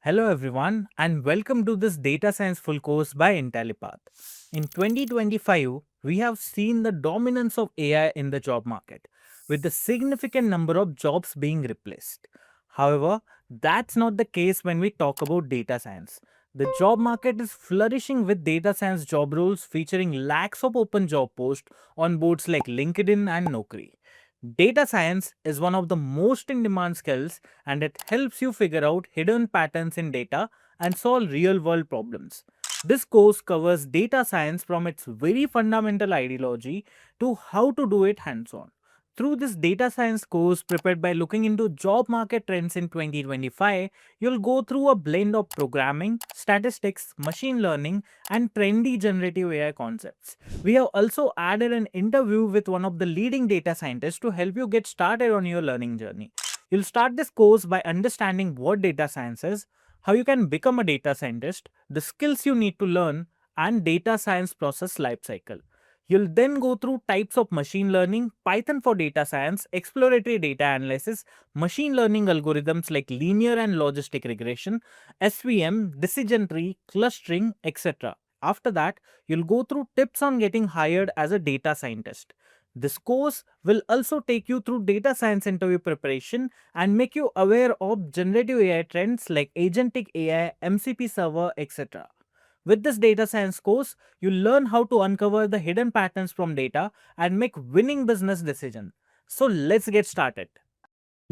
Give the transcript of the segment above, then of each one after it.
Hello everyone and welcome to this data science full course by Intellipaat. In 2025, we have seen the dominance of AI in the job market with a significant number of jobs being replaced. However, that's not the case when we talk about data science. The job market is flourishing with data science job roles featuring lakhs of open job posts on boards like LinkedIn and Naukri. Data science is one of the most in demand skills and it helps you figure out hidden patterns in data and solve real world problems. This course covers data science from its very fundamental ideology to how to do it hands on. Through this data science course prepared by looking into job market trends in 2025, you'll go through a blend of programming, statistics, machine learning, and trendy generative AI concepts. We have also added an interview with one of the leading data scientists to help you get started on your learning journey. You'll start this course by understanding what data science is, how you can become a data scientist, the skills you need to learn, and data science process lifecycle. You'll then go through types of machine learning, Python for data science, exploratory data analysis, machine learning algorithms like linear and logistic regression, SVM, decision tree, clustering, etc. After that, you'll go through tips on getting hired as a data scientist. This course will also take you through data science interview preparation and make you aware of generative AI trends like agentic AI, MCP server, etc. With this data science course, you learn how to uncover the hidden patterns from data and make winning business decisions. So let's get started.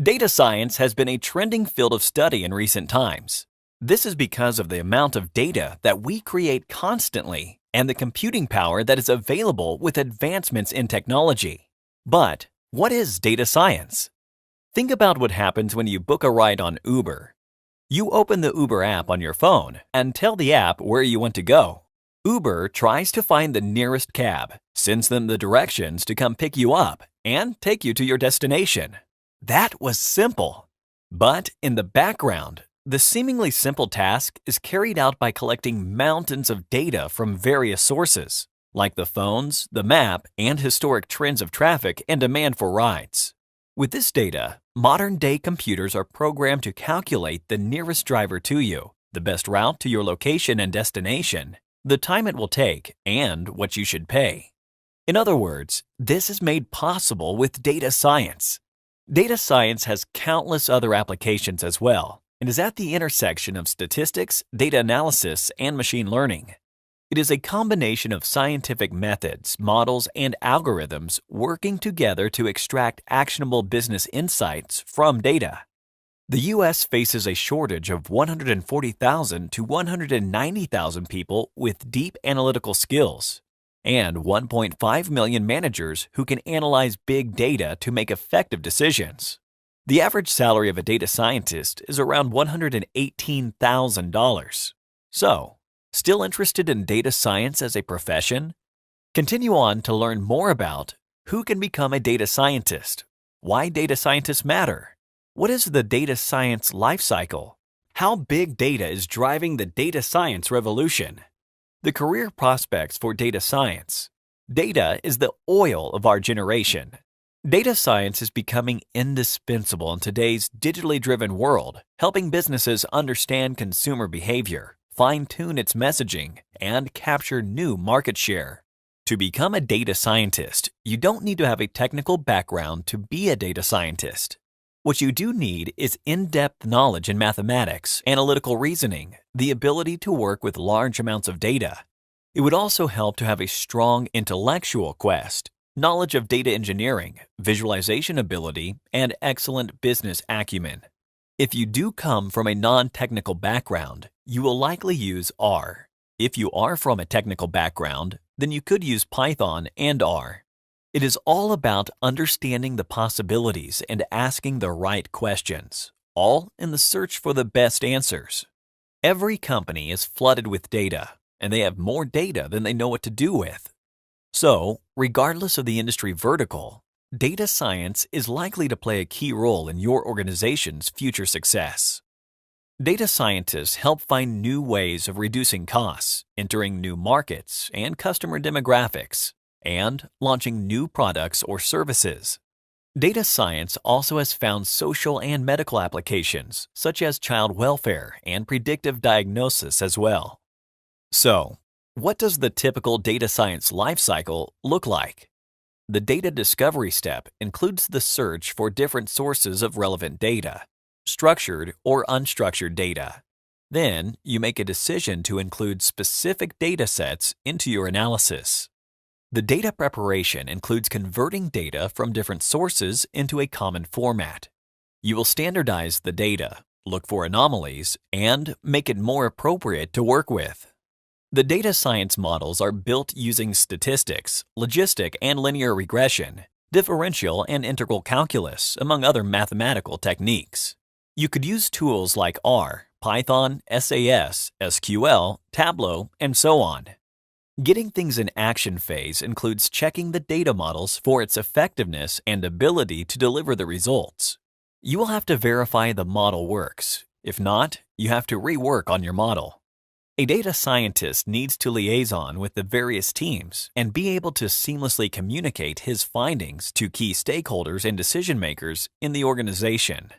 Data science has been a trending field of study in recent times. This is because of the amount of data that we create constantly and the computing power that is available with advancements in technology. But what is data science? Think about what happens when you book a ride on Uber. You open the Uber app on your phone and tell the app where you want to go. Uber tries to find the nearest cab, sends them the directions to come pick you up, and take you to your destination. That was simple. But in the background, the seemingly simple task is carried out by collecting mountains of data from various sources, like the phones, the map, and historic trends of traffic and demand for rides. With this data, modern-day computers are programmed to calculate the nearest driver to you, the best route to your location and destination, the time it will take, and what you should pay. In other words, this is made possible with data science. Data science has countless other applications as well, and is at the intersection of statistics, data analysis, and machine learning. It is a combination of scientific methods, models, and algorithms working together to extract actionable business insights from data. The U.S. faces a shortage of 140,000 to 190,000 people with deep analytical skills, and 1.5 million managers who can analyze big data to make effective decisions. The average salary of a data scientist is around $118,000. So, still interested in data science as a profession? Continue on to learn more about who can become a data scientist, why data scientists matter, what is the data science lifecycle, how big data is driving the data science revolution, the career prospects for data science. Data is the oil of our generation. Data science is becoming indispensable in today's digitally driven world, helping businesses understand consumer behavior, fine-tune its messaging, and capture new market share. To become a data scientist, you don't need to have a technical background to be a data scientist. What you do need is in-depth knowledge in mathematics, analytical reasoning, the ability to work with large amounts of data. It would also help to have a strong intellectual quest, knowledge of data engineering, visualization ability, and excellent business acumen. If you do come from a non-technical background, you will likely use R. If you are from a technical background, then you could use Python and R. It is all about understanding the possibilities and asking the right questions, all in the search for the best answers. Every company is flooded with data, and they have more data than they know what to do with. So, regardless of the industry vertical, data science is likely to play a key role in your organization's future success. Data scientists help find new ways of reducing costs, entering new markets and customer demographics, and launching new products or services. Data science also has found social and medical applications, such as child welfare and predictive diagnosis as well. So, what does the typical data science lifecycle look like? The data discovery step includes the search for different sources of relevant data, structured or unstructured data. Then, you make a decision to include specific data sets into your analysis. The data preparation includes converting data from different sources into a common format. You will standardize the data, look for anomalies, and make it more appropriate to work with. The data science models are built using statistics, logistic and linear regression, differential and integral calculus, among other mathematical techniques. You could use tools like R, Python, SAS, SQL, Tableau, and so on. Getting things in action phase includes checking the data models for its effectiveness and ability to deliver the results. You will have to verify the model works. If not, you have to rework on your model. A data scientist needs to liaison with the various teams and be able to seamlessly communicate his findings to key stakeholders and decision makers in the organization.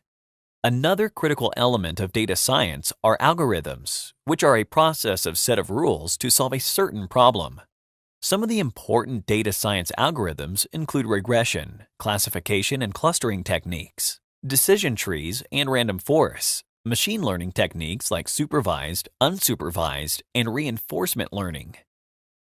Another critical element of data science are algorithms, which are a process of set of rules to solve a certain problem. Some of the important data science algorithms include regression, classification and clustering techniques, decision trees and random forests, machine learning techniques like supervised, unsupervised, and reinforcement learning.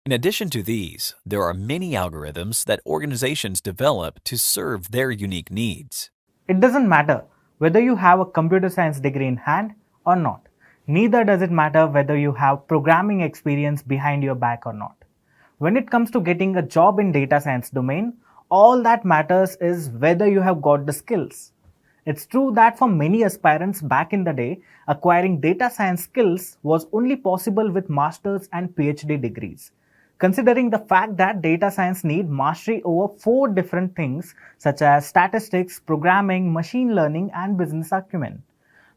In addition to these, there are many algorithms that organizations develop to serve their unique needs. It doesn't matter whether you have a computer science degree in hand or not. Neither does it matter whether you have programming experience behind your back or not. When it comes to getting a job in data science domain, all that matters is whether you have got the skills. It's true that for many aspirants back in the day, acquiring data science skills was only possible with master's and PhD degrees. Considering the fact that data science need mastery over 4 different things such as statistics, programming, machine learning, and business acumen.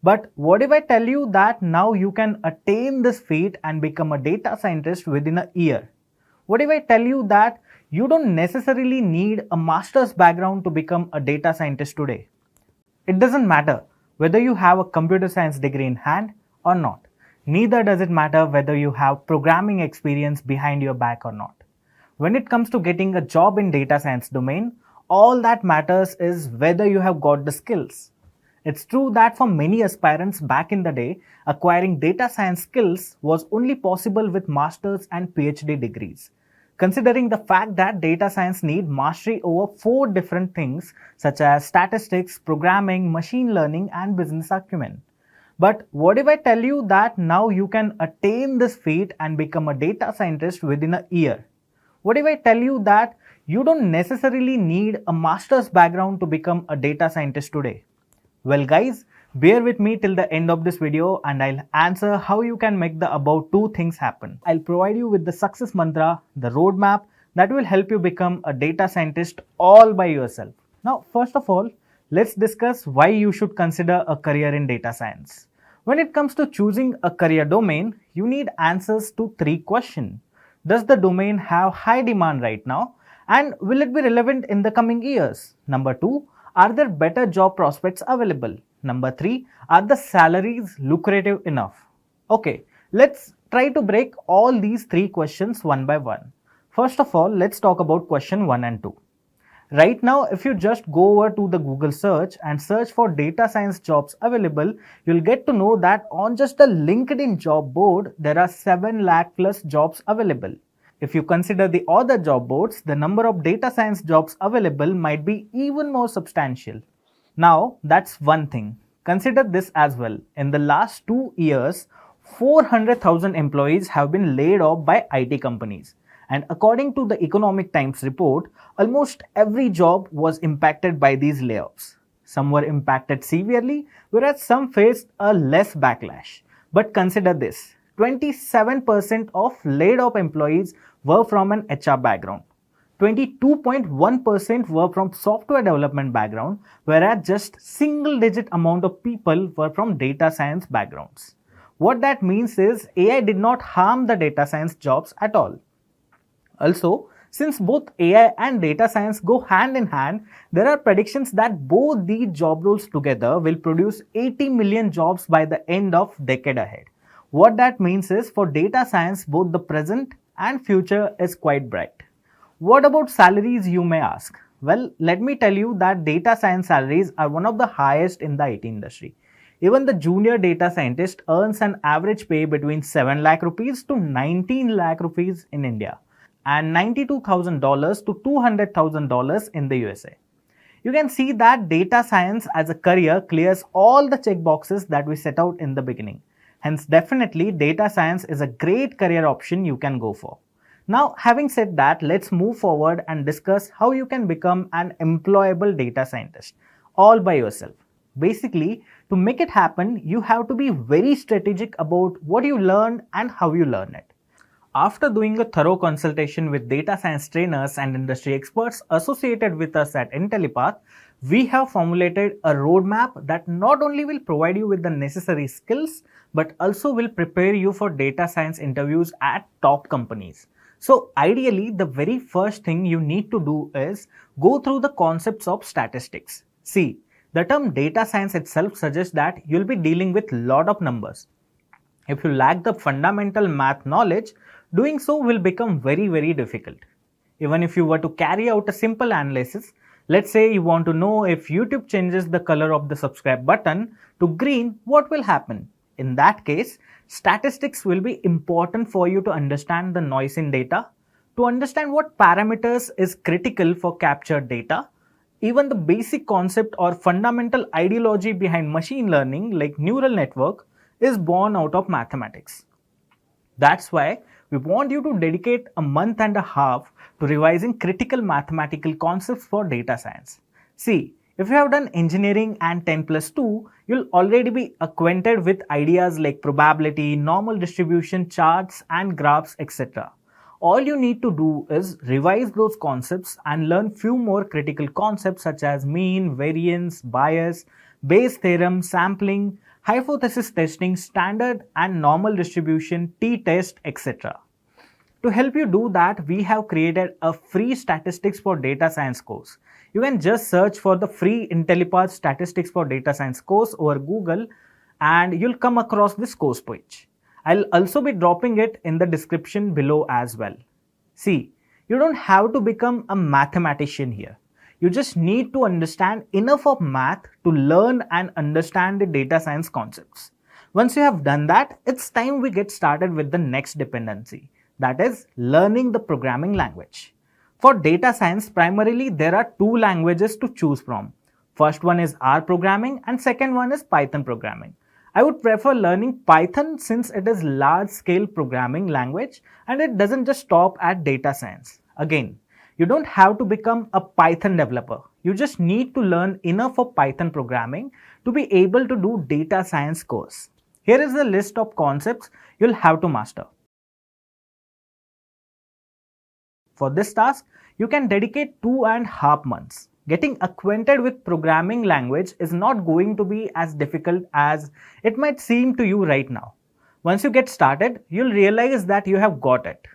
But what if I tell you that now you can attain this feat and become a data scientist within a year? What if I tell you that you don't necessarily need a master's background to become a data scientist today? It doesn't matter whether you have a computer science degree in hand or not. Neither does it matter whether you have programming experience behind your back or not. When it comes to getting a job in data science domain, all that matters is whether you have got the skills. It's true that for many aspirants back in the day, acquiring data science skills was only possible with master's and PhD degrees. Considering the fact that data science need mastery over 4 different things such as statistics, programming, machine learning, and business acumen. But what if I tell you that now you can attain this feat and become a data scientist within a year? What if I tell you that you don't necessarily need a master's background to become a data scientist today? Well guys, bear with me till the end of this video and I'll answer how you can make the above 2 things happen. I'll provide you with the success mantra, the roadmap that will help you become a data scientist all by yourself. Now, first of all, let's discuss why you should consider a career in data science. When it comes to choosing a career domain, you need answers to 3 questions. Does the domain have high demand right now? And will it be relevant in the coming years? Number 2, are there better job prospects available? Number 3, are the salaries lucrative enough? Okay, let's try to break all these 3 questions one by one. First of all, let's talk about question 1 and 2. Right now, if you just go over to the Google search and search for data science jobs available, you'll get to know that on just the LinkedIn job board, there are 7 lakh plus jobs available. If you consider the other job boards, the number of data science jobs available might be even more substantial. Now, that's one thing. Consider this as well. In the last 2 years, 400,000 employees have been laid off by IT companies. And according to the Economic Times report, almost every job was impacted by these layoffs. Some were impacted severely, whereas some faced a less backlash. But consider this, 27% of laid off employees were from an HR background. 22.1% were from software development background, whereas just single-digit amount of people were from data science backgrounds. What that means is AI did not harm the data science jobs at all. Also, Since both AI and data science go hand in hand, there are predictions that both these job roles together will produce 80 million jobs by the end of decade ahead. What that means is for data science, both the present and future is quite bright. What about salaries, you may ask? Well, let me tell you that data science salaries are one of the highest in the IT industry. Even the junior data scientist earns an average pay between 7 lakh rupees to 19 lakh rupees in India and $92,000 to $200,000 in the USA. You can see that data science as a career clears all the check boxes that we set out in the beginning. Hence, definitely data science is a great career option you can go for. Now, having said that, let's move forward and discuss how you can become an employable data scientist all by yourself. Basically, to make it happen, you have to be very strategic about what you learn and how you learn it. After doing a thorough consultation with data science trainers and industry experts associated with us at Intellipaat, we have formulated a roadmap that not only will provide you with the necessary skills, but also will prepare you for data science interviews at top companies. So ideally, the very first thing you need to do is go through the concepts of statistics. See, the term data science itself suggests that you'll be dealing with a lot of numbers. If you lack the fundamental math knowledge, doing so will become very difficult. Even if you were to carry out a simple analysis, let's say you want to know if YouTube changes the color of the subscribe button to green, what will happen? In that case, statistics will be important for you to understand the noise in data, to understand what parameters is critical for captured data. Even the basic concept or fundamental ideology behind machine learning like neural network is born out of mathematics. That's why we want you to dedicate a month and a half to revising critical mathematical concepts for data science. See, if you have done engineering and 10 plus 2, you'll already be acquainted with ideas like probability, normal distribution, charts and graphs, etc. All you need to do is revise those concepts and learn few more critical concepts such as mean, variance, bias, Bayes theorem, sampling, hypothesis testing, standard and normal distribution, t-test, etc. To help you do that, we have created a free statistics for data science course. You can just search for the free Intellipaat statistics for data science course over Google and you'll come across this course page. I'll also be dropping it in the description below as well. See, you don't have to become a mathematician here. You just need to understand enough of math to learn and understand the data science concepts. Once you have done that, it's time we get started with the next dependency, that is learning the programming language. For data science, primarily there are two languages to choose from. First one is R programming and second one is Python programming. I would prefer learning Python since it is large scale programming language and it doesn't just stop at data science. Again, you don't have to become a Python developer. You just need to learn enough of Python programming to be able to do data science course. Here is the list of concepts you'll have to master. For this task, you can dedicate 2.5 months. Getting acquainted with programming language is not going to be as difficult as it might seem to you right now. Once you get started, you'll realize that you have got it.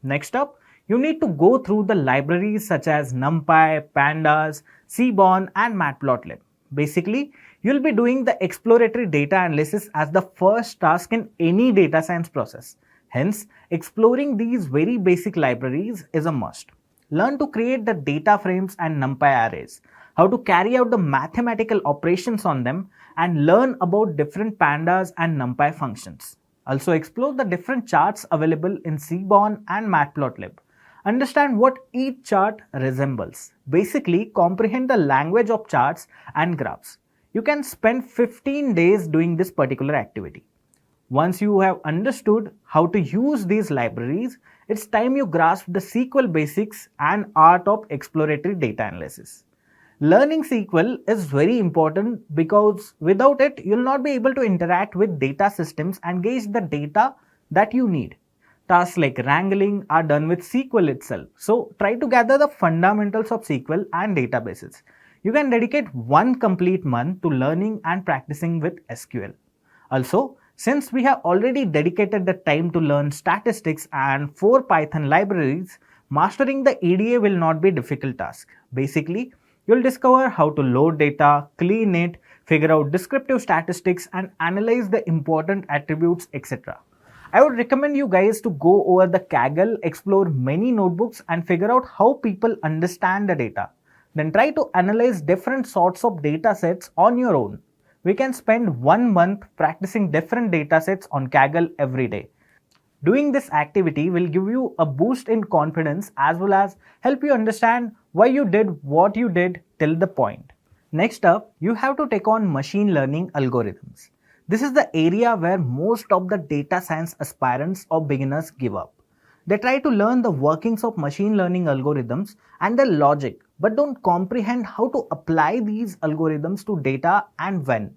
Next up, you need to go through the libraries such as NumPy, Pandas, Seaborn and Matplotlib. Basically, you'll be doing the exploratory data analysis as the first task in any data science process. Hence, exploring these very basic libraries is a must. Learn to create the data frames and NumPy arrays, how to carry out the mathematical operations on them, and learn about different Pandas and NumPy functions. Also explore the different charts available in Seaborn and Matplotlib. Understand what each chart resembles. Basically, comprehend the language of charts and graphs. You can spend 15 days doing this particular activity. Once you have understood how to use these libraries, it's time you grasp the SQL basics and art of exploratory data analysis. Learning SQL is very important because without it, you'll not be able to interact with data systems and gauge the data that you need. Tasks like wrangling are done with SQL itself. So try to gather the fundamentals of SQL and databases. You can dedicate one complete month to learning and practicing with SQL. Also, since we have already dedicated the time to learn statistics and 4 Python libraries, Mastering the EDA will not be a difficult task. Basically, you'll discover how to load data, clean it, figure out descriptive statistics, and analyze the important attributes, etc. I would recommend you guys to go over the Kaggle, explore many notebooks, and figure out how people understand the data. Then try to analyze different sorts of data sets on your own. We can spend 1 month practicing different data sets on Kaggle every day. Doing this activity will give you a boost in confidence as well as help you understand why you did what you did till the point. Next up, you have to take on machine learning algorithms. This is the area where most of the data science aspirants or beginners give up. They try to learn the workings of machine learning algorithms and their logic, but don't comprehend how to apply these algorithms to data and when.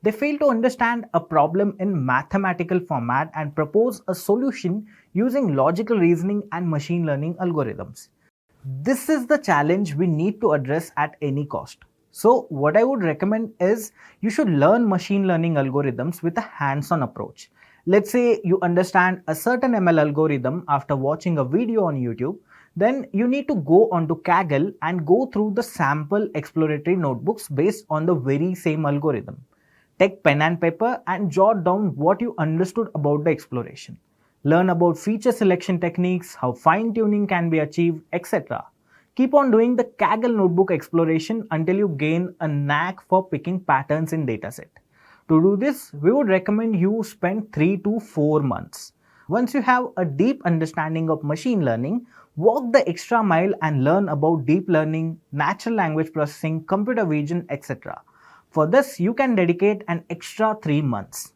They fail to understand a problem in mathematical format and propose a solution using logical reasoning and machine learning algorithms. This is the challenge we need to address at any cost. So, what I would recommend is you should learn machine learning algorithms with a hands on approach. Let's say you understand a certain ML algorithm after watching a video on YouTube, then you need to go onto Kaggle and go through the sample exploratory notebooks based on the very same algorithm. Take pen and paper and jot down what you understood about the exploration. Learn about feature selection techniques, how fine tuning can be achieved, etc. Keep on doing the Kaggle notebook exploration until you gain a knack for picking patterns in dataset. To do this, we would recommend you spend 3 to 4 months. Once you have a deep understanding of machine learning, walk the extra mile and learn about deep learning, natural language processing, computer vision, etc. For this, you can dedicate an extra 3 months.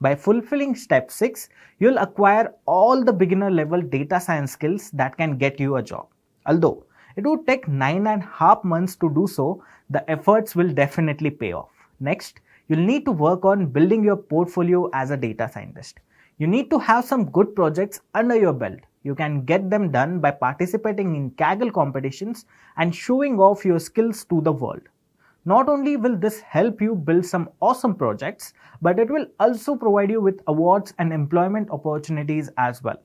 By fulfilling step 6, you'll acquire all the beginner level data science skills that can get you a job. Although it would take 9.5 months to do so, the efforts will definitely pay off. Next, you'll need to work on building your portfolio as a data scientist. You need to have some good projects under your belt. You can get them done by participating in Kaggle competitions and showing off your skills to the world. Not only will this help you build some awesome projects, but it will also provide you with awards and employment opportunities as well.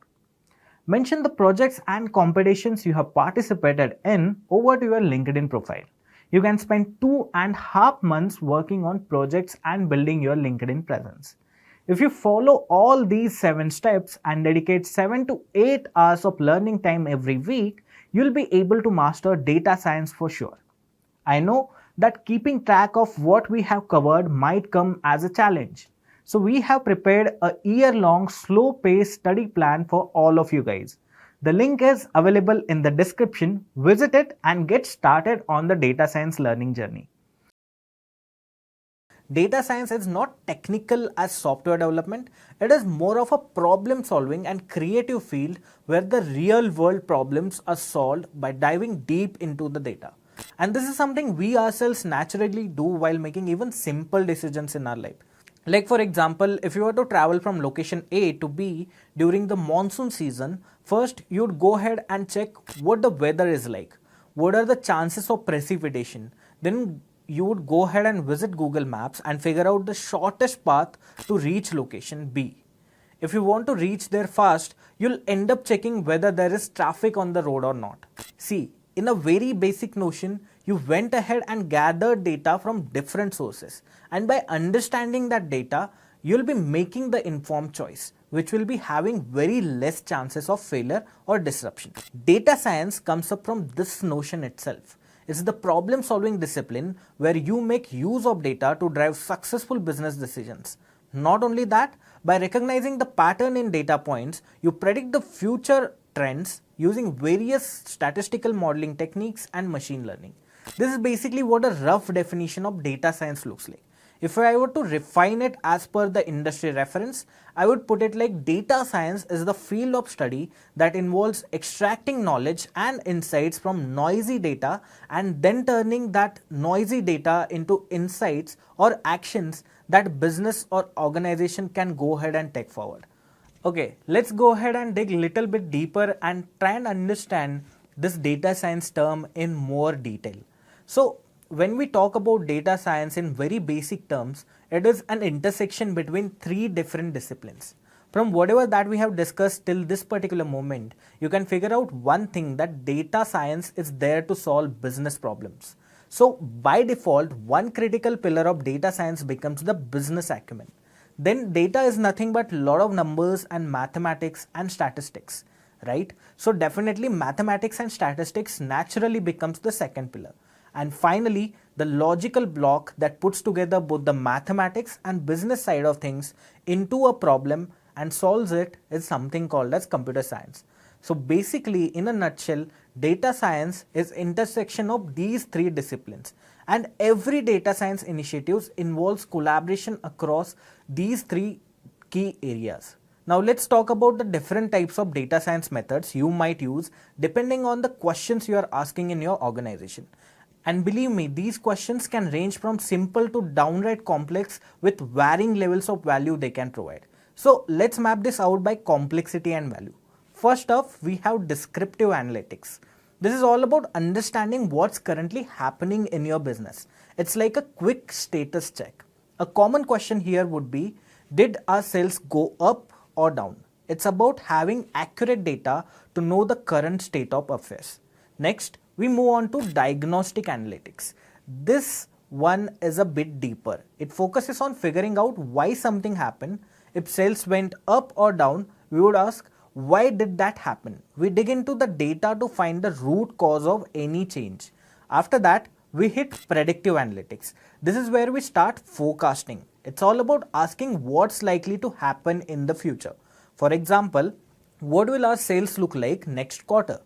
Mention the projects and competitions you have participated in over to your LinkedIn profile. You can spend 2.5 months working on projects and building your LinkedIn presence. If you follow all these 7 steps and dedicate 7 to 8 hours of learning time every week, you'll be able to master data science for sure. I know that keeping track of what we have covered might come as a challenge. So we have prepared a year-long slow-paced study plan for all of you guys. The link is available in the description. Visit it and get started on the data science learning journey. Data science is not technical as software development. It is more of a problem solving and creative field where the real world problems are solved by diving deep into the data. And this is something we ourselves naturally do while making even simple decisions in our life. Like for example, if you were to travel from location A to B during the monsoon season, first you'd go ahead and check what the weather is like. What are the chances of precipitation? Then you would go ahead and visit Google Maps and figure out the shortest path to reach location B. If you want to reach there fast, you'll end up checking whether there is traffic on the road or not. See, in a very basic notion, you went ahead and gathered data from different sources, and by understanding that data, you'll be making the informed choice, which will be having very less chances of failure or disruption. Data science comes up from this notion itself. It's the problem solving discipline where you make use of data to drive successful business decisions. Not only that, by recognizing the pattern in data points, you predict the future trends using various statistical modeling techniques and machine learning. This is basically what a rough definition of data science looks like. If I were to refine it as per the industry reference, I would put it like data science is the field of study that involves extracting knowledge and insights from noisy data and then turning that noisy data into insights or actions that business or organization can go ahead and take forward. Okay, let's go ahead and dig a little bit deeper and try and understand this data science term in more detail. So, when we talk about data science in very basic terms, it is an intersection between 3 different disciplines. From whatever that we have discussed till this particular moment, you can figure out one thing, that data science is there to solve business problems. So by default, one critical pillar of data science becomes the business acumen. Then data is nothing but lot of numbers and mathematics and statistics, right? So definitely mathematics and statistics naturally becomes the second pillar. And finally, the logical block that puts together both the mathematics and business side of things into a problem and solves it is something called as computer science. So basically, in a nutshell, data science is intersection of these three disciplines, and every data science initiatives involves collaboration across these three key areas. Now let's talk about the different types of data science methods you might use depending on the questions you are asking in your organization. And believe me, these questions can range from simple to downright complex with varying levels of value they can provide. So let's map this out by complexity and value. First off, we have descriptive analytics. This is all about understanding what's currently happening in your business. It's like a quick status check. A common question here would be, did our sales go up or down? It's about having accurate data to know the current state of affairs. Next, we move on to diagnostic analytics. This one is a bit deeper. It focuses on figuring out why something happened. If sales went up or down, we would ask, why did that happen? We dig into the data to find the root cause of any change. After that, we hit predictive analytics. This is where we start forecasting. It's all about asking what's likely to happen in the future. For example, what will our sales look like next quarter?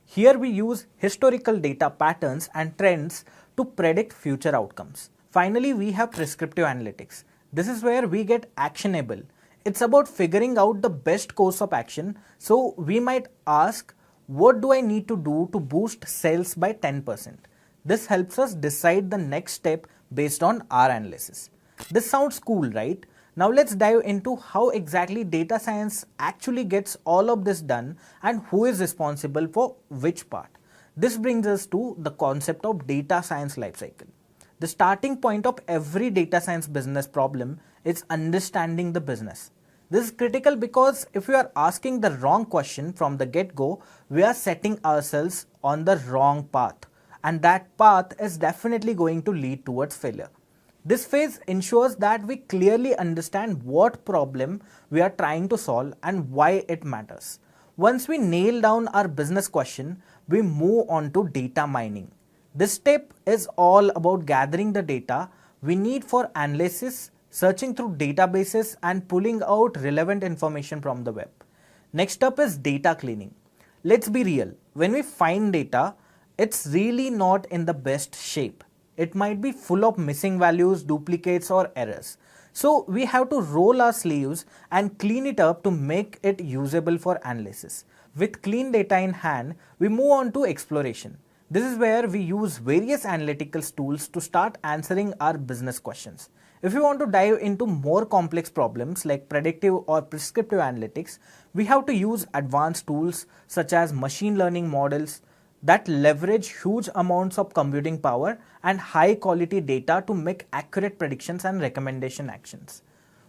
Here we use historical data patterns and trends to predict future outcomes. Finally, we have prescriptive analytics. This is where we get actionable. It's about figuring out the best course of action. So we might ask, what do I need to do to boost sales by 10%? This helps us decide the next step based on our analysis. This sounds cool, right? Now let's dive into how exactly data science actually gets all of this done and who is responsible for which part. This brings us to the concept of data science lifecycle. The starting point of every data science business problem is understanding the business. This is critical because if we are asking the wrong question from the get-go, we are setting ourselves on the wrong path, and that path is definitely going to lead towards failure. This phase ensures that we clearly understand what problem we are trying to solve and why it matters. Once we nail down our business question, we move on to data mining. This step is all about gathering the data we need for analysis, searching through databases and pulling out relevant information from the web. Next up is data cleaning. Let's be real, when we find data, it's really not in the best shape. It might be full of missing values, duplicates or errors. So we have to roll our sleeves and clean it up to make it usable for analysis. With clean data in hand, we move on to exploration. This is where we use various analytical tools to start answering our business questions. If we want to dive into more complex problems like predictive or prescriptive analytics, we have to use advanced tools such as machine learning models that leverage huge amounts of computing power and high quality data to make accurate predictions and recommendation actions.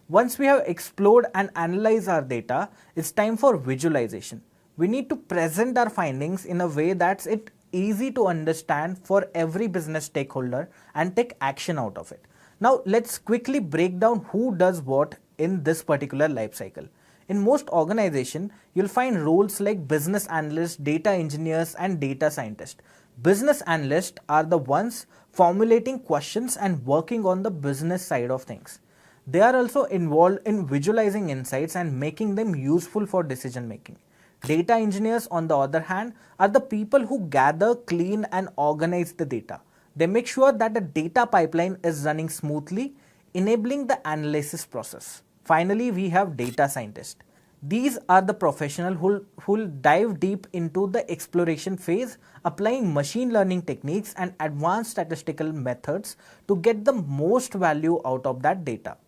Once we have explored and analyzed our data, it's time for visualization. We need to present our findings in a way that's easy to understand for every business stakeholder and take action out of it. Now let's quickly break down who does what in this particular life cycle. In most organizations, you'll find roles like business analysts, data engineers, and data scientists. Business analysts are the ones formulating questions and working on the business side of things. They are also involved in visualizing insights and making them useful for decision making. Data engineers, on the other hand, are the people who gather, clean, and organize the data. They make sure that the data pipeline is running smoothly, enabling the analysis process. Finally, we have data scientists. These are the professionals who dive deep into the exploration phase, applying machine learning techniques and advanced statistical methods to get the most value out of that data.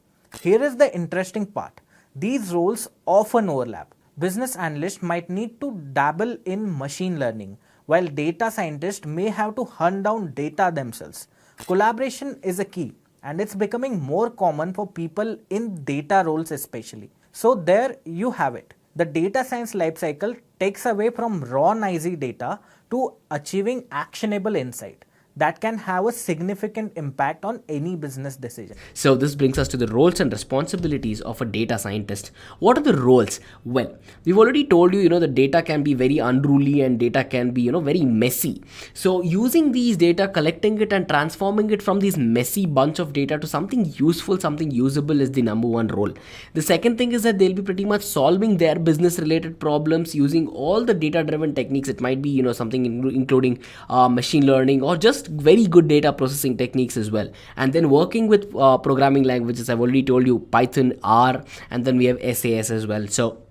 Here is the interesting part. These roles often overlap. Business analysts might need to dabble in machine learning, while data scientists may have to hunt down data themselves. Collaboration is a key, and it's becoming more common for people in data roles especially. So there you have it. The data science lifecycle takes away from raw noisy data to achieving actionable insight that can have a significant impact on any business decision. So this brings us to the roles and responsibilities of a data scientist. What are the roles? Well, we've already told you, the data can be very unruly and data can be, very messy. So using these data, collecting it and transforming it from this messy bunch of data to something useful, something usable is the number one role. The second thing is that they'll be pretty much solving their business related problems using all the data driven techniques. It might be, something including machine learning or just very good data processing techniques as well. And then working with programming languages, I've already told you, Python, R, and then we have SAS as well. So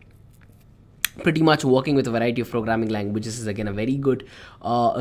pretty much working with a variety of programming languages is again a very good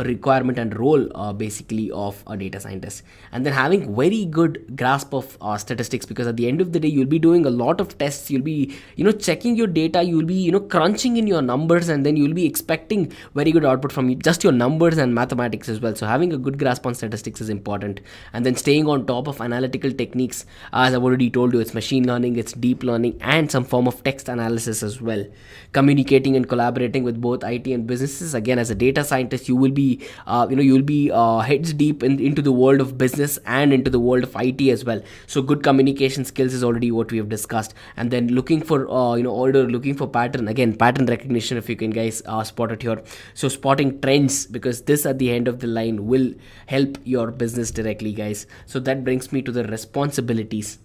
requirement and role basically of a data scientist. And then having very good grasp of statistics, because at the end of the day you'll be doing a lot of tests, you'll be checking your data, you'll be crunching in your numbers, and then you'll be expecting very good output from just your numbers and mathematics as well. So having a good grasp on statistics is important. And then staying on top of analytical techniques, as I've already told you, it's machine learning, it's deep learning, and some form of text analysis as well. Communicating and collaborating with both IT and businesses. Again, as a data scientist, you will be heads deep into the world of business and into the world of IT as well. So good communication skills is already what we have discussed. And then looking for looking for pattern recognition, if you can guys spot it here. So spotting trends, because this at the end of the line will help your business directly, guys. So that brings me to the responsibilities.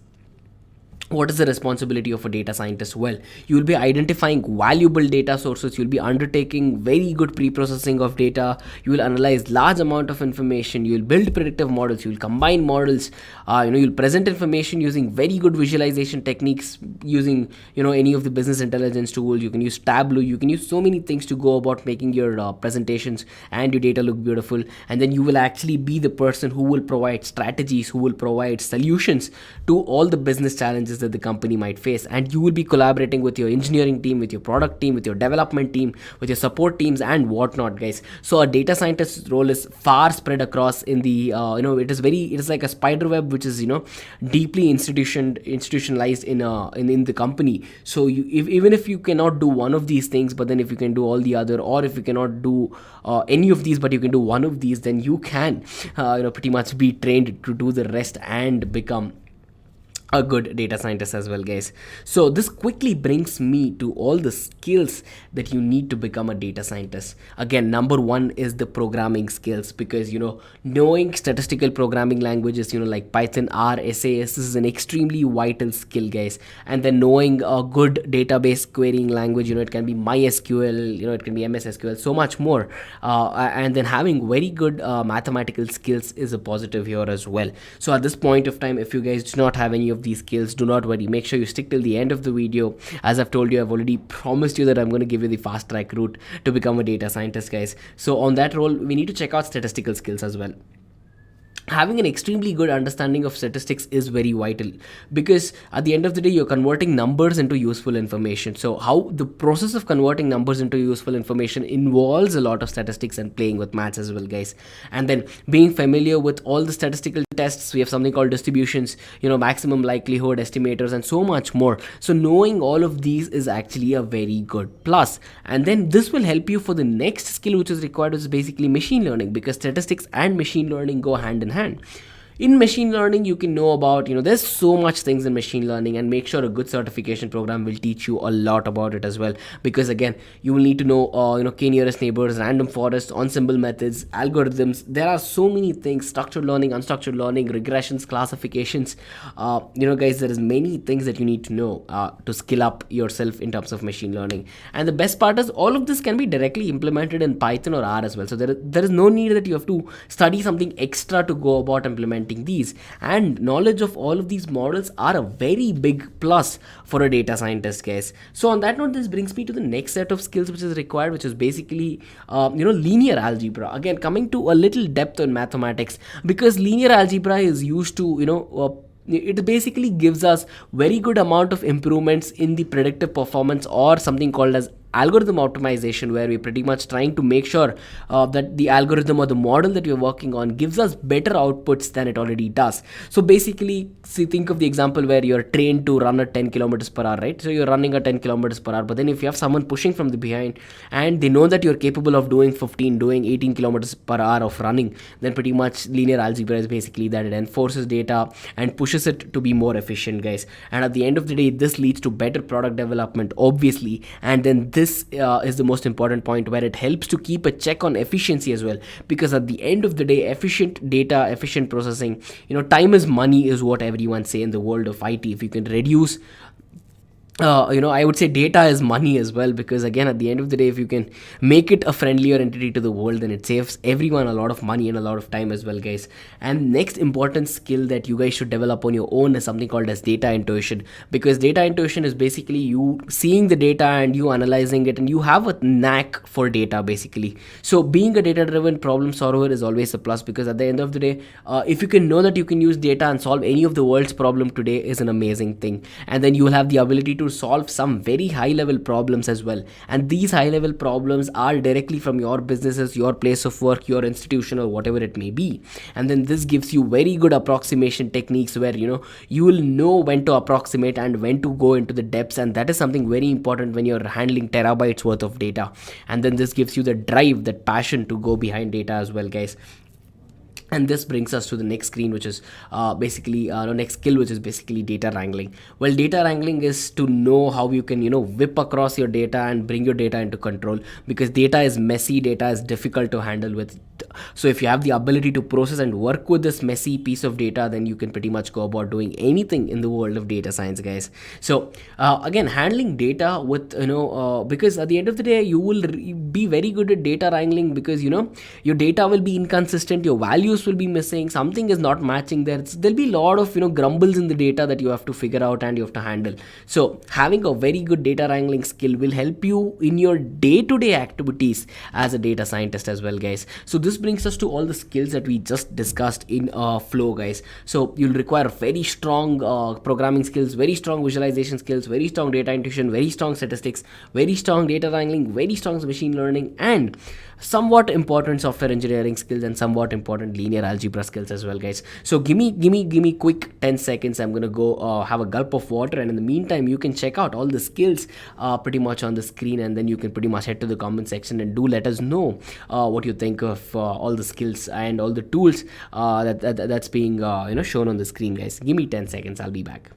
What is the responsibility of a data scientist? Well, you will be identifying valuable data sources, you'll be undertaking very good pre-processing of data, you will analyze large amount of information, you will build predictive models, you will combine models, you'll present information using very good visualization techniques, using any of the business intelligence tools. You can use Tableau, you can use so many things to go about making your presentations and your data look beautiful. And then you will actually be the person who will provide strategies, who will provide solutions to all the business challenges that the company might face. And you will be collaborating with your engineering team, with your product team, with your development team, with your support teams and whatnot, guys. So a data scientist's role is far spread across in the it is like a spider web which is deeply institutionalized in the company. So even if you cannot do one of these things, but then if you can do all the other, or if you cannot do any of these but you can do one of these, then you can pretty much be trained to do the rest and become a good data scientist as well, guys. So this quickly brings me to all the skills that you need to become a data scientist. Again, number one is the programming skills, because knowing statistical programming languages like Python, R, SAS is an extremely vital skill, guys. And then knowing a good database querying language, it can be MySQL, it can be MS SQL, so much more. And then having very good mathematical skills is a positive here as well. So at this point of time, if you guys do not have any of these skills, do not worry, make sure you stick till the end of the video. As I've told you, I've already promised you that I'm going to give you the fast track route to become a data scientist, guys. So on that role, we need to check out statistical skills as well. Having an extremely good understanding of statistics is very vital, because at the end of the day you're converting numbers into useful information. So how the process of converting numbers into useful information involves a lot of statistics and playing with maths as well, guys. And then being familiar with all the statistical tests, we have something called distributions, maximum likelihood estimators and so much more. So knowing all of these is actually a very good plus. And then this will help you for the next skill which is required, which is basically machine learning, because statistics and machine learning go hand in hand. In machine learning, you can know about, there's so much things in machine learning, and make sure a good certification program will teach you a lot about it as well, because again, you will need to know, k nearest neighbors, random forests, ensemble methods, algorithms. There are so many things: structured learning, unstructured learning, regressions, classifications. Guys, there is many things that you need to know to skill up yourself in terms of machine learning. And the best part is all of this can be directly implemented in Python or R as well. So there is no need that you have to study something extra to go about implementing these. And knowledge of all of these models are a very big plus for a data scientist, guys. So on that note, this brings me to the next set of skills which is required, which is basically linear algebra. Again, coming to a little depth on mathematics, because linear algebra is used to it basically gives us very good amount of improvements in the predictive performance, or something called as algorithm optimization, where we're pretty much trying to make sure that the algorithm or the model that we're working on gives us better outputs than it already does. So basically, see, think of the example where you're trained to run at 10 kilometers per hour, right? So you're running at 10 kilometers per hour, but then if you have someone pushing from the behind and they know that you're capable of doing 18 kilometers per hour of running, then pretty much linear algebra is basically that. It enforces data and pushes it to be more efficient, guys. And at the end of the day, this leads to better product development, obviously. And then this is the most important point, where it helps to keep a check on efficiency as well, because at the end of the day, efficient data, efficient processing, time is money is what everyone say in the world of IT. If you can reduce I would say data is money as well, because again, at the end of the day, if you can make it a friendlier entity to the world, then it saves everyone a lot of money and a lot of time as well, guys. And next important skill that you guys should develop on your own is something called as data intuition, because data intuition is basically you seeing the data and you analyzing it, and you have a knack for data basically. So being a data driven problem solver is always a plus, because at the end of the day, if you can know that you can use data and solve any of the world's problem today, is an amazing thing. And then you will have the ability to solve some very high level problems as well, and these high level problems are directly from your businesses, your place of work, your institution, or whatever it may be. And then this gives you very good approximation techniques, where you will know when to approximate and when to go into the depths, and that is something very important when you're handling terabytes worth of data. And then this gives you the drive, that passion to go behind data as well, guys. And this brings us to the next screen, which is next skill, which is basically data wrangling. Well, data wrangling is to know how you can whip across your data and bring your data into control, because data is messy, data is difficult to handle with. So if you have the ability to process and work with this messy piece of data, then you can pretty much go about doing anything in the world of data science, guys. So again, handling data with because at the end of the day, you will be very good at data wrangling, because your data will be inconsistent, your values will be missing, something is not matching there. There'll be a lot of grumbles in the data that you have to figure out and you have to handle. So having a very good data wrangling skill will help you in your day-to-day activities as a data scientist as well, guys. So this brings us to all the skills that we just discussed in flow, guys. So you'll require very strong programming skills, very strong visualization skills, very strong data intuition, very strong statistics, very strong data wrangling, very strong machine learning, and somewhat important software engineering skills, and somewhat important linear algebra skills as well, guys. So give me quick 10 seconds. I'm gonna go have a gulp of water, and in the meantime, you can check out all the skills pretty much on the screen, and then you can pretty much head to the comment section and do let us know what you think of all the skills and all the tools that's being shown on the screen, guys. Give me 10 seconds, I'll be back.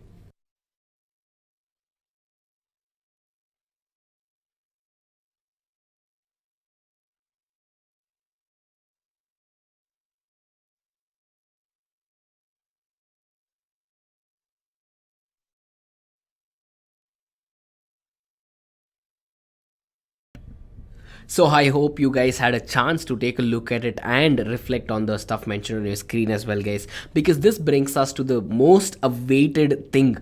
So I hope you guys had a chance to take a look at it and reflect on the stuff mentioned on your screen as well, guys, because this brings us to the most awaited thing,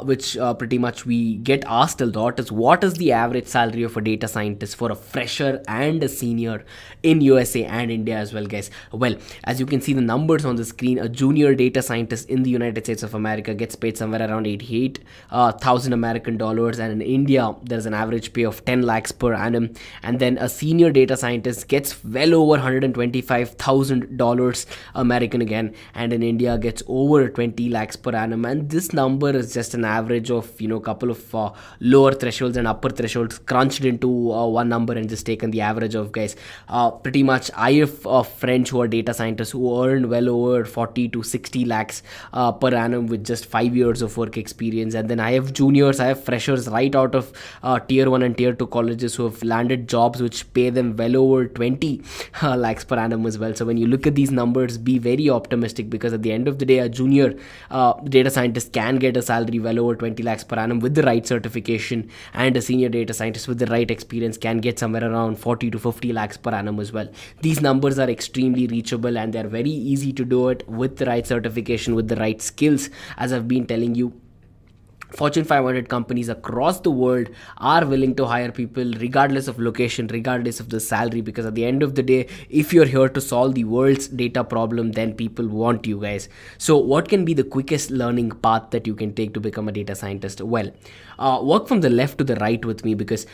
which pretty much we get asked a lot, is what is the average salary of a data scientist for a fresher and a senior in USA and India as well, guys. Well, as you can see the numbers on the screen, a junior data scientist in the United States of America gets paid somewhere around 88,000 American dollars, and in India there's an average pay of 10 lakhs per annum. And then a senior data scientist gets well over $125,000 American again, and in India gets over 20 lakhs per annum. And this number is just an average of couple of lower thresholds and upper thresholds crunched into one number and just taken the average of, guys. Pretty much I have friends who are data scientists who earn well over 40 to 60 lakhs per annum with just 5 years of work experience. And then I have juniors, I have freshers right out of tier 1 and tier 2 colleges who have landed jobs which pay them well over 20 lakhs per annum as well. So when you look at these numbers, be very optimistic, because at the end of the day, a junior data scientist can get a salary well over 20 lakhs per annum with the right certification, and a senior data scientist with the right experience can get somewhere around 40 to 50 lakhs per annum as well. These numbers are extremely reachable, and they're very easy to do it with the right certification, with the right skills, as I've been telling you. Fortune 500 companies across the world are willing to hire people regardless of location, regardless of the salary, because at the end of the day, if you're here to solve the world's data problem, then people want you guys. So what can be the quickest learning path that you can take to become a data scientist? Well, work from the left to the right with me, because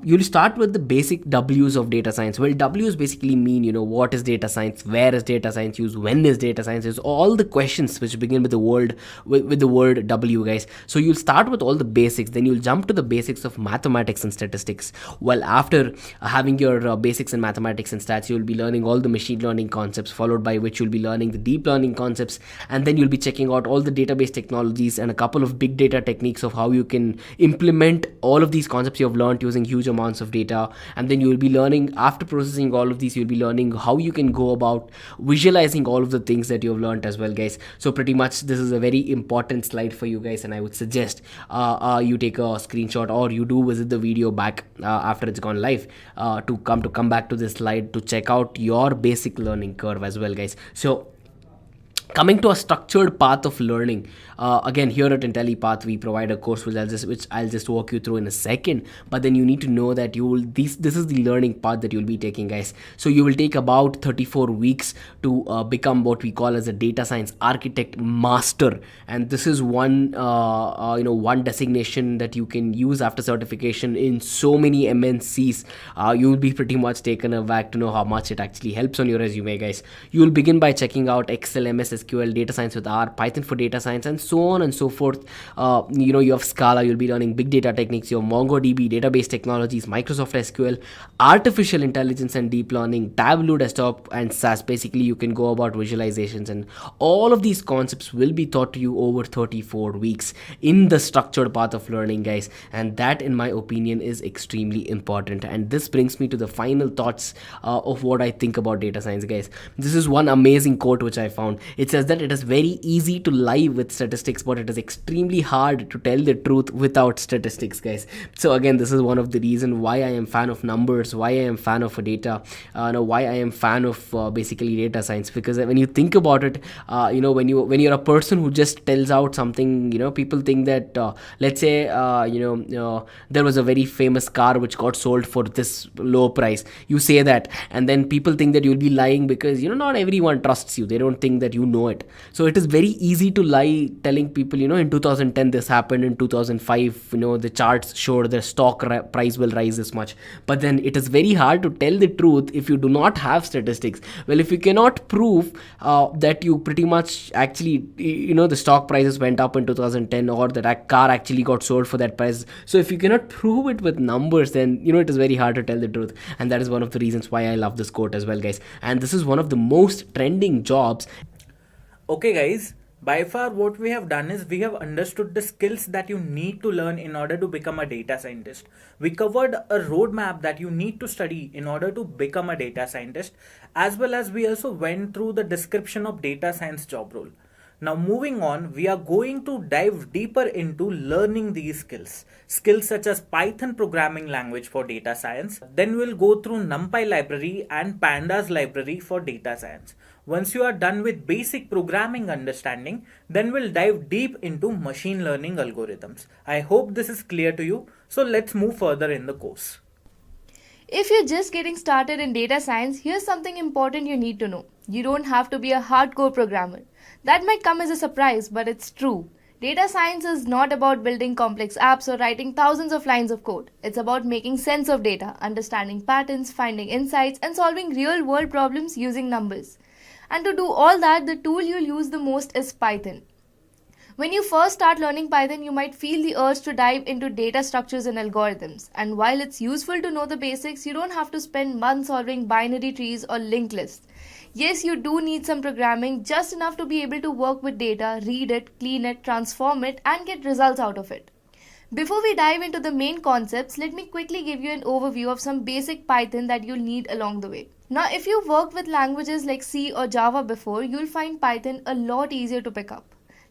you'll start with the basic W's of data science. Well, W's basically mean, what is data science, where is data science used, when is data science used, all the questions which begin with the word W, guys. So you'll start with all the basics, then you'll jump to the basics of mathematics and statistics. Well, after having your basics in mathematics and stats, you'll be learning all the machine learning concepts, followed by which you'll be learning the deep learning concepts, and then you'll be checking out all the database technologies and a couple of big data techniques of how you can implement all of these concepts you have learned using huge amounts of data. And then you'll be learning, after processing all of these, you'll be learning how you can go about visualizing all of the things that you have learned as well, guys. So pretty much this is a very important slide for you guys, and I would suggest you take a screenshot, or you do visit the video back after it's gone live, to come back to this slide to check out your basic learning curve as well, guys. So coming to a structured path of learning, again, here at Intellipaat we provide a course which I'll just walk you through in a second. But then you need to know that this is the learning path that you'll be taking, guys. So you will take about 34 weeks to become what we call as a data science architect master, and this is one designation that you can use after certification in so many MNCs. You will be pretty much taken aback to know how much it actually helps on your resume, guys. You will begin by checking out Excel, MS SQL, data science with R, Python for data science, and so on and so forth. You have Scala, you'll be learning big data techniques, you have MongoDB, database technologies, Microsoft SQL, artificial intelligence and deep learning, Tableau desktop, and SAS. Basically, you can go about visualizations, and all of these concepts will be taught to you over 34 weeks in the structured path of learning, guys. And that, in my opinion, is extremely important. And this brings me to the final thoughts of what I think about data science, guys. This is one amazing quote which I found. It says that it is very easy to lie with statistics, but it is extremely hard to tell the truth without statistics, guys. So again, this is one of the reasons why I am fan of numbers, why I am fan of data, why I am fan of basically data science. Because when you think about it, when you're a person who just tells out something, people think that let's say there was a very famous car which got sold for this low price. You say that, and then people think that you'll be lying, because not everyone trusts you. They don't think that you know it. So it is very easy to lie, telling people, in 2010 this happened, in 2005 the charts showed the stock price will rise this much. But then it is very hard to tell the truth if you do not have statistics. Well, if you cannot prove that you pretty much actually the stock prices went up in 2010, or that car actually got sold for that price, so if you cannot prove it with numbers, then it is very hard to tell the truth. And that is one of the reasons why I love this quote as well, guys. And this is one of the most trending jobs. Okay guys, by far what we have done is we have understood the skills that you need to learn in order to become a data scientist. We covered a roadmap that you need to study in order to become a data scientist, as well as we also went through the description of data science job role. Now moving on, we are going to dive deeper into learning these skills. Skills such as Python programming language for data science. Then we'll go through NumPy library and Pandas library for data science. Once you are done with basic programming understanding, then we'll dive deep into machine learning algorithms. I hope this is clear to you. So let's move further in the course. If you're just getting started in data science, here's something important you need to know. You don't have to be a hardcore programmer. That might come as a surprise, but it's true. Data science is not about building complex apps or writing thousands of lines of code. It's about making sense of data, understanding patterns, finding insights, and solving real-world problems using numbers. And to do all that, the tool you'll use the most is Python. When you first start learning Python, you might feel the urge to dive into data structures and algorithms. And while it's useful to know the basics, you don't have to spend months solving binary trees or linked lists. Yes, you do need some programming, just enough to be able to work with data, read it, clean it, transform it, and get results out of it. Before we dive into the main concepts, let me quickly give you an overview of some basic Python that you'll need along the way. Now, if you've worked with languages like C or Java before, you'll find Python a lot easier to pick up.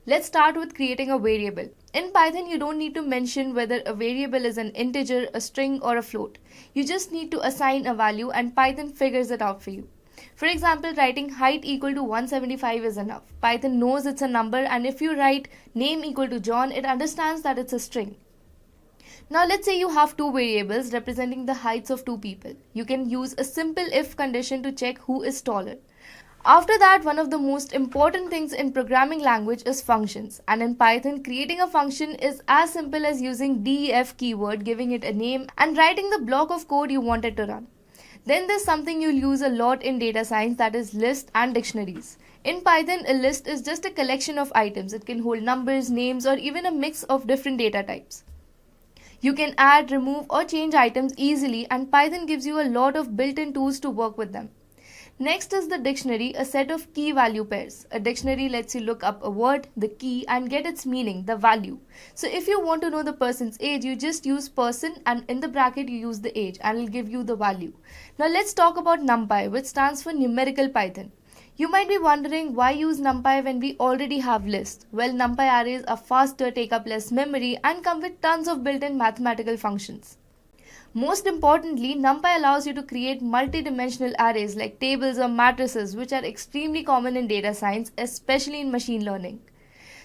Let's start with creating a variable. In Python, you don't need to mention whether a variable is an integer, a string, or a float. You just need to assign a value and Python figures it out for you. For example, writing height equal to 175 is enough. Python knows it's a number, and if you write name equal to John, it understands that it's a string. Now let's say you have two variables representing the heights of two people. You can use a simple if condition to check who is taller. After that, one of the most important things in programming language is functions. And in Python, creating a function is as simple as using def keyword, giving it a name, and writing the block of code you want it to run. Then there's something you'll use a lot in data science, that is lists and dictionaries. In Python, a list is just a collection of items. It can hold numbers, names, or even a mix of different data types. You can add, remove, or change items easily, and Python gives you a lot of built-in tools to work with them. Next is the dictionary, a set of key value pairs. A dictionary lets you look up a word, the key, and get its meaning, the value. So if you want to know the person's age, you just use person and in the bracket you use the age and it'll give you the value. Now let's talk about NumPy, which stands for numerical Python. You might be wondering why use NumPy when we already have lists. Well, NumPy arrays are faster, take up less memory, and come with tons of built-in mathematical functions. Most importantly, NumPy allows you to create multi-dimensional arrays like tables or matrices, which are extremely common in data science, especially in machine learning.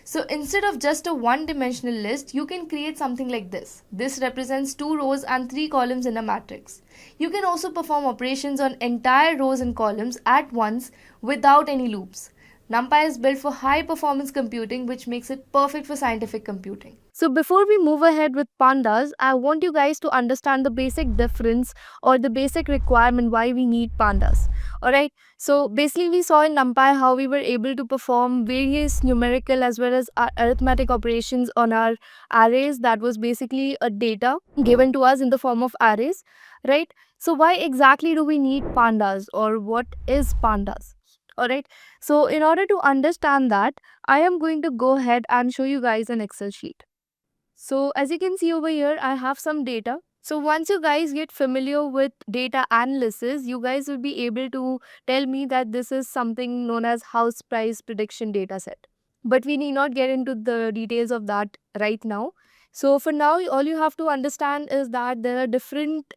So instead of just a one-dimensional list, you can create something like this. This represents 2 rows and 3 columns in a matrix. You can also perform operations on entire rows and columns at once without any loops. NumPy is built for high-performance computing, which makes it perfect for scientific computing. So before we move ahead with pandas, I want you guys to understand the basic difference or the basic requirement why we need pandas. Alright, so basically we saw in NumPy how we were able to perform various numerical as well as arithmetic operations on our arrays. That was basically a data given to us in the form of arrays, right? So why exactly do we need pandas, or what is pandas? Alright, so in order to understand that, I am going to go ahead and show you guys an Excel sheet. So as you can see over here, I have some data. So once you guys get familiar with data analysis, you guys will be able to tell me that this is something known as house price prediction data set. But we need not get into the details of that right now. So for now, all you have to understand is that there are different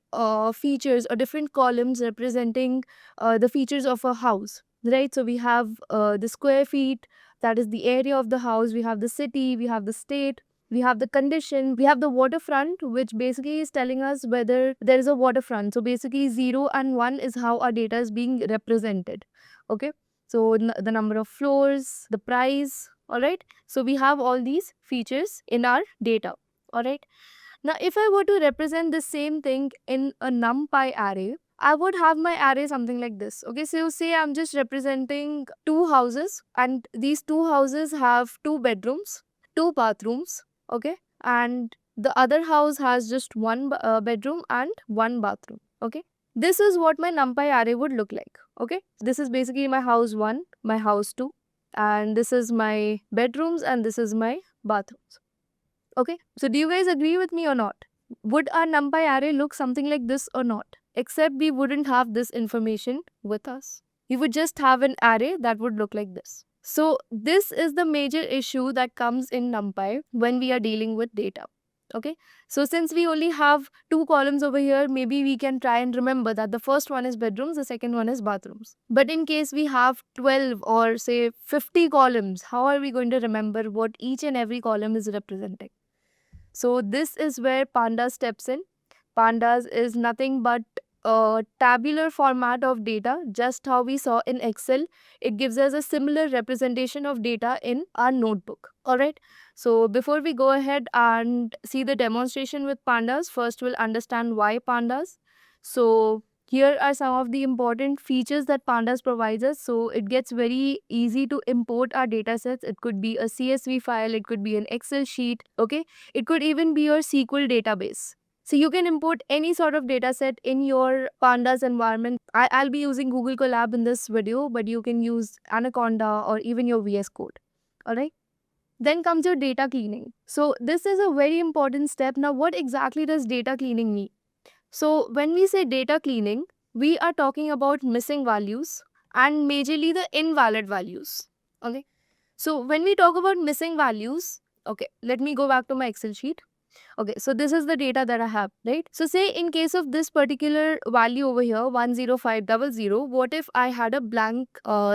features or different columns representing the features of a house, right? So we have the square feet, that is the area of the house. We have the city, we have the state, we have the condition, we have the waterfront, which basically is telling us whether there is a waterfront. So basically 0 and 1 is how our data is being represented. Okay, so the number of floors, the price. All right, so we have all these features in our data. All right, now if I were to represent the same thing in a NumPy array, I would have my array something like this. Okay, so say I'm just representing 2 houses, and these 2 houses have 2 bedrooms, 2 bathrooms, okay, and the other house has just 1 bedroom and 1 bathroom. Okay, this is what my NumPy array would look like. Okay, this is basically my house 1, my house 2, and this is my bedrooms, and this is my bathrooms. Okay, so do you guys agree with me or not? Would our NumPy array look something like this or not? Except we wouldn't have this information with us. We would just have an array that would look like this. So this is the major issue that comes in NumPy when we are dealing with data. Okay, so since we only have 2 columns over here, maybe we can try and remember that the first one is bedrooms, the second one is bathrooms. But in case we have 12 or say 50 columns, how are we going to remember what each and every column is representing? So this is where Pandas steps in. Pandas is nothing but a tabular format of data, just how we saw in Excel. It gives us a similar representation of data in our notebook. Alright, so before we go ahead and see the demonstration with Pandas, first we'll understand why Pandas. So here are some of the important features that Pandas provides us. So it gets very easy to import our data sets. It could be a CSV file, it could be an Excel sheet, okay? It could even be your SQL database. So you can import any sort of data set in your Pandas environment. I'll be using Google Colab in this video, but you can use Anaconda or even your VS Code. Alright. Then comes your data cleaning. So this is a very important step. Now what exactly does data cleaning mean? So when we say data cleaning, we are talking about missing values and majorly the invalid values. Okay. So when we talk about missing values, okay, let me go back to my Excel sheet. Okay, so this is the data that I have, right? So say in case of this particular value over here, 10500, what if I had a blank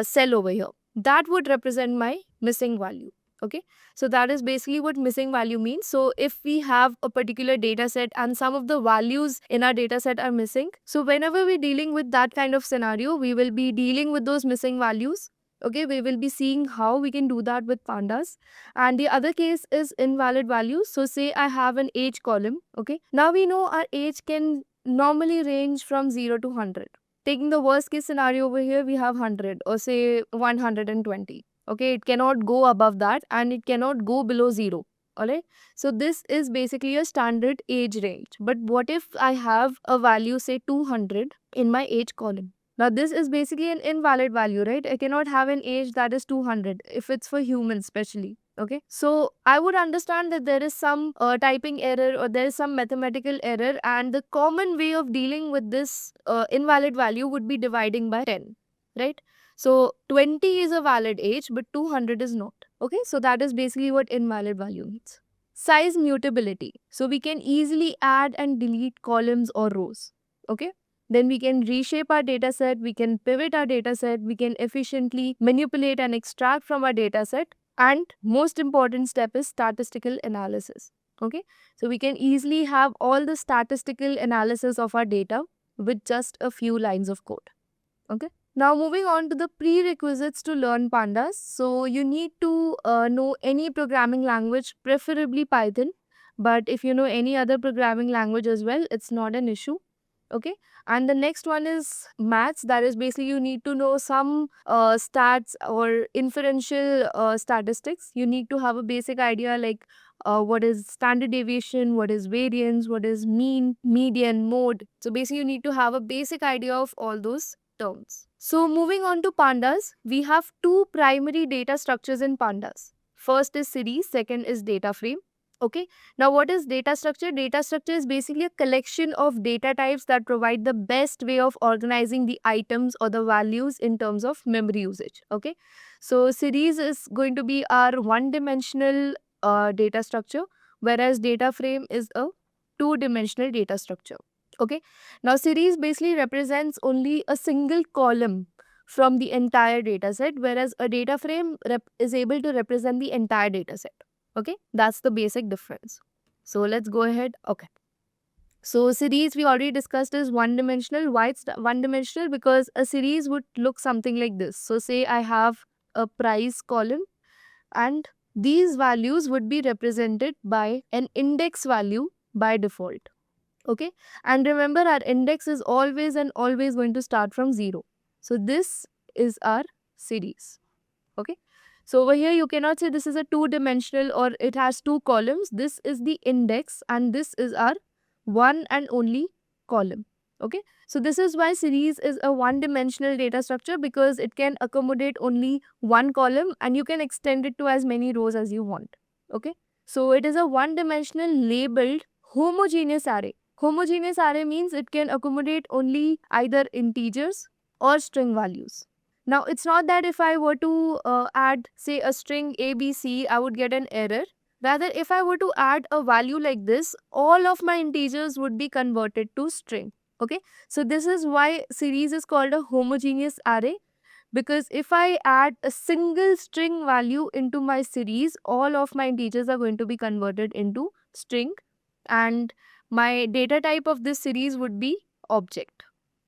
cell over here? That would represent my missing value. Okay, so that is basically what missing value means. So if we have a particular data set and some of the values in our data set are missing, so whenever we're dealing with that kind of scenario, we will be dealing with those missing values. Okay, we will be seeing how we can do that with pandas. And the other case is invalid values. So say I have an age column. Okay, now we know our age can normally range from 0 to 100. Taking the worst case scenario over here, we have 100 or say 120. Okay, it cannot go above that and it cannot go below 0. Alright, so this is basically a standard age range. But what if I have a value, say 200, in my age column? Now, this is basically an invalid value, right? I cannot have an age that is 200 if it's for humans, especially. Okay, so I would understand that there is some typing error or there is some mathematical error, and the common way of dealing with this invalid value would be dividing by 10, right? So 20 is a valid age, but 200 is not. Okay, so that is basically what invalid value means. Size mutability. So we can easily add and delete columns or rows. Okay, then we can reshape our data set, we can pivot our data set, we can efficiently manipulate and extract from our data set. And most important step is statistical analysis. Okay, so we can easily have all the statistical analysis of our data with just a few lines of code. Okay, now moving on to the prerequisites to learn pandas. So you need to know any programming language, preferably Python, but if you know any other programming language as well, it's not an issue. Okay, and the next one is maths. That is basically you need to know some stats or inferential statistics. You need to have a basic idea like what is standard deviation, what is variance, what is mean, median, mode. So basically you need to have a basic idea of all those terms. So moving on to pandas, we have two primary data structures in pandas. First is series, second is data frame. Okay, now what is data structure? Data structure is basically a collection of data types that provide the best way of organizing the items or the values in terms of memory usage. Okay, so series is going to be our one-dimensional data structure, whereas data frame is a two-dimensional data structure. Okay, now series basically represents only a single column from the entire data set, whereas a data frame is able to represent the entire data set. Okay, that's the basic difference. So let's go ahead. Okay, so series we already discussed is one dimensional. Why it's one dimensional? Because a series would look something like this. So say I have a price column and these values would be represented by an index value by default. Okay, and remember our index is always and always going to start from 0. So this is our series. Okay, so over here you cannot say this is a two-dimensional or it has two columns. This is the index and this is our one and only column. Okay, so this is why series is a one-dimensional data structure, because it can accommodate only one column and you can extend it to as many rows as you want. Okay, so it is a one-dimensional labeled homogeneous array. Homogeneous array means it can accommodate only either integers or string values. Now, it's not that if I were to add, say, a string ABC, I would get an error. Rather, if I were to add a value like this, all of my integers would be converted to string. Okay, so this is why series is called a homogeneous array, because if I add a single string value into my series, all of my integers are going to be converted into string, and my data type of this series would be object.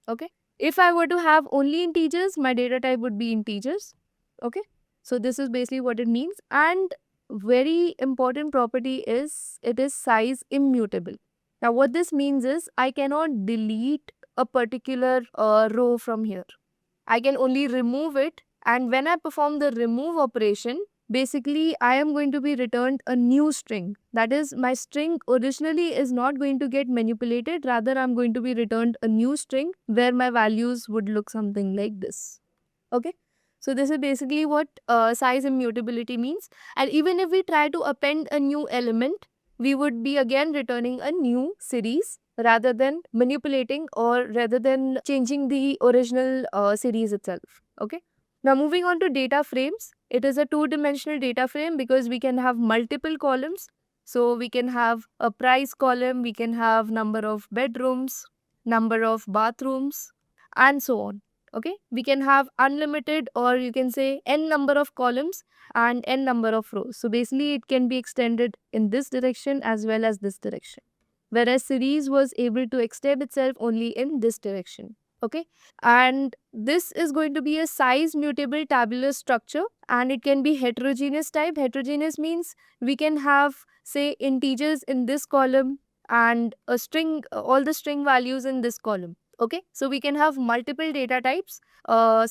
Okay, if I were to have only integers, my data type would be integers. Okay, so this is basically what it means. And very important property is it is size immutable. Now what this means is I cannot delete a particular row from here. I can only remove it, and when I perform the remove operation, basically I am going to be returned a new string. That is, my string originally is not going to get manipulated, rather I'm going to be returned a new string where my values would look something like this. Okay, so this is basically what size immutability means. And even if we try to append a new element, we would be again returning a new series rather than manipulating or rather than changing the original series itself. Okay, now moving on to data frames. It is a two-dimensional data frame because we can have multiple columns. So we can have a price column, we can have number of bedrooms, number of bathrooms, and so on. Okay, we can have unlimited, or you can say n number of columns and n number of rows. So basically it can be extended in this direction as well as this direction, whereas series was able to extend itself only in this direction. Okay, and this is going to be a size mutable tabular structure, and it can be heterogeneous type. Heterogeneous means we can have, say, integers in this column and a string, all the string values in this column. Okay, so we can have multiple data types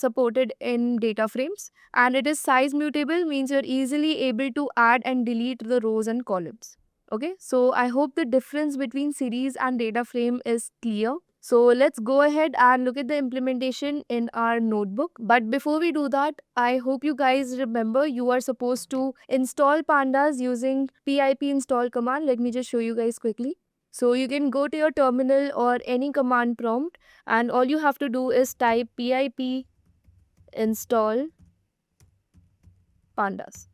supported in data frames, and it is size mutable, means you're easily able to add and delete the rows and columns. Okay, so I hope the difference between series and data frame is clear. So let's go ahead and look at the implementation in our notebook. But before we do that, I hope you guys remember you are supposed to install Pandas using pip install command. Let me just show you guys quickly. So you can go to your terminal or any command prompt, and all you have to do is type pip install Pandas.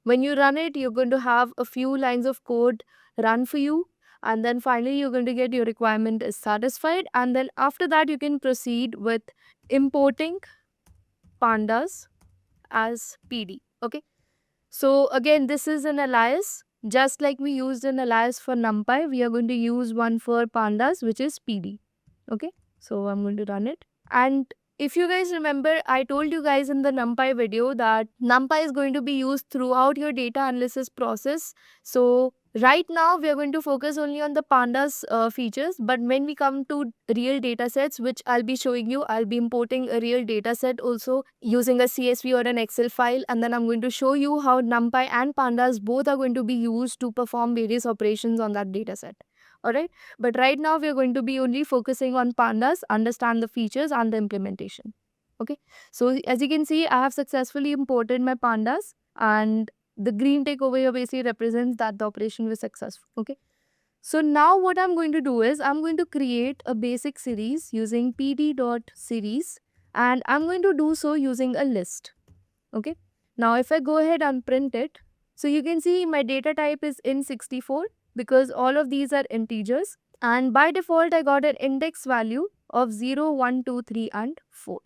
When you run it, you're going to have a few lines of code run for you, and then finally you're going to get your requirement is satisfied, and then after that you can proceed with importing Pandas as PD. Okay, so again, this is an alias. Just like we used an alias for NumPy, we are going to use one for Pandas, which is PD. Okay, so I'm going to run it. And if you guys remember, I told you guys in the NumPy video that NumPy is going to be used throughout your data analysis process. So right now we are going to focus only on the Pandas features, but when we come to real data sets, which I'll be showing you, I'll be importing a real data set also using a CSV or an Excel file, and then I'm going to show you how NumPy and Pandas both are going to be used to perform various operations on that data set. Alright, but right now we are going to be only focusing on Pandas, understand the features and the implementation. Okay, so as you can see, I have successfully imported my Pandas, and the green tick over here basically represents that the operation was successful. Okay, so now what I'm going to do is I'm going to create a basic series using pd.series, and I'm going to do so using a list. Okay, now if I go ahead and print it, so you can see my data type is in64 because all of these are integers, and by default I got an index value of 0, 1, 2, 3 and 4.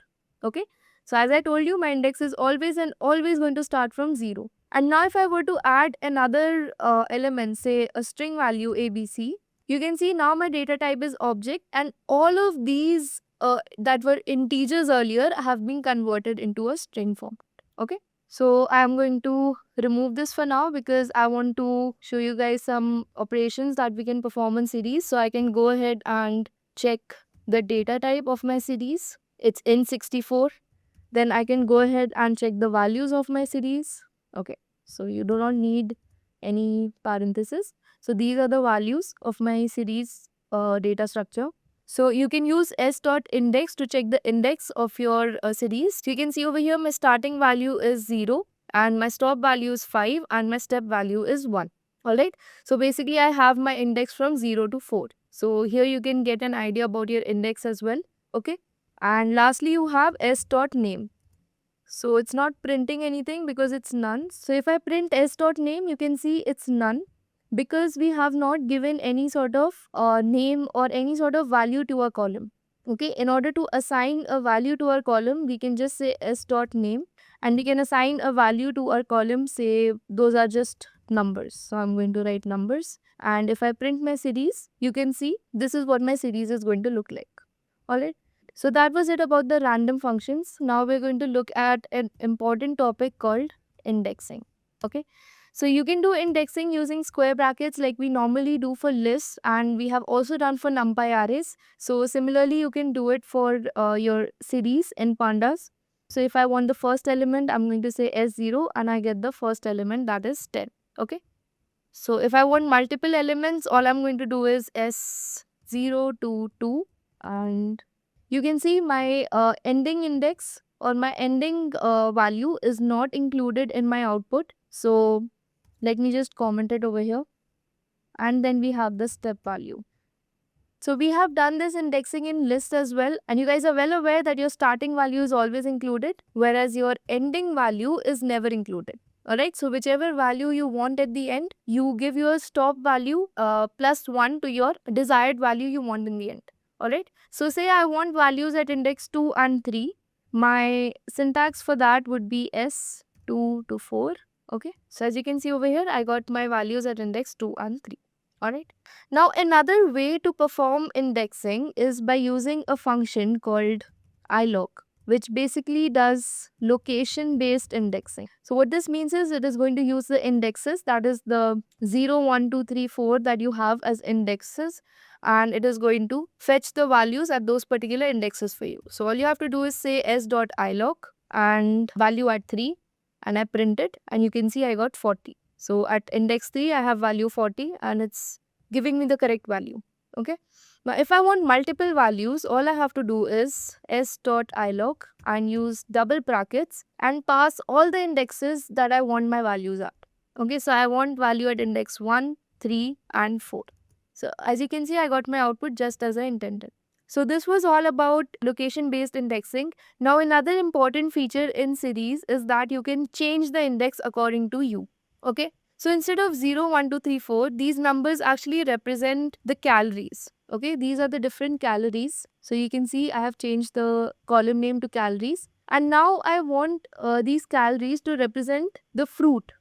Okay, so as I told you, my index is always and always going to start from 0. And now if I were to add another element, say a string value ABC, you can see now my data type is object, and all of these that were integers earlier have been converted into a string form. Okay, so I'm going to remove this for now because I want to show you guys some operations that we can perform in series. So I can go ahead and check the data type of my series. It's in64. Then I can go ahead and check the values of my series. Okay, so you do not need any parenthesis. So these are the values of my series data structure. So you can use s.index to check the index of your series. You can see over here my starting value is 0 and my stop value is 5 and my step value is 1. Alright, so basically I have my index from 0 to 4. So here you can get an idea about your index as well. Okay, and lastly you have s.name. So it's not printing anything because it's none. So if I print s.name, you can see it's none because we have not given any sort of name or any sort of value to a column. Okay, in order to assign a value to our column, we can just say s.name, and we can assign a value to our column, say those are just numbers. So I'm going to write numbers, and if I print my series, you can see this is what my series is going to look like. Alright, so that was it about the random functions. Now we're going to look at an important topic called indexing. Okay, so you can do indexing using square brackets like we normally do for lists, and we have also done for NumPy arrays. So similarly, you can do it for your series in Pandas. So if I want the first element, I'm going to say S0 and I get the first element, that is 10. Okay, so if I want multiple elements, all I'm going to do is S0 to 2, and you can see my ending index or my ending value is not included in my output. So let me just comment it over here, and then we have the step value. So we have done this indexing in list as well, and you guys are well aware that your starting value is always included, whereas your ending value is never included. Alright, so whichever value you want at the end, you give your stop value plus 1 to your desired value you want in the end. Alright, so say I want values at index 2 and 3. My syntax for that would be S2 to 4. Okay, so as you can see over here, I got my values at index 2 and 3. Alright, now another way to perform indexing is by using a function called ilog, which basically does location based indexing. So what this means is it is going to use the indexes, that is the 0, 1, 2, 3, 4 that you have as indexes, and it is going to fetch the values at those particular indexes for you. So all you have to do is say s.ilog and value at 3, and I print it, and you can see I got 40. So at index 3 I have value 40 and it's giving me the correct value. Okay. Now, if I want multiple values, all I have to do is s.ilog and use double brackets and pass all the indexes that I want my values at. Okay, so I want value at index 1, 3 and 4. So as you can see, I got my output just as I intended. So this was all about location based indexing. Now another important feature in series is that you can change the index according to you. Okay, so instead of 0, 1, 2, 3, 4, these numbers actually represent the calories. Okay, these are the different calories. So you can see I have changed the column name to calories. And now I want these calories to represent the fruit.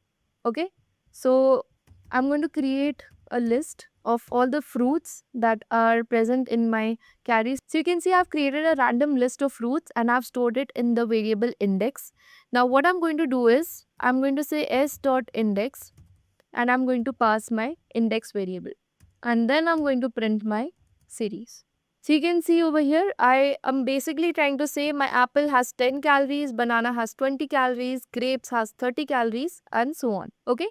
Okay, so I'm going to create a list of all the fruits that are present in my carries. So you can see I've created a random list of fruits and I've stored it in the variable index. Now what I'm going to do is I'm going to say s.index and I'm going to pass my index variable, and then I'm going to print my series. So you can see over here, I am basically trying to say my apple has 10 calories, banana has 20 calories, grapes has 30 calories and so on. Okay.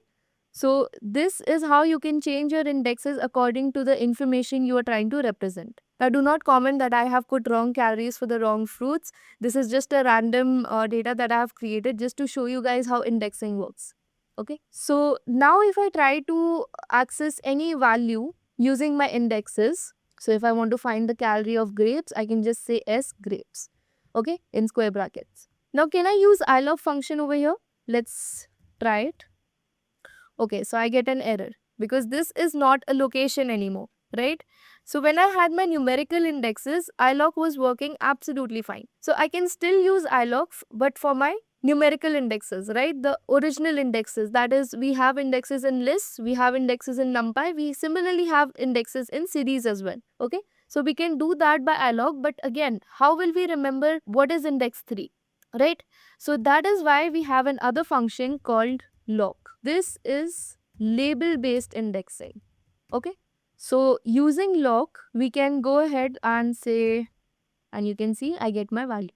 So this is how you can change your indexes according to the information you are trying to represent. Now do not comment that I have put wrong calories for the wrong fruits. This is just a random data that I have created just to show you guys how indexing works. Okay, so now if I try to access any value using my indexes, so if I want to find the calorie of grapes, I can just say s grapes, okay, in square brackets. Now can I use ilog function over here? Let's try it. Okay, so I get an error because this is not a location anymore, right? So when I had my numerical indexes, ilog was working absolutely fine. So I can still use ilog, but for my numerical indexes, right? The original indexes, that is, we have indexes in lists, we have indexes in NumPy, we similarly have indexes in series as well, okay? So we can do that by ilog, but again, how will we remember what is index 3, right? So that is why we have another function called log. This is label based indexing, okay? So using log, we can go ahead and say, and you can see I get my value,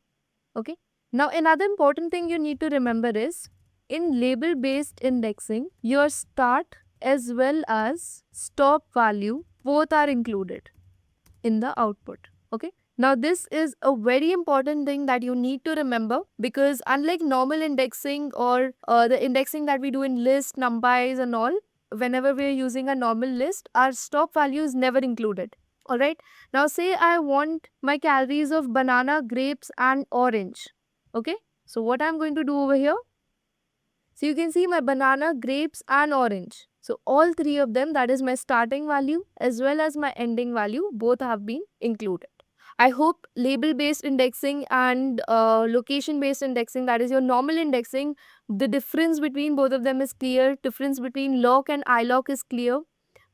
okay? Now another important thing you need to remember is in label based indexing, your start as well as stop value both are included in the output, okay? Now this is a very important thing that you need to remember, because unlike normal indexing or the indexing that we do in list, numpys and all, whenever we are using a normal list, our stop value is never included. Alright, now say I want my calories of banana, grapes and orange. Okay, so what I'm going to do over here, so you can see my banana, grapes and orange. So all three of them, that is my starting value as well as my ending value, both have been included. I hope label based indexing and location based indexing, that is your normal indexing, the difference between both of them is clear. Difference between log and ilog is clear.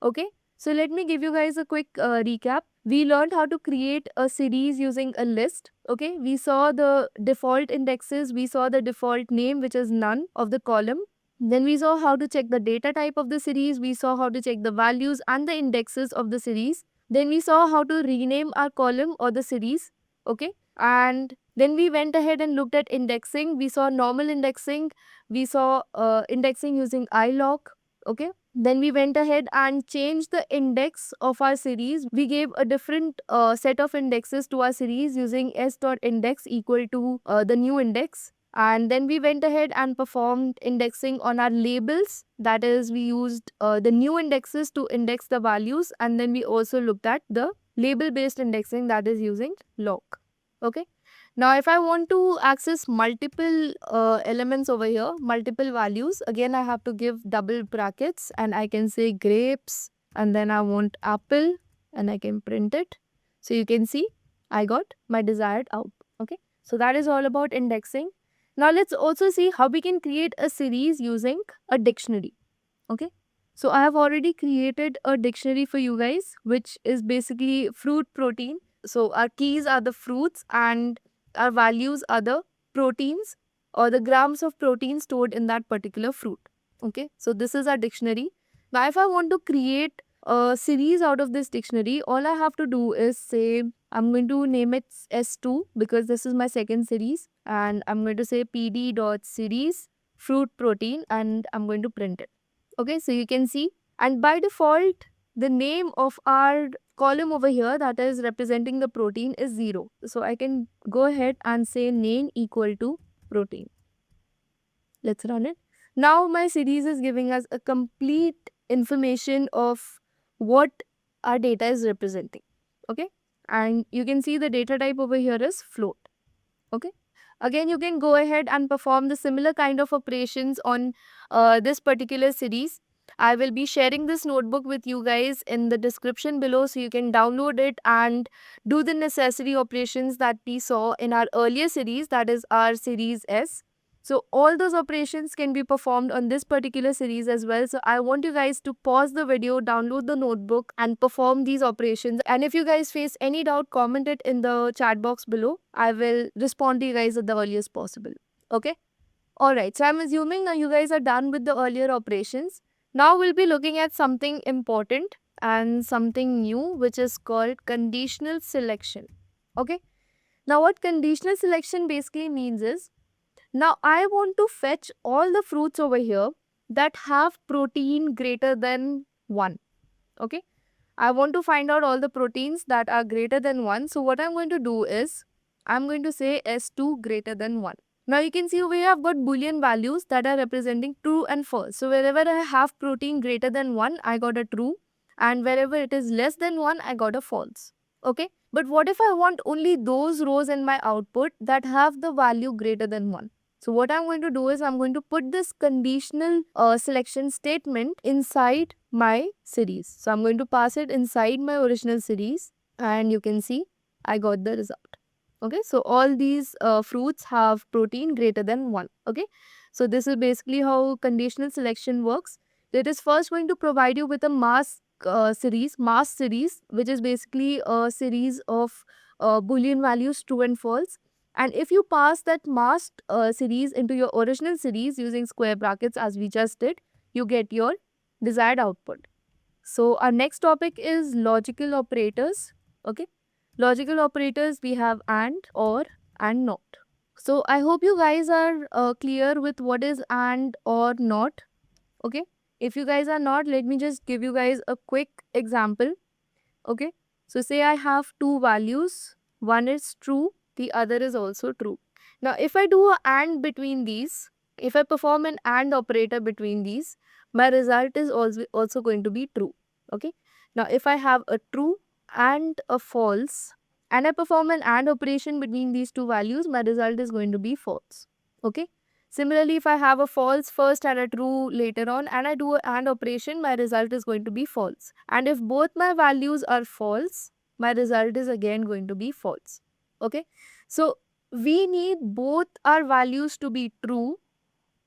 Okay, so let me give you guys a quick recap. We learned how to create a series using a list. Okay, we saw the default indexes, we saw the default name, which is none of the column. Then we saw how to check the data type of the series, we saw how to check the values and the indexes of the series. Then we saw how to rename our column or the series, okay? And then we went ahead and looked at indexing. We saw normal indexing, we saw indexing using ilog, okay? Then we went ahead and changed the index of our series. We gave a different set of indexes to our series using s.index equal to the new index. And then we went ahead and performed indexing on our labels. That is, we used the new indexes to index the values. And then we also looked at the label based indexing, that is using log. Okay. Now if I want to access multiple elements over here, multiple values, again I have to give double brackets and I can say grapes and then I want apple and I can print it. So you can see I got my desired out. Okay. So that is all about indexing. Now let's also see how we can create a series using a dictionary. Okay. So I have already created a dictionary for you guys, which is basically fruit protein. So our keys are the fruits and our values are the proteins or the grams of protein stored in that particular fruit. Okay. So this is our dictionary. Now if I want to create a series out of this dictionary, all I have to do is say, I'm going to name it S2 because this is my second series, and I'm going to say pd.series fruit protein and I'm going to print it. Okay, so you can see, and by default the name of our column over here that is representing the protein is 0. So I can go ahead and say name equal to protein. Let's run it. Now my series is giving us a complete information of what our data is representing. Okay, and you can see the data type over here is float. Okay, again you can go ahead and perform the similar kind of operations on this particular series. I will be sharing this notebook with you guys in the description below so you can download it and do the necessary operations that we saw in our earlier series, that is our series S. So all those operations can be performed on this particular series as well. So I want you guys to pause the video, download the notebook and perform these operations. And if you guys face any doubt, comment it in the chat box below. I will respond to you guys at the earliest possible. Okay. Alright, so I'm assuming now you guys are done with the earlier operations. Now we'll be looking at something important and something new, which is called conditional selection. Okay. Now what conditional selection basically means is, now I want to fetch all the fruits over here that have protein greater than 1. Okay. I want to find out all the proteins that are greater than 1. So what I'm going to do is, I'm going to say S2 greater than 1. Now you can see over here I've got boolean values that are representing true and false. So wherever I have protein greater than 1, I got a true. And wherever it is less than 1, I got a false. Okay. But what if I want only those rows in my output that have the value greater than 1? So what I'm going to do is I'm going to put this conditional selection statement inside my series. So I'm going to pass it inside my original series and you can see I got the result. Okay, so all these fruits have protein greater than 1. Okay, so this is basically how conditional selection works. It is first going to provide you with a mask series, which is basically a series of boolean values true and false. And if you pass that masked series into your original series using square brackets as we just did, you get your desired output. So our next topic is logical operators. Okay. Logical operators, we have and, or, and not. So I hope you guys are clear with what is and, or, not. Okay. If you guys are not, let me just give you guys a quick example. Okay. So say I have two values. One is true, the other is also true. Now if I do a and between these, if I perform an and operator between these, my result is also going to be true. Okay. Now if I have a true and a false and I perform an and operation between these two values, my result is going to be false. Okay. Similarly, if I have a false first and a true later on and I do an AND operation, my result is going to be false. And if both my values are false, my result is again going to be false. Okay. So we need both our values to be true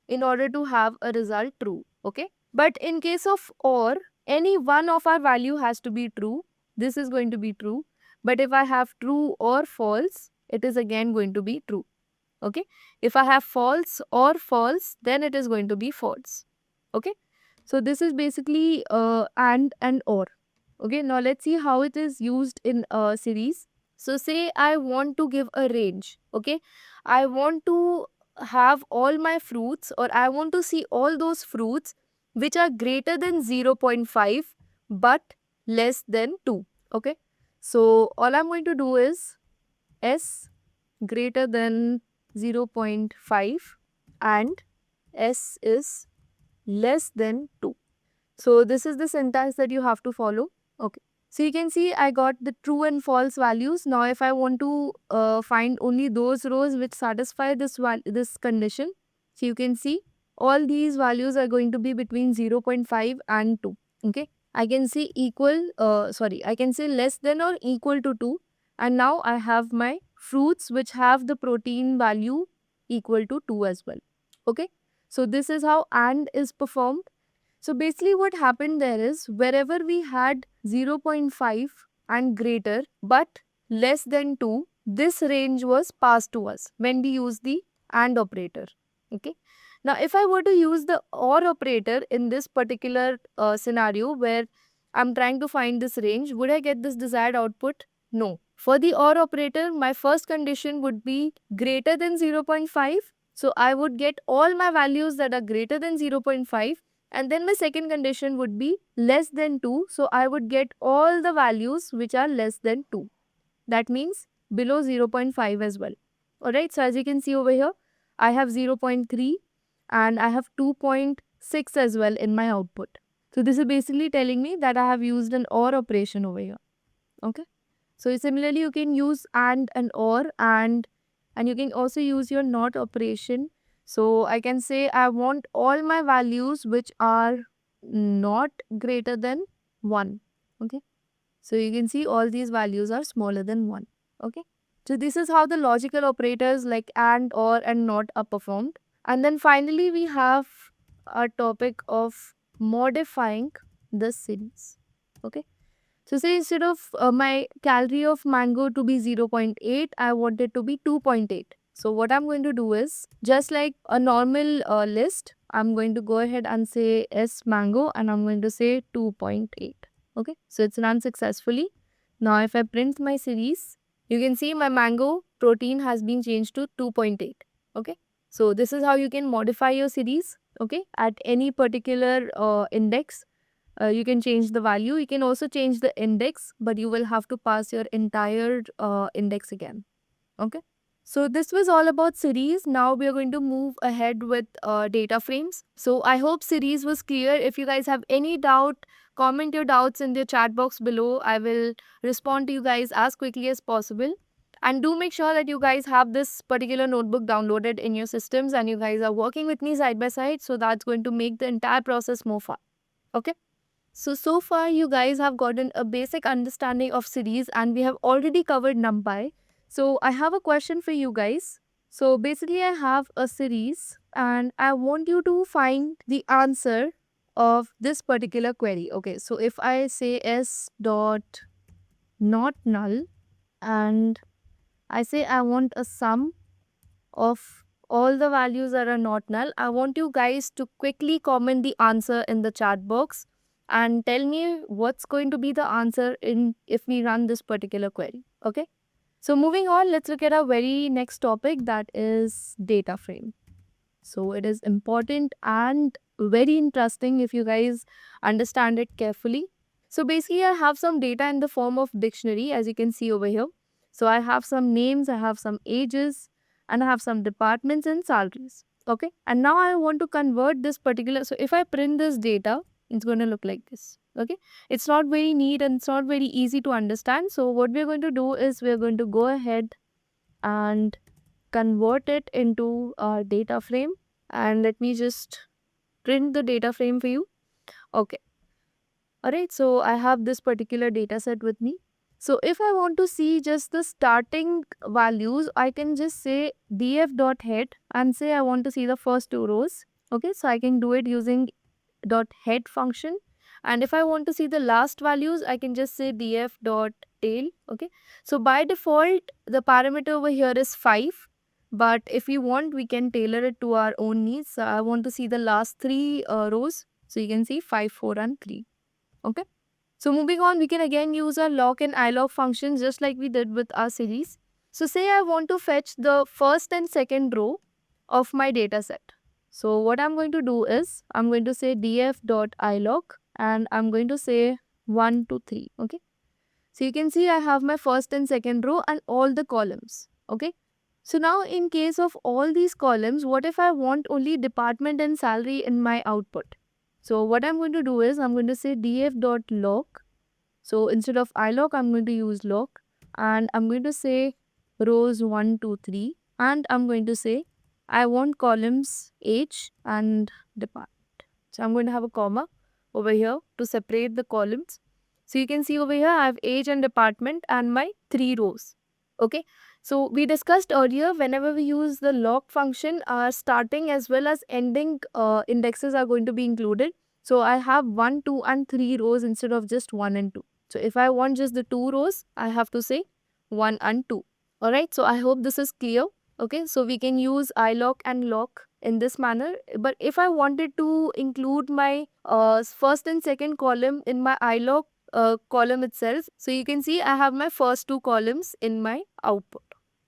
in order to have a result true. Okay. But in case of OR, any one of our value has to be true. This is going to be true. But if I have true or false, it is again going to be true. Okay. If I have false or false, then it is going to be false. Okay. So this is basically and or. Okay. Now let's see how it is used in a series. So say I want to give a range. Okay. I want to have all my fruits, or I want to see all those fruits which are greater than 0.5 but less than 2. Okay. So all I'm going to do is S greater than 0.5 and S is less than 2. So this is the syntax that you have to follow. Okay. So you can see I got the true and false values. Now if I want to find only those rows which satisfy this condition, so you can see all these values are going to be between 0.5 and 2. Okay. I can see I can say less than or equal to 2. And now I have my fruits which have the protein value equal to 2 as well. Okay. So this is how AND is performed. So basically what happened there is wherever we had 0.5 and greater but less than 2, this range was passed to us when we use the AND operator. Okay. Now if I were to use the OR operator in this particular scenario where I'm trying to find this range, would I get this desired output? No. For the OR operator, my first condition would be greater than 0.5. So I would get all my values that are greater than 0.5, and then my second condition would be less than 2. So I would get all the values which are less than 2. That means below 0.5 as well. Alright, so as you can see over here, I have 0.3 and I have 2.6 as well in my output. So this is basically telling me that I have used an OR operation over here. Okay. So similarly, you can use AND and OR, and you can also use your NOT operation. So I can say I want all my values which are not greater than 1. Okay. So you can see all these values are smaller than 1. Okay. So this is how the logical operators like AND, OR and NOT are performed. And then finally we have a topic of modifying the series. Okay. So say instead of my calorie of mango to be 0.8, I want it to be 2.8. So what I'm going to do is, just like a normal list, I'm going to go ahead and say S mango and I'm going to say 2.8. Okay, so it's run successfully. Now if I print my series, you can see my mango protein has been changed to 2.8. Okay, so this is how you can modify your series. Okay, at any particular index. You can change the value. You can also change the index, but you will have to pass your entire index again. Okay. So this was all about series. Now we are going to move ahead with data frames. So I hope series was clear. If you guys have any doubt, comment your doubts in the chat box below. I will respond to you guys as quickly as possible. And do make sure that you guys have this particular notebook downloaded in your systems and you guys are working with me side by side. So that's going to make the entire process more fun. Okay. So far you guys have gotten a basic understanding of series and we have already covered NumPy. So I have a question for you guys. So basically I have a series and I want you to find the answer of this particular query. Okay, so if I say s dot not null and I say I want a sum of all the values that are not null, I want you guys to quickly comment the answer in the chat box and tell me what's going to be the answer in if we run this particular query. Okay. So moving on, let's look at our very next topic, that is data frame. So it is important and very interesting if you guys understand it carefully. So basically I have some data in the form of dictionary, as you can see over here. So I have some names, I have some ages, and I have some departments and salaries. Okay. And now I want to convert this particular. So if I print this data, it's going to look like this. Okay. It's not very neat and it's not very easy to understand. So what we're going to do is we're going to go ahead and convert it into a data frame. And let me just print the data frame for you. Okay. Alright. So I have this particular data set with me. So if I want to see just the starting values, I can just say df.head and say I want to see the first 2 rows. Okay, so I can do it using .head function. And if I want to see the last values, I can just say df.tail. Okay, so by default, the parameter over here is 5. But if we want, we can tailor it to our own needs. So I want to see the last 3 rows. So you can see 5, 4 and 3. Okay. So moving on, we can again use our log and ilog functions just like we did with our series. So say I want to fetch the first and second row of my data set. So what I'm going to do is I'm going to say df.ilog and I'm going to say 1 to 3. Okay. So you can see I have my first and second row and all the columns. Okay. So now in case of all these columns, what if I want only department and salary in my output? So what I'm going to do is I'm going to say df.log. So instead of iLog, I'm going to use log, and I'm going to say rows 1, 2, 3, and I'm going to say I want columns age and department. So I'm going to have a comma over here to separate the columns. So you can see over here I have age and department and my 3 rows. Okay. So we discussed earlier, whenever we use the log function, our starting as well as ending indexes are going to be included. So I have 1, 2 and 3 rows instead of just 1 and 2. So if I want just the 2 rows, I have to say 1 and 2. Alright, so I hope this is clear. Okay, so we can use iLog and log in this manner. But if I wanted to include my first and second column in my iLog column itself, so you can see I have my first 2 columns in my output.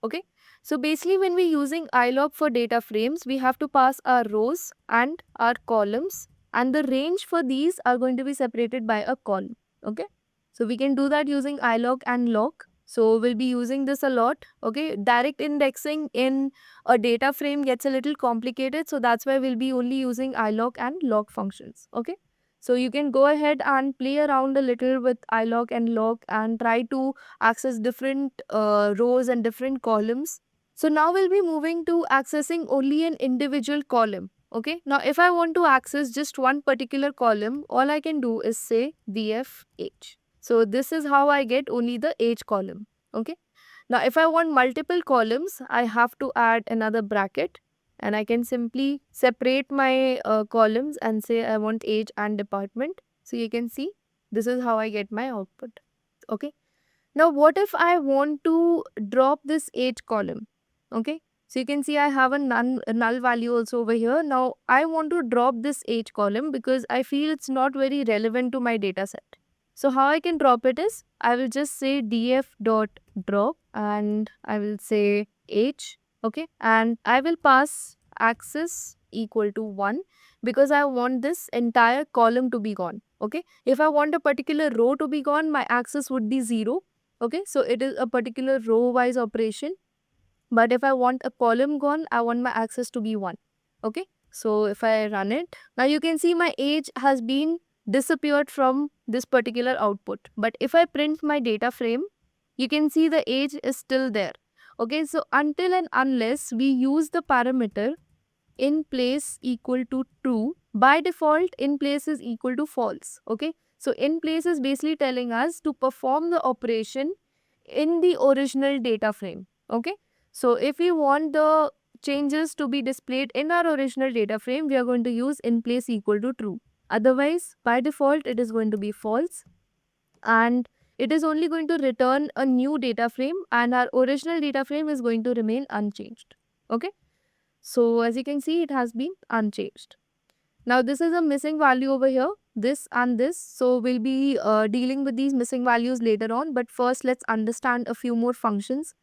Okay, so basically when we're using iLog for data frames, we have to pass our rows and our columns, and the range for these are going to be separated by a column. Okay, so we can do that using iLog and log. So we'll be using this a lot. Okay, direct indexing in a data frame gets a little complicated, so that's why we'll be only using iLog and log functions. Okay, so you can go ahead and play around a little with iLog and log and try to access different rows and different columns. So now we'll be moving to accessing only an individual column. Okay, now if I want to access just one particular column, all I can do is say dfh. So this is how I get only the age column. Okay, now if I want multiple columns, I have to add another bracket, and I can simply separate my columns and say I want age and department. So you can see this is how I get my output. Okay, now what if I want to drop this age column? Okay, so you can see I have a null value also over here. Now I want to drop this age column because I feel it's not very relevant to my data set. So how I can drop it is, I will just say df dot drop and I will say age. Okay, and I will pass axis equal to 1 because I want this entire column to be gone. Okay, if I want a particular row to be gone, my axis would be 0. Okay, so it is a particular row wise operation. But if I want a column gone, I want my axis to be 1. Okay, so if I run it, now you can see my age has been disappeared from this particular output. But if I print my data frame, you can see the age is still there. Okay, so until and unless we use the parameter in place equal to true, by default in place is equal to false. Okay, so in place is basically telling us to perform the operation in the original data frame. Okay, so if we want the changes to be displayed in our original data frame, we are going to use in place equal to true. Otherwise, by default, it is going to be false, and it is only going to return a new data frame, and our original data frame is going to remain unchanged. Okay, so as you can see, it has been unchanged. Now this is a missing value over here, this and this. So we'll be dealing with these missing values later on. But first, let's understand a few more functions.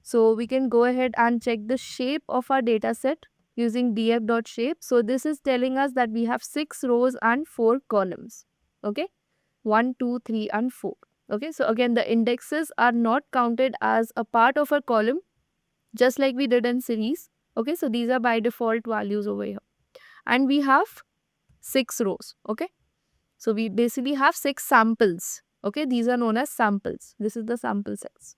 So we can go ahead and check the shape of our data set using df.shape. So this is telling us that we have 6 rows and 4 columns. Okay, 1, 2, 3 and 4. Okay, so again the indexes are not counted as a part of a column, just like we did in series. Okay, so these are by default values over here. And we have 6 rows. Okay, so we basically have 6 samples. Okay, these are known as samples. This is the sample sets.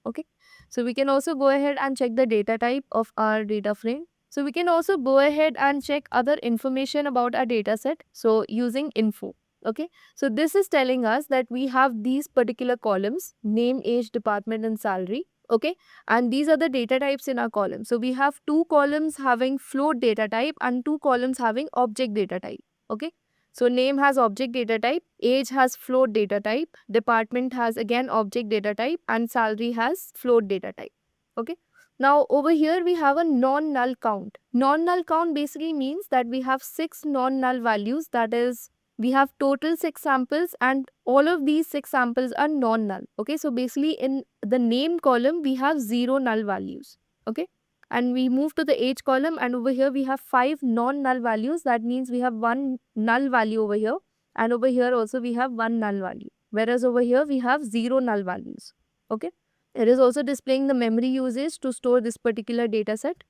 Okay, so we can also go ahead and check the data type of our data frame. So we can also go ahead and check other information about our data set. So using info. Okay, so this is telling us that we have these particular columns: name, age, department and salary. Okay, and these are the data types in our column. So we have 2 columns having float data type and 2 columns having object data type. Okay, so name has object data type, age has float data type, department has again object data type, and salary has float data type. Okay, now over here we have a non-null count. Non-null count basically means that we have 6 non-null values. That is, we have total 6 samples and all of these 6 samples are non-null. Okay, so basically in the name column we have 0 null values. Okay, and we move to the age column, and over here we have 5 non-null values. That means we have 1 null value over here, and over here also we have 1 null value, whereas over here we have 0 null values. Okay, it is also displaying the memory usage to store this particular data set.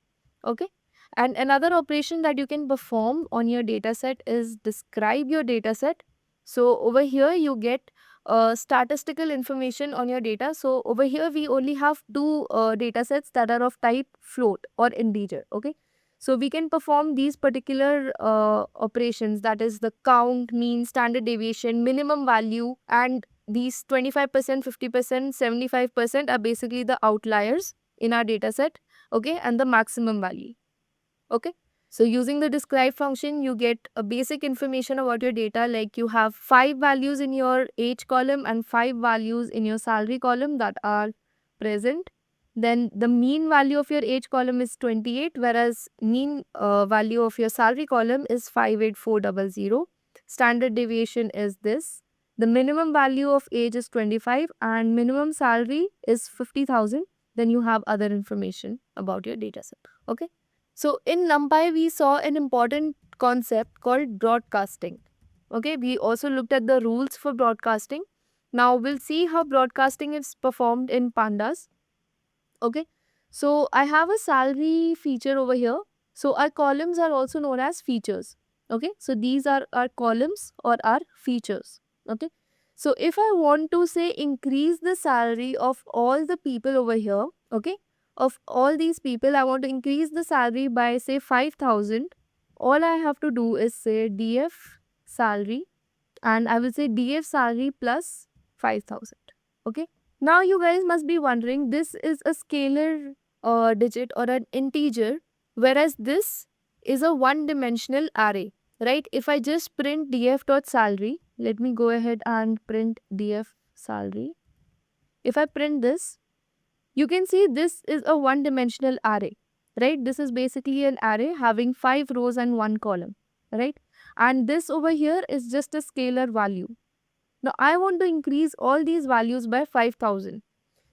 Okay, and another operation that you can perform on your data set is describe your data set. So over here you get statistical information on your data. So over here we only have two data sets that are of type float or integer. Okay, so we can perform these particular operations, that is the count, mean, standard deviation, minimum value, and these 25%, 50%, 75% are basically the outliers in our data set. Okay, and the maximum value. Okay, so using the describe function, you get a basic information about your data, like you have 5 values in your age column and 5 values in your salary column that are present. Then the mean value of your age column is 28, whereas mean value of your salary column is 58400. Standard deviation is this. The minimum value of age is 25 and minimum salary is 50,000. Then you have other information about your data set. Okay. So in NumPy, we saw an important concept called broadcasting. Okay, we also looked at the rules for broadcasting. Now we'll see how broadcasting is performed in Pandas. Okay, so I have a salary feature over here. So our columns are also known as features. Okay, so these are our columns or our features. Okay, so if I want to say increase the salary of all the people over here, okay, of all these people, I want to increase the salary by say 5,000. All I have to do is say df salary, and I will say df salary plus 5,000. Okay. Now you guys must be wondering, this is a scalar digit or an integer, whereas this is a one-dimensional array, right? If I just print df.salary, let me go ahead and print df salary. If I print this, you can see this is a one-dimensional array, right? This is basically an array having 5 rows and 1 column, right? And this over here is just a scalar value. Now I want to increase all these values by 5,000.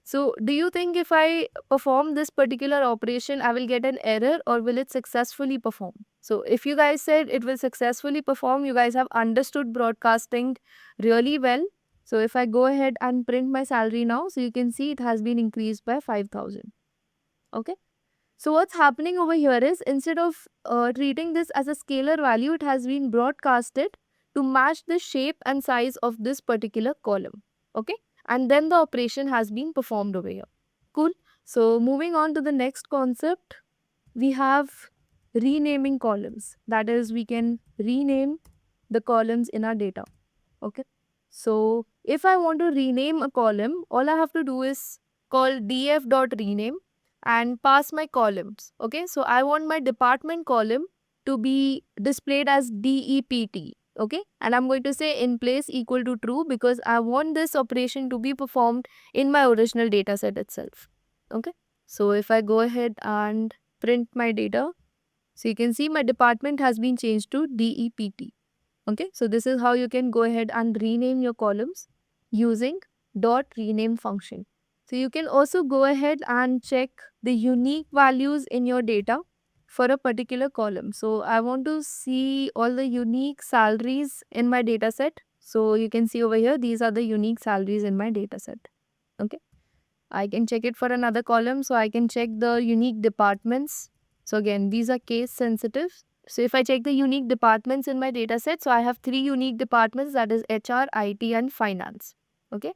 So do you think if I perform this particular operation, I will get an error or will it successfully perform? So if you guys said it will successfully perform, you guys have understood broadcasting really well. So if I go ahead and print my salary now, so you can see it has been increased by 5,000. Okay. So what's happening over here is, instead of treating this as a scalar value, it has been broadcasted to match the shape and size of this particular column. Okay. And then the operation has been performed over here. Cool. So moving on to the next concept, we have renaming columns. That is, we can rename the columns in our data. Okay. So if I want to rename a column, all I have to do is call df.rename and pass my columns. Okay, so I want my department column to be displayed as DEPT. Okay, and I'm going to say in place equal to true because I want this operation to be performed in my original data set itself. Okay, so if I go ahead and print my data, so you can see my department has been changed to DEPT. Okay, so this is how you can go ahead and rename your columns using .rename function. So you can also go ahead and check the unique values in your data for a particular column. So I want to see all the unique salaries in my data set. So you can see over here, these are the unique salaries in my data set. Okay, I can check it for another column. So I can check the unique departments. So again, these are case sensitive. So if I check the unique departments in my data set, so I have 3 unique departments, that is HR, IT and finance. Okay.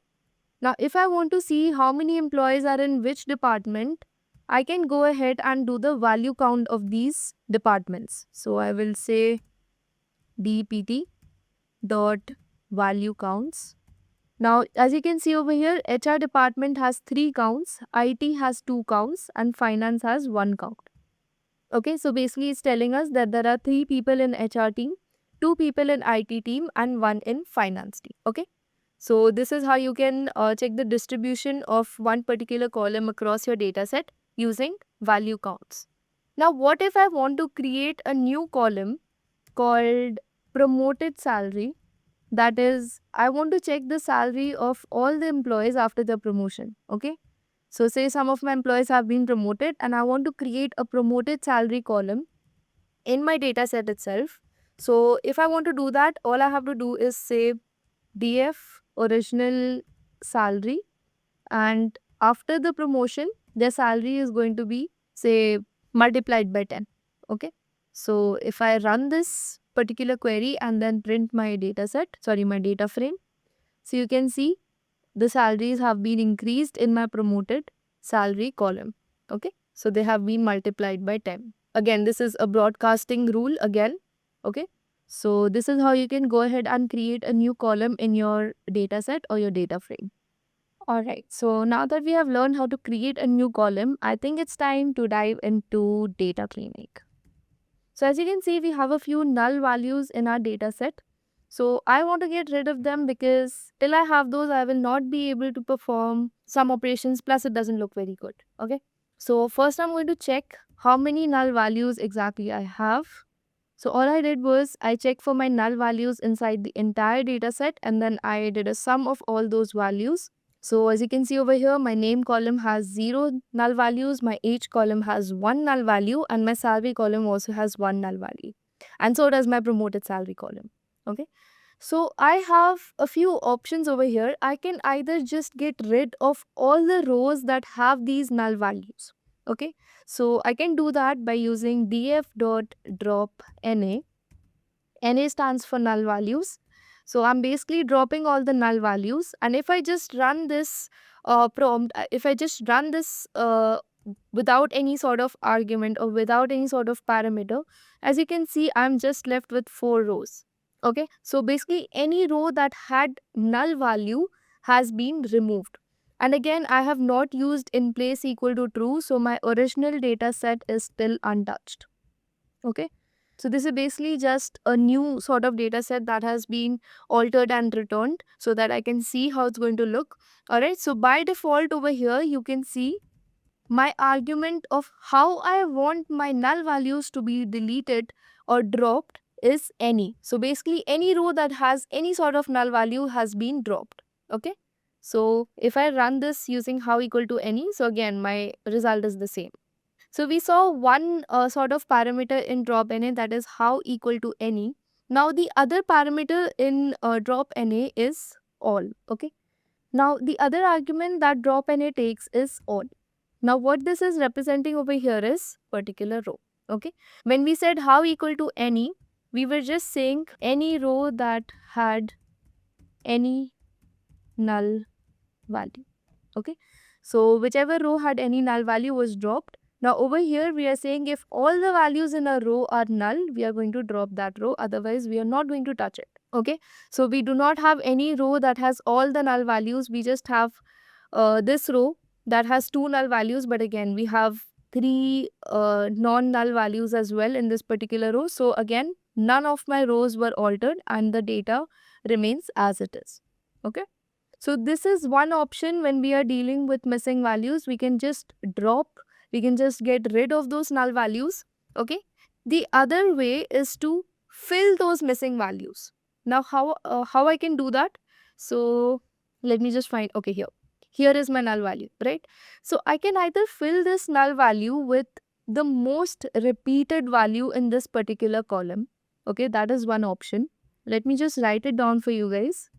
Now, if I want to see how many employees are in which department, I can go ahead and do the value count of these departments. So I will say DPT dot value counts. Now, as you can see over here, HR department has 3 counts, IT has 2 counts and finance has 1 count. Okay, so basically it's telling us that there are 3 people in HR team, 2 people in IT team and 1 in finance team. Okay, so this is how you can check the distribution of one particular column across your data set using value counts. Now, what if I want to create a new column called promoted salary? That is, I want to check the salary of all the employees after the promotion. Okay, so say some of my employees have been promoted and I want to create a promoted salary column in my data set itself. So if I want to do that, all I have to do is say df original salary, and after the promotion, their salary is going to be say multiplied by 10. Okay, so if I run this particular query and then print my data set, sorry, my data frame, So you can see the salaries have been increased in my promoted salary column. Okay, so they have been multiplied by 10. Again, this is a broadcasting rule again. Okay, so this is how you can go ahead and create a new column in your data set or your data frame. Alright, so now that we have learned how to create a new column, I think it's time to dive into data cleaning. So as you can see, we have a few null values in our data set. So I want to get rid of them because till I have those, I will not be able to perform some operations, plus it doesn't look very good. Okay. So first I'm going to check how many null values exactly I have. So all I did was I checked for my null values inside the entire data set, and then I did a sum of all those values. So as you can see over here, my name column has 0 null values, my age column has 1 null value, and my salary column also has 1 null value. And so does my promoted salary column. Okay. So I have a few options over here. I can either just get rid of all the rows that have these null values. Okay. So I can do that by using df.drop na. NA stands for null values. So I'm basically dropping all the null values. And if I just run this prompt, if I just run this without any sort of argument or without any sort of parameter, as you can see, I'm just left with 4 rows. Okay, so basically any row that had null value has been removed. And again, I have not used in place equal to true, so my original data set is still untouched. Okay, so this is basically just a new sort of data set that has been altered and returned so that I can see how it's going to look. All right, so by default over here, you can see my argument of how I want my null values to be deleted or dropped is any. So basically any row that has any sort of null value has been dropped. Okay, so if I run this using how equal to any, so again my result is the same. So we saw one sort of parameter in drop NA, that is how equal to any. Now the other parameter in drop NA is all. Okay. Now the other argument that drop NA takes is all. Now what this is representing over here is particular row. Okay. When we said how equal to any, we were just saying any row that had any null value. Okay. So whichever row had any null value was dropped. Now over here we are saying if all the values in a row are null, we are going to drop that row, otherwise we are not going to touch it. Okay, so we do not have any row that has all the null values, we just have this row that has 2 null values, but again we have 3 non-null values as well in this particular row. So again, none of my rows were altered and the data remains as it is. Okay. So this is one option when we are dealing with missing values. We can just get rid of those null values. Okay. The other way is to fill those missing values. Now how I can do that? So let me just find, okay, here is my null value, right? So I can either fill this null value with the most repeated value in this particular column. Okay, that is one option. Let me just write it down for you guys.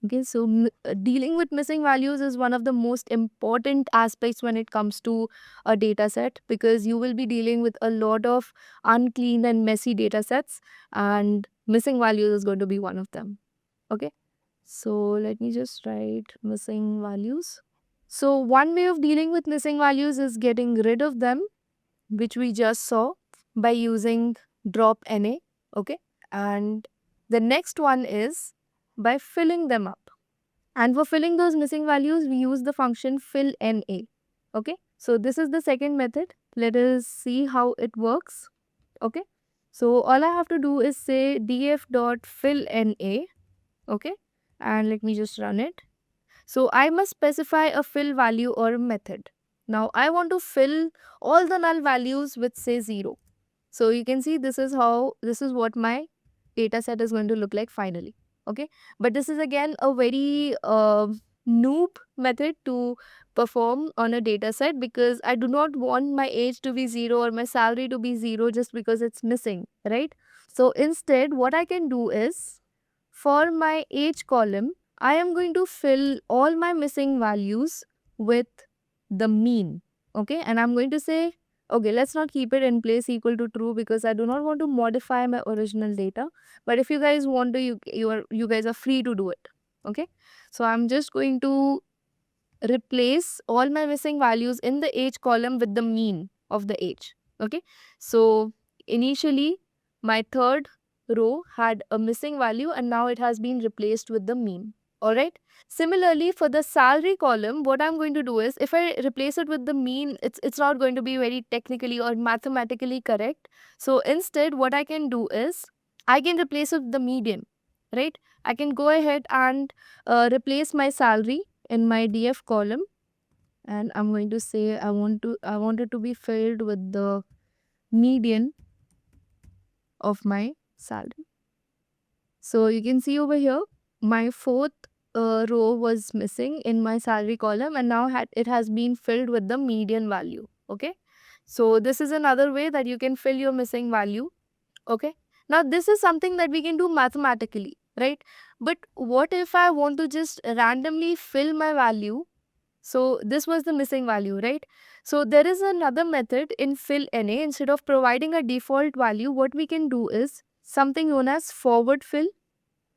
Okay, so dealing with missing values is one of the most important aspects when it comes to a data set, because you will be dealing with a lot of unclean and messy data sets, and missing values is going to be one of them. Okay, so let me just write missing values. So one way of dealing with missing values is getting rid of them, which we just saw by using drop NA. Okay, and the next one is by filling them up. And for filling those missing values, we use the function fill NA. Okay, so this is the second method. Let us see how it works. Okay, so all I have to do is say df.fill_na. Okay, and let me just run it. So I must specify a fill value or a method. Now I want to fill all the null values with say 0. So you can see this is what my data set is going to look like finally. Okay, but this is again a very noob method to perform on a data set, because I do not want my age to be 0 or my salary to be 0 just because it's missing, right? So instead what I can do is, for my age column, I am going to fill all my missing values with the mean. Okay, and I'm going to say, okay, let's not keep it in place equal to true because I do not want to modify my original data. But if you guys want to, you guys are free to do it. Okay, so I'm just going to replace all my missing values in the age column with the mean of the age. Okay, so initially my third row had a missing value and now it has been replaced with the mean. All right. Similarly, for the salary column, what I'm going to do is if I replace it with the mean, it's not going to be very technically or mathematically correct. So instead, what I can do is I can replace it with the median, right? I can go ahead and replace my salary in my DF column, and I'm going to say I want it to be filled with the median of my salary. So you can see over here my fourth row was missing in my salary column, and now it has been filled with the median value. Okay, so this is another way that you can fill your missing value. Okay, now this is something that we can do mathematically, right? But what if I want to just randomly fill my value? So this was the missing value, right? So there is another method in fill NA. Instead of providing a default value, what we can do is something known as forward fill.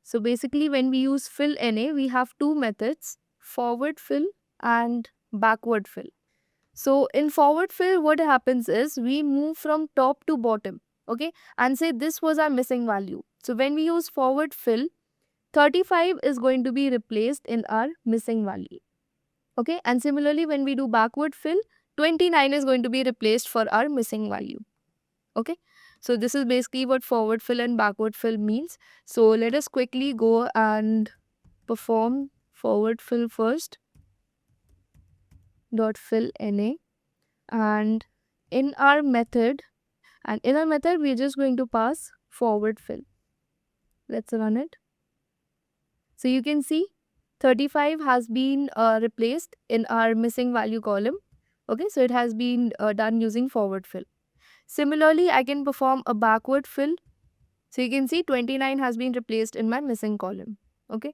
So basically when we use fill NA, we have two methods, forward fill and backward fill. So in forward fill, what happens is we move from top to bottom, okay, and say this was our missing value. So when we use forward fill, 35 is going to be replaced in our missing value. Okay, and similarly when we do backward fill, 29 is going to be replaced for our missing value. Okay, so this is basically what forward fill and backward fill means. So let us quickly go and perform forward fill first. Dot fill NA, and in our method we're just going to pass forward fill. Let's run it. So you can see 35 has been replaced in our missing value column. Okay, so it has been done using forward fill. Similarly, I can perform a backward fill. So you can see 29 has been replaced in my missing column. Okay.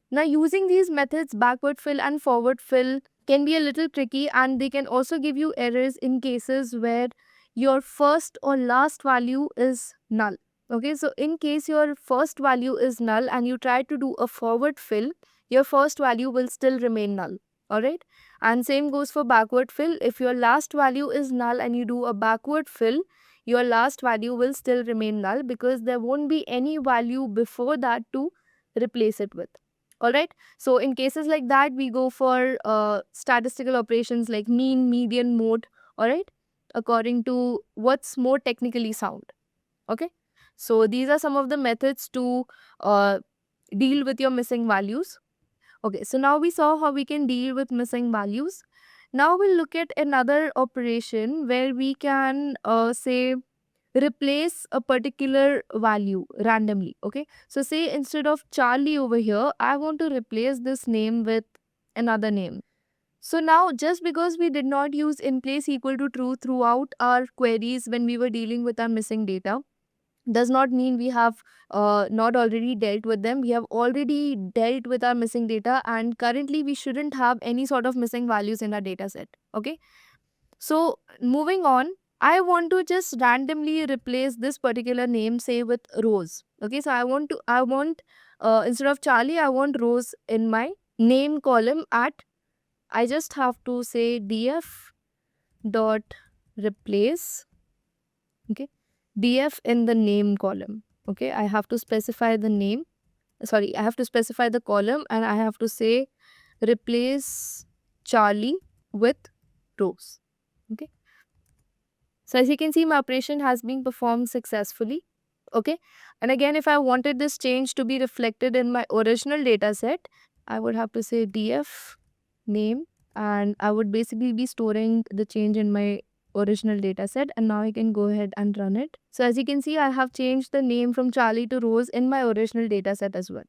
Now using these methods, backward fill and forward fill, can be a little tricky, and they can also give you errors in cases where your first or last value is null. Okay, so in case your first value is null and you try to do a forward fill, your first value will still remain null. Alright, and same goes for backward fill. If your last value is null and you do a backward fill, your last value will still remain null because there won't be any value before that to replace it with. Alright, so in cases like that, we go for statistical operations like mean, median, mode, alright, according to what's more technically sound. Okay, so these are some of the methods to deal with your missing values. Okay, so now we saw how we can deal with missing values. Now we'll look at another operation where we can say replace a particular value randomly. Okay, so say instead of Charlie over here, I want to replace this name with another name. So now just because we did not use in place equal to true throughout our queries when we were dealing with our missing data, does not mean we have not already dealt with them. We have already dealt with our missing data, and currently we shouldn't have any sort of missing values in our data set. Okay, so moving on, I want to just randomly replace this particular name, say with Rose. Okay, so I want instead of Charlie, I want Rose in my name column. I just have to say df dot replace, okay, df in the name column. Okay, I have to specify the name. Sorry, I have to specify the column, and I have to say replace Charlie with Rose. Okay, so as you can see, my operation has been performed successfully. Okay, and again, if I wanted this change to be reflected in my original data set, I would have to say df name, and I would basically be storing the change in my original data set. And now I can go ahead and run it. So as you can see, I have changed the name from Charlie to Rose in my original data set as well.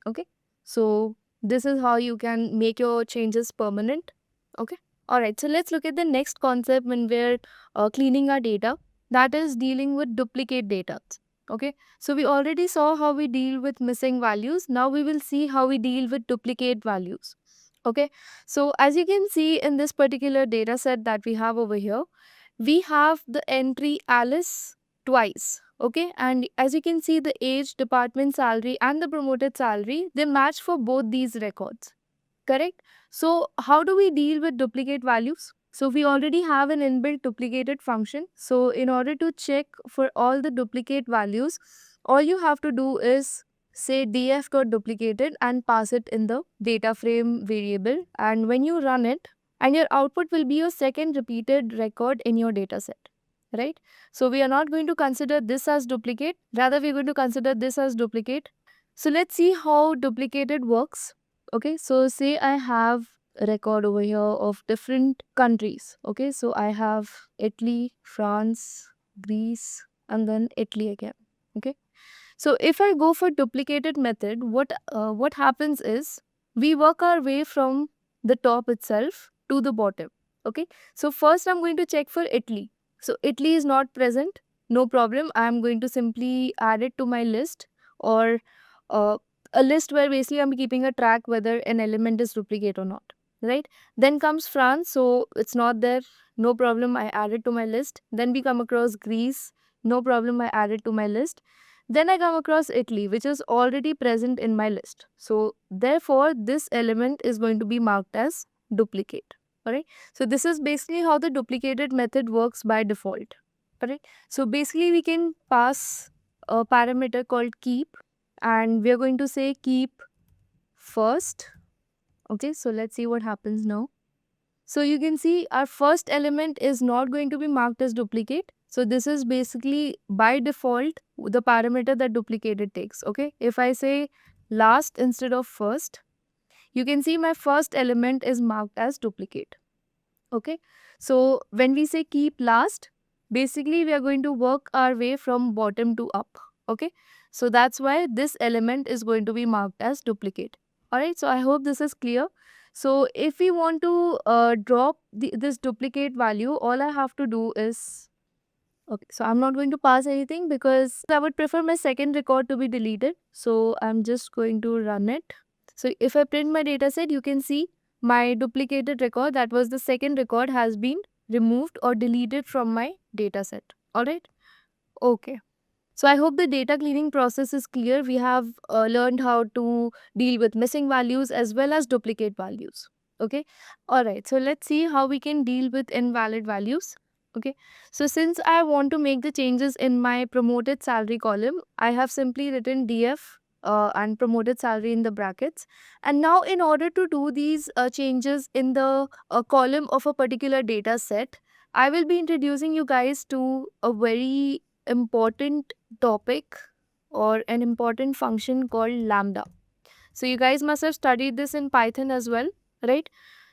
Okay, so this is how you can make your changes permanent. Okay, all right, so let's look at the next concept when we're cleaning our data, that is dealing with duplicate data. Okay, so we already saw how we deal with missing values. Now we will see how we deal with duplicate values. Okay, so as you can see in this particular data set that we have over here, we have the entry Alice twice. Okay, and as you can see, the age, department salary, and the promoted salary, they match for both these records. Correct? So, how do we deal with duplicate values? So, we already have an inbuilt duplicated function. So, in order to check for all the duplicate values, all you have to do is say df got duplicated and pass it in the data frame variable. And when you run it, and your output will be your second repeated record in your data set. Right? So, we are not going to consider this as duplicate, rather, we're going to consider this as duplicate. So, let's see how duplicated works. Okay, so say I have a record over here of different countries. Okay, so I have Italy, France, Greece, and then Italy again. Okay, so if I go for duplicated method, what happens is we work our way from the top itself to the bottom. Okay, so first I'm going to check for Italy. So Italy is not present, no problem. I'm going to simply add it to my list, or uh, a list where basically I'm keeping a track whether an element is duplicate or not. Right? Then comes France, so it's not there, no problem. I add it to my list. Then we come across Greece, no problem. I add it to my list. Then I come across Italy, which is already present in my list. So therefore, this element is going to be marked as duplicate. Alright. So this is basically how the duplicated method works by default. Alright. So basically we can pass a parameter called keep, and we are going to say keep first. Okay. So let's see what happens now. So you can see our first element is not going to be marked as duplicate. So this is basically by default the parameter that duplicated takes. Okay. If I say last instead of first, you can see my first element is marked as duplicate. Okay. So when we say keep last, basically we are going to work our way from bottom to up. Okay. So that's why this element is going to be marked as duplicate. Alright. So I hope this is clear. So if we want to drop this duplicate value, all I have to do is, okay, so I'm not going to pass anything because I would prefer my second record to be deleted. So I'm just going to run it. So if I print my data set, you can see my duplicated record, that was the second record, has been removed or deleted from my data set. Alright. Okay. So I hope the data cleaning process is clear. We have learned how to deal with missing values as well as duplicate values. Okay. All right. So let's see how we can deal with invalid values. Okay. So since I want to make the changes in my promoted salary column, I have simply written df and promoted salary in the brackets. And now in order to do these changes in the column of a particular data set, I will be introducing you guys to a very important topic or an important function called lambda. So you guys must have studied this in Python as well, right?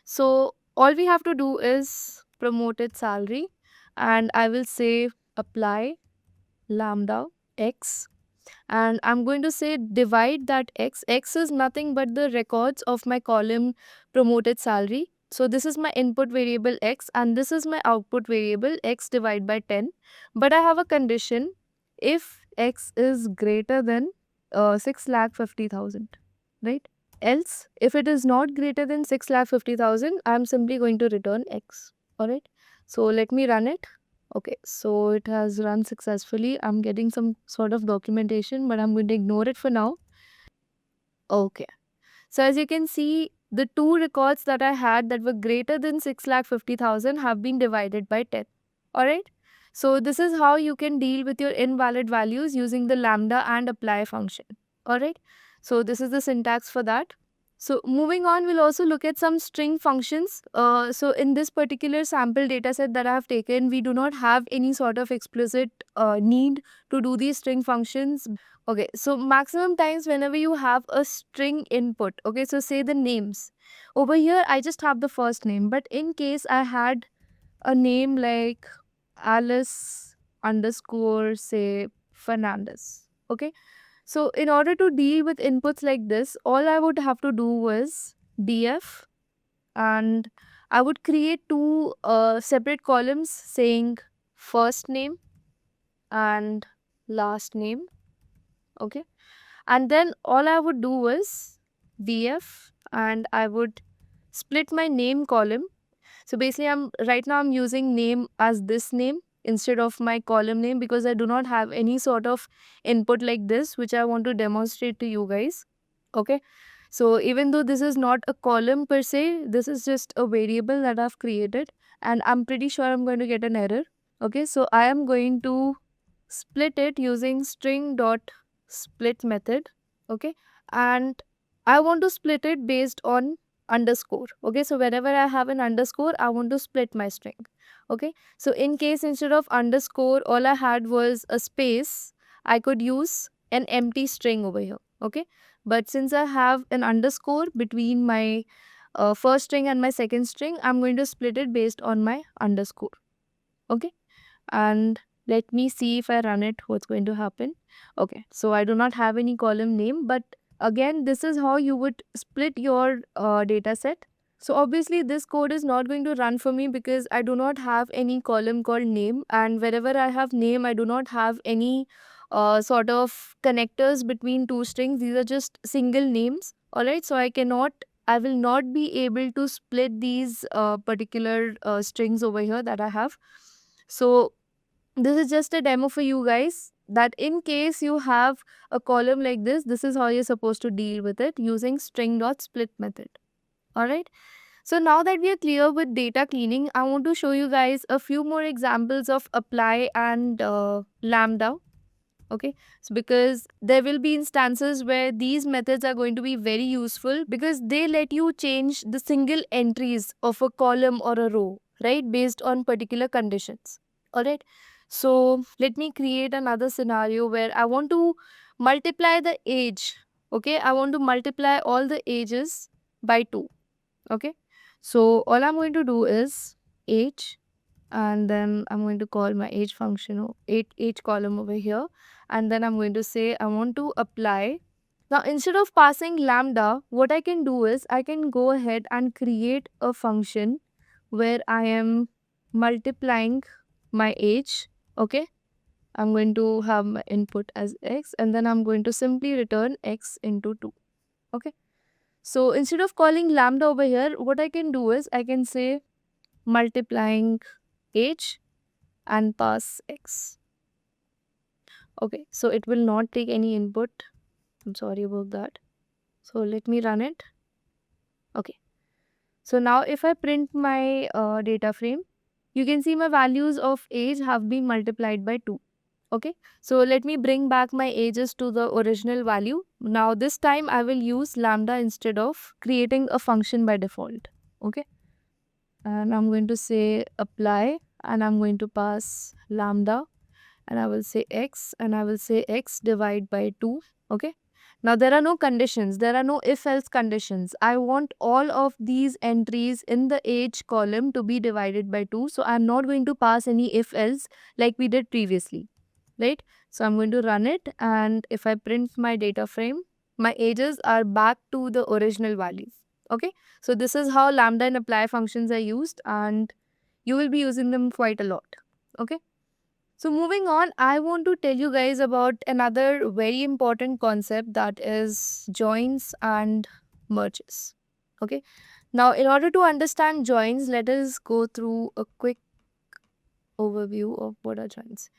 So all we have to do is promoted salary, and I will say apply lambda x, and I'm going to say divide that x. X is nothing but the records of my column promoted salary. So this is my input variable x and this is my output variable x divided by 10. But I have a condition if x is greater than 6,50,000, right? Else, if it is not greater than 6,50,000, I'm simply going to return x. Alright. So let me run it. Okay, so it has run successfully. I'm getting some sort of documentation, but I'm going to ignore it for now. Okay. So as you can see, the two records that I had that were greater than 6,50,000 have been divided by 10. Alright. So this is how you can deal with your invalid values using the lambda and apply function. Alright. So this is the syntax for that. So moving on, we'll also look at some string functions. So in this particular sample data set that I have taken, we do not have any sort of explicit need to do these string functions. Okay, so maximum times whenever you have a string input, okay, so say the names. Over here, I just have the first name, but in case I had a name like Alice underscore, say, Fernandez, okay. So in order to deal with inputs like this, all I would have to do was df, and I would create two separate columns saying first name and last name. Okay. And then all I would do was df, and I would split my name column. So basically right now I'm using name as this name, instead of my column name, because I do not have any sort of input like this which I want to demonstrate to you guys. Okay, so even though this is not a column per se, this is just a variable that I've created, and I'm pretty sure I'm going to get an error. Okay, so I am going to split it using string dot split method. Okay, and I want to split it based on underscore. Okay, so wherever I have an underscore, I want to split my string. Okay, so in case instead of underscore all I had was a space, I could use an empty string over here. Okay, but since I have an underscore between my first string and my second string, I'm going to split it based on my underscore. Okay, and let me see if I run it, what's going to happen. Okay, so I do not have any column name, but again, this is how you would split your data set. So obviously this code is not going to run for me because I do not have any column called name, and wherever I have name, I do not have any sort of connectors between two strings. These are just single names. All right, so I will not be able to split these particular strings over here that I have. So this is just a demo for you guys, that in case you have a column like this is how you're supposed to deal with it using string.split method. All right. So now that we are clear with data cleaning, I want to show you guys a few more examples of apply and lambda. Okay, so because there will be instances where these methods are going to be very useful because they let you change the single entries of a column or a row, right, based on particular conditions. All right, so let me create another scenario where I want to multiply the age. Okay, I want to multiply all the ages by 2. Okay, so all I'm going to do is age, and then I'm going to call my age function, age column over here, and then I'm going to say I want to apply. Now instead of passing lambda, what I can do is I can go ahead and create a function where I am multiplying my age. Okay, I'm going to have my input as x, and then I'm going to simply return x into 2. Okay, so instead of calling lambda over here, what I can do is I can say multiplying age and pass x. Okay, so it will not take any input. I'm sorry about that. So let me run it. Okay, so now if I print my data frame, you can see my values of age have been multiplied by 2. Okay, so let me bring back my ages to the original value. Now this time I will use lambda instead of creating a function by default. Okay, and I'm going to say apply, and I'm going to pass lambda, and I will say x, and I will say x divide by 2. Okay, now there are no conditions, there are no if else conditions. I want all of these entries in the age column to be divided by 2, so I'm not going to pass any if else like we did previously, right? So I'm going to run it, and if I print my data frame, my ages are back to the original values. Okay, so this is how lambda and apply functions are used, and you will be using them quite a lot. Okay, so moving on, I want to tell you guys about another very important concept, that is joins and merges. Okay, now in order to understand joins, let us go through a quick overview of what are joins.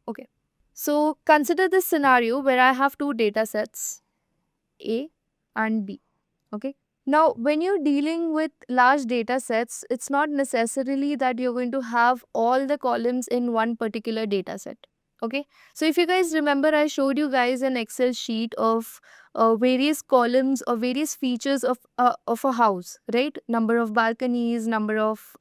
Okay, so consider this scenario where I have two data sets, A and B. Okay, now when you're dealing with large data sets, it's not necessarily that you're going to have all the columns in one particular data set. Okay, so if you guys remember, I showed you guys an Excel sheet of various columns or various features of a house, right? Number of balconies, number of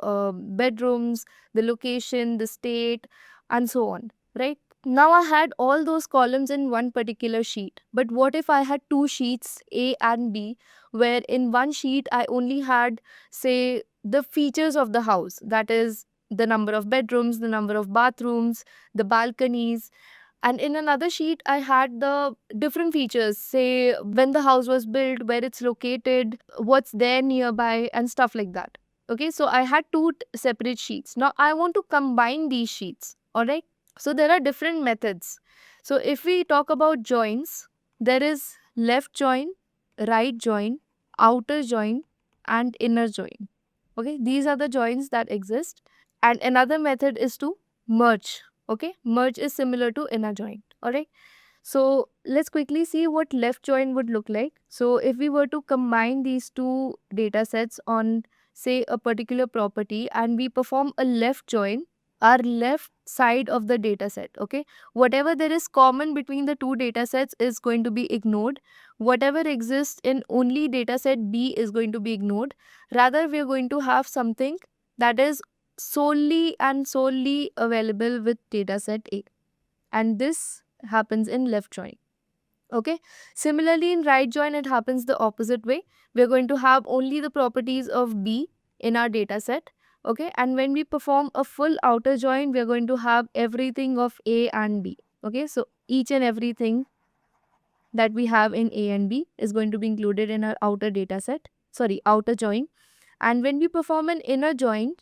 bedrooms, the location, the state, and so on, right? Now I had all those columns in one particular sheet. But what if I had two sheets, A and B, where in one sheet I only had, say, the features of the house, that is, the number of bedrooms, the number of bathrooms, the balconies, and in another sheet I had the different features, say when the house was built, where it's located, what's there nearby, and stuff like that. Okay, so I had two separate sheets. Now I want to combine these sheets. All right, so there are different methods. So if we talk about joins, there is left join, right join, outer join, and inner join. Okay, these are the joins that exist. And another method is to merge. Okay, merge is similar to inner join. All right. So let's quickly see what left join would look like. So if we were to combine these two data sets on, say, a particular property, and we perform a left join, our left side of the data set, okay, whatever there is common between the two data sets is going to be ignored. Whatever exists in only data set B is going to be ignored. Rather, we are going to have something that is solely available with data set A. And this happens in left join. Okay. Similarly, in right join, it happens the opposite way. We're going to have only the properties of B in our data set. Okay. And when we perform a full outer join, we're going to have everything of A and B. Okay. So each and everything that we have in A and B is going to be included in our outer data set. Sorry, outer join. And when we perform an inner join,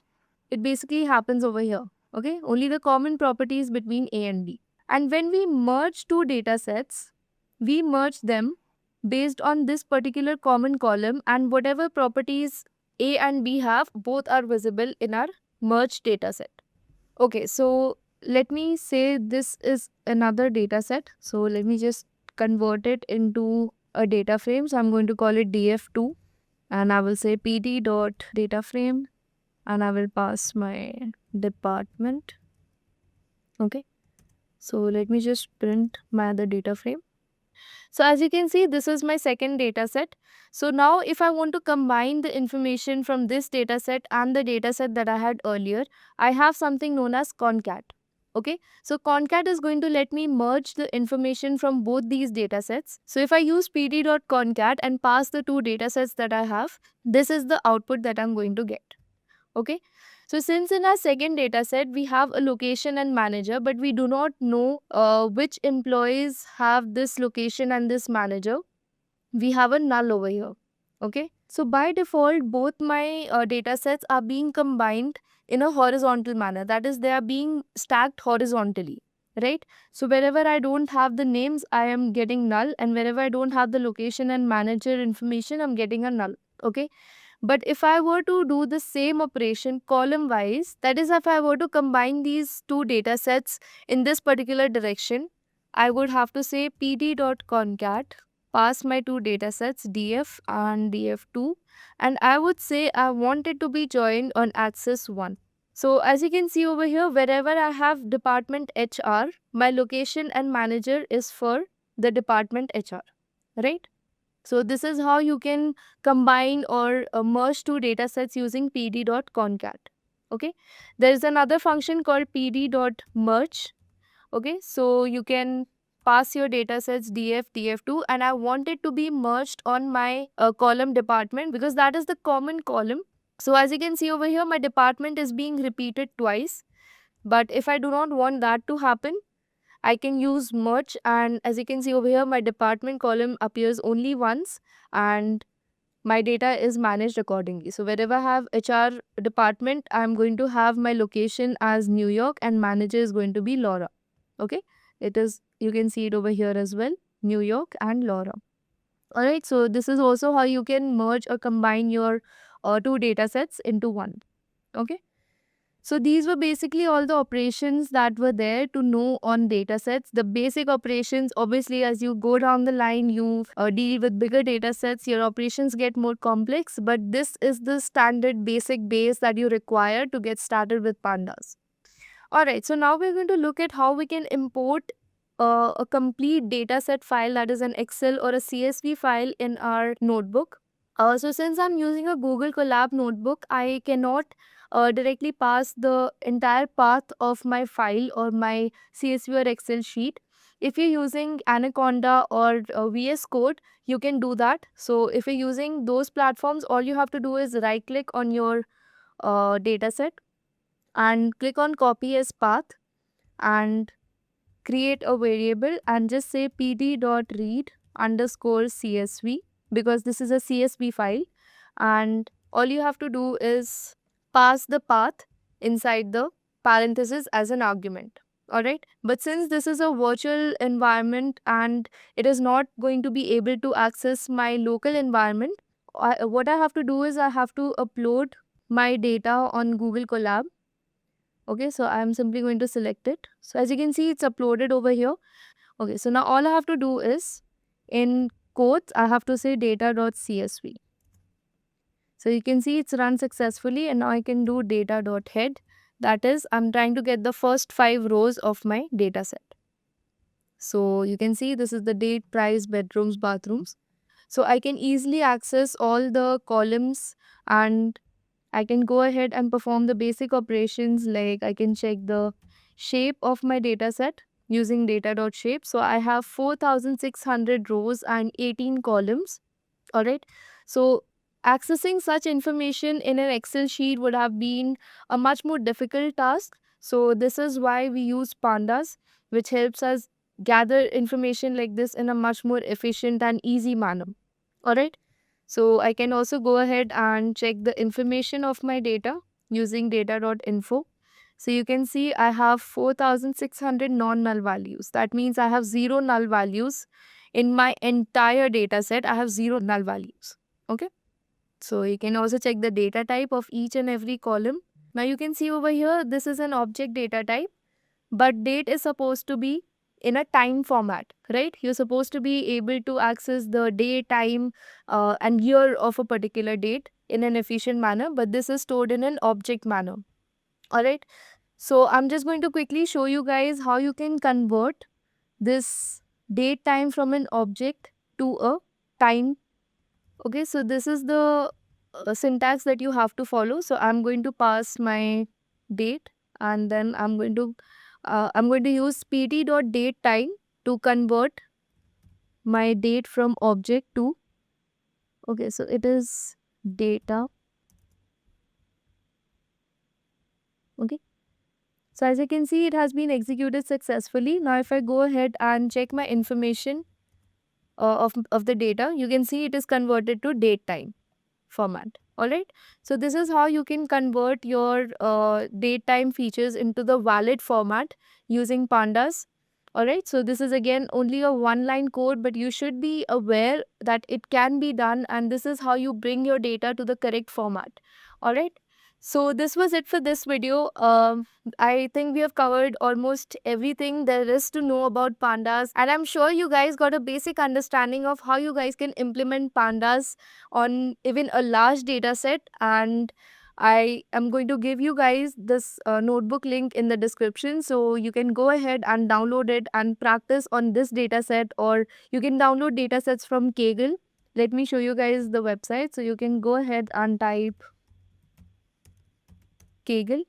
it basically happens over here. Okay. Only the common properties between A and B. And when we merge two data sets, we merge them based on this particular common column, and whatever properties A and B have, both are visible in our merged data set. Okay, so let me say this is another data set. So let me just convert it into a data frame. So I'm going to call it df2, and I will say pd dot data frame, and I will pass my department. Okay. So let me just print my other data frame. So as you can see, this is my second data set. So now if I want to combine the information from this data set and the data set that I had earlier, I have something known as concat. Okay, so concat is going to let me merge the information from both these data sets. So if I use pd.concat and pass the two data sets that I have, this is the output that I'm going to get. Okay, so since in our second data set we have a location and manager, but we do not know which employees have this location and this manager, we have a null over here. Okay, so by default both my data sets are being combined in a horizontal manner, that is, they are being stacked horizontally, right? So wherever I don't have the names, I am getting null, and wherever I don't have the location and manager information, I'm getting a null. Okay, but if I were to do the same operation column wise, that is, if I were to combine these two data sets in this particular direction, I would have to say pd.concat, pass my two data sets df and df2, and I would say I want it to be joined on axis 1. So as you can see over here, wherever I have department HR, my location and manager is for the department HR, right? So this is how you can combine or merge two data sets using pd.concat. Okay, there is another function called pd.merge. Okay, so you can pass your data sets df, df2, and I want it to be merged on my column department because that is the common column. So as you can see over here, my department is being repeated twice. But if I do not want that to happen, I can use merge, and as you can see over here, my department column appears only once and my data is managed accordingly. So wherever I have HR department, I'm going to have my location as New York and manager is going to be Laura. Okay, it is, you can see it over here as well, New York and Laura. All right, so this is also how you can merge or combine your two data sets into one. Okay. So these were basically all the operations that were there to know on data sets. The basic operations, obviously, as you go down the line, you deal with bigger data sets, your operations get more complex, but this is the standard basic base that you require to get started with Pandas. Alright, so now we're going to look at how we can import a complete data set file, that is an Excel or a CSV file, in our notebook. So since I'm using a Google Colab notebook, I cannot directly pass the entire path of my file or my CSV or Excel sheet. If you're using Anaconda or VS Code, you can do that. So if you're using those platforms, all you have to do is right click on your data set and click on copy as path and create a variable and just say pd.read underscore CSV, because this is a CSV file, and all you have to do is pass the path inside the parenthesis as an argument. Alright, but since this is a virtual environment and it is not going to be able to access my local environment, what I have to do is I have to upload my data on Google Colab. Okay, so I'm simply going to select it. So as you can see, it's uploaded over here. Okay, so now all I have to do is, in quotes, I have to say data.csv. So you can see it's run successfully, and now I can do data.head. That is, I'm trying to get the first 5 rows of my data set. So you can see this is the date, price, bedrooms, bathrooms. So I can easily access all the columns, and I can go ahead and perform the basic operations, like I can check the shape of my data set using data.shape. So I have 4,600 rows and 18 columns. All right. So accessing such information in an Excel sheet would have been a much more difficult task. So this is why we use Pandas, which helps us gather information like this in a much more efficient and easy manner. All right. So I can also go ahead and check the information of my data using data.info. So you can see I have 4,600 non-null values. That means I have 0 null values in my entire data set. I have 0 null values. Okay. So you can also check the data type of each and every column. Now you can see over here, this is an object data type, but date is supposed to be in a time format, right? You're supposed to be able to access the day, time, and year of a particular date in an efficient manner, but this is stored in an object manner. All right. So I'm just going to quickly show you guys how you can convert this date time from an object to a time. Okay, so this is the syntax that you have to follow. So I'm going to pass my date, and then I'm going to use pt.date time to convert my date from object to, okay, so it is data. Okay. So as you can see, it has been executed successfully. Now if I go ahead and check my information of the data, you can see it is converted to date time format. All right. So this is how you can convert your date time features into the valid format using Pandas. All right. So this is again only a one line code, but you should be aware that it can be done, and this is how you bring your data to the correct format. All right. So this was it for this video. I think we have covered almost everything there is to know about Pandas, and I'm sure you guys got a basic understanding of how you guys can implement Pandas on even a large data set. And I am going to give you guys this notebook link in the description, so you can go ahead and download it and practice on this data set, or you can download data sets from Kaggle. Let me show you guys the website. So you can go ahead and type Kaggle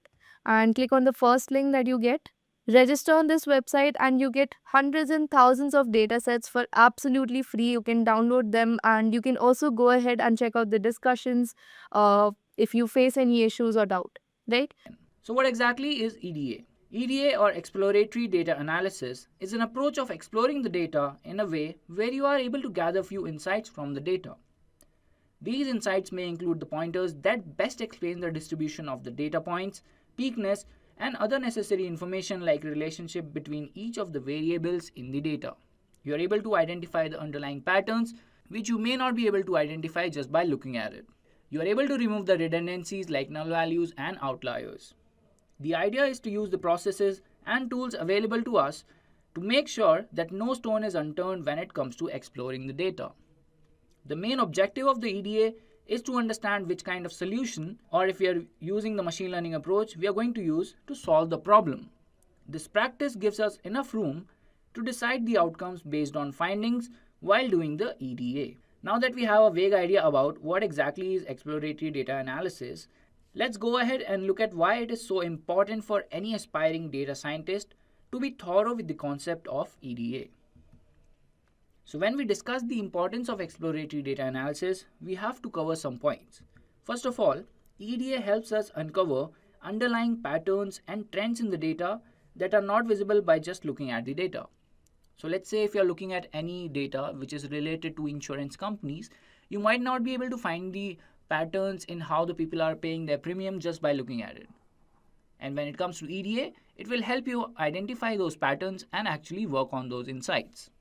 and click on the first link that you get. Register on this website and you get hundreds and thousands of data sets for absolutely free. You can download them, and you can also go ahead and check out the discussions if you face any issues or doubt, right? So what exactly is EDA? EDA, or Exploratory Data Analysis, is an approach of exploring the data in a way where you are able to gather few insights from the data. These insights may include the pointers that best explain the distribution of the data points, peakness, and other necessary information like relationship between each of the variables in the data. You are able to identify the underlying patterns which you may not be able to identify just by looking at it. You are able to remove the redundancies like null values and outliers. The idea is to use the processes and tools available to us to make sure that no stone is unturned when it comes to exploring the data. The main objective of the EDA is to understand which kind of solution, or if we are using the machine learning approach, we are going to use to solve the problem. This practice gives us enough room to decide the outcomes based on findings while doing the EDA. Now that we have a vague idea about what exactly is exploratory data analysis, let's go ahead and look at why it is so important for any aspiring data scientist to be thorough with the concept of EDA. So when we discuss the importance of exploratory data analysis, we have to cover some points. First of all, EDA helps us uncover underlying patterns and trends in the data that are not visible by just looking at the data. So let's say if you're looking at any data which is related to insurance companies, you might not be able to find the patterns in how the people are paying their premium just by looking at it. And when it comes to EDA, it will help you identify those patterns and actually work on those insights.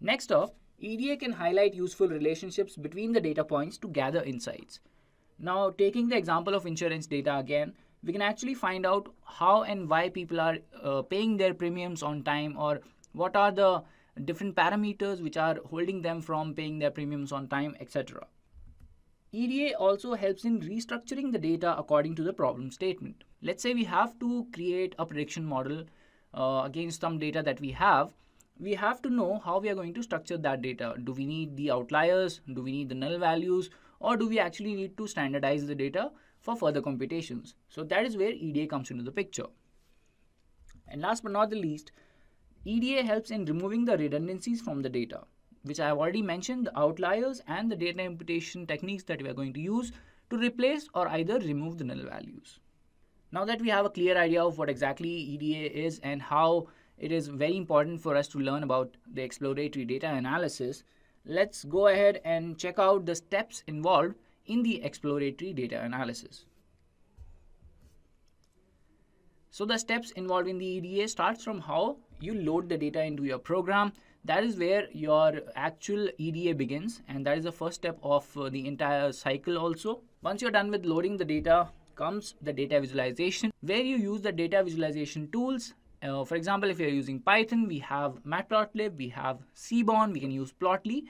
Next up, EDA can highlight useful relationships between the data points to gather insights. Now, taking the example of insurance data again, we can actually find out how and why people are paying their premiums on time, or what are the different parameters which are holding them from paying their premiums on time, etc. EDA also helps in restructuring the data according to the problem statement. Let's say we have to create a prediction model against some data that we have. We have to know how we are going to structure that data. Do we need the outliers? Do we need the null values? Or do we actually need to standardize the data for further computations? So that is where EDA comes into the picture. And last but not the least, EDA helps in removing the redundancies from the data, which I have already mentioned, the outliers and the data imputation techniques that we are going to use to replace or either remove the null values. Now that we have a clear idea of what exactly EDA is and how it is very important for us to learn about the exploratory data analysis, let's go ahead and check out the steps involved in the exploratory data analysis. So the steps involved in the EDA starts from how you load the data into your program. That is where your actual EDA begins, and that is the first step of the entire cycle also. Once you're done with loading the data, comes the data visualization, where you use the data visualization tools. For example, if you're using Python, we have matplotlib, we have seaborn, we can use plotly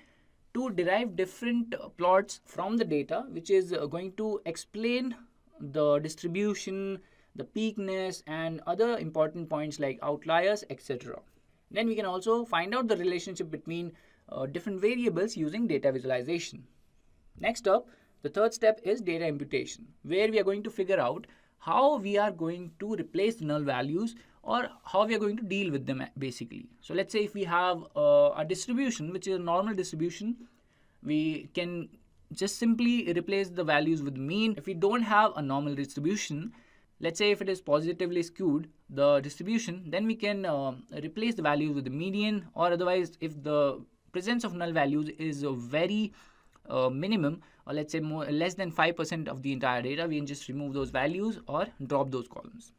to derive different plots from the data, which is going to explain the distribution, the peakness, and other important points like outliers, etc. Then we can also find out the relationship between different variables using data visualization. Next up, the third step is data imputation, where we are going to figure out how we are going to replace the null values, or how we are going to deal with them basically. So let's say if we have a distribution which is a normal distribution, we can just simply replace the values with mean. If we don't have a normal distribution, let's say if it is positively skewed, the distribution, then we can replace the values with the median, or otherwise if the presence of null values is very minimum, or let's say less than 5% of the entire data, we can just remove those values or drop those columns.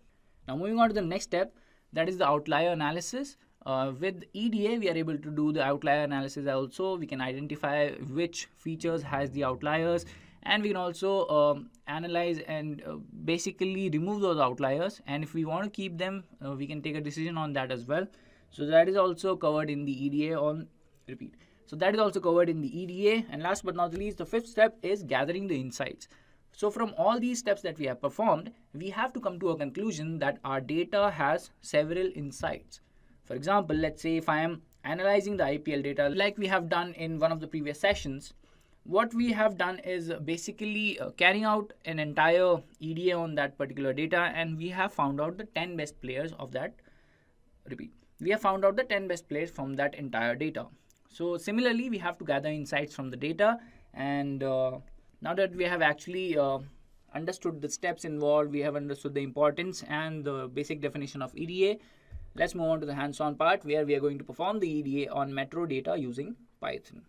Now moving on to the next step, that is the outlier analysis. With EDA, we are able to do the outlier analysis also. We can identify which features has the outliers, and we can also analyze and basically remove those outliers, and if we want to keep them, we can take a decision on that as well. So that is also covered in the EDA on repeat. So that is also covered in the EDA. And last but not least, the fifth step is gathering the insights. So from all these steps that we have performed, we have to come to a conclusion that our data has several insights. For example, let's say if I am analyzing the IPL data like we have done in one of the previous sessions, what we have done is basically carrying out an entire EDA on that particular data, and we have found out the 10 best players of that. Repeat. We have found out the 10 best players from that entire data. So similarly, we have to gather insights from the data, and now that we have actually understood the steps involved, we have understood the importance and the basic definition of EDA, let's move on to the hands-on part where we are going to perform the EDA on metro data using Python.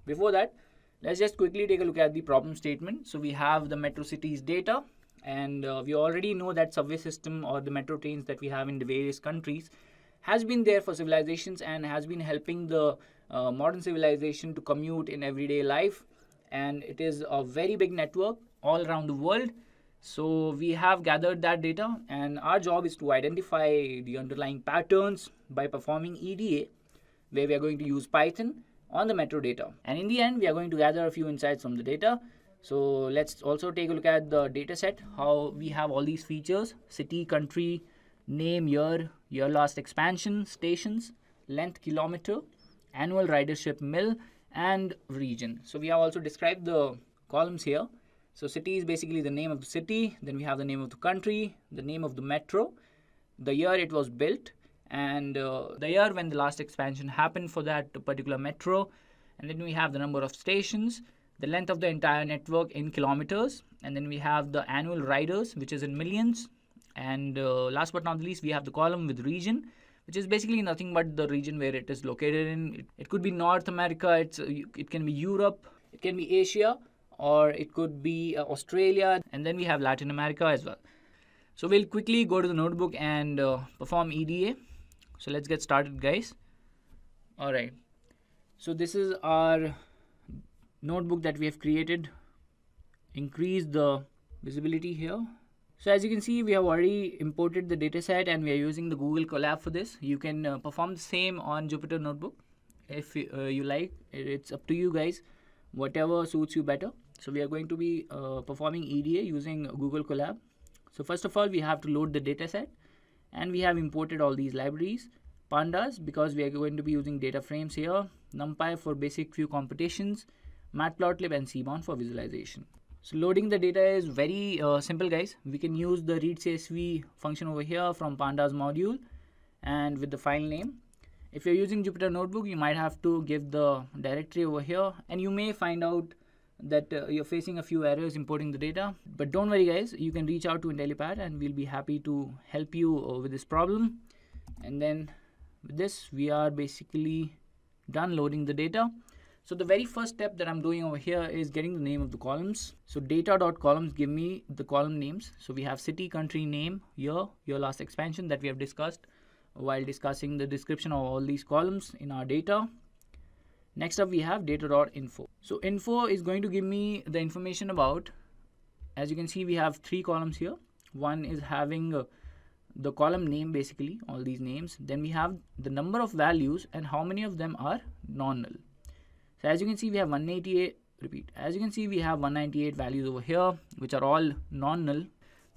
Before that, let's just quickly take a look at the problem statement. So we have the metro cities data, and we already know that subway system or the metro trains that we have in the various countries has been there for civilizations and has been helping the modern civilization to commute in everyday life, and it is a very big network all around the world. So we have gathered that data, and our job is to identify the underlying patterns by performing EDA, where we are going to use Python on the metro data, and in the end we are going to gather a few insights from the data. So let's also take a look at the data set, how we have all these features: city, country, name, year last expansion, stations, length, kilometer, annual ridership, mil, and region. So we have also described the columns here. So city is basically the name of the city, then we have the name of the country, the name of the metro, the year it was built, and the year when the last expansion happened for that particular metro, and then we have the number of stations, the length of the entire network in kilometers, and then we have the annual riders, which is in millions, and last but not least, we have the column with region, which is basically nothing but the region where it is located in. It could be North America, it can be Europe, it can be Asia, or it could be Australia, and then we have Latin America as well. So we'll quickly go to the notebook and perform EDA. So let's get started, guys. All right. So this is our notebook that we have created. Increase the visibility here. So as you can see, we have already imported the dataset and we are using the Google Colab for this. You can perform the same on Jupyter Notebook if you like. It's up to you guys, whatever suits you better. So we are going to be performing EDA using Google Colab. So first of all, we have to load the dataset, and we have imported all these libraries. Pandas, because we are going to be using data frames here. NumPy for basic few computations. Matplotlib and Seaborn for visualization. So loading the data is very simple, guys. We can use the read.csv function over here from Pandas module and with the file name. If you're using Jupyter Notebook, you might have to give the directory over here, and you may find out that you're facing a few errors importing the data. But don't worry, guys, you can reach out to Intellipaat and we'll be happy to help you with this problem. And then with this, we are basically done loading the data. So the very first step that I'm doing over here is getting the name of the columns. So data.columns give me the column names. So we have city, country, name, year last expansion that we have discussed while discussing the description of all these columns in our data. Next up, we have data.info. So info is going to give me the information about, as you can see, we have 3 columns here. One is having the column name, basically all these names. Then we have the number of values and how many of them are non-null. So as you can see, we have 198, as you can see, we have 198 values over here, which are all non-null.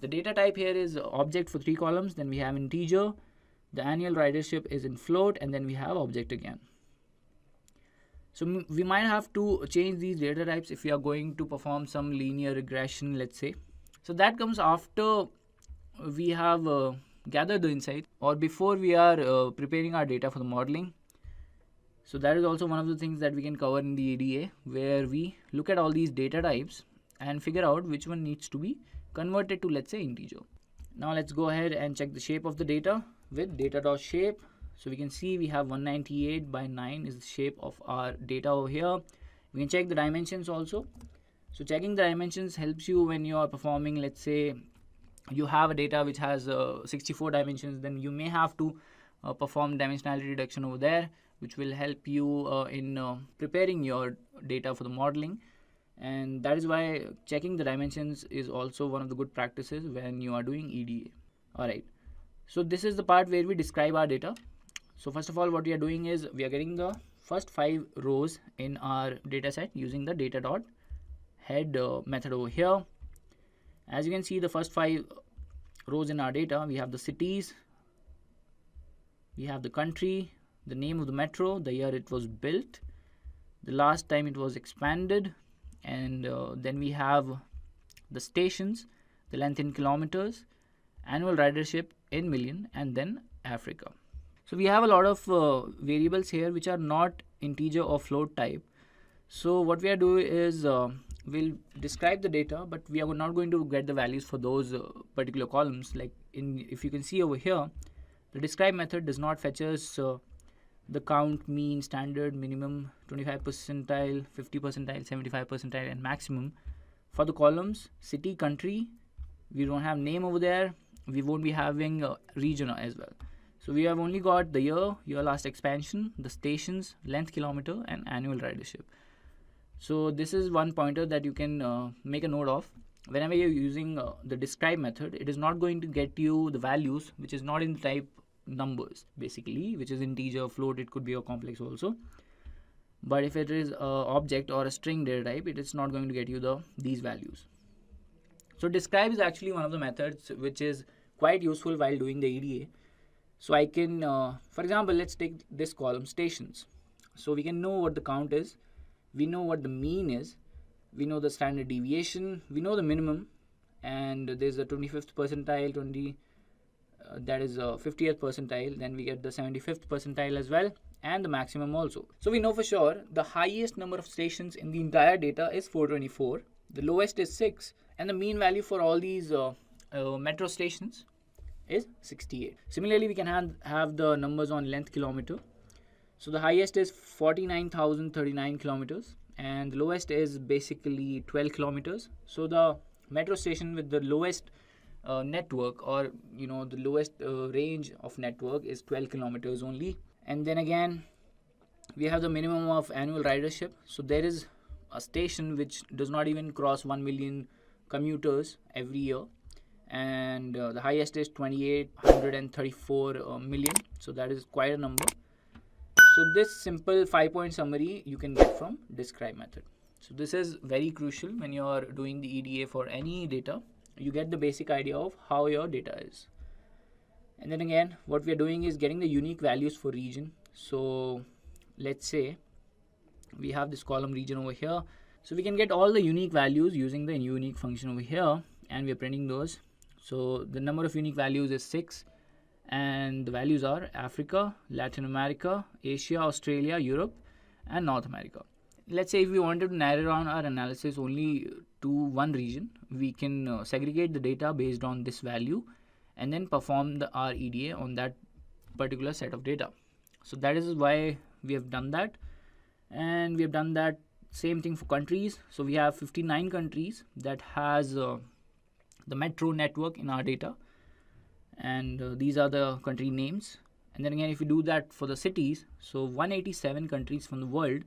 The data type here is object for 3 columns. Then we have integer. The annual ridership is in float, and then we have object again. So we might have to change these data types if we are going to perform some linear regression, let's say. So that comes after we have gathered the insight, or before we are preparing our data for the modeling. So that is also one of the things that we can cover in the EDA, where we look at all these data types and figure out which one needs to be converted to, let's say, integer. Now let's go ahead and check the shape of the data with data.shape. So we can see we have 198 by 9 is the shape of our data over here. We can check the dimensions also. So checking the dimensions helps you when you are performing, let's say you have a data which has 64 dimensions, then you may have to perform dimensionality reduction over there, which will help you in preparing your data for the modeling. And that is why checking the dimensions is also one of the good practices when you are doing EDA. Alright, so this is the part where we describe our data. So first of all, what we are doing is we are getting the first 5 rows in our data set using the data.head method over here. As you can see, the first 5 rows in our data, we have the cities, we have the country, the name of the metro, the year it was built, the last time it was expanded, and then we have the stations, the length in kilometers, annual ridership in million, and then Africa. So we have a lot of variables here which are not integer or float type. So what we are doing is we'll describe the data, but we are not going to get the values for those particular columns. Like if you can see over here, the describe method does not fetch us the count, mean, standard, minimum, 25 percentile, 50 percentile, 75 percentile, and maximum. For the columns, city, country, we don't have name over there. We won't be having region as well. So we have only got the year last expansion, the stations, length kilometer, and annual ridership. So this is one pointer that you can make a note of. Whenever you're using the describe method, it is not going to get you the values which is not in the type numbers, basically, which is integer, float, it could be a complex also. But if it is object or a string data type, it is not going to get you these values. So describe is actually one of the methods which is quite useful while doing the EDA. So I can, for example, let's take this column, stations. So we can know what the count is, we know what the mean is, we know the standard deviation, we know the minimum, and there's a 25th percentile, that is a 50th percentile, then we get the 75th percentile as well, and the maximum also. So we know for sure the highest number of stations in the entire data is 424, the lowest is 6, and the mean value for all these metro stations is 68. Similarly, we can have the numbers on length kilometer. So the highest is 49,039 kilometers, and the lowest is basically 12 kilometers. So the metro station with the lowest network, or the lowest range of network, is 12 kilometers only. And then again, we have the minimum of annual ridership. So there is a station which does not even cross 1 million commuters every year, and the highest is 2834 million. So that is quite a number. So this simple 5-point summary you can get from describe method. So this is very crucial when you are doing the EDA for any data. You get the basic idea of how your data is. And then again, what we are doing is getting the unique values for region. So let's say we have this column region over here. So we can get all the unique values using the unique function over here, and we are printing those. So the number of unique values is 6, and the values are Africa, Latin America, Asia, Australia, Europe, and North America. Let's say if we wanted to narrow down our analysis only to one region, we can segregate the data based on this value and then perform our EDA on that particular set of data. So that is why we have done that. And we have done that same thing for countries. So we have 59 countries that has the metro network in our data, and these are the country names. And then again, if we do that for the cities, so 187 countries from the world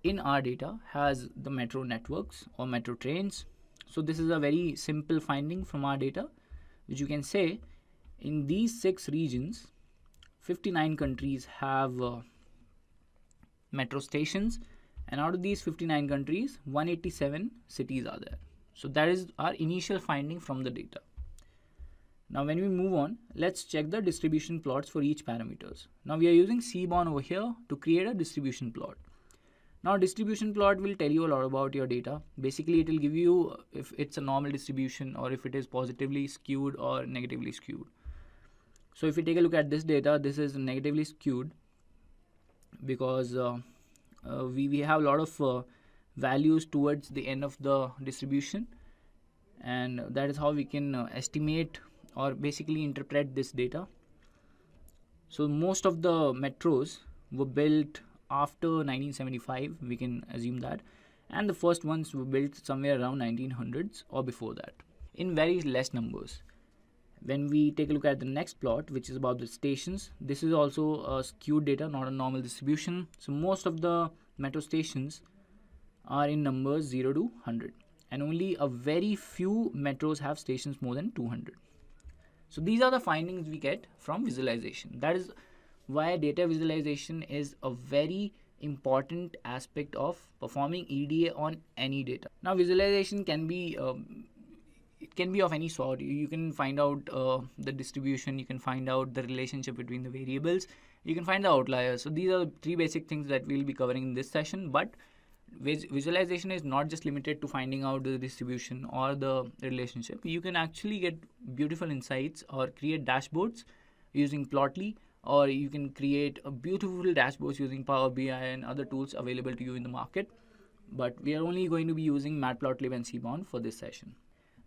in our data has the metro networks or metro trains. So this is a very simple finding from our data, which you can say in these 6 regions, 59 countries have metro stations, and out of these 59 countries, 187 cities are there. So that is our initial finding from the data. Now when we move on, let's check the distribution plots for each parameters. Now we are using Seaborn over here to create a distribution plot. Now distribution plot will tell you a lot about your data. Basically it will give you if it's a normal distribution or if it is positively skewed or negatively skewed. So if we take a look at this data, this is negatively skewed because we have a lot of values towards the end of the distribution, and that is how we can estimate or basically interpret this data. So most of the metros were built after 1975, we can assume that, and the first ones were built somewhere around 1900s or before that in very less numbers. When we take a look at the next plot, which is about the stations, this is also a skewed data, not a normal distribution. So most of the metro stations are in numbers 0 to 100, and only a very few metros have stations more than 200. So these are the findings we get from visualization. That is why data visualization is a very important aspect of performing EDA on any data. Now visualization can be it can be of any sort. You can find out the distribution, you can find out the relationship between the variables, you can find the outliers. So these are 3 basic things that we'll be covering in this session. But visualization is not just limited to finding out the distribution or the relationship. You can actually get beautiful insights or create dashboards using Plotly, or you can create a beautiful dashboards using Power BI and other tools available to you in the market. But we are only going to be using Matplotlib and Seaborn for this session.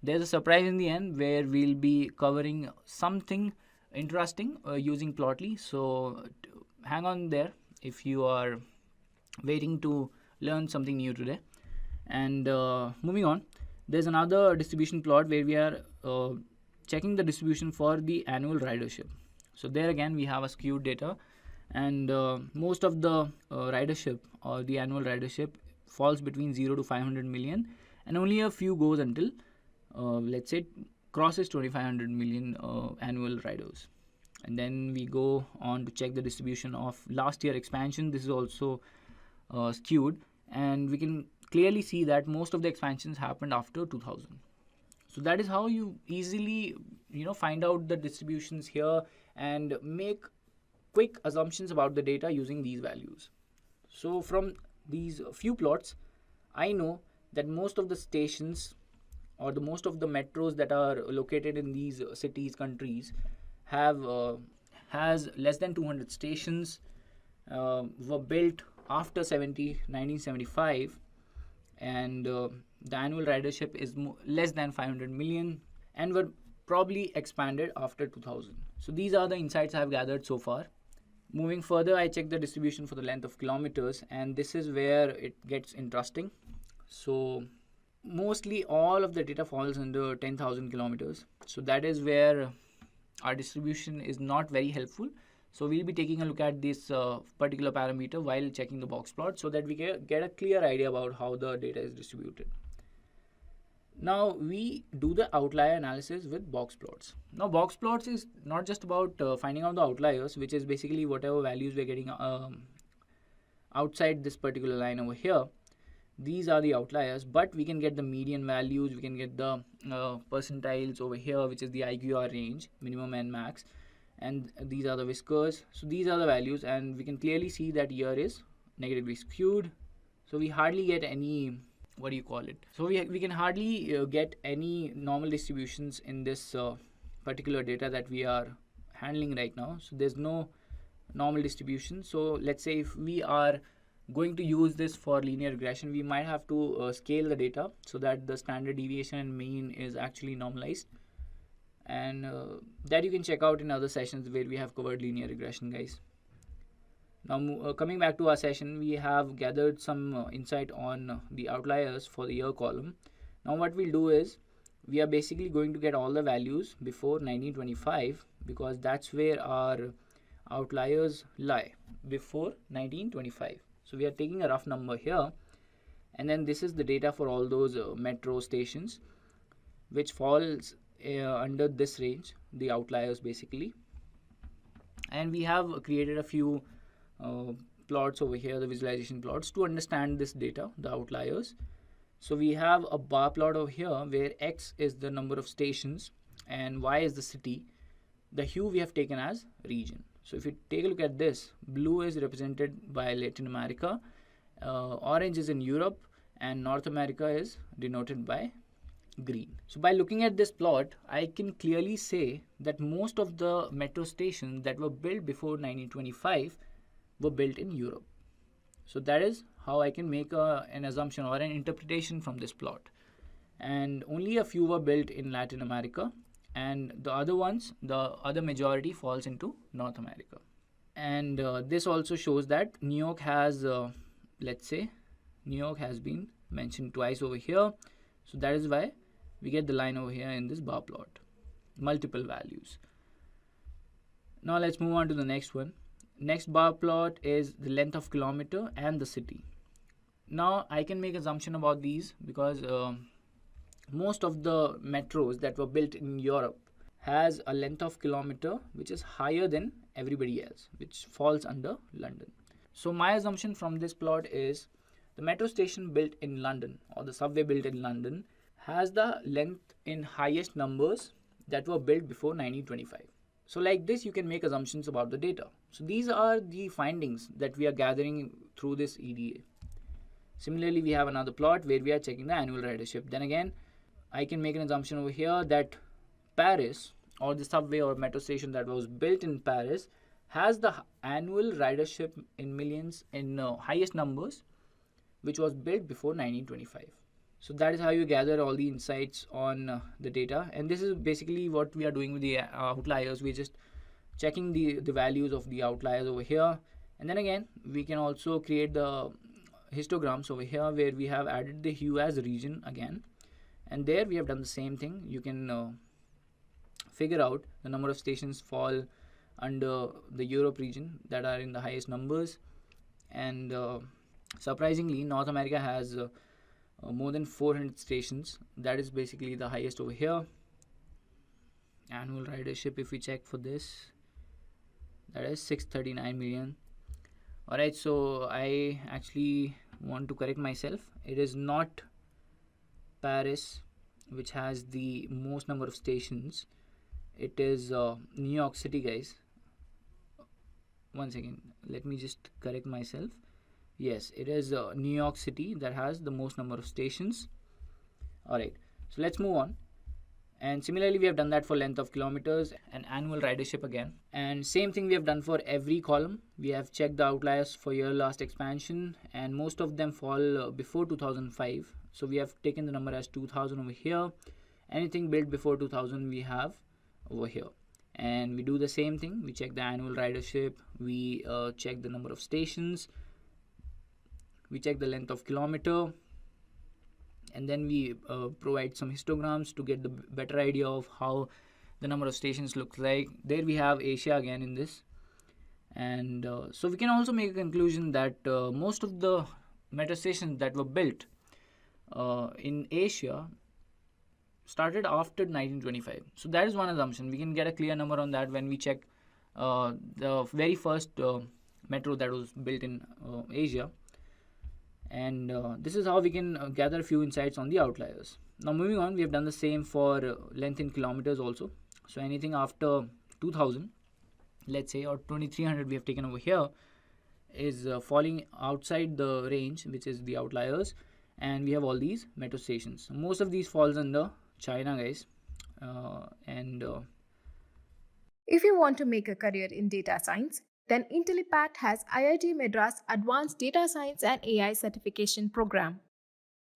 There's a surprise in the end where we'll be covering something interesting using Plotly. So hang on there if you are waiting to learn something new today. And moving on, there's another distribution plot where we are checking the distribution for the annual ridership. So there again we have a skewed data, and most of the ridership or the annual ridership falls between 0 to 500 million, and only a few goes until let's say crosses 2500 million annual riders. And then we go on to check the distribution of last year expansion. This is also skewed, and we can clearly see that most of the expansions happened after 2000. So that is how you easily find out the distributions here and make quick assumptions about the data using these values. So from these few plots, I know that most of the stations or the most of the metros that are located in these cities, countries have has less than 200 stations, were built after 1975, and the annual ridership is less than 500 million, and were probably expanded after 2000. So these are the insights I have gathered so far. Moving further, I check the distribution for the length of kilometers, and this is where it gets interesting. So mostly all of the data falls under 10,000 kilometers. So that is where our distribution is not very helpful. So we'll be taking a look at this particular parameter while checking the box plot so that we can get a clear idea about how the data is distributed. Now we do the outlier analysis with box plots. Now box plots is not just about finding out the outliers, which is basically whatever values we're getting outside this particular line over here. These are the outliers, but we can get the median values, we can get the percentiles over here, which is the IQR range, minimum and max, and these are the whiskers. So these are the values, and we can clearly see that year is negatively skewed. So we hardly get any, what do you call it? So we can hardly get any normal distributions in this particular data that we are handling right now. So there's no normal distribution. So let's say if we are going to use this for linear regression, we might have to scale the data so that the standard deviation and mean is actually normalized, and that you can check out in other sessions where we have covered linear regression, guys. Now coming back to our session, we have gathered some insight on the outliers for the year column. Now what we'll do is we are basically going to get all the values before 1925, because that's where our outliers lie, before 1925. So we are taking a rough number here, and then this is the data for all those metro stations which falls under this range, the outliers basically. And we have created a few plots over here, the visualization plots, to understand this data, the outliers. So we have a bar plot over here where X is the number of stations and Y is the city. The hue we have taken as region. So if you take a look at this, blue is represented by Latin America, orange is in Europe, and North America is denoted by green. So by looking at this plot, I can clearly say that most of the metro stations that were built before 1925 were built in Europe. So that is how I can make an assumption or an interpretation from this plot. And only a few were built in Latin America, and the other ones, the other majority falls into North America. And this also shows that New York has, let's say, New York has been mentioned twice over here. So that is why we get the line over here in this bar plot, multiple values. Now let's move on to the next one. Next bar plot is the length of kilometer and the city. Now I can make assumption about these because most of the metros that were built in Europe has a length of kilometer which is higher than everybody else, which falls under London. So my assumption from this plot is the metro station built in London, or the subway built in London, has the length in highest numbers that were built before 1925. So like this, you can make assumptions about the data. So these are the findings that we are gathering through this EDA. Similarly, we have another plot where we are checking the annual ridership. Then again, I can make an assumption over here that Paris, or the subway or metro station that was built in Paris, has the annual ridership in millions in highest numbers, which was built before 1925. So that is how you gather all the insights on the data. And this is basically what we are doing with the outliers. We're just checking the values of the outliers over here. And then again, we can also create the histograms over here where we have added the hue as region again. And there we have done the same thing. You can figure out the number of stations fall under the Europe region that are in the highest numbers. And surprisingly, North America has more than 400 stations. That is basically the highest over here. Annual ridership, if we check for this, that is 639 million. Alright, so I actually want to correct myself. It is not Paris which has the most number of stations. It is New York City, guys. One second, let me just correct myself. Yes, it is New York City that has the most number of stations. Alright, so let's move on. And similarly, we have done that for length of kilometers and annual ridership again. And same thing we have done for every column. We have checked the outliers for year last expansion, and most of them fall before 2005. So we have taken the number as 2000 over here. Anything built before 2000 we have over here. And we do the same thing. We check the annual ridership. We check the number of stations. We check the length of kilometer. And then we provide some histograms to get the better idea of how the number of stations looks like. There we have Asia again in this. And so we can also make a conclusion that most of the metro stations that were built in Asia started after 1925. So that is one assumption. We can get a clear number on that when we check the very first metro that was built in Asia. And this is how we can gather a few insights on the outliers. Now moving on, we have done the same for length in kilometers also. So anything after 2000, let's say, or 2300 we have taken over here, is falling outside the range, which is the outliers, and we have all these metro stations. Most of these falls under China, guys. If you want to make a career in data science, then Intellipaat has IIT Madras Advanced Data Science and AI Certification Program.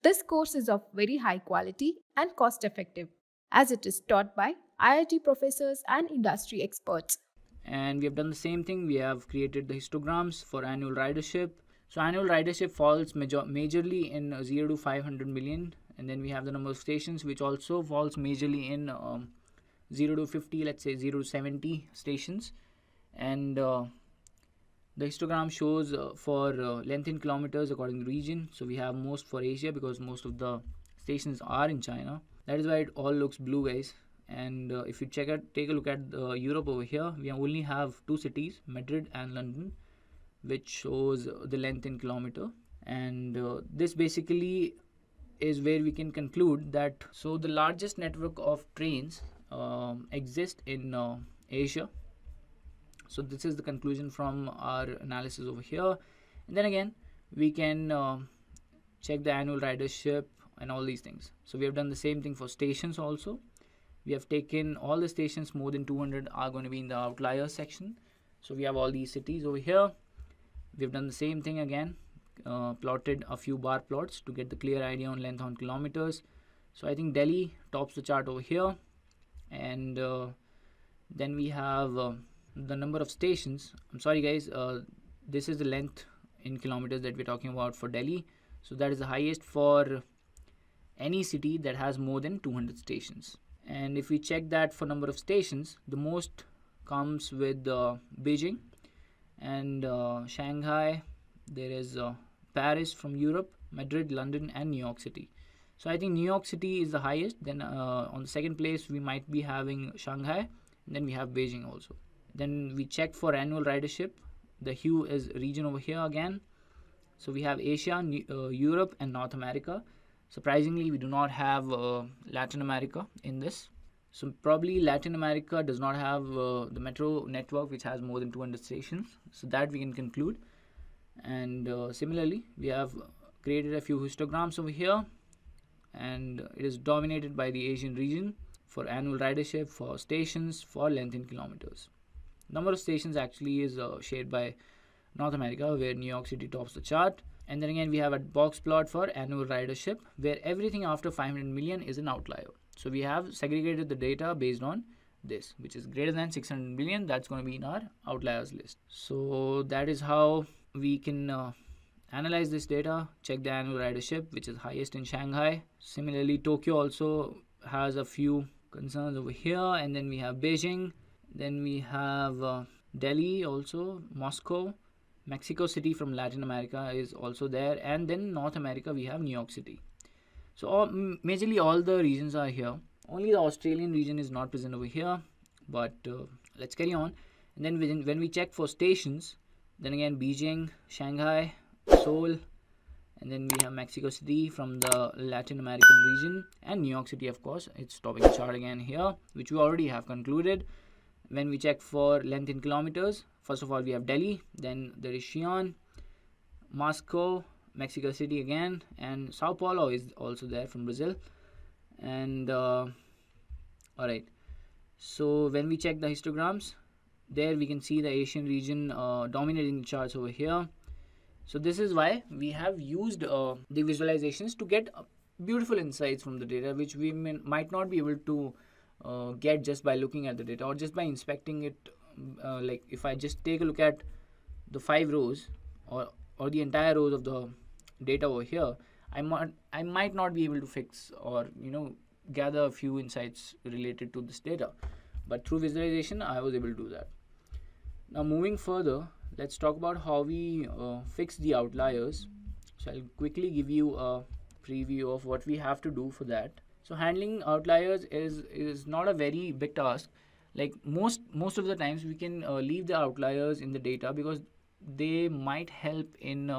This course is of very high quality and cost effective, as it is taught by IIT professors and industry experts. And we have done the same thing. We have created the histograms for annual ridership. So annual ridership falls majorly in 0 to 500 million, and then we have the number of stations, which also falls majorly in 0 to 50, let's say 0 to 70 stations. And the histogram shows for length in kilometers according to region. So we have most for Asia because most of the stations are in China. That is why it all looks blue, guys. And if you take a look at Europe over here, we only have two cities, Madrid and London, which shows the length in kilometer. And this basically is where we can conclude that so the largest network of trains exist in Asia. So this is the conclusion from our analysis over here. And then again, we can check the annual ridership and all these things. So we have done the same thing for stations also. We have taken all the stations more than 200 are going to be in the outlier section. So we have all these cities over here. We have done the same thing again, plotted a few bar plots to get the clear idea on length on kilometers. So I think Delhi tops the chart over here. And then we have the number of stations. I'm sorry guys, this is the length in kilometers that we're talking about for Delhi. So that is the highest for any city that has more than 200 stations. And if we check that for number of stations, the most comes with Beijing and Shanghai. There is Paris from Europe, Madrid, London, and New York City. So I think New York City is the highest. Then on the second place we might be having Shanghai, and then we have Beijing also. Then we check for annual ridership. The hue is region over here again. So we have Asia, Europe, and North America. Surprisingly, we do not have Latin America in this. So probably Latin America does not have the metro network which has more than 200 stations. So that we can conclude. And similarly, we have created a few histograms over here. And it is dominated by the Asian region for annual ridership, for stations, for length in kilometers. Number of stations actually is shared by North America, where New York City tops the chart. And then again, we have a box plot for annual ridership, where everything after 500 million is an outlier. So we have segregated the data based on this, which is greater than 600 million. That's going to be in our outliers list. So that is how we can analyze this data, check the annual ridership, which is highest in Shanghai. Similarly, Tokyo also has a few concerns over here. And then we have Beijing. Then we have Delhi also, Moscow. Mexico City from Latin America is also there, and then North America we have New York City. So majorly all the regions are here. Only the Australian region is not present over here, but let's carry on. And then when we check for stations, then again Beijing, Shanghai, Seoul, and then we have Mexico City from the Latin American region, and New York City, of course. It's topping the chart again here, which we already have concluded. When we check for length in kilometers, first of all we have Delhi, then there is Xi'an, Moscow, Mexico City again, and Sao Paulo is also there from Brazil. And alright, so when we check the histograms, there we can see the Asian region dominating the charts over here. So this is why we have used the visualizations to get beautiful insights from the data, which we might not be able to get just by looking at the data or just by inspecting it. Like if I just take a look at the 5 rows or the entire rows of the data over here, I might not be able to fix or gather a few insights related to this data, but through visualization I was able to do that. Now moving further, let's talk about how we fix the outliers. So I'll quickly give you a preview of what we have to do for that. So handling outliers is not a very big task. Like most of the times we can leave the outliers in the data because they might help in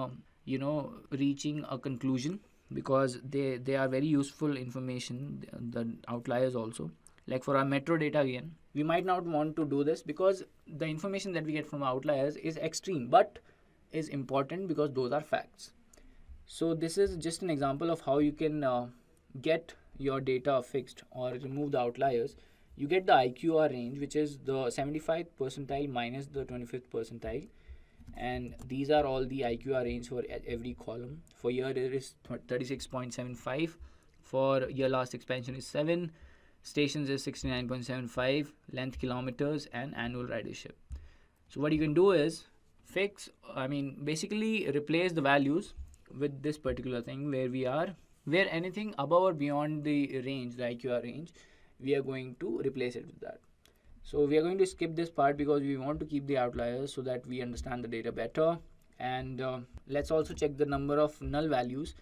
reaching a conclusion, because they are very useful information, the outliers also. Like for our metro data again, we might not want to do this because the information that we get from outliers is extreme but is important because those are facts. So this is just an example of how you can get your data fixed or remove the outliers. You get the IQR range, which is the 75th percentile minus the 25th percentile, and these are all the IQR range for every column. For year it is 36.75, for year last expansion is 7, stations is 69.75, length kilometers, and annual ridership. So what you can do is basically replace the values with this particular thing where anything above or beyond the range, the IQR range, we are going to replace it with that. So we are going to skip this part because we want to keep the outliers so that we understand the data better. And let's also check the number of null values.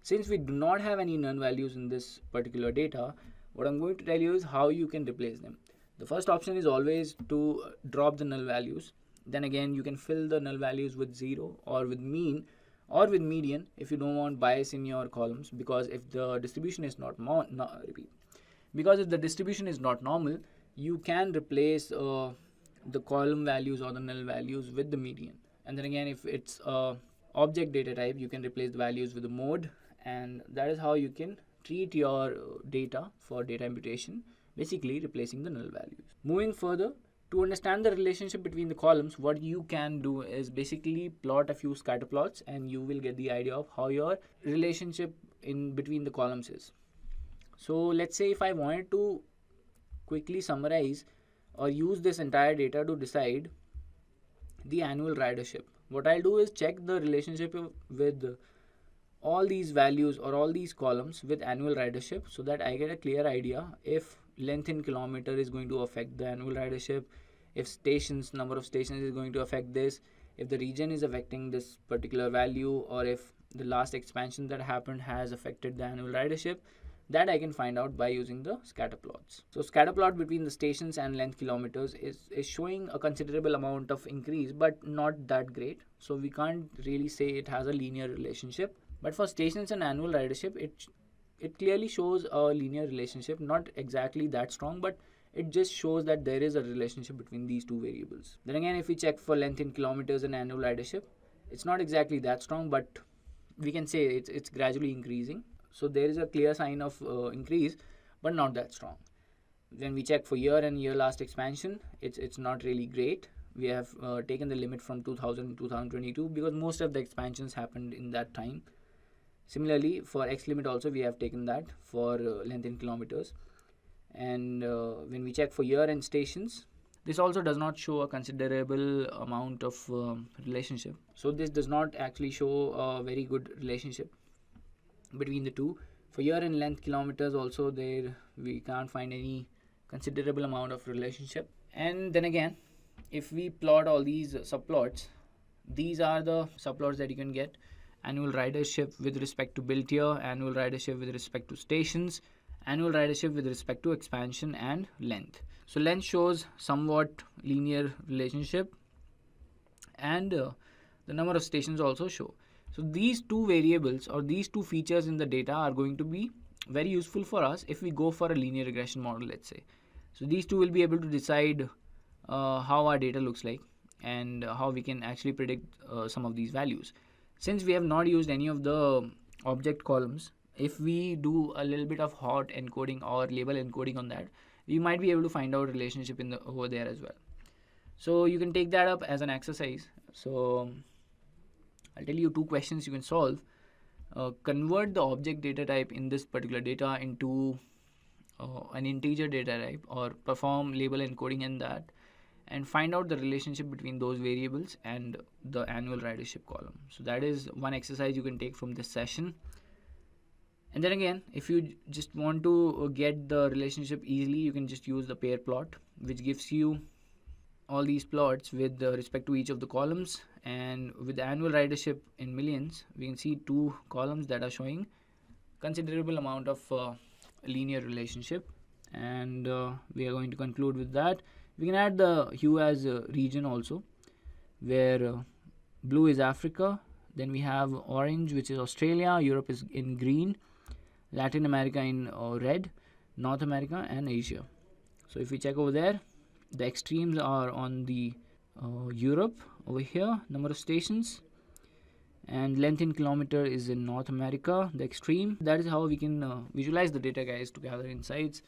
Since we do not have any null values in this particular data, what I'm going to tell you is how you can replace them. The first option is always to drop the null values. Then again, you can fill the null values with 0 or with mean or with median if you don't want bias in your columns, because if the distribution is not normal, you can replace the column values or the null values with the median. And then again, if it's object data type, you can replace the values with the mode, and that is how you can treat your data for data imputation, basically replacing the null values. Moving further, to understand the relationship between the columns, what you can do is basically plot a few scatter plots, and you will get the idea of how your relationship in between the columns is. So let's say if I wanted to quickly summarize or use this entire data to decide the annual ridership, what I'll do is check the relationship with all these values or all these columns with annual ridership, so that I get a clear idea if length in kilometer is going to affect the annual ridership, if number of stations is going to affect this, if the region is affecting this particular value, or if the last expansion that happened has affected the annual ridership. That I can find out by using the scatter plots. So scatter plot between the stations and length kilometers is showing a considerable amount of increase, but not that great. So we can't really say it has a linear relationship. But for stations and annual ridership, it clearly shows a linear relationship, not exactly that strong, but it just shows that there is a relationship between these two variables. Then again, if we check for length in kilometers and annual ridership, it's not exactly that strong, but we can say it's gradually increasing. So there is a clear sign of increase, but not that strong. When we check for year and year last expansion, it's not really great. We have taken the limit from 2000 to 2022 because most of the expansions happened in that time. Similarly, for X limit also we have taken that for length in kilometers. And when we check for year and stations, this also does not show a considerable amount of relationship. So this does not actually show a very good relationship between the two. For year and length kilometers also, there we can't find any considerable amount of relationship. And then again, if we plot all these subplots, these are the subplots that you can get: annual ridership with respect to built year, annual ridership with respect to stations, annual ridership with respect to expansion, and length. So length shows somewhat linear relationship, and the number of stations also show. So these two variables or these two features in the data are going to be very useful for us if we go for a linear regression model, let's say. So these two will be able to decide how our data looks like and how we can actually predict some of these values. Since we have not used any of the object columns, if we do a little bit of hot encoding or label encoding on that, we might be able to find out relationship over there as well. So you can take that up as an exercise. So I'll tell you two questions you can solve. Convert the object data type in this particular data into an integer data type, or perform label encoding in that, and find out the relationship between those variables and the annual ridership column. So that is one exercise you can take from this session. And then again, if you just want to get the relationship easily, you can just use the pair plot, which gives you all these plots with respect to each of the columns. And with the annual ridership in millions, we can see two columns that are showing considerable amount of linear relationship, and we are going to conclude with that. We can add the hue as a region also, where blue is Africa, then we have orange, which is Australia, Europe is in green, Latin America in red, North America and Asia. So if we check over there, the extremes are on the Europe over here, number of stations, and length in kilometer is in North America, the extreme. That is how we can visualize the data, guys, to gather insights.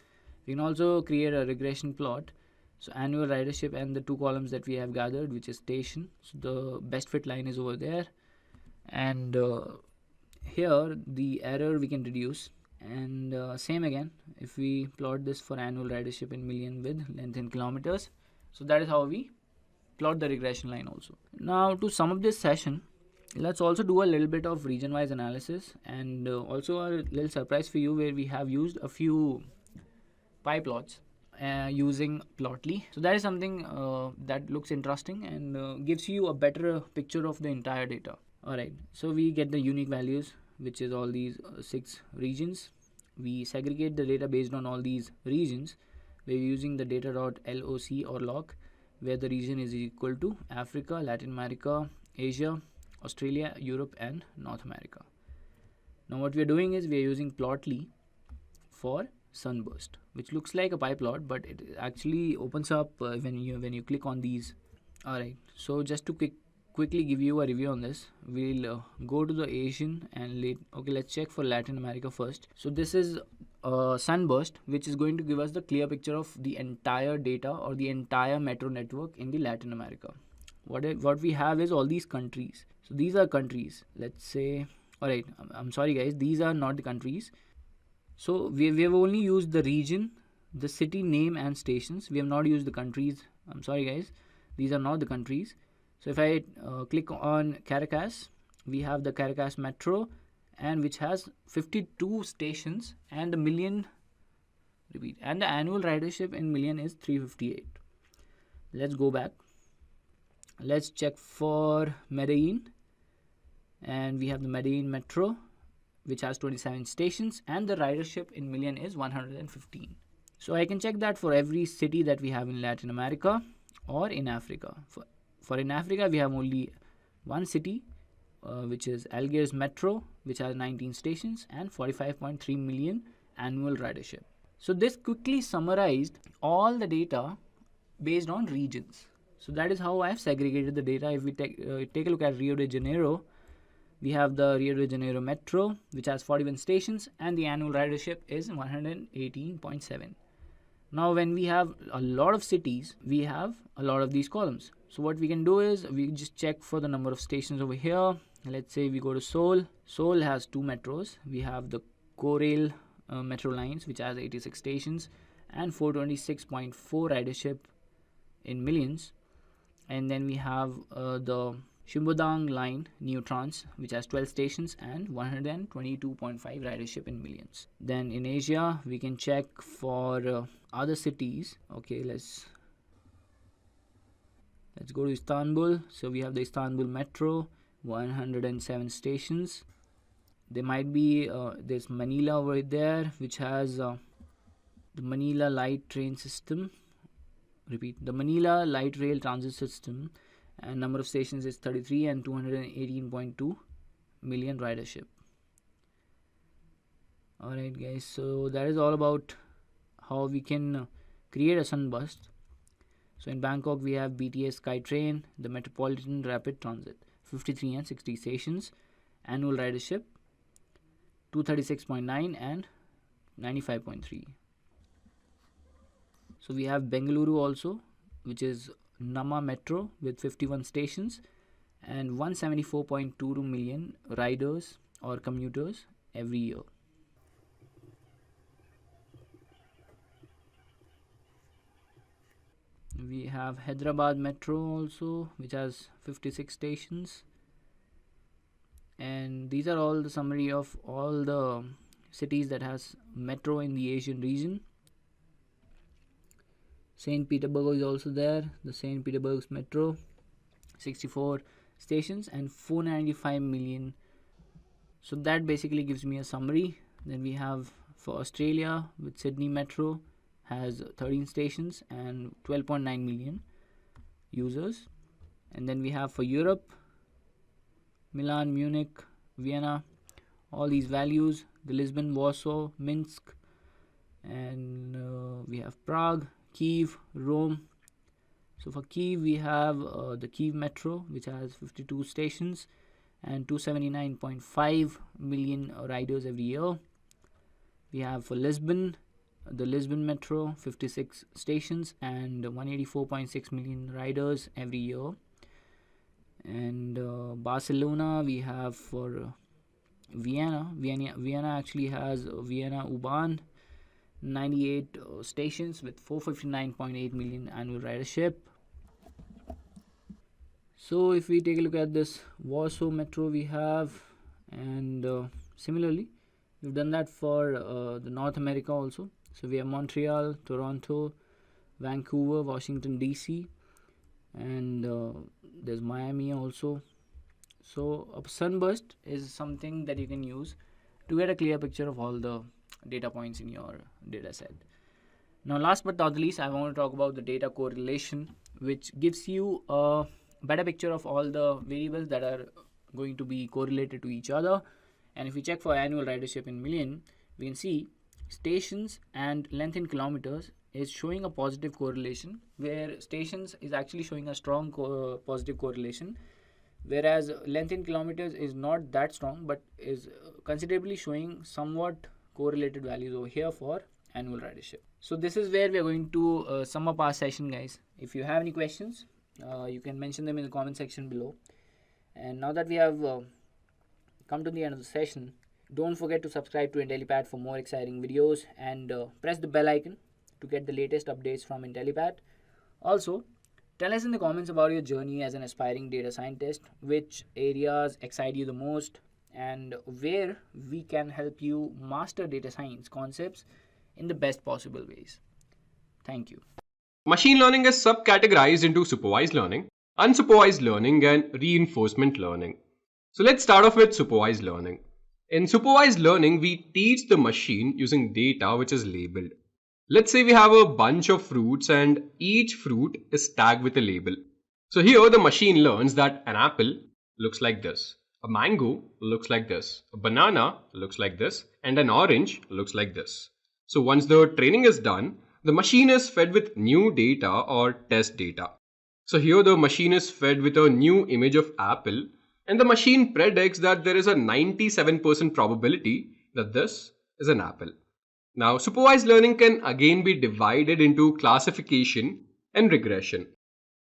We can also create a regression plot. So annual ridership and the two columns that we have gathered, which is station. So the best fit line is over there, and here the error we can reduce. And same again, if we plot this for annual ridership in million with length in kilometers, so that is how we plot the regression line also. Now to sum up this session, let's also do a little bit of region wise analysis, and also a little surprise for you where we have used a few pie plots using Plotly. So that is something that looks interesting and gives you a better picture of the entire data. Alright, so we get the unique values, which is all these 6 regions. We segregate the data based on all these regions. We're using the data.loc or log, where the region is equal to Africa, Latin America, Asia, Australia, Europe and North America. Now what we are doing is we are using Plotly for sunburst, which looks like a pie plot, but it actually opens up when you click on these. Alright, so just to quickly give you a review on this, we'll go to the Asian and let's check for Latin America first. So this is sunburst, which is going to give us the clear picture of the entire data or the entire metro network in the Latin America. What we have is all these countries. So these are countries. Let's say, alright, I'm sorry guys, these are not the countries. So we have only used the region, the city name and stations. We have not used the countries. I'm sorry guys, these are not the countries. So if I click on Caracas, we have the Caracas Metro, and which has 52 stations, and the annual ridership in million is 358. Let's go back. Let's check for Medellin, and we have the Medellin Metro, which has 27 stations, and the ridership in million is 115. So I can check that for every city that we have in Latin America or in Africa. For in Africa, we have only one city, which is Algiers Metro, which has 19 stations and 45.3 million annual ridership. So this quickly summarized all the data based on regions. So that is how I have segregated the data. If we take a look at Rio de Janeiro, we have the Rio de Janeiro Metro, which has 41 stations, and the annual ridership is 118.7. Now when we have a lot of cities, we have a lot of these columns. So what we can do is we just check for the number of stations over here. Let's say we go to Seoul. Seoul has 2 metros. We have the Korail metro lines, which has 86 stations and 426.4 ridership in millions. And then we have the Shimbodang line Neotrans, which has 12 stations and 122.5 ridership in millions. Then in Asia, we can check for other cities. Okay, let's go to Istanbul. So we have the Istanbul Metro, 107 stations. There might be there's Manila over there, which has the Manila Light Train System. Repeat, the Manila Light Rail Transit System, and number of stations is 33 and 218.2 million ridership. Alright guys, so that is all about how we can create a sunburst. So in Bangkok we have BTS SkyTrain, the Metropolitan Rapid Transit, 53 and 60 stations, annual ridership 236.9 and 95.3. So we have Bengaluru also, which is Nama Metro with 51 stations and 174.22 million riders or commuters every year. We have Hyderabad Metro also, which has 56 stations, and these are all the summary of all the cities that has metro in the Asian region. St. Petersburg is also there, the St. Petersburg's Metro, 64 stations and 495 million. So that basically gives me a summary. Then we have for Australia with Sydney Metro has 13 stations and 12.9 million users. And then we have for Europe, Milan, Munich, Vienna, all these values, the Lisbon, Warsaw, Minsk, and we have Prague, Kiev, Rome. So for Kiev we have the Kiev Metro, which has 52 stations and 279.5 million riders every year. We have for Lisbon, the Lisbon Metro, 56 stations and 184.6 million riders every year. And Barcelona we have for Vienna actually has Vienna U-Bahn, 98 stations with 459.8 million annual ridership. So if we take a look at this Warsaw Metro we have, and similarly we've done that for the North America also. So we have Montreal, Toronto, Vancouver, Washington DC, and there's Miami also. So a sunburst is something that you can use to get a clear picture of all the data points in your data set. Now last but not the least, I want to talk about the data correlation, which gives you a better picture of all the variables that are going to be correlated to each other. And if we check for annual ridership in million, we can see stations and length in kilometers is showing a positive correlation, where stations is actually showing a strong positive correlation, whereas length in kilometers is not that strong but is considerably showing somewhat correlated values over here for annual ridership. So this is where we are going to sum up our session, guys. If you have any questions, you can mention them in the comment section below. And now that we have come to the end of the session, don't forget to subscribe to Intellipaat for more exciting videos, and press the bell icon to get the latest updates from Intellipaat. Also, tell us in the comments about your journey as an aspiring data scientist, which areas excite you the most, and where we can help you master data science concepts in the best possible ways. Thank you. Machine learning is subcategorized into supervised learning, unsupervised learning, and reinforcement learning. So let's start off with supervised learning. In supervised learning, we teach the machine using data which is labeled. Let's say we have a bunch of fruits and each fruit is tagged with a label. So here the machine learns that an apple looks like this, a mango looks like this, a banana looks like this, and an orange looks like this. So once the training is done, the machine is fed with new data or test data. So here the machine is fed with a new image of apple, and the machine predicts that there is a 97% probability that this is an apple. Now, supervised learning can again be divided into classification and regression.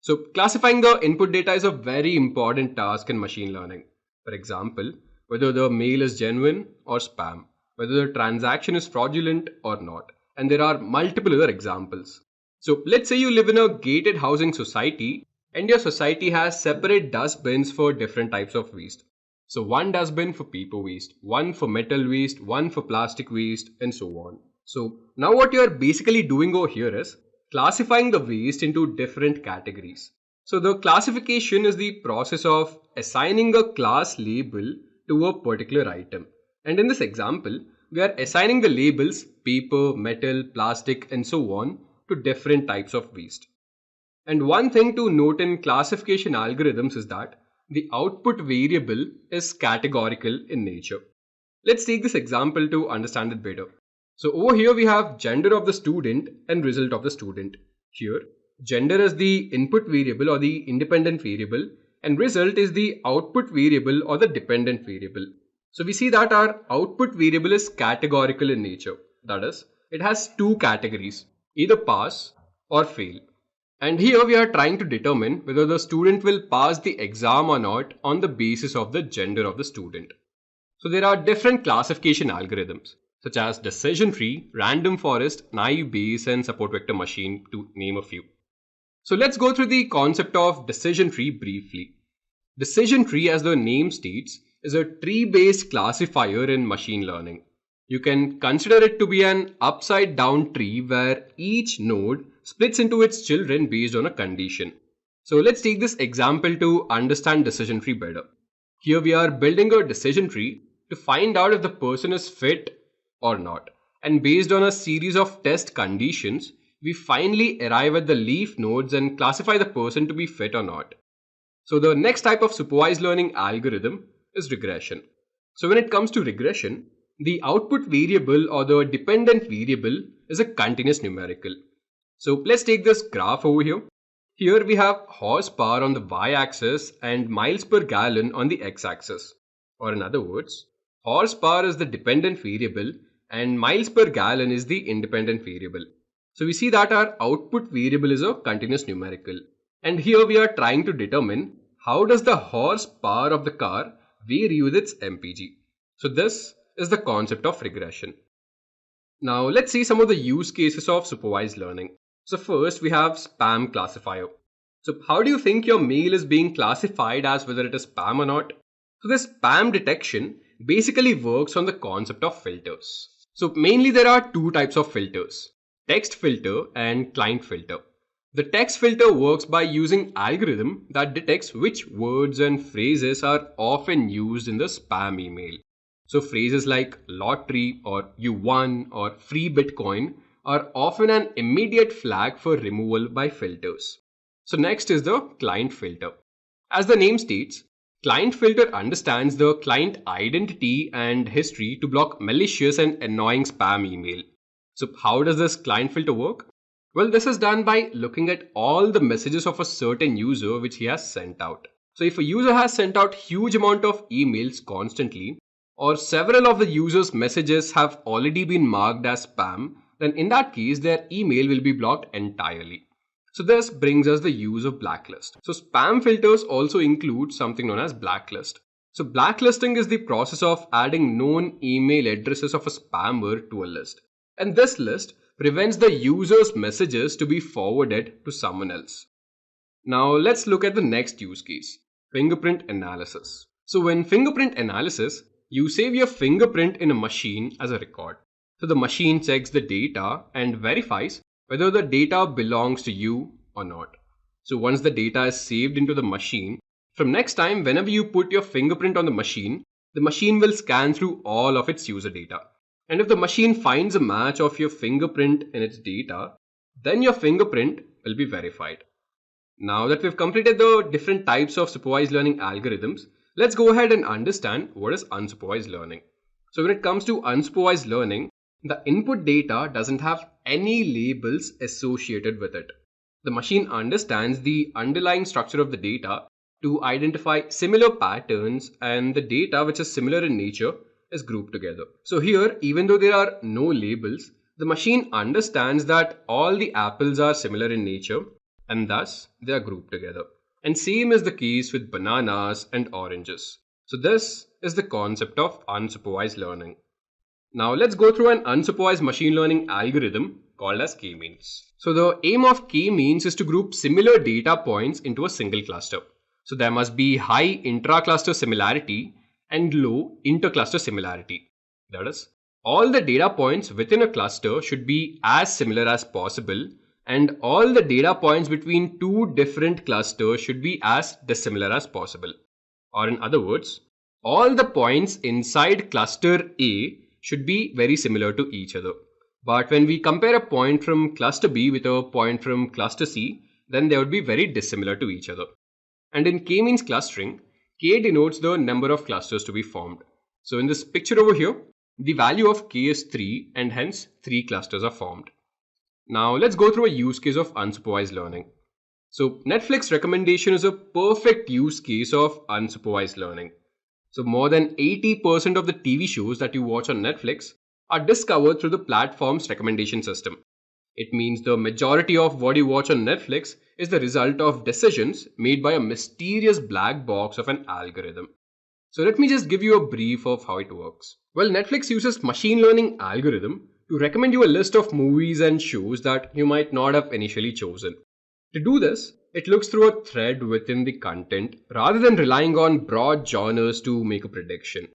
So classifying the input data is a very important task in machine learning. For example, whether the mail is genuine or spam, whether the transaction is fraudulent or not. And there are multiple other examples. So let's say you live in a gated housing society, and your society has separate dustbins for different types of waste. So one dustbin for paper waste, one for metal waste, one for plastic waste, and so on. So now what you are basically doing over here is classifying the waste into different categories. So the classification is the process of assigning a class label to a particular item. And in this example, we are assigning the labels paper, metal, plastic, and so on to different types of waste. And one thing to note in classification algorithms is that the output variable is categorical in nature. Let's take this example to understand it better. So over here we have gender of the student and result of the student. Here, gender is the input variable or the independent variable, and result is the output variable or the dependent variable. So we see that our output variable is categorical in nature. That is, it has two categories, either pass or fail. And here we are trying to determine whether the student will pass the exam or not on the basis of the gender of the student. So there are different classification algorithms such as decision tree, random forest, naive Bayes, and support vector machine, to name a few. So let's go through the concept of decision tree briefly. Decision tree, as the name states, is a tree-based classifier in machine learning. You can consider it to be an upside down tree where each node splits into its children based on a condition. So let's take this example to understand decision tree better. Here we are building a decision tree to find out if the person is fit or not. And based on a series of test conditions, we finally arrive at the leaf nodes and classify the person to be fit or not. So the next type of supervised learning algorithm is regression. So when it comes to regression, the output variable or the dependent variable is a continuous numerical. So let's take this graph over here. Here we have horsepower on the y-axis and miles per gallon on the x-axis. Or in other words, horsepower is the dependent variable and miles per gallon is the independent variable. So we see that our output variable is a continuous numerical. And here we are trying to determine how does the horsepower of the car vary with its MPG. So this is the concept of regression. Now let's see some of the use cases of supervised learning. So first we have spam classifier. So how do you think your mail is being classified as whether it is spam or not? So this spam detection basically works on the concept of filters. So mainly there are two types of filters, text filter and client filter. The text filter works by using algorithm that detects which words and phrases are often used in the spam email. So phrases like lottery or you won or free Bitcoin are often an immediate flag for removal by filters. So next is the client filter. As the name states, client filter understands the client identity and history to block malicious and annoying spam email. So how does this client filter work? Well, this is done by looking at all the messages of a certain user which he has sent out. So if a user has sent out huge amount of emails constantly, or several of the user's messages have already been marked as spam, then in that case their email will be blocked entirely. So this brings us the use of blacklist. So spam filters also include something known as blacklist. So blacklisting is the process of adding known email addresses of a spammer to a list. And this list prevents the user's messages to be forwarded to someone else. Now let's look at the next use case, fingerprint analysis. So in fingerprint analysis, you save your fingerprint in a machine as a record. So the machine checks the data and verifies whether the data belongs to you or not. So once the data is saved into the machine, from next time whenever you put your fingerprint on the machine will scan through all of its user data. And if the machine finds a match of your fingerprint in its data, then your fingerprint will be verified. Now that we've completed the different types of supervised learning algorithms, let's go ahead and understand what is unsupervised learning. So when it comes to unsupervised learning, the input data doesn't have any labels associated with it. The machine understands the underlying structure of the data to identify similar patterns, and the data which is similar in nature is grouped together. So here, even though there are no labels, the machine understands that all the apples are similar in nature and thus they are grouped together. And same is the case with bananas and oranges. So this is the concept of unsupervised learning. Now let's go through an unsupervised machine learning algorithm called as k-means. So the aim of k-means is to group similar data points into a single cluster. So there must be high intra-cluster similarity and low inter-cluster similarity. That is, all the data points within a cluster should be as similar as possible, and all the data points between two different clusters should be as dissimilar as possible. Or in other words, all the points inside cluster A should be very similar to each other. But when we compare a point from cluster B with a point from cluster C, then they would be very dissimilar to each other. And in k-means clustering, k denotes the number of clusters to be formed. So in this picture over here, the value of k is 3 and hence 3 clusters are formed. Now let's go through a use case of unsupervised learning. So Netflix recommendation is a perfect use case of unsupervised learning. So more than 80% of the TV shows that you watch on Netflix are discovered through the platform's recommendation system. It means the majority of what you watch on Netflix is the result of decisions made by a mysterious black box of an algorithm. So let me just give you a brief of how it works. Well, Netflix uses machine learning algorithm to recommend you a list of movies and shows that you might not have initially chosen. To do this, it looks through a thread within the content rather than relying on broad genres to make a prediction.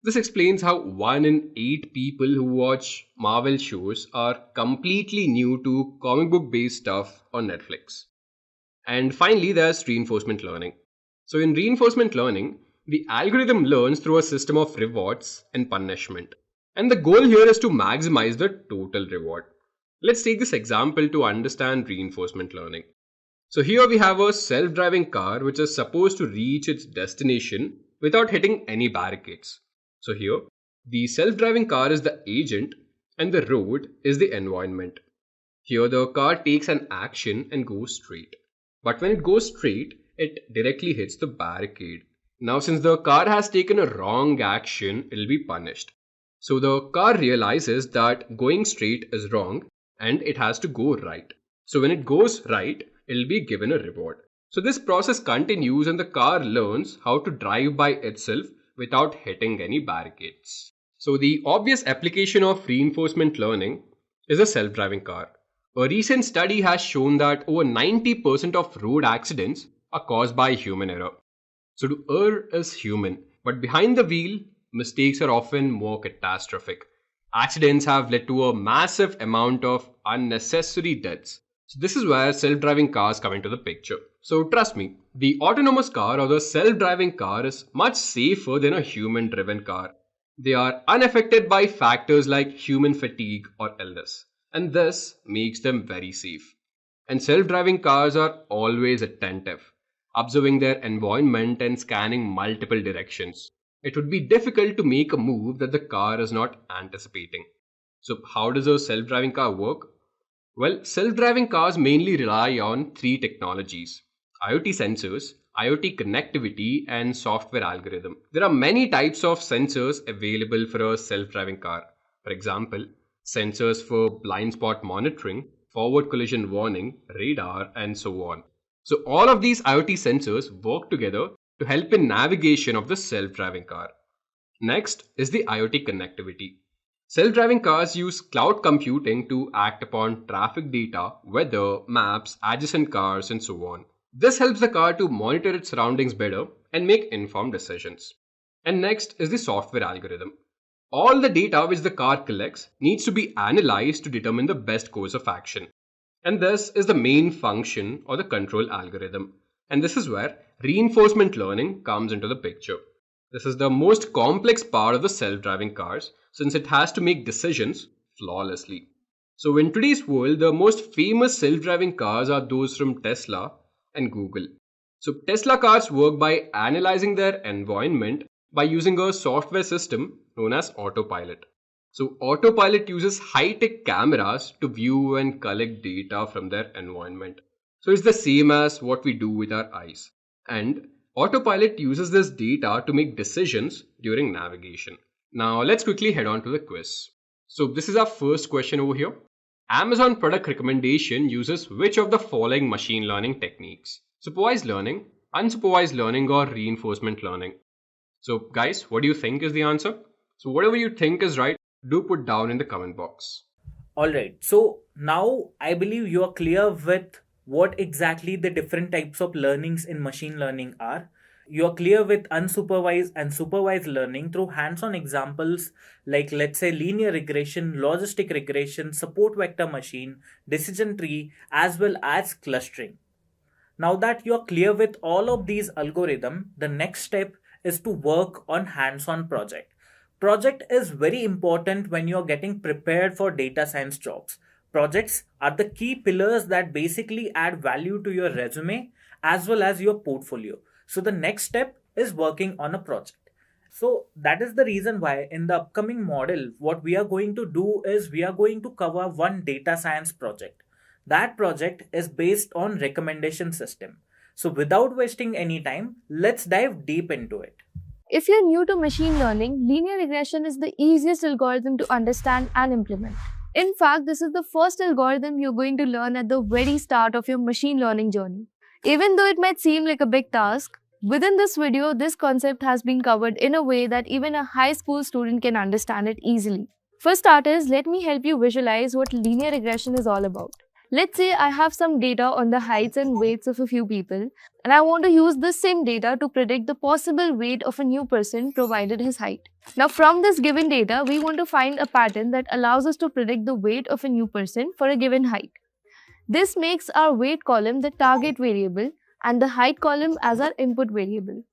This explains how 1 in 8 people who watch Marvel shows are completely new to comic book based stuff on Netflix. And finally, there's reinforcement learning. So in reinforcement learning, the algorithm learns through a system of rewards and punishment. And the goal here is to maximize the total reward. Let's take this example to understand reinforcement learning. So here we have a self-driving car which is supposed to reach its destination without hitting any barricades. So here, the self-driving car is the agent and the road is the environment. Here the car takes an action and goes straight. But when it goes straight, it directly hits the barricade. Now since the car has taken a wrong action, it will be punished. So the car realizes that going straight is wrong and it has to go right. So when it goes right, it will be given a reward. So this process continues and the car learns how to drive by itself without hitting any barricades. So the obvious application of reinforcement learning is a self-driving car. A recent study has shown that over 90% of road accidents are caused by human error. So to err is human, but behind the wheel, mistakes are often more catastrophic. Accidents have led to a massive amount of unnecessary deaths. So this is where self-driving cars come into the picture. So trust me, the autonomous car or the self-driving car is much safer than a human-driven car. They are unaffected by factors like human fatigue or illness, and this makes them very safe. And self-driving cars are always attentive, observing their environment and scanning multiple directions. It would be difficult to make a move that the car is not anticipating. So how does a self-driving car work? Well, self-driving cars mainly rely on three technologies: IoT sensors, IoT connectivity, and software algorithm. There are many types of sensors available for a self-driving car. For example, sensors for blind spot monitoring, forward collision warning, radar, and so on. So all of these IoT sensors work together to help in navigation of the self-driving car. Next is the IoT connectivity. Self-driving cars use cloud computing to act upon traffic data, weather, maps, adjacent cars, and so on. This helps the car to monitor its surroundings better and make informed decisions. And next is the software algorithm. All the data which the car collects needs to be analyzed to determine the best course of action. And this is the main function or the control algorithm. And this is where reinforcement learning comes into the picture. This is the most complex part of the self-driving cars since it has to make decisions flawlessly. So in today's world, the most famous self-driving cars are those from Tesla and Google. So Tesla cars work by analyzing their environment by using a software system known as autopilot. So autopilot uses high-tech cameras to view and collect data from their environment. So it's the same as what we do with our eyes. And autopilot uses this data to make decisions during navigation. Now let's quickly head on to the quiz. So this is our first question over here. Amazon product recommendation uses which of the following machine learning techniques? Supervised learning, unsupervised learning, or reinforcement learning? So guys, what do you think is the answer? So whatever you think is right, do put down in the comment box. Alright, so now I believe you are clear with what exactly the different types of learnings in machine learning are. You are clear with unsupervised and supervised learning through hands-on examples like, let's say, linear regression, logistic regression, support vector machine, decision tree, as well as clustering. Now that you are clear with all of these algorithms, the next step is to work on hands-on project. Project is very important when you are getting prepared for data science jobs. Projects are the key pillars that basically add value to your resume as well as your portfolio. So the next step is working on a project. So that is the reason why in the upcoming model, what we are going to do is we are going to cover one data science project. That project is based on recommendation system. So without wasting any time, let's dive deep into it. If you're new to machine learning, linear regression is the easiest algorithm to understand and implement. In fact, this is the first algorithm you're going to learn at the very start of your machine learning journey. Even though it might seem like a big task, within this video, this concept has been covered in a way that even a high school student can understand it easily. For starters, let me help you visualize what linear regression is all about. Let's say I have some data on the heights and weights of a few people, and I want to use this same data to predict the possible weight of a new person provided his height. Now from this given data, we want to find a pattern that allows us to predict the weight of a new person for a given height. This makes our weight column the target variable and the height column as our input variable.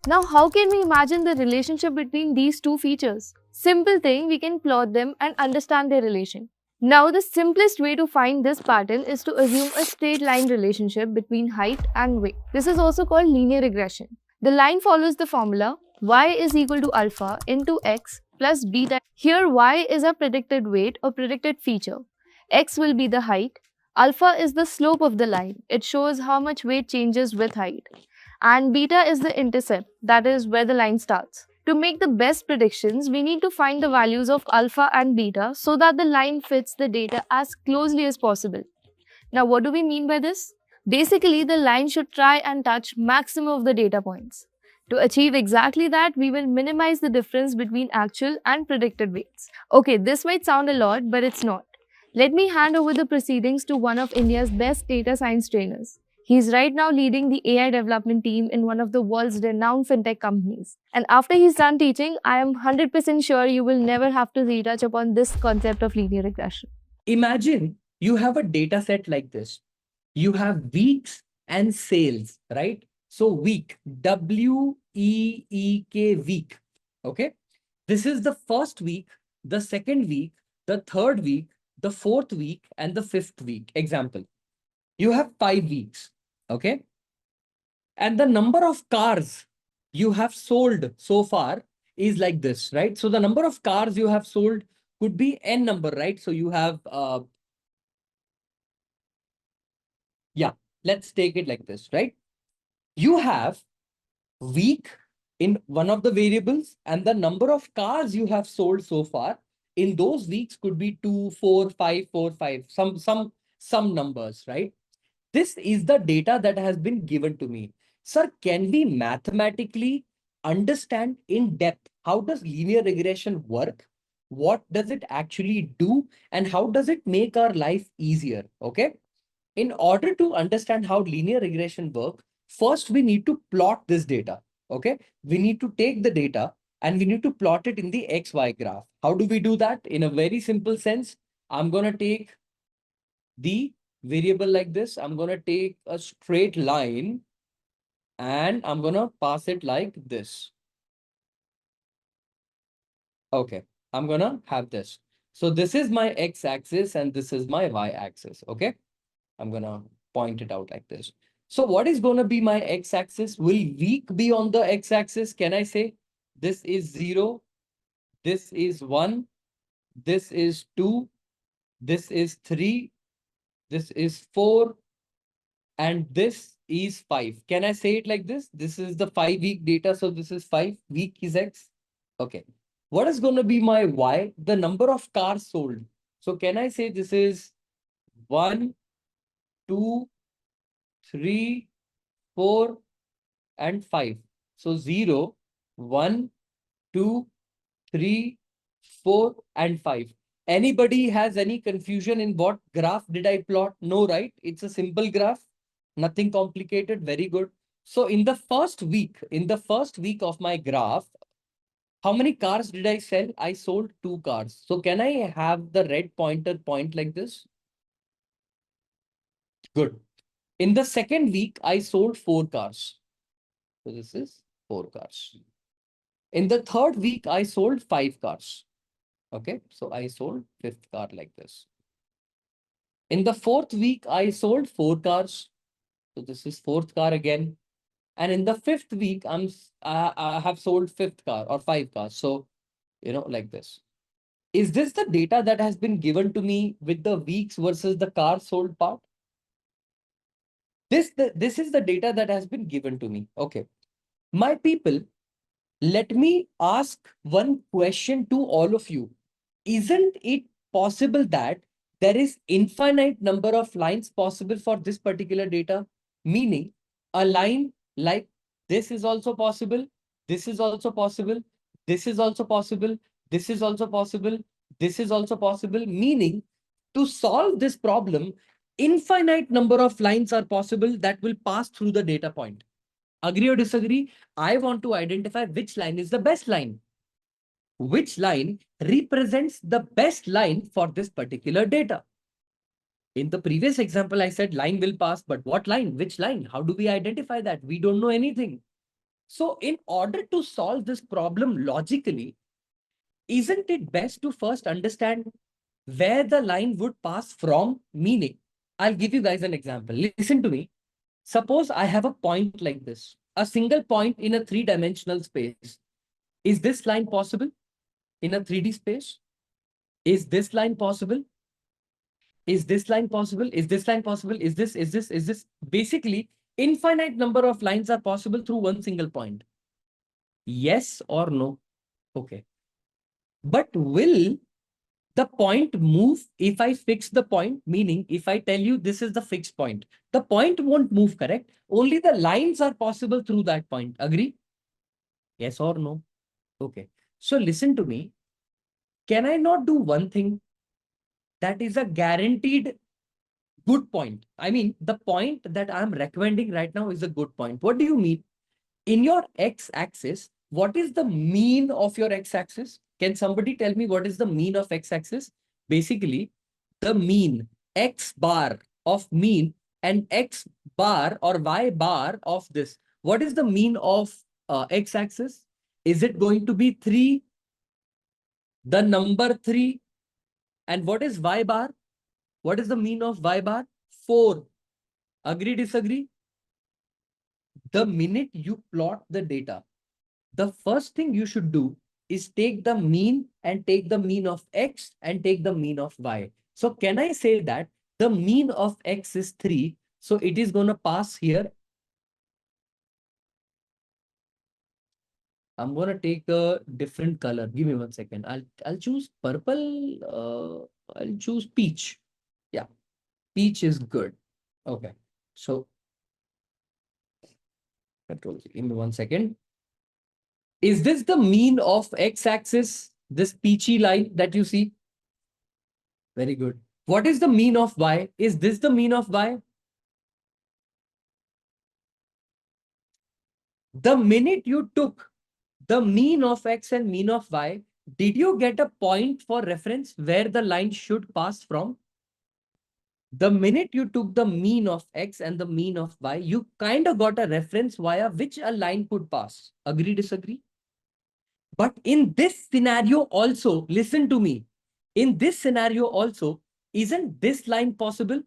Now how can we imagine the relationship between these two features? Simple thing, we can plot them and understand their relation. Now, the simplest way to find this pattern is to assume a straight line relationship between height and weight. This is also called linear regression. The line follows the formula y is equal to alpha into x plus beta. Here, y is a predicted weight or predicted feature. X will be the height. Alpha is the slope of the line. It shows how much weight changes with height. And beta is the intercept, that is where the line starts. To make the best predictions, we need to find the values of alpha and beta so that the line fits the data as closely as possible. Now, what do we mean by this? Basically, the line should try and touch maximum of the data points. To achieve exactly that, we will minimize the difference between actual and predicted weights. Okay, this might sound a lot, but it's not. Let me hand over the proceedings to one of India's best data science trainers. He's right now leading the AI development team in one of the world's renowned fintech companies. And after he's done teaching, I am 100% sure you will never have to retouch upon this concept of linear regression. Imagine you have a data set like this. You have weeks and sales, right? So week, W-E-E-K, week. Okay. This is the first week, the second week, the third week, the fourth week, and the fifth week. Example. You have 5 weeks. Okay. And the number of cars you have sold so far is like this, right? So the number of cars you have sold could be n number, right? So you have, let's take it like this, right? You have week in one of the variables and the number of cars you have sold so far in those weeks could be 2, 4, 5, 4, 5, some numbers, right? This is the data that has been given to me. Sir, can we mathematically understand in depth how does linear regression work? What does it actually do? And how does it make our life easier? Okay. In order to understand how linear regression works, first we need to plot this data. Okay. We need to take the data and we need to plot it in the XY graph. How do we do that? In a very simple sense, I'm going to take the variable like this. I'm going to take a straight line and I'm going to pass it like this. Okay, I'm going to have this. So this is my x-axis and this is my y-axis. Okay, I'm going to point it out like this. So what is going to be my x-axis? Will week be on the x-axis? Can I say this is 0, this is 1, this is 2, this is 3, this is 4, and this is 5. Can I say it like this? This is the 5-week data. So this is 5, week is X. Okay. What is going to be my Y? The number of cars sold. So can I say this is 1, 2, 3, 4, and 5. So 0, 1, 2, 3, 4, and 5. Anybody has any confusion in what graph did I plot? No, right? It's a simple graph. Nothing complicated. Very good. So in the first week of my graph, how many cars did I sell? I sold 2 cars. So can I have the red pointer point like this? Good. In the second week, I sold 4 cars. So this is 4 cars. In the third week, I sold 5 cars. Okay. So I sold 5th car like this. In the fourth week, I sold 4 cars. So this is 4th car again. And in the 5th week, I have sold 5th car or 5 cars. So, like this. Is this the data that has been given to me with the weeks versus the car sold part? This is the data that has been given to me. Okay. My people, let me ask one question to all of you. Isn't it possible that there is infinite number of lines possible for this particular data? Meaning a line like this is also possible, this is also possible, this is also possible, this is also possible, this is also possible, meaning to solve this problem, infinite number of lines are possible that will pass through the data point. Agree or disagree? I want to identify which line is the best line. Which line represents the best line for this particular data. In the previous example, I said line will pass, but what line? Which line? How do we identify that? We don't know anything. So in order to solve this problem logically, isn't it best to first understand where the line would pass from? Meaning, I'll give you guys an example. Listen to me. Suppose I have a point like this, a single point in a three-dimensional space. Is this line possible in a 3D space? Is this line possible? Is this line possible? Is this line possible? Is this? Basically, infinite number of lines are possible through one single point. Yes or no? Okay. But will the point move if I fix the point? Meaning, if I tell you this is the fixed point, the point won't move, correct? Only the lines are possible through that point. Agree? Yes or no? Okay. So listen to me. Can I not do one thing that is a guaranteed good point? I mean, the point that I'm recommending right now is a good point. What do you mean? In your x-axis, what is the mean of your x-axis? Can somebody tell me what is the mean of x-axis? Basically, the mean x bar of mean and x bar or y bar of this. What is the mean of x-axis? Is it going to be 3, the number 3? And what is y bar? What is the mean of y bar? 4. Agree, disagree? The minute you plot the data, the first thing you should do is take the mean and take the mean of x and take the mean of y. So can I say that the mean of x is 3? So it is going to pass here. I'm going to take a different color. Give me 1 second. I'll choose purple. I'll choose peach. Yeah, peach is good. Okay. So control. Give me 1 second. Is this the mean of x-axis? This peachy line that you see? Very good. What is the mean of y? Is this the mean of y? The minute you took the mean of x and mean of y, did you get a point for reference where the line should pass from? The minute you took the mean of x and the mean of y, you kind of got a reference via which a line could pass. Agree, disagree? But in this scenario also, listen to me. In this scenario also, isn't this line possible?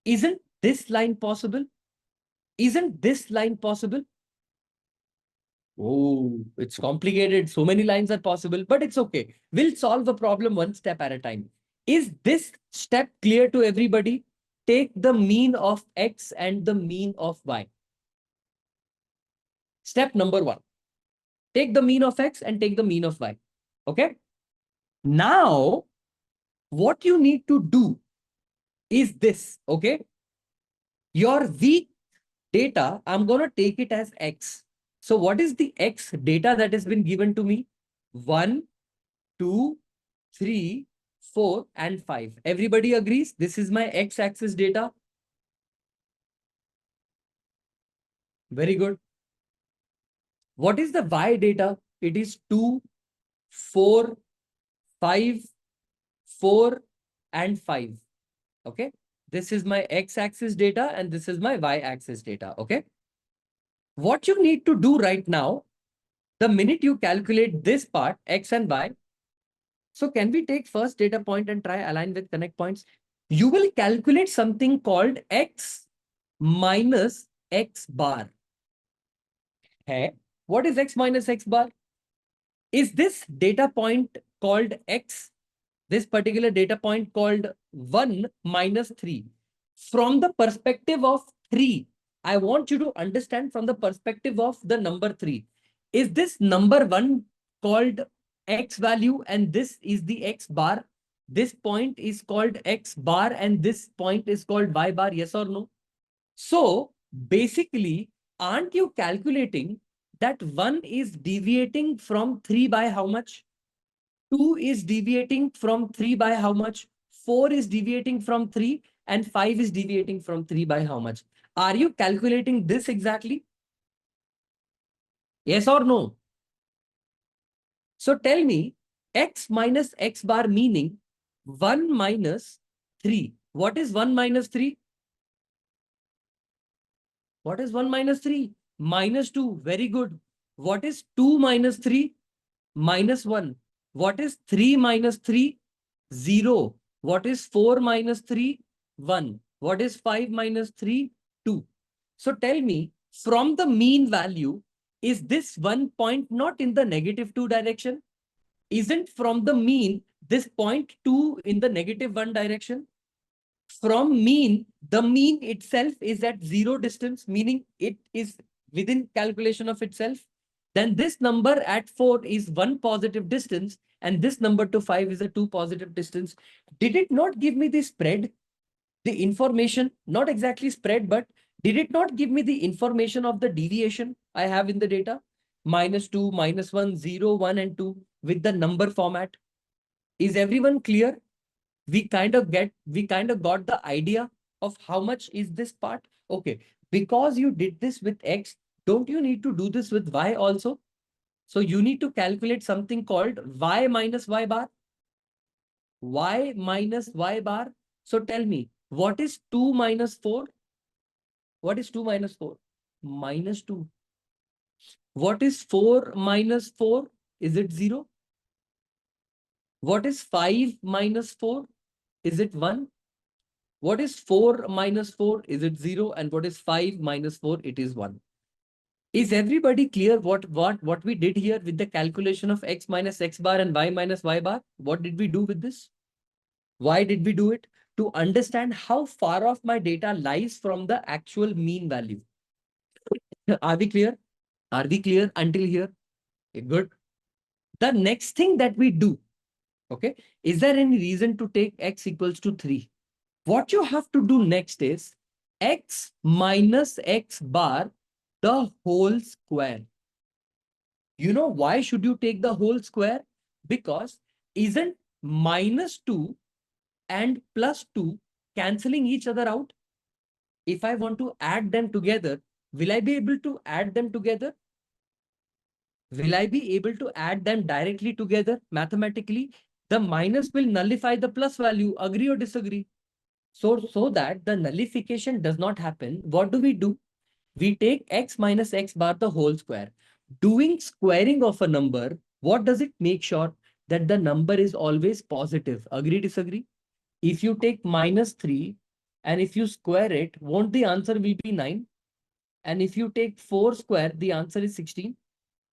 Isn't this line possible? Isn't this line possible? Oh, it's complicated. So many lines are possible, but it's okay. We'll solve a problem one step at a time. Is this step clear to everybody? Take the mean of x and the mean of y. Step number 1. Take the mean of x and take the mean of y. Okay. Now, what you need to do is this. Okay. Your weak data, I'm going to take it as x. So what is the x data that has been given to me? 1, 2, 3, 4, and 5. Everybody agrees this is my x-axis data? Very good. What is the y data? It is 2, 4, 5, 4, and 5. Okay. This is my x-axis data and this is my y-axis data. Okay. What you need to do right now, the minute you calculate this part, x and y, so can we take first data point and try align with connect points? You will calculate something called x minus x bar. Hey, what is x minus x bar? Is this data point called x? This particular data point called 1 minus 3. From the perspective of 3, I want you to understand from the perspective of the number 3. Is this number 1 called x value and this is the x bar? This point is called x bar and this point is called y bar, yes or no? So basically, aren't you calculating that 1 is deviating from 3 by how much? 2 is deviating from 3 by how much? 4 is deviating from 3 and 5 is deviating from 3 by how much? Are you calculating this exactly? Yes or no? So tell me, x minus x bar meaning 1 minus 3. What is 1 minus 3? What is 1 minus 3? Minus 2. Very good. What is 2 minus 3? Minus 1. What is 3 minus 3? 0. What is 4 minus 3? 1. What is 5 minus 3? 2. So tell me, from the mean value, is this 1 point not in the -2 direction? Isn't from the mean this 0.2 in the -1 direction? From mean, the mean itself is at 0 distance, meaning it is within calculation of itself. Then this number at 4 is 1 positive distance, and this number to 5 is a 2 positive distance. Did it not give me the spread? The information, not exactly spread, but did it not give me the information of the deviation I have in the data? -2, -1, 0, 1, and 2 with the number format. Is everyone clear? We kind of got the idea of how much is this part. Okay, because you did this with X, don't you need to do this with Y also? So you need to calculate something called Y minus Y bar. Y minus Y bar. So tell me, what is 2 minus 4? What is 2 minus 4? -2. What is 4 minus 4? Is it 0? What is 5 minus 4? Is it 1? What is 4 minus 4? Is it 0? And what is 5 minus 4? It is 1. Is everybody clear what we did here with the calculation of X minus X bar and Y minus Y bar? What did we do with this? Why did we do it? To understand how far off my data lies from the actual mean value. Are we clear? Are we clear until here? Okay, good. The next thing that we do, okay, is there any reason to take X equals to 3? What you have to do next is X minus X bar, the whole square. You know why should you take the whole square? Because isn't -2 and +2 cancelling each other out? If I want to add them together, will I be able to add them together? Will I be able to add them directly together mathematically? The minus will nullify the plus value. Agree or disagree? So that the nullification does not happen, what do? We take X minus X bar the whole square. Doing squaring of a number, what does it make sure? That the number is always positive. Agree, disagree? If you take -3 and if you square it, won't the answer will be 9? And if you take 4 square, the answer is 16.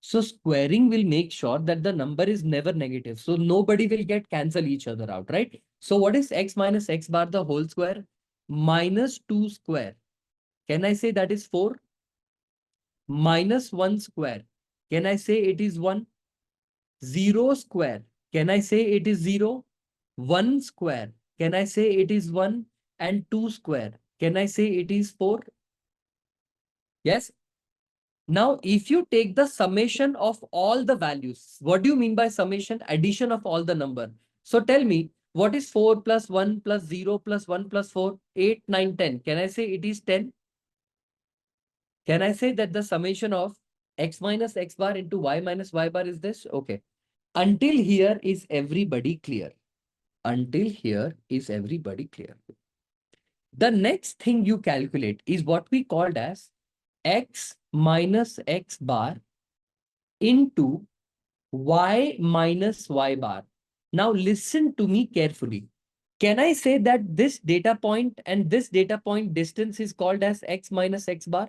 So squaring will make sure that the number is never negative. So nobody will get cancel each other out, right? So what is X minus X bar the whole square? -2 square. Can I say that is 4? -1 square. Can I say it is 1? 0 square. Can I say it is 0? 1 square. Can I say it is 1? And 2 square. Can I say it is 4? Yes. Now, if you take the summation of all the values, what do you mean by summation? Addition of all the number. So tell me, what is 4 plus 1 plus 0 plus 1 plus 4? 8, 9, 10. Can I say it is 10? Can I say that the summation of X minus X bar into Y minus Y bar is this? Okay. Until here is everybody clear. Until here is everybody clear. The next thing you calculate is what we called as X minus X bar into Y minus Y bar. Now listen to me carefully. Can I say that this data point and this data point distance is called as X minus X bar?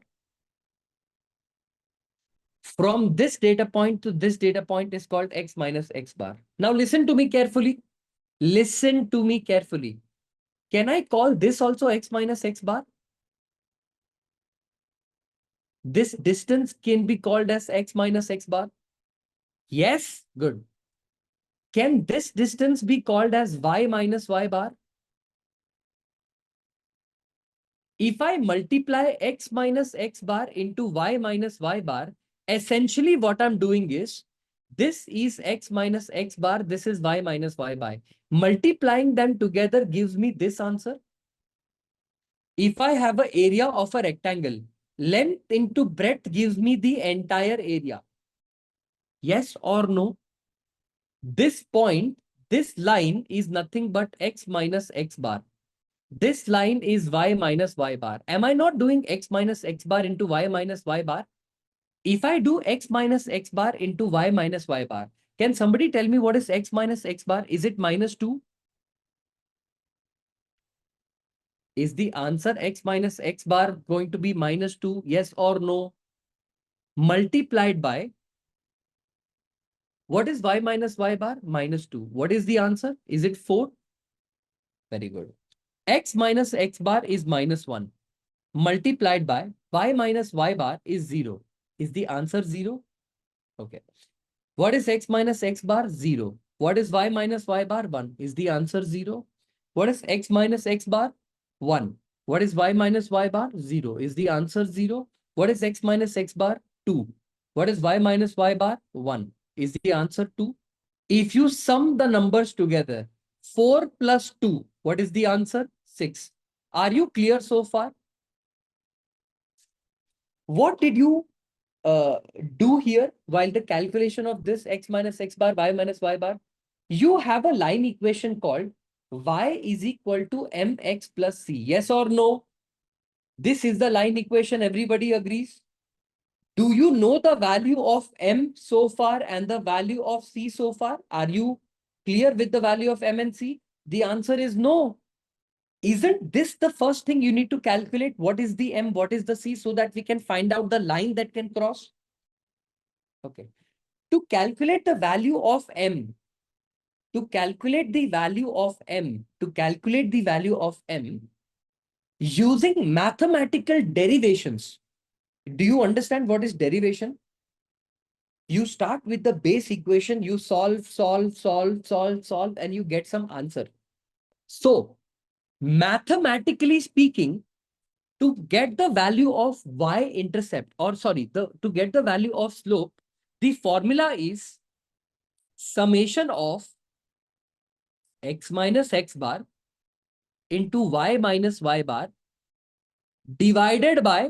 From this data point to this data point is called X minus X bar. Now listen to me carefully. Listen to me carefully. Can I call this also X minus X bar? This distance can be called as X minus X bar. Yes, good. Can this distance be called as Y minus Y bar? If I multiply X minus X bar into Y minus Y bar, essentially what I'm doing is, this is X minus X bar, this is Y minus Y bar. Multiplying them together gives me this answer. If I have an area of a rectangle, length into breadth gives me the entire area. Yes or no? This point, this line is nothing but X minus X bar. This line is Y minus Y bar. Am I not doing X minus X bar into Y minus Y bar? If I do X minus X bar into Y minus Y bar, Can somebody tell me what is x minus x bar? Is it minus 2? Is the answer x minus x bar going to be minus 2? Yes or no? Multiplied by, what is y minus y bar? Minus 2. What is the answer? Is it 4? Very good. X minus x bar is minus 1. Multiplied by y minus y bar is 0. Is the answer 0? Okay. What is x minus x bar? 0. What is y minus y bar? 1. Is the answer 0? What is x minus x bar? 1. What is y minus y bar? 0. Is the answer 0? What is x minus x bar? 2. What is y minus y bar? 1. Is the answer 2? If you sum the numbers together, 4 plus 2, what is the answer? 6. Are you clear so far? What did you do here while the calculation of this x minus x bar, y minus y bar? You have a line equation called y is equal to mx plus c. Yes or no? This is the line equation. Everybody agrees? Do you know the value of m so far and the value of c so far? Are you clear with the value of m and c? The answer is no. Isn't this the first thing you need to calculate? What is the m, what is the c, so that we can find out the line that can cross? Okay. To calculate the value of m, to calculate the value of m, using mathematical derivations. Do you understand what is derivation? You start with the base equation, you solve, and you get some answer. So, mathematically speaking, to get the value of y-intercept, or sorry, to get the value of slope, the formula is summation of x minus x bar into y minus y bar divided by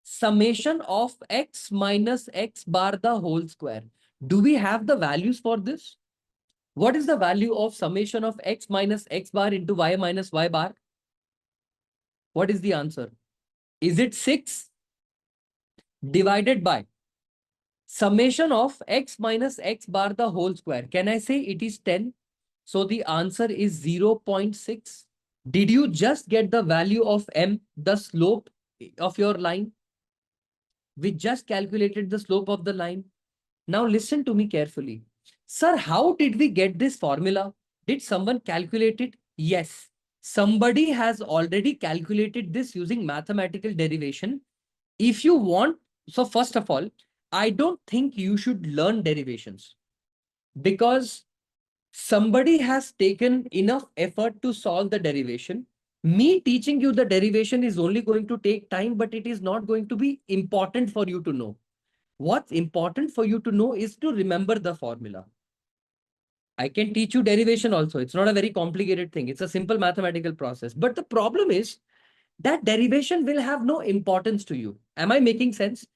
summation of x minus x bar the whole square. Do we have the values for this? What is the value of summation of x minus x bar into y minus y bar? What is the answer? Is it 6 divided by summation of x minus x bar the whole square? Can I say it is 10? So the answer is 0.6. Did you just get the value of m, the slope of your line? We just calculated the slope of the line. Now listen to me carefully. Sir, how did we get this formula? Did someone calculate it? Yes. Somebody has already calculated this using mathematical derivation. If you want, so first of all, I don't think you should learn derivations, because somebody has taken enough effort to solve the derivation. Me teaching you the derivation is only going to take time, but it is not going to be important for you to know. What's important for you to know is to remember the formula. I can teach you derivation also. It's not a very complicated thing. It's a simple mathematical process. But the problem is that derivation will have no importance to you. Am I making sense?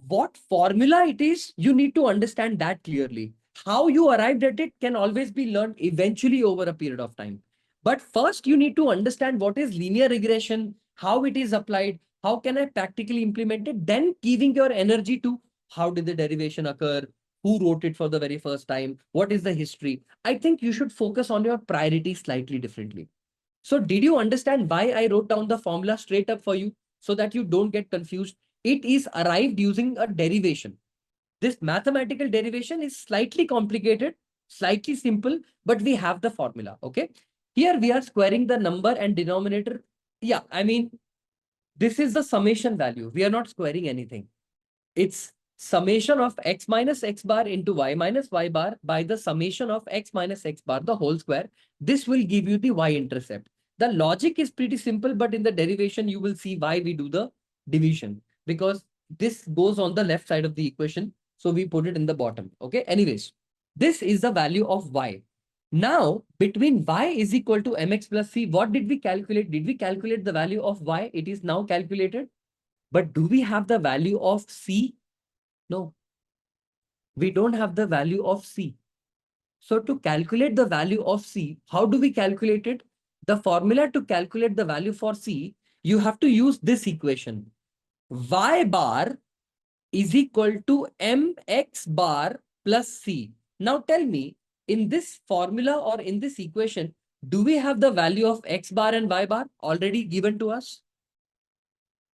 What formula it is, you need to understand that clearly. How you arrived at it can always be learned eventually over a period of time. But first, you need to understand what is linear regression, how it is applied, how can I practically implement it, then giving your energy to how did the derivation occur, who wrote it for the very first time, what is the history. I think you should focus on your priorities slightly differently. So did you understand why I wrote down the formula straight up for you so that you don't get confused? It is arrived using a derivation. This mathematical derivation is slightly complicated, slightly simple, but we have the formula. Okay. Here we are squaring the number and denominator. Yeah, I mean, this is the summation value. We are not squaring anything. It's summation of x minus x bar into y minus y bar by the summation of x minus x bar, the whole square. This will give you the y-intercept. The logic is pretty simple, but in the derivation, you will see why we do the division, because this goes on the left side of the equation. So we put it in the bottom. Okay. Anyways, this is the value of y. Now, between y is equal to mx plus c, what did we calculate? Did we calculate the value of y? It is now calculated. But do we have the value of c? No. We don't have the value of c. So to calculate the value of c, how do we calculate it? The formula to calculate the value for c, you have to use this equation. Y bar is equal to mx bar plus C. Now tell me, in this formula or in this equation, do we have the value of X bar and Y bar already given to us?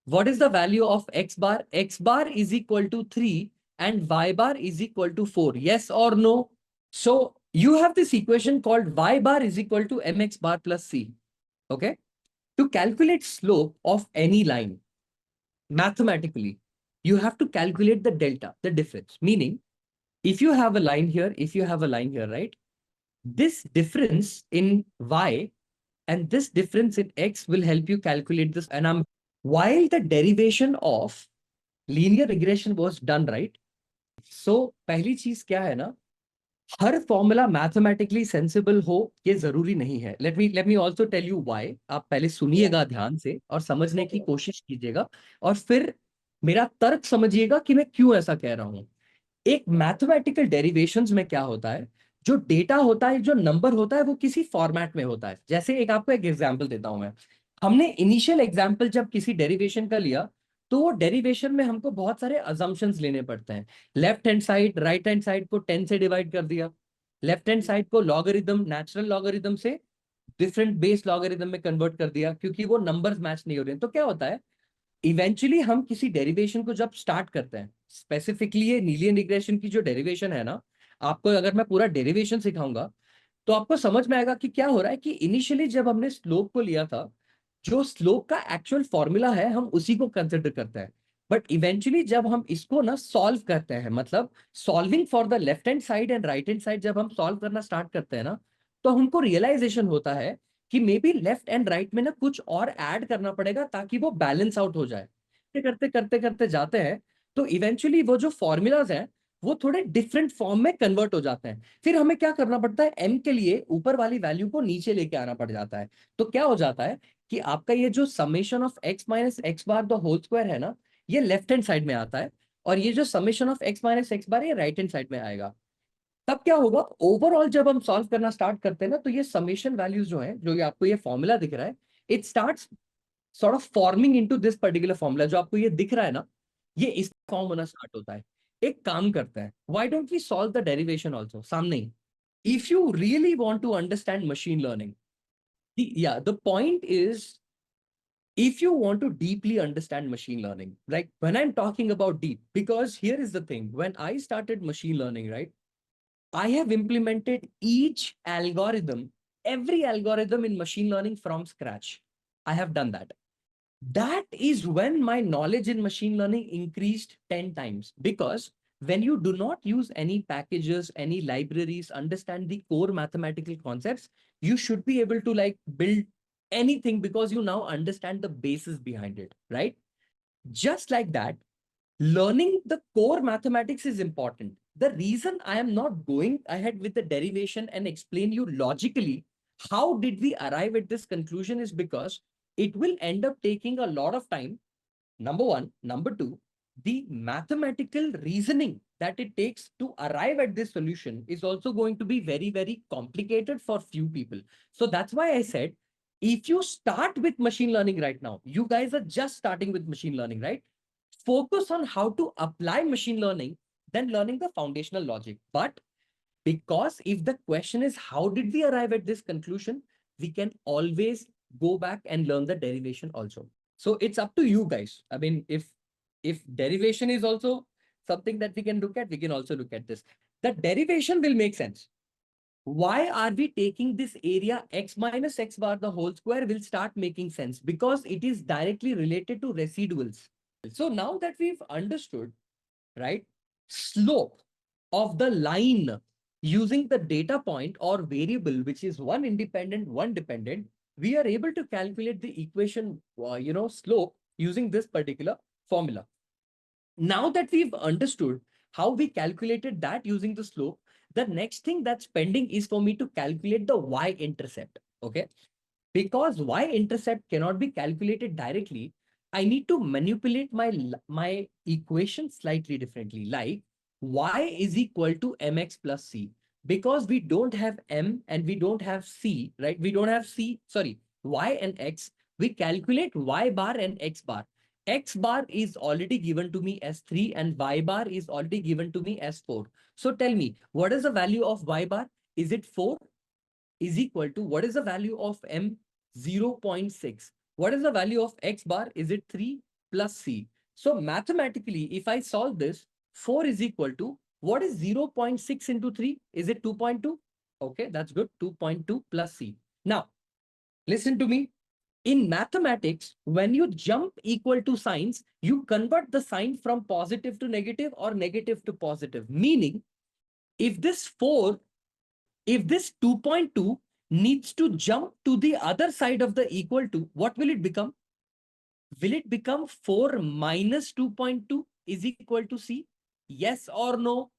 What is the value of X bar? X bar is equal to 3 and Y bar is equal to 4. Yes or no? So you have this equation called Y bar is equal to MX bar plus C. Okay. To calculate slope of any line, mathematically, you have to calculate the delta, the difference. Meaning, if you have a line here, right? This difference in Y and this difference in X will help you calculate this. And while the derivation of linear regression was done, right? So पहली चीज क्या है ना, हर formula mathematically sensible हो ये जरूरी नहीं है. Let me also tell you why. आप पहले सुनिएगा ध्यान से और समझने की कोशिश कीजिएगा और फिर मेरा तर्क समझिएगा कि मैं क्यों ऐसा कह रहा हूं. एक मैथमेटिकल डेरिवेशंस में क्या होता है, जो डेटा होता है, जो नंबर होता है, वो किसी फॉर्मेट में होता है. जैसे आपको एक एग्जांपल देता हूं मैं. हमने इनिशियल एग्जांपल जब किसी डेरिवेशन का लिया तो वो डेरिवेशन में हमको बहुत सारे अजम्पशंस लेने पड़ते हैं. Left hand side, right hand side को 10 से डिवाइड कर दिया. लेफ्ट हैंड साइड को लॉगरिदम, नेचुरल लॉगरिदम से डिफरेंट बेस लॉगरिदम में कन्वर्ट कर दिया क्योंकि वो नंबर्स मैच नहीं हो रहे हैं. तो क्या होता है, इवेंचुअली हम किसी डेरिवेशन को जब स्टार्ट करते हैं, स्पेसिफिकली ये लीनियर रिग्रेशन की जो डेरिवेशन है ना, आपको अगर मैं पूरा डेरिवेशन सिखाऊंगा तो आपको समझ में आएगा कि क्या हो रहा है. कि इनिशियली जब हमने स्लोप को लिया था, जो स्लोप का एक्चुअल फॉर्मूला है हम उसी को कंसिडर करते हैं. बट इवेंचुअली जब हम इसको ना सॉल्व करते हैं, मतलब solving for the left hand side and right hand side, जब हम सॉल्व करना स्टार्ट करते हैं ना, तो हमको रियलाइजेशन होता है कि may be left and right में ना कुछ और ऐड करना पड़ेगा ताकि वो बैलेंस आउट हो जाए. करते करते करते जाते हैं तो इवेंचुअली वो जो फॉर्मूलाज हैं वो थोड़े डिफरेंट फॉर्म में कन्वर्ट हो जाते हैं. फिर हमें क्या करना पड़ता है, एम के लिए ऊपर वाली वैल्यू को नीचे लेके आना पड़ जाता है. तो क्या हो जाता है कि आपका ये जो summation of x minus x bar the whole square है ना, ये लेफ्ट हैंड साइड में आता है और ये जो summation of x minus x bar ये राइट हैंड साइड में आएगा. तब क्या होगा, ओवरऑल जब हम सॉल्व करना स्टार्ट करते हैं ना, तो ये समेशन वैल्यूज जो है, जो ये आपको ये फॉर्मूला दिख रहा है, it starts sort of forming into this particular formula. जो आपको ये दिख रहा है ना, ये इस फॉर्म होना स्टार्ट होता है. एक काम करता है, why don't we solve the derivation also सामने ही. If you really want to understand machine learning, yeah, the point is, if you want to deeply understand machine learning, like when I'm talking about deep, because here is the thing, when I started machine learning, right, I have implemented each algorithm, every algorithm in machine learning from scratch. I have done that. That is when my knowledge in machine learning increased 10 times. Because when you do not use any packages, any libraries, understand the core mathematical concepts, you should be able to like build anything because you now understand the basis behind it, right? Just like that, learning the core mathematics is important. The reason I am not going ahead with the derivation and explain you logically how did we arrive at this conclusion is because it will end up taking a lot of time. Number one. Number two, the mathematical reasoning that it takes to arrive at this solution is also going to be very, very complicated for few people. So that's why I said, if you start with machine learning right now, you guys are just starting with machine learning, right? Focus on how to apply machine learning, then learning the foundational logic. But because if the question is, how did we arrive at this conclusion? We can always go back and learn the derivation also. So it's up to you guys. I mean, if derivation is also something that we can look at, we can also look at this. The derivation will make sense. Why are we taking this area x minus x bar the whole square will start making sense because it is directly related to residuals. So now that we've understood, right, slope of the line using the data point or variable, which is one independent, one dependent, we are able to calculate the equation, slope using this particular formula. Now that we've understood how we calculated that using the slope, the next thing that's pending is for me to calculate the y-intercept, okay? Because y-intercept cannot be calculated directly, I need to manipulate my equation slightly differently, like y is equal to mx plus c. Because we don't have m and we don't have c, right? We don't have y and x. We calculate y bar and x bar. X bar is already given to me as 3 and Y bar is already given to me as 4. So tell me, what is the value of Y bar? Is it 4? Is equal to, what is the value of M? 0.6. What is the value of X bar? Is it 3 plus C? So mathematically, if I solve this, 4 is equal to, what is 0.6 into 3? Is it 2.2? Okay, that's good. 2.2 plus C. Now, listen to me. In mathematics, when you jump equal to signs, you convert the sign from positive to negative or negative to positive. Meaning, if this 4, if this 2.2 needs to jump to the other side of the equal to, what will it become? Will it become 4 minus 2.2 is equal to C? Yes or no?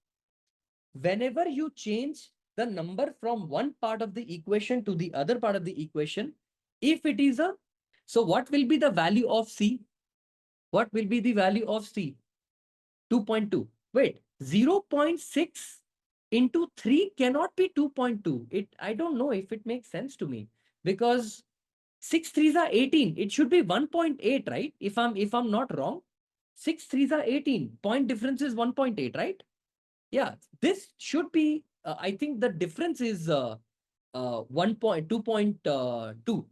Whenever you change the number from one part of the equation to the other part of the equation, if it is a, so what will be the value of C? What will be the value of C? 2.2. Wait, 0.6 into 3 cannot be 2.2. I don't know if it makes sense to me, because 6 threes are 18. It should be 1.8, right? If I'm not wrong, 6 threes are 18. Point difference is 1.8, right? Yeah, this should be, I think the difference is 1.2.2.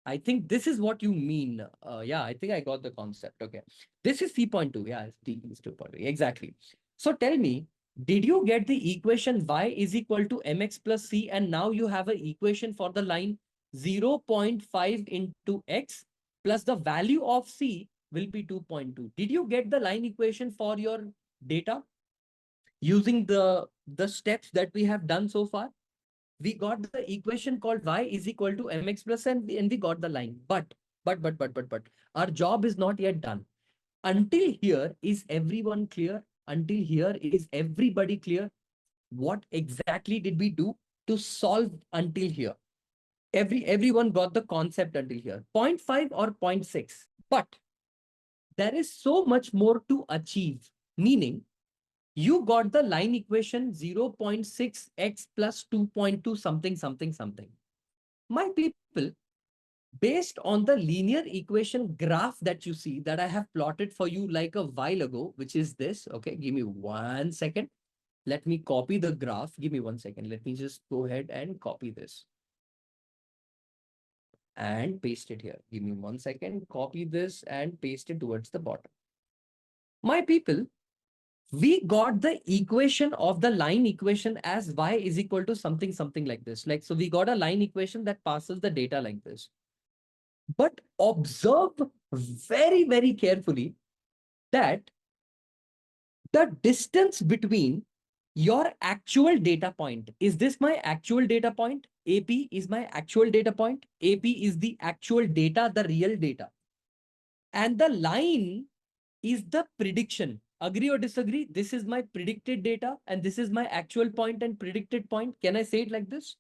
I think this is what you mean. Yeah, I think I got the concept. Okay. This is C.2. Yeah, T is 2.2. Exactly. So tell me, did you get the equation y is equal to mx plus c, and now you have an equation for the line 0.5 into x plus the value of c will be 2.2. Did you get the line equation for your data using the steps that we have done so far? We got the equation called y is equal to mx plus and we got the line. But our job is not yet done. Until here, is everyone clear? Until here, is everybody clear? What exactly did we do to solve until here? Everyone got the concept until here. 0.5 or 0.6. But there is so much more to achieve. Meaning, you got the line equation 0.6x plus 2.2 something, something, something. My people, based on the linear equation graph that you see that I have plotted for you like a while ago, which is this. Okay, give me 1 second. Let me copy the graph. Give me 1 second. Let me just go ahead and copy this and paste it here. Give me 1 second. Copy this and paste it towards the bottom. My people, we got the equation of the line equation as y is equal to something, something like this. Like, so we got a line equation that passes the data like this. But observe very, very carefully that the distance between your actual data point, is this my actual data point? AP is my actual data point. AP is the actual data, the real data. And the line is the prediction. Agree or disagree? This is my predicted data and this is my actual point and predicted point. Can I say it like this?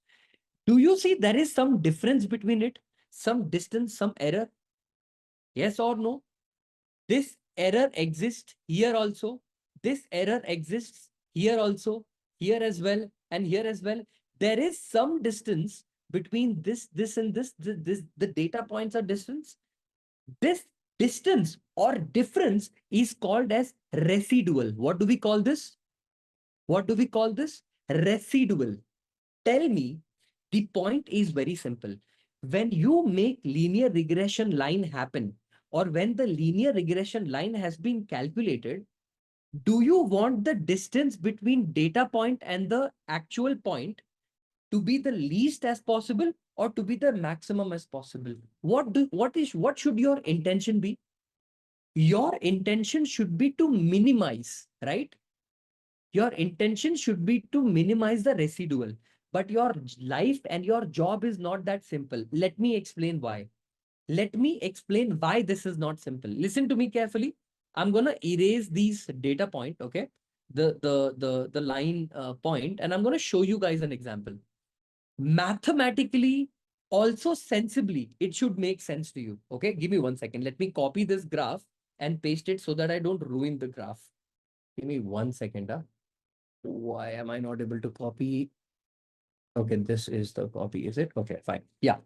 Do you see there is some difference between it? Some distance, some error? Yes or no? This error exists here also. This error exists here also, here as well, and here as well. There is some distance between this, and this, the data points are distance. This distance or difference is called as residual. What do we call this? What do we call this? Residual. Tell me, the point is very simple. When you make linear regression line happen, or when the linear regression line has been calculated, do you want the distance between data point and the actual point to be the least as possible or to be the maximum as possible? What should your intention be? Your intention should be to minimize, right? Your intention should be to minimize the residual, but your life and your job is not that simple. Let me explain why. Let me explain why this is not simple. Listen to me carefully. I'm going to erase these data point, okay? The line point, and I'm going to show you guys an example. Mathematically, also sensibly, it should make sense to you. Okay, give me 1 second. Let me copy this graph and paste it so that I don't ruin the graph. Give me 1 second. Why am I not able to copy? Okay, this is the copy, is it? Okay, fine. Yeah.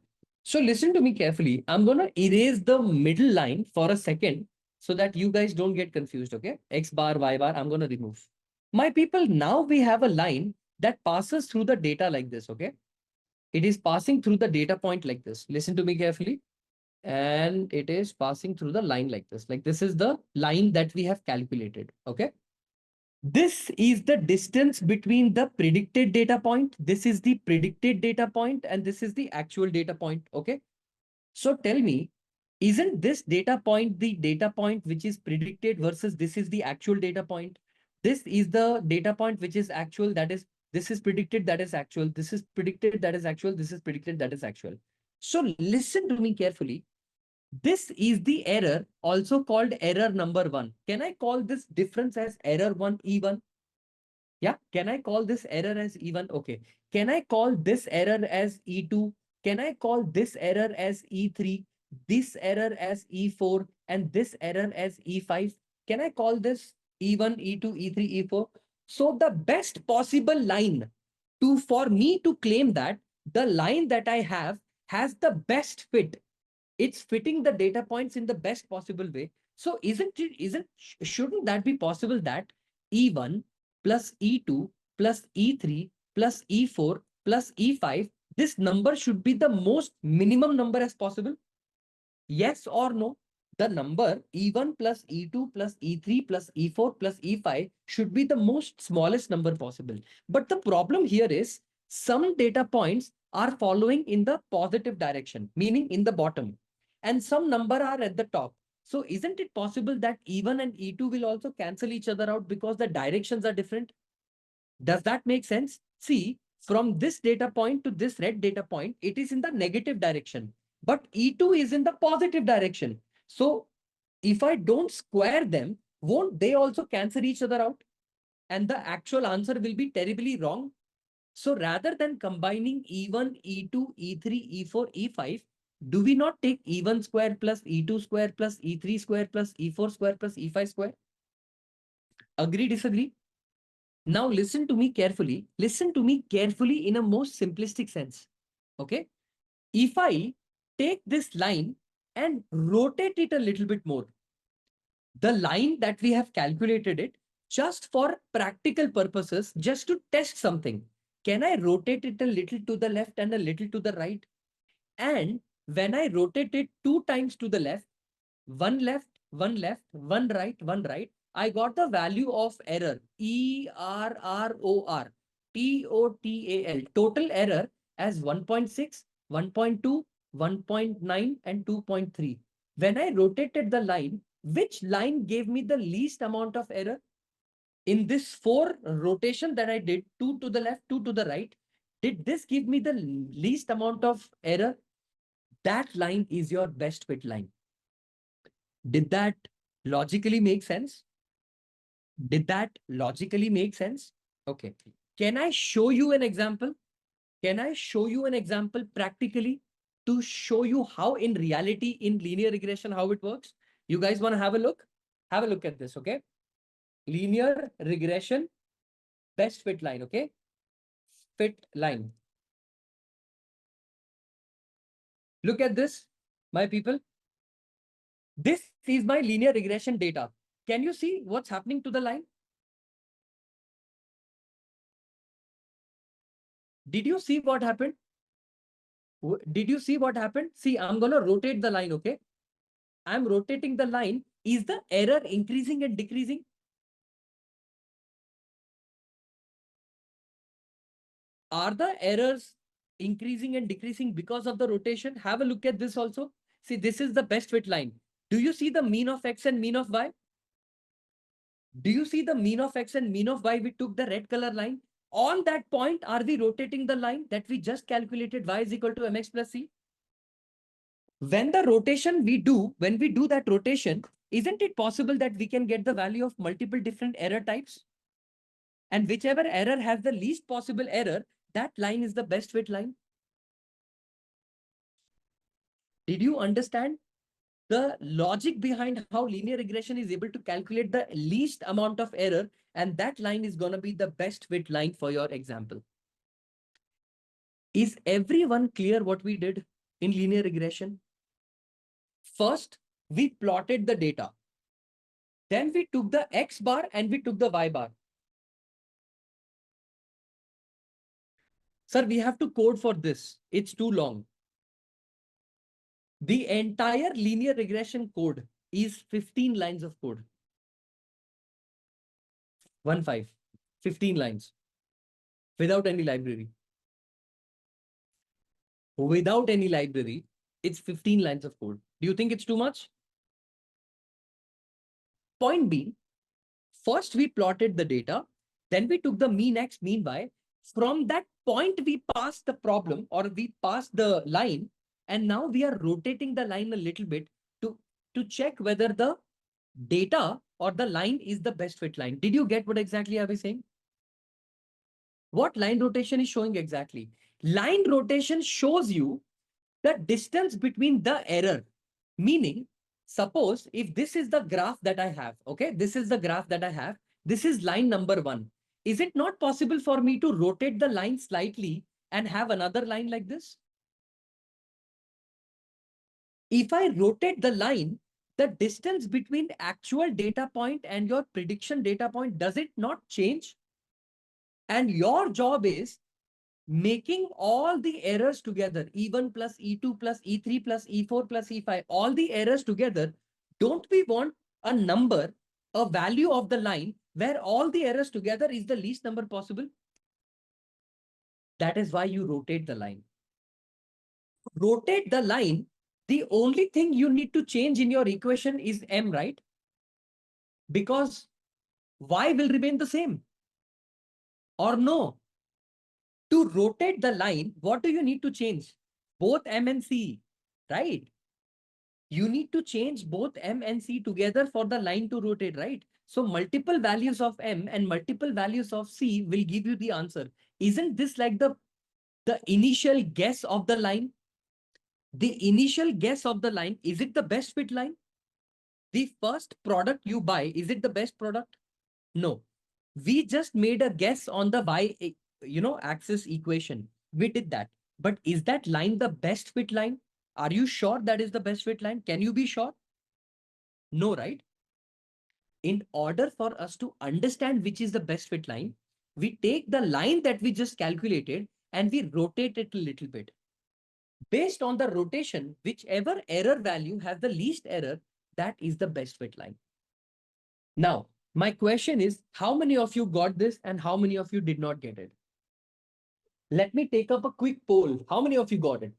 So listen to me carefully. I'm going to erase the middle line for a second so that you guys don't get confused, okay? X bar, Y bar, I'm going to remove. My people, now we have a line that passes through the data like this, okay? It is passing through the data point like this. Listen to me carefully. And it is passing through the line like this. Like this is the line that we have calculated, okay? This is the distance between the predicted data point. This is the predicted data point, and this is the actual data point, okay? So tell me, isn't this data point the data point which is predicted versus this is the actual data point? This is the data point which is actual, that is, this is predicted, that is actual, this is predicted, that is actual, this is predicted, that is actual. So listen to me carefully. This is the error, also called error number 1. Can I call this difference as error 1 E1? Yeah, can I call this error as E1? Okay. Can I call this error as E2? Can I call this error as E3, this error as E4, and this error as E5? Can I call this E1, E2, E3, E4? So the best possible line for me to claim that the line that I have has the best fit. It's fitting the data points in the best possible way. So shouldn't that be possible that E1 plus E2 plus E3 plus E4 plus E5, this number should be the most minimum number as possible? Yes or no? The number E1 plus E2 plus E3 plus E4 plus E5 should be the most smallest number possible. But the problem here is some data points are following in the positive direction, meaning in the bottom, and some number are at the top. So isn't it possible that E1 and E2 will also cancel each other out because the directions are different? Does that make sense? See, from this data point to this red data point, it is in the negative direction, but E2 is in the positive direction. So if I don't square them, won't they also cancel each other out? And the actual answer will be terribly wrong. So rather than combining E1, E2, E3, E4, E5, do we not take E1 square plus E2 square plus E3 square plus E4 square plus E5 square? Agree, disagree? Now listen to me carefully. Listen to me carefully in a most simplistic sense. Okay. If I take this line and rotate it a little bit more, the line that we have calculated it just for practical purposes, just to test something. Can I rotate it a little to the left and a little to the right? And when I rotate it 2 times to the left, one left, one left, one right, I got the value of error, ERROR, TOTAL, total error as 1.6, 1.2, 1.9, and 2.3. When I rotated the line, which line gave me the least amount of error? In this 4 rotation that I did, 2 to the left, 2 to the right, did this give me the least amount of error? That line is your best fit line. Did that logically make sense? Did that logically make sense? Okay. Can I show you an example? Can I show you an example practically to show you how in reality in linear regression, how it works? You guys want to have a look? Have a look at this, okay? Linear regression, best fit line, okay? Fit line. Look at this, my people. This is my linear regression data. Can you see what's happening to the line? Did you see what happened? Did you see what happened? See, I'm going to rotate the line, okay? I'm rotating the line. Is the error increasing and decreasing? Are the errors increasing and decreasing because of the rotation? Have a look at this also. See, this is the best fit line. Do you see the mean of X and mean of Y? Do you see the mean of X and mean of Y? We took the red color line. On that point, are we rotating the line that we just calculated Y is equal to MX plus C? When the rotation when we do that rotation, isn't it possible that we can get the value of multiple different error types? And whichever error has the least possible error, that line is the best fit line. Did you understand the logic behind how linear regression is able to calculate the least amount of error? And that line is going to be the best fit line for your example. Is everyone clear what we did in linear regression? First, we plotted the data. Then we took the X bar and we took the Y bar. Sir, we have to code for this. It's too long. The entire linear regression code is 15 lines of code. 15 lines. Without any library. Without any library, it's 15 lines of code. Do you think it's too much? Point being, first we plotted the data, then we took the mean X, mean Y. From that point, we passed the problem or we passed the line, and now we are rotating the line a little bit to check whether the data or the line is the best fit line. Did you get what exactly are we saying? What line rotation is showing exactly? Line rotation shows you the distance between the error. Meaning, suppose if this is the graph that I have, okay, this is the graph that I have, this is line number 1. Is it not possible for me to rotate the line slightly and have another line like this? If I rotate the line, the distance between actual data point and your prediction data point, does it not change? And your job is making all the errors together, E1 plus E2 plus E3 plus E4 plus E5, all the errors together. Don't we want a number, a value of the line where all the errors together is the least number possible? That is why you rotate the line. Rotate the line. The only thing you need to change in your equation is M, right? Because Y will remain the same. Or no? To rotate the line, what do you need to change? Both M and C, right? You need to change both M and C together for the line to rotate, right? So multiple values of M and multiple values of C will give you the answer. Isn't this like the initial guess of the line? The initial guess of the line, is it the best fit line? The first product you buy, is it the best product? No. We just made a guess on the Y, axis equation. We did that. But is that line the best fit line? Are you sure that is the best fit line? Can you be sure? No, right? In order for us to understand which is the best fit line, we take the line that we just calculated and we rotate it a little bit. Based on the rotation, whichever error value has the least error, that is the best fit line. Now, my question is, how many of you got this and how many of you did not get it? Let me take up a quick poll. How many of you got it?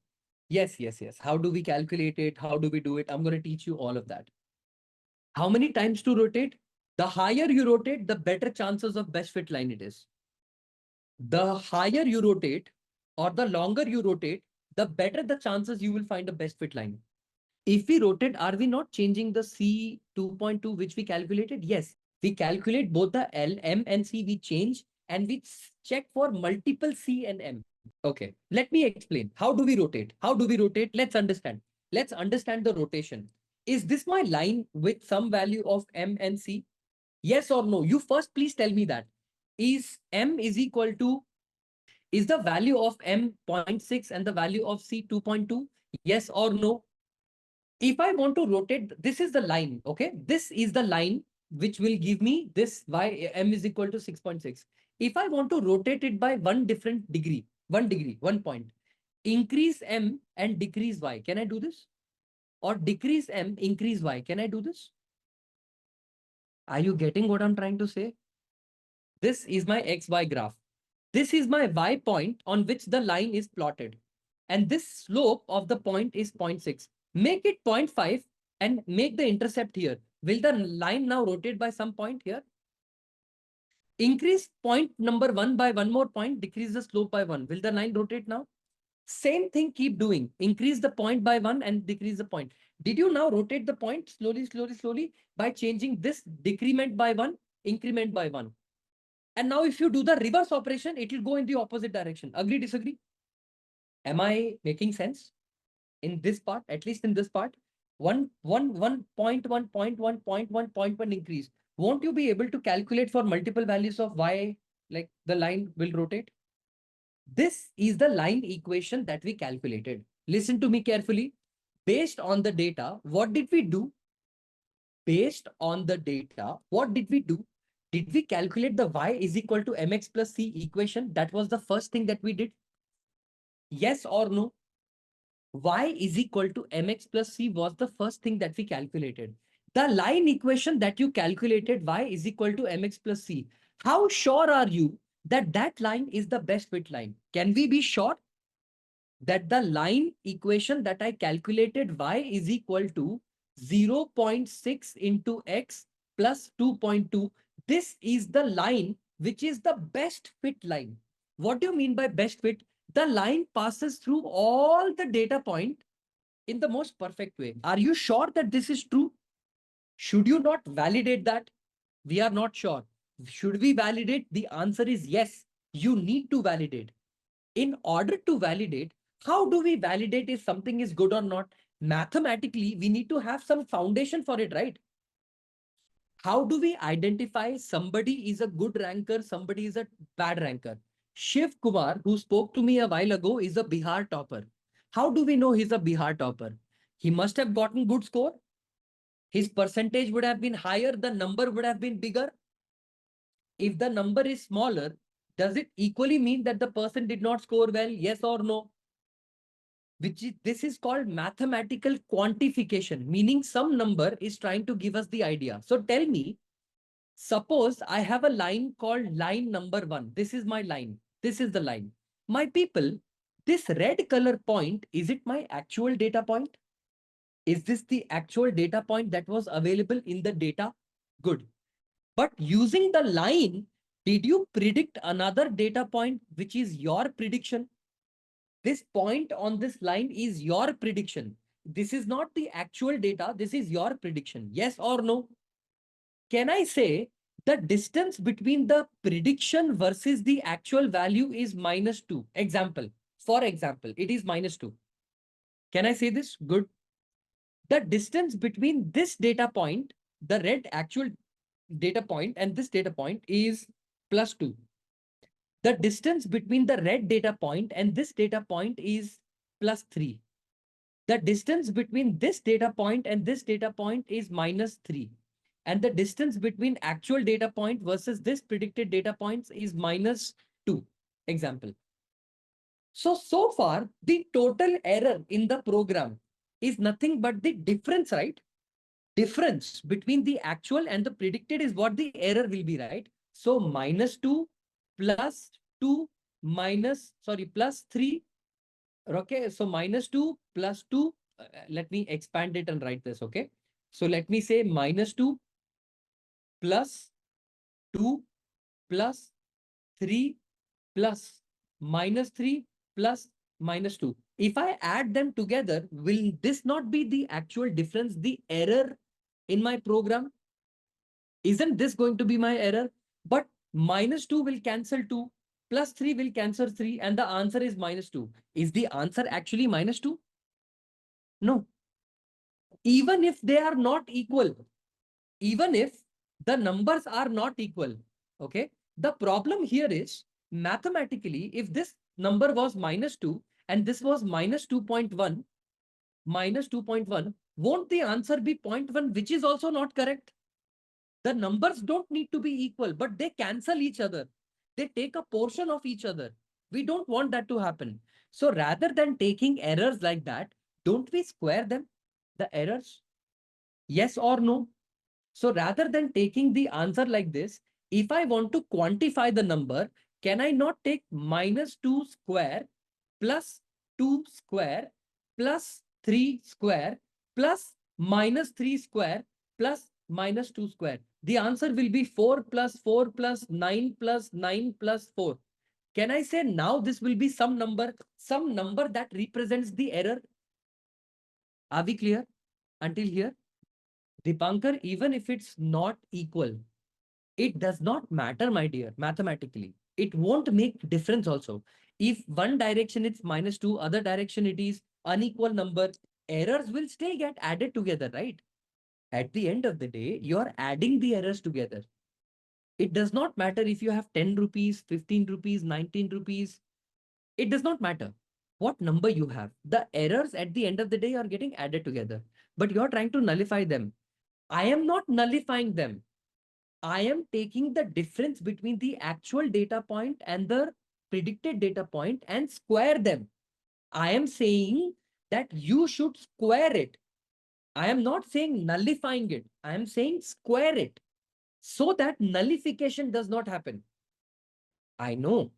Yes, yes, yes. How do we calculate it? How do we do it? I'm going to teach you all of that. How many times to rotate? The higher you rotate, the better chances of best fit line it is. The higher you rotate or the longer you rotate, the better the chances you will find a best fit line. If we rotate, are we not changing the C 2.2 which we calculated? Yes, we calculate both the L, M and C, we change and we check for multiple C and M. Okay, let me explain. How do we rotate? How do we rotate? Let's understand. Let's understand the rotation. Is this my line with some value of M and C? Yes or no? You first please tell me that. Is M is equal to, is the value of M 0.6 and the value of C 2.2? Yes or no? If I want to rotate, this is the line, okay? This is the line which will give me this y M is equal to 6.6. If I want to rotate it by one degree, 1 point, increase M and decrease Y, can I do this? Or decrease M, increase Y, can I do this? Are you getting what I'm trying to say? This is my XY graph. This is my Y point on which the line is plotted. And this slope of the point is 0.6. Make it 0.5 and make the intercept here. Will the line now rotate by some point here? Increase point number 1 by one more point, decrease the slope by 1. Will the line rotate now? Same thing, keep doing. Increase the point by 1 and decrease the point. Did you now rotate the point slowly, slowly, slowly by changing this decrement by 1, increment by 1? And now if you do the reverse operation, it will go in the opposite direction. Agree, disagree? Am I making sense? In this part, at least in this part, 1.1.1.1.1 increase. Won't you be able to calculate for multiple values of y, like the line will rotate? This is the line equation that we calculated. Listen to me carefully. Based on the data, what did we do? based on the data, what did we do? Did we calculate the y is equal to mx plus c equation? That was the first thing that we did. Yes or no? Y is equal to mx plus c was the first thing that we calculated. The line equation that you calculated, y is equal to mx plus c. How sure are you that that line is the best fit line? Can we be sure that the line equation that I calculated, y is equal to 0.6 into x plus 2.2, this is the line which is the best fit line? What do you mean by best fit? The line passes through all the data point in the most perfect way. Are you sure that this is true? Should you not validate that? We are not sure. Should we validate? The answer is yes. You need to validate. In order to validate, how do we validate if something is good or not? Mathematically, we need to have some foundation for it, right? How do we identify somebody is a good ranker, somebody is a bad ranker? Shiv Kumar, who spoke to me a while ago, is a Bihar topper. How do we know he's a Bihar topper? He must have gotten good score. His percentage would have been higher. The number would have been bigger. If the number is smaller, does it equally mean that the person did not score well? Yes or no? This is called mathematical quantification, meaning some number is trying to give us the idea. So tell me, suppose I have a line called line number 1. This is my line. This is the line. My people, this red color point, is it my actual data point? Is this the actual data point that was available in the data? Good. But using the line, did you predict another data point, which is your prediction? This point on this line is your prediction. This is not the actual data. This is your prediction. Yes or no? Can I say the distance between the prediction versus the actual value is -2? Example. For example, it is -2. Can I say this? Good. The distance between this data point, the red actual data point, and this data point is +2. The distance between the red data point and this data point is +3. The distance between this data point and this data point is -3. And the distance between actual data point versus this predicted data points is -2. Example. So far, the total error in the program is nothing but the difference, right? Difference between the actual and the predicted is what the error will be, right? So -2 plus 2 plus 3. Okay, so -2 plus 2. Let me expand it and write this, okay? So let me say -2 plus 2 plus 3 plus -3 plus -2. If I add them together, will this not be the actual difference, the error in my program? Isn't this going to be my error? But -2 will cancel 2, plus 3 will cancel 3, and the answer is -2. Is the answer actually -2? No. Even if they are not equal, even if the numbers are not equal, okay? The problem here is mathematically, if this number was -2 and this was -2.1, won't the answer be 0.1, which is also not correct? The numbers don't need to be equal, but they cancel each other. They take a portion of each other. We don't want that to happen. So rather than taking errors like that, don't we square them, the errors? Yes or no? So rather than taking the answer like this, if I want to quantify the number, can I not take -2 square plus 2 square plus 3 square plus -3 square plus -2 square? The answer will be 4 plus 4 plus 9 plus 9 plus 4. Can I say now this will be some number that represents the error? Are we clear until here? Dipankar, even if it's not equal, it does not matter, my dear, mathematically. It won't make difference also. If one direction it's -2, other direction it is unequal number, errors will still get added together, right? At the end of the day, you're adding the errors together. It does not matter if you have 10 rupees, 15 rupees, 19 rupees. It does not matter what number you have. The errors at the end of the day are getting added together, but you're trying to nullify them. I am not nullifying them. I am taking the difference between the actual data point and the predicted data point and square them. I am saying that you should square it. I am not saying nullifying it. I am saying square it so that nullification does not happen. I know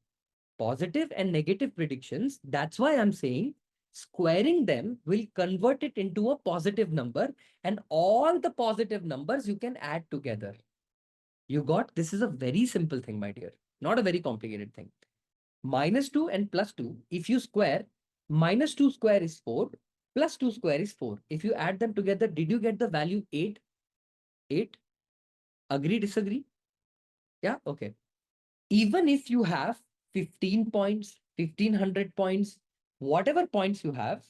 positive and negative predictions. That's why I'm saying squaring them will convert it into a positive number, and all the positive numbers you can add together. You got, this is a very simple thing, my dear, not a very complicated thing. -2 and +2, if you square, -2 square is 4, +2 square is 4. If you add them together, did you get the value 8? 8? Agree, disagree? Yeah, okay. Even if you have 15 points, 1500 points, whatever points you have,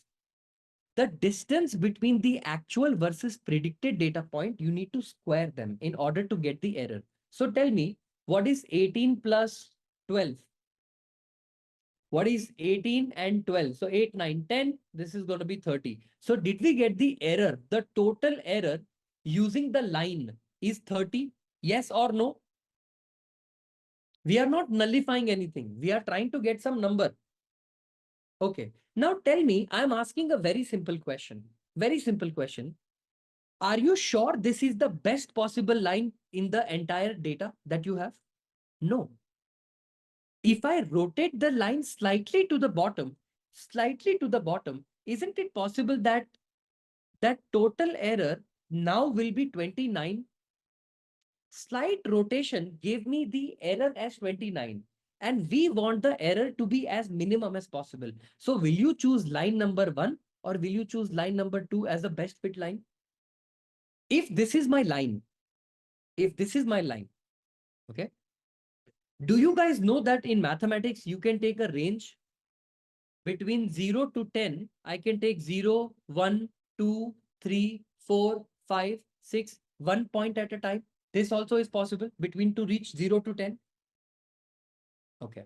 the distance between the actual versus predicted data point, you need to square them in order to get the error. So tell me, what is 18 plus 12? What is 18 and 12? So 8, 9, 10. This is going to be 30. So did we get the error? The total error using the line is 30. Yes or no? We are not nullifying anything. We are trying to get some number. Okay. Now tell me, I'm asking a very simple question. Very simple question. Are you sure this is the best possible line in the entire data that you have? No. If I rotate the line slightly to the bottom, isn't it possible that that total error now will be 29? Slight rotation gave me the error as 29. And we want the error to be as minimum as possible. So will you choose line number 1 or will you choose line number 2 as the best fit line? If this is my line, okay. Do you guys know that in mathematics, you can take a range between 0 to 10? I can take 0, 1, 2, 3, 4, 5, 6, 1 point at a time. This also is possible between to reach 0 to 10. Okay.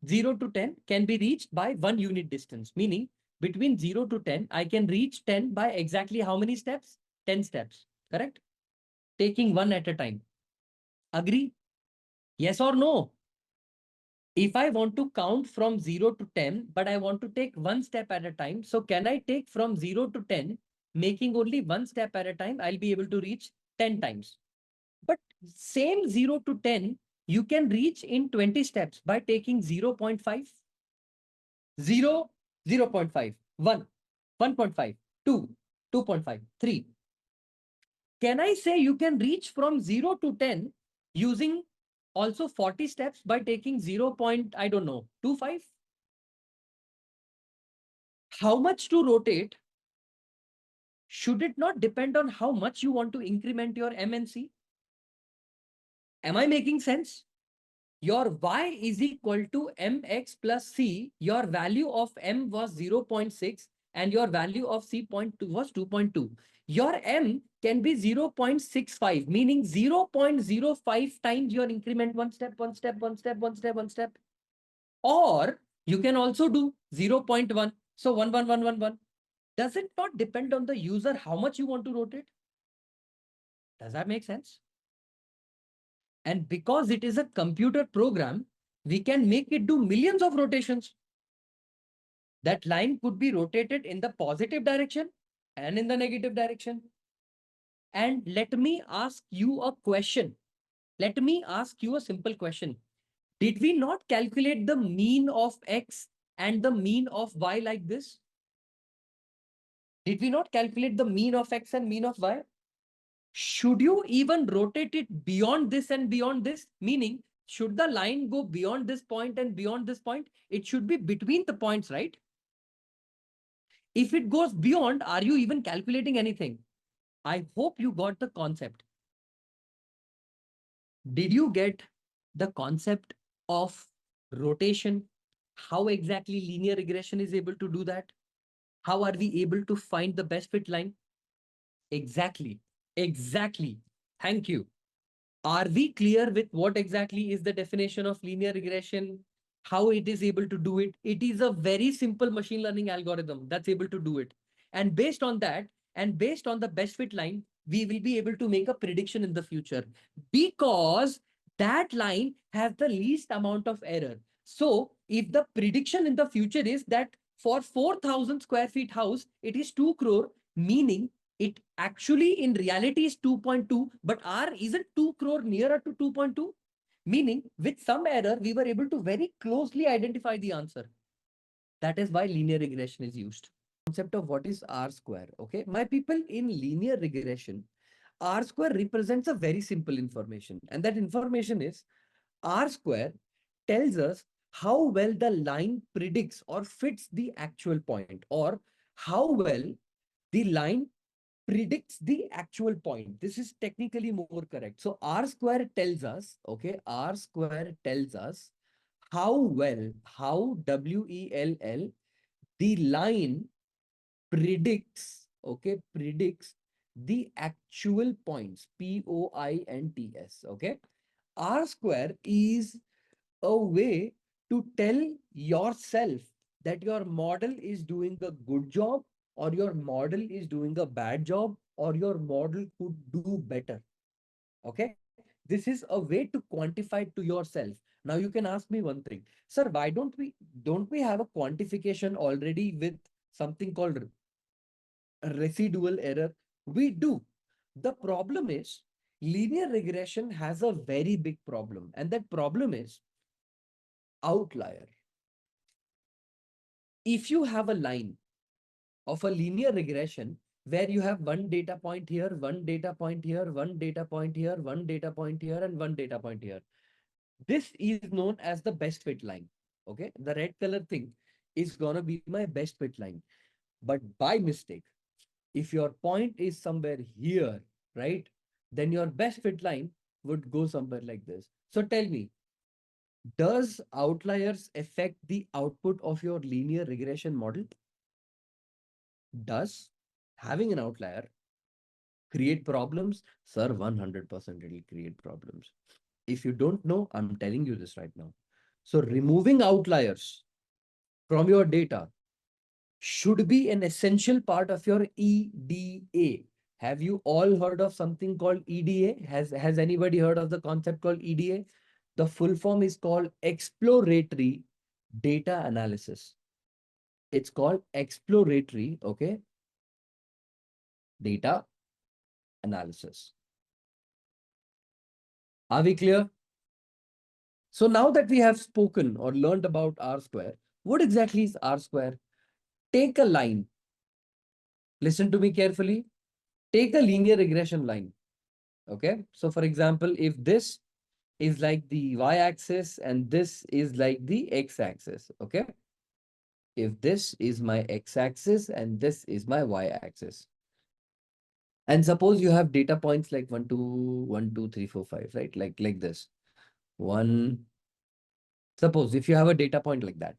0 to 10 can be reached by 1 unit distance, meaning between 0 to 10, I can reach 10 by exactly how many steps? 10 steps, correct? Taking 1 at a time. Agree? Yes or no? If I want to count from 0 to 10, but I want to take 1 step at a time, so can I take from 0 to 10, making only 1 step at a time? I'll be able to reach 10 times. But same 0 to 10, you can reach in 20 steps by taking 0 0.5, 0, 0 0.5, 1, 1.5, 2, 2.5, 3. Can I say you can reach from 0 to 10 using also 40 steps by taking 0. I don't know, 25? How much to rotate? Should it not depend on how much you want to increment your MNC? Am I making sense? Your y is equal to mx plus c. Your value of m was 0.6 and your value of c was 2.2. Your m can be 0.65, meaning 0.05 times your increment, one step, one step, one step, one step, one step. Or you can also do 0.1. So 1, 1, 1, 1, 1. Does it not depend on the user how much you want to rotate? Does that make sense? And because it is a computer program, we can make it do millions of rotations. That line could be rotated in the positive direction and in the negative direction. And let me ask you a question. Let me ask you a simple question. Did we not calculate the mean of x and the mean of y like this? Did we not calculate the mean of x and mean of y? Should you even rotate it beyond this and beyond this? Meaning, should the line go beyond this point and beyond this point? It should be between the points, right? If it goes beyond, are you even calculating anything? I hope you got the concept. Did you get the concept of rotation? How exactly linear regression is able to do that? How are we able to find the best fit line? Exactly. Exactly. Thank you. Are we clear with what exactly is the definition of linear regression? How it is able to do it? It is a very simple machine learning algorithm that's able to do it. And based on that, and based on the best fit line, we will be able to make a prediction in the future, because that line has the least amount of error. So if the prediction in the future is that for 4,000 square feet house, it is 2 crore, meaning it actually in reality is 2.2, but R isn't 2 crore nearer to 2.2, meaning with some error, we were able to very closely identify the answer. That is why linear regression is used. Concept of what is R square. Okay, my people, in linear regression, R square represents a very simple information, and that information is R square tells us how well the line predicts or fits the actual point, or how well the line predicts the actual point. This is technically more correct. So R square tells us, okay, R square tells us how well, how WELL, the line predicts, okay, predicts the actual points, POINTS, okay. R square is a way to tell yourself that your model is doing a good job, or your model is doing a bad job, or your model could do better. Okay. This is a way to quantify it to yourself. Now you can ask me one thing, sir, why don't we have a quantification already with something called residual error? We do. The problem is linear regression has a very big problem, and that problem is outlier. If you have a line of a linear regression where you have one data point here, one data point here, one data point here, one data point here, and one data point here, this is known as the best fit line. Okay, the red color thing is gonna be my best fit line. But by mistake, if your point is somewhere here, right, then your best fit line would go somewhere like this. So tell me, does outliers affect the output of your linear regression model? Does having an outlier create problems? Sir, 100% it will create problems. If you don't know, I'm telling you this right now. So removing outliers from your data should be an essential part of your EDA. Have you all heard of something called EDA? Has anybody heard of the concept called EDA? The full form is called Exploratory Data Analysis. It's called Exploratory, okay, Data Analysis. Are we clear? So now that we have spoken or learned about R square, what exactly is R square? Take a line. Listen to me carefully. Take a linear regression line. Okay. So for example, if this is like the y-axis and this is like the x-axis. Okay. If this is my x-axis and this is my y-axis. And suppose you have data points like 1, 2, 1, 2, 3, 4, 5, right? Like this. One. Suppose if you have a data point like that.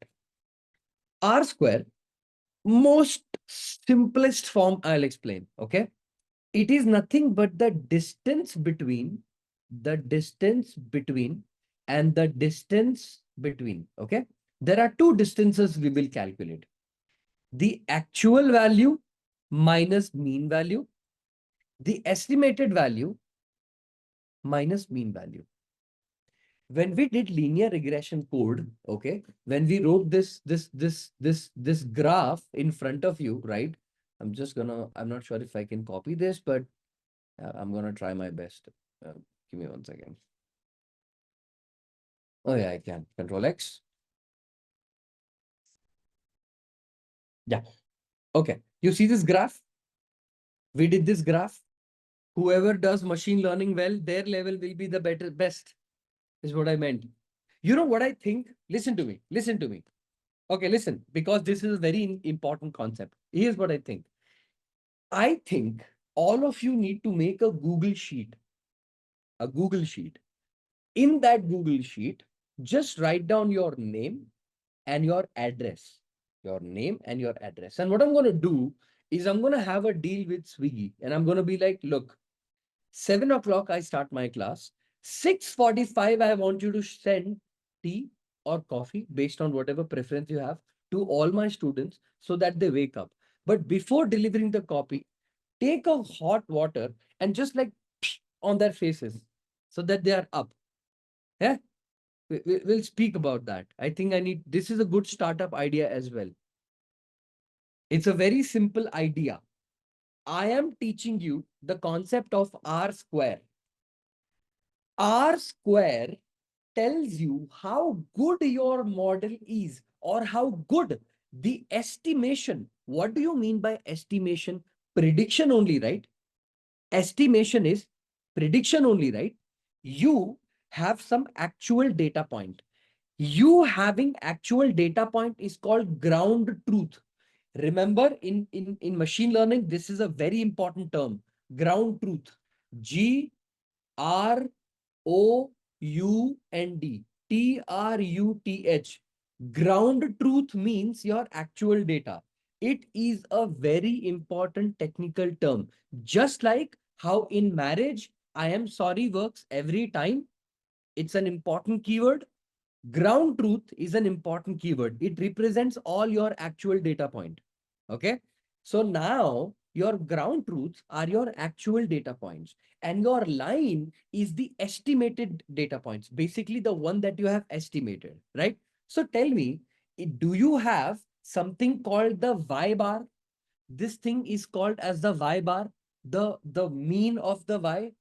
R square, most simplest form I'll explain. Okay. It is nothing but the distance between and the distance between. Okay. There are two distances we will calculate. The actual value minus mean value, the estimated value minus mean value. When we did linear regression code, okay, when we wrote this graph in front of you, right? I'm not sure if I can copy this, but I'm gonna try my best. Give me 1 second. Oh yeah, I can. Control X. Yeah. Okay. You see this graph? We did this graph. Whoever does machine learning well, their level will be the best, is what I meant. You know what I think? Listen to me. Listen to me. Okay, listen, because this is a very important concept. Here's what I think. I think all of you need to make a Google sheet. A Google sheet. In that Google sheet, just write down your name and your address. Your name and your address. And what I'm going to do is I'm going to have a deal with Swiggy. And I'm going to be like, look, 7 o'clock I start my class. 6:45 I want you to send tea or coffee based on whatever preference you have to all my students so that they wake up. But before delivering the take a hot water and just like on their faces so that they are up. Yeah, we'll speak about that. I think this is a good startup idea as well. It's a very simple idea. I am teaching you the concept of R square. R square tells you how good your model is or how good the estimation. What do you mean by estimation? Prediction only, right? Estimation is prediction only, right? You have some actual data point. You having actual data point is called ground truth. Remember, in machine learning, this is a very important term, ground truth. GROUND, TRUTH. Ground truth means your actual data. It is a very important technical term. Just like how in marriage, I am sorry works every time. It's an important keyword. Ground truth is an important keyword. It represents all your actual data point. Okay. So now your ground truths are your actual data points and your line is the estimated data points, basically the one that you have estimated, right? So tell me, do you have something called the Y bar? This thing is called as the Y bar, the mean of the Y,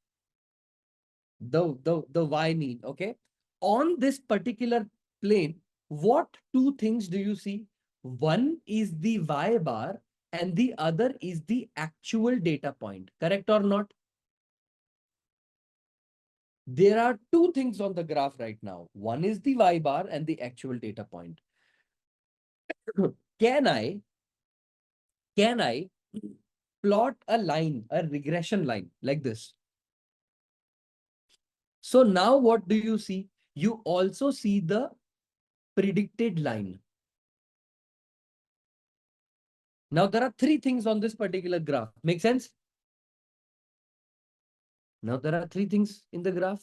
the Y mean, okay? On this particular plane, what two things do you see? One is the Y bar and the other is the actual data point, correct or not? There are two things on the graph right now. One is the Y bar and the actual data point. Can I plot a line, a regression line like this? So now what do you see? You also see the predicted line. Now there are three things on this particular graph. Make sense? Now there are three things in the graph.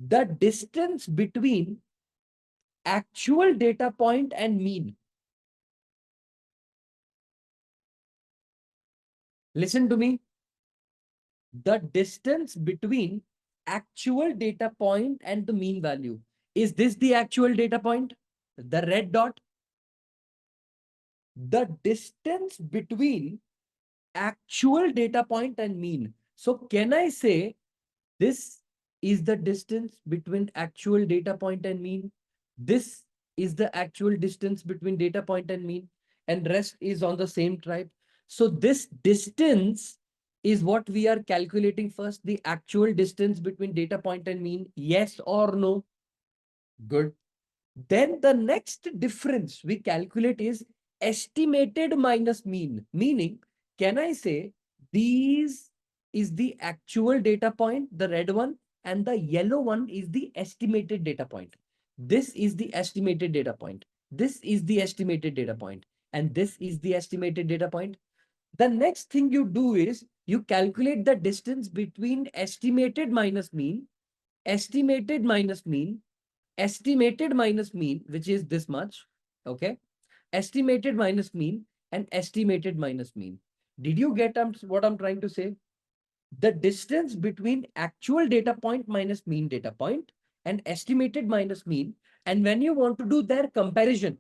The distance between actual data point and mean. Listen to me. The distance between actual data point and the mean value. Is this the actual data point? The red dot? The distance between actual data point and mean. So can I say this is the distance between actual data point and mean? This is the actual distance between data point and mean, and rest is on the same tribe. So this distance is what we are calculating first, the actual distance between data point and mean. Yes or no? Good. Then the next difference we calculate is estimated minus mean. Meaning, can I say these is the actual data point, the red one, and the yellow one is the estimated data point. This is the estimated data point. This is the estimated data point. And this is the estimated data point. The next thing you do is you calculate the distance between estimated minus mean, estimated minus mean, estimated minus mean, which is this much. Okay. Estimated minus mean and estimated minus mean. Did you get what I'm trying to say? The distance between actual data point minus mean data point and estimated minus mean. And when you want to do their comparison,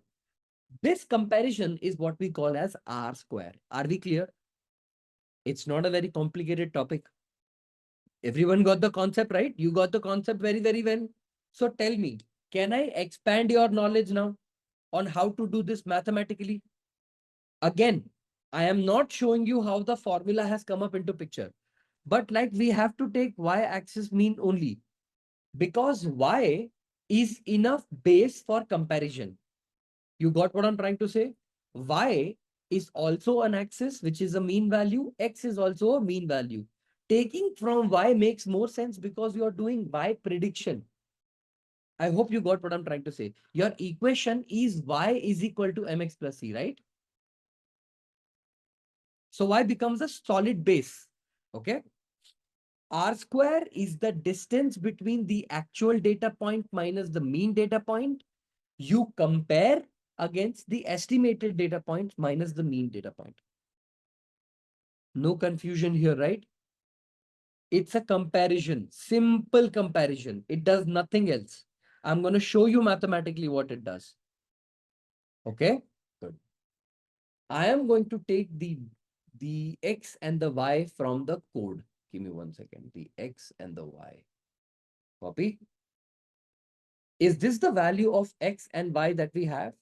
this comparison is what we call as R square. Are we clear? It's not a very complicated topic. Everyone got the concept, right? You got the concept very, very well. So tell me, can I expand your knowledge now on how to do this mathematically? Again, I am not showing you how the formula has come up into picture, but like we have to take y-axis mean only because y is enough base for comparison. You got what I'm trying to say? Y is also an axis, which is a mean value. X is also a mean value. Taking from y makes more sense because you are doing y prediction. I hope you got what I'm trying to say. Your equation is y is equal to mx plus c, right? So y becomes a solid base. Okay. R square is the distance between the actual data point minus the mean data point. You compare against the estimated data point minus the mean data point. No confusion here, right? It's a comparison, simple comparison. It does nothing else. I'm going to show you mathematically what it does. Okay, good. I am going to take the X and the Y from the code. Give me 1 second. The X and the Y. Copy. Is this the value of X and Y that we have?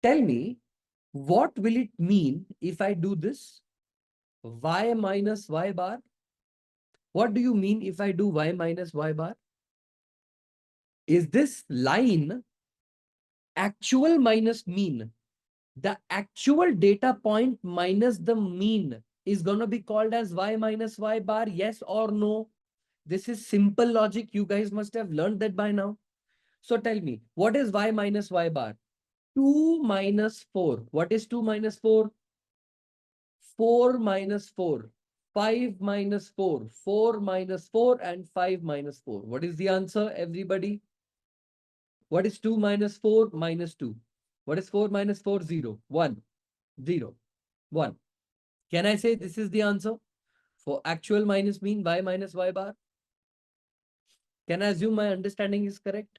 Tell me, what will it mean if I do this? Y minus Y bar. What do you mean if I do Y minus Y bar? Is this line actual minus mean? The actual data point minus the mean is going to be called as Y minus Y bar, yes or no? This is simple logic. You guys must have learned that by now. So tell me, what is Y minus Y bar? 2 minus 4. What is 2 minus 4? 4 minus 4. 5 minus 4. 4 minus 4 and 5 minus 4. What is the answer, everybody? What is 2 minus 4 minus 2? What is 4 minus 4? 0. 1. 0. 1. Can I say this is the answer for actual minus mean Y minus Y bar? Can I assume my understanding is correct?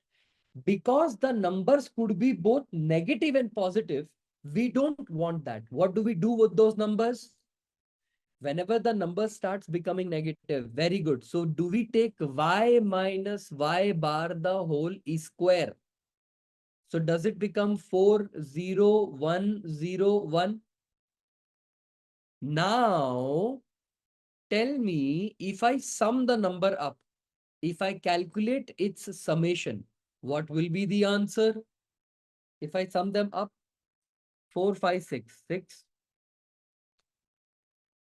Because the numbers could be both negative and positive, we don't want that. What do we do with those numbers? Whenever the number starts becoming negative, very good. So do we take Y minus Y bar the whole square? So does it become 4, 0, 1, 0, 1? Now, tell me, if I sum the number up, if I calculate its summation, what will be the answer? If I sum them up, 4, 5, 6, 6.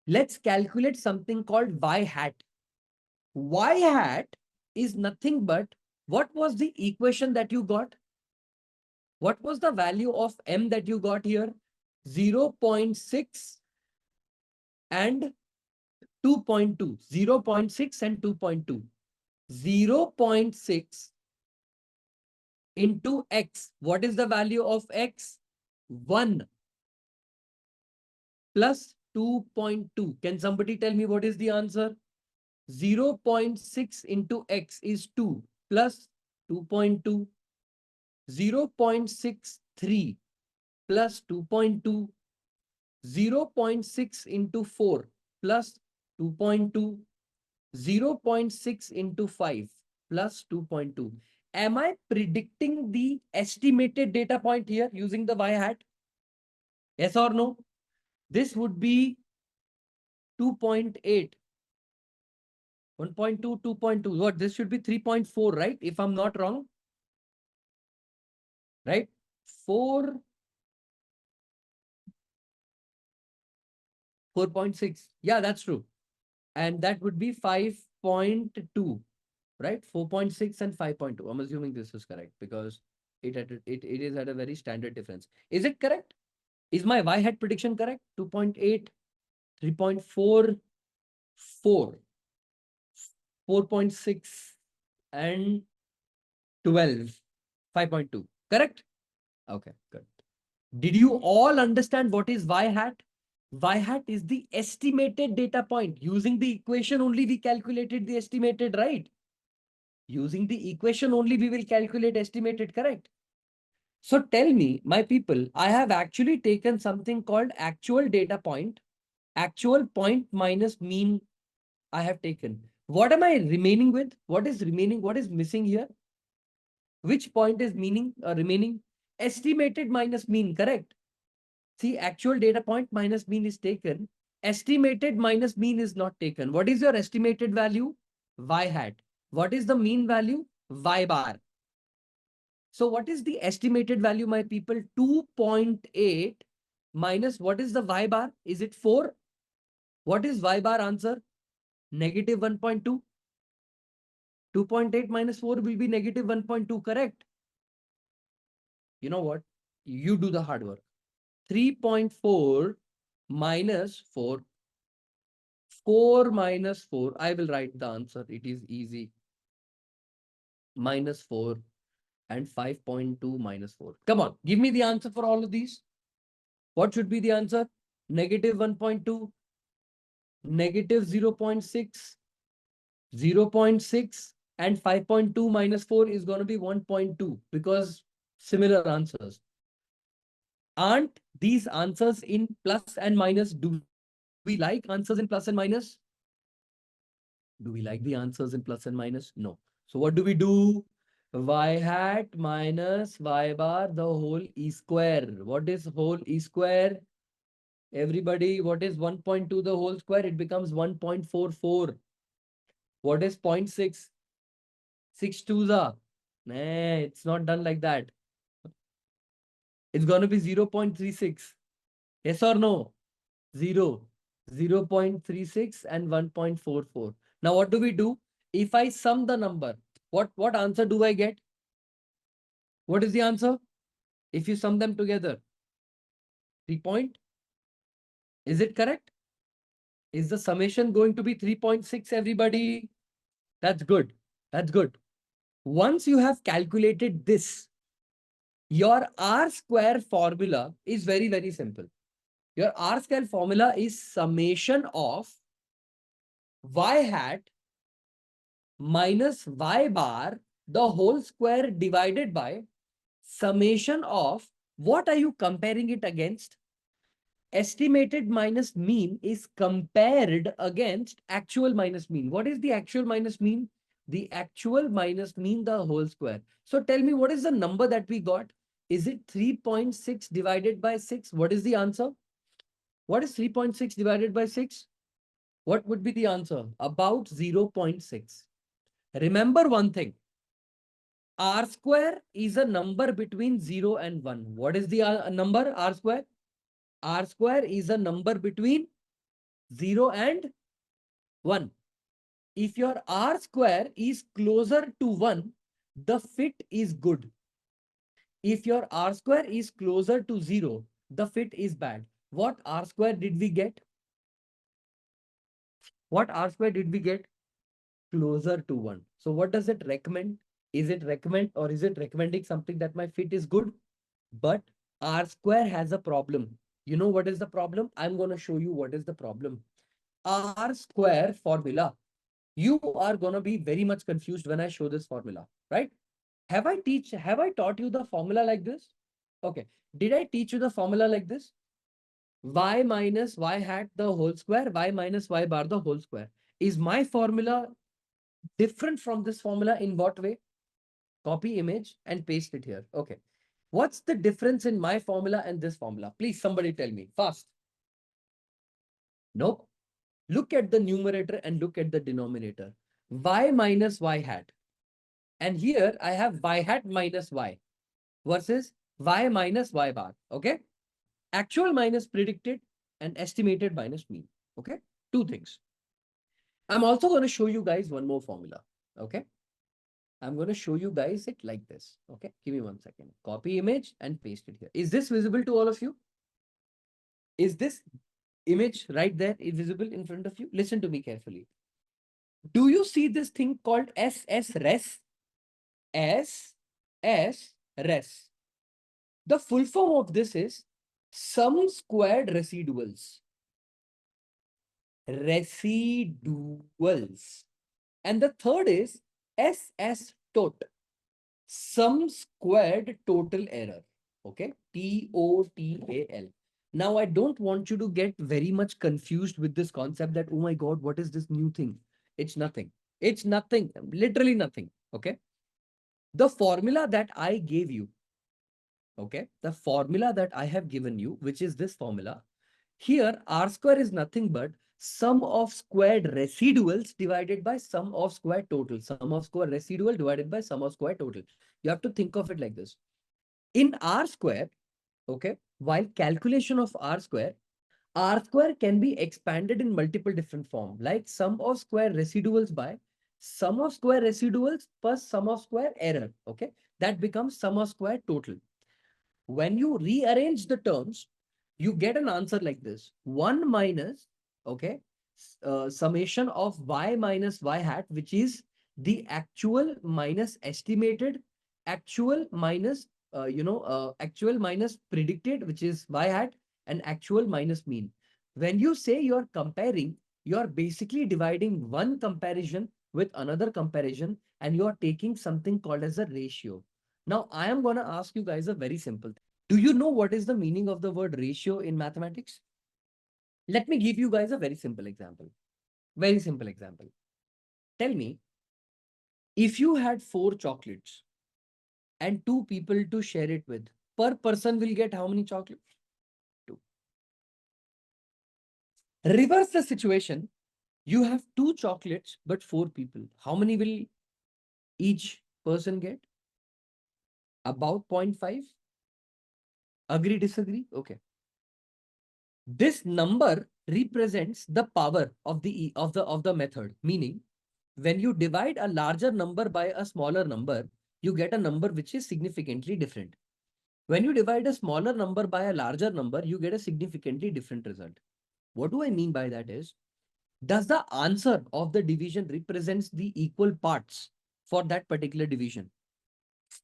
Let's calculate something called Y hat. Y hat is nothing but, what was the equation that you got? What was the value of M that you got here? 0.6 and 2.2. 0.6 and 2.2. 0.6 into X. What is the value of X? 1 plus 2.2. Can somebody tell me what is the answer? 0.6 into X is 2 plus 2.2. 0.63 plus 2.2. 0.6 into 4 plus 2.2. 0.6 into 5 plus 2.2. Am I predicting the estimated data point here using the Y hat? Yes or no? This would be 2.8. 1.2, 2.2. What? This should be 3.4, right? If I'm not wrong. Right? 4, 4.6. Yeah, that's true. And that would be 5.2, right? 4.6 and 5.2. I'm assuming this is correct because it is at a very standard difference. Is it correct? Is my Y hat prediction correct? 2.8, 3.4, 4, 4.6 and 12, 5.2. Correct? Okay, good. Did you all understand what is Y hat? Y hat is the estimated data point. Using the equation only we calculated the estimated, right? Using the equation only we will calculate estimated, correct? So tell me, my people, I have actually taken something called actual data point, actual point minus mean I have taken. What am I remaining with? What is remaining? What is missing here? Which point is remaining? Estimated minus mean, correct? See, actual data point minus mean is taken. Estimated minus mean is not taken. What is your estimated value? Y hat. What is the mean value? Y bar. So what is the estimated value, my people? 2.8 minus what is the Y bar? Is it 4? What is Y bar answer? Negative 1.2. 2.8 minus 4 will be negative 1.2, correct? You know what? You do the hard work. 3.4 minus 4. 4 minus 4. I will write the answer. It is easy. Minus 4 and 5.2 minus 4. Come on, give me the answer for all of these. What should be the answer? negative 1.2, negative 0.6, 0.6, and 5.2 minus 4 is going to be 1.2 because similar answers. Aren't these answers in plus and minus? Do we like answers in plus and minus? Do we like the answers in plus and minus? No. So what do we do? Y hat minus y bar the whole e square. What is whole e square? Everybody, what is 1.2 the whole square? It becomes 1.44. What is 0.6? 6 twos are. Nah, it's not done like that. It's going to be 0.36. Yes or no? 0. 0.36 and 1.44. Now what do we do? If I sum the number, what answer do I get? What is the answer? If you sum them together, 3 point. Is it correct? Is the summation going to be 3.6, everybody? That's good. That's good. Once you have calculated this, your R square formula is very, very simple. Your R square formula is summation of y hat minus y bar the whole square divided by summation of, what are you comparing it against? Estimated minus mean is compared against actual minus mean. What is the actual minus mean? The actual minus mean the whole square. So tell me, what is the number that we got? Is it 3.6 divided by 6? What is the answer? What is 3.6 divided by 6? What would be the answer? About 0.6. Remember one thing. R square is a number between 0 and 1. What is the number R square? R square is a number between 0 and 1. If your R square is closer to 1, the fit is good. If your R square is closer to 0, the fit is bad. What R square did we get? What R square did we get? Closer to 1. So what does it recommend? Is it recommend or is it recommending something that my fit is good? But R square has a problem. You know what is the problem? I'm going to show you what is the problem. R square formula. You are going to be very much confused when I show this formula, right? Have I taught you the formula like this? Okay. Did I teach you the formula like this? Y minus y hat the whole square, y minus y bar the whole square. Is my formula different from this formula in what way? Copy image and paste it here. Okay. What's the difference in my formula and this formula? Please, somebody tell me fast. Nope. Look at the numerator and look at the denominator. Y minus y hat. And here I have y hat minus y versus y minus y bar. Okay. Actual minus predicted and estimated minus mean. Okay. Two things. I'm also going to show you guys one more formula. Okay. I'm going to show you guys it like this. Okay. Give me 1 second. Copy image and paste it here. Is this visible to all of you? Is this image right there visible in front of you? Listen to me carefully. Do you see this thing called SSRES? SSRES. The full form of this is sum squared residuals. Residuals. And the third is SS tot. Sum squared total error. Okay. TOTAL. Now, I don't want you to get very much confused with this concept that, oh my God, what is this new thing? It's nothing. It's nothing. Literally nothing. Okay. The formula that I gave you. Okay. The formula that I have given you, which is this formula. Here, R square is nothing but sum of squared residuals divided by sum of squared total. Sum of square residual divided by sum of square total. You have to think of it like this. In R square, okay, while calculation of R square can be expanded in multiple different forms, like sum of square residuals by sum of square residuals plus sum of square error. Okay, that becomes sum of square total. When you rearrange the terms, you get an answer like this. 1 minus, okay, summation of y minus y hat, which is the actual minus estimated, actual minus, actual minus predicted, which is y hat, and actual minus mean. When you say you're comparing, you're basically dividing one comparison with another comparison, and you're taking something called as a ratio. Now, I am going to ask you guys a very simple thing. Do you know what is the meaning of the word ratio in mathematics? Let me give you guys a very simple example. Very simple example. Tell me, if you had 4 chocolates and 2 people to share it with, per person will get how many chocolates? 2. Reverse the situation. You have 2 chocolates, but 4 people. How many will each person get? About 0.5. Agree, disagree? Okay. This number represents the power of the method. Meaning, when you divide a larger number by a smaller number, you get a number which is significantly different. When you divide a smaller number by a larger number, you get a significantly different result. What do I mean by that is, does the answer of the division represents the equal parts for that particular division?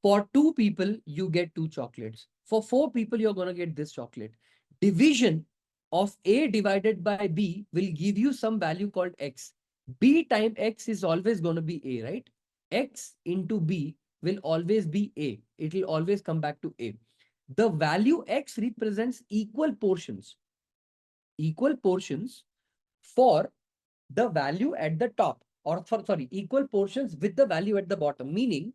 For 2 people, you get 2 chocolates. For 4 people, you're going to get this chocolate. Division of A divided by B will give you some value called X. B times X is always going to be A, right? X into B will always be A. It will always come back to A. The value X represents equal portions. Equal portions for the value at the top, or sorry, equal portions with the value at the bottom, meaning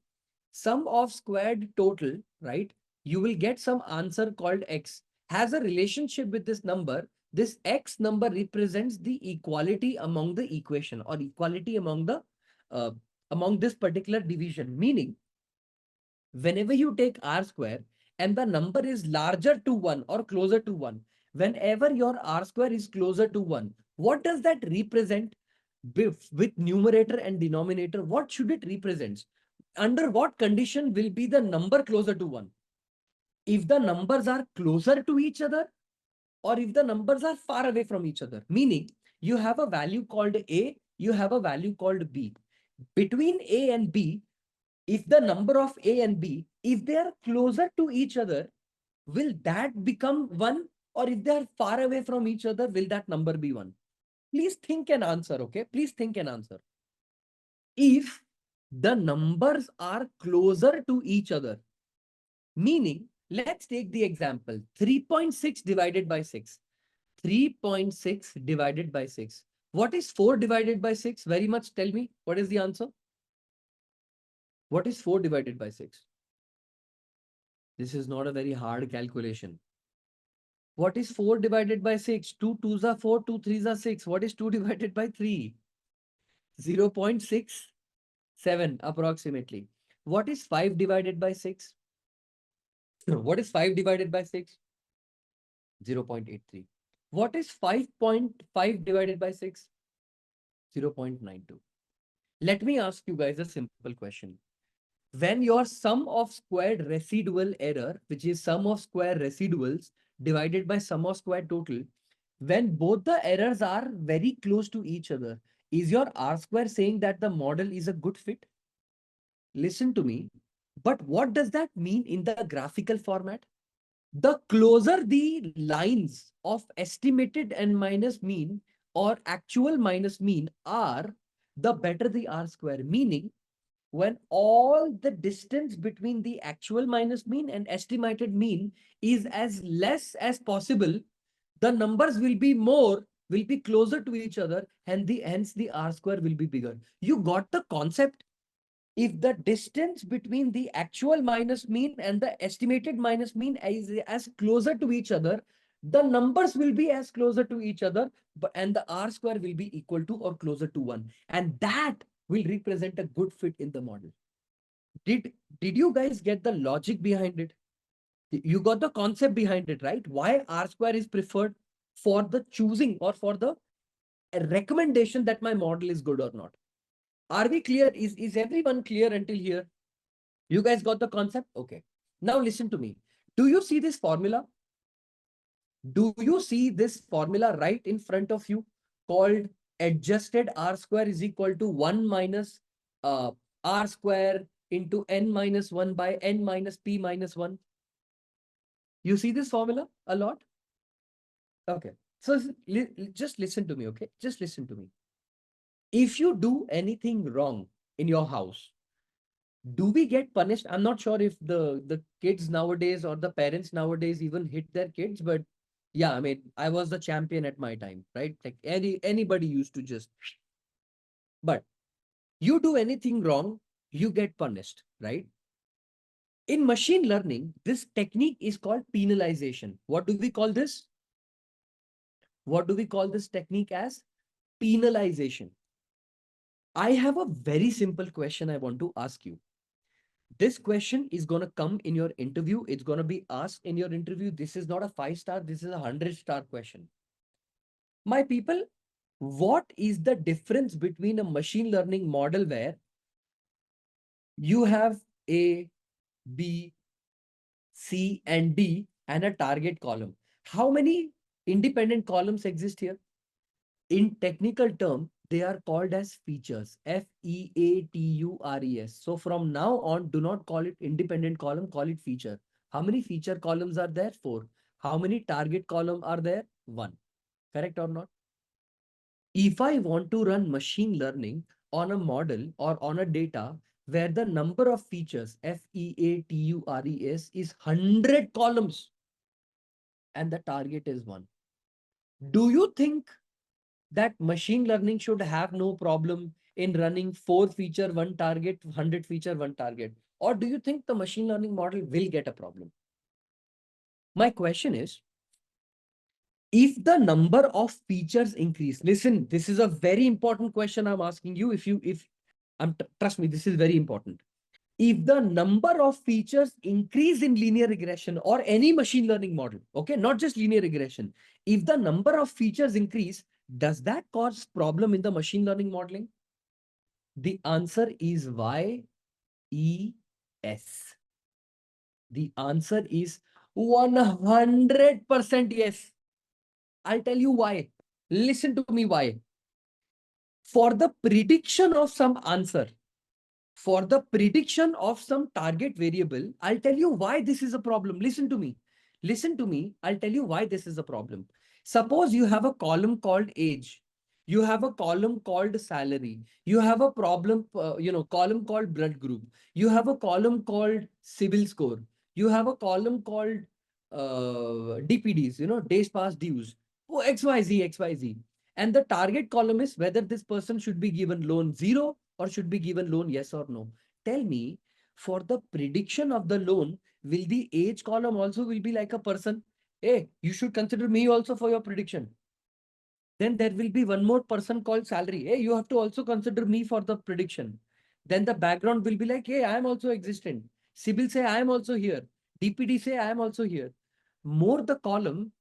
sum of squared total, right? You will get some answer called X, has a relationship with this number. This X number represents the equality among the equation, or equality among the among this particular division. Meaning, whenever you take R square and the number is larger to 1 or closer to 1, whenever your R square is closer to 1, what does that represent with numerator and denominator? What should it represent? Under what condition will be the number closer to 1? If the numbers are closer to each other, or if the numbers are far away from each other. Meaning, you have a value called A, you have a value called B. Between A and B, if the number of A and B, if they are closer to each other, will that become 1? Or if they are far away from each other, will that number be 1? Please think and answer, okay? Please think and answer. If the numbers are closer to each other, meaning, let's take the example 3.6 divided by 6. 3.6 divided by 6. What is 4 divided by 6? Very much tell me, what is the answer? What is 4 divided by 6? This is not a very hard calculation. What is 4 divided by 6? 2 2s are 4, 2 3s are 6. What is 2 divided by 3? 0.67 approximately. What is 5 divided by 6? What is 5 divided by 6? 0.83. What is 5.5 divided by 6? 0.92. Let me ask you guys a simple question. When your sum of squared residual error, which is sum of square residuals divided by sum of square total, when both the errors are very close to each other, is your R square saying that the model is a good fit? Listen to me. But what does that mean in the graphical format? The closer the lines of estimated and minus mean or actual minus mean are, the better the R square. Meaning, when all the distance between the actual minus mean and estimated mean is as less as possible, the numbers will be closer to each other, and hence the R square will be bigger. You got the concept? If the distance between the actual minus mean and the estimated minus mean is as closer to each other, the numbers will be as closer to each other, and the R square will be equal to or closer to 1. And that will represent a good fit in the model. Did you guys get the logic behind it? You got the concept behind it, right? Why R square is preferred for the choosing or for the recommendation that my model is good or not. Are we clear? Is everyone clear until here? You guys got the concept? Okay. Now listen to me. Do you see this formula? Do you see this formula right in front of you called adjusted R square is equal to 1 minus R square into n minus 1 by n minus p minus 1? You see this formula a lot? Okay. So just listen to me, okay? Just listen to me. If you do anything wrong in your house, do we get punished? I'm not sure if the kids nowadays or the parents nowadays even hit their kids, but yeah, I mean, I was the champion at my time, right? Like anybody used to just, but you do anything wrong, you get punished, right? In machine learning, this technique is called penalization. What do we call this? What do we call this technique as? Penalization. I have a very simple question I want to ask you. This question is going to come in your interview. It's going to be asked in your interview. This is not a 5-star. This is a 100-star question. My people, what is the difference between a machine learning model where you have A, B, C, and D and a target column? How many independent columns exist here? In technical term, they are called as features. Features. So from now on, do not call it independent column, call it feature. How many feature columns are there? 4. How many target column are there? 1. Correct or not? If I want to run machine learning on a model or on a data where the number of features, features, is 100 columns and the target is 1. Do you think that machine learning should have no problem in running 4 feature, 1 target, 100 feature, 1 target? Or do you think the machine learning model will get a problem? My question is, if the number of features increase, listen, this is a very important question I'm asking you. Trust me, this is very important. If the number of features increase in linear regression or any machine learning model, okay, not just linear regression, if the number of features increase, does that cause problem in the machine learning modeling? The answer is yes. The answer is 100% yes. I'll tell you why. Listen to me why. For the prediction of some answer, for the prediction of some target variable, I'll tell you why this is a problem. Listen to me. Listen to me. I'll tell you why this is a problem. Suppose you have a column called age. You have a column called salary. You have a column called blood group. You have a column called CIBIL score. You have a column called DPDs, days past dues. Oh, XYZ, XYZ. And the target column is whether this person should be given loan 0 or should be given loan yes or no. Tell me, for the prediction of the loan, will the age column also will be like a person? Hey, you should consider me also for your prediction. Then there will be one more person called salary. Hey, you have to also consider me for the prediction. Then the background will be like, hey, I am also existent. CIBIL say I am also here. DPD say I am also here. More the column,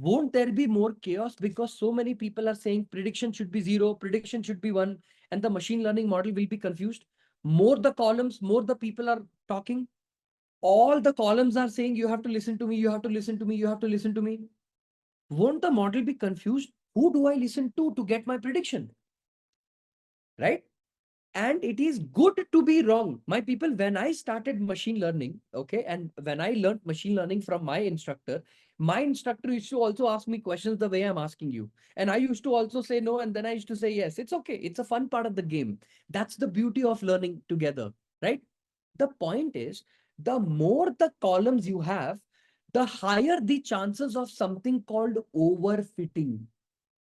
won't there be more chaos because so many people are saying prediction should be 0, prediction should be 1, and the machine learning model will be confused. More the columns, more the people are talking. All the columns are saying you have to listen to me, you have to listen to me, you have to listen to me. Won't the model be confused? Who do I listen to get my prediction? Right? And it is good to be wrong. My people, when I started machine learning, okay, and when I learned machine learning from my instructor used to also ask me questions the way I'm asking you. And I used to also say no, and then I used to say yes. It's okay. It's a fun part of the game. That's the beauty of learning together, right? The point is, the more the columns you have, the higher the chances of something called overfitting.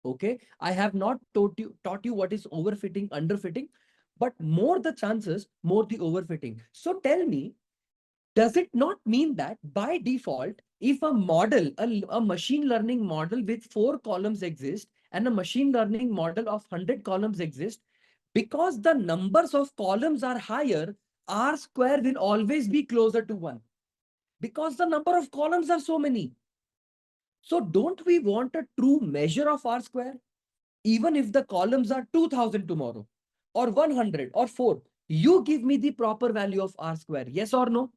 Okay, I have not taught you what is overfitting, underfitting, but more the chances, more the overfitting. So tell me, does it not mean that by default, if a model, a machine learning model with 4 columns exists and a machine learning model of 100 columns exists, because the numbers of columns are higher, R square will always be closer to 1 because the number of columns are so many. So don't we want a true measure of R square? Even if the columns are 2000 tomorrow or 100 or 4, you give me the proper value of R square. Yes or no?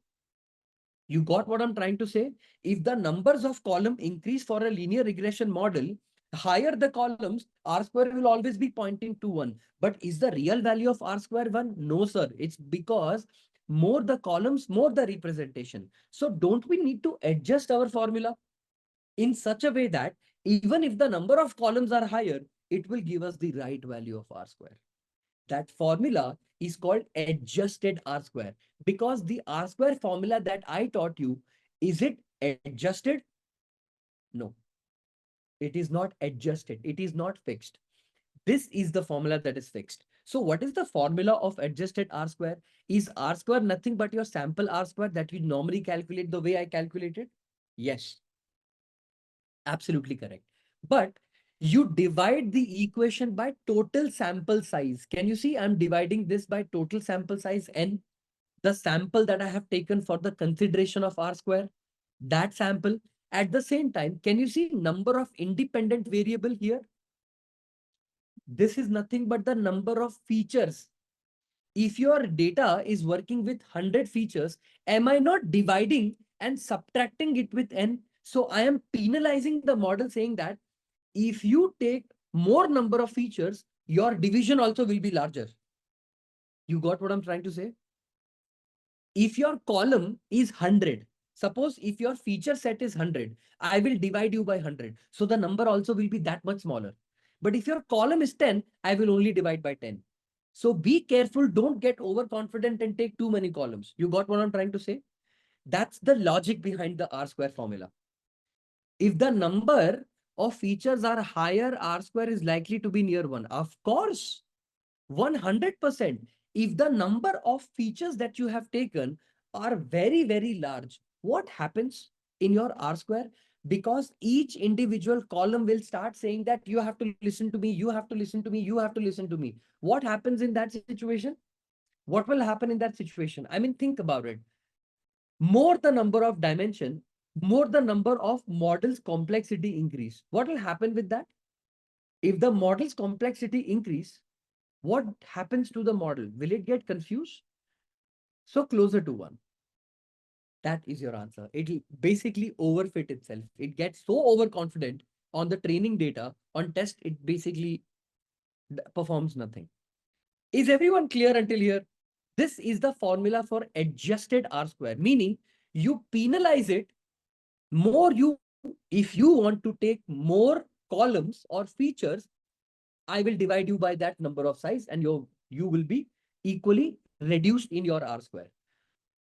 You got what I'm trying to say? If the numbers of column increase for a linear regression model, higher the columns, R square will always be pointing to 1. But is the real value of R square 1? No, sir. It's because more the columns, more the representation. So don't we need to adjust our formula in such a way that Even if the number of columns are higher, it will give us the right value of R square. That formula is called adjusted R square, because the R square formula that I taught you, is it adjusted? No, it is not adjusted. It is not fixed. This is the formula that is fixed. So what is the formula of adjusted R square? Is R square nothing but your sample R square that you normally calculate the way I calculated? Yes, absolutely correct. But you divide the equation by total sample size. Can you see I'm dividing this by total sample size n? The sample that I have taken for the consideration of R square, that sample. At the same time, can you see number of independent variable here? This is nothing but the number of features. If your data is working with 100 features, am I not dividing and subtracting it with n? So I am penalizing the model, saying that if you take more number of features, your division also will be larger. You got what I'm trying to say? If your column is 100, suppose if your feature set is 100, I will divide you by 100. So the number also will be that much smaller. But if your column is 10, I will only divide by 10. So be careful. Don't get overconfident and take too many columns. You got what I'm trying to say? That's the logic behind the R square formula. If the number of features are higher, R square is likely to be near 1. Of course, 100%. If the number of features that you have taken are very, very large, what happens in your R square? Because each individual column will start saying that you have to listen to me, you have to listen to me, you have to listen to me. What happens in that situation? What will happen in that situation? I mean, think about it. More the number of dimension, more the number of models complexity increase. What will happen with that? If the model's complexity increase, what happens to the model? Will it get confused? So closer to 1. That is your answer. It will basically overfit itself. It gets so overconfident on the training data. On test, it basically performs nothing. Is everyone clear until here? This is the formula for adjusted R square, meaning you penalize it more. If you want to take more columns or features, I will divide you by that number of size, and you will be equally reduced in your R square.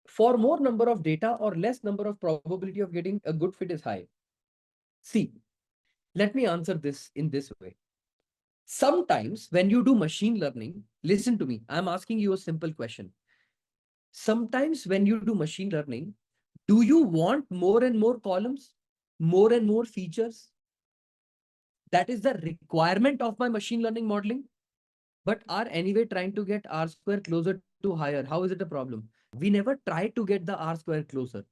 For more number of data or less number of probability of getting a good fit is high. See, let me answer this in this way. Sometimes when you do machine learning, listen to me, I'm asking you a simple question. Sometimes when you do machine learning, do you want more and more columns, more and more features? That is the requirement of my machine learning modeling, but are anyway trying to get R square closer to higher. How is it a problem? We never try to get the R square closer.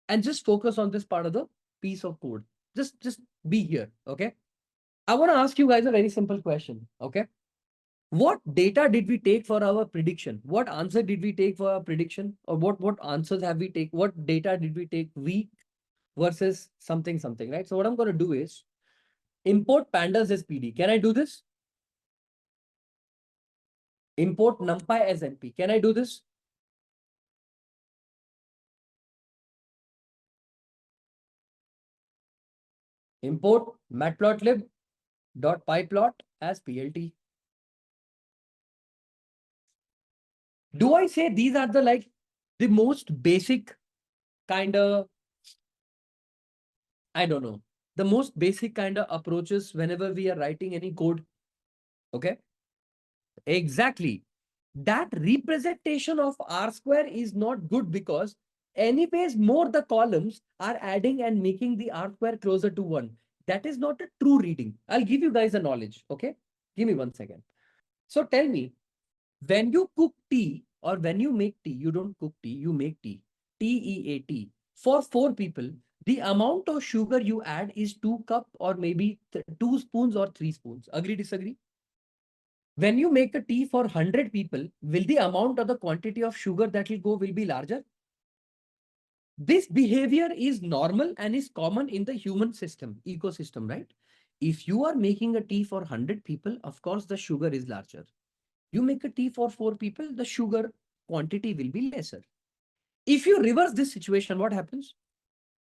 And just focus on this part of the piece of code. Just be here, okay? I want to ask you guys a very simple question, okay? What data did we take for our prediction? What answer did we take for our prediction? Or what answers have we taken? What data did we take week versus something, right? So what I'm going to do is import pandas as PD. Can I do this? Import numpy as NP. Can I do this? Import matplotlib.pyplot as PLT. Do I say these are the most basic kind of, I don't know, the most basic kind of approaches whenever we are writing any code? Okay. Exactly. That representation of R square is not good, because anyways, more the columns are adding and making the R square closer to 1. That is not a true reading. I'll give you guys a knowledge. Okay. Give me 1 second. So tell me, when you cook tea or when you make tea, you don't cook tea, you make tea. TEAT. For 4 people, the amount of sugar you add is 2 cups or maybe 2 spoons or 3 spoons. Agree, disagree? When you make a tea for 100 people, will the amount or the quantity of sugar that will go will be larger? This behavior is normal and is common in the human system, ecosystem, right? If you are making a tea for 100 people, of course, the sugar is larger. You make a tea for 4 people, the sugar quantity will be lesser. If you reverse this situation, what happens?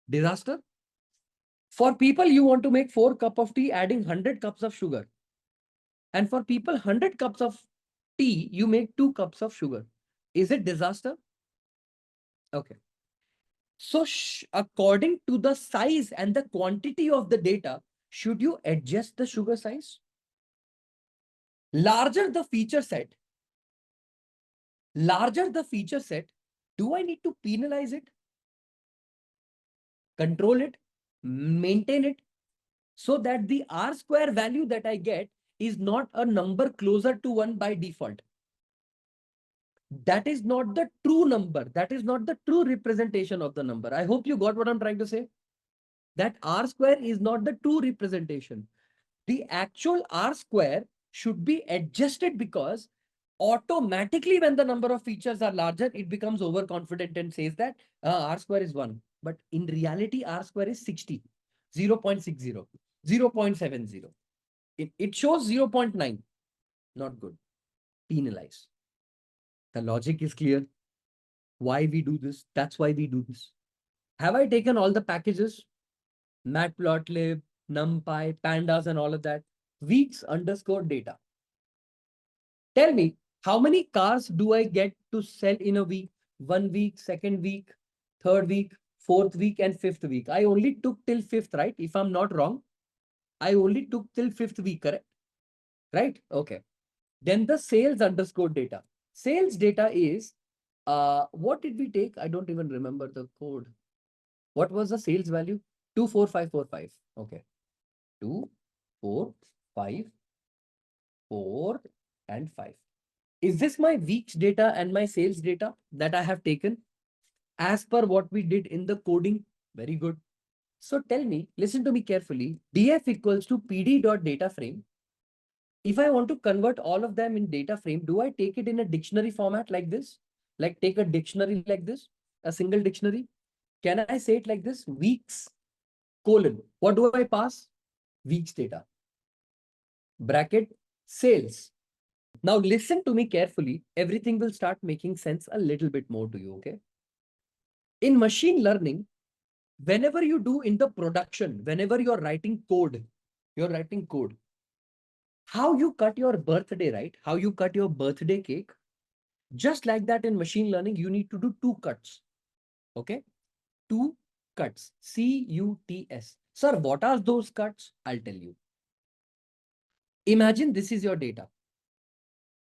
Disaster. For people, you want to make 4 cups of tea, adding 100 cups of sugar. And for people, 100 cups of tea, you make 2 cups of sugar. Is it disaster? Okay. So according to the size and the quantity of the data, should you adjust the sugar size? Larger the feature set, do I need to penalize it, control it, maintain it, so that the R square value that I get is not a number closer to 1 by default? That is not the true number. That is not the true representation of the number. I hope you got what I'm trying to say. That R square is not the true representation. The actual R square should be adjusted, because automatically when the number of features are larger, it becomes overconfident and says that R square is 1. But in reality, R square is 60, 0.60, 0.70. It shows 0.9. Not good. Penalize. The logic is clear. Why we do this? That's why we do this. Have I taken all the packages? Matplotlib, NumPy, Pandas, and all of that. Weeks underscore data. Tell me, how many cars do I get to sell in a week? 1 week, second week, third week, fourth week, and fifth week. I only took till fifth, right? If I'm not wrong, I only took till fifth week, correct? Right? Okay. Then the sales underscore data. Sales data is, what did we take? I don't even remember the code. What was the sales value? 24545. Okay. 2, 4, 5, 4, and 5. Is this my weeks data and my sales data that I have taken as per what we did in the coding? Very good. So tell me, listen to me carefully. df equals to pd.data frame. If I want to convert all of them in data frame, do I take it in a dictionary format like this? Like take a dictionary like this, a single dictionary? Can I say it like this? Weeks, colon. What do I pass? Weeks data. Bracket, sales. Now listen to me carefully. Everything will start making sense a little bit more to you, okay? In machine learning, whenever you do in the production, whenever you're writing code, how you cut your birthday, right? How you cut your birthday cake. Just like that in machine learning, you need to do 2 cuts, okay? 2 cuts, C-U-T-S. Sir, what are those cuts? I'll tell you. Imagine this is your data,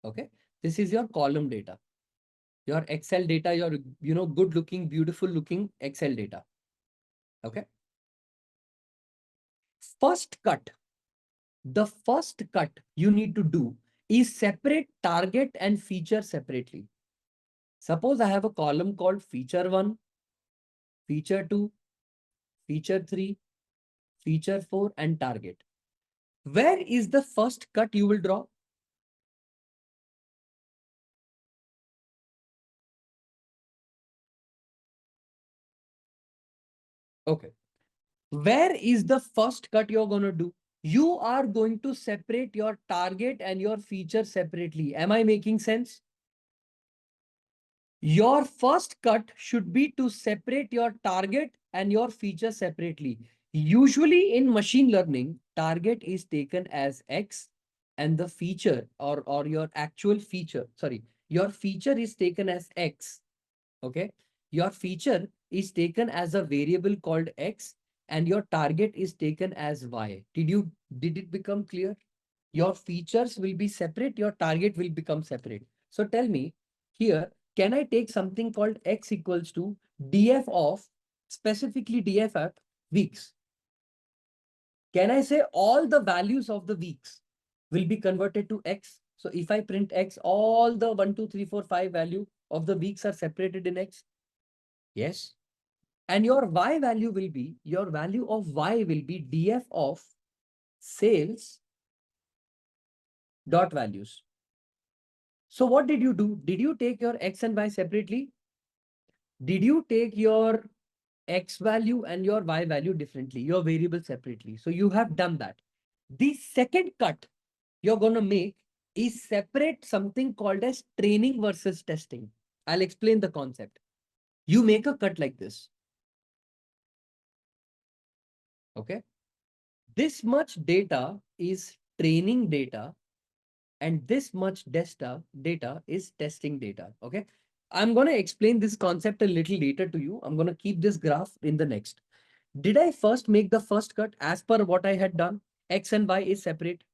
okay? This is your column data, your Excel data, your, good looking, beautiful looking Excel data, okay? The first cut you need to do is separate target and feature separately. Suppose I have a column called feature 1, feature 2, feature 3, feature 4, and target. Where is the first cut you will draw? Okay. Where is the first cut you're going to do? You are going to separate your target and your feature separately. Am I making sense? Your first cut should be to separate your target and your feature separately. Usually in machine learning, target is taken as X and the feature or your actual feature, your feature is taken as X. Okay. Your feature is taken as a variable called X and your target is taken as Y. Did it become clear? Your features will be separate, your target will become separate. So tell me here, can I take something called X equals to df of, specifically df at weeks? Can I say all the values of the weeks will be converted to X? So if I print X, all the 1, 2, 3, 4, 5 value of the weeks are separated in X. Yes. And your Y value will be, df of sales dot values. So what did you do? Did you take your X and Y separately? Did you take your X value and your Y value differently, your variable separately? So you have done that. The second cut you're going to make is separate something called as training versus testing. I'll explain the concept. You make a cut like this. Okay. This much data is training data and this much data is testing data. Okay. I'm going to explain this concept a little later to you. I'm going to keep this graph in the next. Did I first make the first cut as per what I had done? X and Y is separate.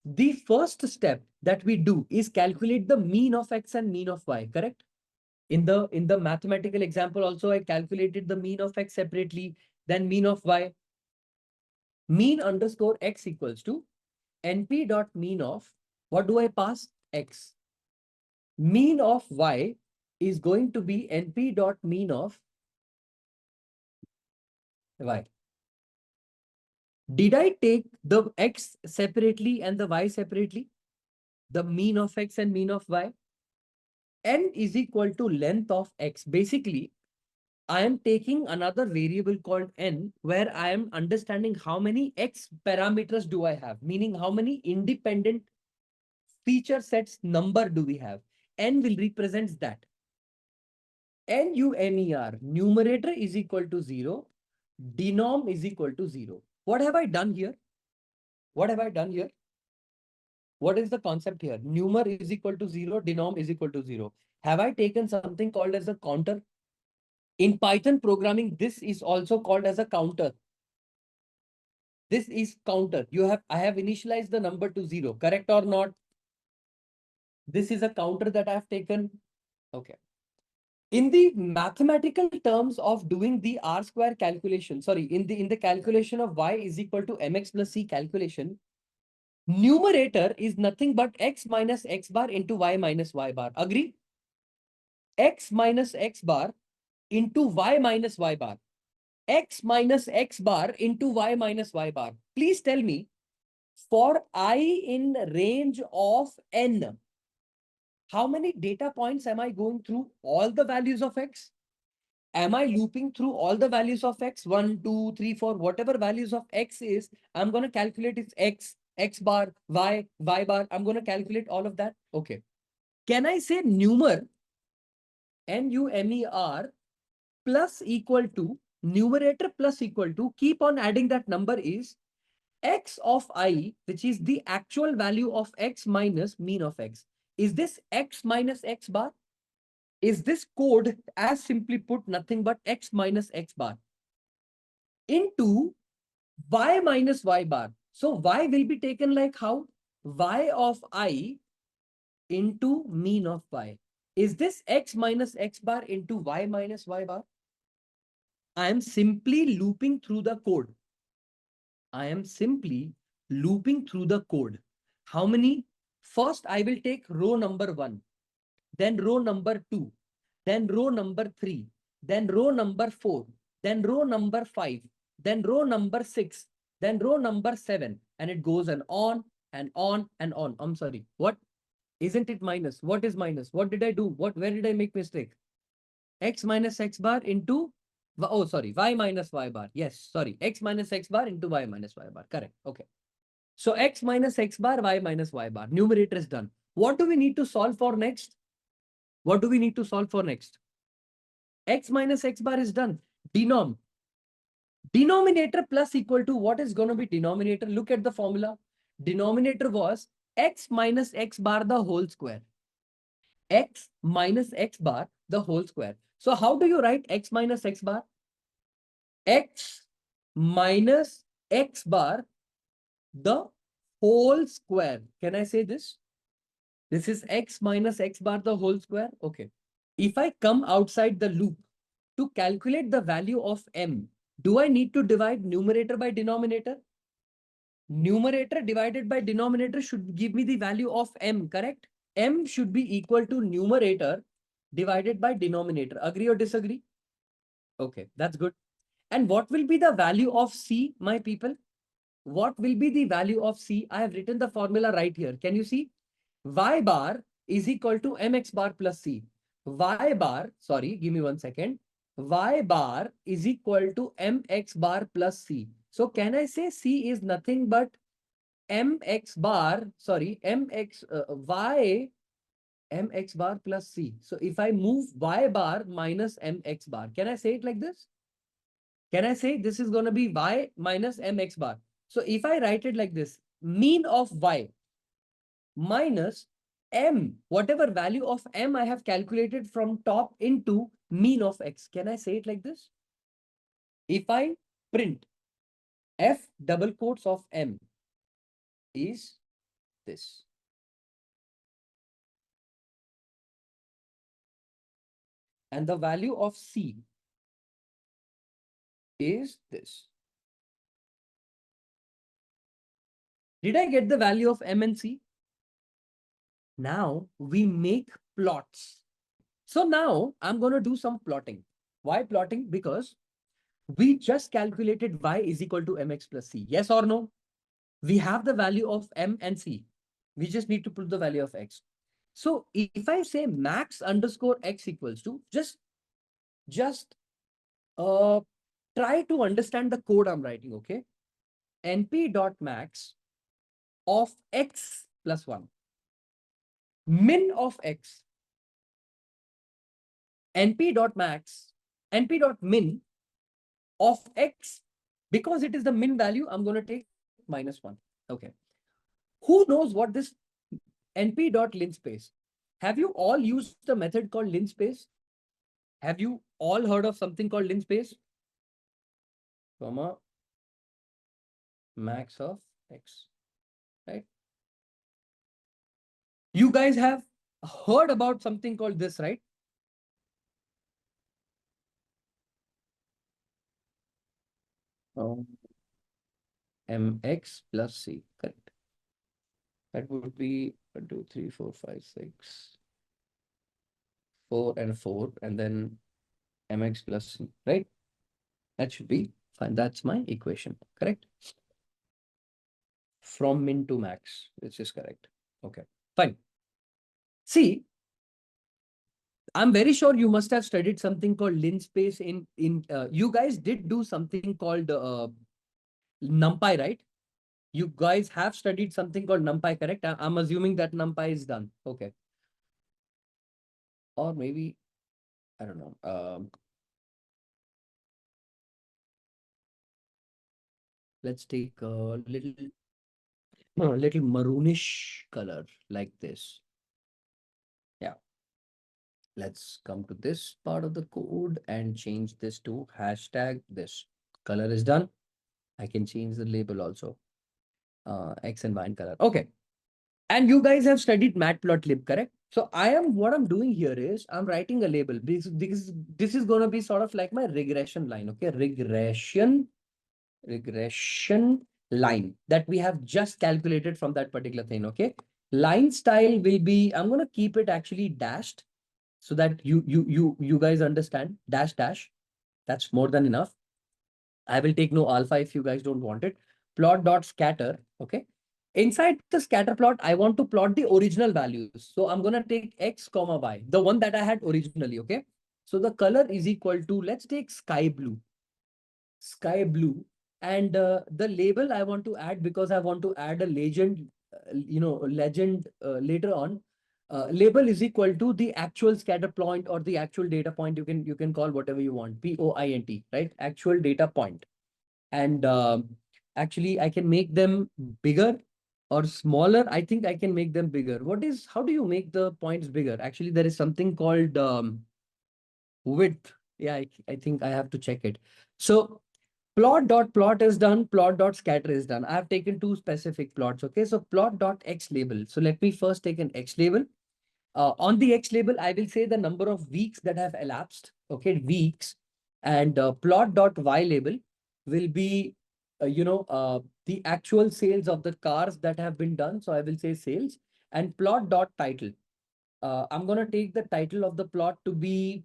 The first step that we do is calculate the mean of X and mean of Y, correct? In the mathematical example also, I calculated the mean of X separately, then mean of Y. Mean underscore X equals to NP dot mean of, what do I pass? X. Mean of Y is going to be NP dot mean of Y. Did I take the X separately and the Y separately? The mean of X and mean of Y? N is equal to length of X. Basically, I am taking another variable called N, where I am understanding how many X parameters do I have, meaning how many independent feature sets number do we have. N will represent that. NUMER, numerator is equal to 0, denom is equal to 0. What have I done here? What have I done here? What is the concept here? Numer is equal to 0, denom is equal to 0. Have I taken something called as a counter? In Python programming, this is also called as a counter. This is counter. I have initialized the number to 0, correct or not? This is a counter that I have taken. Okay. In the mathematical terms of doing the R square calculation, sorry, in the calculation of Y is equal to MX plus C calculation, numerator is nothing but X minus X bar into Y minus Y bar. Agree? X minus X bar into Y minus Y bar. X minus X bar into Y minus Y bar. Please tell me, for I in range of N, how many data points am I going through? All the values of X? Am I looping through all the values of X? 1, 2, 3, 4, whatever values of X is, I'm going to calculate its X, X bar, Y, Y bar. I'm going to calculate all of that. Okay. Can I say numer, NUMER, plus equal to, numerator plus equal to, keep on adding that number is X of I, which is the actual value of X minus mean of X. Is this X minus X bar? Is this code, as simply put, nothing but X minus X bar into Y minus Y bar? So Y will be taken like how? Y of I into mean of Y. Is this X minus X bar into Y minus Y bar? I am simply looping through the code. I am simply looping through the code. How many? First, I will take row number 1, then row number 2, then row number 3, then row number 4, then row number 5, then row number 6, then row number 7, and it goes on and on and on. I'm sorry. What? Isn't it minus? What is minus? What did I do? Where did I make mistake? X minus X bar into, oh, sorry, Y minus Y bar. Yes, sorry. X minus X bar into Y minus Y bar. Correct. Okay. So X minus X bar, Y minus Y bar. Numerator is done. What do we need to solve for next? What do we need to solve for next? X minus X bar is done. Denom. Denominator plus equal to, what is going to be denominator? Look at the formula. Denominator was X minus X bar the whole square. X minus X bar the whole square. So how do you write X minus X bar? X minus X bar the whole square. Can I say this? This is X minus X bar the whole square. Okay. If I come outside the loop to calculate the value of M, do I need to divide numerator by denominator? Numerator divided by denominator should give me the value of M, correct? M should be equal to numerator divided by denominator. Agree or disagree? Okay, that's good. And what will be the value of C, my people? What will be the value of C? I have written the formula right here. Can you see? Y bar is equal to mx bar plus C. Y bar, sorry, give me 1 second. Y bar is equal to mx bar plus C. So can I say C is nothing but mx bar, sorry, y mx bar plus C. So if I move y bar minus mx bar, can I say it like this? Can I say this is going to be y minus mx bar? So if I write it like this, mean of y minus m, whatever value of m I have calculated from top into mean of x. Can I say it like this? If I print f double quotes of m is this. And the value of c is this. Did I get the value of m and c? Now we make plots. So now I'm going to do some plotting. Why plotting? Because we just calculated y is equal to mx plus c. Yes or no? We have the value of m and c. We just need to put the value of x. So if I say max underscore x equals to, just try to understand the code I'm writing, okay? np.max of x plus 1. Min of x. np.max, np.min of x. Because it is the min value, I'm going to take minus 1. Okay. Who knows what this np.linspace? Have you all used the method called linspace? Have you all heard of something called linspace? Comma max of x, right? You guys have heard about something called this, right? Mx plus c, correct. That would be 1, 2, 3, 4, 5, 6, 4 and 4, and then mx plus c, right? That should be fine. That's my equation, correct? From min to max, which is correct. Okay, fine. See, I'm very sure you must have studied something called linspace you guys did do something called NumPy, right? You guys have studied something called NumPy, correct? I'm assuming that NumPy is done. Okay. Or maybe, I don't know. Let's take a little maroonish color like this. Yeah. Let's come to this part of the code and change this to hashtag this. Color is done. I can change the label also. X and Y in color. Okay. And you guys have studied matplotlib, correct? So what I'm doing here is I'm writing a label because this is going to be sort of like my regression line. Okay. Regression line that we have just calculated from that particular thing. Okay. Line style will be, I'm going to keep it actually dashed so that you guys understand dash. That's more than enough. I will take no alpha if you guys don't want it. Plot dot scatter. Okay. Inside the scatter plot, I want to plot the original values. So I'm going to take x comma y, the one that I had originally. Okay. So the color is equal to, let's take sky blue. And the label I want to add, because I want to add a legend, later on. Label is equal to the actual scatter point or the actual data point. You can call whatever you want. POINT, right? Actual data point. And actually, I can make them bigger or smaller. I think I can make them bigger. How do you make the points bigger? Actually, there is something called width. Yeah, I think I have to check it. So plot is done. Plot dot scatter is done. I have taken two specific plots. Okay, so plot dot x label. So let me first take an x label. On the x label, I will say the number of weeks that have elapsed. Okay, weeks. And plot dot y label will be, the actual sales of the cars that have been done. So I will say sales. And plot dot title. I'm going to take the title of the plot to be,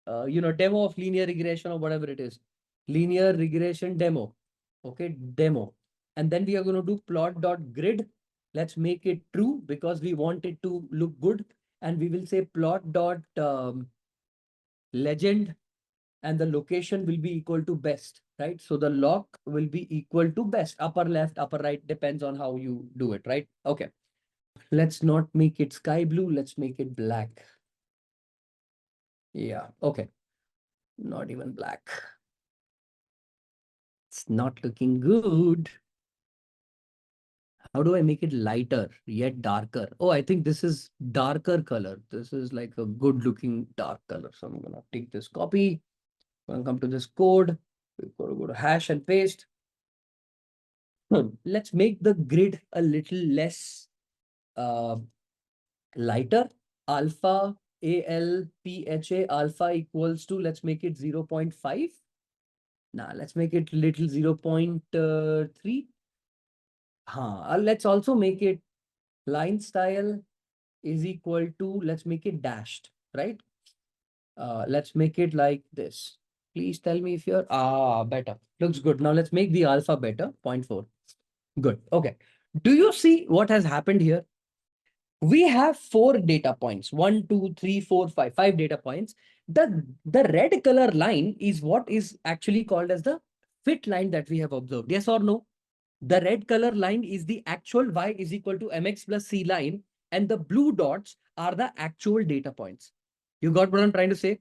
demo of linear regression or whatever it is. Linear regression demo. Okay, demo. And then we are going to do plot dot grid. Let's make it true because we want it to look good. And we will say plot dot legend, and the location will be equal to best, right? So the lock will be equal to best. Upper left, upper right, depends on how you do it, right? Okay. Let's not make it sky blue. Let's make it black. Yeah. Okay. Not even black. It's not looking good. How do I make it lighter yet darker? Oh, I think this is darker color. This is like a good looking dark color. So I'm gonna take this copy. I'm gonna come to this code. We're gonna go to hash and paste. Let's make the grid a little less uh, lighter. Alpha ALPHA alpha equals to, let's make it 0.5. Now let's make it little 0.3. Let's also make it line style is equal to, let's make it dashed, right? Let's make it like this. Please tell me if you're, better. Looks good. Now let's make the alpha better, 0.4. Good. Okay. Do you see what has happened here? We have 4 data points, 1, 2, 3, 4, 5, 5 data points. The red color line is what is actually called as the fit line that we have observed. Yes or no? The red color line is the actual y is equal to mx plus c line, and the blue dots are the actual data points. You got what I'm trying to say?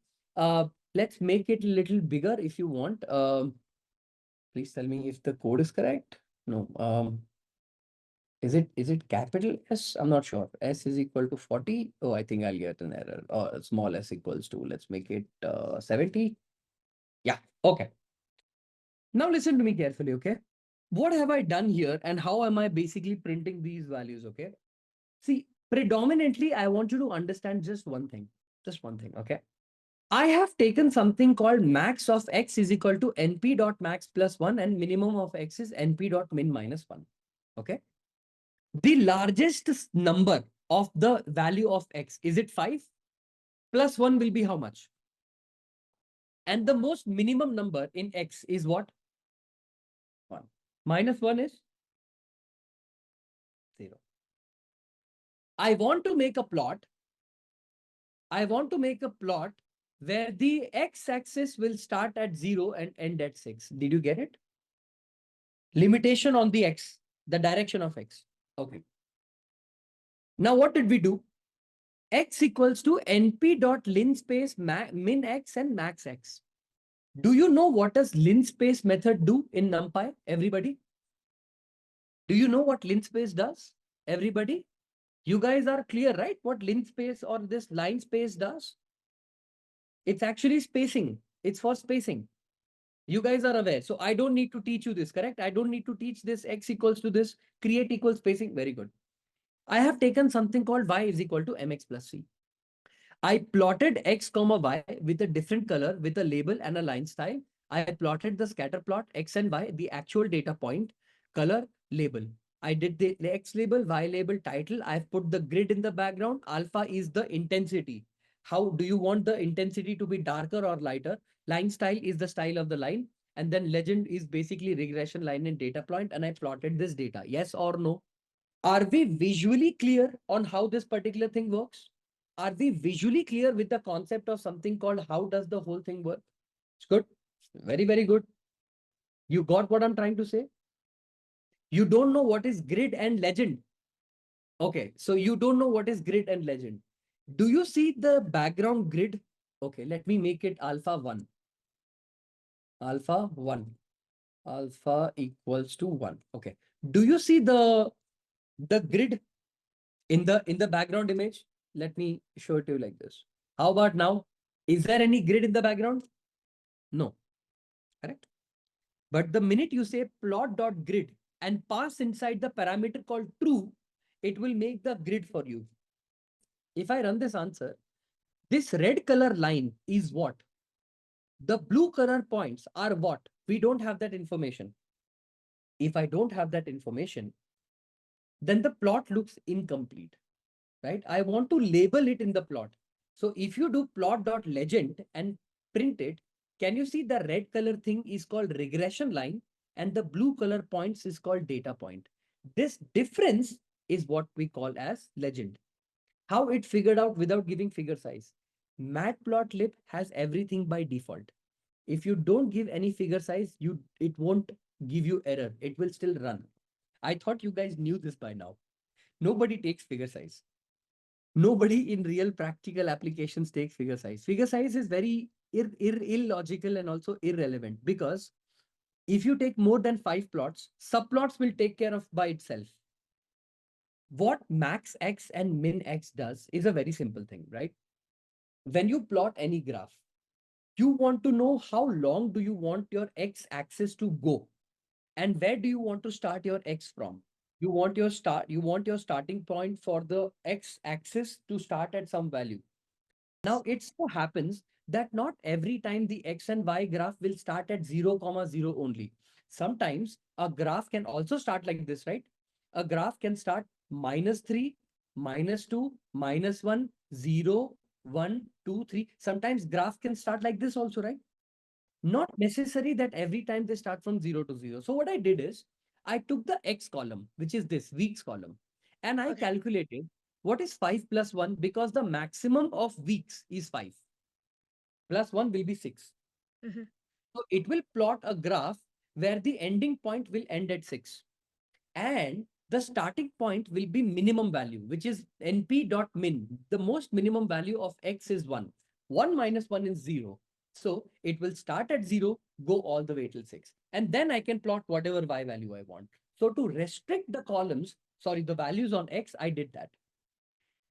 Let's make it a little bigger if you want. Please tell me if the code is correct. No. Is it capital S? I'm not sure. S is equal to 40. Oh, I think I'll get an error. Or small s equals to, let's make it 70. Yeah, okay. Now listen to me carefully, okay? What have I done here and how am I basically printing these values, okay? See, predominantly, I want you to understand just one thing, okay? I have taken something called max of x is equal to np dot max plus 1 and minimum of x is np dot min minus 1, okay? The largest number of the value of x, is it 5? Plus 1 will be how much? And the most minimum number in x is what? 1. Minus 1 is 0. I want to make a plot. Where the x-axis will start at 0 and end at 6. Did you get it? Limitation on the x, the direction of x. Okay. Now what did we do? X equals to np dot linspace min x and max x. Do you know what does linspace method do in NumPy? Everybody? Do you know what linspace does? Everybody? You guys are clear, right? What linspace or this line space does? It's actually spacing. It's for spacing. You guys are aware. So I don't need to teach you this, correct? I don't need to teach this x equals to this, create equal spacing. Very good. I have taken something called y is equal to mx plus c. I plotted x comma y with a different color with a label and a line style. I plotted the scatter plot x and y, the actual data point, color, label. I did the x label, y label, title. I've put the grid in the background. Alpha is the intensity. How do you want the intensity to be darker or lighter? Line style is the style of the line. And then legend is basically regression line and data point. And I plotted this data. Yes or no? Are we visually clear on how this particular thing works? Are we visually clear with the concept of something called how does the whole thing work? It's good. Very, very good. You got what I'm trying to say? You don't know what is grid and legend. Okay, so you don't know what is grid and legend. Do you see the background grid? Okay, let me make it alpha 1. Alpha 1. Alpha equals to 1. Okay. Do you see the grid in the background image? Let me show it to you like this. How about now? Is there any grid in the background? No. Correct? But the minute you say plot.grid and pass inside the parameter called true, it will make the grid for you. If I run this answer, this red color line is what? The blue color points are what? We don't have that information. If I don't have that information, then the plot looks incomplete, right? I want to label it in the plot. So if you do plot.legend and print it, can you see the red color thing is called regression line and the blue color points is called data point. This difference is what we call as legend. How it figured out without giving figure size. Matplotlib has everything by default. If you don't give any figure size, it won't give you error. It will still run. I thought you guys knew this by now. Nobody takes figure size. Nobody in real practical applications takes figure size. Figure size is very illogical and also irrelevant because If you take more than 5 plots, subplots will take care of by itself. What max x and min x does is a very simple thing, right? When you plot any graph, you want to know how long do you want your x axis to go, and where do you want to start your x from. You want your starting point for the x axis to start at some value. Now it so happens that not every time the x and y graph will start at 0, 0 only. Sometimes a graph can also start like this, right? A graph can start -3, -2, -1, 0, 1, 2, 3. Sometimes graph can start like this also, right? Not necessary that every time they start from 0 to 0. So what I did is I took the X column, which is this weeks column, and I calculated what is 5 plus 1, because the maximum of weeks is 5. Plus 1 will be 6. So it will plot a graph where the ending point will end at 6. And the starting point will be minimum value, which is np.min. The most minimum value of x is 1. 1 minus 1 is 0. So it will start at 0, go all the way till 6. And then I can plot whatever y value I want. So to restrict the columns, sorry, the values on x, I did that.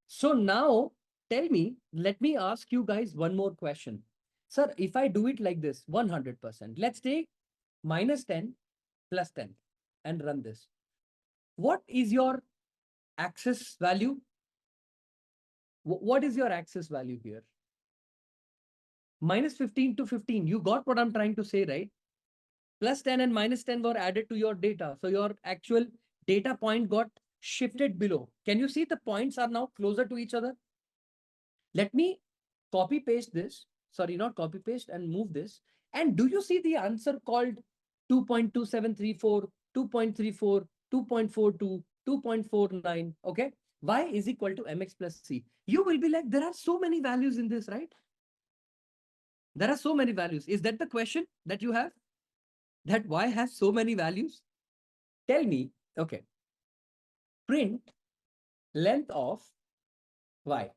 So now tell me, let me ask you guys one more question. Sir, if I do it like this, 100%, let's take -10 plus 10 and run this. What is your access value? What is your access value here? -15 to 15. You got what I'm trying to say, right? Plus 10 and -10 were added to your data. So your actual data point got shifted below. Can you see the points are now closer to each other? Let me copy paste this. Sorry, not copy paste, and move this. And do you see the answer called 2.2734, 2.34, 2.42, 2.49? Okay. Y is equal to mx plus c. You will be like, there are so many values in this, right? There are so many values. Is that the question that you have? That y has so many values? Tell me, okay. Print length of y.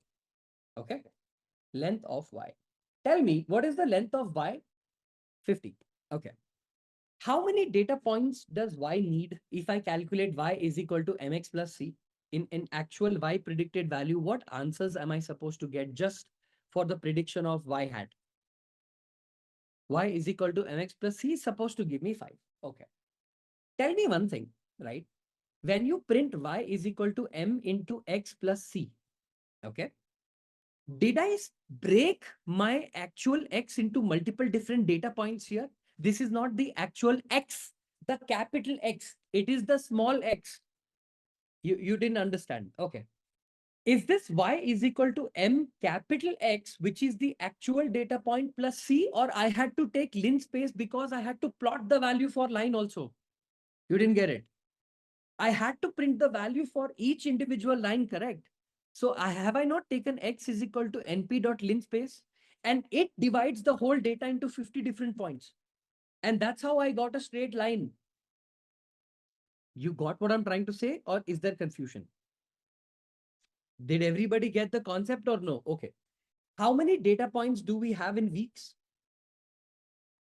Okay. Length of y. Tell me, what is the length of y? 50. Okay. How many data points does y need if I calculate y is equal to mx plus c? In actual y predicted value, what answers am I supposed to get just for the prediction of y hat? Y is equal to mx plus c is supposed to give me 5. Okay. Tell me one thing, right? When you print y is equal to m into x plus c, okay? Did I break my actual x into multiple different data points here? This is not the actual x, the capital X. It is the small x. You didn't understand. Okay. Is this y is equal to m capital X, which is the actual data point, plus c, or I had to take linspace because I had to plot the value for line also? You didn't get it. I had to print the value for each individual line, correct? So have I not taken x is equal to np.linspace, and it divides the whole data into 50 different points. And that's how I got a straight line. You got what I'm trying to say, or is there confusion? Did everybody get the concept or no? Okay. How many data points do we have in weeks?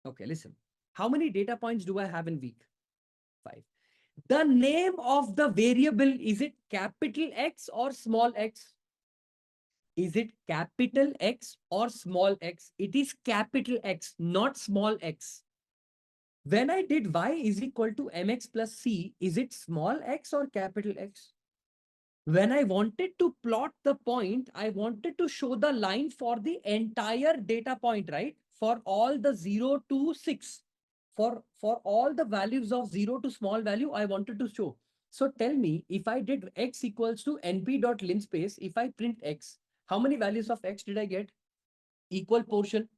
Okay, listen. How many data points do I have in week? 5. The name of the variable, is it capital X or small x? Is it capital X or small x? It is capital X, not small x. When I did y is equal to mx plus c, is it small x or capital X? When I wanted to plot the point, I wanted to show the line for the entire data point, right? For all the 0 to 6. For all the values of 0 to small value, I wanted to show. So tell me, if I did x equals to np.linspace, if I print x, how many values of x did I get? Equal portion.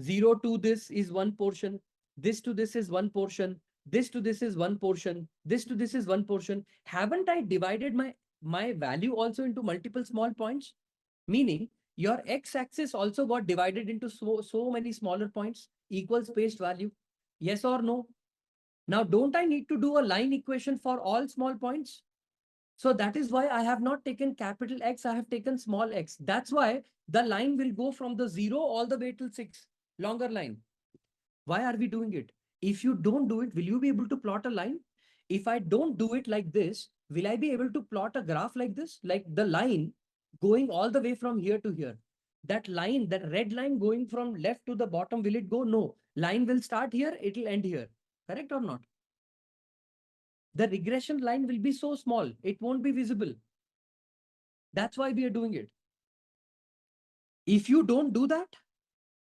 0 to this is one portion. This to this is one portion. This to this is one portion. This to this is one portion. Haven't I divided my value also into multiple small points? Meaning your x-axis also got divided into so many smaller points, equal spaced value. Yes or no? Now, don't I need to do a line equation for all small points? So that is why I have not taken capital X, I have taken small x. That's why the line will go from the 0 all the way till 6. Longer line. Why are we doing it? If you don't do it, will you be able to plot a line? If I don't do it like this, will I be able to plot a graph like this? Like the line going all the way from here to here. That line, that red line going from left to the bottom, will it go? No. Line will start here, it will end here. Correct or not? The regression line will be so small, it won't be visible. That's why we are doing it. If you don't do that,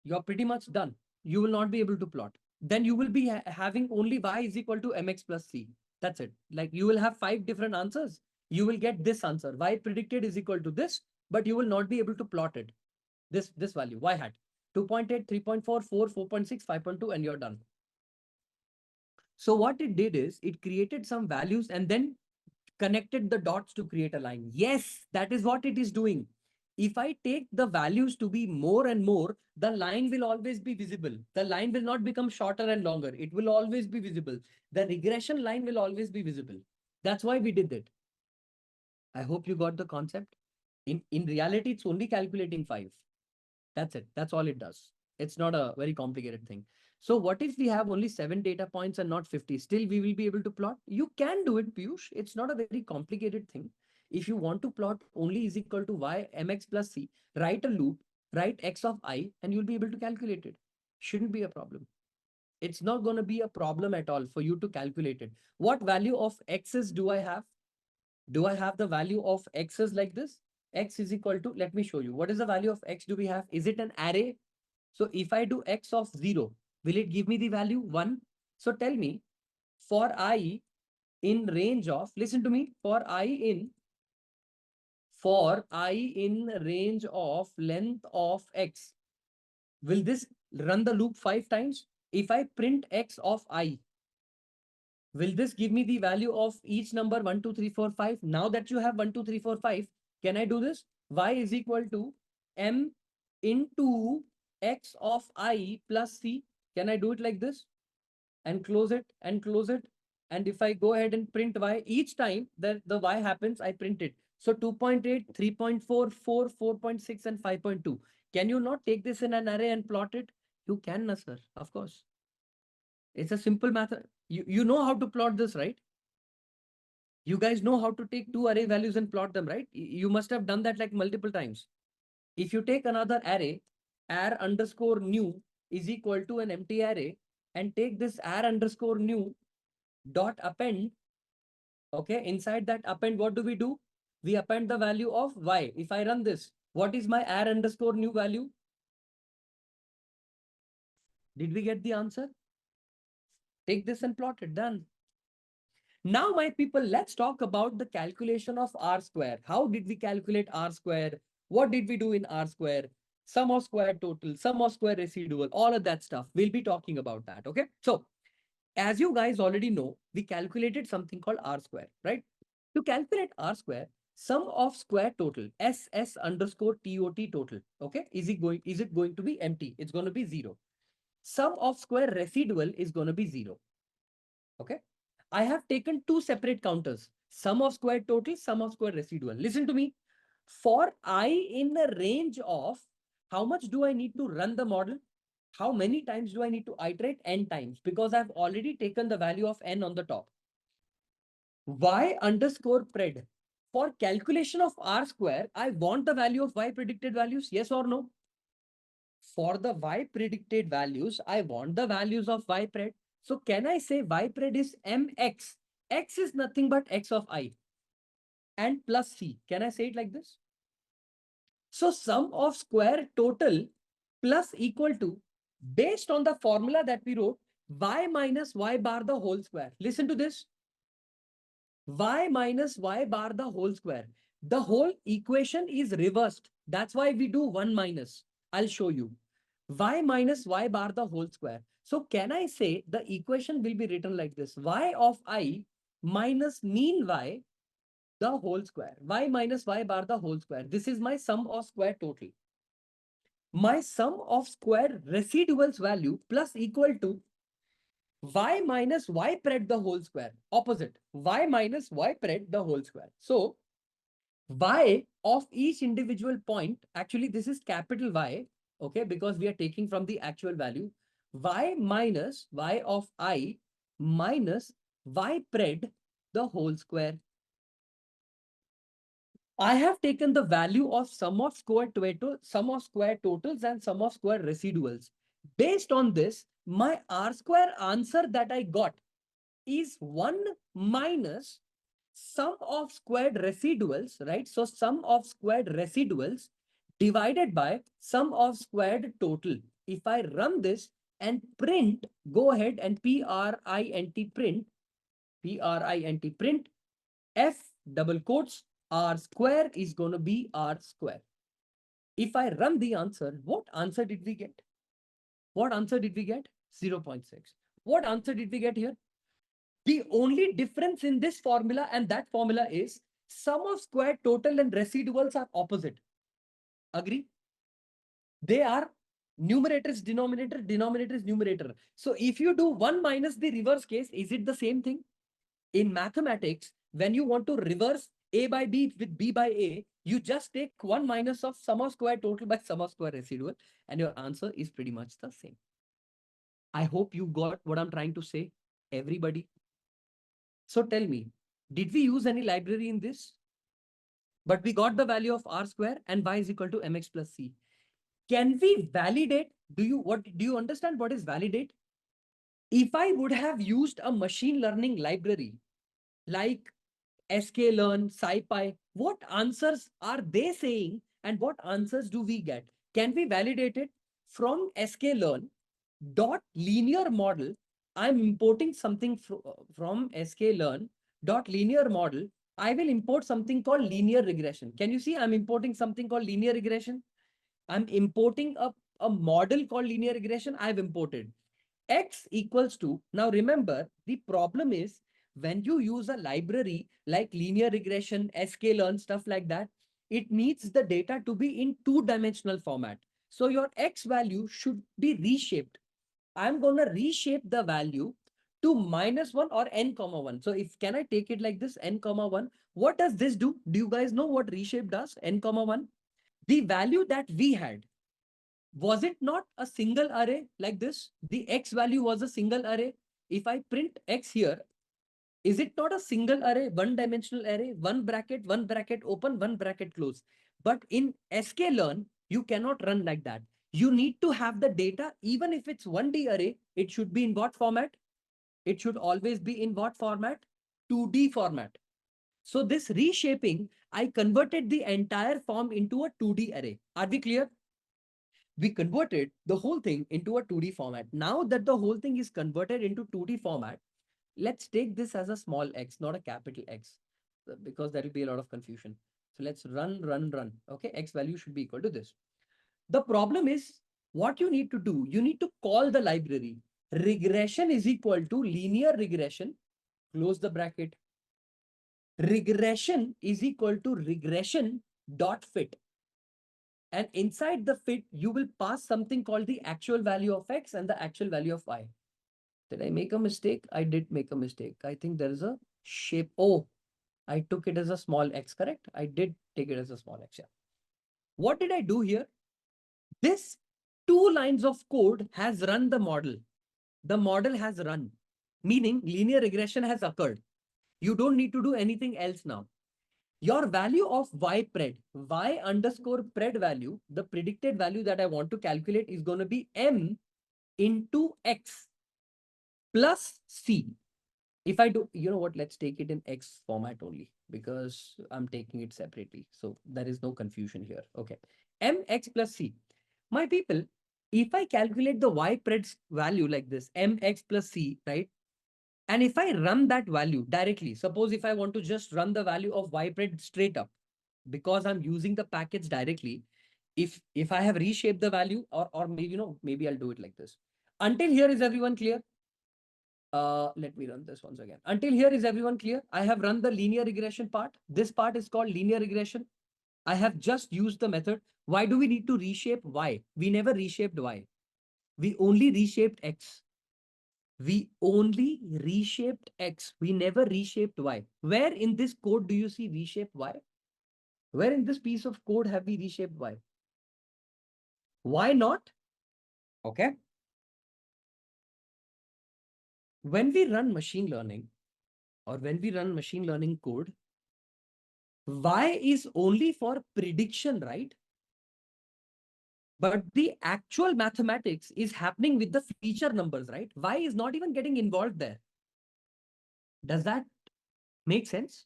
you're pretty much done. You will not be able to plot. Then you will be having only y is equal to mx plus c. That's it. Like you will have 5 different answers. You will get this answer. Y predicted is equal to this, but you will not be able to plot it. This value, y hat, 2.8, 3.4, 4, 4.6, 5.2, and you're done. So what it did is it created some values and then connected the dots to create a line. Yes, that is what it is doing. If I take the values to be more and more, the line will always be visible. The line will not become shorter and longer. It will always be visible. The regression line will always be visible. That's why we did it. I hope you got the concept. In reality, it's only calculating 5. That's it. That's all it does. It's not a very complicated thing. So what if we have only 7 data points and not 50? Still, we will be able to plot. You can do it, Piyush. It's not a very complicated thing. If you want to plot only is equal to y mx plus c, write a loop, write x of I, and you'll be able to calculate it. Shouldn't be a problem. It's not going to be a problem at all for you to calculate it. What value of x's do I have? Do I have the value of x's like this? X is equal to, let me show you. What is the value of x do we have? Is it an array? So if I do x of 0, will it give me the value 1? So tell me, for I in range of, listen to me, for I in range of length of x, will this run the loop 5 times? If I print x of I, will this give me the value of each number 1, 2, 3, 4, 5? Now that you have 1, 2, 3, 4, 5, can I do this? Y is equal to m into x of I plus c. Can I do it like this? And close it and close it. And if I go ahead and print y, each time that the y happens, I print it. So 2.8, 3.4, 4, 4.6, and 5.2. Can you not take this in an array and plot it? You can, sir. Of course. It's a simple method. You know how to plot this, right? You guys know how to take 2 array values and plot them, right? You must have done that like multiple times. If you take another array, ar underscore new is equal to an empty array, and take this ar underscore new dot append. Okay, inside that append, what do? We append the value of y. If I run this, what is my ar underscore new value? Did we get the answer? Take this and plot it, done. Now, my people, let's talk about the calculation of R square. How did we calculate R square? What did we do in R square? Sum of square total, sum of square residual, all of that stuff. We'll be talking about that, okay? So, as you guys already know, we calculated something called R square, right? To calculate R square, sum of square total, SS underscore TOT total, okay? Is it going to be empty? It's going to be 0. Sum of square residual is going to be 0, okay? I have taken 2 separate counters, sum of square total, sum of square residual. Listen to me. For I in a range of, how much do I need to run the model? How many times do I need to iterate? N times, because I've already taken the value of n on the top. Y underscore pred. For calculation of R square, I want the value of Y predicted values, yes or no? For the Y predicted values, I want the values of Y pred. So can I say Y pred is mx? X is nothing but x of I and plus c. Can I say it like this? So sum of square total plus equal to, based on the formula that we wrote, y minus y bar the whole square. Listen to this. Y minus y bar the whole square. The whole equation is reversed. That's why we do 1 minus. I'll show you. Y minus y bar the whole square. So can I say the equation will be written like this? Y of I minus mean y the whole square. Y minus y bar the whole square. This is my sum of square total. My sum of square residuals value plus equal to y minus y pred the whole square. Opposite. Y minus y pred the whole square. So y of each individual point, actually this is capital Y, okay, because we are taking from the actual value. y minus y of I minus y pred the whole square. I have taken the value of sum of square totals and sum of square residuals. Based on this, my R square answer that I got is 1 minus sum of squared residuals, right? So sum of squared residuals divided by sum of squared total. If I run this and print, go ahead and print F double quotes R square is going to be R square. If I run the answer, what answer did we get? What answer did we get? 0.6. What answer did we get here? The only difference in this formula and that formula is sum of square total and residuals are opposite. Agree? They are numerator is denominator, denominator is numerator. So if you do 1 minus the reverse case, is it the same thing? In mathematics, when you want to reverse A by B with B by A, you just take 1 minus of sum of square total by sum of square residual, and your answer is pretty much the same. I hope you got what I'm trying to say, everybody. So tell me, did we use any library in this? But we got the value of R square and y is equal to mx plus c. Can we validate? Do you understand what is validate? If I would have used a machine learning library like sklearn, scipy, what answers are they saying and what answers do we get? Can we validate it? From sklearn dot linear model, I'm importing something from sklearn dot linear model. I will import something called linear regression. Can you see I'm importing something called linear regression? I'm importing a model called linear regression. I've imported x equals to, now remember, the problem is when you use a library like linear regression, sklearn, stuff like that, it needs the data to be in two-dimensional format. So your x value should be reshaped. I'm going to reshape the value to -1 or n comma 1. So if can I take it like this, n comma 1? What does this do? Do you guys know what reshape does? N comma 1. The value that we had, was it not a single array like this? The x value was a single array. If I print x here, is it not a single array, one-dimensional array, one bracket open, one bracket close? But in sklearn, you cannot run like that. You need to have the data, even if it's 1D array, it should be in what format? It should always be in what format? 2D format. So this reshaping, I converted the entire form into a 2D array. Are we clear? We converted the whole thing into a 2D format. Now that the whole thing is converted into 2D format, let's take this as a small x, not a capital X, because there will be a lot of confusion. So let's run. Okay, x value should be equal to this. The problem is what you need to do. You need to call the library. Regression is equal to linear regression. Close the bracket. Regression is equal to regression dot fit. And inside the fit, you will pass something called the actual value of x and the actual value of y. Did I make a mistake? I did make a mistake. I think there is a shape. Oh, I took it as a small x, correct? I did take it as a small x. Yeah. What did I do here? This 2 lines of code has run the model. The model has run, meaning linear regression has occurred. You don't need to do anything else now. Your value of y pred, y underscore pred value, the predicted value that I want to calculate is going to be m into x plus c. If I do, you know what, let's take it in x format only because I'm taking it separately. So there is no confusion here. Okay. Mx plus c. My people, if I calculate the y pred value like this, mx plus c, right? And if I run that value directly, suppose if I want to just run the value of y pred straight up, because I'm using the package directly, if I have reshaped the value or maybe, maybe I'll do it like this. Until here, is everyone clear? Let me run this once again. Until here, is everyone clear? I have run the linear regression part. This part is called linear regression. I have just used the method. Why do we need to reshape y? We never reshaped y. We only reshaped x. We only reshaped x. We never reshaped y. Where in this code do you see reshape y? Where in this piece of code have we reshaped y? Why not? Okay. when we run machine learning or when we run machine learning code, Y is only for prediction, right? But the actual mathematics is happening with the feature numbers, right? Y is not even getting involved there. Does that make sense?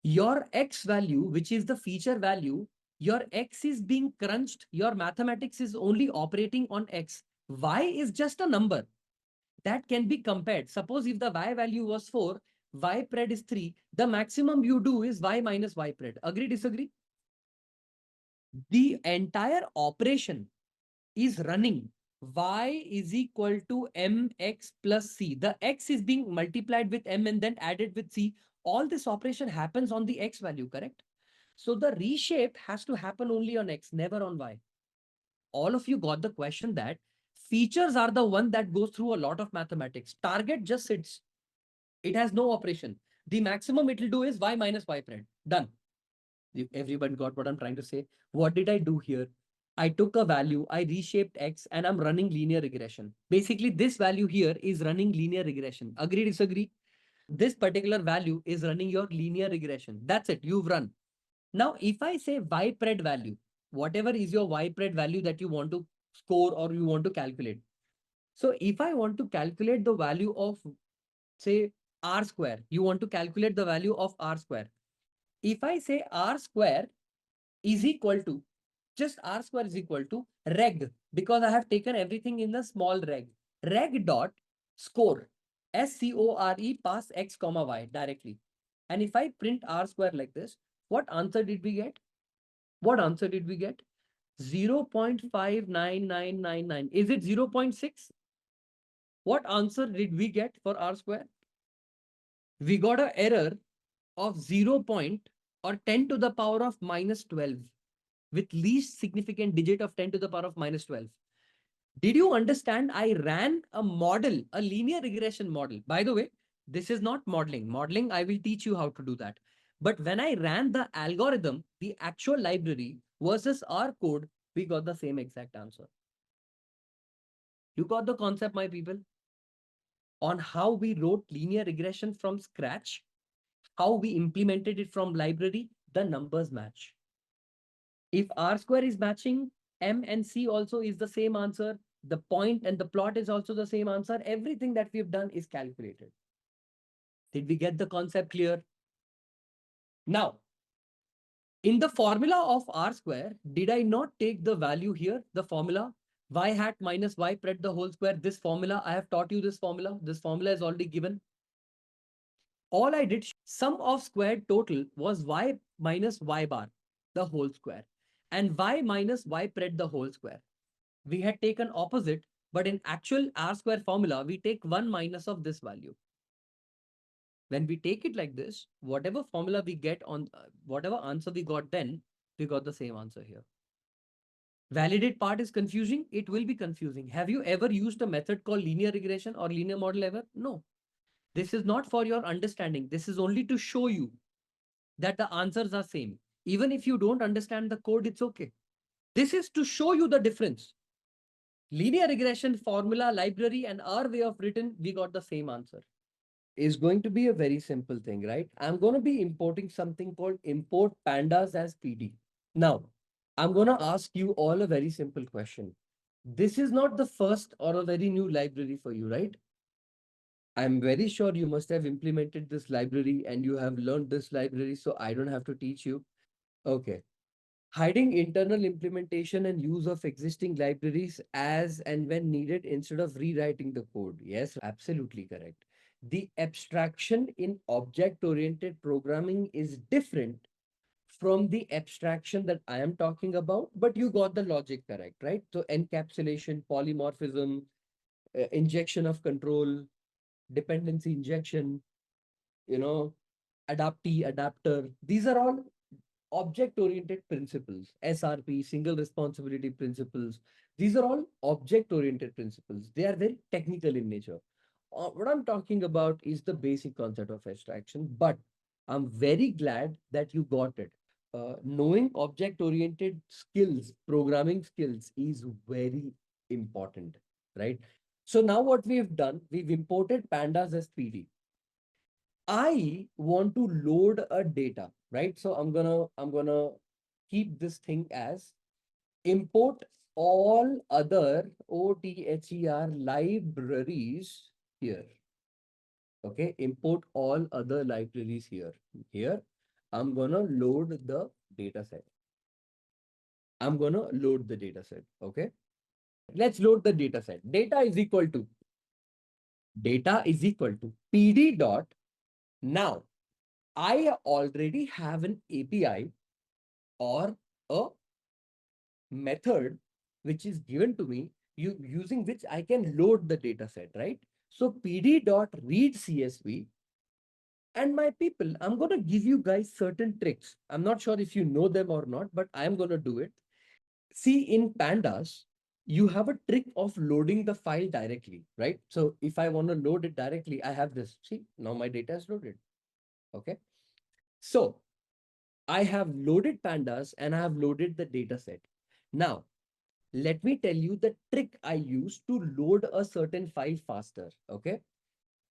Your X value, which is the feature value, your X is being crunched. Your mathematics is only operating on X. Y is just a number that can be compared. Suppose if the Y value was 4, Y pred is 3, the maximum you do is Y minus Y pred. Agree, disagree? The entire operation is running y is equal to mx plus c. The x is being multiplied with m and then added with c. All this operation happens on the x value, correct? So the reshape has to happen only on x, never on y. All of you got the question that features are the one that goes through a lot of mathematics. Target just sits. It has no operation. The maximum it will do is y minus y pred. Done. Everybody got what I'm trying to say? What did I do here? I took a value, I reshaped X, and I'm running linear regression. Basically, this value here is running linear regression. Agree, disagree? This particular value is running your linear regression. That's it. You've run. Now, if I say Y pred value, whatever is your Y pred value that you want to score or you want to calculate. So if I want to calculate the value of, say, R square, you want to calculate the value of R square. If I say R square is equal to, just R square is equal to reg, because I have taken everything in the small reg. Reg dot score, SCORE, pass X comma Y directly. And if I print R square like this, what answer did we get? What answer did we get? 0.59999. Is it 0.6? What answer did we get for R square? We got an error of 0 point or 10 to the power of minus 12 with least significant digit of 10 to the power of minus 12. Did you understand? I ran a model, a linear regression model. By the way, this is not modeling. Modeling, I will teach you how to do that. But when I ran the algorithm, the actual library versus our code, we got the same exact answer. You got the concept, my people, on how we wrote linear regression from scratch, how we implemented it from library, the numbers match. If R square is matching, M and C also is the same answer. The point and the plot is also the same answer. Everything that we've done is calculated. Did we get the concept clear? Now, in the formula of R square, did I not take the value here, the formula? Y hat minus Y pred the whole square. This formula, I have taught you this formula. This formula is already given. All I did, sum of squared total was Y minus Y bar, the whole square, and Y minus Y pred the whole square. We had taken opposite, but in actual R square formula, we take 1 minus of this value. When we take it like this, whatever formula we get on, whatever answer we got then, we got the same answer here. Validate part is confusing. It will be confusing. Have you ever used a method called linear regression or linear model ever? No. This is not for your understanding. This is only to show you that the answers are same. Even if you don't understand the code, it's okay. This is to show you the difference. Linear regression formula, library, and our way of written, we got the same answer. Is going to be a very simple thing, right? I'm going to be importing something called import pandas as PD. Now, I'm going to ask you all a very simple question. This is not the first or a very new library for you, right? I'm very sure you must have implemented this library and you have learned this library, so I don't have to teach you. Okay. Hiding internal implementation and use of existing libraries as and when needed instead of rewriting the code. Yes, absolutely correct. The abstraction in object-oriented programming is different from the abstraction that I am talking about, but you got the logic correct, right? So encapsulation, polymorphism, injection of control, dependency injection, adaptee, adapter. These are all object-oriented principles. SRP, single responsibility principles. These are all object-oriented principles. They are very technical in nature. What I'm talking about is the basic concept of abstraction, but I'm very glad that you got it. Knowing object-oriented skills, programming skills is very important, right? So now what we've done, we've imported pandas as PD. I want to load a data, right? So I'm gonna keep this thing as import all other OTHER libraries here. Okay, import all other libraries here. Here, I'm gonna load the data set. I'm gonna load the data set. Okay, let's load the data set. Data is equal to PD dot. Now, I already have an API or a method which is given to me, using which I can load the data set, right? So PD dot read CSV. And my people, I'm going to give you guys certain tricks. I'm not sure if you know them or not, but I'm going to do it. See, in Pandas, you have a trick of loading the file directly, right? So if I want to load it directly, I have this. See, now my data is loaded. Okay. So I have loaded Pandas and I have loaded the data set. Now, let me tell you the trick I use to load a certain file faster. Okay.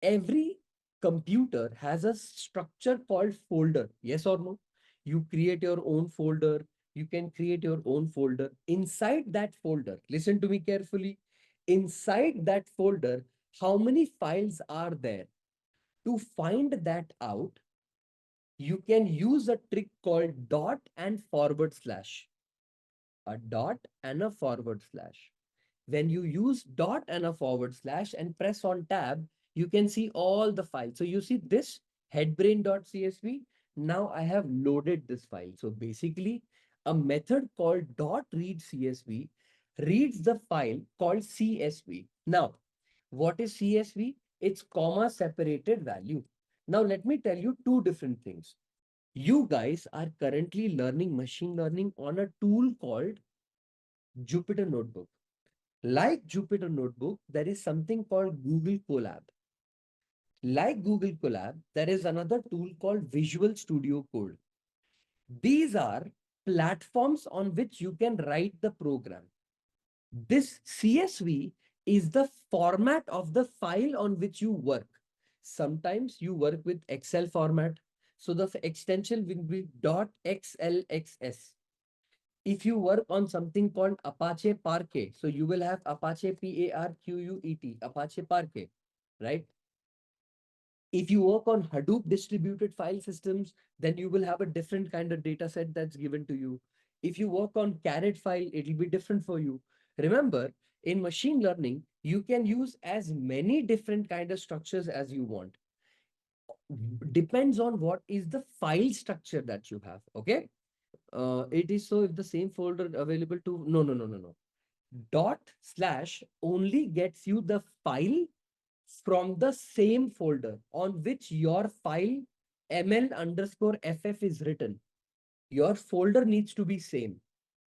Every computer has a structure called folder. Yes or no? You create your own folder. You can create your own folder. Inside that folder, listen to me carefully. Inside that folder, how many files are there? To find that out, you can use a trick called dot and forward slash. A dot and a forward slash. When you use dot and a forward slash and press on tab, you can see all the files. So you see this headbrain.csv. Now I have loaded this file. So basically, a method called dot read CSV reads the file called CSV. Now, what is CSV? It's comma separated value. Now let me tell you two different things. You guys are currently learning machine learning on a tool called Jupyter Notebook. Like Jupyter Notebook, there is something called Google Colab. Like Google Colab, there is another tool called Visual Studio Code. These are platforms on which you can write the program. This CSV is the format of the file on which you work. Sometimes you work with Excel format. So the extension will be .xlxs. If you work on something called Apache Parquet, so you will have Apache Parquet, Apache Parquet, right? If you work on Hadoop distributed file systems, then you will have a different kind of data set that's given to you. If you work on Carrot file, it'll be different for you. Remember, in machine learning, you can use as many different kind of structures as you want. Depends on what is the file structure that you have, okay? It is so if the same folder available to, no. Dot slash only gets you the file from the same folder on which your file ml_ff is written. Your folder needs to be same.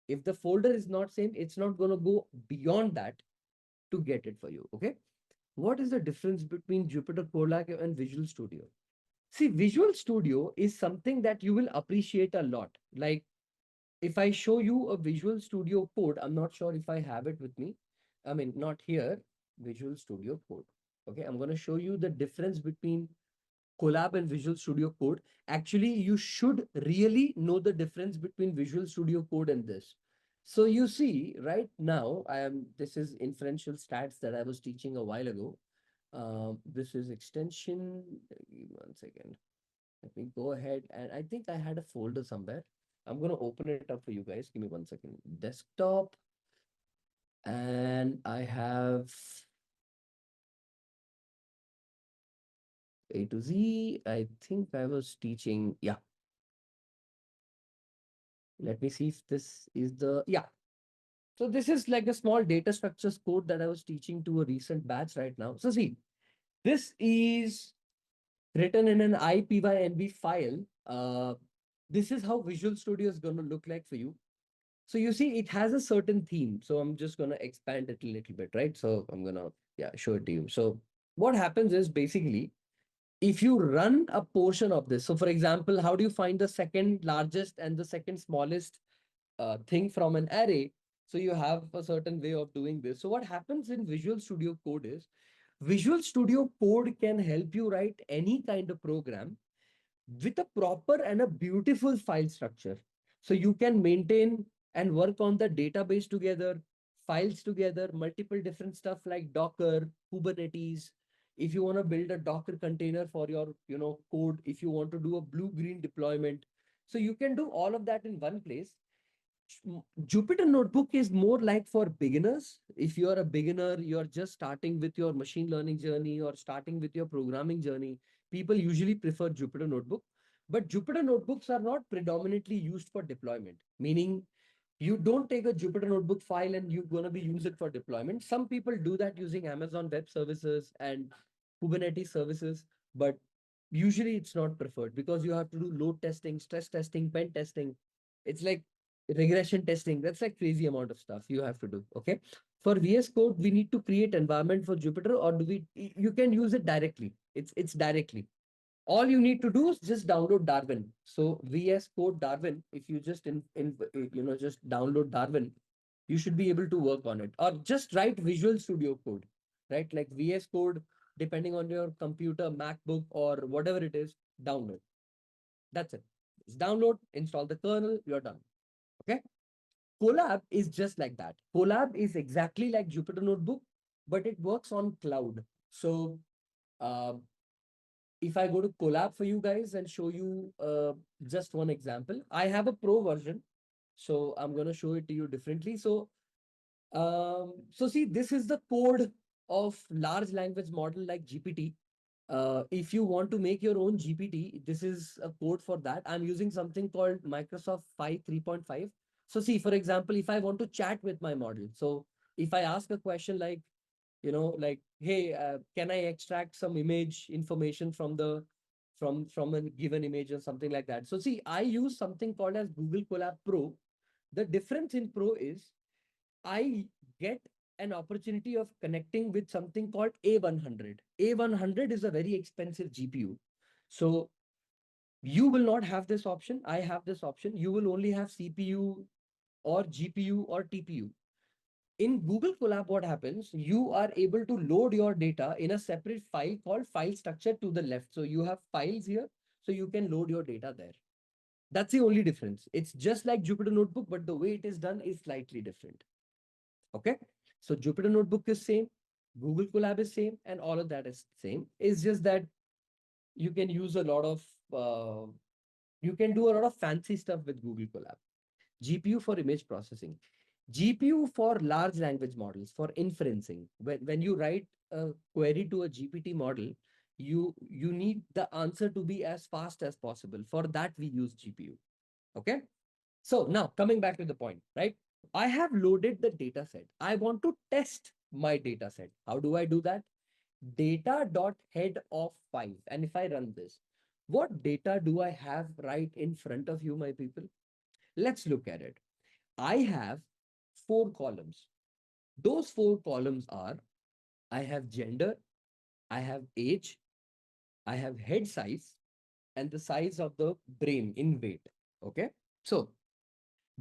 If the folder is not same, it's not going to go beyond that to get it for you. Okay. What is the difference between Jupyter Colab and Visual Studio? See, Visual Studio is something that you will appreciate a lot. Like if I show you a Visual Studio code, I'm not sure if I have it with me. I mean, not here, Visual Studio code. Okay, I'm going to show you the difference between Colab and Visual Studio Code. Actually, you should really know the difference between Visual Studio Code and this. So you see, right now, this is inferential stats that I was teaching a while ago. This is extension. Give me 1 second. Let me go ahead, and I think I had a folder somewhere. I'm going to open it up for you guys. Give me 1 second. Desktop. And I have A to Z. I think I was teaching. Yeah. Let me see if this is the, yeah. So this is like a small data structures code that I was teaching to a recent batch right now. So see, this is written in an IPYNB file. This is how Visual Studio is going to look like for you. So you see, it has a certain theme. So I'm just going to expand it a little bit, right? So I'm going to, yeah, show it to you. So what happens is basically, if you run a portion of this, so for example, how do you find the second largest and the second smallest thing from an array? So you have a certain way of doing this. So what happens in Visual Studio Code is Visual Studio Code can help you write any kind of program with a proper and a beautiful file structure. So you can maintain and work on the database together, files together, multiple different stuff like Docker, Kubernetes. If you want to build a Docker container for your, code, if you want to do a blue-green deployment, so you can do all of that in one place. Jupyter Notebook is more like for beginners. If you're a beginner, you're just starting with your machine learning journey or starting with your programming journey, people usually prefer Jupyter Notebook. But Jupyter Notebooks are not predominantly used for deployment, meaning you don't take a Jupyter Notebook file and you're going to be use it for deployment. Some people do that using Amazon Web Services and Kubernetes services, but usually it's not preferred because you have to do load testing, stress testing, pen testing. It's like regression testing. That's like crazy amount of stuff you have to do. Okay. For VS Code, we need to create environment for Jupyter, or do we? You can use it directly. It's directly. All you need to do is just download Darwin. So VS Code Darwin. If you just just download Darwin, you should be able to work on it. Or just write Visual Studio Code, right? Like VS Code, depending on your computer, MacBook, or whatever it is, download. That's it. Just download, install the kernel, you're done. Okay. Colab is just like that. Colab is exactly like Jupyter Notebook, but it works on cloud. So uh, if I go to Colab for you guys and show you just one example, I have a pro version. So I'm going to show it to you differently. So see, this is the code of large language model like GPT. If you want to make your own GPT, this is a code for that. I'm using something called Microsoft 5 3.5. So see, for example, if I want to chat with my model, so if I ask a question like, like, hey, can I extract some image information from the from a given image or something like that? So see, I use something called as Google Colab Pro. The difference in Pro is I get an opportunity of connecting with something called A100. A100 is a very expensive GPU. So you will not have this option. I have this option. You will only have CPU or GPU or TPU. In Google Colab, what happens? You are able to load your data in a separate file called file structure to the left. So you have files here, so you can load your data there. That's the only difference. It's just like Jupyter Notebook, but the way it is done is slightly different. Okay. So Jupyter Notebook is same, Google Colab is same, and all of that is same. It's just that you can use a lot of, you can do a lot of fancy stuff with Google Colab. GPU for image processing, GPU for large language models for inferencing. When you write a query to a GPT model, you need the answer to be as fast as possible. For that, we use GPU. Okay. So now coming back to the point, right? I have loaded the data set. I want to test my data set. How do I do that? Data.head of 5. And if I run this, what data do I have right in front of you, my people? Let's look at it. I have 4 columns. Those 4 columns are, I have gender, I have age, I have head size, and the size of the brain in weight. Okay. So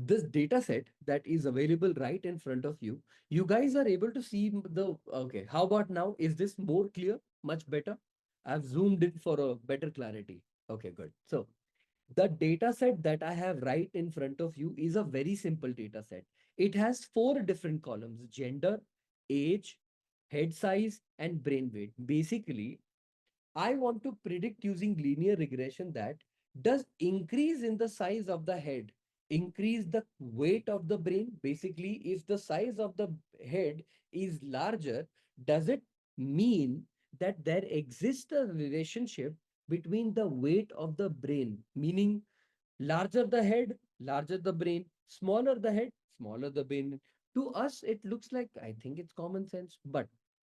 this data set that is available right in front of you, you guys are able to see the, okay, how about now? Is this more clear? Much better? I've zoomed in for a better clarity. Okay, good. So the data set that I have right in front of you is a very simple data set. It has 4 different columns: gender, age, head size, and brain weight. Basically, I want to predict using linear regression that does increase in the size of the head increase the weight of the brain. Basically, if the size of the head is larger, does it mean that there exists a relationship between the weight of the brain, meaning larger the head, larger the brain, smaller the head, smaller the brain? To us, it looks like, I think it's common sense, but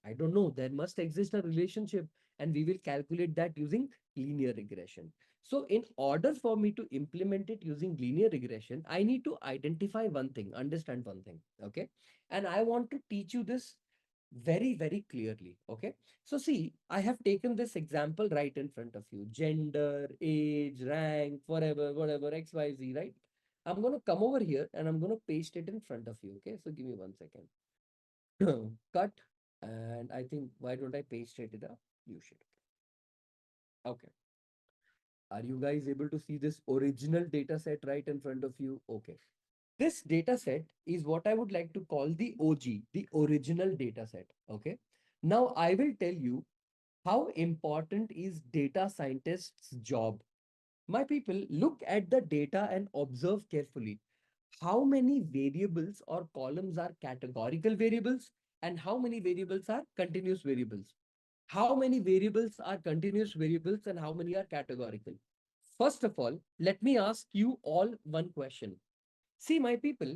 I don't know. There must exist a relationship, and we will calculate that using linear regression. So in order for me to implement it using linear regression, I need to identify one thing, understand one thing. Okay. And I want to teach you this very, very clearly. Okay. So see, I have taken this example right in front of you: gender, age, rank, whatever, XYZ, right? I'm going to come over here and I'm going to paste it in front of you. Okay. So give me 1 second. Cut. And I think, why don't I paste it in the view sheet? Okay. Are you guys able to see this original data set right in front of you? Okay. This data set is what I would like to call the OG, the original data set. Okay. Now I will tell you how important is data scientist's job. My people, look at the data and observe carefully. How many variables or columns are categorical variables and how many variables are continuous variables? How many variables are continuous variables and how many are categorical? First of all, let me ask you all one question. See, my people,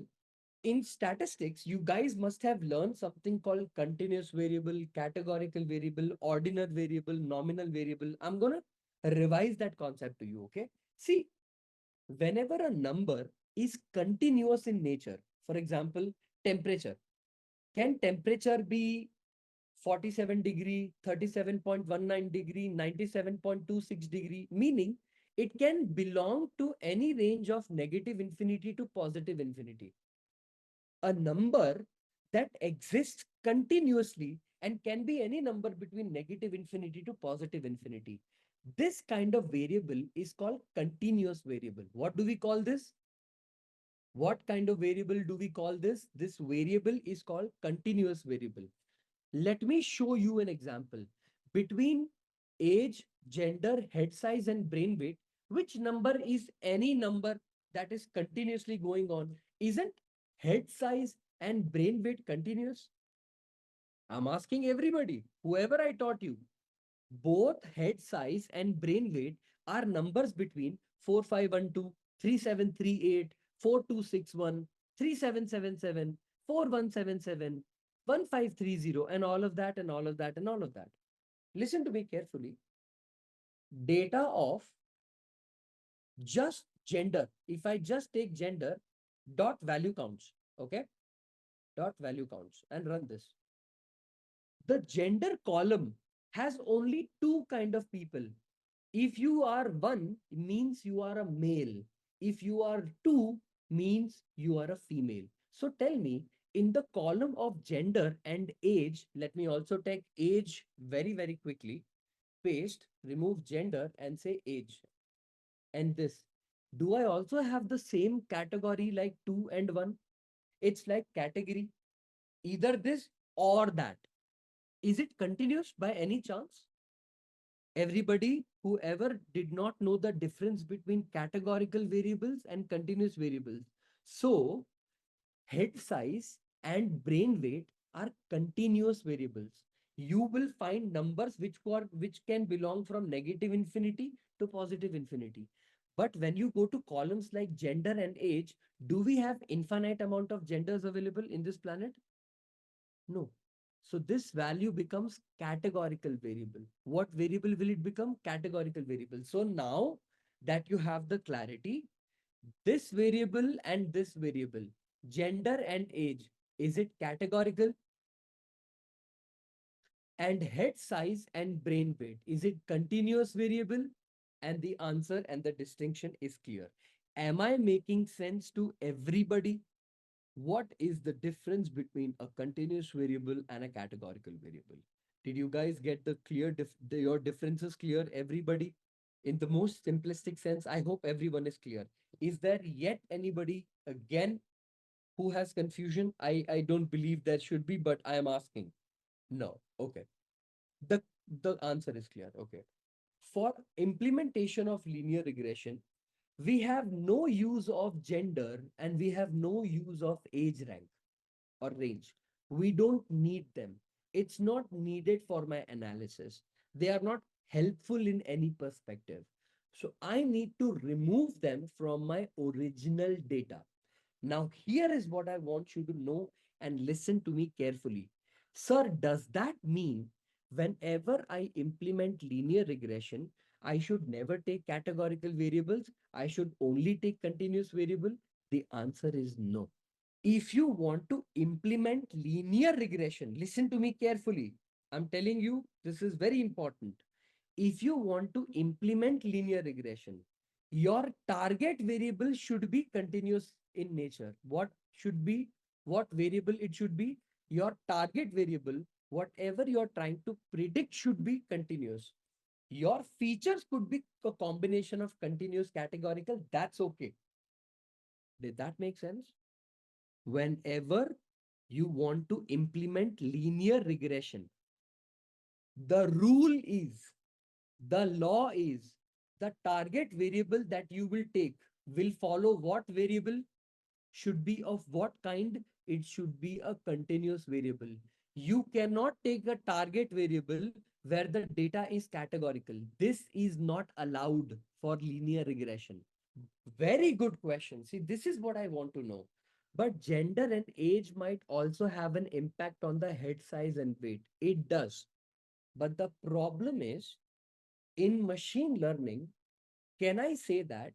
in statistics, you guys must have learned something called continuous variable, categorical variable, ordinal variable, nominal variable. I'm going to revise that concept to you, okay? See, whenever a number is continuous in nature, for example, temperature, can temperature be 47 degree, 37.19 degree, 97.26 degree, meaning it can belong to any range of negative infinity to positive infinity. A number that exists continuously and can be any number between negative infinity to positive infinity. This kind of variable is called continuous variable. What do we call this? What kind of variable do we call this? This variable is called continuous variable. Let me show you an example. Between age, gender, head size, and brain weight, which number is any number that is continuously going on? Isn't head size and brain weight continuous? I'm asking everybody, whoever I taught you, both head size and brain weight are numbers between 4512, 3738, 4261, 3777, 4177, 1530, and all of that, and all of that, and all of that. Listen to me carefully. Data of just gender, if I just take gender, dot value counts, okay? Dot value counts and run this. The gender column has only two kind of people. If you are one, it means you are a male. If you are two, means you are a female. So tell me, in the column of gender and age, let me also take age very, very quickly. Paste, remove gender and say age. And this. Do I also have the same category like 2 and 1? It's like category. Either this or that. Is it continuous by any chance? Everybody, whoever did not know the difference between categorical variables and continuous variables. So, head size and brain weight are continuous variables. You will find numbers which can belong from negative infinity to positive infinity. But when you go to columns like gender and age, do we have infinite amount of genders available in this planet? No. So this value becomes categorical variable. What variable will it become? Categorical variable. So now that you have the clarity, this variable and this variable, gender and age, is it categorical? And head size and brain weight, is it continuous variable? And the answer and the distinction is clear. Am I making sense to everybody? What is the difference between a continuous variable and a categorical variable? Did you guys get the clear your differences clear, everybody? In the most simplistic sense, I hope everyone is clear. Is there yet anybody again who has confusion? I don't believe there should be, but I am asking. No. Okay. The the answer is clear. Okay. For implementation of linear regression, we have no use of gender and we have no use of age rank or range. We don't need them. It's not needed for my analysis. They are not helpful in any perspective. So I need to remove them from my original data. Now, here is what I want you to know and listen to me carefully. Sir, does that mean whenever I implement linear regression, I should never take categorical variables? I should only take continuous variable? The answer is no. If you want to implement linear regression, listen to me carefully. I'm telling you, this is very important. If you want to implement linear regression, your target variable should be continuous in nature. What variable it should be? Your target variable, whatever you're trying to predict, should be continuous. Your features could be a combination of continuous, categorical. That's okay. Did that make sense? Whenever you want to implement linear regression, the rule is, the law is, the target variable that you will take will follow what variable, should be of what kind? It should be a continuous variable. You cannot take a target variable where the data is categorical. This is not allowed for linear regression. Very good question. See, this is what I want to know. But gender and age might also have an impact on the head size and weight. It does. But the problem is, in machine learning, can I say that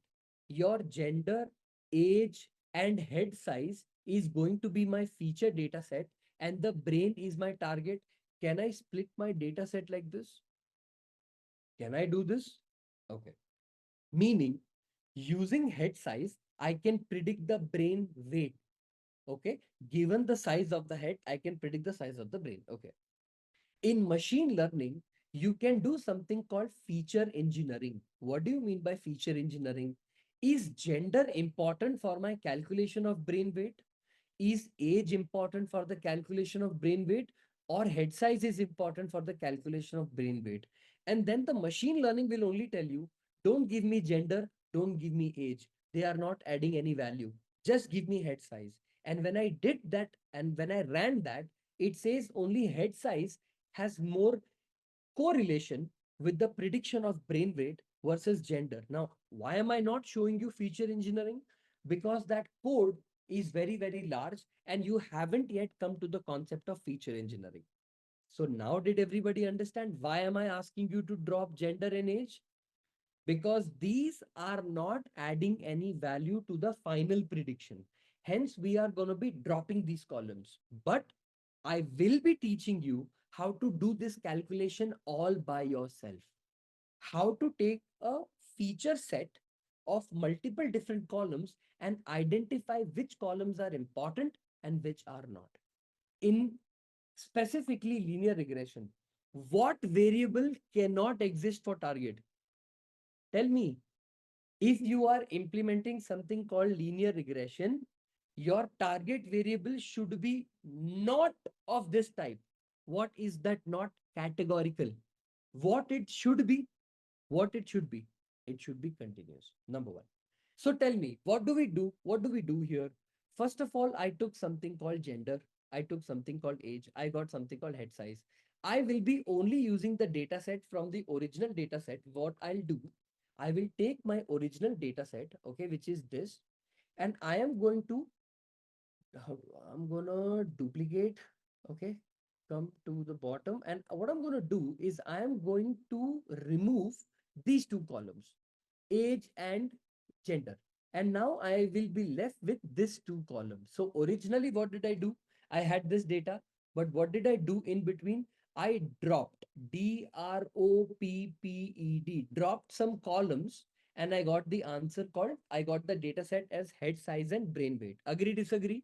your gender, age, and head size is going to be my feature data set and the brain is my target? Can I split my data set like this? Can I do this? Okay. Meaning, using head size, I can predict the brain weight. Okay. Given the size of the head, I can predict the size of the brain. Okay. In machine learning, you can do something called feature engineering. What do you mean by feature engineering? Is gender important for my calculation of brain weight? Is age important for the calculation of brain weight? Or head size is important for the calculation of brain weight? And then the machine learning will only tell you, don't give me gender, don't give me age. They are not adding any value. Just give me head size. And when I did that and when I ran that, it says only head size has more correlation with the prediction of brain weight versus gender. Now, why am I not showing you feature engineering? Because that code is very, very large and you haven't yet come to the concept of feature engineering. So now did everybody understand why am I asking you to drop gender and age? Because these are not adding any value to the final prediction. Hence, we are going to be dropping these columns. But I will be teaching you how to do this calculation all by yourself. How to take a feature set of multiple different columns and identify which columns are important and which are not. In specifically linear regression, what variable cannot exist for target? Tell me. If you are implementing something called linear regression, your target variable should be not of this type. What is that? Not categorical. What it should be? What it should be? It should be continuous. Number one. So tell me, what do we do? What do we do here? First of all, I took something called gender. I took something called age. I got something called head size. I will be only using the data set from the original data set. What I'll do, I will take my original data set, okay, which is this, and I am going to, I'm gonna duplicate, okay, come to the bottom. And what I'm gonna do is I am going to remove these two columns, age and gender. And now I will be left with this two columns. So originally, what did I do? I had this data, but what did I do in between? I dropped dropped, dropped some columns, and I got the answer called, I got the data set as head size and brain weight. Agree, disagree?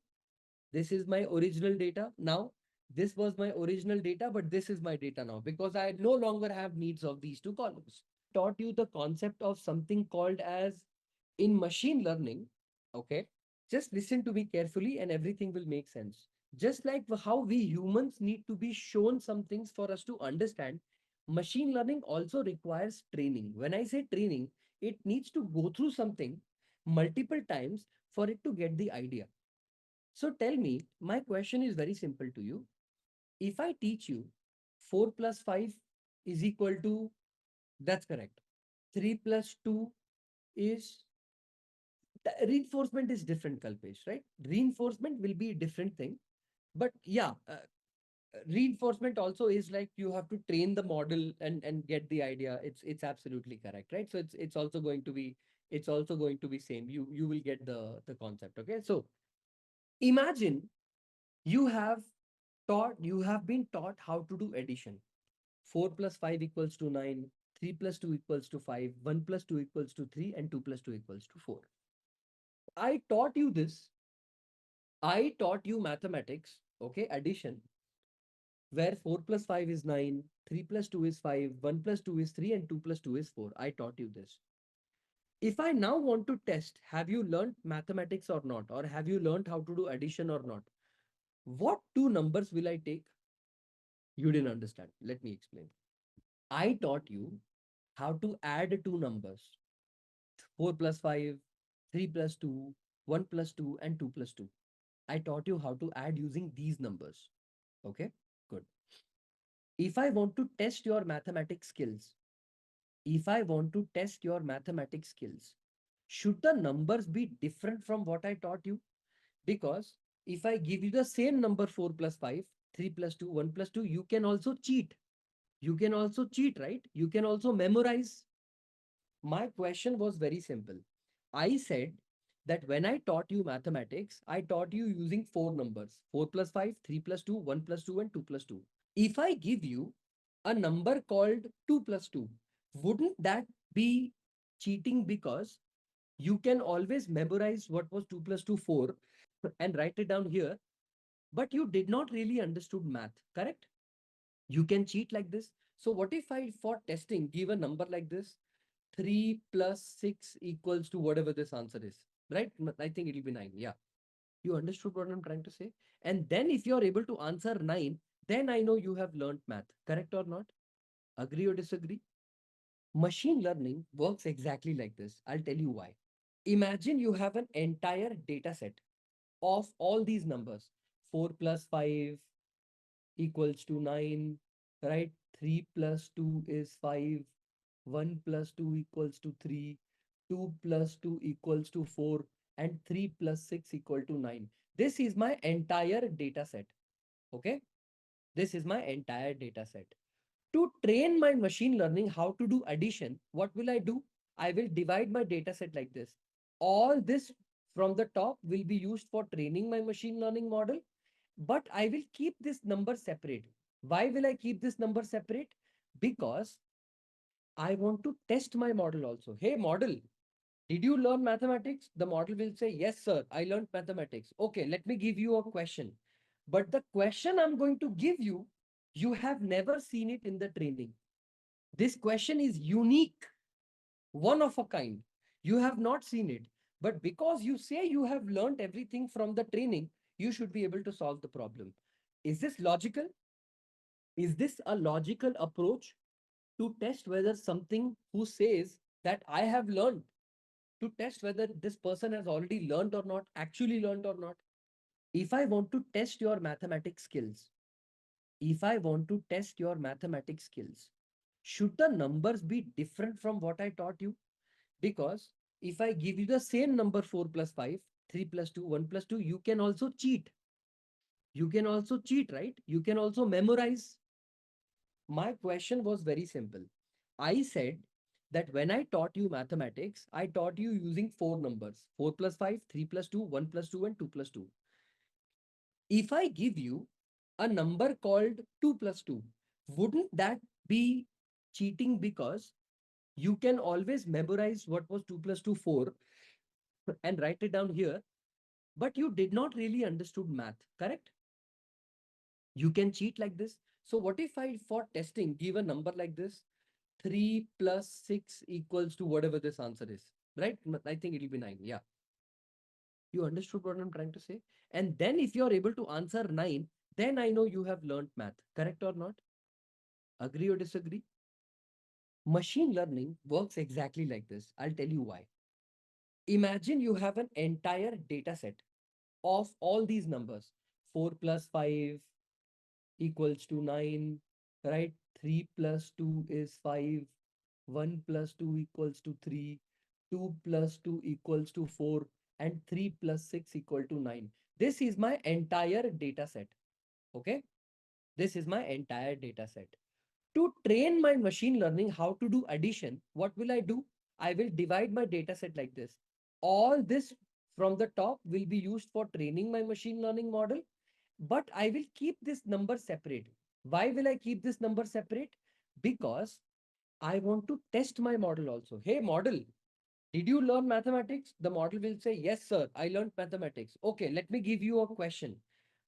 This is my original data. Now, this was my original data, but this is my data now because I no longer have needs of these two columns. Taught you the concept of something called as in machine learning. Okay. Just listen to me carefully and everything will make sense. Just like how we humans need to be shown some things for us to understand, machine learning also requires training. When I say training, it needs to go through something multiple times for it to get the idea. So tell me, my question is very simple to you. If I teach you 4 plus 5 is equal to, that's correct. 3 plus 2 is, reinforcement is different, Kalpesh, right? Reinforcement will be a different thing. But yeah, reinforcement also is like you have to train the model and get the idea. It's absolutely correct, right? So it's also going to be, it's also going to be same. You will get the concept. Okay. So imagine you have you have been taught how to do addition. 4 plus 5 equals to 9. 3 plus 2 equals to 5, 1 plus 2 equals to 3, and 2 plus 2 equals to 4. I taught you this. I taught you mathematics, okay, addition, where 4 plus 5 is 9, 3 plus 2 is 5, 1 plus 2 is 3, and 2 plus 2 is 4. I taught you this. If I now want to test, have you learned mathematics or not? Or have you learned how to do addition or not? What two numbers will I take? You didn't understand. Let me explain. I taught you how to add two numbers. 4 plus 5, 3 plus 2, 1 plus 2, and 2 plus 2. I taught you how to add using these numbers. Okay, good. If I want to test your mathematics skills, should the numbers be different from what I taught you? Because if I give you the same number 4 plus 5, 3 plus 2, 1 plus 2, you can also cheat. You can also cheat, right? You can also memorize. My question was very simple. I said that when I taught you mathematics, I taught you using four numbers: 4 plus 5, 3 plus 2, 1 plus 2, and 2 plus 2. If I give you a number called 2 plus 2, wouldn't that be cheating? Because you can always memorize what was 2 plus 2, 4, and write it down here, but you did not really understood math, correct? You can cheat like this. So what if I, for testing, give a number like this? 3 plus 6 equals to whatever this answer is, right? I think it'll be 9. Yeah. You understood what I'm trying to say? And then if you're able to answer 9, then I know you have learned math, correct or not? Agree or disagree? Machine learning works exactly like this. I'll tell you why. Imagine you have an entire data set of all these numbers. 4 plus 5 equals to 9, right? 3 plus 2 is 5. 1 plus 2 equals to 3. 2 plus 2 equals to 4. And 3 plus 6 equal to 9. This is my entire data set. Okay? This is my entire data set. To train my machine learning how to do addition, what will I do? I will divide my data set like this. All this from the top will be used for training my machine learning model, but I will keep this number separate. Why will I keep this number separate? Because I want to test my model also. Hey, model, did you learn mathematics? The model will say, yes, sir, I learned mathematics. Okay, let me give you a question. But the question I'm going to give you, you have never seen it in the training. This question is unique, one of a kind. You have not seen it. But because you say you have learned everything from the training, you should be able to solve the problem. Is this logical? Is this a logical approach to test whether something who says that I have learned, to test whether this person has already learned or not, actually learned or not? If I want to test your mathematics skills, should the numbers be different from what I taught you? Because if I give you the same number 4 plus 5, 3 plus 2, 1 plus 2, you can also cheat. You can also cheat, right? You can also memorize. My question was very simple. I said that when I taught you mathematics, I taught you using four numbers: 4 plus 5, 3 plus 2, 1 plus 2, and 2 plus 2. If I give you a number called 2 plus 2, wouldn't that be cheating? Because you can always memorize what was 2 plus 2, 4, and write it down here, but you did not really understood math, correct? You can cheat like this. So what if I, for testing, give a number like this? 3 plus 6 equals to whatever this answer is, right? I think it'll be 9. Yeah. You understood what I'm trying to say? And then if you're able to answer 9, then I know you have learned math, correct or not? Agree or disagree? Machine learning works exactly like this. I'll tell you why. Imagine you have an entire data set of all these numbers. 4 plus 5 equals to 9, right? 3 plus 2 is 5. 1 plus 2 equals to 3. 2 plus 2 equals to 4. And 3 plus 6 equal to 9. This is my entire data set. Okay? This is my entire data set. To train my machine learning how to do addition, what will I do? I will divide my data set like this. All this from the top will be used for training my machine learning model, but I will keep this number separate. Why will I keep this number separate? Because I want to test my model also. Hey, model, did you learn mathematics? The model will say, yes, sir, I learned mathematics. Okay, let me give you a question.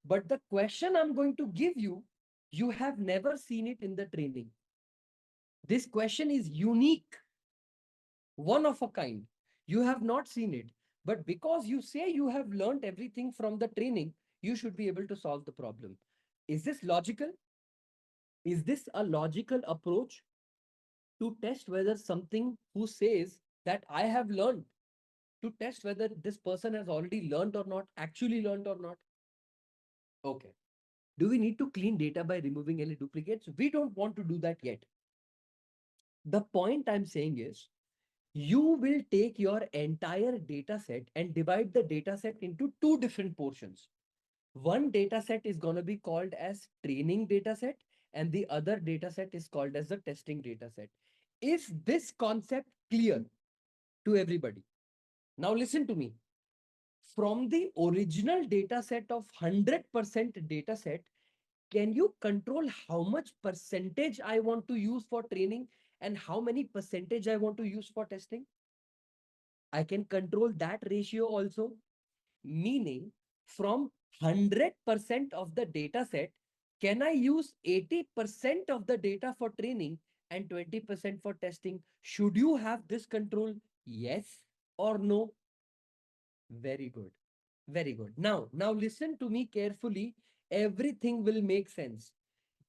But the question I'm going to give you, you have never seen it in the training. This question is unique, one of a kind. You have not seen it. But because you say you have learned everything from the training, you should be able to solve the problem. Is this logical? Is this a logical approach to test whether something who says that I have learned, to test whether this person has already learned or not, actually learned or not? Okay. Do we need to clean data by removing any duplicates? We don't want to do that yet. The point I'm saying is, you will take your entire data set and divide the data set into two different portions. One data set is going to be called as training data set, and the other data set is called as the testing data set. Is this concept clear to everybody? Now listen to me. From the original data set of 100% data set, can you control how much percentage I want to use for training and how many percentage I want to use for testing? I can control that ratio also, meaning from 100% of the data set, can I use 80% of the data for training and 20% for testing? Should you have this control? Yes or no? Very good. Very good. Now listen to me carefully. Everything will make sense.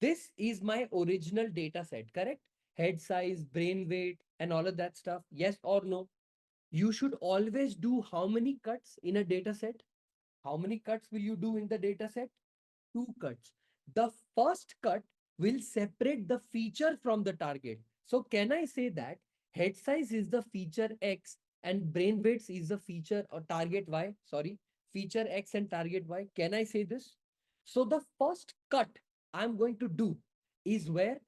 This is my original data set, correct? Head size, brain weight, and all of that stuff. Yes or no? You should always do how many cuts in a data set? How many cuts will you do in the data set? Two cuts. The first cut will separate the feature from the target. So can I say that head size is the feature X and brain weights is the feature or target Y? Sorry, feature X and target Y. Can I say this? So the first cut I'm going to do is where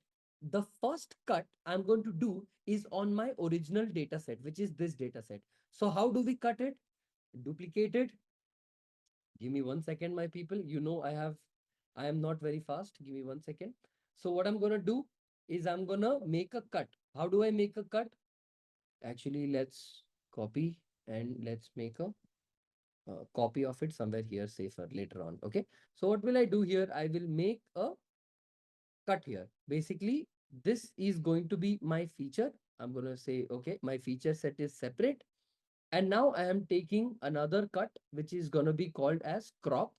the first cut I'm going to do is on my original data set, which is this data set. So how do we cut it? Duplicate it. Give me 1 second, my people. You know, I am not very fast. Give me 1 second. So what I'm going to do is I'm going to make a cut. How do I make a cut? Actually, let's copy and let's make a copy of it somewhere here safer later on. Okay. So what will I do here? I will make a cut here. Basically, this is going to be my feature. I'm going to say, okay, my feature set is separate. And now I am taking another cut, which is going to be called as crop,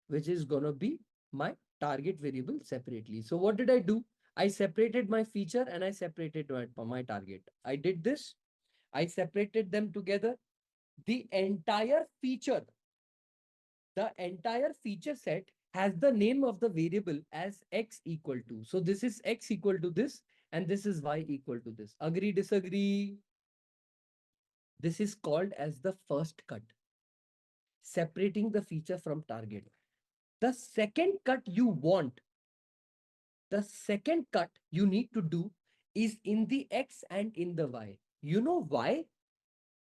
which is going to be my target variable separately. So what did I do? I separated my feature and I separated my target. I did this. I separated them together. The entire feature set has the name of the variable as x equal to. So this is x equal to this, and this is y equal to this. Agree, disagree? This is called as the first cut, separating the feature from target. The second cut you need to do is in the X and in the Y. You know why?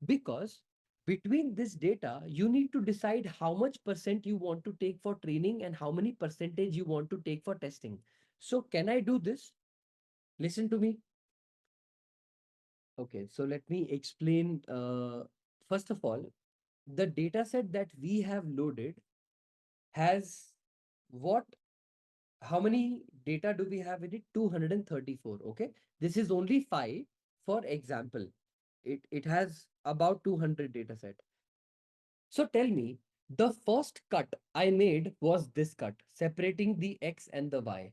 Because between this data, you need to decide how much percent you want to take for training and how many percentage you want to take for testing. So can I do this? Listen to me. Okay, so let me explain. First of all, the data set that we have loaded has what? How many data do we have in it? 234. Okay, this is only 5 for example. It has about 200 data set. So tell me, the first cut I made was this cut, separating the X and the Y.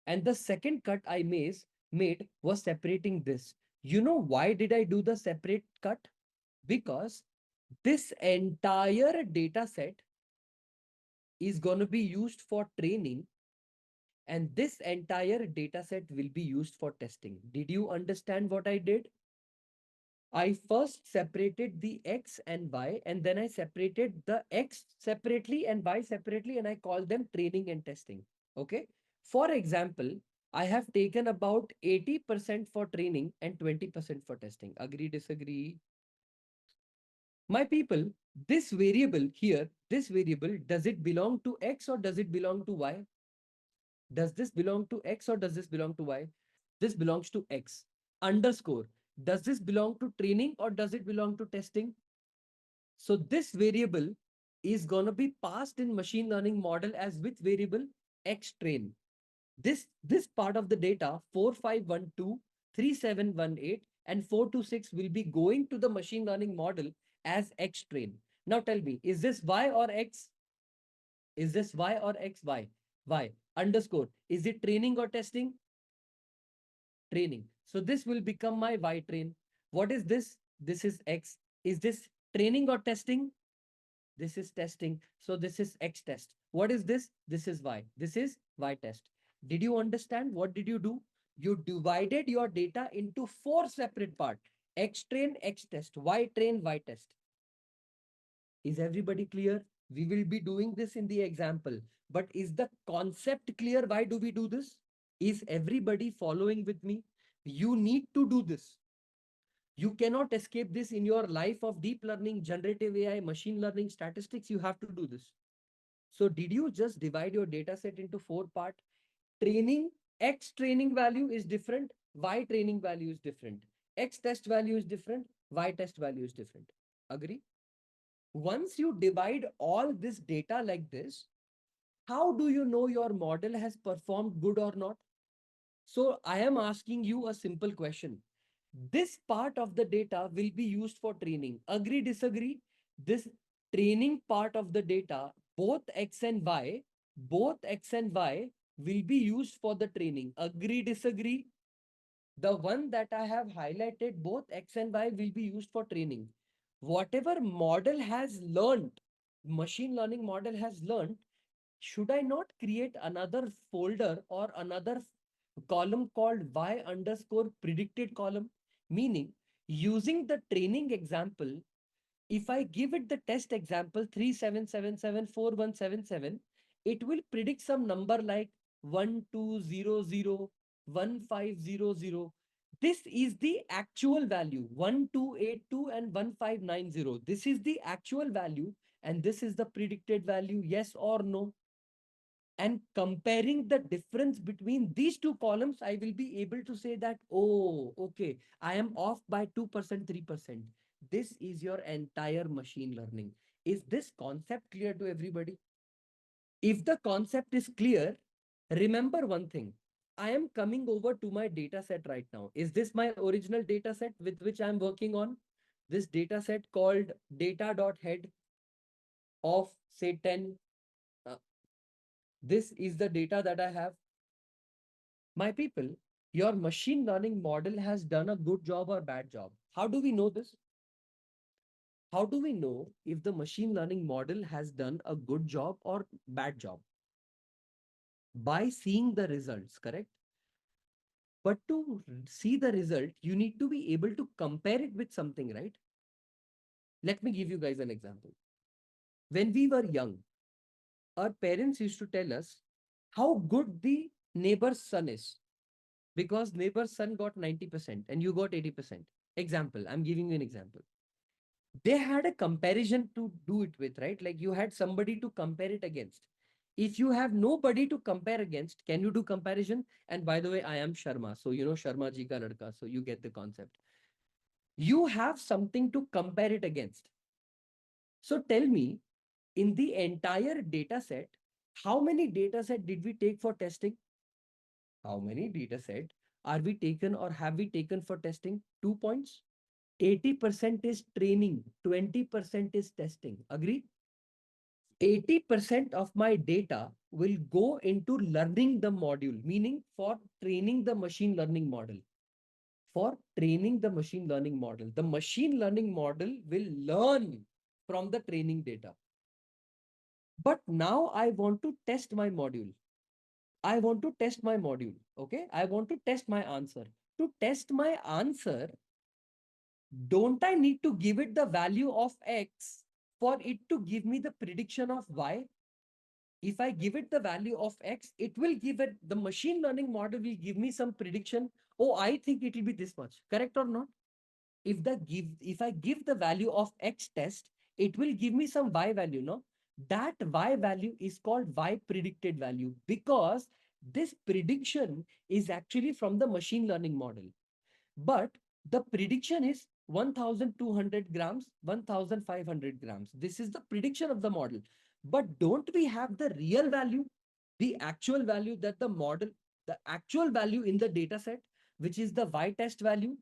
And the second cut I made was separating this. You know why did I do the separate cut? Because this entire data set is going to be used for training, and this entire data set will be used for testing. Did you understand what I did? I first separated the X and Y, and then I separated the X separately and Y separately, and I called them training and testing. Okay. For example, I have taken about 80% for training and 20% for testing. Agree, disagree? My people, this variable here, this variable, does it belong to X or does it belong to Y? Does this belong to X or does this belong to Y? This belongs to X. underscore. Does this belong to training or does it belong to testing? So this variable is going to be passed in machine learning model as which variable? Xtrain. This part of the data 4512, 3718 and 426 will be going to the machine learning model as Xtrain. Now tell me, is this Y or X? Is this Y or X? Y. Y. Underscore. Is it training or testing? Training. So this will become my Y train. What is this? This is X. Is this training or testing? This is testing. So this is X test. What is this? This is Y. This is Y test. Did you understand? What did you do? You divided your data into 4 separate parts. X train, X test, Y train, Y test. Is everybody clear? We will be doing this in the example. But is the concept clear? Why do we do this? Is everybody following with me? You need to do this. You cannot escape this in your life of deep learning, generative AI, machine learning, statistics. You have to do this. So did you just divide your data set into 4 parts? Training, X training value is different. Y training value is different. X test value is different. Y test value is different. Agree? Once you divide all this data like this, how do you know your model has performed good or not? So I am asking you a simple question. This part of the data will be used for training. Agree, disagree? This training part of the data, both X and Y will be used for the training. Agree, disagree? The one that I have highlighted, both X and Y will be used for training. Whatever model has learned, machine learning model has learned, should I not create another folder or another column called Y underscore predicted column? Meaning, using the training example, if I give it the test example 37774177, it will predict some number like 1200, 1500. This is the actual value 1282 and 1590. This is the actual value and this is the predicted value, yes or no? And comparing the difference between these two columns, I will be able to say that, oh, okay, I am off by 2%, 3%. This is your entire machine learning. Is this concept clear to everybody? If the concept is clear, remember one thing. I am coming over to my data set right now. Is this my original data set with which I'm working on? This data set called data.head of say 10. This is the data that I have. My people, your machine learning model has done a good job or bad job. How do we know this? How do we know if the machine learning model has done a good job or bad job? By seeing the results, correct? But to see the result, you need to be able to compare it with something, right? Let me give you guys an example. When we were young, our parents used to tell us how good the neighbor's son is. Because neighbor's son got 90% and you got 80%. Example, I'm giving you an example. They had a comparison to do it with, right? Like you had somebody to compare it against. If you have nobody to compare against, can you do comparison? And by the way, I am Sharma. So, you know, Sharma ji ka ladka. So you get the concept. You have something to compare it against. So tell me, in the entire data set, how many data set did we take for testing? How many data set are we taken or have we taken for testing? 2 points. 80% is training, 20% is testing. Agree? 80% of my data will go into learning the module, meaning for training the machine learning model. For training the machine learning model. The machine learning model will learn from the training data. But now I want to test my module. I want to test my module. Okay. I want to test my answer. To test my answer, don't I need to give it the value of X for it to give me the prediction of Y? If I give it the value of X, it will give it, the machine learning model will give me some prediction. Oh, I think it will be this much. Correct or not? If I give the value of X test, it will give me some Y value, no? That Y value is called Y predicted value because this prediction is actually from the machine learning model. but the prediction is 1200 grams, 1500 grams. This is the prediction of the model. But don't we have the real value, the actual value that the model, the actual value in the data set, which is the y test value?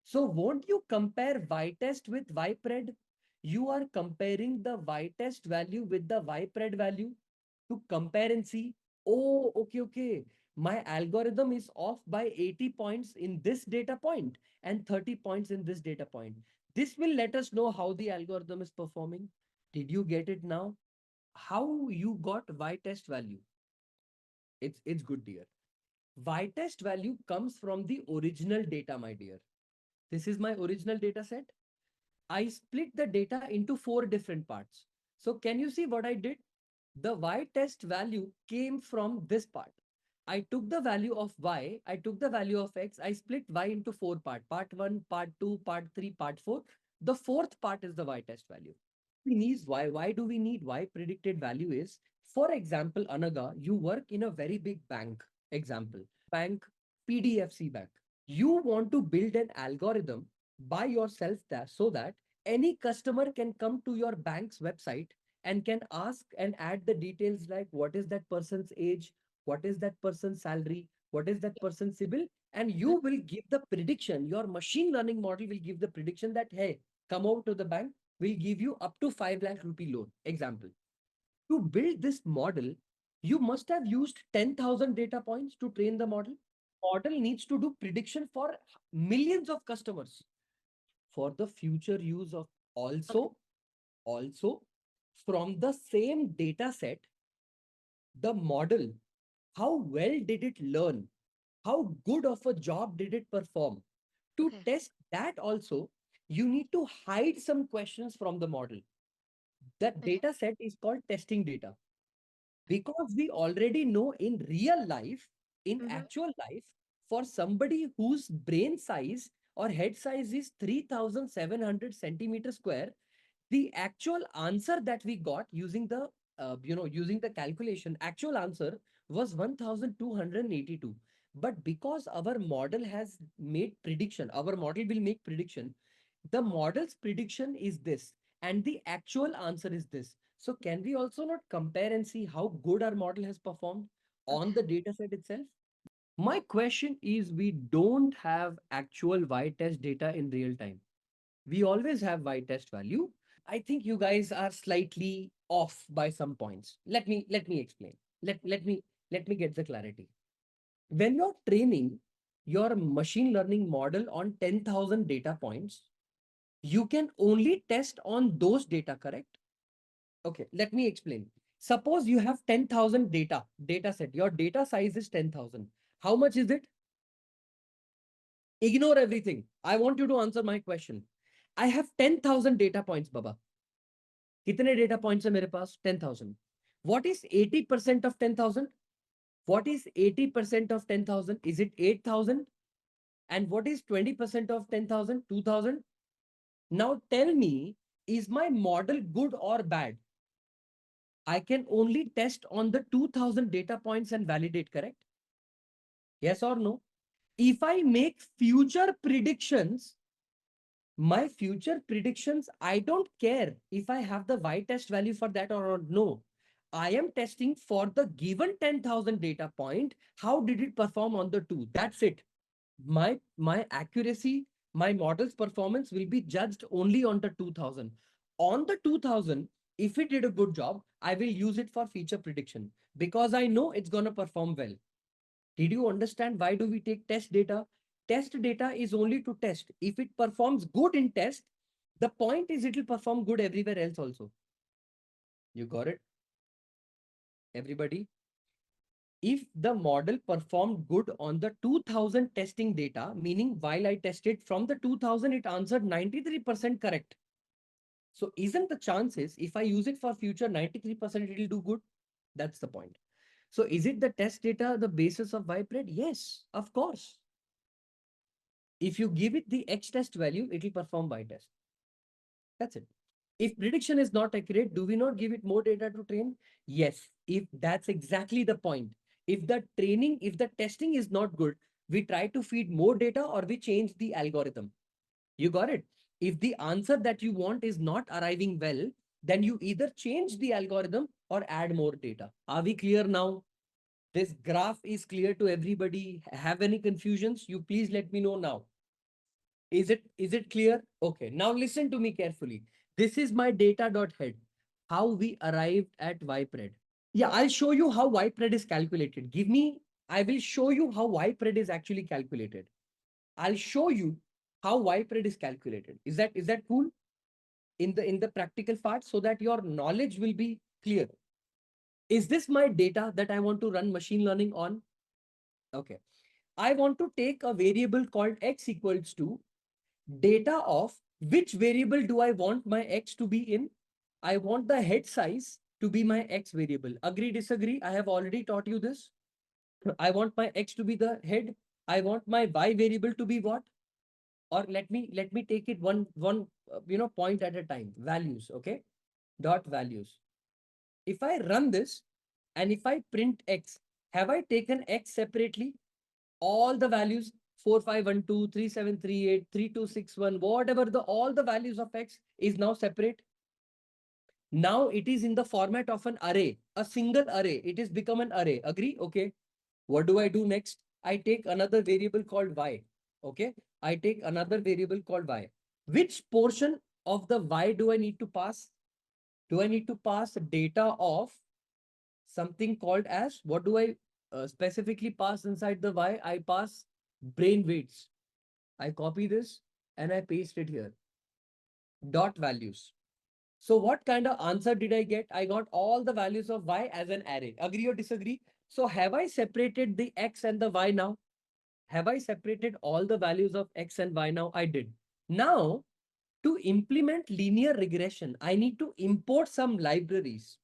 So won't you compare y test with y pred? You are comparing the y test value with the y pred value to compare and see, oh, okay. My algorithm is off by 80 points in this data point and 30 points in this data point. This will let us know how the algorithm is performing. Did you get it now? How you got y test value? It's good, dear. Y test value comes from the original data, my dear. This is my original data set. I split the data into 4 different parts. So can you see what I did? The y test value came from this part. I took the value of y, I took the value of x, I split y into 4 parts. Part 1, part 2, part 3, part 4. The fourth part is the y test value. We need y. Why do we need y? Predicted value is, for example, Anaga, you work in a very big bank. Example, bank, PDFC bank. You want to build an algorithm by yourself there so that any customer can come to your bank's website and can ask and add the details like what is that person's age, what is that person's salary, what is that person's CIBIL, and you will give the prediction. Your machine learning model will give the prediction that, hey, come over to the bank, we'll give you up to 5 lakh rupee loan. Example. To build this model, you must have used 10,000 data points to train the model. Model needs to do prediction for millions of customers for the future use of also from the same data set, the model, how well did it learn? How good of a job did it perform? To test that also, you need to hide some questions from the model. That data set is called testing data. Because we already know in real life, in actual life, for somebody whose brain size or head size is 3,700 centimeter square, the actual answer that we got using the using the calculation, actual answer was 1282. But because our model has made prediction, our model will make prediction, the model's prediction is this and the actual answer is this. So can we also not compare and see how good our model has performed on the data set itself? My question is, we don't have actual y-test data in real time. We always have y-test value. I think you guys are slightly off by some points. Let me explain. Let me get the clarity. When you're training your machine learning model on 10,000 data points, you can only test on those data, correct? Okay, let me explain. Suppose you have 10,000 data set. Your data size is 10,000. How much is it? Ignore everything. I want you to answer my question. I have 10,000 data points, Baba. कितने data points है मेरे पास? 10,000. What is 80% of 10,000? What is 80% of 10,000? Is it 8,000? And what is 20% of 10,000? 2,000? Now tell me, is my model good or bad? I can only test on the 2,000 data points and validate, correct? Yes or no? If I make future predictions, my future predictions, I don't care if I have the y-test value for that or not. No. I am testing for the given 10,000 data point. How did it perform on the two? That's it. My accuracy, my model's performance will be judged only on the 2000. On the 2000, if it did a good job, I will use it for feature prediction because I know it's going to perform well. Did you understand why do we take test data? Test data is only to test. If it performs good in test, the point is it will perform good everywhere else also. You got it? Everybody? If the model performed good on the 2000 testing data, meaning while I tested from the 2000, it answered 93% correct. So isn't the chances if I use it for future 93% it will do good? That's the point. So is it the test data the basis of y-pred? Yes, of course. If you give it the X test value, it will perform Y test. That's it. If prediction is not accurate, do we not give it more data to train? Yes, if that's exactly the point. If the testing is not good, We try to feed more data or we change the algorithm. You got it? If the answer that you want is not arriving well, then you either change the algorithm or add more data. Are we clear now? This graph is clear to everybody. Have any confusions? You please let me know now. Is it clear? Okay, now listen to me carefully. This is my data.head. How we arrived at ypred. Yeah, I'll show you how ypred is calculated. I will show you how ypred is actually calculated. I'll show you how ypred is calculated. Is that cool? In the practical part, so that your knowledge will be clear. Is this my data that I want to run machine learning on? Okay. I want to take a variable called x equals to data of which variable do I want my x to be in? I want the head size to be my x variable. Agree, disagree? I have already taught you this. I want my x to be the head. I want my y variable to be what? Or let me take it one point at a time. Values, okay? Dot values. If I run this and if I print x, have I taken x separately? All the values 4512, 3738, 3261, whatever all the values of x is now separate. Now it is in the format of an array, a single array. It is become an array. Agree? Okay. What do I do next? I take another variable called y. Okay. I take another variable called y. Which portion of the y do I need to pass? Do I need to pass data of something called as, what do I specifically pass inside the y? I pass brain weights. I copy this and I paste it here. Dot values. So what kind of answer did I get? I got all the values of y as an array. Agree or disagree? So have I separated the x and the y now? Have I separated all the values of x and y now? I did. Now, to implement linear regression, I need to import some libraries.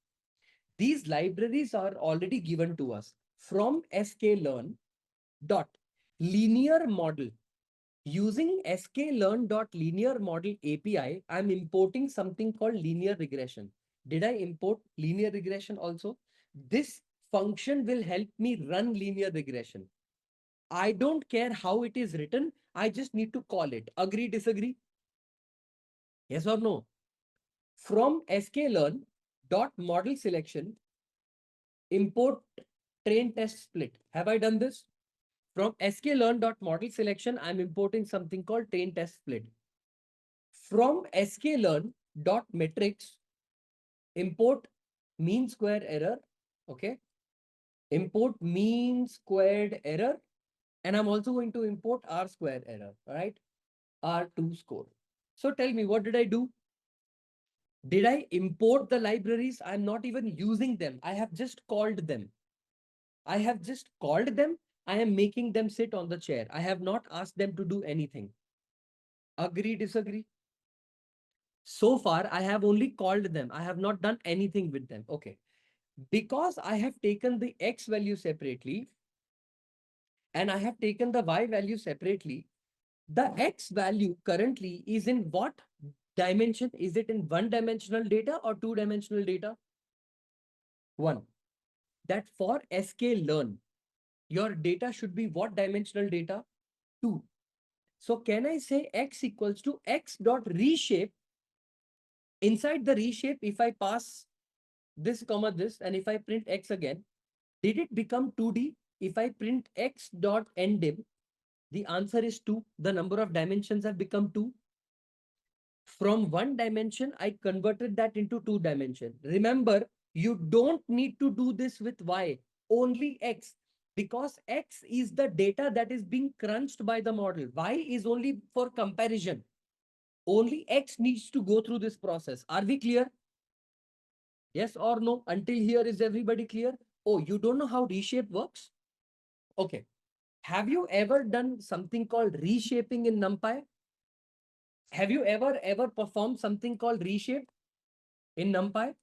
These libraries are already given to us from sklearn dot linear model. Using sklearn.linear model API, I'm importing something called linear regression. Did I import linear regression also? This function will help me run linear regression. I don't care how it is written. I just need to call it. Agree, disagree? Yes or no? From sklearn.model selection, import train test split. Have I done this? From sklearn.model selection, I'm importing something called train test split. From sklearn.metrics, import mean square error. Okay. Import mean squared error. And I'm also going to import R square error, right? R2 score. So tell me, what did I do? Did I import the libraries? I'm not even using them. I have just called them. I have just called them. I am making them sit on the chair. I have not asked them to do anything. Agree, disagree? So far, I have only called them. I have not done anything with them. Okay. Because I have taken the x value separately and I have taken the y value separately, the x value currently is in what dimension? Is it in one-dimensional data or two-dimensional data? One. That for sklearn, your data should be what dimensional data? Two. So can I say x equals to x dot reshape? Inside the reshape, if I pass this comma this, and if I print x again, did it become 2D? If I print x dot ndim, the answer is 2. The number of dimensions have become 2. From one dimension, I converted that into 2 dimension. Remember, you don't need to do this with y, only x, because x is the data that is being crunched by the model. Y is only for comparison. Only x needs to go through this process. Are we clear? Yes or no? Until here, is everybody clear? Oh, you don't know how reshape works? Okay. Have you ever done something called reshaping in NumPy? Have you ever performed something called reshape in NumPy?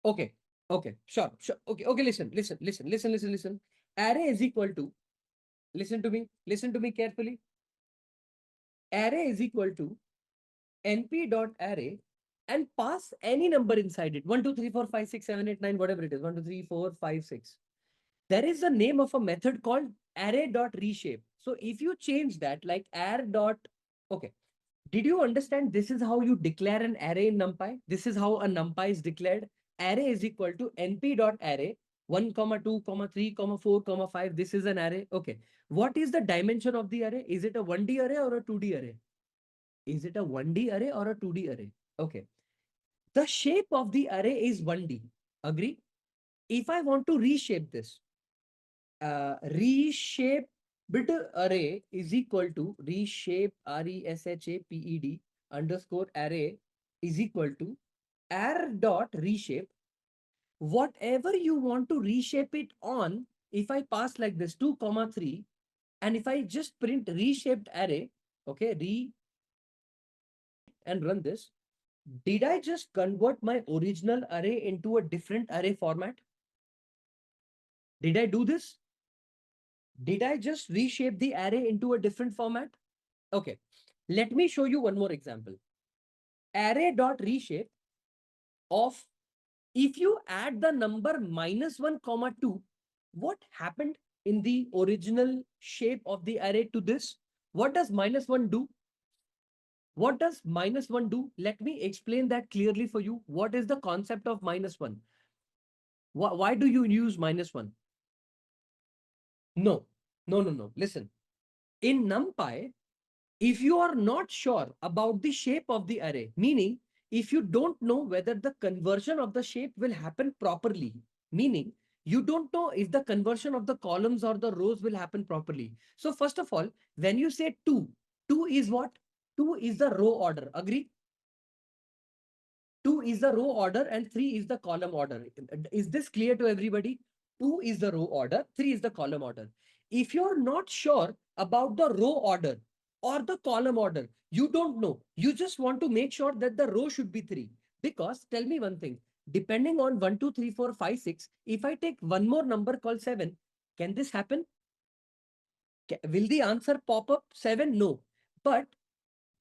Okay. Okay. Sure. Okay. Okay. Listen. Array is equal to, listen to me carefully. Array is equal to np.array and pass any number inside it. 1, 2, 3, 4, 5, 6, 7, 8, 9, whatever it is. 1, 2, 3, 4, 5, 6. There is a name of a method called array.reshape. So if you change that like arr dot, okay. Did you understand this is how you declare an array in NumPy? This is how a NumPy is declared. Array is equal to np.array 1, 2, 3, 4, 5. This is an array. Okay. What is the dimension of the array? Is it a 1D array or a 2D array? Is it a 1D array or a 2D array? Okay. The shape of the array is 1D. Agree? If I want to reshape this, reshape bit array is equal to reshape RESHAPED underscore array is equal to arr dot reshape. Whatever you want to reshape it on, if I pass like this 2, 3, and if I just print reshaped array, okay, and run this, did I just convert my original array into a different array format? Did I do this? Did I just reshape the array into a different format? Okay, let me show you one more example. Array.reshape of, if you add the number -1, 2, what happened in the original shape of the array to this? What does -1 do? What does -1 do? Let me explain that clearly for you. What is the concept of -1? Why do you use -1? No, no. Listen, in NumPy, if you are not sure about the shape of the array, meaning if you don't know whether the conversion of the shape will happen properly, meaning you don't know if the conversion of the columns or the rows will happen properly. So first of all, when you say 2, 2 is what? 2 is the row order. Agree? 2 is the row order and 3 is the column order. Is this clear to everybody? 2 is the row order, 3 is the column order. If you're not sure about the row order or the column order, you don't know. You just want to make sure that the row should be 3. Because tell me one thing, depending on 1, 2, 3, 4, 5, 6, if I take one more number called 7, can this happen? Will the answer pop up 7? No. But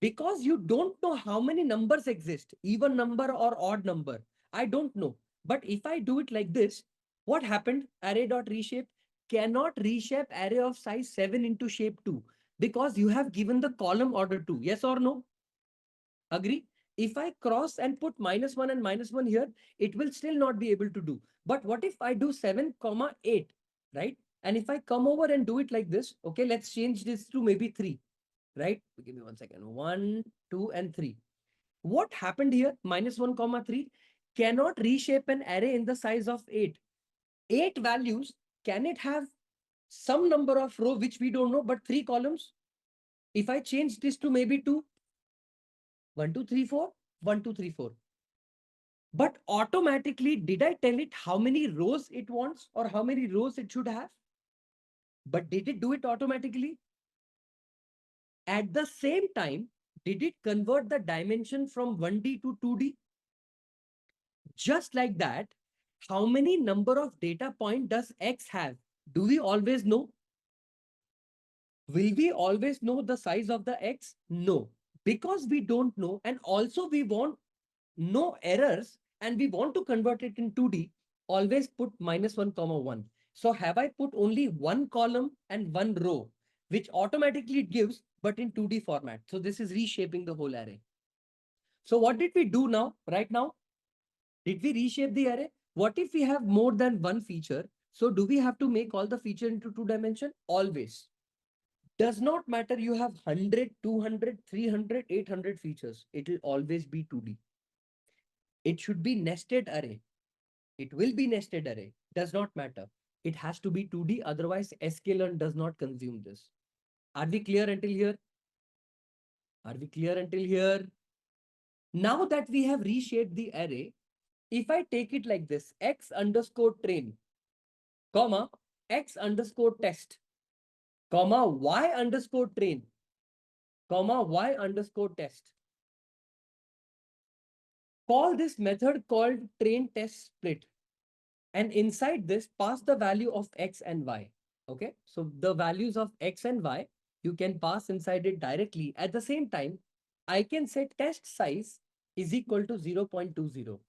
because you don't know how many numbers exist, even number or odd number, I don't know. But if I do it like this, what happened? Array.reshape cannot reshape array of size 7 into shape 2 because you have given the column order 2. Yes or no? Agree? If I cross and put -1 and -1 here, it will still not be able to do. But what if I do 7, 8, right? And if I come over and do it like this, okay, let's change this to maybe 3. Right? Give me 1 second. 1, 2, and 3. What happened here? -1, 3 cannot reshape an array in the size of 8. 8 values, can it have some number of row which we don't know, but 3 columns? If I change this to maybe 2, 1, 2, 3, 4, 1, 2, 3, 4. But automatically, did I tell it how many rows it wants or how many rows it should have? But did it do it automatically? At the same time, did it convert the dimension from 1D to 2D? Just like that, how many number of data point does X have? Do we always know? Will we always know the size of the X? No, because we don't know. And also we want no errors and we want to convert it in 2D, always put -1, 1. So have I put only one column and one row, which automatically it gives, but in 2D format. So this is reshaping the whole array. So what did we do now, right now? Did we reshape the array? What if we have more than one feature? So do we have to make all the feature into 2 dimension? Always. Does not matter you have 100, 200, 300, 800 features. It will always be 2D. It should be nested array. It will be nested array. Does not matter. It has to be 2D. Otherwise, sklearn does not consume this. Are we clear until here? Are we clear until here? Now that we have reshaped the array, if I take it like this, x underscore train, comma, x underscore test, comma, y underscore train, comma, y underscore test. Call this method called train test split. And inside this, pass the value of x and y. Okay, so the values of x and y, you can pass inside it directly. At the same time, I can say test size is equal to 0.20.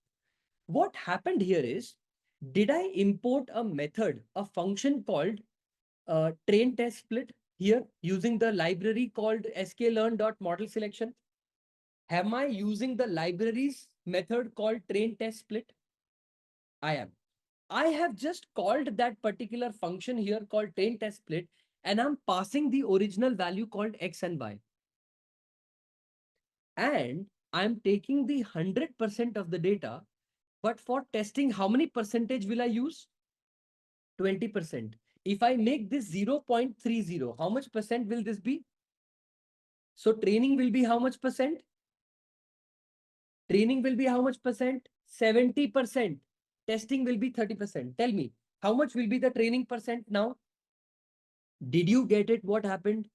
What happened here is, did I import a method, a function called train test split here using the library called sklearn.model selection? Am I using the libraries method called train test split? I am. I have just called that particular function here called train test split, and I'm passing the original value called x and y. And I'm taking the 100% of the data, but for testing, how many percentage will I use? 20%. If I make this 0.30, how much percent will this be? So training will be how much percent? Training will be how much percent? 70%. Testing will be 30%. Tell me, how much will be the training percent now? Did you get it? What happened?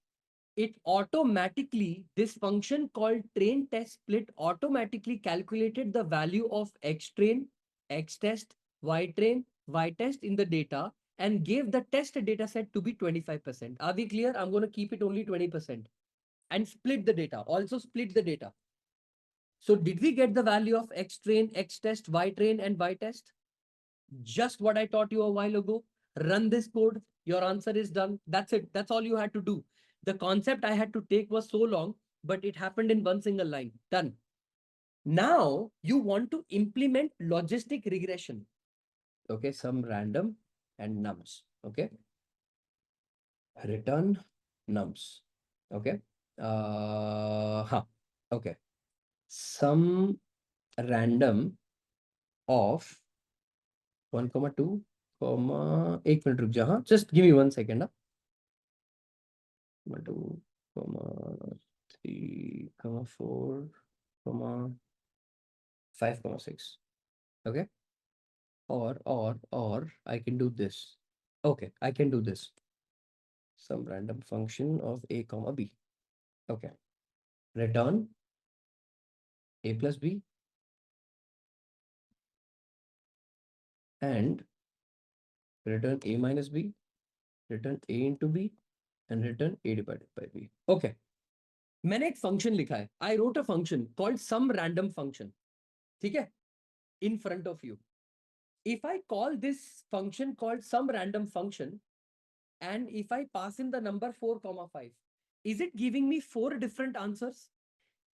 It automatically, this function called train test split automatically calculated the value of x train, x test, y train, y test in the data and gave the test data set to be 25%. Are we clear? I'm going to keep it only 20% and split the data. Also split the data. So did we get the value of x train, x test, y train and y test? Just what I taught you a while ago. Run this code. Your answer is done. That's it. That's all you had to do. The concept I had to take was so long, but it happened in one single line. Done. Now you want to implement logistic regression. Okay, some random and nums. Okay. Return nums. Okay. Okay. Some random of 1,2, 1 minute रुक जा हाँ just give me 1 second 2, 3, 4, 5, 6. Okay. Or I can do this. Okay, I can do this. Some random function of a comma b. Okay. Return a plus b and return a minus b, return a into b and return a divided by b. Okay. मैंने एक function लिखा है. I wrote a function called some random function. ठीक है? In front of you. If I call this function called some random function, and if I pass in the number 4, 5, is it giving me 4 different answers?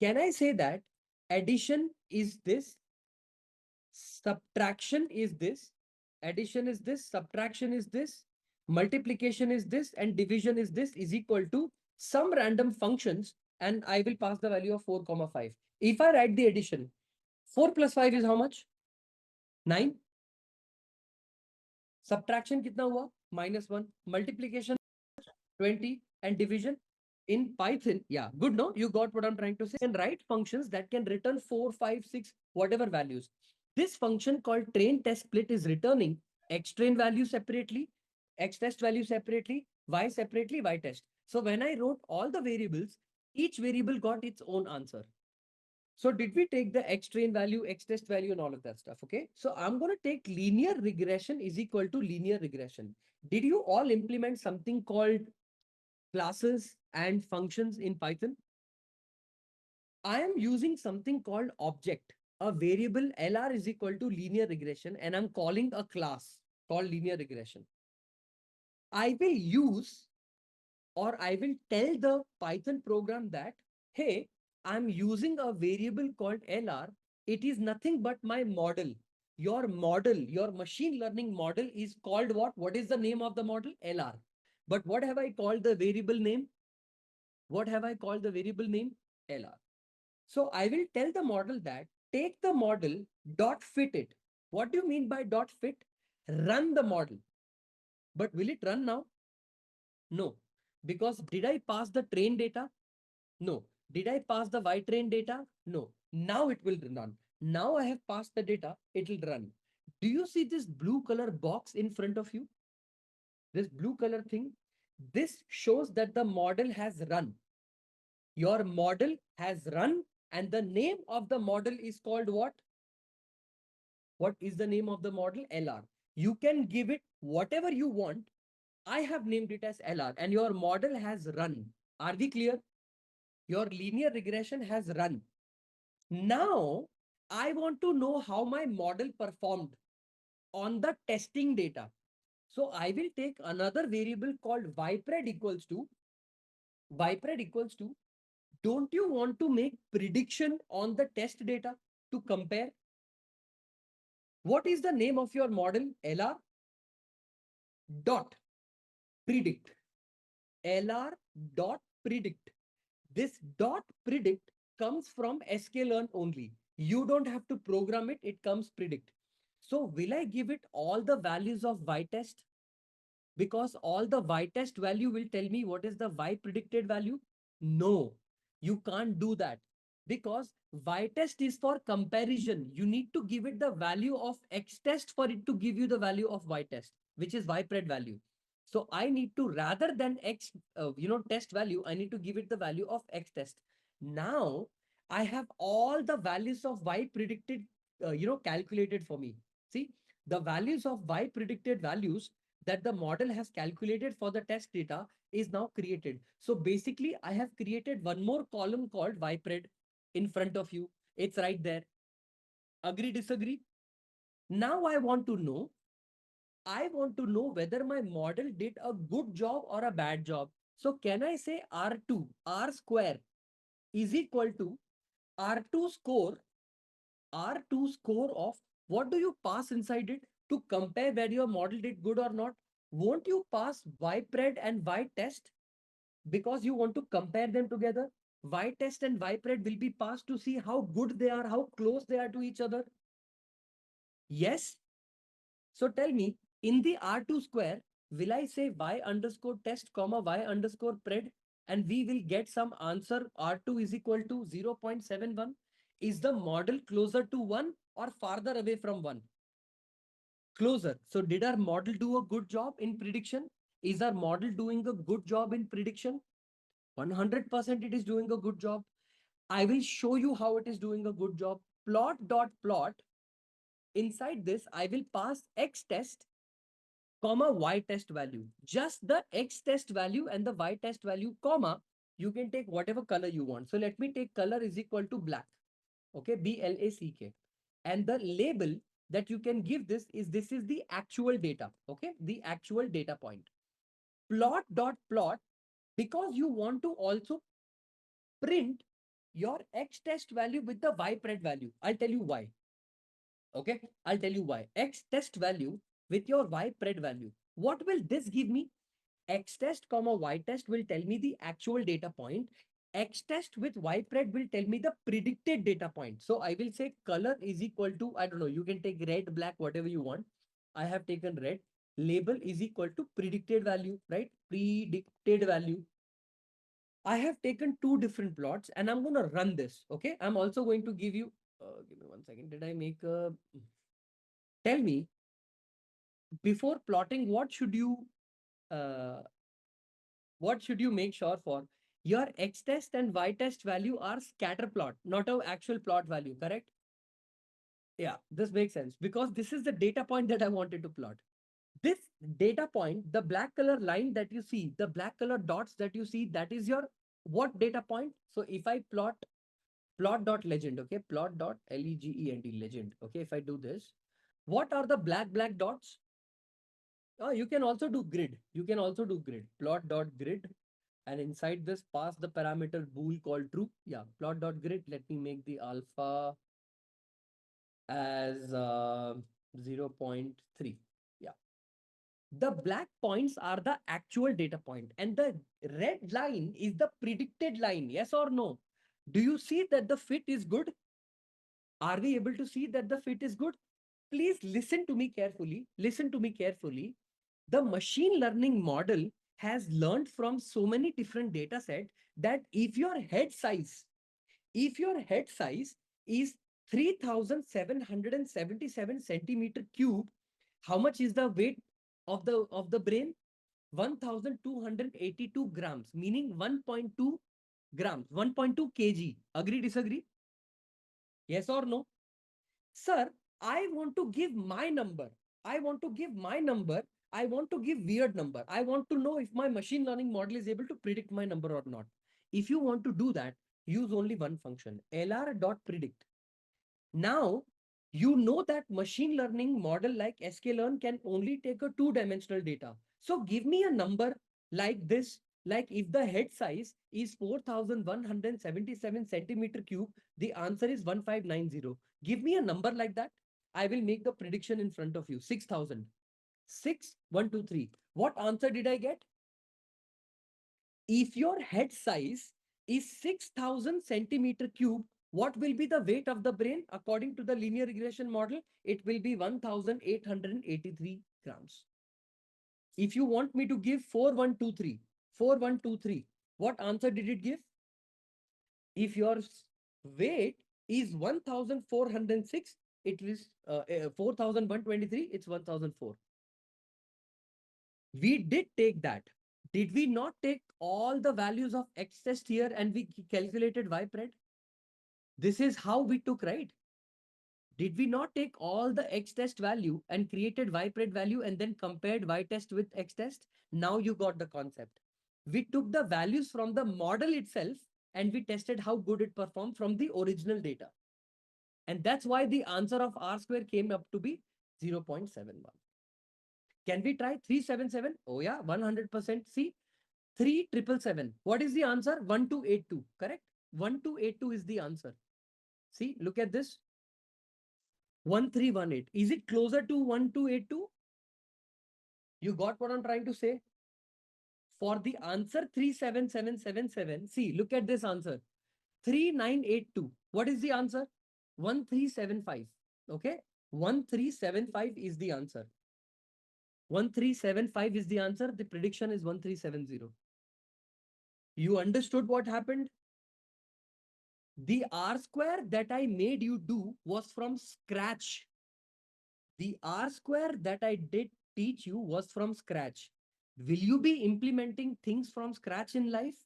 Can I say that addition is this, subtraction is this, addition is this, subtraction is this, multiplication is this, and division is this is equal to some random functions, and I will pass the value of 4, 5. If I write the addition, 4 plus 5 is how much? 9. Subtraction kitna hua? -1. Multiplication 20 and division in Python. Yeah, good. No, you got what I'm trying to say. And write functions that can return 4, 5, 6, whatever values. This function called train test split is returning x train value separately, x test value separately, y separately, y test. So when I wrote all the variables, each variable got its own answer. So did we take the x train value, x test value and all of that stuff? Okay. So I'm going to take linear regression is equal to linear regression. Did you all implement something called classes and functions in Python? I am using something called object, a variable LR is equal to linear regression, and I'm calling a class called linear regression. I will use or I will tell the Python program that, hey, I'm using a variable called LR. It is nothing but my model. Your model, your machine learning model is called what? What is the name of the model? LR. But what have I called the variable name? What have I called the variable name? LR. So I will tell the model that take the model, dot fit it. What do you mean by dot fit? Run the model. But will it run now? No. Because did I pass the train data? No. Did I pass the Y train data? No. Now it will run. Now I have passed the data, it will run. Do you see this blue color box in front of you? This blue color thing? This shows that the model has run. Your model has run, and the name of the model is called what? What is the name of the model? LR. You can give it whatever you want. I have named it as LR, and your model has run. Are we clear? Your linear regression has run. Now, I want to know how my model performed on the testing data. So I will take another variable called ypred equals to Ypred equals to, don't you want to make prediction on the test data to compare? What is the name of your model? LR dot predict. LR dot predict. This dot predict comes from sklearn only. You don't have to program it, it comes predict. So will I give it all the values of y test? Because all the y test value will tell me what is the y predicted value? No, you can't do that, because y test is for comparison. You need to give it the value of x test for it to give you the value of y test, which is y pred value. So I need to, rather than x test value, I need to give it the value of x test. Now I have all the values of y predicted calculated for me. See, the values of y predicted values that the model has calculated for the test data is now created. So basically, I have created one more column called ypred in front of you. It's right there. Agree, disagree? Now I want to know whether my model did a good job or a bad job. So can I say R2, R square is equal to R2 score, R2 score of what do you pass inside it to compare whether your model did good or not? Won't you pass ypred and y test because you want to compare them together? Y test and ypred will be passed to see how good they are, how close they are to each other. Yes. So tell me, in the R2 square, will I say y underscore test comma y underscore pred, and we will get some answer R2 is equal to 0.71? Is the model closer to 1 or farther away from 1? Closer. So did our model do a good job in prediction? Is our model doing a good job in prediction? 100% it is doing a good job. I will show you how it is doing a good job. Plot dot plot. Inside this, I will pass x test comma y test value. Just the x test value and the y test value comma. You can take whatever color you want. So let me take color is equal to black. Okay, BLACK. And the label that you can give this is the actual data. Okay, the actual data point. Plot dot plot, because you want to also print your x test value with the y pred value. I'll tell you why. Okay, I'll tell you why. X test value with your y pred value. What will this give me? X test comma y test will tell me the actual data point. X test with y pred will tell me the predicted data point. So I will say color is equal to, I don't know, you can take red, black, whatever you want. I have taken red. Label is equal to predicted value, right? Predicted value. I have taken two different plots and I'm going to run this. Okay. I'm also going to give you, give me 1 second. Did I make a, tell me before plotting, uh, what should you make sure for? Your x test and y test value are scatter plot, not an actual plot value, correct? Yeah, this makes sense because this is the data point that I wanted to plot. This data point, the black color line that you see, the black color dots that you see, that is your what data point? So if I plot dot legend, okay, plot dot legend legend. Okay, if I do this, what are the black dots? Oh, you can also do grid. You can also do grid. Plot dot grid, and inside this pass the parameter bool called true. Yeah, plot dot grid. Let me make the alpha as 0.3. Yeah. The black points are the actual data point and the red line is the predicted line. Yes or no? Do you see that the fit is good? Are we able to see that the fit is good? Please listen to me carefully. Listen to me carefully. The machine learning model has learned from so many different data sets that if your head size is 3777 centimeter cube, how much is the weight of the brain? 1282 grams, meaning 1.2 grams, 1.2 kg. Agree, disagree? Yes or no? Sir, I want to give my number. I want to give my number. I want to give weird number. I want to know if my machine learning model is able to predict my number or not. If you want to do that, use only one function, lr.predict. Now, you know that machine learning model like sklearn can only take a two-dimensional data. So give me a number like this Like if the head size is 4177 centimeter cube, the answer is 1590. Give me a number like that. I will make the prediction in front of you. 6000. 6, 1, 2, 3. What answer did I get? If your head size is 6000 centimeter cube, what will be the weight of the brain? According to the linear regression model, it will be 1883 grams. If you want me to give 4123, 4123, what answer did it give? If your weight is 1406, it is 4123, it's 1004. We did take that. Did we not take all the values of X test here and we calculated Y pred? This is how we took, right? Did we not take all the X test value and created Y pred value and then compared Y test with X test? Now you got the concept. We took the values from the model itself and we tested how good it performed from the original data. And that's why the answer of R square came up to be 0.71. Can we try 377? Oh yeah, 100%. See, 3777. What is the answer? 1282, correct? 1282 is the answer. See, look at this. 1318. Is it closer to 1282? You got what I'm trying to say? For the answer 37777, see, look at this answer. 3982. What is the answer? 1375. Okay? 1375 is the answer. 1375 is the answer. The prediction is 1370. You understood what happened? The R square that I made you do was from scratch. The R square that I did teach you was from scratch. Will you be implementing things from scratch in life?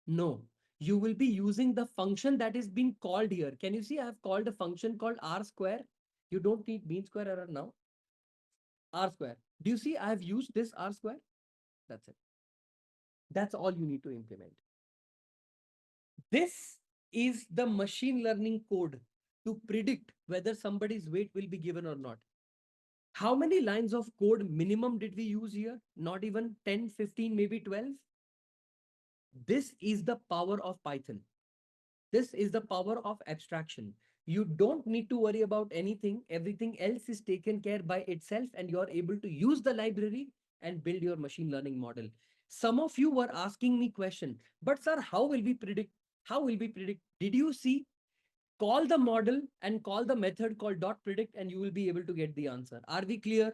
No. You will be using the function that is being called here. Can you see I have called a function called R square? You don't need mean square error now. R square. Do you see I have used this R square? That's it. That's all you need to implement. This is the machine learning code to predict whether somebody's weight will be given or not. How many lines of code minimum did we use here? Not even 10, 15, maybe 12. This is the power of Python. This is the power of abstraction. You don't need to worry about anything. Everything else is taken care by itself and you're able to use the library and build your machine learning model. Some of you were asking me question, but sir, how will we predict? How will we predict? Did you see? Call the model and call the method called .predict and you will be able to get the answer. Are we clear?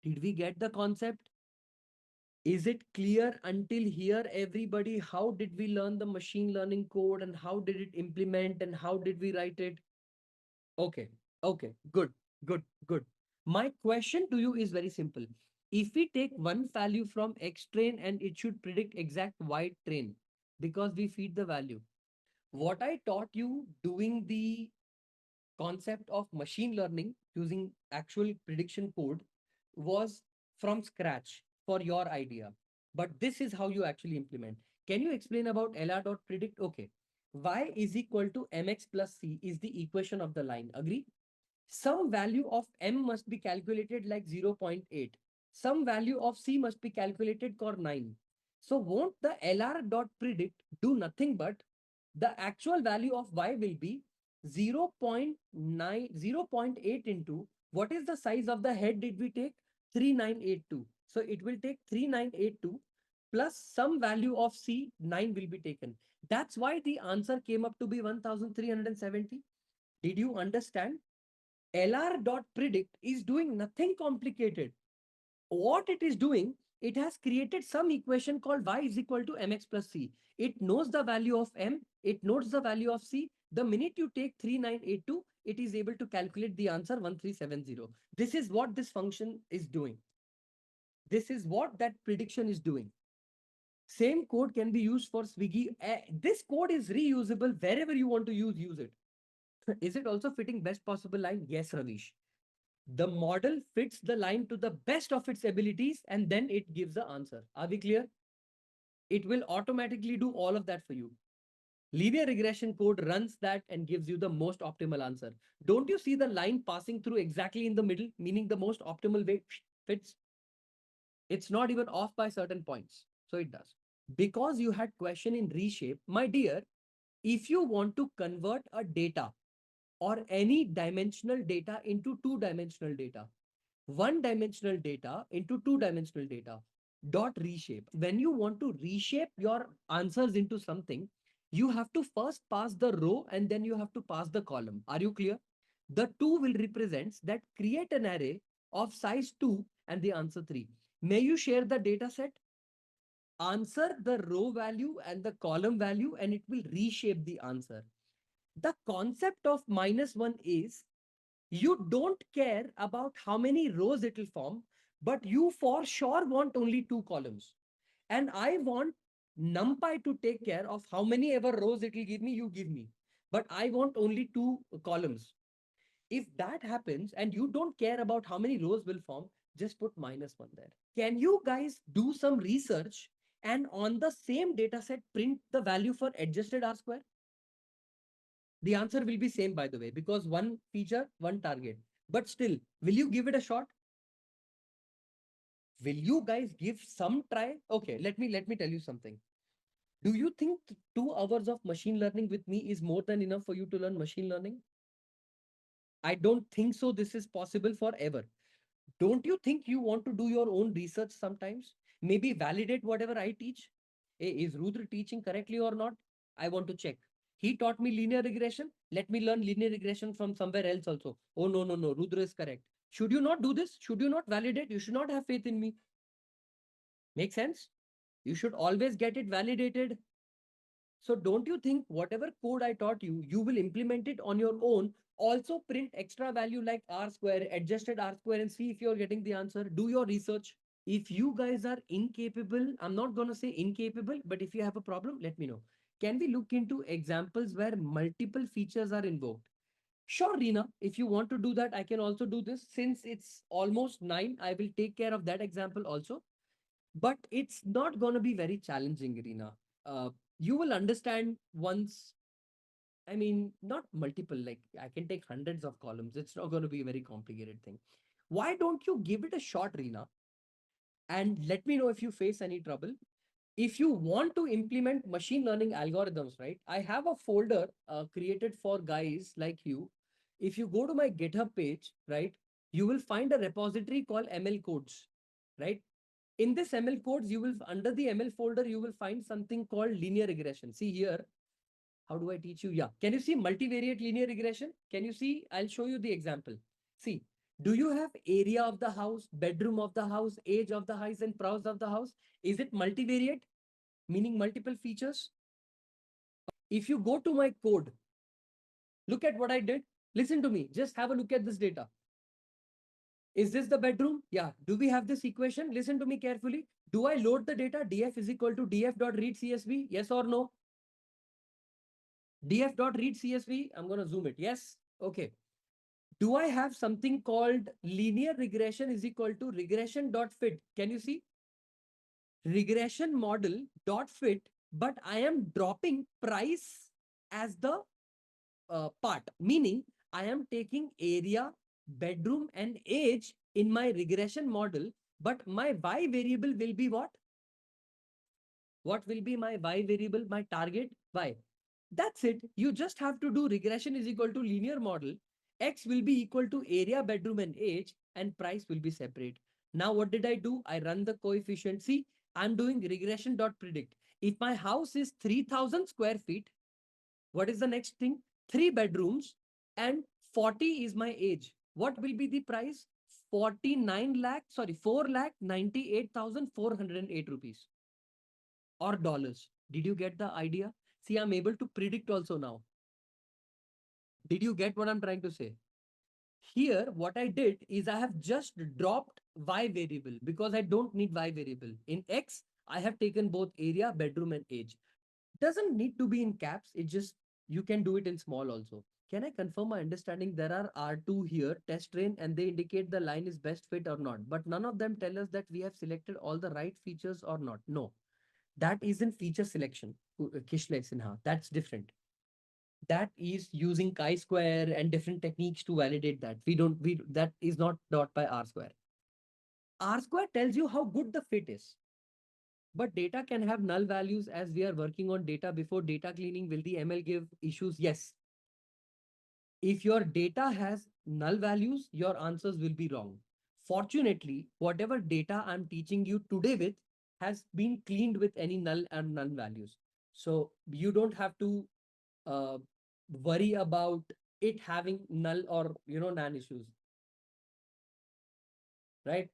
Did we get the concept? Is it clear until here, everybody? How did we learn the machine learning code and how did it implement and how did we write it? Okay, okay, good, good, good. My question to you is very simple. If we take one value from X train and it should predict exact Y train because we feed the value. What I taught you doing the concept of machine learning using actual prediction code was from scratch for your idea. But this is how you actually implement. Can you explain about lr.predict? Okay. Y is equal to mx plus c is the equation of the line. Agree? Some value of m must be calculated like 0.8. Some value of c must be calculated for 9. So won't the lr.predict do nothing but the actual value of y will be 0.8 into what is the size of the head did we take? 3982. So it will take 3982 plus some value of C, 9 will be taken. That's why the answer came up to be 1370. Did you understand? LR.predict is doing nothing complicated. What it is doing, it has created some equation called y is equal to mx plus c. It knows the value of m, it knows the value of c. The minute you take 3982, it is able to calculate the answer 1370. This is what this function is doing. This is what that prediction is doing. Same code can be used for Swiggy. This code is reusable wherever you want to use it. Is it also fitting best possible line? Yes, Ravish. The model fits the line to the best of its abilities and then it gives the answer. Are we clear? It will automatically do all of that for you. Linear regression code runs that and gives you the most optimal answer. Don't you see the line passing through exactly in the middle, meaning the most optimal way fits? It's not even off by certain points. So it does. Because you had question in reshape, my dear, if you want to convert a data or any dimensional data into two-dimensional data, one-dimensional data into two-dimensional data, dot reshape. When you want to reshape your answers into something, you have to first pass the row and then you have to pass the column. Are you clear? The two will represent that create an array of size 2 and the answer 3. May you share the data set? Answer the row value and the column value and it will reshape the answer. The concept of -1 is you don't care about how many rows it will form, but you for sure want only two columns. And I want NumPy to take care of how many ever rows it will give me, you give me. But I want only two columns. If that happens and you don't care about how many rows will form, just put -1 there. Can you guys do some research and on the same data set print the value for adjusted R square? The answer will be same, by the way, because one feature, one target. But still, will you give it a shot? Will you guys give some try? Okay, let me tell you something. Do you think 2 hours of machine learning with me is more than enough for you to learn machine learning? I don't think so. This is possible forever. Don't you think you want to do your own research sometimes? Maybe validate whatever I teach. Hey, is Rudra teaching correctly or not? I want to check. He taught me linear regression. Let me learn linear regression from somewhere else also. Oh, no, no, no. Rudra is correct. Should you not do this? Should you not validate? You should not have faith in me. Make sense? You should always get it validated. So don't you think whatever code I taught you, you will implement it on your own? Also print extra value like R square, adjusted R square and see if you're getting the answer. Do your research. If you guys are incapable, I'm not going to say incapable, but if you have a problem, let me know. Can we look into examples where multiple features are invoked? Sure, Reena, if you want to do that, I can also do this. Since it's almost 9, I will take care of that example also. But it's not going to be very challenging, Reena. You will understand once. I mean, not multiple, like I can take hundreds of columns. It's not going to be a very complicated thing. Why don't you give it a shot, Reena? And let me know if you face any trouble. If you want to implement machine learning algorithms, right? I have a folder created for guys like you. If you go to my GitHub page, right, you will find a repository called ML codes, right? In this ML codes, you will, under the ML folder, you will find something called linear regression. See here, how do I teach you? Yeah. Can you see multivariate linear regression? Can you see? I'll show you the example. See, do you have area of the house, bedroom of the house, age of the house, and price of the house? Is it multivariate, meaning multiple features? If you go to my code, look at what I did. Listen to me. Just have a look at this data. Is this the bedroom? Yeah. Do we have this equation? Listen to me carefully. Do I load the data? df is equal to df.read CSV? Yes or no? df.read CSV. I'm going to zoom it. Yes. Okay. Do I have something called linear regression is equal to regression.fit? Can you see? Regression model dot fit, but I am dropping price as the part, meaning I am taking area, bedroom, and age in my regression model, but my y variable will be what? What will be my y variable? My target y. That's it. You just have to do regression is equal to linear model. X will be equal to area, bedroom, and age, and price will be separate. Now, what did I do? I run the coefficient. See, I'm doing regression dot predict. If my house is 3000 square feet, what is the next thing? 3 bedrooms and 40 is my age. What will be the price? 49 lakh, sorry, 4,98,408 rupees or dollars. Did you get the idea? See, I'm able to predict also now. Did you get what I'm trying to say? Here, what I did is I have just dropped y variable because I don't need y variable. In X, I have taken both area, bedroom, and age. Doesn't need to be in caps. It just, you can do it in small also. Can I confirm my understanding? There are R2 here, test train, and they indicate the line is best fit or not. But none of them tell us that we have selected all the right features or not. No, that isn't feature selection. Kishle Sinha, that's different. That is using chi-square and different techniques to validate that. That is not taught by R square. R square tells you how good the fit is. But data can have null values as we are working on data before data cleaning. Will the ML give issues? Yes. If your data has null values, your answers will be wrong. Fortunately, whatever data I'm teaching you today with has been cleaned with any null and none values. So you don't have to uh, worry about it having null or non issues, right?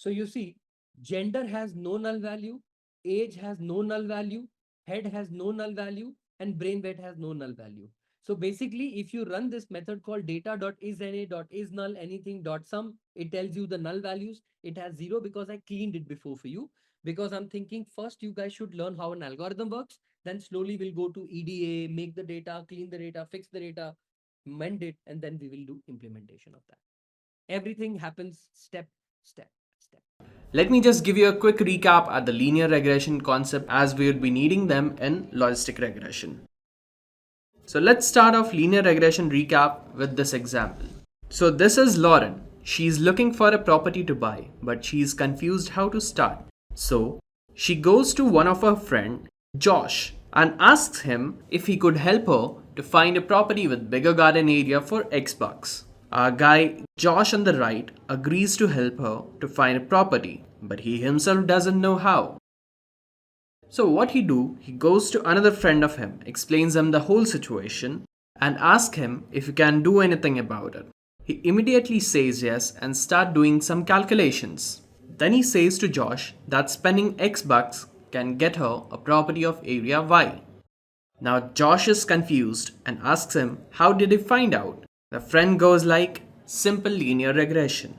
So you see, gender has no null value, age has no null value, head has no null value, and brain weight has no null value. So basically, if you run this method called data.isNA.isNull anything.sum, it tells you the null values. It has 0 because I cleaned it before for you. Because I'm thinking first you guys should learn how an algorithm works. Then slowly we'll go to EDA, make the data, clean the data, fix the data, mend it, and then we will do implementation of that. Everything happens step, step. Let me just give you a quick recap at the linear regression concept as we would be needing them in logistic regression. So let's start off linear regression recap with this example. So this is Lauren. She's looking for a property to buy, but she's confused how to start. So she goes to one of her friend, Josh, and asks him if he could help her to find a property with bigger garden area for X bucks. Our guy, Josh on the right, agrees to help her to find a property, but he himself doesn't know how. So what he do, he goes to another friend of him, explains him the whole situation, and asks him if he can do anything about it. He immediately says yes and start doing some calculations. Then he says to Josh that spending X bucks can get her a property of area Y. Now Josh is confused and asks him how did he find out. The friend goes like, simple linear regression.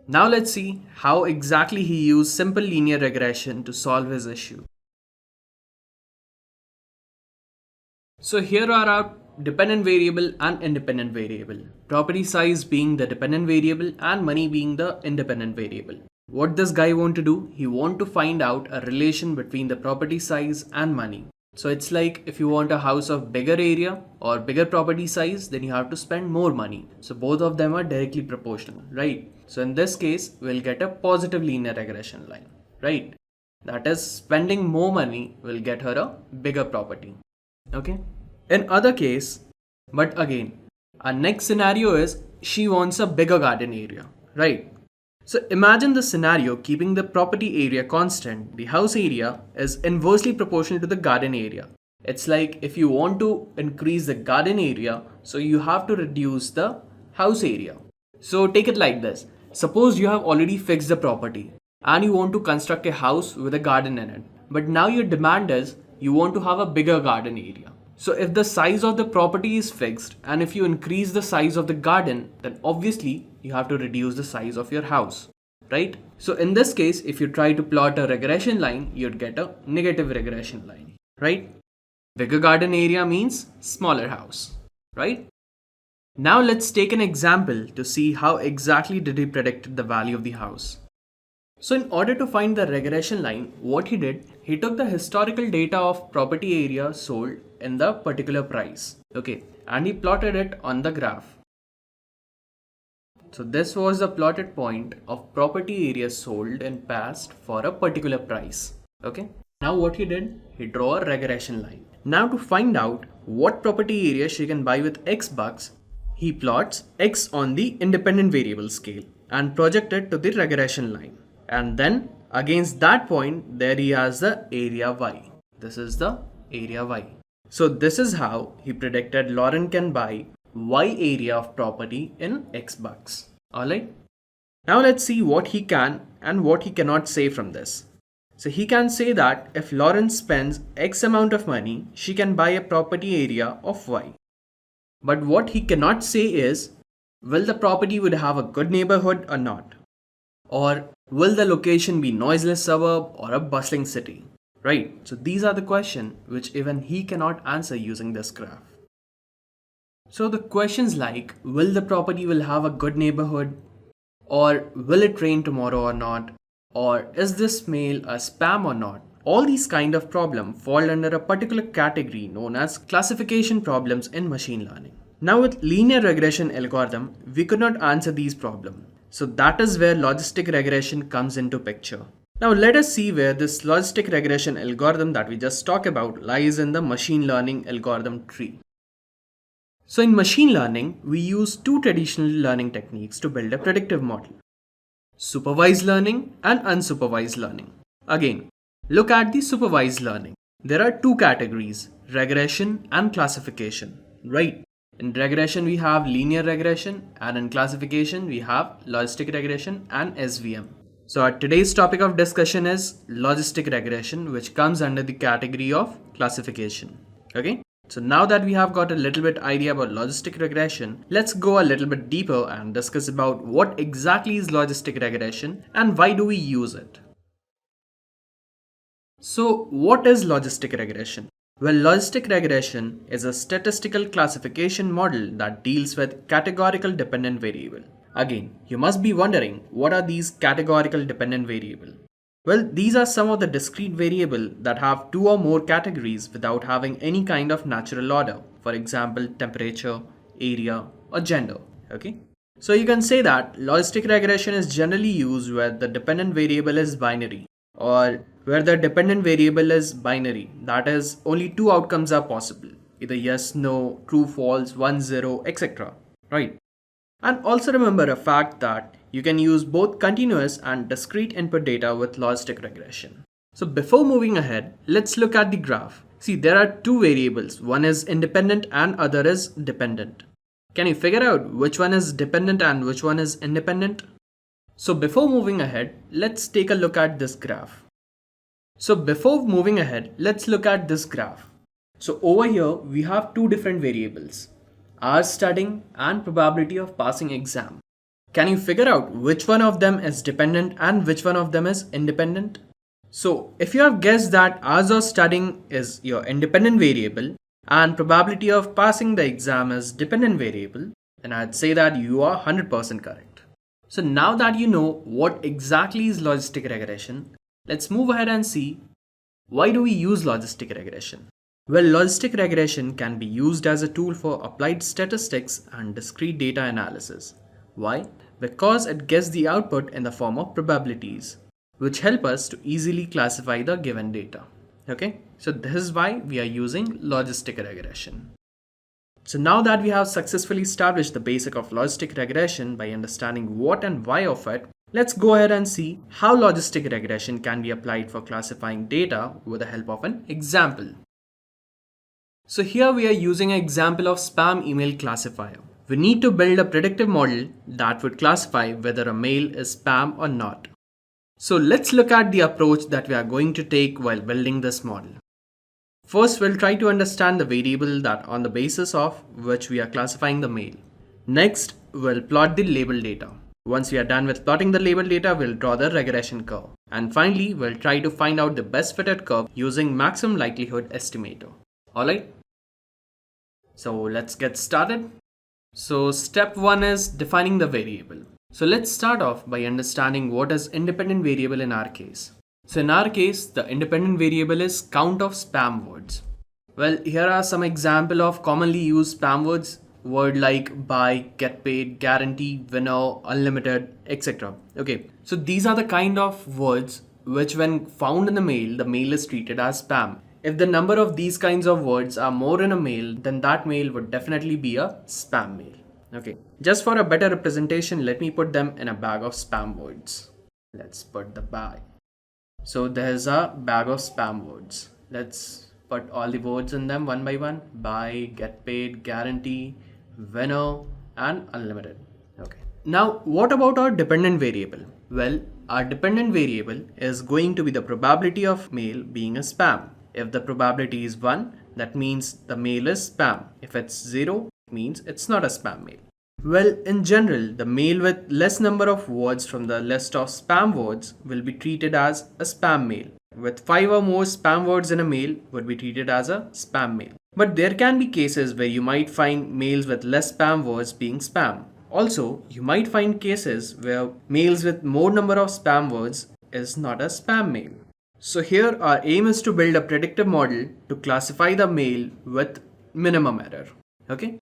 Now let's see how exactly he used simple linear regression to solve his issue. So here are our dependent variable and independent variable. Property size being the dependent variable and money being the independent variable. What this guy want to do? He want to find out a relation between the property size and money. So it's like if you want a house of bigger area or bigger property size, then you have to spend more money. So both of them are directly proportional, right? So in this case, we'll get a positive linear regression line, right? That is spending more money will get her a bigger property, okay? In other case, but again, our next scenario is she wants a bigger garden area, right? So imagine the scenario keeping the property area constant, the house area is inversely proportional to the garden area. It's like if you want to increase the garden area, so you have to reduce the house area. So take it like this. Suppose you have already fixed the property and you want to construct a house with a garden in it. But now your demand is you want to have a bigger garden area. So if the size of the property is fixed and if you increase the size of the garden, then obviously you have to reduce the size of your house, right? So in this case, if you try to plot a regression line, you'd get a negative regression line, right? Bigger garden area means smaller house, right? Now let's take an example to see how exactly did he predict the value of the house. So in order to find the regression line, what he did, he took the historical data of property area sold in the particular price, okay, and he plotted it on the graph. So this was the plotted point of property area sold in past for a particular price, okay. Now what he did, he drew a regression line. Now to find out what property area she can buy with X bucks, he plots X on the independent variable scale and project it to the regression line. And then against that point, there he has the area Y. This is the area Y. So this is how he predicted Lauren can buy Y area of property in X bucks. Alright. Now let's see what he can and what he cannot say from this. So he can say that if Lauren spends X amount of money, she can buy a property area of Y. But what he cannot say is, will the property would have a good neighborhood or not? Or will the location be noiseless suburb or a bustling city? Right? So these are the questions which even he cannot answer using this graph. So the questions like, will the property will have a good neighborhood? Or will it rain tomorrow or not? Or is this mail a spam or not? All these kind of problems fall under a particular category known as classification problems in machine learning. Now with linear regression algorithm, we could not answer these problems. So that is where logistic regression comes into picture. Now let us see where this logistic regression algorithm that we just talked about lies in the machine learning algorithm tree. So in machine learning, we use two traditional learning techniques to build a predictive model: supervised learning and unsupervised learning. Again, look at the supervised learning. There are two categories: regression and classification, right? In regression, we have linear regression, and in classification, we have logistic regression and SVM. So our today's topic of discussion is logistic regression, which comes under the category of classification. Okay? So now that we have got a little bit idea about logistic regression, let's go a little bit deeper and discuss about what exactly is logistic regression and why do we use it. So what is logistic regression? Well, logistic regression is a statistical classification model that deals with categorical dependent variable. Again, you must be wondering, what are these categorical dependent variable? Well, these are some of the discrete variable that have two or more categories without having any kind of natural order. For example, temperature, area, or gender. Okay? So you can say that logistic regression is generally used where the dependent variable is binary, or where the dependent variable is binary. That is, only two outcomes are possible, either yes, no, true, false, 1, 0, etc. Right? And also remember a fact that you can use both continuous and discrete input data with logistic regression. So before moving ahead, let's look at the graph. See, there are two variables. One is independent and other is dependent. Can you figure out which one is dependent and which one is independent? So before moving ahead, let's take a look at this graph. So over here, we have two different variables: hours studying and probability of passing exam. Can you figure out which one of them is dependent and which one of them is independent? So if you have guessed that hours of studying is your independent variable and probability of passing the exam is dependent variable, then I'd say that you are 100% correct. So now that you know what exactly is logistic regression, let's move ahead and see why do we use logistic regression. Well, logistic regression can be used as a tool for applied statistics and discrete data analysis. Why? Because it gets the output in the form of probabilities, which help us to easily classify the given data. Okay, so this is why we are using logistic regression. So now that we have successfully established the basic of logistic regression by understanding what and why of it, let's go ahead and see how logistic regression can be applied for classifying data with the help of an example. So here we are using an example of spam email classifier. We need to build a predictive model that would classify whether a mail is spam or not. So let's look at the approach that we are going to take while building this model. First, we'll try to understand the variable that on the basis of which we are classifying the mail. Next, we'll plot the label data. Once we are done with plotting the label data, we'll draw the regression curve. And finally, we'll try to find out the best fitted curve using maximum likelihood estimator. Alright? So let's get started. So step 1 is defining the variable. So let's start off by understanding what is independent variable in our case. So in our case, the independent variable is count of spam words. Well, here are some examples of commonly used spam words. Word like buy, get paid, guarantee, winner, unlimited, etc. Okay, so these are the kind of words which when found in the mail is treated as spam. If the number of these kinds of words are more in a mail, then that mail would definitely be a spam mail. Okay, just for a better representation, let me put them in a bag of spam words. Let's put the bag. So there's a bag of spam words. Let's put all the words in them one by one. Buy, get paid, guarantee, winner, and unlimited. Okay. Now, what about our dependent variable? Well, our dependent variable is going to be the probability of mail being a spam. If the probability is 1, that means the mail is spam. If it's 0, it means it's not a spam mail. Well, in general, the mail with less number of words from the list of spam words will be treated as a spam mail. With 5 or more spam words in a mail would be treated as a spam mail. But there can be cases where you might find mails with less spam words being spam. Also, you might find cases where mails with more number of spam words is not a spam mail. So here our aim is to build a predictive model to classify the mail with minimum error. Okay,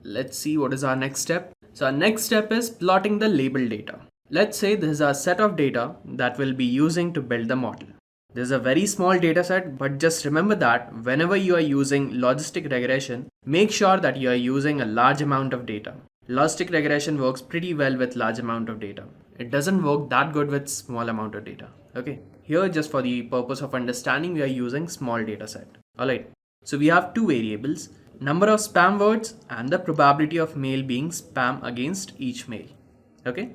let's see what is our next step. So our next step is plotting the label data. Let's say this is a set of data that we'll be using to build the model. This is a very small data set, but just remember that whenever you are using logistic regression, make sure that you are using a large amount of data. Logistic regression works pretty well with large amount of data. It doesn't work that good with small amount of data. Okay, here just for the purpose of understanding, we are using small data set. Alright, so we have two variables, number of spam words and the probability of mail being spam against each mail. Okay.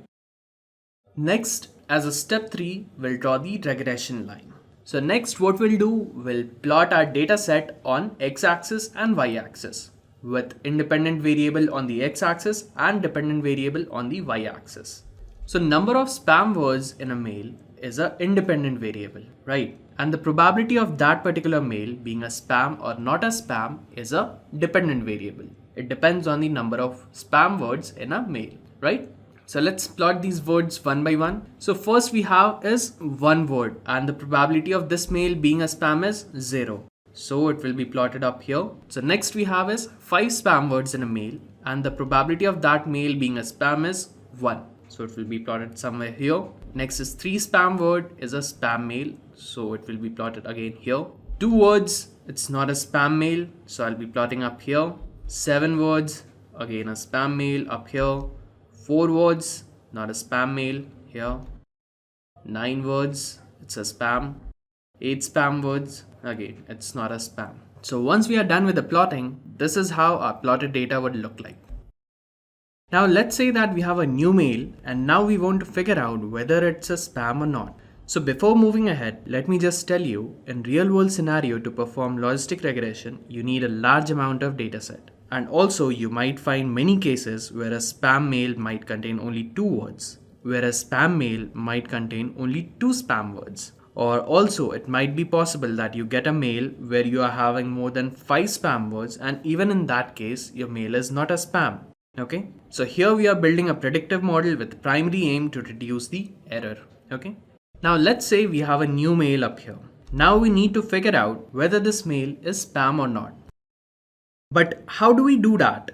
Next, as a step 3, we'll draw the regression line. So next what we'll do, we'll plot our data set on x-axis and y-axis with independent variable on the x-axis and dependent variable on the y-axis. So number of spam words in a mail is an independent variable, right? And the probability of that particular mail being a spam or not a spam is a dependent variable. It depends on the number of spam words in a mail, right? So let's plot these words one by one. So first we have is one word and the probability of this mail being a spam is 0. So it will be plotted up here. So next we have is 5 spam words in a mail and the probability of that mail being a spam is 1. So it will be plotted somewhere here. Next is 3 spam word is a spam mail. So it will be plotted again here. 2 words, it's not a spam mail. So I'll be plotting up here. 7 words, again a spam mail up here. 4 words, not a spam mail here. 9 words, it's a spam. 8 spam words, again, it's not a spam. So once we are done with the plotting, this is how our plotted data would look like. Now let's say that we have a new mail and now we want to figure out whether it's a spam or not. So before moving ahead, let me just tell you, in real world scenario to perform logistic regression, you need a large amount of data set. And also you might find many cases where a spam mail might contain only 2 words, where a spam mail might contain only 2 spam words. Or also it might be possible that you get a mail where you are having more than 5 spam words and even in that case your mail is not a spam. Okay, so here we are building a predictive model with primary aim to reduce the error. Okay, now let's say we have a new mail up here. Now we need to figure out whether this mail is spam or not. But how do we do that?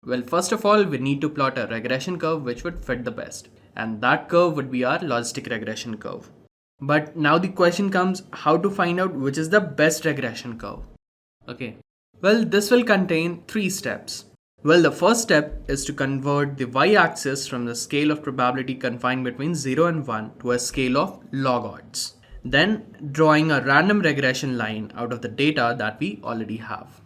Well, first of all, we need to plot a regression curve which would fit the best. And that curve would be our logistic regression curve. But now the question comes, how to find out which is the best regression curve? Okay, well, this will contain 3 steps. Well, the first step is to convert the y-axis from the scale of probability confined between 0 and 1 to a scale of log odds. Then drawing a random regression line out of the data that we already have.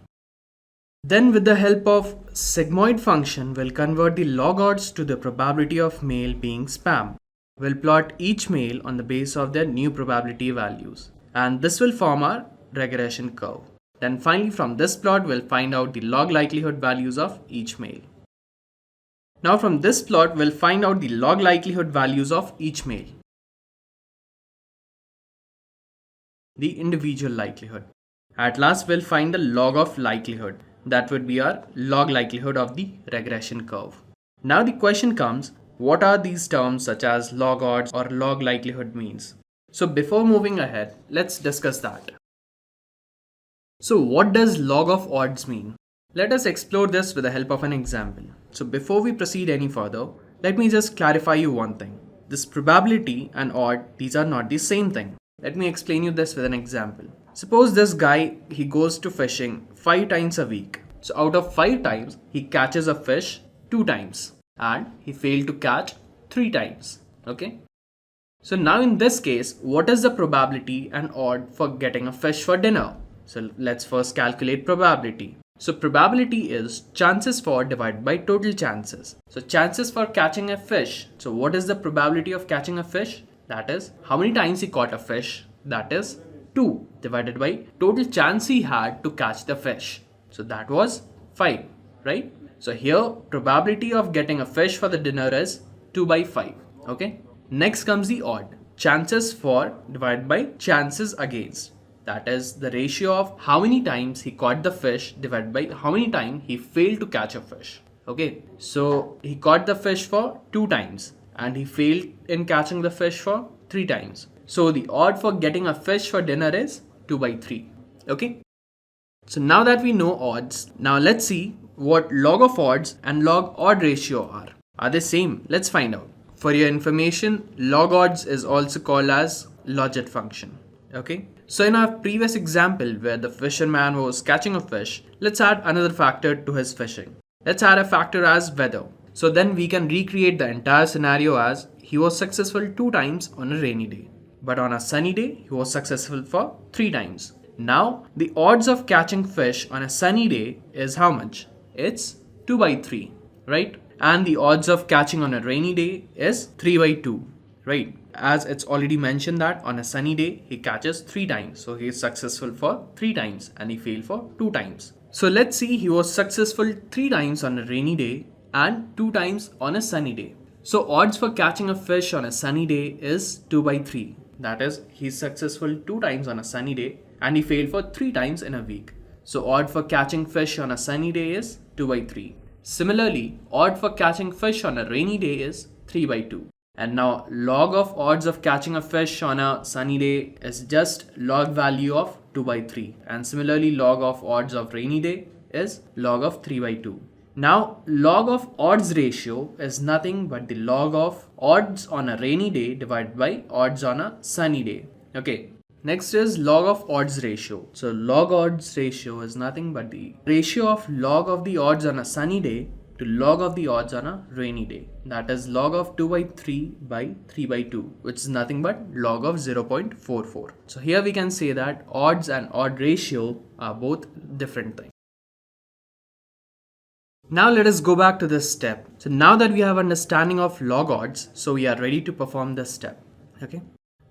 Then with the help of sigmoid function, we'll convert the log odds to the probability of mail being spam. We'll plot each mail on the base of their new probability values. And this will form our regression curve. Then finally from this plot, we'll find out the log likelihood values of each mail. Now from this plot, we'll find out the log likelihood values of each mail. The individual likelihood. At last, we'll find the log of likelihood. That would be our log likelihood of the regression curve. Now the question comes, what are these terms such as log odds or log likelihood means? So before moving ahead, let's discuss that. So what does log of odds mean? Let us explore this with the help of an example. So before we proceed any further, let me just clarify you one thing. This probability and odd, these are not the same thing. Let me explain you this with an example. Suppose this guy, he goes to fishing 5 times a week. So out of 5 times, he catches a fish 2 times and he failed to catch 3 times. Okay. So now in this case, what is the probability and odd for getting a fish for dinner? So let's first calculate probability. So probability is chances for divided by total chances. So chances for catching a fish. So what is the probability of catching a fish? That is how many times he caught a fish. That is 2 divided by total chance he had to catch the fish. So that was 5, right? So here probability of getting a fish for the dinner is 2 by 5. Okay. Next comes the odd. Chances for divided by chances against. That is the ratio of how many times he caught the fish divided by how many times he failed to catch a fish. Okay. So he caught the fish for 2 times and he failed in catching the fish for 3 times. So the odd for getting a fish for dinner is 2 by 3. Okay. So now that we know odds, now let's see what log of odds and log odd ratio are. Are they same? Let's find out. For your information, log odds is also called as logit function. Okay. So in our previous example where the fisherman was catching a fish, let's add another factor to his fishing. Let's add a factor as weather. So then we can recreate the entire scenario as he was successful 2 times on a rainy day. But on a sunny day, he was successful for 3 times. Now, the odds of catching fish on a sunny day is how much? It's 2 by 3, right? And the odds of catching on a rainy day is 3 by 2, right? As it's already mentioned that on a sunny day, he catches 3 times. So he is successful for 3 times and he failed for 2 times. So let's see he was successful 3 times on a rainy day and 2 times on a sunny day. So odds for catching a fish on a sunny day is 2 by 3. That is, he's successful 2 times on a sunny day and he failed for 3 times in a week. So odd for catching fish on a sunny day is 2 by 3. Similarly, odd for catching fish on a rainy day is 3 by 2. And now log of odds of catching a fish on a sunny day is just log value of 2 by 3. And similarly, log of odds of rainy day is log of 3 by 2. Now, log of odds ratio is nothing but the log of odds on a rainy day divided by odds on a sunny day. Okay. Next is log of odds ratio. So log odds ratio is nothing but the ratio of log of the odds on a sunny day to log of the odds on a rainy day. That is log of 2 by 3 by 3 by 2, which is nothing but log of 0.44. So here we can say that odds and odd ratio are both different things. Now let us go back to this step. So now that we have understanding of log odds, so we are ready to perform this step. Okay.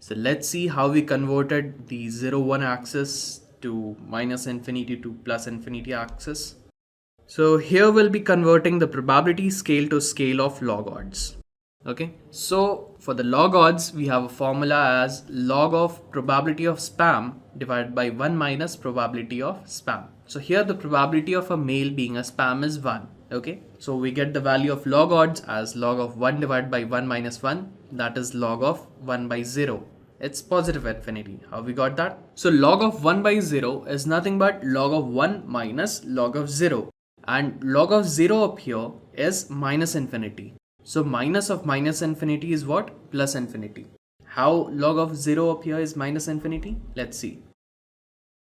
So let's see how we converted the 0, 1 axis to minus infinity to plus infinity axis. So here we'll be converting the probability scale to scale of log odds. Okay. So for the log odds, we have a formula as log of probability of spam divided by 1 minus probability of spam. So here the probability of a mail being a spam is 1. Okay. So we get the value of log odds as log of 1 divided by 1 minus 1. That is log of 1 by 0. It's positive infinity. How we got that? So log of 1 by 0 is nothing but log of 1 minus log of 0. And log of 0 up here is minus infinity. So minus of minus infinity is what? Plus infinity. How log of 0 up here is minus infinity? Let's see.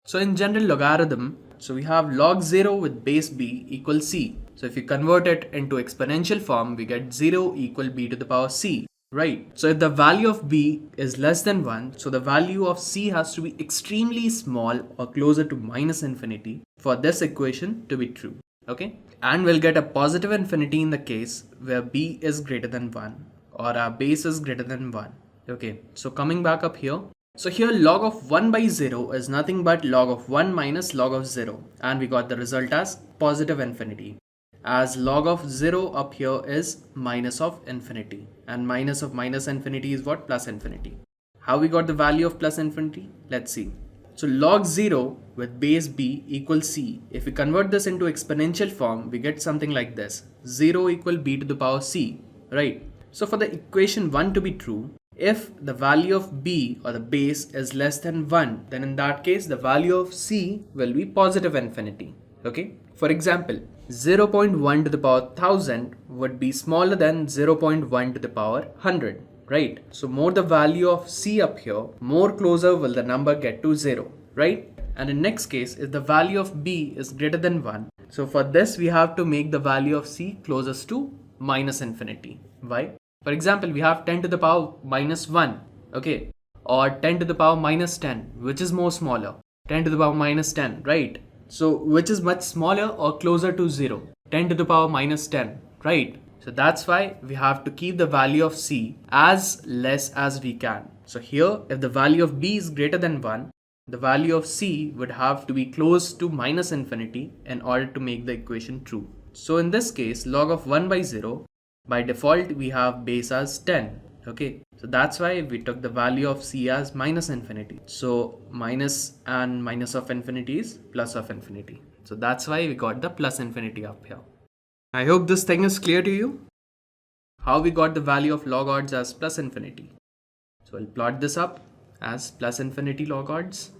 So in general logarithm, so we have log 0 with base b equals c. So if you convert it into exponential form, we get 0 equal b to the power c. Right. So if the value of b is less than 1, so the value of c has to be extremely small or closer to minus infinity for this equation to be true. Okay. And we'll get a positive infinity in the case where b is greater than 1 or our base is greater than 1. Okay. So coming back up here. So here log of 1 by 0 is nothing but log of 1 minus log of 0. And we got the result as positive infinity. As log of 0 up here is minus of infinity. And minus of minus infinity is what? Plus infinity. How we got the value of plus infinity? Let's see. So log 0 with base b equals c. If we convert this into exponential form, we get something like this. 0 equal b to the power c. Right. So for the equation 1 to be true, if the value of b or the base is less than 1, then in that case, the value of c will be positive infinity. Okay. For example, 0.1 to the power 1000 would be smaller than 0.1 to the power 100, right? So more the value of c up here, more closer will the number get to 0, right? And in next case, if the value of b is greater than 1, so for this we have to make the value of c closest to minus infinity. Why? For example, we have 10 to the power minus 1, okay? Or 10 to the power minus 10, which is more smaller? 10 to the power minus 10, right? So which is much smaller or closer to 0? 10 to the power minus 10, right? So that's why we have to keep the value of c as less as we can. So here, if the value of b is greater than 1, the value of c would have to be close to minus infinity in order to make the equation true. So in this case, log of 1 by 0, by default we have base as 10. Okay, so that's why we took the value of c as minus infinity. So minus and minus of infinity is plus of infinity. So that's why we got the plus infinity up here. I hope this thing is clear to you. How we got the value of log odds as plus infinity. So I'll plot this up as plus infinity log odds.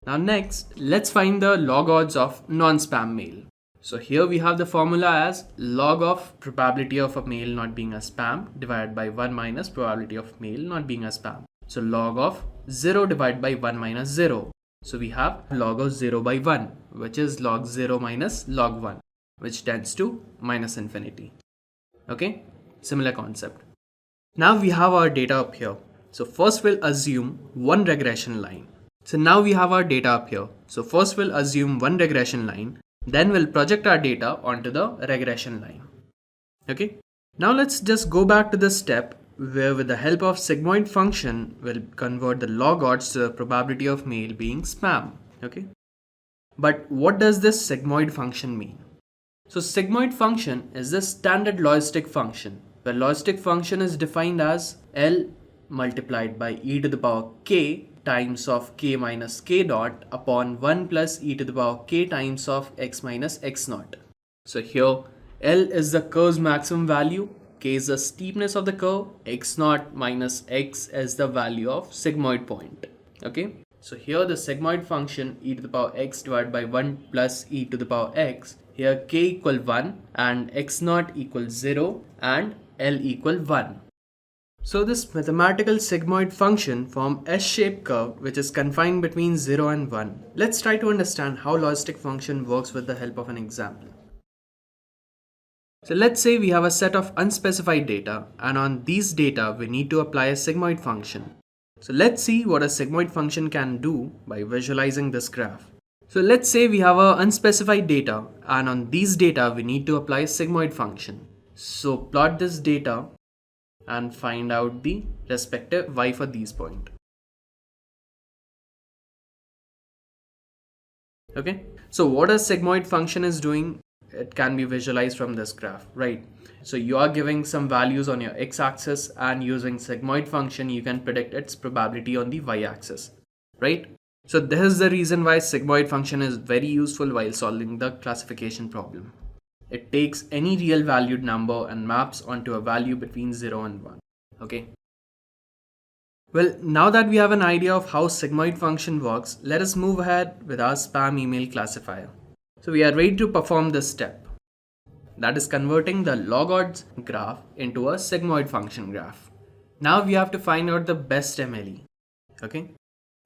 Now next, let's find the log odds of non-spam mail. So here we have the formula as log of probability of a mail not being a spam divided by 1 minus probability of mail not being a spam. So log of 0 divided by 1 minus 0. So we have log of 0 by 1, which is log 0 minus log 1, which tends to minus infinity. Okay, similar concept. Now we have our data up here. So first we'll assume one regression line. So now we have our data up here. So first we'll assume one regression line, then we'll project our data onto the regression line. Okay, now let's just go back to this step where with the help of sigmoid function, we'll convert the log odds to the probability of mail being spam. Okay, but what does this sigmoid function mean? So sigmoid function is the standard logistic function, where logistic function is defined as L multiplied by e to the power k times of k minus k dot upon 1 plus e to the power k times of x minus x naught. So here L is the curve's maximum value, k is the steepness of the curve, x naught minus x is the value of sigmoid point. Okay, so here the sigmoid function e to the power x divided by 1 plus e to the power x, here k equal 1 and x naught equals 0 and L equal 1. So this mathematical sigmoid function forms S-shaped curve which is confined between 0 and 1. Let's try to understand how logistic function works with the help of an example. So let's say we have a set of unspecified data, and on these data we need to apply a sigmoid function. So let's see what a sigmoid function can do by visualizing this graph. So let's say we have a unspecified data, and on these data we need to apply a sigmoid function. So plot this data and find out the respective y for these points. Okay, so what a sigmoid function is doing, it can be visualized from this graph, right? So you are giving some values on your x-axis, and using sigmoid function you can predict its probability on the y-axis, right? So this is the reason why sigmoid function is very useful while solving the classification problem. It takes any real valued number and maps onto a value between 0 and 1. Okay. Well, now that we have an idea of how sigmoid function works, let us move ahead with our spam email classifier. So we are ready to perform this step. That is converting the log odds graph into a sigmoid function graph. Now we have to find out the best MLE. Okay.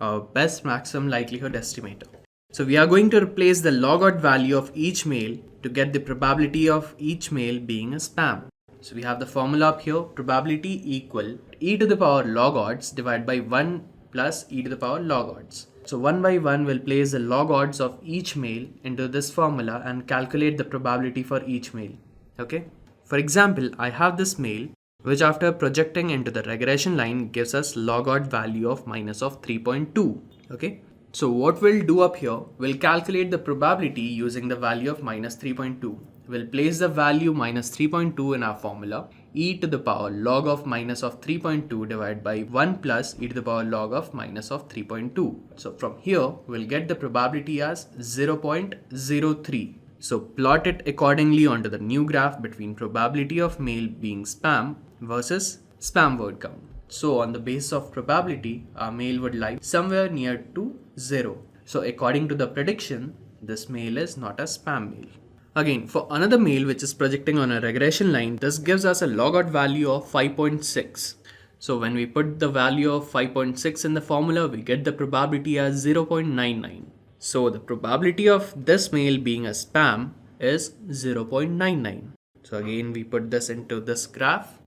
Our best maximum likelihood estimator. So we are going to replace the log odd value of each mail to get the probability of each mail being a spam. So we have the formula up here, probability equal e to the power log odds divided by 1 plus e to the power log odds. So one by one we'll place the log odds of each mail into this formula and calculate the probability for each mail. Okay. For example, I have this mail which after projecting into the regression line gives us log odd value of minus of 3.2. Okay. So what we'll do up here, we'll calculate the probability using the value of minus 3.2. We'll place the value minus 3.2 in our formula, e to the power log of minus of 3.2 divided by 1 plus e to the power log of minus of 3.2. So from here, we'll get the probability as 0.03. So plot it accordingly onto the new graph between probability of mail being spam versus spam word count. So on the basis of probability, our mail would lie somewhere near to 0. So according to the prediction, this mail is not a spam mail. Again, for another mail which is projecting on a regression line, this gives us a log odd value of 5.6. So when we put the value of 5.6 in the formula, we get the probability as 0.99. So the probability of this mail being a spam is 0.99. So again, we put this into this graph.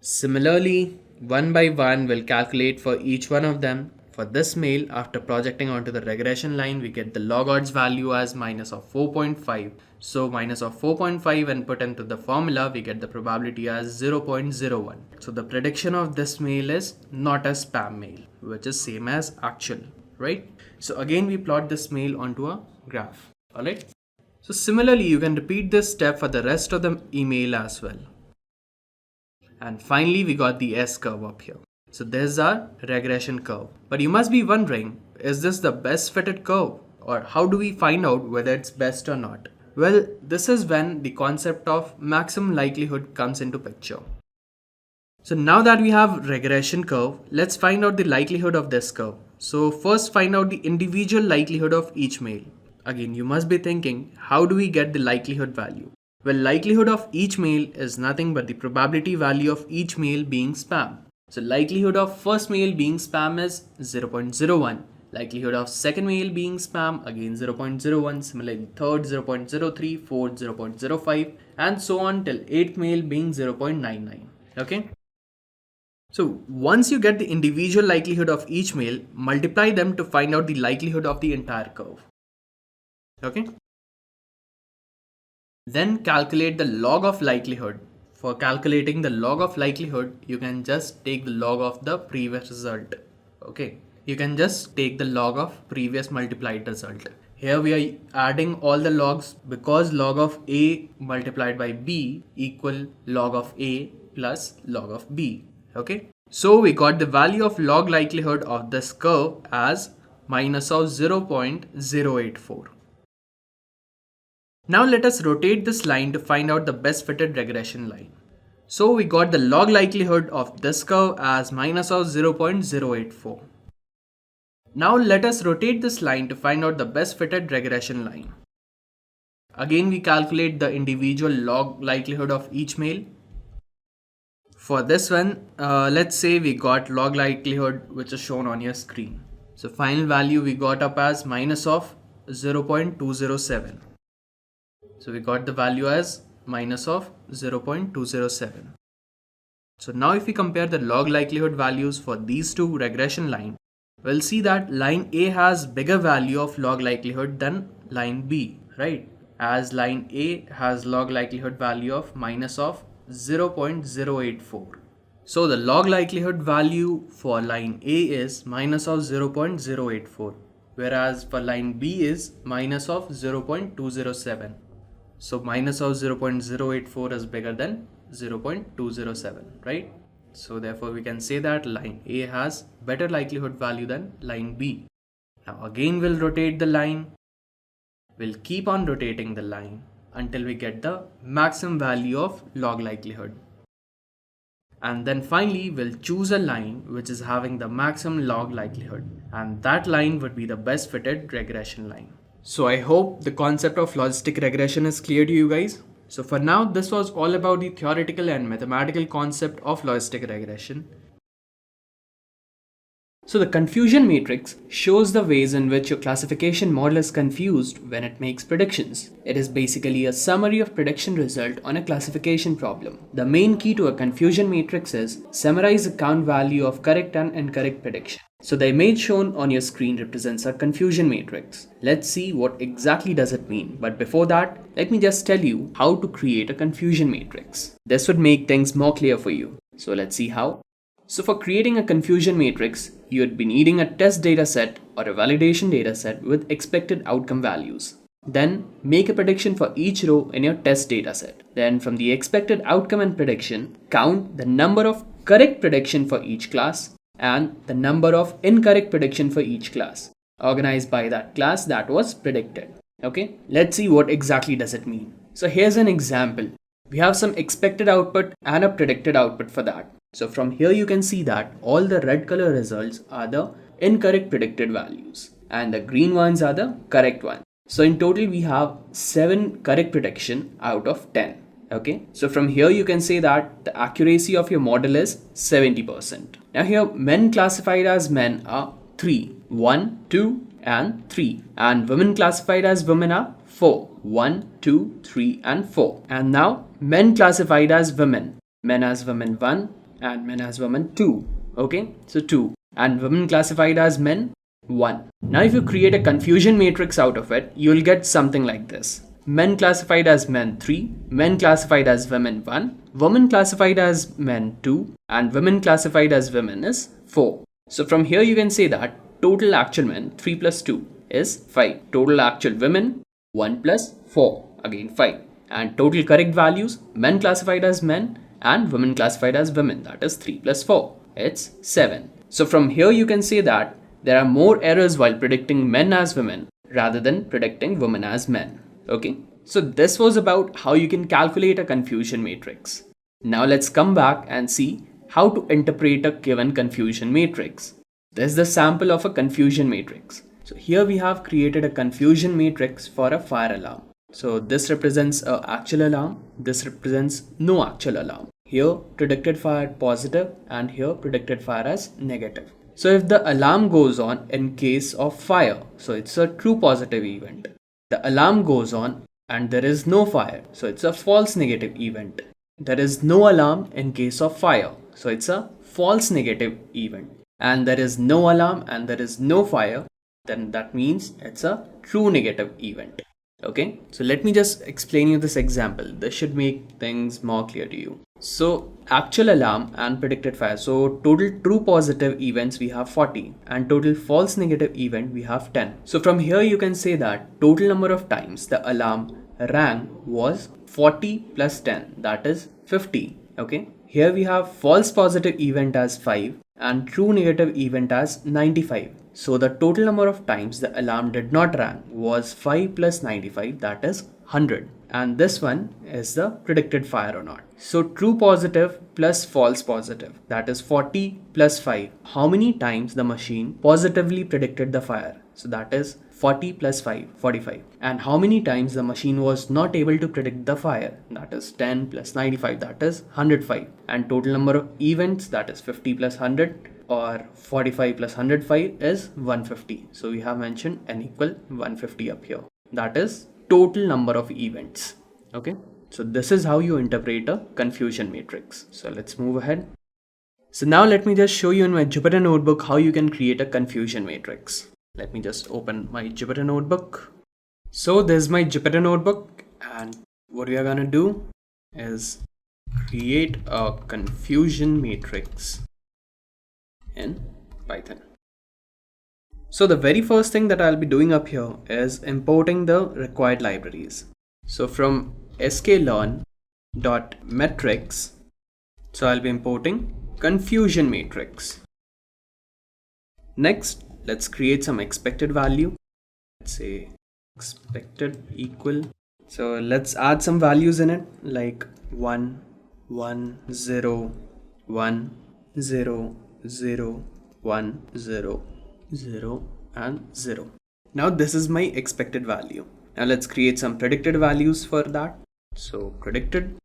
Similarly, one by one, we'll calculate for each one of them. For this mail, after projecting onto the regression line, we get the log odds value as minus of 4.5. So minus of 4.5 when put into the formula, we get the probability as 0.01. So the prediction of this mail is not a spam mail, which is same as actual, right? So again, we plot this mail onto a graph, alright? So similarly, you can repeat this step for the rest of the email as well. And finally, we got the S curve up here. So this is our regression curve. But you must be wondering, is this the best fitted curve? Or how do we find out whether it's best or not? Well, this is when the concept of maximum likelihood comes into picture. So now that we have regression curve, let's find out the likelihood of this curve. So first find out the individual likelihood of each mail. Again, you must be thinking, how do we get the likelihood value? Well, likelihood of each mail is nothing but the probability value of each mail being spam. So likelihood of first mail being spam is 0.01. Likelihood of second mail being spam, again 0.01. Similarly, third 0.03, fourth 0.05, and so on till 8th mail being 0.99. Okay. So once you get the individual likelihood of each mail, multiply them to find out the likelihood of the entire curve. Okay. Then calculate the log of likelihood. For calculating the log of likelihood, you can just take the log of the previous result. Okay. You can just take the log of previous multiplied result. Here we are adding all the logs because log of A multiplied by B equal log of A plus log of B. Okay. So we got the value of log likelihood of this curve as minus of 0.084. Now let us rotate this line to find out the best fitted regression line. So we got the log likelihood of this curve as minus of 0.084. Now let us rotate this line to find out the best fitted regression line. Again, we calculate the individual log likelihood of each mail. For this one, let's say we got log likelihood which is shown on your screen. So final value we got up as minus of 0.207. So we got the value as minus of 0.207. So now if we compare the log likelihood values for these two regression lines, we'll see that line A has bigger value of log likelihood than line B, right? As line A has log likelihood value of minus of 0.084. So the log likelihood value for line A is minus of 0.084, whereas for line B is minus of 0.207. So minus of 0.084 is bigger than 0.207, right? So therefore we can say that line A has better likelihood value than line B. Now again we'll rotate the line. We'll keep on rotating the line until we get the maximum value of log likelihood. And then finally we'll choose a line which is having the maximum log likelihood, and that line would be the best fitted regression line. So I hope the concept of logistic regression is clear to you guys. So for now, this was all about the theoretical and mathematical concept of logistic regression. So the confusion matrix shows the ways in which your classification model is confused when it makes predictions. It is basically a summary of prediction result on a classification problem. The main key to a confusion matrix is summarize the count value of correct and incorrect prediction. So the image shown on your screen represents a confusion matrix. Let's see what exactly does it mean. But before that, let me just tell you how to create a confusion matrix. This would make things more clear for you. So let's see how. So for creating a confusion matrix, you would be needing a test dataset or a validation dataset with expected outcome values. Then make a prediction for each row in your test dataset. Then from the expected outcome and prediction, count the number of correct prediction for each class and the number of incorrect prediction for each class, organized by that class that was predicted. Okay, let's see what exactly does it mean. So here's an example. We have some expected output and a predicted output for that. So from here you can see that all the red color results are the incorrect predicted values and the green ones are the correct ones. So in total we have 7 correct prediction out of 10. Okay, so from here you can say that the accuracy of your model is 70%. Now here men classified as men are 3, 1, 2 and 3, and women classified as women are 4, 1, 2, 3 and 4. And now men classified as women, men as women 1 and men as women 2. Okay, so 2, and women classified as men 1. Now if you create a confusion matrix out of it, you will get something like this. Men classified as men 3, men classified as women 1, women classified as men 2 and women classified as women is 4. So from here you can say that total actual men 3 plus 2 is 5. Total actual women 1 plus 4, again 5. And total correct values, men classified as men and women classified as women, that is 3 plus 4, it's 7. So from here you can say that there are more errors while predicting men as women rather than predicting women as men. Okay, so this was about how you can calculate a confusion matrix. Now let's come back and see how to interpret a given confusion matrix. This is the sample of a confusion matrix. So here we have created a confusion matrix for a fire alarm. So this represents a actual alarm, this represents no actual alarm. Here predicted fire positive and here predicted fire as negative. So if the alarm goes on in case of fire, so it's a true positive event. The alarm goes on and there is no fire, so it's a false negative event. There is no alarm in case of fire, so it's a false negative event. And there is no alarm and there is no fire, then that means it's a true negative event. Okay, so let me just explain you this example. This should make things more clear to you. So actual alarm and predicted fire. So total true positive events we have 40 and total false negative event we have 10. So from here you can say that total number of times the alarm rang was 40 plus 10, that is 50. Okay, here we have false positive event as 5 and true negative event as 95. So the total number of times the alarm did not ring was 5 plus 95, that is 100. And this one is the predicted fire or not. So true positive plus false positive, that is 40 plus 5. How many times the machine positively predicted the fire? So that is 40 plus 5, 45. And how many times the machine was not able to predict the fire? That is 10 plus 95, that is 105. And total number of events, that is 50 plus 100 or 45 plus 105 is 150. So we have mentioned n equal 150 up here. That is total number of events. Okay, so this is how you interpret a confusion matrix. So let's move ahead. So now let me just show you in my Jupyter notebook how you can create a confusion matrix. Let me just open my Jupyter notebook. So this is my Jupyter notebook, and what we are gonna do is create a confusion matrix in Python. So the very first thing that I'll be doing up here is importing the required libraries. So from sklearn.metrics, so I'll be importing confusion matrix. Next, let's create some expected value. Let's say expected equal. So let's add some values in it like 1, 1, 0, 1, 0, 0, 1, 0, 0 and 0. Now this is my expected value. Now let's create some predicted values for that. So predicted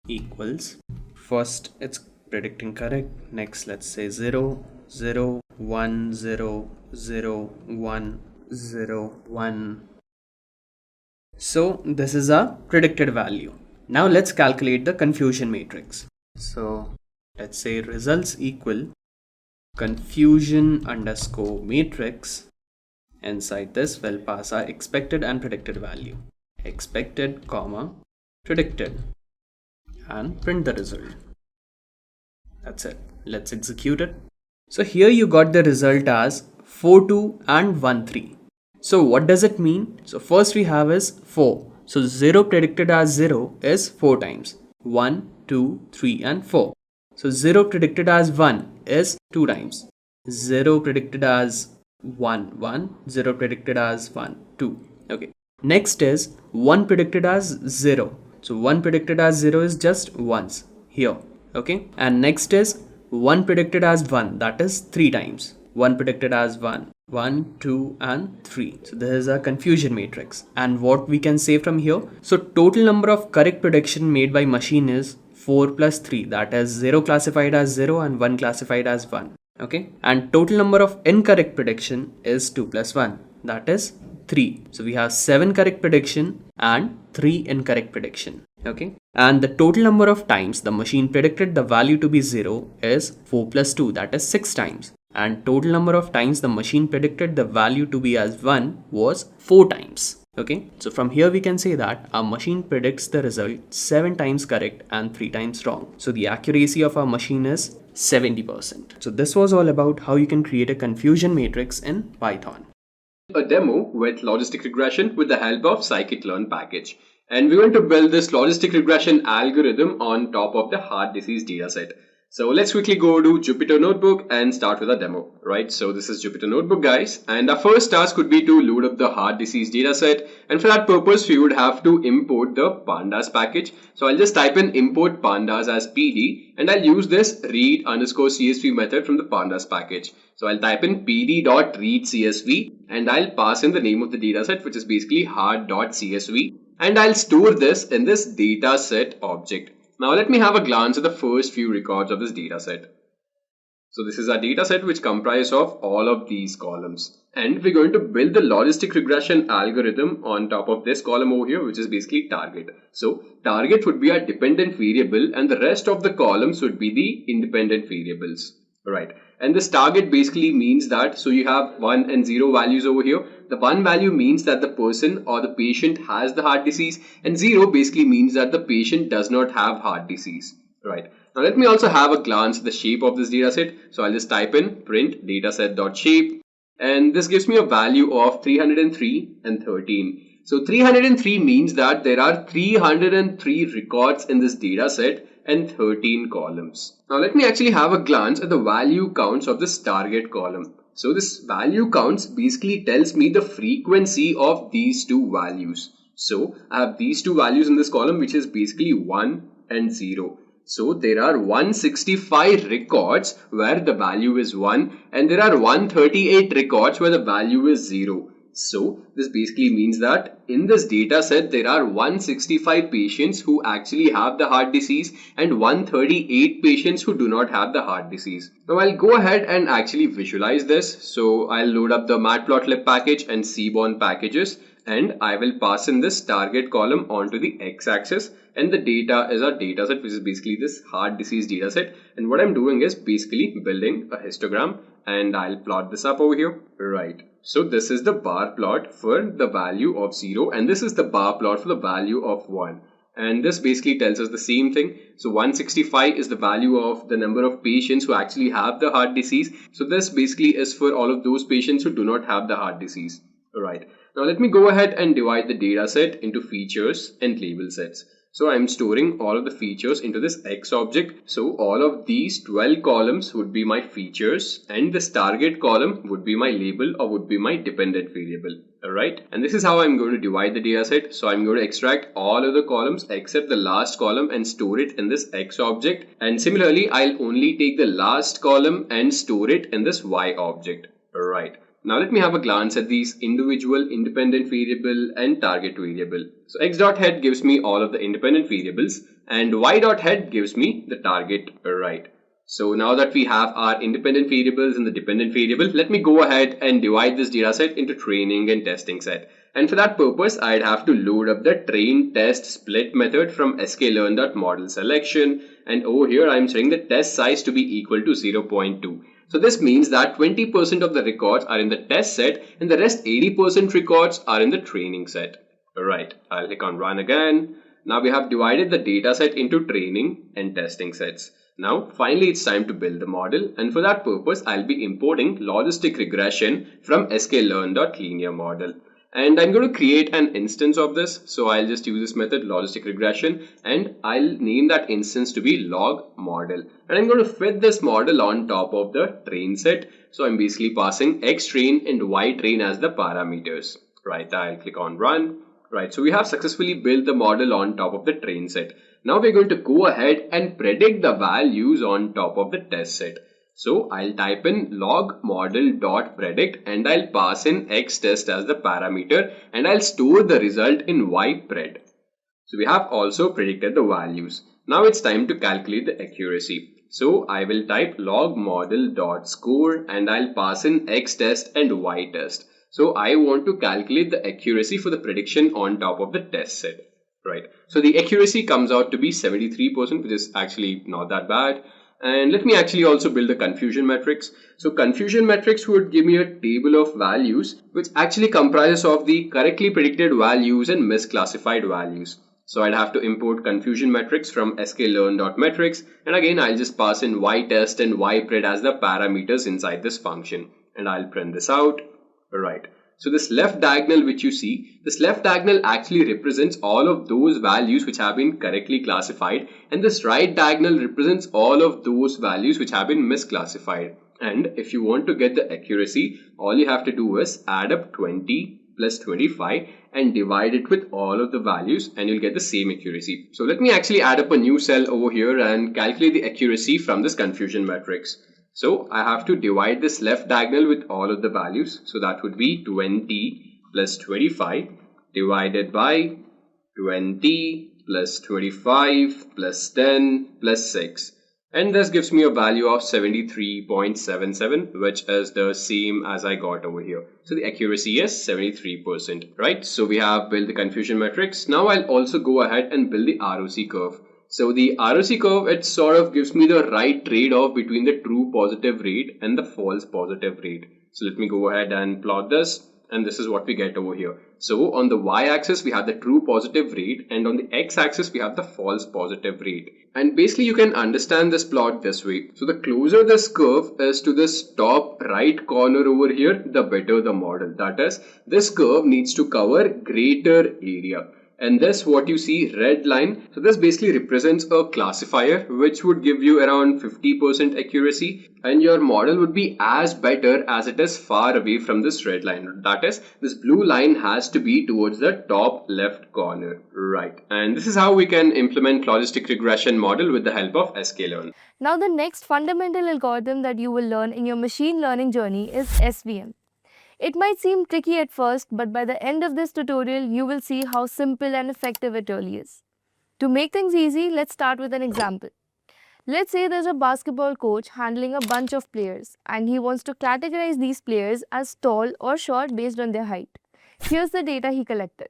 equals, first it's predicting correct. Next let's say 0, 0, 1, 0, 0, 1, 0, 1. So this is a predicted value. Now let's calculate the confusion matrix. So let's say results equal confusion underscore matrix. Inside this we'll pass our expected and predicted value. Expected comma predicted and print the result. That's it. Let's execute it. So here you got the result as 4-2 and 1-3. So what does it mean? So first we have is 4. So 0 predicted as 0 is 4 times. 1, 2, 3 and 4. So 0 predicted as 1 is 2 times. 0 predicted as 1, 1. 0 predicted as 1, 2. Okay. Next is 1 predicted as 0. So 1 predicted as 0 is just once here. Okay. And next is 1 predicted as 1, that is 3 times. 1 predicted as 1, 1, 2 and 3. So this is a confusion matrix. And what we can say from here? So total number of correct prediction made by machine is 4 plus 3, that is 0 classified as 0 and 1 classified as 1. Okay. And total number of incorrect prediction is 2 plus 1, that is 3. So we have 7 correct prediction and 3 incorrect prediction. Okay. And the total number of times the machine predicted the value to be 0 is 4 plus 2, that is 6 times. And total number of times the machine predicted the value to be as 1 was 4 times. Okay. So from here we can say that our machine predicts the result 7 times correct and 3 times wrong. So the accuracy of our machine is 70%. So this was all about how you can create a confusion matrix in Python. A demo with logistic regression with the help of scikit-learn package. And we're going to build this logistic regression algorithm on top of the heart disease dataset. So let's quickly go to Jupyter Notebook and start with a demo, right? So this is Jupyter Notebook, guys, and our first task would be to load up the heart disease dataset, and for that purpose we would have to import the Pandas package. So I'll just type in import Pandas as PD, and I'll use this read_csv method from the Pandas package. So I'll type in pd.readcsv and I'll pass in the name of the dataset, which is basically heart.csv, and I'll store this in this dataset object. Now let me have a glance at the first few records of this dataset. So this is our dataset which comprises of all of these columns, and we're going to build the logistic regression algorithm on top of this column over here, which is basically target. So target would be our dependent variable and the rest of the columns would be the independent variables, right? And this target basically means that, so you have 1 and 0 values over here. The 1 value means that the person or the patient has the heart disease, and 0 basically means that the patient does not have heart disease, right? Now let me also have a glance at the shape of this dataset. So I'll just type in print dataset.shape, and this gives me a value of 303 and 13. So 303 means that there are 303 records in this dataset and 13 columns. Now let me actually have a glance at the value counts of this target column. So this value counts basically tells me the frequency of these two values. So I have these two values in this column, which is basically 1 and 0. So there are 165 records where the value is 1, and there are 138 records where the value is 0. So this basically means that in this data set there are 165 patients who actually have the heart disease and 138 patients who do not have the heart disease. Now I'll go ahead and actually visualize this. So I'll load up the matplotlib package and seaborn packages, and I will pass in this target column onto the x-axis, and the data is our dataset, which is basically this heart disease dataset. And what I'm doing is basically building a histogram, and I'll plot this up over here, right? So this is the bar plot for the value of 0, and this is the bar plot for the value of 1. And this basically tells us the same thing. So 165 is the value of the number of patients who actually have the heart disease. So this basically is for all of those patients who do not have the heart disease. Alright, now let me go ahead and divide the data set into features and label sets. So I'm storing all of the features into this X object. So all of these 12 columns would be my features, and this target column would be my label or would be my dependent variable. Alright, and this is how I'm going to divide the data set. So I'm going to extract all of the columns except the last column and store it in this X object. And similarly, I'll only take the last column and store it in this Y object. Alright. Now let me have a glance at these individual independent variable and target variable. So x.head gives me all of the independent variables and y.head gives me the target, right? So now that we have our independent variables and the dependent variable, let me go ahead and divide this dataset into training and testing set. And for that purpose, I'd have to load up the train test split method from sklearn.model selection, and over here I'm setting the test size to be equal to 0.2. So this means that 20% of the records are in the test set and the rest 80% records are in the training set. Alright, I'll click on run again. Now we have divided the data set into training and testing sets. Now finally it's time to build the model, and for that purpose I'll be importing logistic regression from sklearn.linear model. And I'm going to create an instance of this. So I'll just use this method logistic regression, and I'll name that instance to be log model. And I'm going to fit this model on top of the train set. So I'm basically passing x train and y train as the parameters. Right, I'll click on run. Right, so we have successfully built the model on top of the train set. Now we're going to go ahead and predict the values on top of the test set. So I'll type in log model.predict and I'll pass in xtest as the parameter, and I'll store the result in ypred. So we have also predicted the values. Now it's time to calculate the accuracy. So I will type log model.score and I'll pass in xtest and ytest. So I want to calculate the accuracy for the prediction on top of the test set. Right. So the accuracy comes out to be 73%, which is actually not that bad. And let me actually also build the confusion matrix. So confusion matrix would give me a table of values which actually comprises of the correctly predicted values and misclassified values. So I'd have to import confusion matrix from sklearn.metrics, and again I'll just pass in ytest and ypred as the parameters inside this function, and I'll print this out. Right. So this left diagonal which you see, this left diagonal actually represents all of those values which have been correctly classified, and this right diagonal represents all of those values which have been misclassified. And if you want to get the accuracy, all you have to do is add up 20 plus 25 and divide it with all of the values and you'll get the same accuracy. So let me actually add up a new cell over here and calculate the accuracy from this confusion matrix. So I have to divide this left diagonal with all of the values. So that would be 20 plus 25 divided by 20 plus 25 plus 10 plus 6. And this gives me a value of 73.77, which is the same as I got over here. So the accuracy is 73%, right? So we have built the confusion matrix. Now I'll also go ahead and build the ROC curve. So the ROC curve, it sort of gives me the right trade-off between the true positive rate and the false positive rate. So let me go ahead and plot this. And this is what we get over here. So on the y-axis we have the true positive rate, and on the x-axis we have the false positive rate. And basically you can understand this plot this way. So the closer this curve is to this top right corner over here, the better the model. That is, this curve needs to cover greater area. And this, what you see, red line, so this basically represents a classifier which would give you around 50% accuracy, and your model would be as better as it is far away from this red line. That is, this blue line has to be towards the top left corner, right? And this is how we can implement logistic regression model with the help of sklearn. Now the next fundamental algorithm that you will learn in your machine learning journey is SVM. It might seem tricky at first, but by the end of this tutorial, you will see how simple and effective it really is. To make things easy, let's start with an example. Let's say there's a basketball coach handling a bunch of players, and he wants to categorize these players as tall or short based on their height. Here's the data he collected.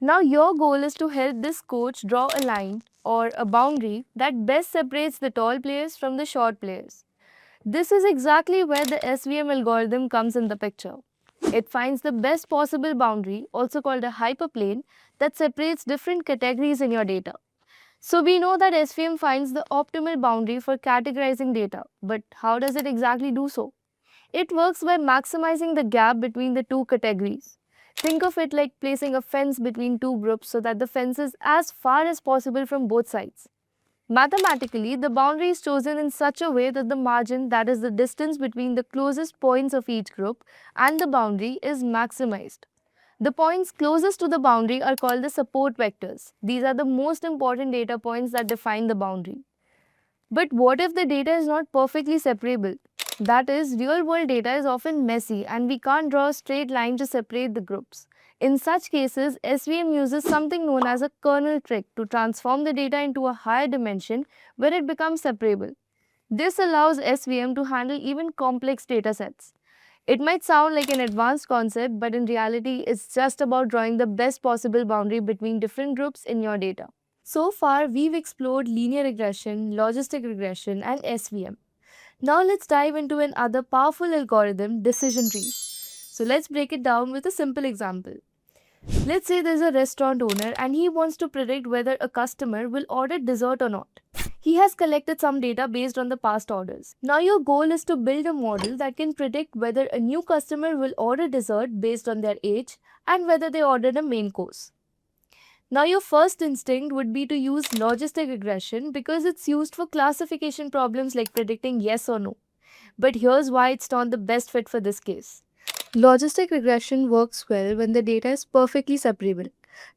Now your goal is to help this coach draw a line or a boundary that best separates the tall players from the short players. This is exactly where the SVM algorithm comes in the picture. It finds the best possible boundary, also called a hyperplane, that separates different categories in your data. So we know that SVM finds the optimal boundary for categorizing data, but how does it exactly do so? It works by maximizing the gap between the two categories. Think of it like placing a fence between two groups so that the fence is as far as possible from both sides. Mathematically, the boundary is chosen in such a way that the margin, that is the distance between the closest points of each group, and the boundary is maximized. The points closest to the boundary are called the support vectors. These are the most important data points that define the boundary. But what if the data is not perfectly separable? That is, real-world data is often messy and we can't draw a straight line to separate the groups. In such cases, SVM uses something known as a kernel trick to transform the data into a higher dimension where it becomes separable. This allows SVM to handle even complex data sets. It might sound like an advanced concept, but in reality, it's just about drawing the best possible boundary between different groups in your data. So far, we've explored linear regression, logistic regression, and SVM. Now let's dive into another powerful algorithm, decision trees. So let's break it down with a simple example. Let's say there's a restaurant owner and he wants to predict whether a customer will order dessert or not. He has collected some data based on the past orders. Now your goal is to build a model that can predict whether a new customer will order dessert based on their age and whether they ordered a main course. Now your first instinct would be to use logistic regression because it's used for classification problems like predicting yes or no. But here's why it's not the best fit for this case. Logistic regression works well when the data is perfectly separable.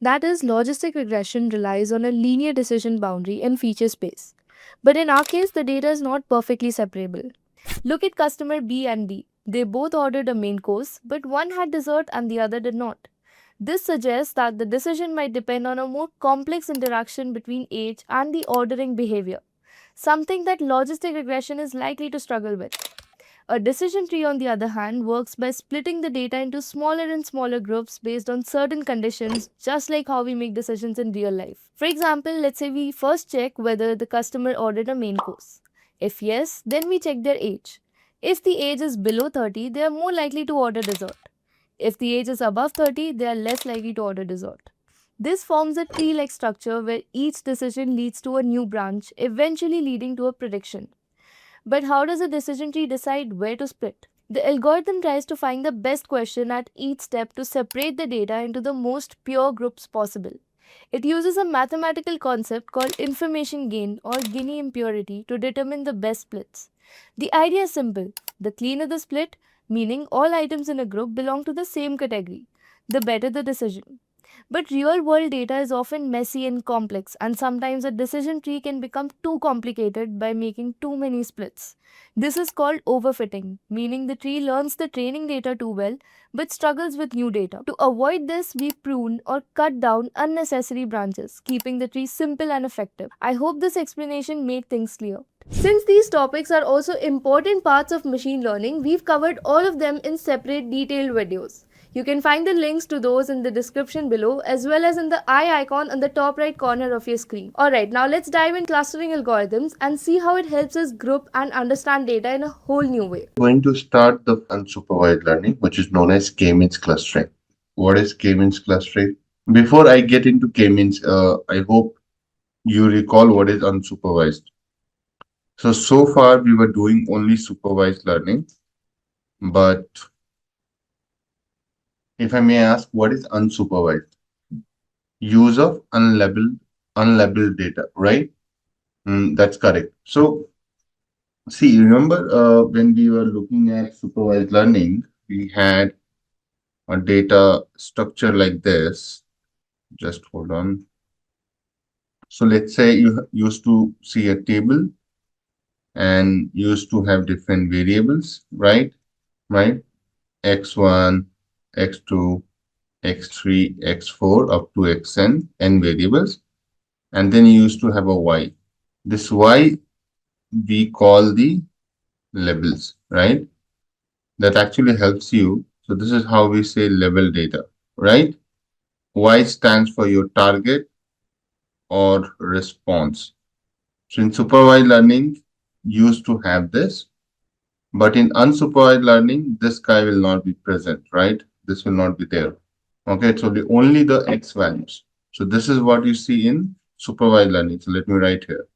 That is, logistic regression relies on a linear decision boundary and feature space. But in our case, the data is not perfectly separable. Look at customer B and D. They both ordered a main course, but one had dessert and the other did not. This suggests that the decision might depend on a more complex interaction between age and the ordering behavior, something that logistic regression is likely to struggle with. A decision tree, on the other hand, works by splitting the data into smaller and smaller groups based on certain conditions, just like how we make decisions in real life. For example, let's say we first check whether the customer ordered a main course. If yes, then we check their age. If the age is below 30, they are more likely to order dessert. If the age is above 30, they are less likely to order dessert. This forms a tree-like structure where each decision leads to a new branch, eventually leading to a prediction. But how does a decision tree decide where to split? The algorithm tries to find the best question at each step to separate the data into the most pure groups possible. It uses a mathematical concept called information gain or Gini impurity to determine the best splits. The idea is simple: the cleaner the split, meaning all items in a group belong to the same category, the better the decision. But real world data is often messy and complex, and sometimes a decision tree can become too complicated by making too many splits. This is called overfitting, meaning the tree learns the training data too well but struggles with new data. To avoid this, we prune or cut down unnecessary branches, keeping the tree simple and effective. I hope this explanation made things clear. Since these topics are also important parts of machine learning, we've covered all of them in separate detailed videos. You can find the links to those in the description below as well as in the eye icon on the top right corner of your screen. Alright, now let's dive in clustering algorithms and see how it helps us group and understand data in a whole new way. Going to start the unsupervised learning, which is known as k-means clustering. What is k-means clustering? Before I get into k-means, I hope you recall what is unsupervised. So far we were doing only supervised learning, but if I may ask, what is unsupervised? Use of unlabeled data, right? That's correct. So see, remember when we were looking at supervised learning, we had a data structure like this. Just hold on. So let's say you used to see a table and used to have different variables, right? Right? X1, X2, X3, X4 up to Xn, n variables. And then you used to have a Y. This Y we call the labels, right? That actually helps you. So this is how we say label data, right? Y stands for your target or response. So in supervised learning, used to have this, but in unsupervised learning, this guy will not be present, right? This will not be there. Okay, so only the X values. So this is what you see in supervised learning. So let me write here.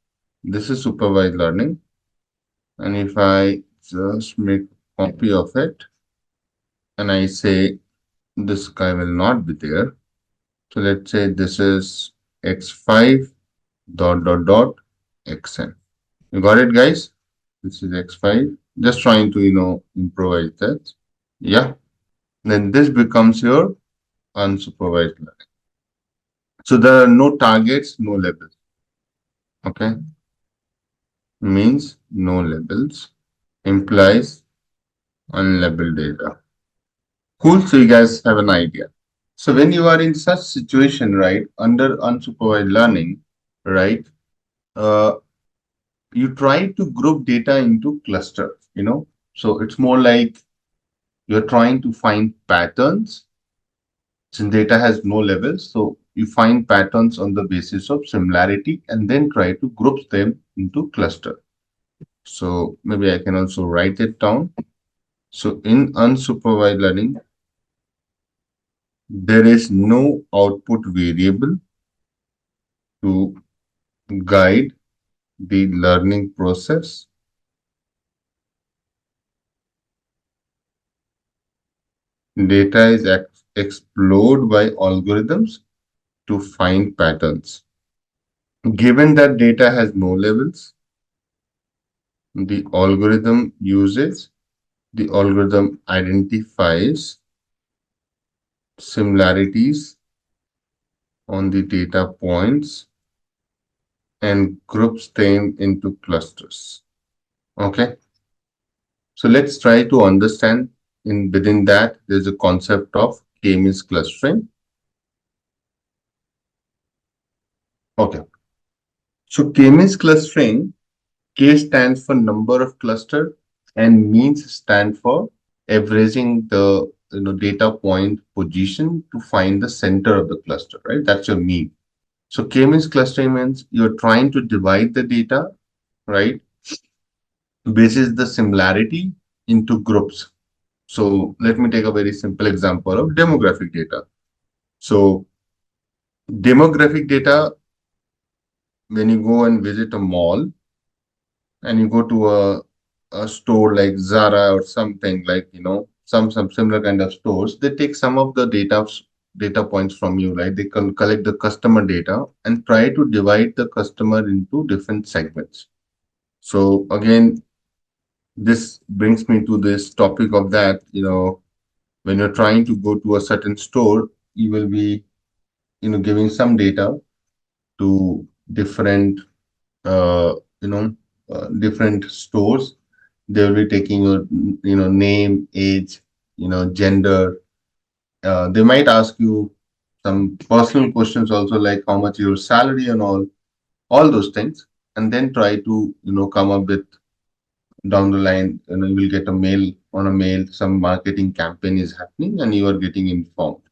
This is supervised learning. And if I just make a copy of it and I say this guy will not be there. So let's say this is X5 dot Xn. You got it, guys? This is X5. Just trying to, improvise that. Yeah. Then this becomes your unsupervised learning. So there are no targets, no labels. Okay. Means no labels. Implies unlabeled data. Cool. So you guys have an idea. So when you are in such situation, right, under unsupervised learning, right, you try to group data into clusters, So it's more like you're trying to find patterns. Since data has no levels, so you find patterns on the basis of similarity and then try to group them into cluster. So maybe I can also write it down. So in unsupervised learning, there is no output variable to guide the learning process. Data is explored by algorithms to find patterns. Given that data has no levels, the algorithm identifies similarities on the data points and groups them into clusters. Okay. So let's try to understand within that there's a concept of k-means clustering. Okay. So k-means clustering, K stands for number of cluster and means stand for averaging the data point position to find the center of the cluster, right? That's your mean. So k-means clustering means you're trying to divide the data, right? Basis the similarity into groups. So let me take a very simple example of demographic data. So demographic data, when you go and visit a mall and you go to a a store like Zara or something like, some similar kind of stores, they take some of the data points from you, right? They can collect the customer data and try to divide the customer into different segments. So again, this brings me to this topic of that, when you're trying to go to a certain store, you will be, giving some data to different, uh, you know, different stores. They will be taking your, name, age, gender. They might ask you some personal questions also, like how much your salary and all those things, and then try to, come up with down the line, you will get a mail on a mail, some marketing campaign is happening and you are getting informed,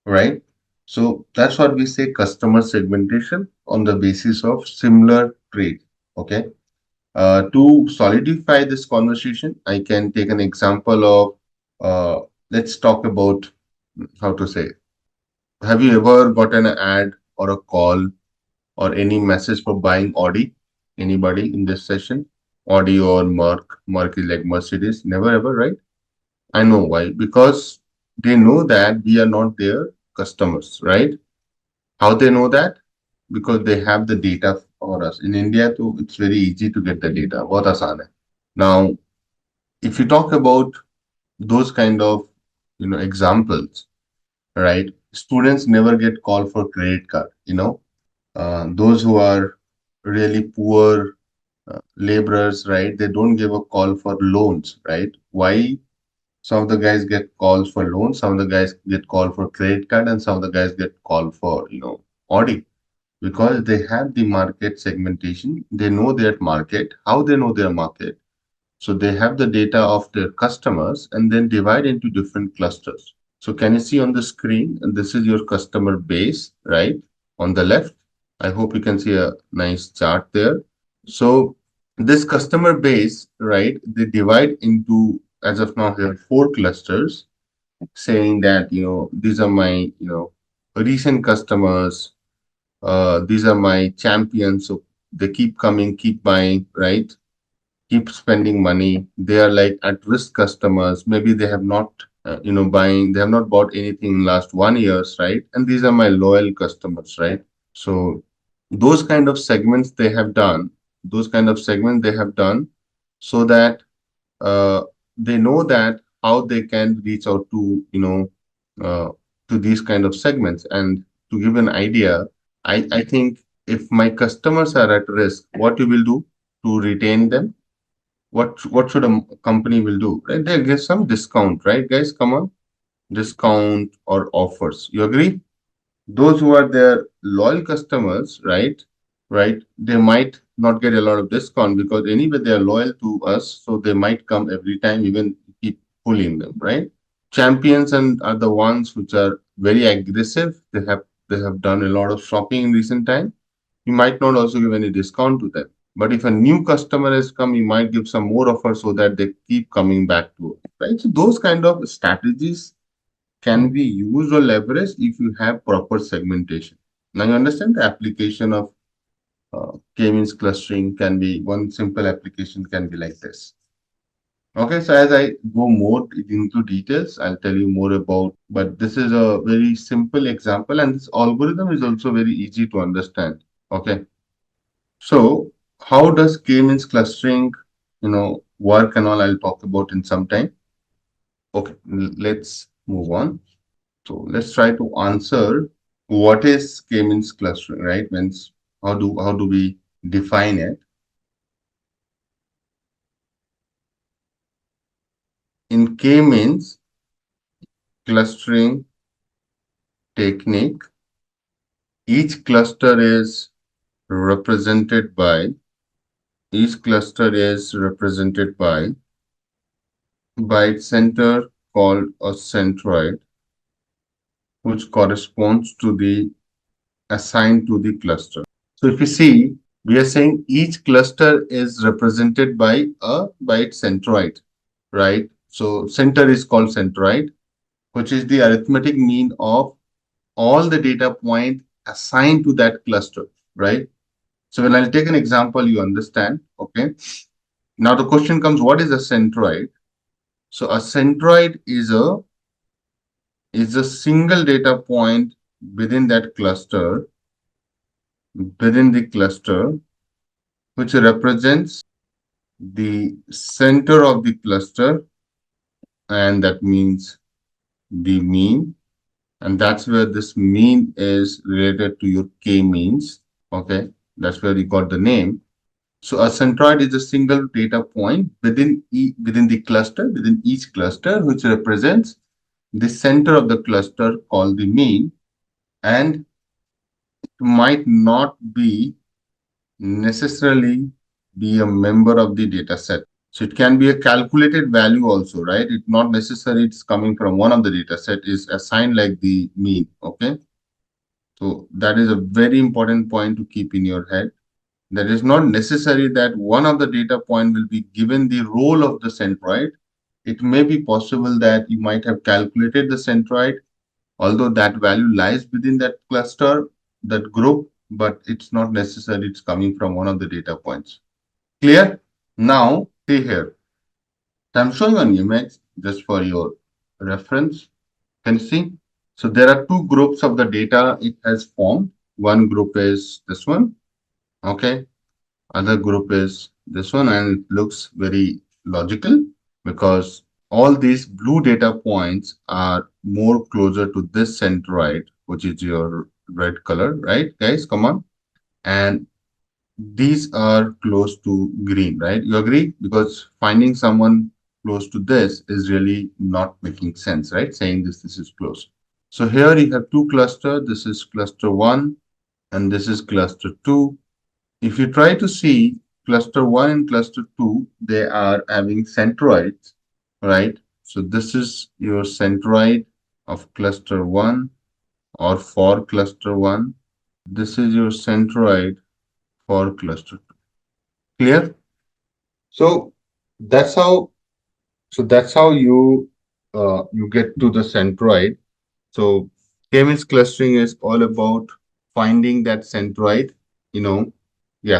right? So that's what we say customer segmentation on the basis of similar trade. Okay. To solidify this conversation, I can take an example of, let's talk about, how to say, have you ever gotten an ad or a call or any message for buying Audi? Anybody in this session? Audi or Merc? Merc is like Mercedes. Never ever, right? I know why. Because they know that we are not their customers, right? How they know that? Because they have the data for us. In India, too, it's very easy to get the data. बहुत आसान है. Now, if you talk about those kind of, examples, right? Students never get called for credit card. Those who are really poor laborers, right? They don't give a call for loans, right? Why? Some of the guys get calls for loans, some of the guys get called for credit card, and some of the guys get called for, audit, because they have the market segmentation. They know their market. How they know their market? So they have the data of their customers and then divide into different clusters. So can you see on the screen? And this is your customer base, right? On the left. I hope you can see a nice chart there. So this customer base, right? They divide into, as of now, here 4 clusters, saying that, these are my, recent customers. These are my champions. So they keep coming, keep buying, right? Keep spending money. They are like at risk customers. Maybe they have not, they have not bought anything in last 1 years, right? And these are my loyal customers, right? So those kind of segments they have done, so that they know that how they can reach out to, to these kind of segments. And to give an idea, I think if my customers are at risk, what you will do to retain them? What should a company will do? Right? They'll give some discount, right, guys? Come on, discount or offers. You agree? Those who are their loyal customers, right, they might not get a lot of discount because anyway they are loyal to us, so they might come every time, even keep pulling them, right? Champions and are the ones which are very aggressive. They have done a lot of shopping in recent time. You might not also give any discount to them. But if a new customer has come, you might give some more offer so that they keep coming back to us, right? So those kind of strategies can be used or leveraged if you have proper segmentation. Now you understand the application of k-means clustering can be, one simple application can be like this. Okay, so as I go more into details, I'll tell you more about, but this is a very simple example and this algorithm is also very easy to understand. Okay, so how does k-means clustering, work and all, I'll talk about in some time. Okay, let's move on. So let's try to answer what is k-means clustering, right? Means how do we define it? In k-means clustering technique, each cluster is represented by its center called a centroid, which corresponds to the assigned to the cluster. So if you see, we are saying each cluster is represented by its centroid, right? So center is called centroid, which is the arithmetic mean of all the data point assigned to that cluster, right? So when I'll take an example, you understand, okay? Now the question comes, what is a centroid? So a centroid is a single data point within that cluster, within the cluster, which represents the center of the cluster, and that means the mean. And that's where this mean is related to your k-means. Okay, that's where you got the name. So a centroid is a single data point within the cluster, within each cluster, which represents the center of the cluster called the mean, and it might not be necessarily be a member of the data set. So it can be a calculated value also, right? It's not necessary it's coming from one of the data set, is assigned like the mean. Okay. So that is a very important point to keep in your head. That is not necessary that one of the data point will be given the role of the centroid. It may be possible that you might have calculated the centroid, although that value lies within that cluster, that group, but it's not necessary it's coming from one of the data points. Clear? Now, see here. So I'm showing an image just for your reference. Can you see? So there are two groups of the data it has formed. One group is this one. Okay. Other group is this one, and it looks very logical because all these blue data points are more closer to this centroid, which is your red color, right, guys? Come on. And these are close to green, right? You agree? Because finding someone close to this is really not making sense, right? Saying this is close. So here you have two clusters. This is cluster 1 and this is cluster 2. If you try to see cluster 1 and cluster 2, they are having centroids, right? So this is your centroid of cluster 1 or for cluster 1. This is your centroid for cluster 2. Clear? So that's how you get to the centroid. So k-means clustering is all about finding that centroid,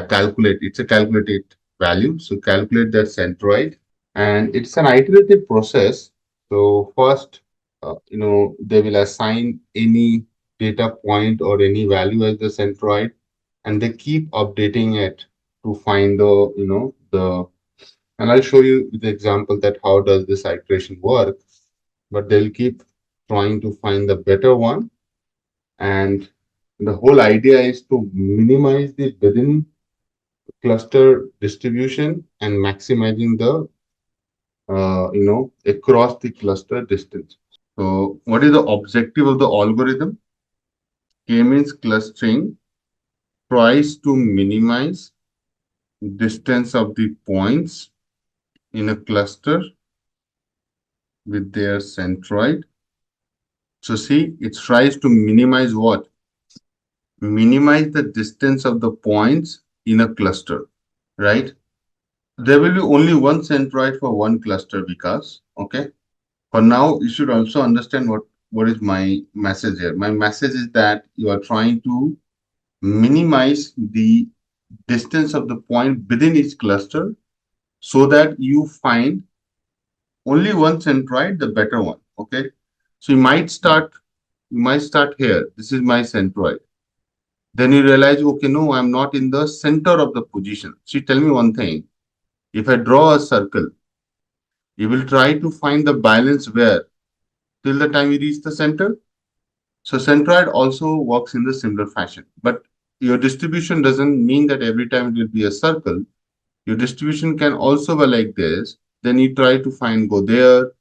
calculate. It's a calculated value. So calculate that centroid, and it's an iterative process. So first, they will assign any data point or any value as the centroid, and they keep updating it to find and I'll show you the example that how does this iteration work, but they'll keep trying to find the better one. And the whole idea is to minimize the within cluster distribution and maximizing the across the cluster distance. So what is the objective of the algorithm? K-means clustering tries to minimize distance of the points in a cluster with their centroid. So see, it tries to minimize what? Minimize the distance of the points in a cluster, right? There will be only one centroid for one cluster, Vikas. Okay. For now, you should also understand what is my message here. My message is that you are trying to minimize the distance of the point within each cluster so that you find only one centroid, the better one. Okay. So you might start here. This is my centroid. Then you realize, okay, no, I'm not in the center of the position. So tell me one thing. If I draw a circle, you will try to find the balance where till the time you reach the center. So centroid also works in the similar fashion, but your distribution doesn't mean that every time it will be a circle. Your distribution can also be like this. Then you try to find go there.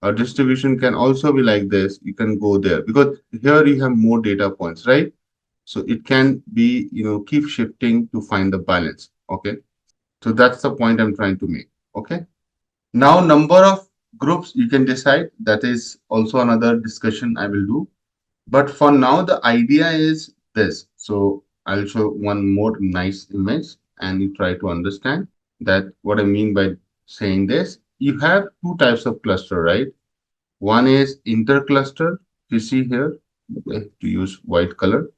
Our distribution can also be like this. You can go there because here you have more data points, right? So it can be, keep shifting to find the balance. Okay. So that's the point I'm trying to make. Okay. Now, number of groups you can decide. That is also another discussion I will do. But for now, the idea is this. So I'll show one more nice image and you try to understand that what I mean by saying this. You have two types of cluster, right? One is intercluster. You see here, to use white color,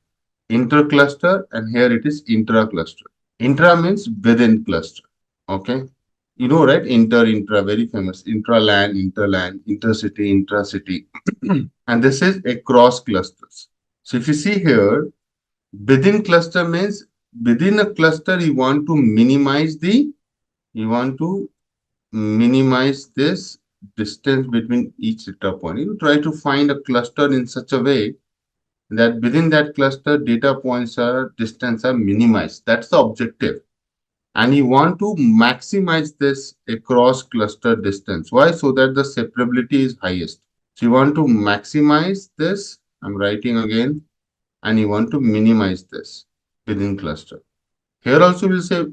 intercluster, and here it is intra-cluster. Intra means within cluster. Okay. You know, right? Intra, very famous. Intra-land, interland, intercity, intracity. And this is across clusters. So if you see here, within cluster means within a cluster, you want to minimize this distance between each data point. You try to find a cluster in such a way that within that cluster, data points are distance are minimized. That's the objective. And you want to maximize this across cluster distance. Why? So that the separability is highest. So you want to maximize this. I'm writing again, and you want to minimize this within cluster. Here also we'll say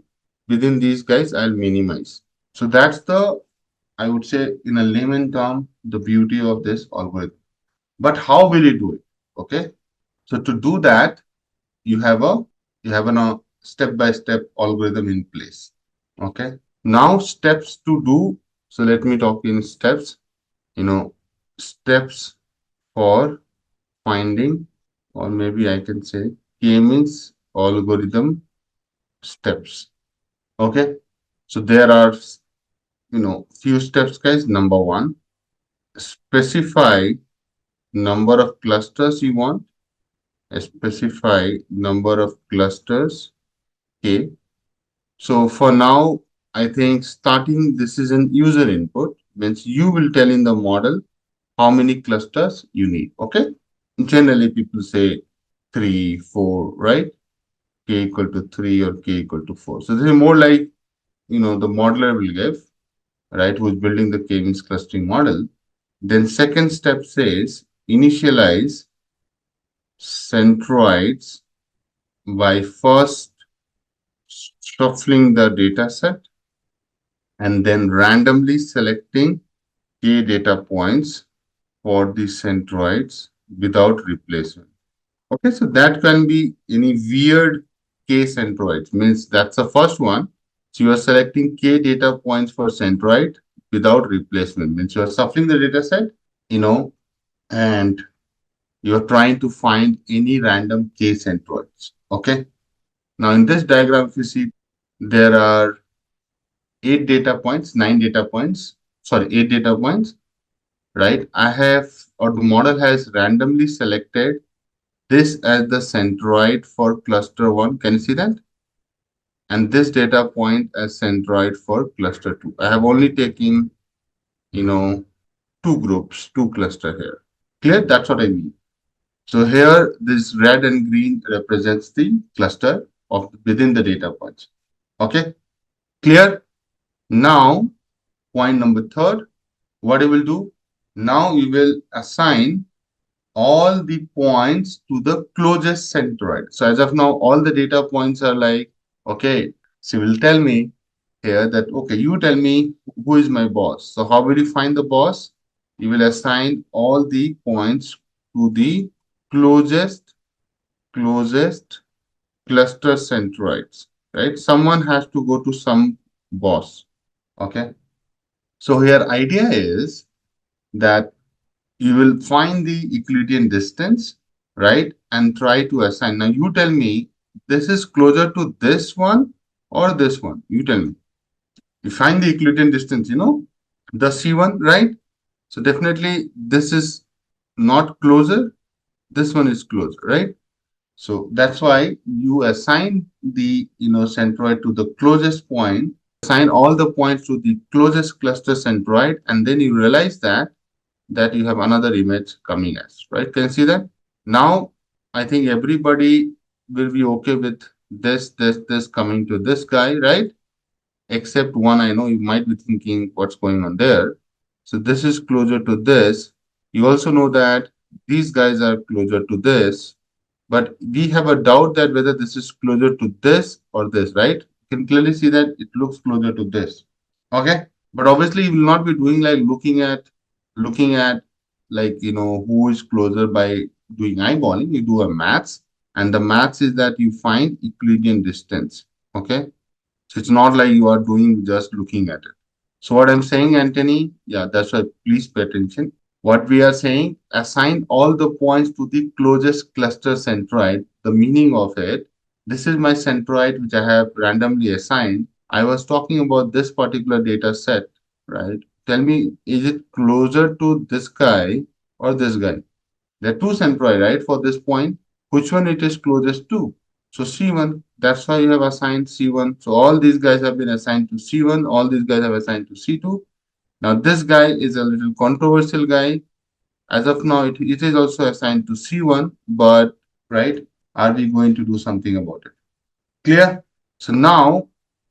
within these guys, I'll minimize. So that's the, I would say in a layman term, the beauty of this algorithm. But how will you do it? Okay. So to do that, you have a step-by-step algorithm in place. Okay. Now steps to do. So let me talk in steps. Steps for finding, or maybe I can say k-means algorithm steps. Okay. So there are few steps, guys. Number one, specify number of clusters you want. Specify number of clusters. Okay. So for now, I think starting this is an user input, means you will tell in the model how many clusters you need. Okay. Generally, people say 3, 4, right? K equal to 3 or k equal to 4. So this is more like, the modeler will give, right? Who's building the k-means clustering model. Then second step says initialize centroids by first shuffling the data set and then randomly selecting k data points for the centroids without replacement. Okay, so that can be any weird k centroids, means that's the first one. So you are selecting k data points for centroid without replacement, means you are shuffling the data set, and you are trying to find any random k centroids. Okay. Now in this diagram, if you see, there are 8 data points, 9 data points, sorry, 8 data points, right? The model has randomly selected this as the centroid for cluster 1. Can you see that? And this data point as centroid for cluster 2. I have only taken, two groups, two cluster here. Clear? That's what I mean. So here, this red and green represents the cluster of within the data points. Okay, clear? Now, point number third, what you will do? Now you will assign all the points to the closest centroid. So as of now, all the data points are like, okay, so you will tell me here that, okay, you tell me who is my boss. So how will you find the boss? You will assign all the points to the closest cluster centroids, right? Someone has to go to some boss. Okay. So here idea is that you will find the Euclidean distance, right? And try to assign. Now you tell me this is closer to this one or this one. You tell me. You find the Euclidean distance, the C1, right? So definitely this is not closer. This one is closer, right? So that's why you assign the centroid to the closest point, assign all the points to the closest cluster centroid, and then you realize that you have another image coming as, right? Can you see that? Now I think everybody will be okay with this coming to this guy, right? Except one, I know you might be thinking what's going on there. So this is closer to this. You also know that these guys are closer to this. But we have a doubt that whether this is closer to this or this, right? You can clearly see that it looks closer to this. Okay. But obviously you will not be doing like looking at like, who is closer by doing eyeballing. You do a maths, and the maths is that you find Euclidean distance. Okay. So it's not like you are doing just looking at it. So what I'm saying, Anthony, yeah, that's why please pay attention. What we are saying, assign all the points to the closest cluster centroid. The meaning of it, this is my centroid which I have randomly assigned. I was talking about this particular data set, right? Tell me, is it closer to this guy or this guy? There are two centroi, right? For this point, which one it is closest to? So C1, that's why you have assigned C1. So all these guys have been assigned to C1. All these guys have assigned to C2. Now this guy is a little controversial guy. As of now, it is also assigned to C1, but right, are we going to do something about it? Clear? So now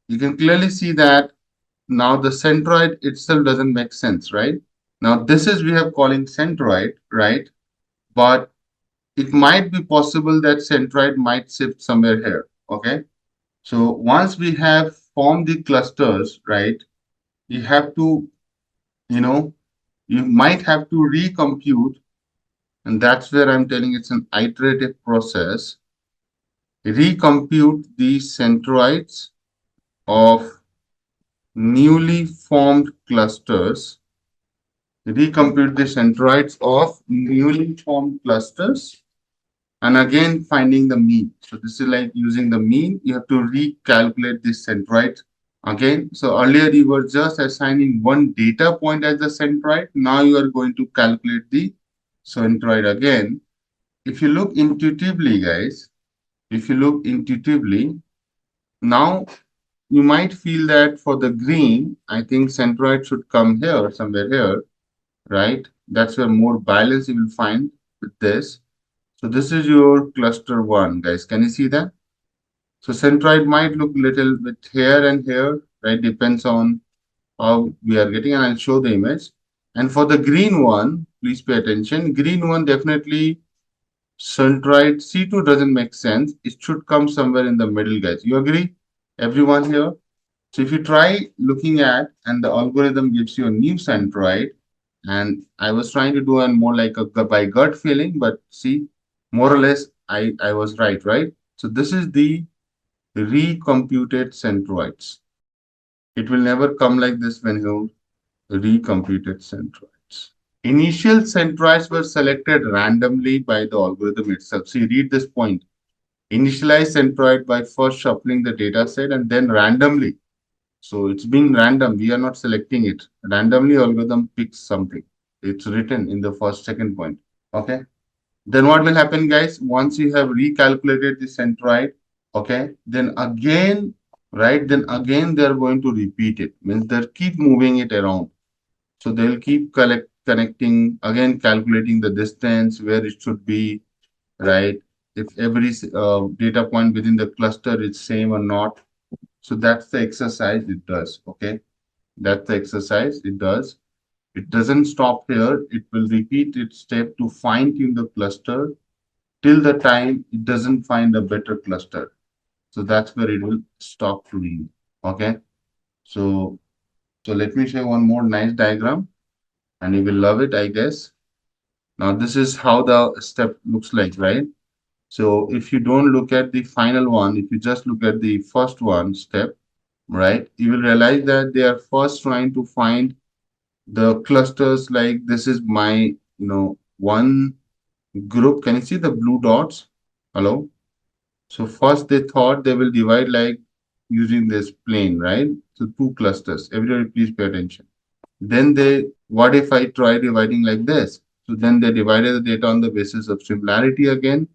you can clearly see that now the centroid itself doesn't make sense, right? Now this is we have calling centroid, right? But it might be possible that centroid might shift somewhere here. Okay. So once we have formed the clusters, right, you have to, you know, you might have to recompute, and that's where I'm telling it's an iterative process. Recompute the centroids of newly formed clusters. Recompute the centroids of newly formed clusters, and again finding the mean. So this is like using the mean. You have to recalculate this centroid again. So earlier you were just assigning one data point as the centroid. Now you are going to calculate the centroid again. If you look intuitively, guys, if you look intuitively, now you might feel that for the green, I think centroid should come here, somewhere here, right? That's where more balance you will find with this. So this is your cluster one, guys. Can you see that? So centroid might look little bit here and here, right? Depends on how we are getting, and I'll show the image. And for the green one, please pay attention. Green one definitely centroid C2 doesn't make sense. It should come somewhere in the middle, guys. You agree? Everyone here? So if you try looking at, and the algorithm gives you a new centroid, and I was trying to do a more like a by gut feeling, but see, more or less, I was right? So this is the recomputed centroids. It will never come like this when you recomputed centroids. Initial centroids were selected randomly by the algorithm itself. So you read this point. Initialize centroid by first shuffling the data set and then randomly. So it's been random. We are not selecting it. Randomly algorithm picks something. It's written in the first second point. Okay. Then what will happen, guys? Once you have recalculated the centroid, okay, then again, right, then again they're going to repeat it. Means they'll keep moving it around. So they'll keep connecting, again calculating the distance, where it should be, right? If every data point within the cluster is same or not. So that's the exercise it does, okay? That's the exercise it does. It doesn't stop here. It will repeat its step to fine tune the cluster till the time it doesn't find a better cluster. So that's where it will stop doing. Okay. So let me show you one more nice diagram and you will love it, I guess. Now this is how the step looks like, right? So if you don't look at the final one, if you just look at the first one step, right, you will realize that they are first trying to find the clusters. Like this is my, one group. Can you see the blue dots? Hello? So first they thought they will divide like using this plane, right? So two clusters. Everybody please pay attention. Then what if I try dividing like this? So then they divided the data on the basis of similarity again,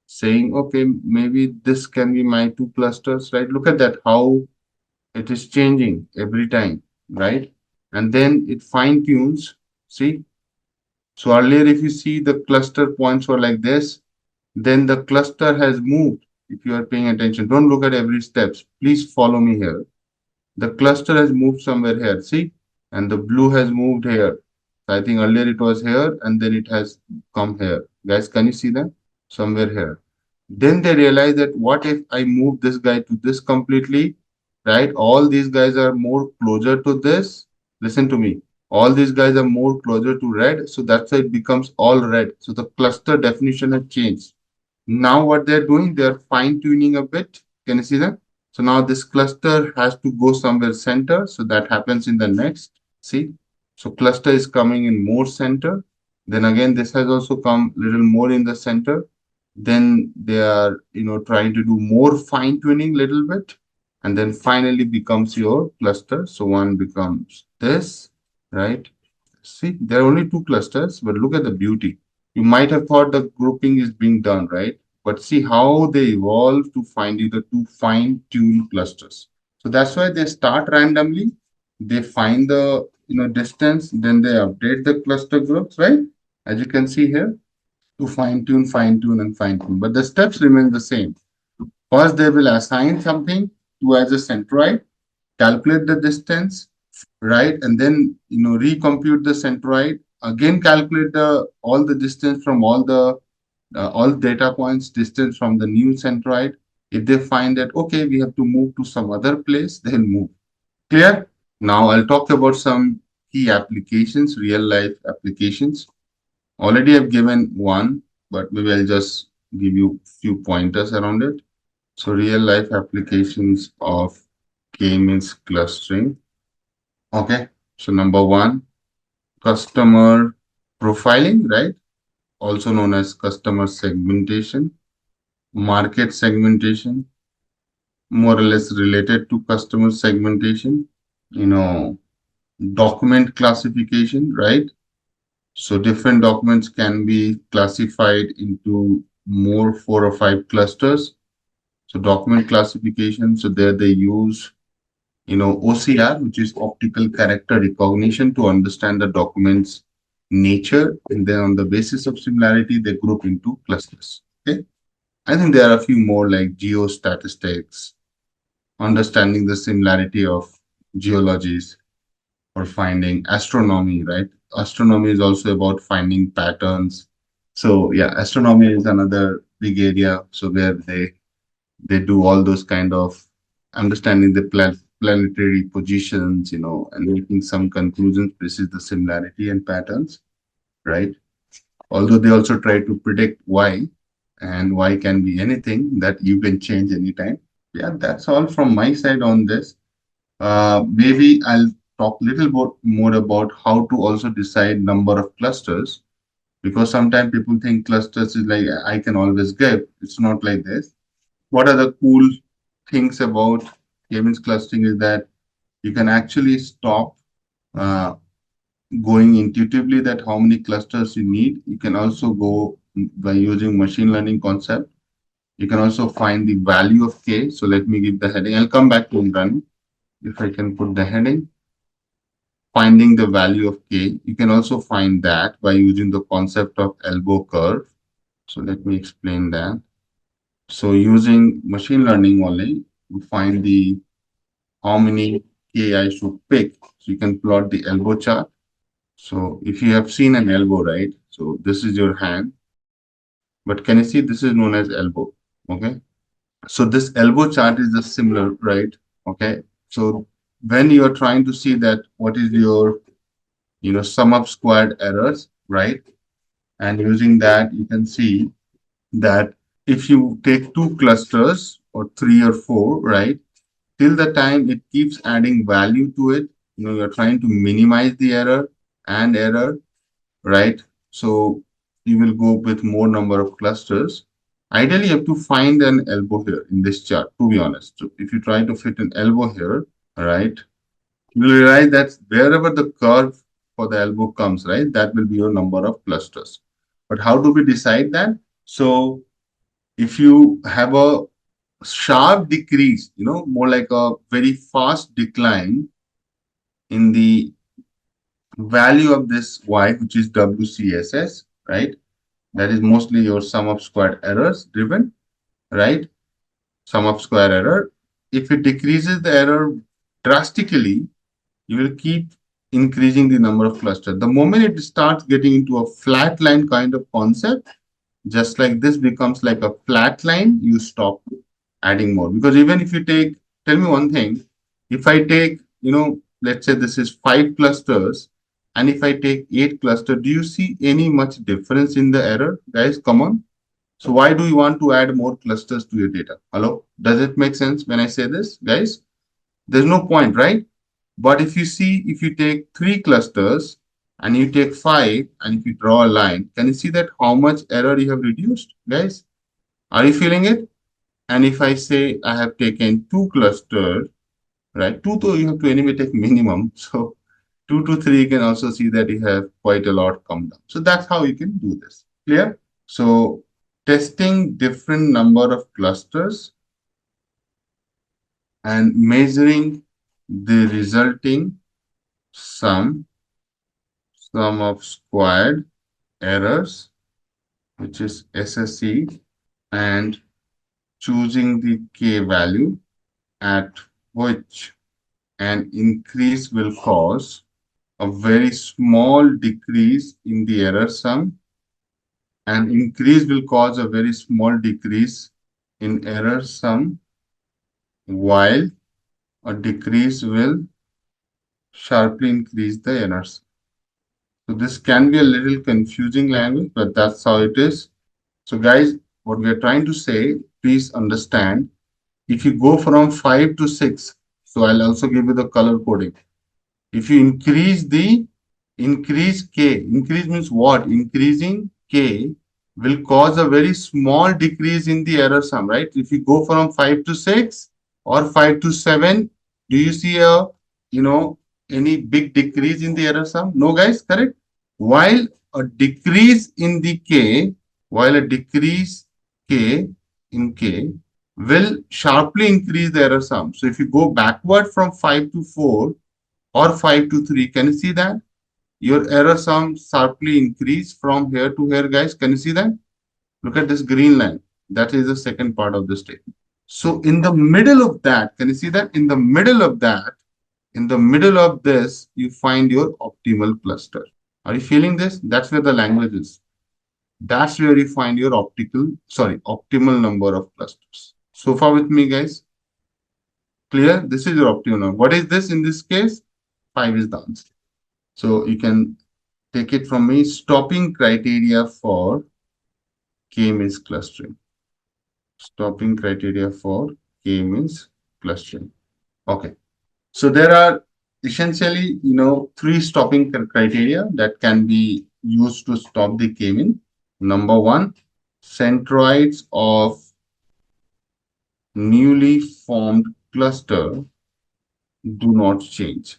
saying, okay, maybe this can be my two clusters, right? Look at that, how it is changing every time, right? And then it fine tunes, see? So earlier, if you see the cluster points were like this, then the cluster has moved. If you are paying attention, don't look at every steps. Please follow me here. The cluster has moved somewhere here, see? And the blue has moved here. So I think earlier it was here and then it has come here. Guys, can you see that? Somewhere here. Then they realize that what if I move this guy to this completely, right? All these guys are more closer to this. Listen to me. All these guys are more closer to red. So that's why it becomes all red. So the cluster definition has changed. Now what they're doing, they're fine tuning a bit. Can you see that? So now this cluster has to go somewhere center. So that happens in the next. See? So cluster is coming in more center. Then again, this has also come little more in the center. Then they are, trying to do more fine tuning little bit. and then finally becomes your cluster. So one becomes this, right? See, there are only two clusters, but look at the beauty. You might have thought the grouping is being done, right? But see how they evolve to find you the two fine-tuned clusters. So that's why they start randomly. They find the distance, then they update the cluster groups, right? As you can see here, to fine tune, and fine tune. But the steps remain the same. First, they will assign something to as a centroid, calculate the distance, right? And then recompute the centroid, again calculate the all the distance from all data points, distance from the new centroid. If they find that okay, we have to move to some other place, they'll move. Clear? Now I'll talk about some key applications, real life applications. Already I've given one, but maybe I'll just give you few pointers around it. So real life applications of k-means clustering. Okay. So number one, customer profiling, right? Also known as customer segmentation, market segmentation, more or less related to customer segmentation, document classification, right? So different documents can be classified into more 4 or 5 clusters. So document classification, so there they use OCR, which is optical character recognition, to understand the document's nature, and then on the basis of similarity, they group into clusters. Okay. I think there are a few more like geostatistics, understanding the similarity of geologies, or finding astronomy, right? Astronomy is also about finding patterns. So yeah, astronomy is another big area. So where they do all those kind of understanding the planetary positions, and making some conclusions based the similarity and patterns, right? Although they also try to predict why, and why can be anything that you can change anytime. Yeah, that's all from my side on this. Maybe I'll talk a little bit more about how to also decide number of clusters, because sometimes people think clusters is like I can always give. It's not like this. What are the cool things about k-means clustering is that you can actually stop uh, going intuitively that how many clusters you need. You can also go by using machine learning concept. You can also find the value of k. So let me give the heading. I'll come back to run. If I can put the heading, finding the value of k. You can also find that by using the concept of elbow curve. So let me explain that. So using machine learning only, we find the how many k I should pick. So you can plot the elbow chart. So if you have seen an elbow, right? So this is your hand, but can you see this is known as elbow? Okay. So this elbow chart is just similar, right? Okay. So when you are trying to see that what is your, sum of squared errors, right? And using that, you can see that if you take 2 clusters or 3 or 4, right? Till the time it keeps adding value to it, you're trying to minimize the error, right? So you will go with more number of clusters. Ideally, you have to find an elbow here in this chart, to be honest. So if you try to fit an elbow here, right, you will realize that wherever the curve for the elbow comes, right, that will be your number of clusters. But how do we decide that? So if you have a sharp decrease, more like a very fast decline in the value of this y, which is WCSS, right? That is mostly your sum of squared errors driven, right? Sum of square error. If it decreases the error drastically, you will keep increasing the number of clusters. The moment it starts getting into a flat line kind of concept, just like this becomes like a flat line, you stop adding more. Because even if you take, tell me one thing, if I take, let's say this is 5 clusters, and if I take 8 clusters, do you see any much difference in the error? Guys, come on. So why do you want to add more clusters to your data? Hello? Does it make sense when I say this, guys? There's no point, right? But if you see, if you take 3 clusters and you take 5 and if you draw a line, can you see that how much error you have reduced, guys? Are you feeling it? And if I say I have taken 2 clusters, right? 2 to you have to anyway take minimum. So 2 to 3, you can also see that you have quite a lot come down. So that's how you can do this. Clear? So testing different number of clusters and measuring the resulting sum of squared errors, which is SSE, and choosing the K value at which an increase will cause a very small decrease in the error sum. An increase will cause a very small decrease in error sum, while a decrease will sharply increase the error sum. So this can be a little confusing language, but that's how it is. So guys, what we are trying to say, please understand, if you go from 5 to 6, so I'll also give you the color coding. If you increase K, increase means what? Increasing K will cause a very small decrease in the error sum, right? If you go from 5 to 6 or 5 to 7, do you see any big decrease in the error sum? No, guys, correct? While a decrease in the K, while a decrease K in K will sharply increase the error sum. So if you go backward from 5 to 4 or 5 to 3, can you see that? Your error sum sharply increase from here to here, guys. Can you see that? Look at this green line. That is the second part of the statement. So in the middle of that, can you see that? In the middle of that, in the middle of this, you find your optimal cluster. Are you feeling this? That's where the language is. That's where you find your optimal number of clusters. So far with me, guys. Clear? This is your optimal number. What is this in this case? 5 is the answer. So you can take it from me. Stopping criteria for K-means clustering. Stopping criteria for K-means clustering. Okay. So there are essentially, 3 stopping criteria that can be used to stop the K-mean. Number 1, centroids of newly formed cluster do not change.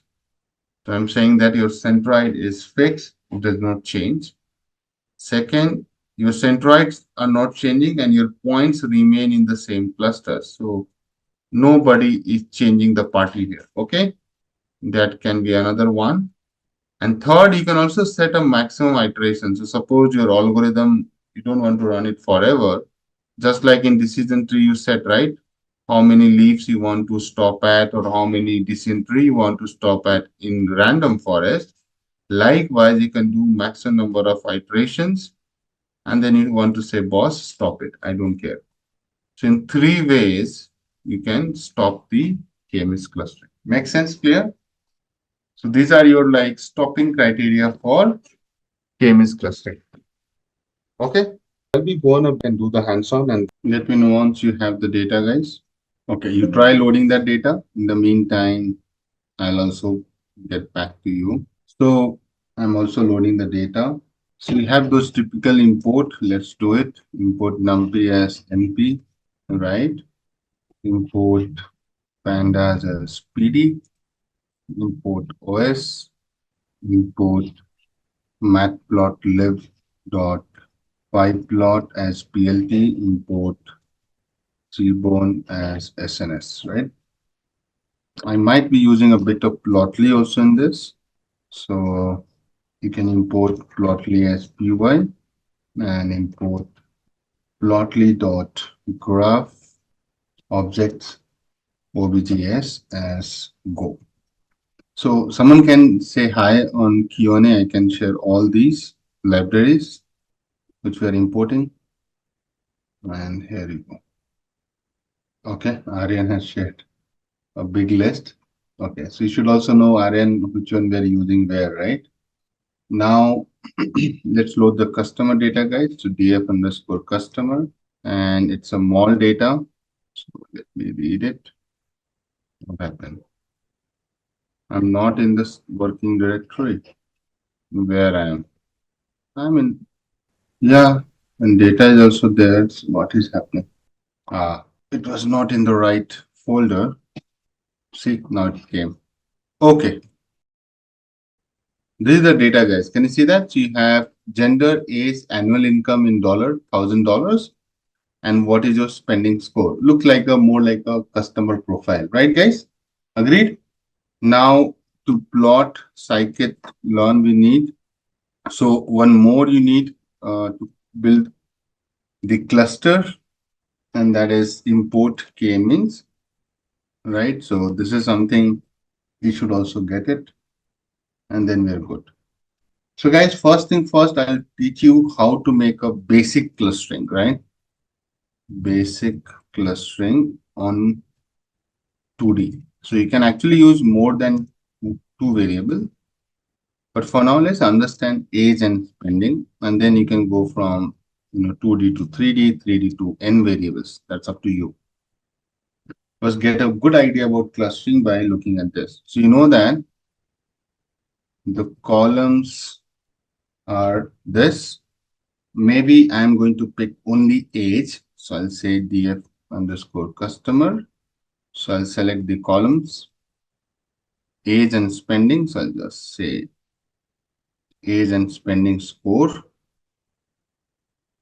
So I'm saying that your centroid is fixed, it does not change. Second, your centroids are not changing and your points remain in the same cluster. So nobody is changing the party here. Okay, that can be another one. And third, you can also set a maximum iteration. So suppose your algorithm, you don't want to run it forever. Just like in decision tree, you set, right? How many leaves you want to stop at or how many decision tree you want to stop at in random forest. Likewise, you can do maximum number of iterations. And then you want to say, boss, stop it. I don't care. So in 3 ways, you can stop the K-means clustering. Make sense? Clear? So these are your stopping criteria for K-means clustering. Okay. I'll be going up and do the hands-on and let me know once you have the data, guys. Okay, you try loading that data. In the meantime, I'll also get back to you. So I'm also loading the data. So we have those typical import. Let's do it. Import numpy as np, right? Import pandas as pd. Import os. Import matplotlib.pyplot as plt. Import Seaborn as SNS, right? I might be using a bit of plotly also in this. So you can import plotly as py and import plotly.graph objects objs as go. So someone can say hi on Q&A. I can share all these libraries which we are importing. And here you go. Okay, Aryan has shared a big list. Okay, so you should also know, Aryan, which one we are using where, right? Now, let's load the customer data, guys. So df underscore customer, and it's a mol data. So let me read it. What happened? I'm not in this working directory where I am. I'm in, yeah, and data is also there. So what is happening? it was not in the right folder. See, now it came. Okay. This is the data, guys. Can you see that? So you have gender, age, annual income in $1,000, and what is your spending score? Look like a more like a customer profile, right, guys? Agreed? Now to plot scikit-learn we need. So one more you need to build the cluster, and that is import k-means, right? So this is something we should also get it, and then we're good. So guys, first thing first, I'll teach you how to make a basic clustering, right? Basic clustering on 2D. So you can actually use more than two variables. But for now, let's understand age and spending, and then you can go from 2D to 3D, 3D to n variables. That's up to you. First, get a good idea about clustering by looking at this. So you know that the columns are this. Maybe I'm going to pick only age. So I'll say df underscore customer. So I'll select the columns, age and spending. So I'll just say age and spending score.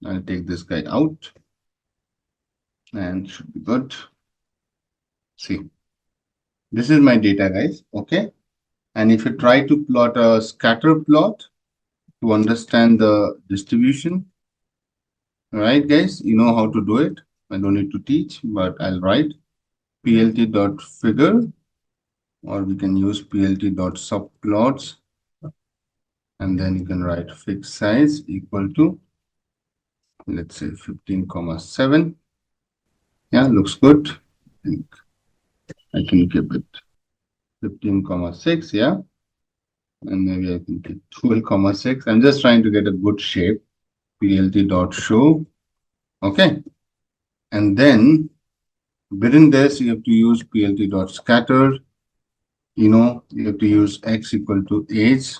I'll take this guy out and should be good. See, this is my data, guys. Okay. And if you try to plot a scatter plot to understand the distribution, all right, guys, you know how to do it. I don't need to teach, but I'll write plt.figure, or we can use plt.subplots, and then you can write fixed size equal to, let's say 15,7. Yeah, looks good. I think I can give it 15,6. Yeah, and maybe I can take 12,6. I'm just trying to get a good shape. plt.show. Okay, and then within this you have to use plt.scatter. You have to use x equal to age,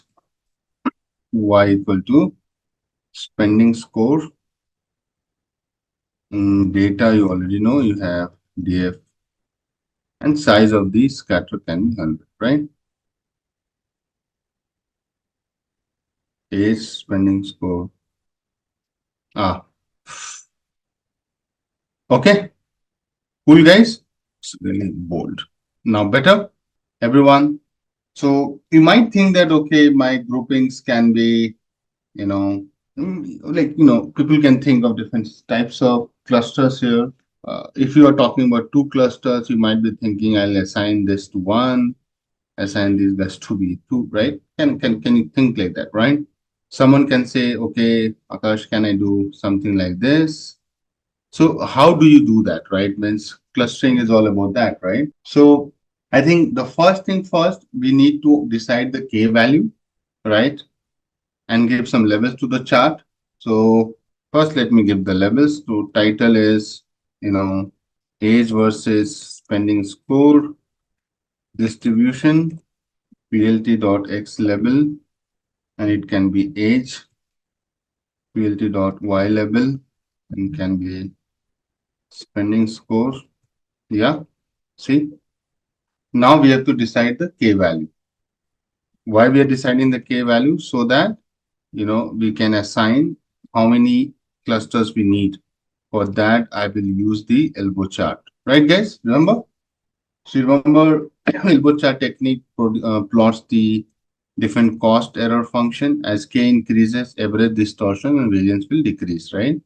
y equal to spending score. Data you already know, you have df, and size of the scatter can be 100, right? Age, spending score. Okay, cool, guys. It's really bold. Now better, everyone. So you might think that, okay, my groupings can be, people can think of different types of clusters here. If you are talking about two clusters, you might be thinking, I'll assign this to one, assign these guys to be two, right? Can you think like that, right? Someone can say, okay, Akash, can I do something like this? So how do you do that, right? Means clustering is all about that, right? So I think the first thing first, we need to decide the k value, right? And give some levels to the chart. So first, let me give the levels. So title is, age versus spending score, distribution, plt.x level, and it can be age, plt.y level, and can be spending score. Yeah, see, now we have to decide the k value. Why we are deciding the k value? So that we can assign how many clusters we need. For that, I will use the elbow chart. Right, guys? Remember? So remember, elbow chart technique plots the different cost error function. As k increases, average distortion and variance will decrease, right?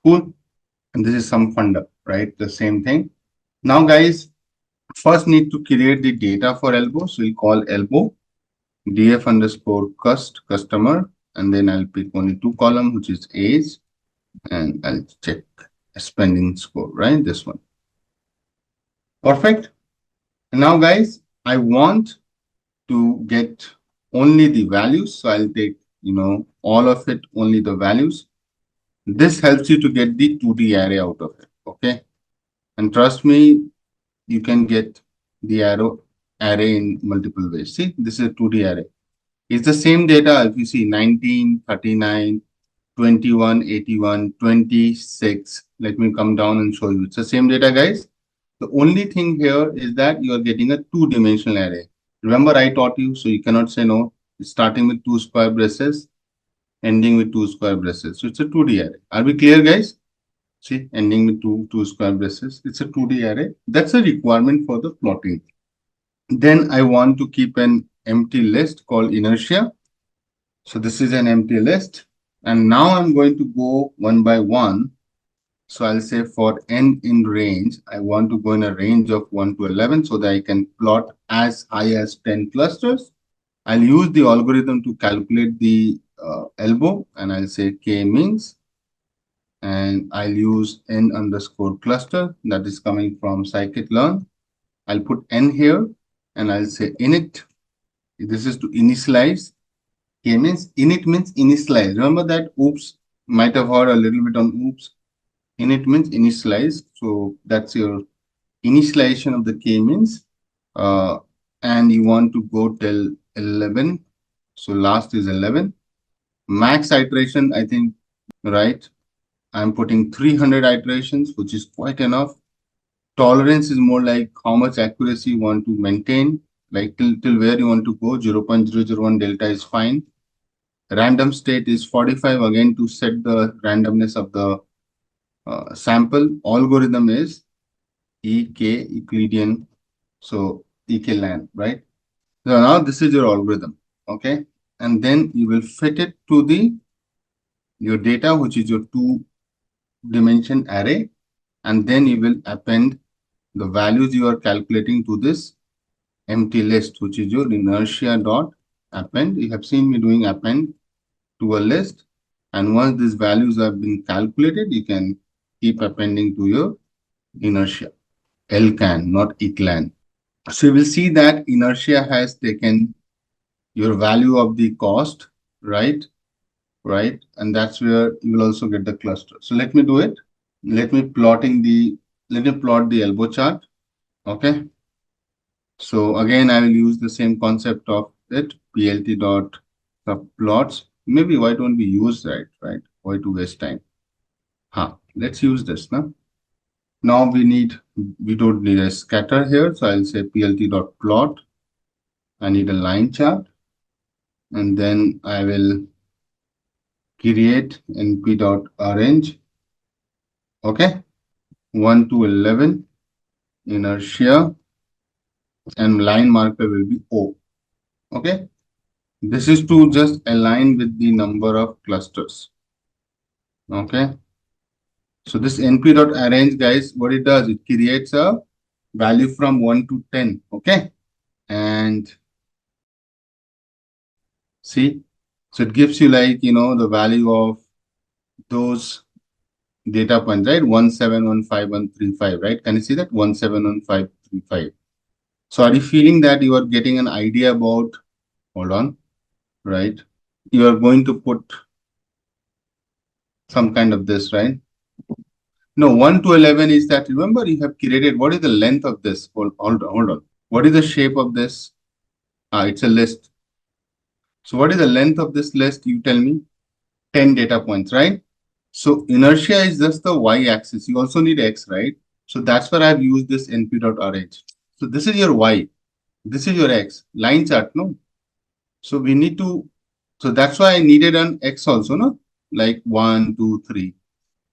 Cool. And this is some funda, right? The same thing. Now, guys, first need to create the data for elbow. So we'll call elbow df underscore customer, and then I'll pick only two column, which is age, and I'll check spending score, right? This one. Perfect. And now, guys, I want to get only the values. So I'll take, all of it, only the values. This helps you to get the 2D array out of it. Okay. And trust me, you can get the array in multiple ways. See, this is a 2D array. It's the same data. If you see 19, 39, 21, 81, 26. Let me come down and show you. It's the same data, guys. The only thing here is that you are getting a two-dimensional array. Remember, I taught you, so you cannot say no. It's starting with 2 square braces, ending with 2 square braces. So it's a 2D array. Are we clear, guys? See, ending with two square braces. It's a 2D array. That's a requirement for the plotting. Then I want to keep an empty list called inertia. So this is an empty list. And now I'm going to go one by one. So I'll say for n in range, I want to go in a range of 1 to 11 so that I can plot as high as 10 clusters. I'll use the algorithm to calculate the elbow, and I'll say k-means, and I'll use n underscore cluster that is coming from scikit-learn. I'll put n here and I'll say init. This is to initialize. K-means init means initialize. Remember that oops, might have heard a little bit on oops. Init means initialize. So that's your initialization of the k-means. And you want to go till 11. So last is 11. Max iteration, I think, right? I'm putting 300 iterations, which is quite enough. Tolerance is more like how much accuracy you want to maintain, like till where you want to go. 0.001 delta is fine. Random state is 45, again, to set the randomness of the sample. Algorithm is EK, Euclidean, so EK-LAN, right? So now this is your algorithm, okay? And then you will fit it to your data, which is your two-dimension array, and then you will append the values you are calculating to this empty list, which is your inertia dot append. You have seen me doing append to a list, and once these values have been calculated, you can keep appending to your inertia. LCAN, not ECLAN. So you will see that inertia has taken your value of the cost, right? Right, and that's where you will also get the cluster. So let me do it. Let me plot the elbow chart. Okay. So again, I will use the same concept of it, plt dot subplots. Maybe why don't we use that, right? Why to waste time? Let's use this now. Now we don't need a scatter here. So I'll say plt dot plot. I need a line chart. And then I will create np.arrange. Okay. 1 to 11 inertia, and line marker will be O. Okay. This is to just align with the number of clusters. Okay. So this np.arrange, guys, what it does, it creates a value from 1 to 10. Okay. And see, so it gives you like, the value of those data points, right? 1715135, right? Can you see that? 1715135. So are you feeling that you are getting an idea about, hold on, right? You are going to put some kind of this, right? No, 1 to 11 is that, remember, you have created, what is the length of this? Hold on. What is the shape of this? It's a list. So what is the length of this list? You tell me. 10 data points, right? So inertia is just the y-axis. You also need x, right? So that's where I've used this np.arrange. So this is your y. This is your x. Line chart, no? So we need to, so that's why I needed an x also, no? Like 1, 2, 3.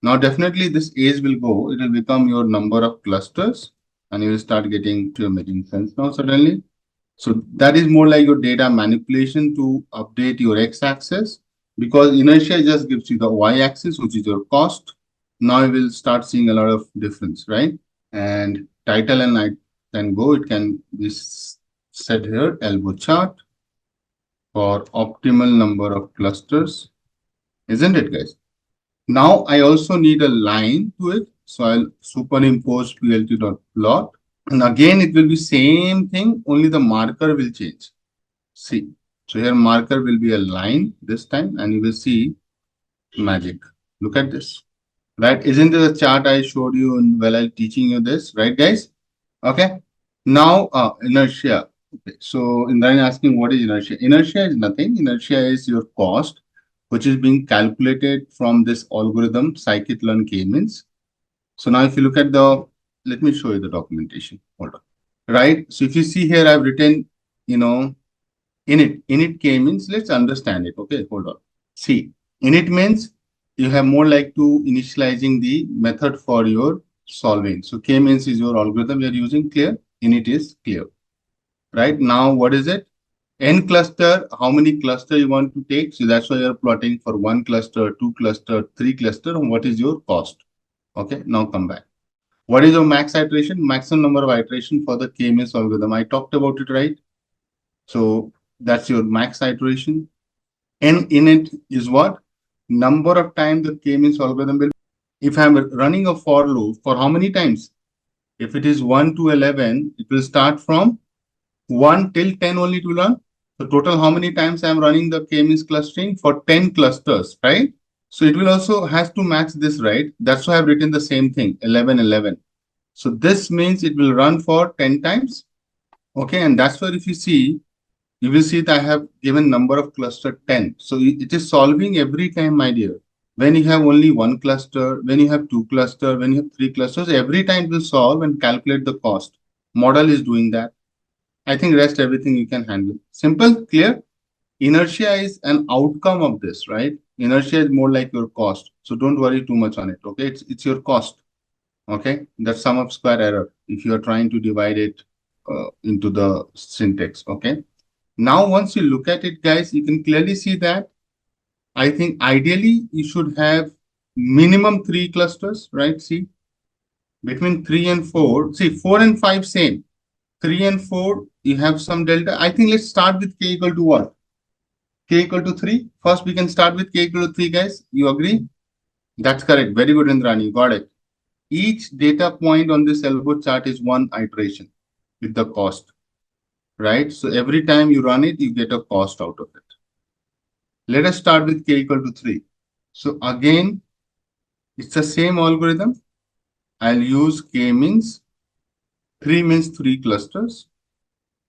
Now definitely this age will go. It will become your number of clusters, and you will start getting to making sense now suddenly. So that is more like your data manipulation to update your x-axis, because inertia just gives you the y-axis, which is your cost. Now you will start seeing a lot of difference, right? And title and I can go, it can be set here, elbow chart for optimal number of clusters, isn't it, guys? Now I also need a line to it. So I'll superimpose plt.plot. And again, it will be same thing, only the marker will change. See, so here marker will be a line this time, and you will see magic. Look at this, right? Isn't it the chart I showed you while I'm teaching you this, right, guys? Okay. Now, inertia. Okay. So Indrani asking what is inertia? Inertia is nothing. Inertia is your cost, which is being calculated from this algorithm scikit-learn k-means. So now if you look at let me show you the documentation. Hold on. Right. So if you see here, I've written, init k-means, let's understand it. Okay, hold on. See, init means you have more like to initializing the method for your solving. So k-means is your algorithm you're using, clear? Init is clear. Right now, what is it? N cluster, how many cluster you want to take? So that's why you're plotting for 1 cluster, 2 cluster, 3 cluster, and what is your cost? Okay, now come back. What is your max iteration? Maximum number of iteration for the k-means algorithm. I talked about it, right? So that's your max iteration. N init is what? Number of times the k-means algorithm will. If I'm running a for loop, for how many times? If it is 1 to 11, it will start from 1 till 10 only to run. So total how many times I'm running the k-means clustering? For 10 clusters, right? So it will also has to match this, right? That's why I've written the same thing, 11, 11. So this means it will run for 10 times. Okay, and that's where if you see, you will see that I have given number of cluster 10. So it is solving every time, my dear. When you have only 1 cluster, when you have 2 cluster, when you have 3 clusters, every time it will solve and calculate the cost. Model is doing that. I think rest everything you can handle. Simple, clear? Inertia is an outcome of this, right? Inertia is more like your cost. So don't worry too much on it, okay? It's your cost, okay? That's sum of square error if you are trying to divide it into the syntax, okay? Now, once you look at it, guys, you can clearly see that I think ideally you should have minimum 3 clusters, right? See, between 3 and 4, see 4 and 5 same. 3 and 4, you have some delta. I think let's start with k equal to what? K equal to 3. First, we can start with k equal to 3, guys. You agree? That's correct. Very good, Indrani. Got it. Each data point on this elbow chart is 1 iteration with the cost, right? So every time you run it, you get a cost out of it. Let us start with k equal to 3. So again, it's the same algorithm. I'll use k means. 3 means 3 clusters.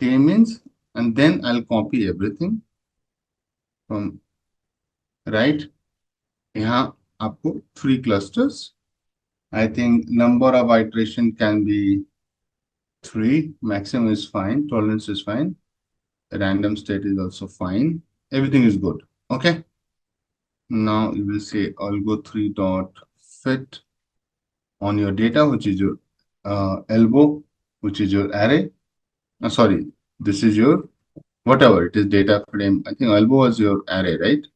K means, and then I'll copy everything from right. यहाँ आपको 3 clusters. I think number of iteration can be 3. Maximum is fine. Tolerance is fine. Random state is also fine. Everything is good. Okay. Now you will say algo3 dot fit on your data, which is your elbow, which is your array. Sorry, this is your whatever it is data frame. I think elbow was your array, right?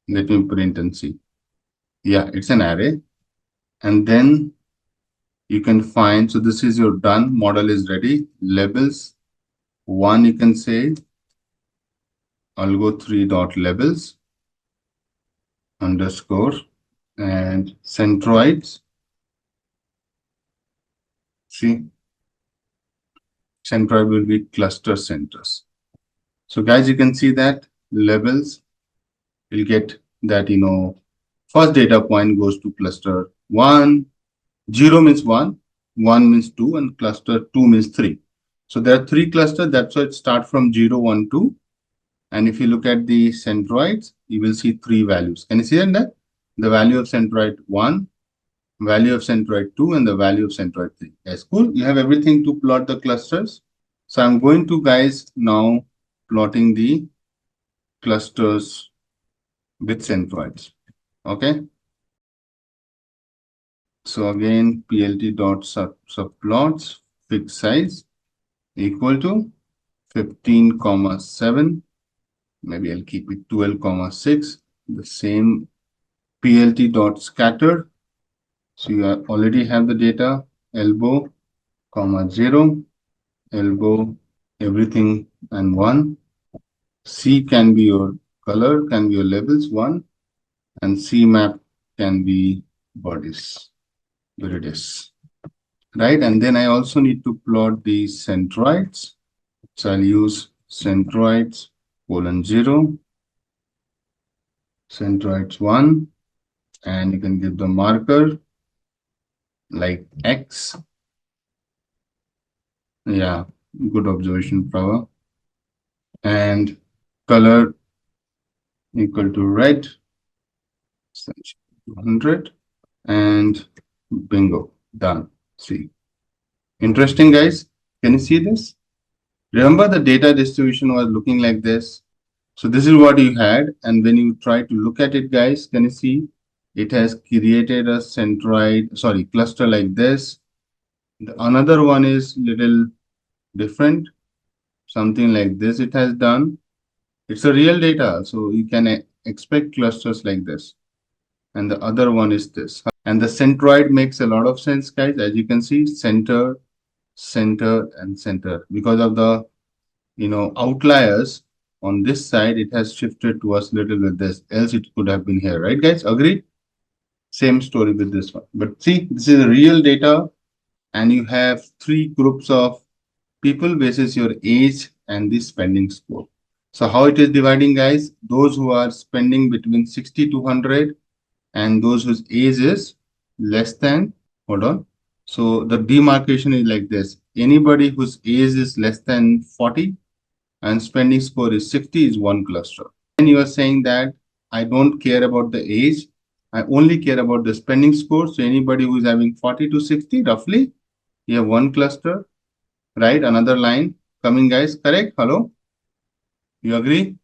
Let me print and see. Yeah, it's an array. And then you can find, so this is your done, model is ready. Labels, 1 you can say algo3 dot labels underscore and centroids. See, centroid will be cluster centers. So guys, you can see that labels will get that, first data point goes to cluster 1, 0 means 1, 1 means 2, and cluster 2 means 3. So there are 3 clusters. That's why it starts from 0, 1, 2. And if you look at the centroids, you will see 3 values. Can you see that? The value of centroid 1, value of centroid 2, and the value of centroid 3. Yes, cool. You have everything to plot the clusters. So I'm going to, guys, now plotting the clusters with centroids. Okay. So again, plt dot subplots fixed size equal to 15,7. Maybe I'll keep it 12,6. The same plt dot scatter. So you already have the data elbow, 0, elbow, everything, and 1. C can be your color, can be your labels, 1, and C map can be bodies. Where it is, right? And then I also need to plot the centroids. So I'll use centroids :0, centroids 1, and you can give the marker like X. Yeah, good observation, Prava. And color equal to red, 100, and bingo, done. See, interesting, guys. Can you see this? Remember the data distribution was looking like this. So this is what you had, and when you try to look at it, guys, can you see it has created a cluster like this. Another one is little different, something like this it has done. It's a real data, so you can expect clusters like this. And the other one is this. And the centroid makes a lot of sense, guys. As you can see, center, center, and center. Because of the outliers on this side, it has shifted to us little with this. Else it could have been here, right, guys? Agreed? Same story with this one. But see, this is real data, and you have three groups of people basis your age and the spending score. So how it is dividing, guys? Those who are spending between 60 to 100 and those whose age is less than, hold on. So the demarcation is like this. Anybody whose age is less than 40 and spending score is 60 is one cluster. And you are saying that I don't care about the age. I only care about the spending score. So anybody who is having 40 to 60, roughly, you have one cluster, right? Another line coming, guys, correct? Hello? You agree?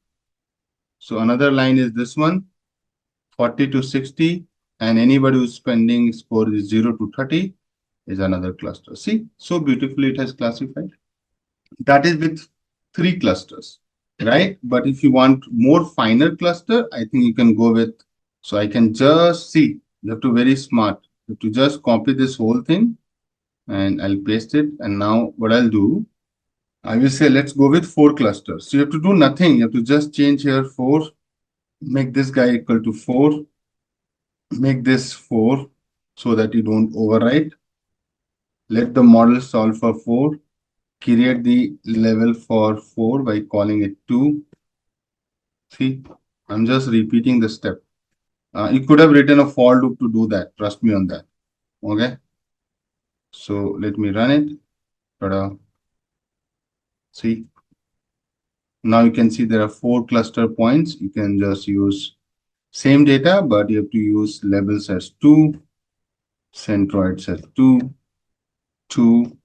So another line is this one, 40 to 60, and anybody who's spending score is 0 to 30 is another cluster. See, so beautifully it has classified. That is with three clusters, right? But if you want more finer cluster, I think you can go with, so I can just see, you have to be very smart. You have to just copy this whole thing and I'll paste it. And now what I'll do, I will say, let's go with 4 clusters. So you have to do nothing. You have to just change here 4, make this guy equal to 4, make this 4 so that you don't overwrite. Let the model solve for 4. Create the level for 4 by calling it 2. See, I'm just repeating the step. You could have written a for loop to do that. Trust me on that. Okay. So let me run it. Ta-da. See. Now you can see there are 4 cluster points. You can just use same data, but you have to use labels as 2, centroids as 2, 2,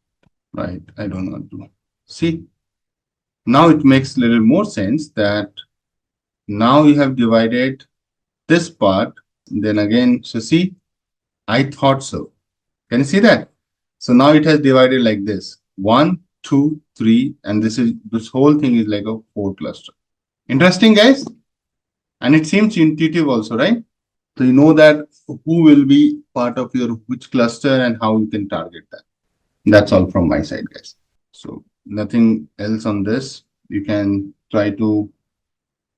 right? I don't want to see. Now it makes a little more sense that now you have divided this part. Then again, so see, I thought so. Can you see that? So now it has divided like this: 1, 2, 3, and this whole thing is like a 4 cluster. Interesting, guys? And it seems intuitive also, right? So you know that who will be part of your which cluster and how you can target that. That's all from my side, guys. So nothing else on this. You can try to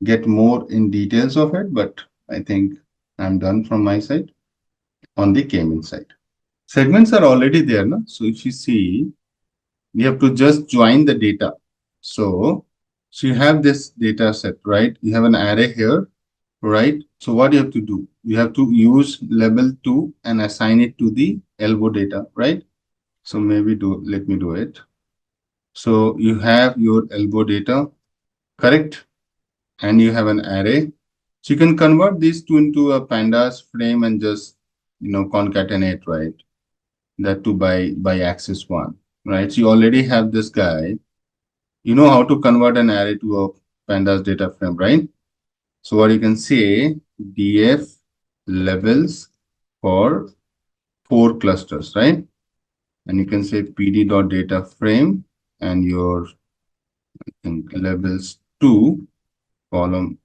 get more in details of it, but I think I'm done from my side on the K-means side. Segments are already there, no? So if you see, you have to just join the data. So you have this data set, right? You have an array here, right? So what you have to do? You have to use label 2 and assign it to the elbow data, right? So maybe let me do it. So you have your elbow data, correct? And you have an array. So you can convert these two into a pandas frame and just, concatenate, right? That too by axis 1, right? So you already have this guy. You know how to convert an array to a pandas data frame, right? So what you can say, df levels for 4 clusters, right? And you can say pd.data frame and your, I think, levels 2 column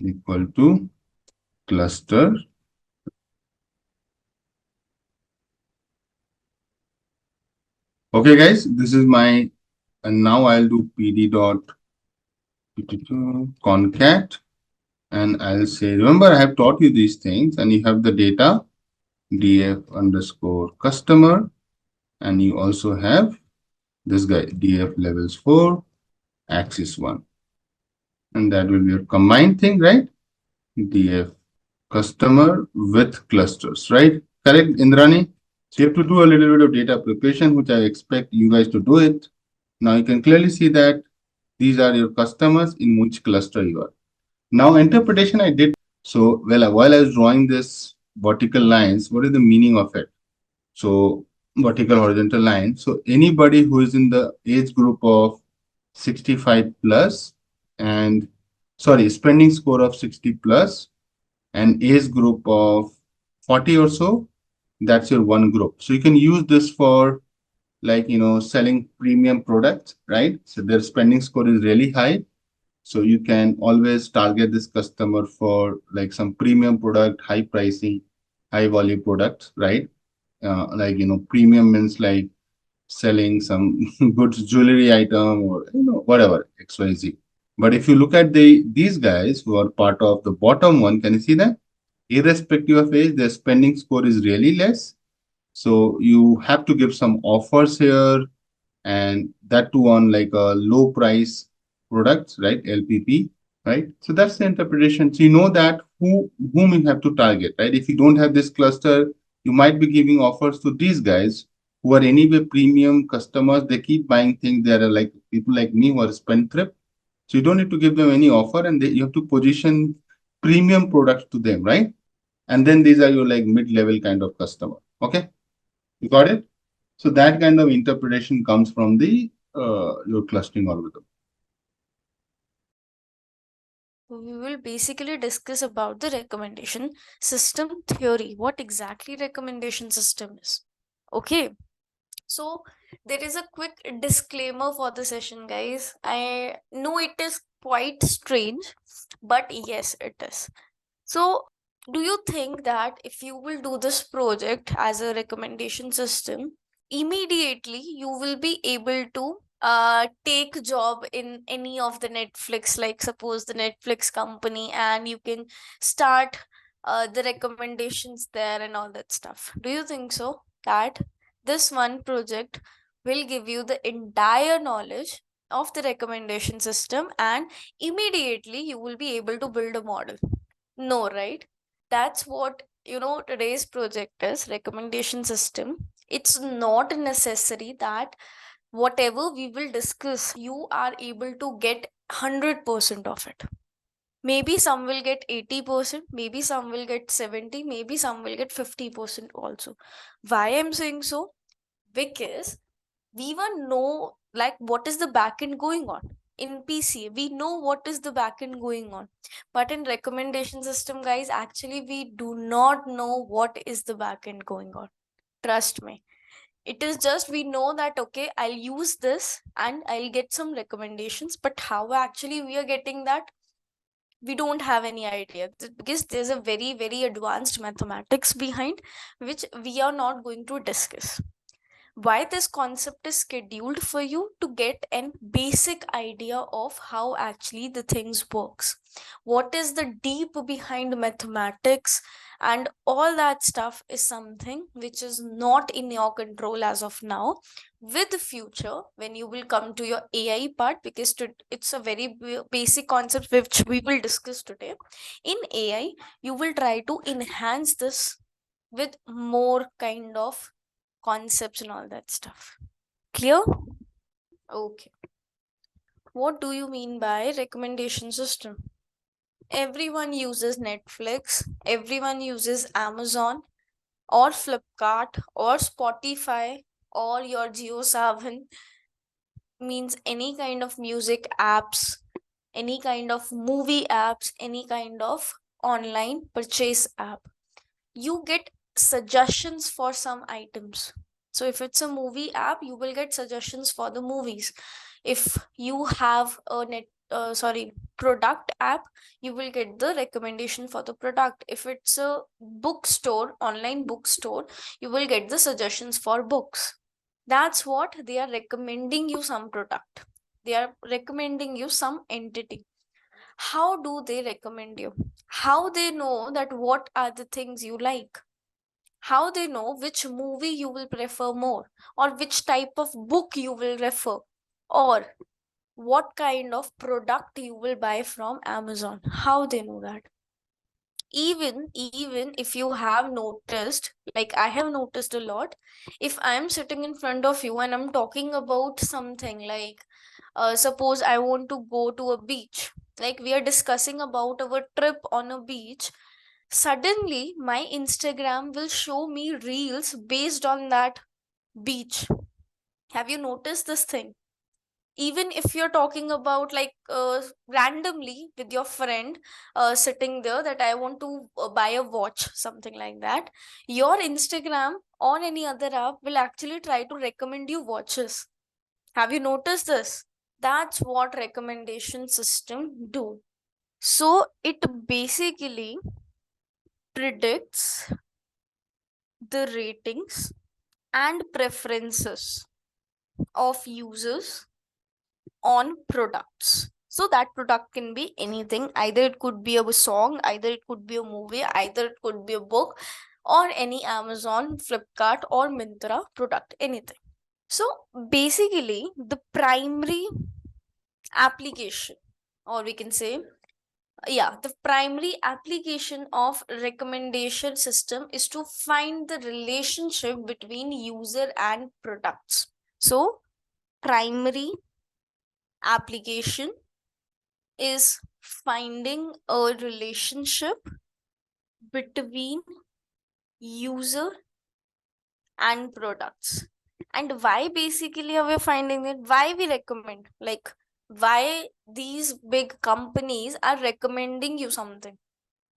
equal to cluster. Okay, guys, this is my, and now I'll do pd.concat, and I'll say, remember, I have taught you these things, and you have the data df underscore customer, and you also have this guy df levels 4 axis 1, and that will be a combined thing, right? df customer with clusters, right? Correct, Indrani? So you have to do a little bit of data preparation, which I expect you guys to do it. Now you can clearly see that these are your customers in which cluster you are. Now interpretation I did. So while I was drawing this vertical lines, what is the meaning of it? So vertical horizontal line. So anybody who is in the age group of 65 plus and sorry, spending score of 60 plus and age group of 40 or so, that's your one group. So you can use this for like, selling premium products, right? So their spending score is really high. So you can always target this customer for like some premium product, high pricing, high volume products, right? Like, premium means like selling some goods, jewelry item or, whatever, XYZ. But if you look at these guys who are part of the bottom one, can you see that? Irrespective of age, their spending score is really less. So you have to give some offers here, and that too on like a low price products, right? LPP, right? So that's the interpretation. So you know that whom you have to target, right? If you don't have this cluster, you might be giving offers to these guys who are anyway premium customers. They keep buying things. They are like people like me who are spendthrift. So you don't need to give them any offer, and you have to position premium products to them, right? And then these are your like mid-level kind of customer. Okay, you got it. So that kind of interpretation comes from the your clustering algorithm. We will basically discuss about the recommendation system theory. What exactly recommendation system is? Okay. So there is a quick disclaimer for the session, guys. I know it is quite strange, but yes, it is. So, do you think that if you will do this project as a recommendation system, immediately you will be able to take job in any of the Netflix, like suppose the Netflix company, and you can start the recommendations there and all that stuff? Do you think so? That this one project will give you the entire knowledge of the recommendation system, and immediately you will be able to build a model? No, right? That's what, today's project is recommendation system. It's not necessary that whatever we will discuss, you are able to get 100% of it. Maybe some will get 80%, maybe some will get 70, maybe some will get 50% also. Why I'm saying so? Because we even know like what is the backend going on in PC. We know what is the backend going on, but in recommendation system, guys, actually we do not know what is the backend going on. Trust me, it is just we know that okay, I'll use this and I'll get some recommendations, but how actually we are getting that, we don't have any idea. Because there's a very very advanced mathematics behind, which we are not going to discuss. Why this concept is scheduled for you to get an basic idea of how actually the things works, what is the deep behind mathematics, and all that stuff is something which is not in your control as of now. With the future, when you will come to your AI part, because it's a very basic concept which we will discuss today. In AI, you will try to enhance this with more kind of concepts and all that stuff. Clear? Okay. What do you mean by recommendation system? Everyone uses Netflix, everyone uses Amazon or Flipkart or Spotify or your Geo7, means any kind of music apps, any kind of movie apps, any kind of online purchase app. You get suggestions for some items. So if it's a movie app, you will get suggestions for the movies. If you have a product app, you will get the recommendation for the product. If it's a bookstore, online bookstore, you will get the suggestions for books. That's what they are recommending you, some product. They are recommending you some entity. How do they recommend you? How they know that what are the things you like? How they know which movie you will prefer more, or which type of book you will refer, or what kind of product you will buy from Amazon? How they know that? Even if you have noticed, like I have noticed a lot, if I am sitting in front of you and I'm talking about something like suppose I want to go to a beach, like we are discussing about our trip on a beach, suddenly my Instagram will show me reels based on that beach. Have you noticed this thing? Even if you're talking about like randomly with your friend sitting there that I want to buy a watch, something like that, your Instagram or any other app will actually try to recommend you watches. Have you noticed this? That's what recommendation system do. So it basically predicts the ratings and preferences of users on products. So that product can be anything. Either it could be a song, either it could be a movie, either it could be a book, or any Amazon, Flipkart, or Myntra product, anything. So basically, the primary application, or we can say, yeah, the primary application of recommendation system is to find the relationship between user and products. So primary application is finding a relationship between user and products. And why basically are we finding it? Why we recommend? Like, why these big companies are recommending you something?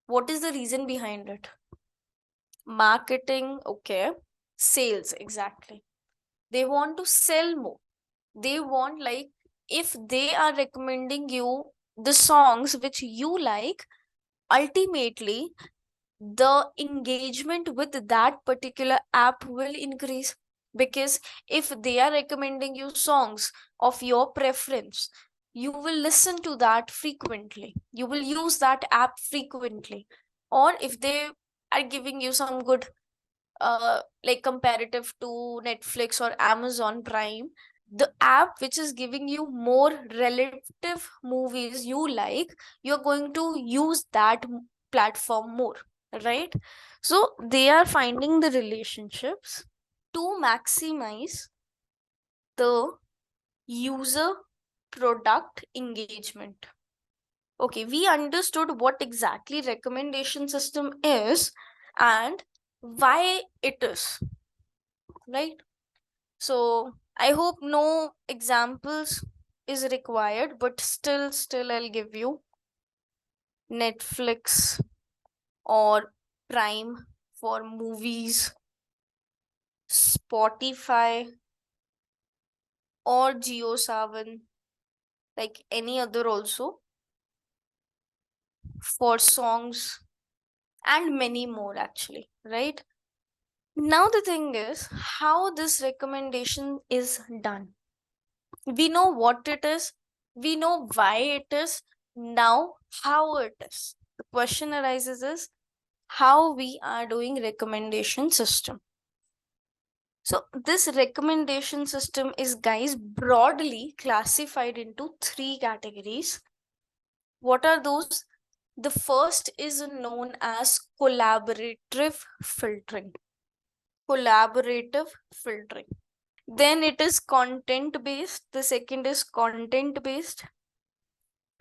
What is the reason behind it? Marketing, okay. Sales, exactly. They want to sell more. They want, like, if they are recommending you the songs which you like, ultimately the engagement with that particular app will increase. Because if they are recommending you songs of your preference, you will listen to that frequently, you will use that app frequently. Or if they are giving you some good like comparative to Netflix or Amazon Prime, the app which is giving you more relative movies you like, you're going to use that platform more, right? So they are finding the relationships to maximize the user product engagement. Okay, we understood what exactly recommendation system is and why it is, right? So I hope no examples is required, but still I'll give you Netflix or Prime for movies, Spotify or Geo7, like any other also for songs, and many more actually, right? Now the thing is how this recommendation is done. We know what it is, we know why it is, now how it is. The question arises is how we are doing recommendation system. So this recommendation system is, guys, broadly classified into three categories. What are those? The first is known as collaborative filtering. Collaborative filtering. Then it is content based. The second is content based.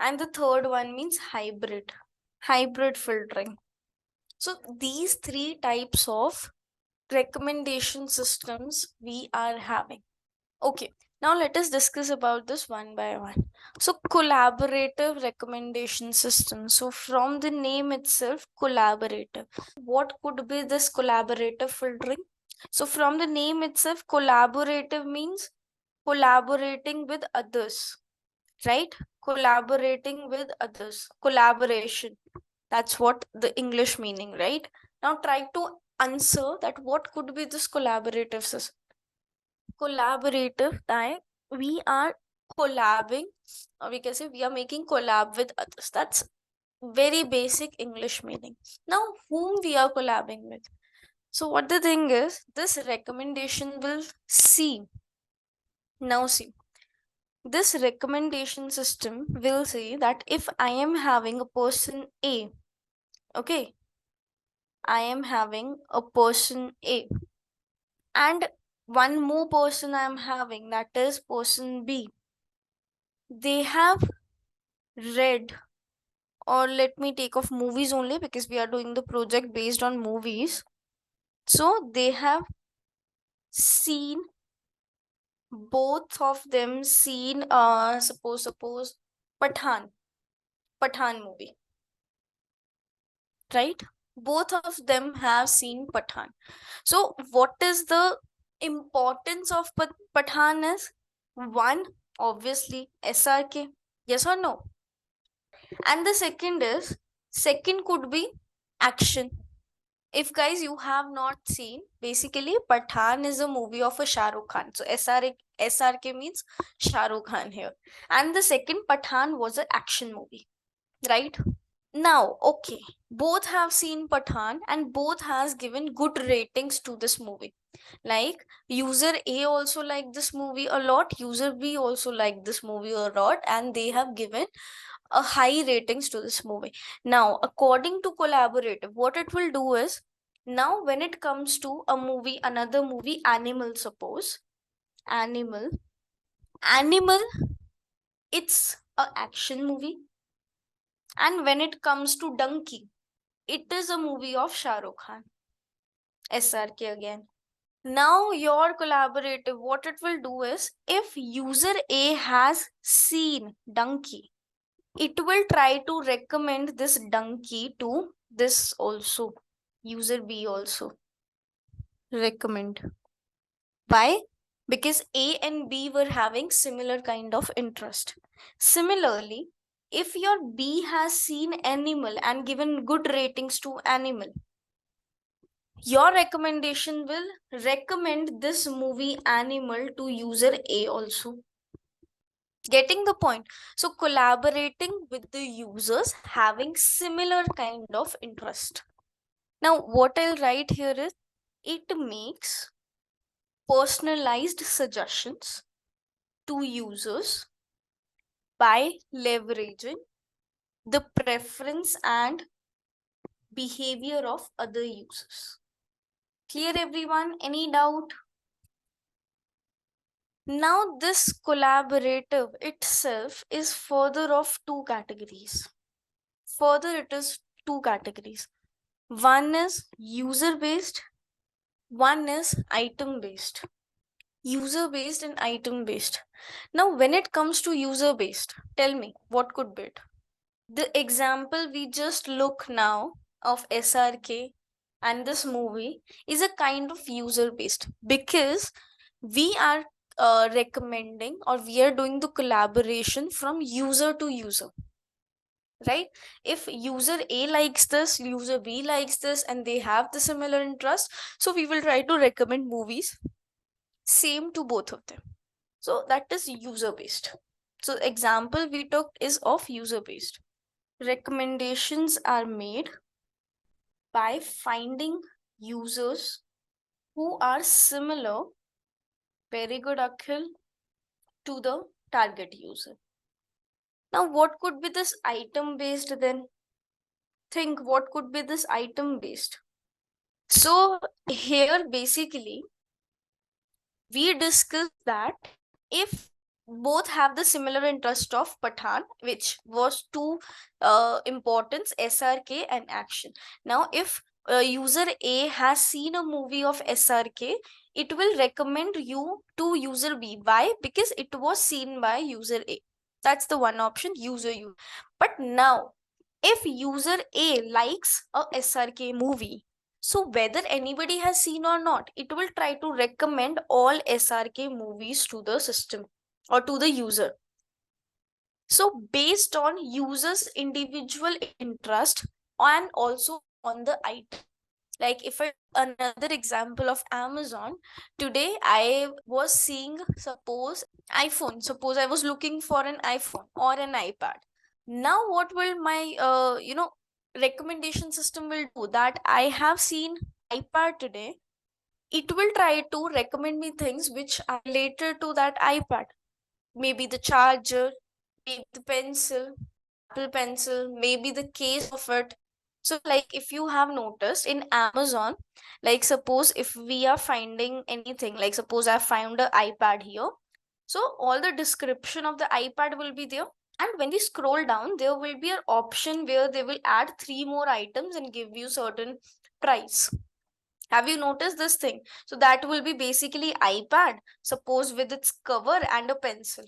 And the third one means hybrid. Hybrid filtering. So these three types of recommendation systems we are having. Okay, now let us discuss about this one by one. So collaborative recommendation system. So from the name itself, collaborative. What could be this collaborative filtering? So from the name itself, collaborative means collaborating with others, right? Collaborating with others. Collaboration. That's what the English meaning, right? Now try to answer that what could be this collaborative system. Collaborative time, we are collabing, or we can say we are making collab with others. That's very basic English meaning. Now whom we are collabing with? So what the thing is, this recommendation will see. Now see, this recommendation system will say that if I am having a person A, okay, I am having a person A, and one more person I am having, that is person B. They have read or let me take off movies only because we are doing the project based on movies. So they have seen, both of them seen, suppose Pathan movie, right? Both of them have seen Pathan. So what is the importance of Pathan is? One, obviously SRK, yes or no? And the second could be action. If guys you have not seen, basically Pathan is a movie of a Shah Rukh Khan. So SRK means Shah Rukh Khan here. And the second Pathan was an action movie, right? Now, okay, both have seen Pathan and both has given good ratings to this movie. Like user A also like this movie a lot, user B also like this movie a lot, and they have given a high ratings to this movie. Now, according to collaborative, what it will do is, now when it comes to a movie, another movie, Animal, suppose Animal, it's a action movie, and when it comes to Donkey, it is a movie of Shah Rukh Khan, SRK again. Now your collaborative, what it will do is, if user A has seen Donkey, it will try to recommend this Donkey to this also, user B also recommend. Why? Because A and B were having similar kind of interest. Similarly, if your B has seen Animal and given good ratings to Animal, your recommendation will recommend this movie Animal to user A also. Getting the point? So collaborating with the users having similar kind of interest. Now what I'll write here is, it makes personalized suggestions to users by leveraging the preference and behavior of other users. Clear everyone? Any doubt? Now this collaborative itself is further of two categories. Further it is two categories. One is user based, one is item based. User based and item based. Now when it comes to user based, tell me what could be it? The example we just look now of SRK and this movie is a kind of user based, because we are recommending, or we are doing the collaboration from user to user, right? If user A likes this, user B likes this, and they have the similar interest, so we will try to recommend movies same to both of them. So that is user based. So example we took is of user based. Recommendations are made by finding users who are similar, very good Akhil, to the target user. Now what could be this item based then? Think what could be this item based. So here basically we discussed that if both have the similar interest of Pathan, which was two importance, SRK and action. Now if user A has seen a movie of SRK, it will recommend you to user B. Why? Because it was seen by user A. That's the one option, user U. But now if user A likes a SRK movie, so whether anybody has seen or not, it will try to recommend all SRK movies to the system or to the user. So based on users' individual interest and also on the item. Like if I another example of Amazon, today I was seeing, suppose iPhone, suppose I was looking for an iPhone or an iPad. Now what will my recommendation system will do? That I have seen iPad today, it will try to recommend me things which are related to that iPad. Maybe the charger, maybe the pencil, Apple pencil, maybe the case of it. So like if you have noticed in Amazon, like suppose if we are finding anything, like suppose I found an iPad here, so all the description of the iPad will be there. And when we scroll down, there will be an option where they will add 3 more items and give you certain price. Have you noticed this thing? So that will be basically iPad, suppose with its cover and a pencil.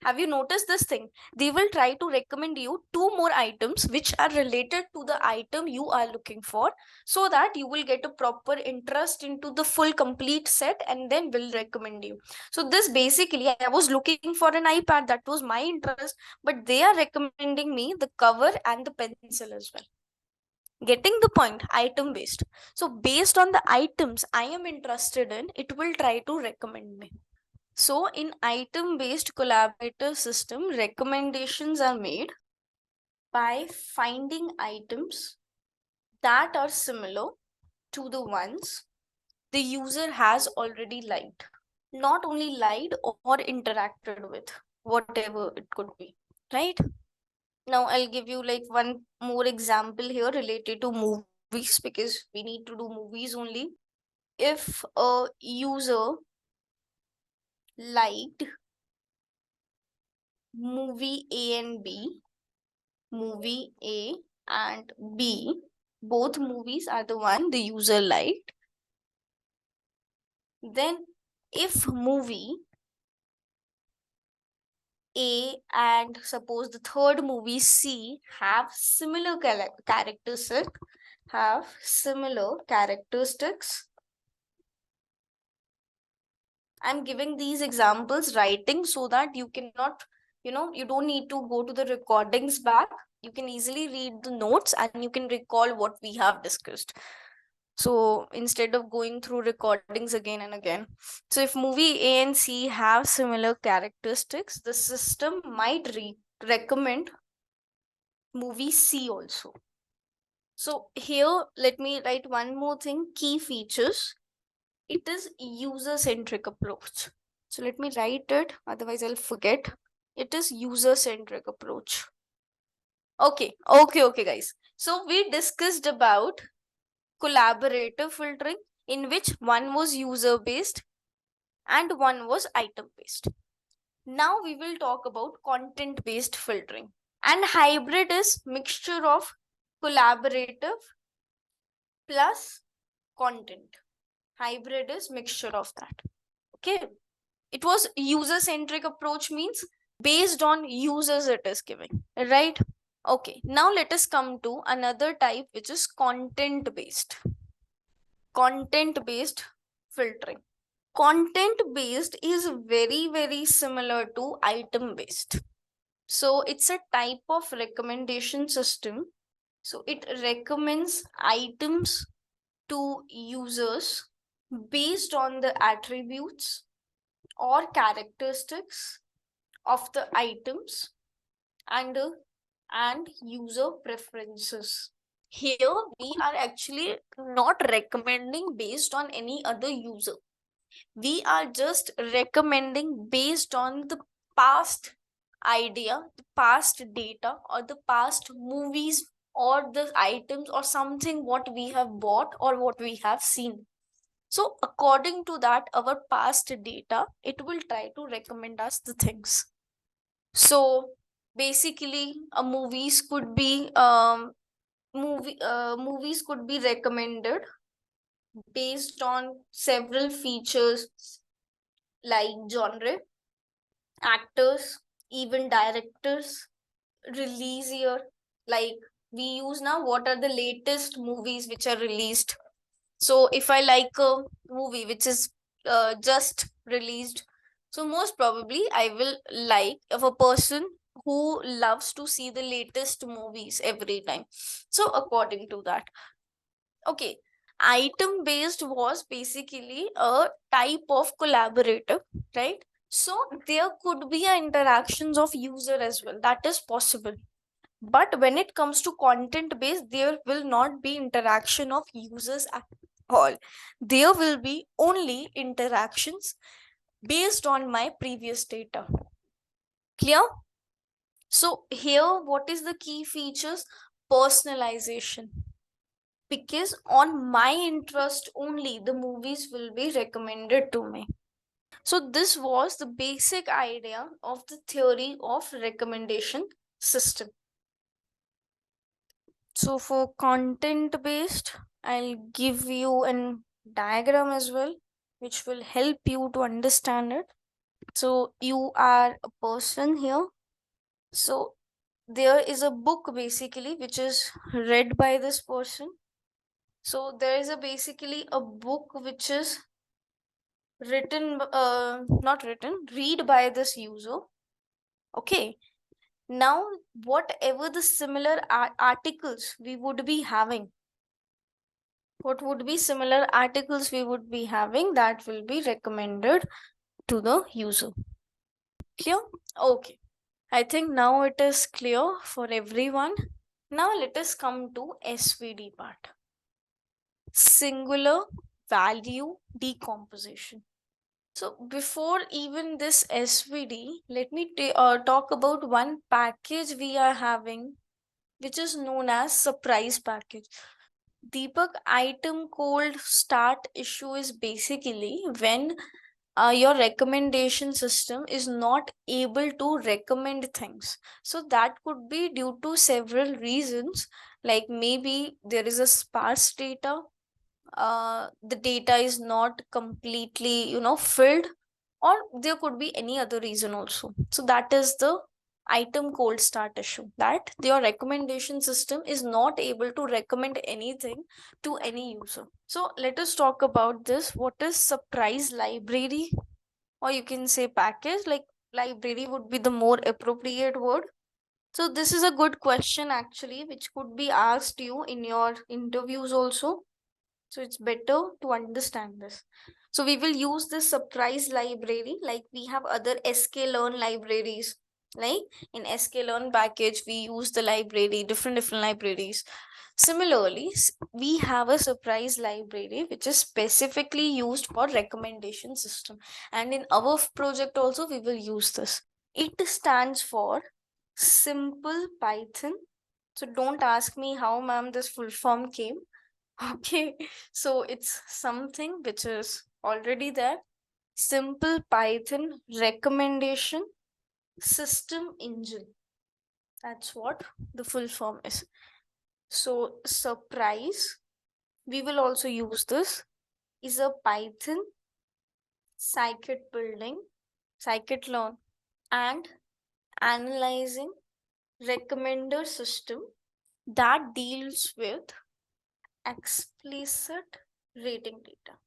Have you noticed this thing? They will try to recommend you 2 more items which are related to the item you are looking for, so that you will get a proper interest into the full complete set and then will recommend you. So this basically, I was looking for an iPad, that was my interest, but they are recommending me the cover and the pencil as well. Getting the point? Item based. So based on the items I am interested in, it will try to recommend me. So in item based collaborative system, recommendations are made by finding items that are similar to the ones the user has already liked. Not only liked or interacted with, whatever it could be, right? Now I'll give you like one more example here related to movies, because we need to do movies only. If a user liked movie A and B, movie A and B, both movies are the one the user liked, then if movie A and suppose the third movie C have similar characteristics. I'm giving these examples writing so that you cannot, you don't need to go to the recordings back. You can easily read the notes and you can recall what we have discussed. So instead of going through recordings again and again. So if movie A and C have similar characteristics, the system might recommend movie C also. So here, let me write one more thing, key features. It is user-centric approach. So let me write it, otherwise I'll forget. It is user-centric approach. Okay, guys. So we discussed about collaborative filtering, in which one was user-based and one was item-based. Now we will talk about content-based filtering. And hybrid is mixture of collaborative plus content. Hybrid is mixture of that. Okay. It was user-centric approach, means based on users it is giving, right? Okay, now let us come to another type, which is content-based. Content-based filtering. Content-based is very, very similar to item-based. So it's a type of recommendation system. So it recommends items to users based on the attributes or characteristics of the items and user preferences. Here we are actually not recommending based on any other user. We are just recommending based on the past idea, the past data, or the past movies, or the items, or something what we have bought or what we have seen. So according to that, our past data, it will try to recommend us the things. So basically, movies could be recommended based on several features like genre, actors, even directors, release year. Like we use now, what are the latest movies which are released. So if I like a movie which is just released, so most probably I will like of a person who loves to see the latest movies every time. So according to that. Okay, item based was basically a type of collaborative, right? So there could be interactions of user as well, that is possible. But when it comes to content based, there will not be interaction of users at all. There will be only interactions based on my previous data. Clear? So here, what is the key features? Personalization. Because on my interest only, the movies will be recommended to me. So this was the basic idea of the theory of recommendation system. So for content based, I'll give you a diagram as well, which will help you to understand it. So you are a person here. So there is a book basically which is read by this person. So there is a basically a book which is written, not written, read by this user. Okay. Now, whatever the similar articles we would be having, what would be similar articles we would be having, that will be recommended to the user. Clear? Okay. I think now it is clear for everyone. Now let us come to SVD part. Singular value decomposition. So before even this SVD, let me talk about one package we are having, which is known as surprise package. Deepak, item cold start issue is basically when your recommendation system is not able to recommend things. So that could be due to several reasons, like maybe there is a sparse data, the data is not completely filled, or there could be any other reason also. So that is the item cold start issue, that your recommendation system is not able to recommend anything to any user. So let us talk about this. What is surprise library, or you can say package? Like, library would be the more appropriate word. So this is a good question actually, which could be asked you in your interviews also. So it's better to understand this. So we will use this surprise library, like we have other sklearn libraries. Like in sklearn package, we use the library, different libraries. Similarly, we have a surprise library which is specifically used for recommendation system. And in our project also, we will use this. It stands for simple Python. So don't ask me how, ma'am, this full form came. Okay, so it's something which is already there. Simple Python recommendation system engine. That's what the full form is. So surprise, we will also use this, is a Python scikit building, scikit-learn, and analyzing recommender system that deals with explicit rating data.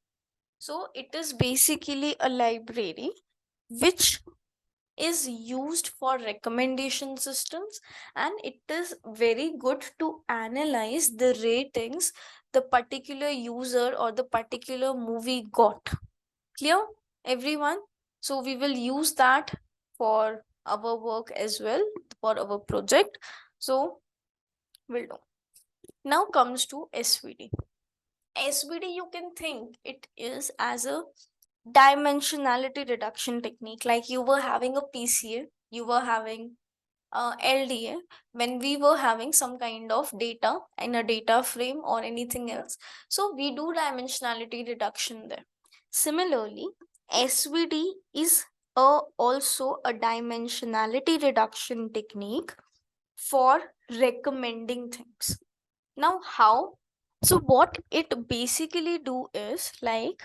So it is basically a library which is used for recommendation systems, and it is very good to analyze the ratings the particular user or the particular movie got. Clear, everyone? So we will use that for our work as well, for our project. So we'll do. Now comes to SVD. SVD, you can think it is as a dimensionality reduction technique. Like you were having a PCA, you were having LDA, when we were having some kind of data in a data frame or anything else. So we do dimensionality reduction there. Similarly, SVD is also a dimensionality reduction technique for recommending things. Now, how? So what it basically do is, like,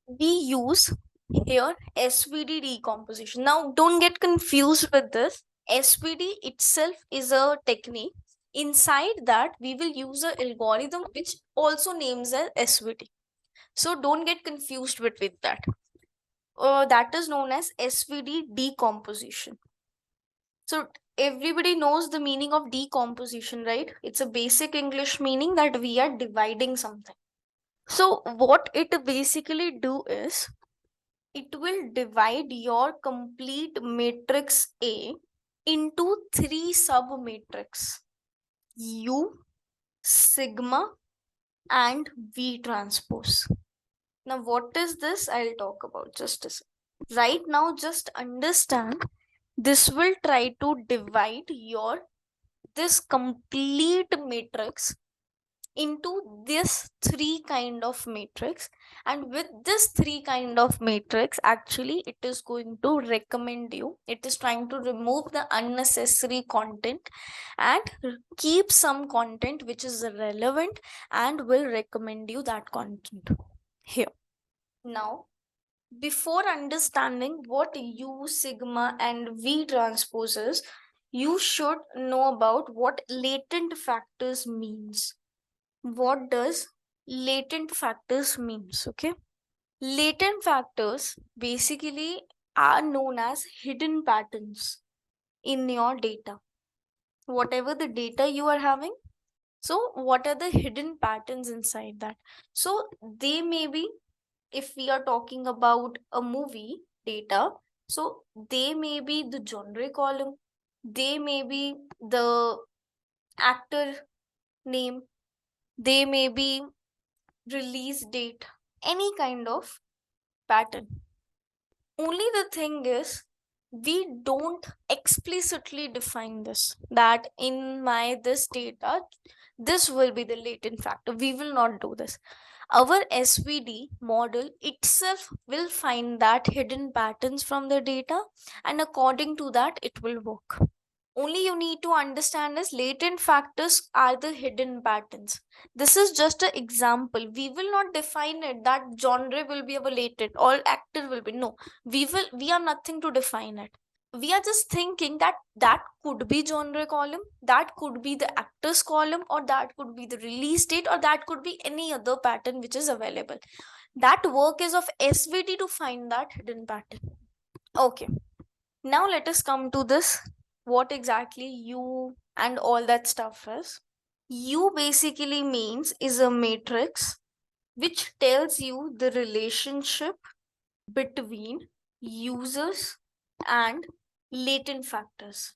we use here SVD decomposition. Now don't get confused with this. SVD itself is a technique. Inside that, we will use an algorithm which also names as SVD. So don't get confused with that. That is known as SVD decomposition. So everybody knows the meaning of decomposition, right? It's a basic English meaning that we are dividing something. So what it basically do is, it will divide your complete matrix A into 3 sub matrix: U, sigma, and V transpose. Now what is this? I'll talk about just a second. Right now, just understand, this will try to divide your this complete matrix into this three kind of matrix, and with this three kind of matrix actually it is going to recommend you, it is trying to remove the unnecessary content and keep some content which is relevant and will recommend you that content here. Now, before understanding what U, sigma, and V transposes, you should know about what latent factors means. What does latent factors means? Okay, latent factors basically are known as hidden patterns in your data. Whatever the data you are having, so what are the hidden patterns inside that? So they may be, if we are talking about a movie data, so they may be the genre column, they may be the actor name, they may be release date, any kind of pattern. Only the thing is, we don't explicitly define this that in my this data this will be the latent factor. We will not do this. Our SVD model itself will find that hidden patterns from the data, and according to that it will work. Only you need to understand is latent factors are the hidden patterns. This is just an example. We will not define it that genre will be our latent or actor will be. No, we are nothing to define it. We are just thinking that that could be genre column, that could be the actors column, or that could be the release date, or that could be any other pattern which is available. That work is of SVD to find that hidden pattern. Okay, now let us come to this, what exactly U and all that stuff is. U basically means is a matrix which tells you the relationship between users and latent factors.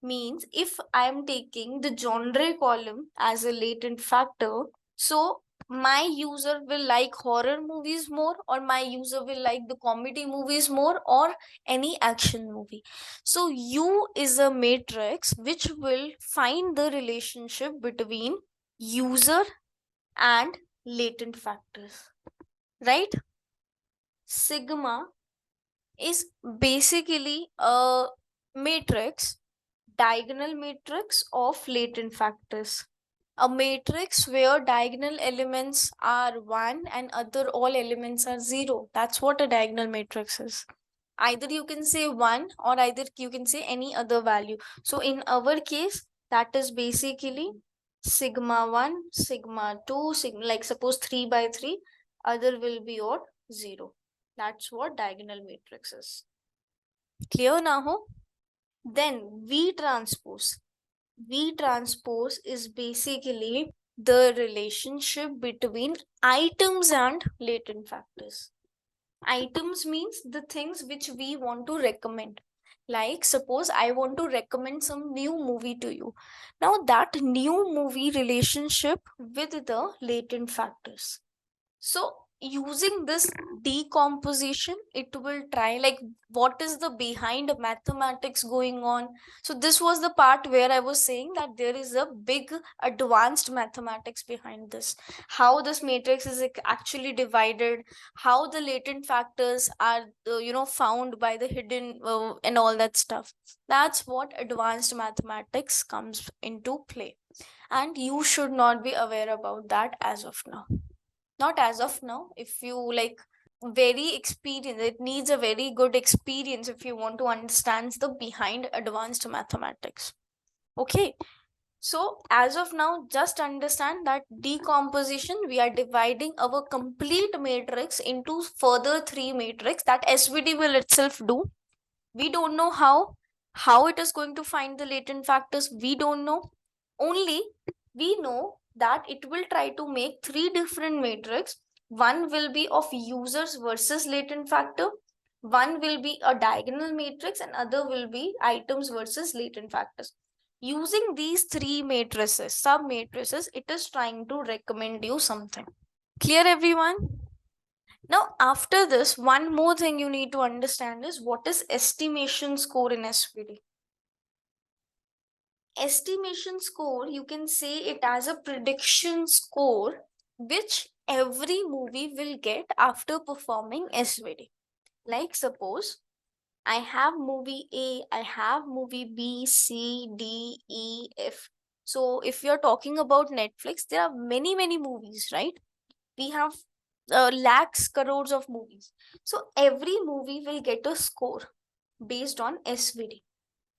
Means if I am taking the genre column as a latent factor, so my user will like horror movies more, or my user will like the comedy movies more, or any action movie. So U is a matrix which will find the relationship between user and latent factors, right? Sigma is basically a matrix, diagonal matrix of latent factors. A matrix where diagonal elements are 1 and other all elements are 0. That's what a diagonal matrix is. Either you can say 1 or either you can say any other value. So in our case, that is basically sigma 1, sigma 2, sigma, like suppose 3 by 3, other will be your 0. That's what diagonal matrix is. Clear now? Ho? Then V transpose. V transpose is basically the relationship between items and latent factors. Items means the things which we want to recommend. Like suppose I want to recommend some new movie to you. Now that new movie relationship with the latent factors. So using this decomposition, it will try like what is the behind mathematics going on. So this was the part where I was saying that there is a big advanced mathematics behind this. How this matrix is actually divided, how the latent factors are found by the hidden and all that stuff. That's what advanced mathematics comes into play, and you should not be aware about that as of now. Not as of now. If you like very experienced, it needs a very good experience if you want to understand the behind advanced mathematics. Okay, so as of now, just understand that decomposition, we are dividing our complete matrix into further 3 matrix that SVD will itself do. We don't know how it is going to find the latent factors. We don't know. Only we know that it will try to make 3 different matrix. One will be of users versus latent factor, one will be a diagonal matrix, and other will be items versus latent factors. Using these 3 matrices, sub matrices, it is trying to recommend you something. Clear, everyone? Now, after this, one more thing you need to understand is what is estimation score in SVD. estimation score, you can say it as a prediction score which every movie will get after performing SVD. Like suppose I have movie A, I have movie B, C, D, E, F. So if you're talking about Netflix, there are many movies, right? We have lakhs, crores of movies. So every movie will get a score based on SVD.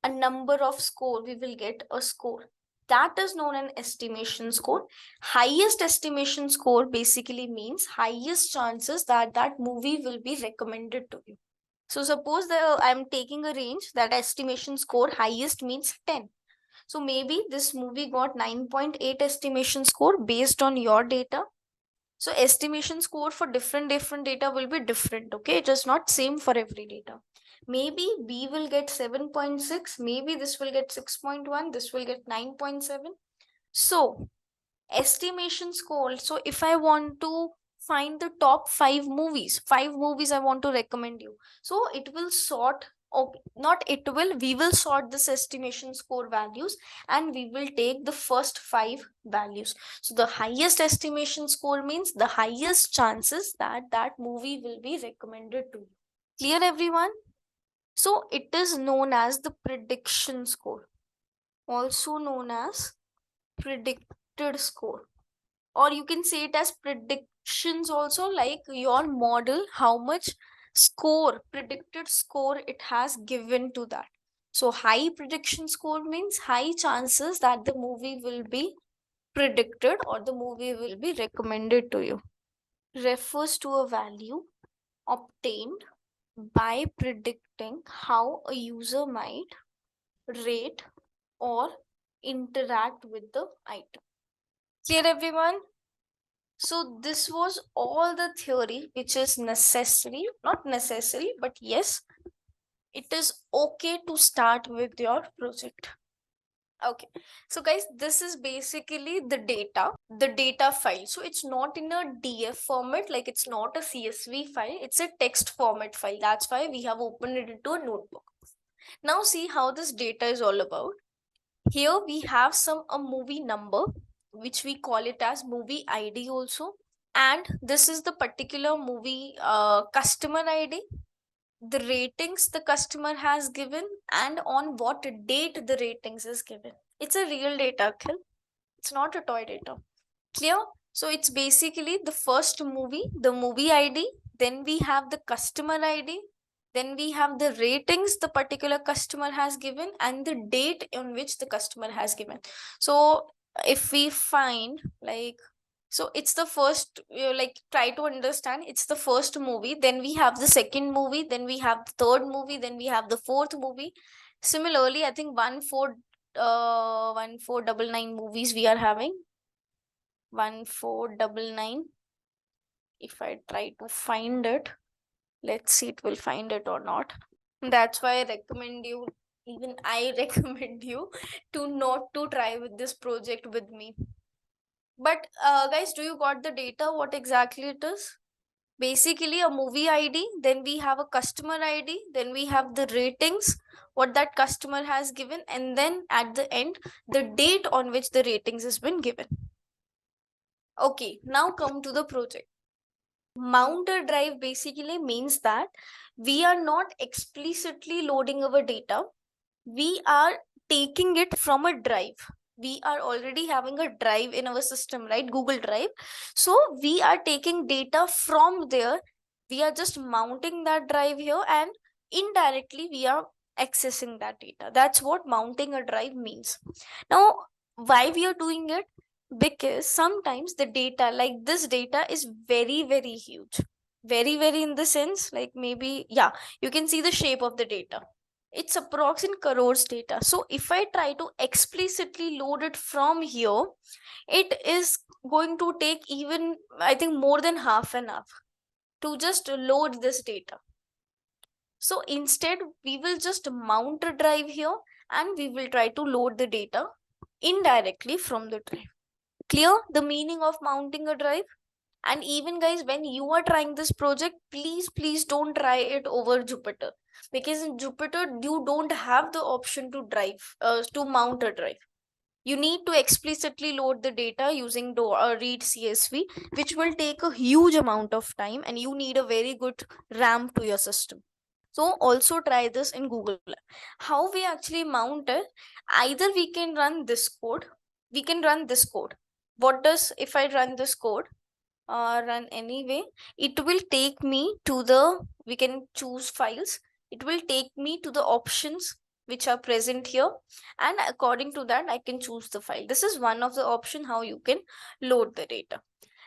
A number of score, we will get a score. That is known as estimation score. Highest estimation score basically means highest chances that that movie will be recommended to you. So suppose that I'm taking a range, that estimation score highest means 10. So maybe this movie got 9.8 estimation score based on your data. So estimation score for different data will be different, okay? It is not same for every data. Maybe B will get 7.6, maybe this will get 6.1, this will get 9.7. So estimation score. So if I want to find the top five movies I want to recommend you, so it will sort, okay, not it will, we will sort this estimation score values and we will take the first five values. So the highest estimation score means the highest chances that that movie will be recommended to you. Clear everyone? So it is known as the prediction score, also known as predicted score, or you can say it as predictions also, like your model, how much score, predicted score it has given to that. So high prediction score means high chances that the movie will be predicted or the movie will be recommended to you. Refers to a value obtained by predicting how a user might rate or interact with the item. Clear everyone? So this was all the theory which is necessary, not necessary, but yes, it is okay to start with your project. Okay, so guys, this is basically the data file. So it's not in a DF format, like it's not a CSV file, it's a text format file. That's why we have opened it into a notebook. Now see how this data is all about. Here we have a movie number, which we call it as movie ID also. And this is the particular movie customer ID, the ratings the customer has given, and on what date the ratings is given. It's a real data, Akhil. It's not a toy data. Clear? So it's basically the first movie, the movie ID, then we have the customer ID, then we have the ratings the particular customer has given, and the date on which the customer has given. So if we find, like, so it's the first, like, try to understand, it's the first movie, then we have the second movie, then we have the third movie, then we have the fourth movie. Similarly, I think 1499 movies we are having. 1499. If I try to find it, let's see it will find it or not. That's why I recommend you, even I recommend you to not to try with this project with me. But guys, do you got the data what exactly it is? Basically a movie ID, then we have a customer ID, then we have the ratings what that customer has given, and then at the end the date on which the ratings has been given. Okay, now come to the project. Mount a drive basically means that we are not explicitly loading our data, we are taking it from a drive. We are already having a drive in our system, right? Google Drive. So we are taking data from there. We are just mounting that drive here, and indirectly we are accessing that data. That's what mounting a drive means. Now, why we are doing it? Because sometimes the data, like this data, is very huge. Very in the sense, like, maybe, yeah, you can see the shape of the data. It's approx in crores data. So if I try to explicitly load it from here, it is going to take even, I think, more than half an hour to just load this data. So instead, we will just mount a drive here and we will try to load the data indirectly from the drive. Clear the meaning of mounting a drive? And even guys, when you are trying this project, please don't try it over Jupyter, because in Jupyter you don't have the option to mount a drive. You need to explicitly load the data using read CSV, which will take a huge amount of time, and you need a very good RAM to your system. So also try this in Google. How we actually mount it? Either we can run this code. We can run this code. What does, if I run this code, run anyway, it will take me to the, we can choose files. It will take me to the options which are present here, and according to that I can choose the file. This is one of the option how you can load the data.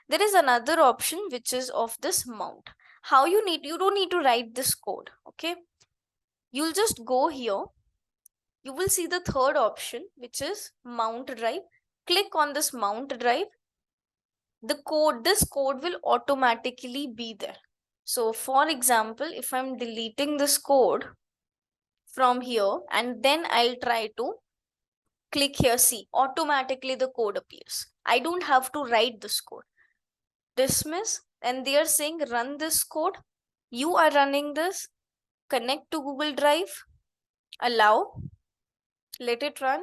There is another option which is of this mount. How you don't need to write this code. Okay, you'll just go here. You will see the third option, which is mount drive. Click on this mount drive. This code will automatically be there. So for example, if I'm deleting this code from here and then I'll try to click here, see, automatically the code appears. I don't have to write this code. Dismiss, and they are saying run this code. You are running this. Connect to Google Drive. Allow. Let it run.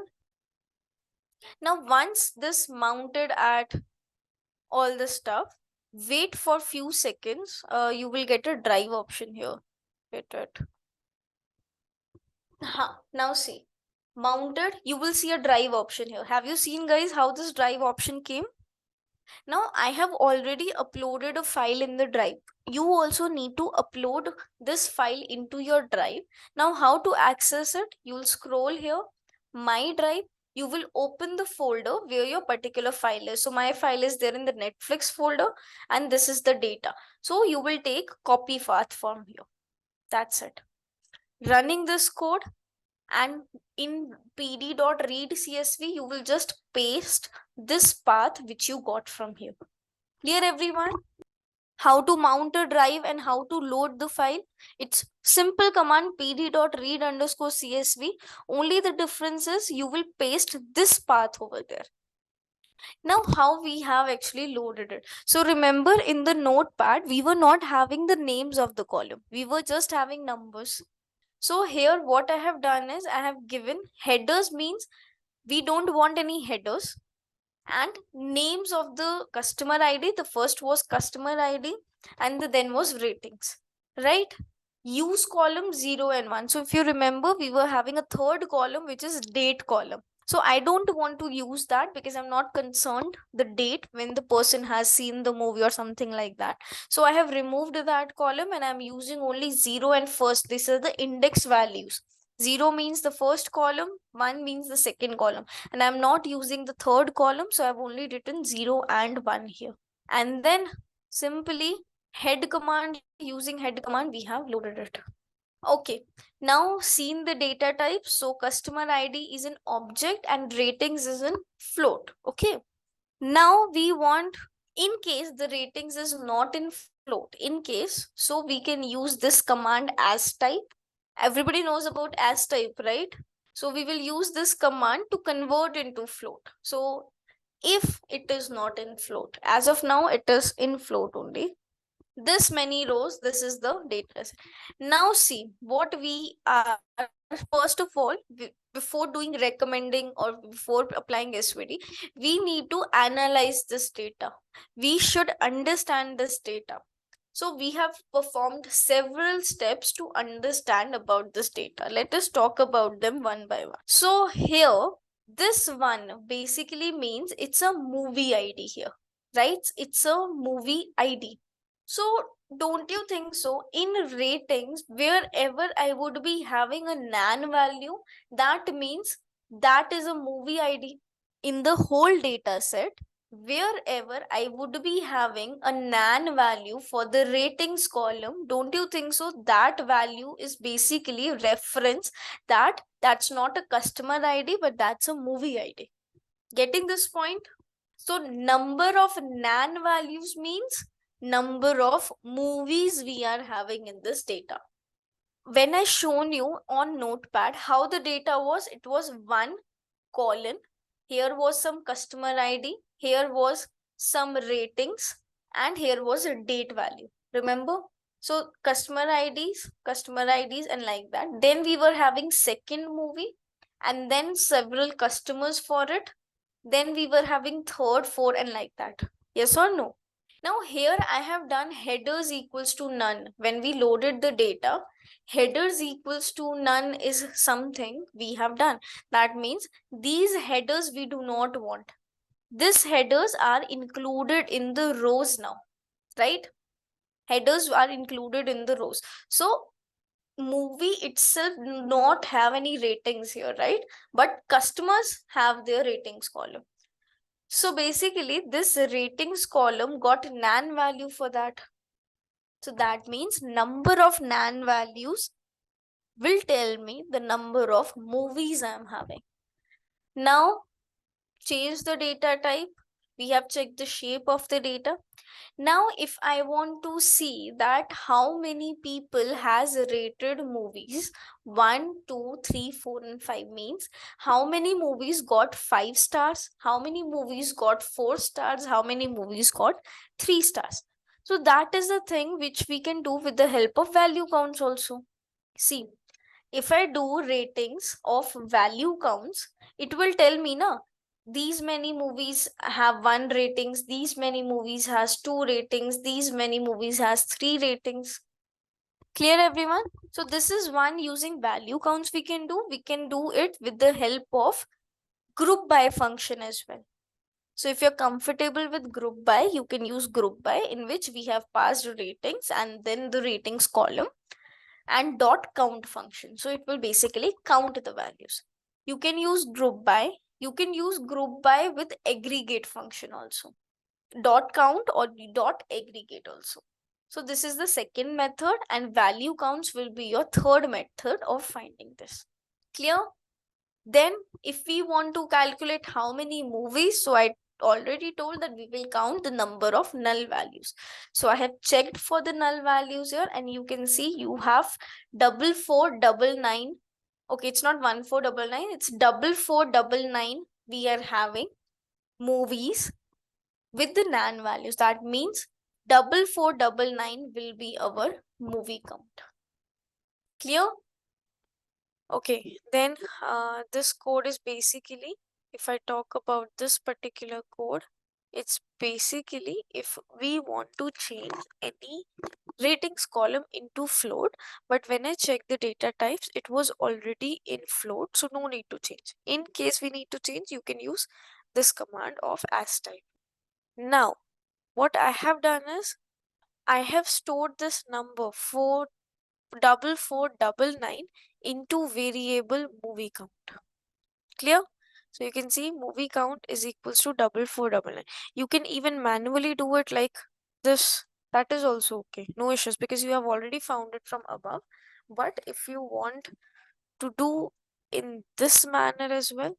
Now once this mounted at all the stuff, wait for few seconds. You will get a drive option here. Get it. Now see, mounted, you will see a drive option here. Have you seen guys how this drive option came? Now I have already uploaded a file in the drive. You also need to upload this file into your drive. Now how to access it? You'll scroll here, my drive. You will open the folder where your particular file is. So my file is there in the Netflix folder, and this is the data. So you will take copy path from here. That's it. Running this code, and in pd.read CSV, you will just paste this path which you got from here. Clear everyone? How to mount a drive and how to load the file? It's simple command pd.read underscore CSV. Only the difference is you will paste this path over there. Now how we have actually loaded it? So remember, in the notepad we were not having the names of the column, we were just having numbers. So here what I have done is I have given headers, means we don't want any headers, and names of the customer ID. The first was customer ID and then was ratings, right? Use column 0 and 1. So if you remember, we were having a third column which is date column. So I don't want to use that because I'm not concerned the date when the person has seen the movie or something like that. So I have removed that column and I'm using only 0 and first. These are the index values. 0 means the first column, 1 means the second column, and I'm not using the third column, so I've only written 0 and 1 here. And then simply head command, using head command we have loaded it. Okay, now seen the data type. So customer ID is an object and ratings is in float. Okay, now we want, in case the ratings is not in float, in case, so we can use this command as type. Everybody knows about as type, right? So we will use this command to convert into float. So if it is not in float, as of now it is in float only, this many rows, this is the data set. Now see what we are, first of all, before doing recommending or before applying SVD, we need to analyze this data. We should understand this data. So we have performed several steps to understand about this data. Let us talk about them one by one. So here, this one basically means it's a movie ID here, right? It's a movie ID. So don't you think so? In ratings, wherever I would be having a nan value, that means that is a movie ID. In the whole data set, wherever I would be having a nan value for the ratings column, don't you think so? That value is basically reference that that's not a customer ID, but that's a movie ID. Getting this point? So number of nan values means number of movies we are having in this data. When I shown you on notepad how the data was, it was 1 colon, here was some customer ID, here was some ratings, and here was a date value. Remember? So customer IDs, and like that. Then we were having second movie, and then several customers for it. Then we were having third, fourth, and like that. Yes or no? Now here I have done headers equals to none. When we loaded the data, headers equals to none is something we have done. That means these headers we do not want. These headers are included in the rows now, right? Headers are included in the rows. So movie itself do not have any ratings here, right? But customers have their ratings column. So basically this ratings column got nan value for that. So that means number of nan values will tell me the number of movies I am having. Now change the data type. We have checked the shape of the data. Now if I want to see that how many people has rated movies 1, 2, 3, 4 and 5, means how many movies got 5 stars, how many movies got 4 stars, how many movies got 3 stars. So that is the thing which we can do with the help of value counts also. See, if I do ratings of value counts, it will tell me na these many movies have 1 ratings, these many movies has 2 ratings, these many movies has 3 ratings. Clear everyone? So this is one using value counts we can do. We can do it with the help of group by function as well. So if you're comfortable with group by, you can use group by, in which we have passed ratings and then the ratings column and dot count function. So it will basically count the values. You can use group by. You can use group by with aggregate function also. Dot count or dot aggregate also. So this is the second method, and value counts will be your third method of finding this. Clear? Then if we want to calculate how many movies, so I already told that we will count the number of null values. So I have checked for the null values here, and you can see you have 4499. Okay, it's not 1499, it's 4499. We are having movies with the nan values. That means 4499 will be our movie count. Clear? Okay, then this code is basically, if I talk about this particular code, it's basically if we want to change any ratings column into float, but when I check the data types, it was already in float, so no need to change. In case we need to change, you can use this command of as type. Now, what I have done is I have stored this number 4499 into variable movie count. Clear? So you can see movie count is equals to 4499. You can even manually do it like this. That is also okay. No issues, because you have already found it from above. But if you want to do in this manner as well,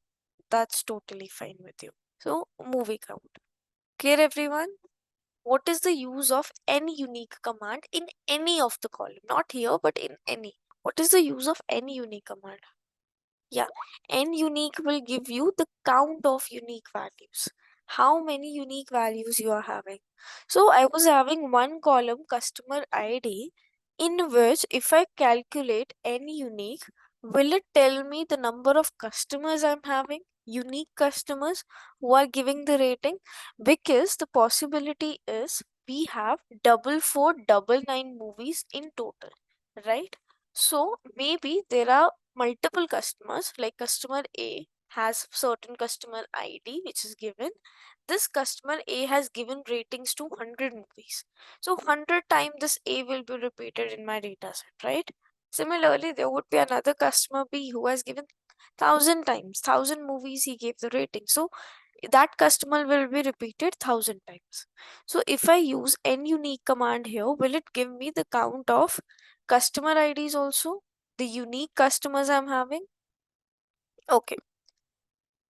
that's totally fine with you. So movie count. Clear everyone? What is the use of any unique command in any of the column? Not here, but in any. What is the use of any unique command? Yeah, n unique will give you the count of unique values. How many unique values you are having. So I was having one column customer ID, in which if I calculate n unique, will it tell me the number of customers I'm having? Unique customers who are giving the rating? Because the possibility is we have 4499 movies in total, right? So maybe there are multiple customers, like customer A has certain customer ID which is given. This customer A has given ratings to 100 movies. So 100 times this A will be repeated in my data set, right? Similarly, there would be another customer B who has given 1000 times, 1000 movies he gave the rating. So that customer will be repeated 1000 times. So if I use n unique command here, will it give me the count of customer IDs also? The unique customers I'm having? Okay.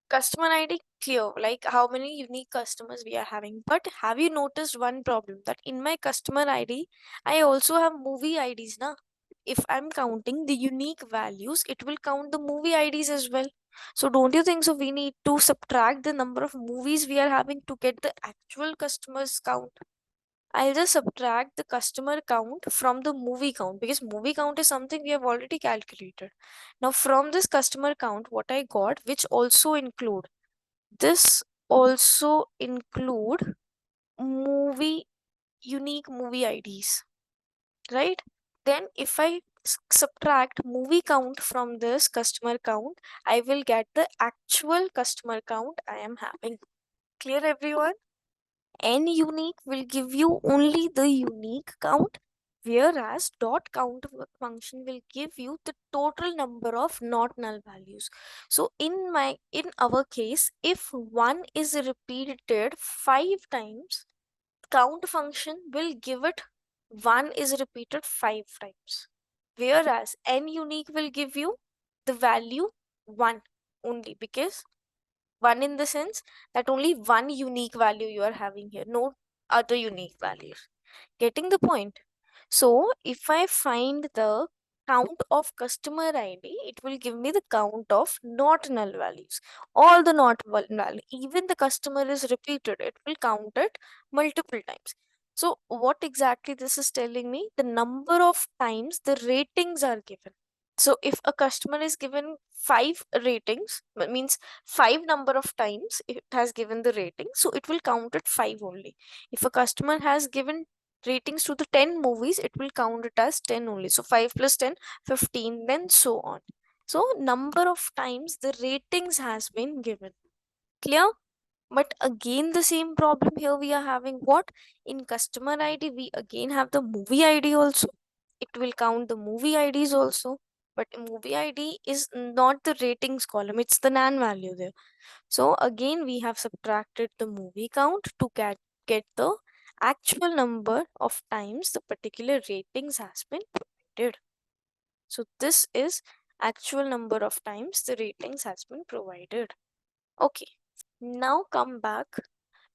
Customer ID clear, like how many unique customers we are having. But have you noticed one problem, that in my customer ID, I also have movie IDs now. If I'm counting the unique values, it will count the movie IDs as well. So don't you think so we need to subtract the number of movies we are having to get the actual customers count? I'll just subtract the customer count from the movie count, because movie count is something we have already calculated. Now from this customer count, what I got, which also include this, also include movie unique movie IDs, right? Then if I subtract movie count from this customer count, I will get the actual customer count I am having. Clear, everyone? N unique will give you only the unique count, whereas dot count function will give you the total number of not null values. So in our case, if one is repeated 5 times, count function will give it 1 is repeated 5 times, whereas n unique will give you the value 1 only, because 1 in the sense that only one unique value you are having here, no other unique values. Getting the point? So if I find the count of customer ID, it will give me the count of not null values. All the not null, even the customer is repeated, it will count it multiple times. So what exactly this is telling me? The number of times the ratings are given. So if a customer is given 5 ratings, that means 5 number of times it has given the rating, so it will count it 5 only. If a customer has given ratings to the 10 movies, it will count it as 10 only. So 5 plus 10, 15, then so on. So number of times the ratings has been given. Clear? But again, the same problem here we are having. What? In customer ID, we again have the movie ID also. It will count the movie IDs also. But movie ID is not the ratings column, it's the NaN value there. So again, we have subtracted the movie count to get the actual number of times the particular ratings has been provided. So this is actual number of times the ratings has been provided. Okay, now come back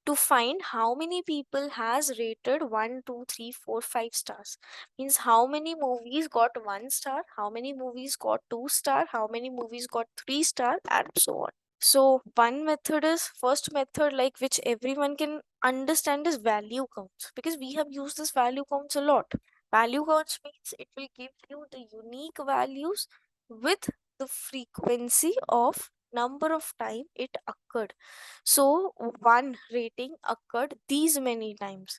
to find how many people has rated 1, 2, 3, 4, 5 stars. Means how many movies got 1 star, how many movies got 2 star, how many movies got 3 star, and so on. So one method is, first method, like which everyone can understand, is value counts, because we have used this value counts a lot. Value counts means it will give you the unique values with the frequency of number of time it occurred. So 1 rating occurred these many times,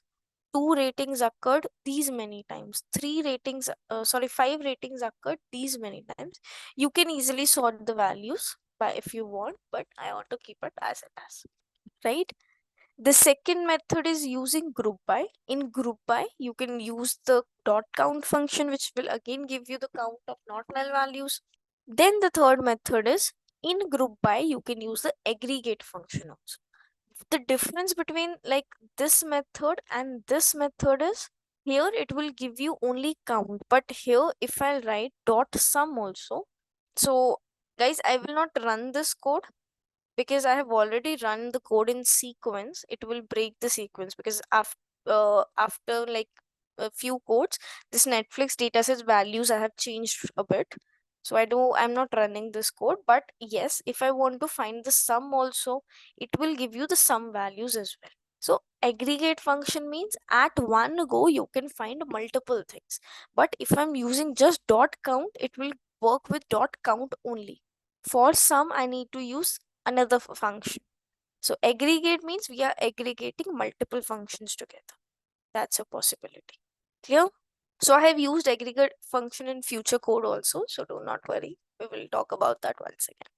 2 ratings occurred these many times, 5 ratings occurred these many times. You can easily sort the values by if you want, but I want to keep it as it is, right? The second method is using group by. In group by, you can use the dot count function, which will again give you the count of not null values. Then the third method is, in group by, you can use the aggregate function also. The difference between like this method and this method is, here it will give you only count, but here if I write dot sum also, so guys, I will not run this code because I have already run the code in sequence. It will break the sequence because after like a few codes, this Netflix dataset values I have changed a bit. So I'm not running this code, but yes, if I want to find the sum also, it will give you the sum values as well. So aggregate function means at one go you can find multiple things. But if I'm using just dot count, it will work with dot count only. For sum, I need to use another function. So aggregate means we are aggregating multiple functions together. That's a possibility. Clear? So I have used aggregate function in future code also, so do not worry. We will talk about that once again.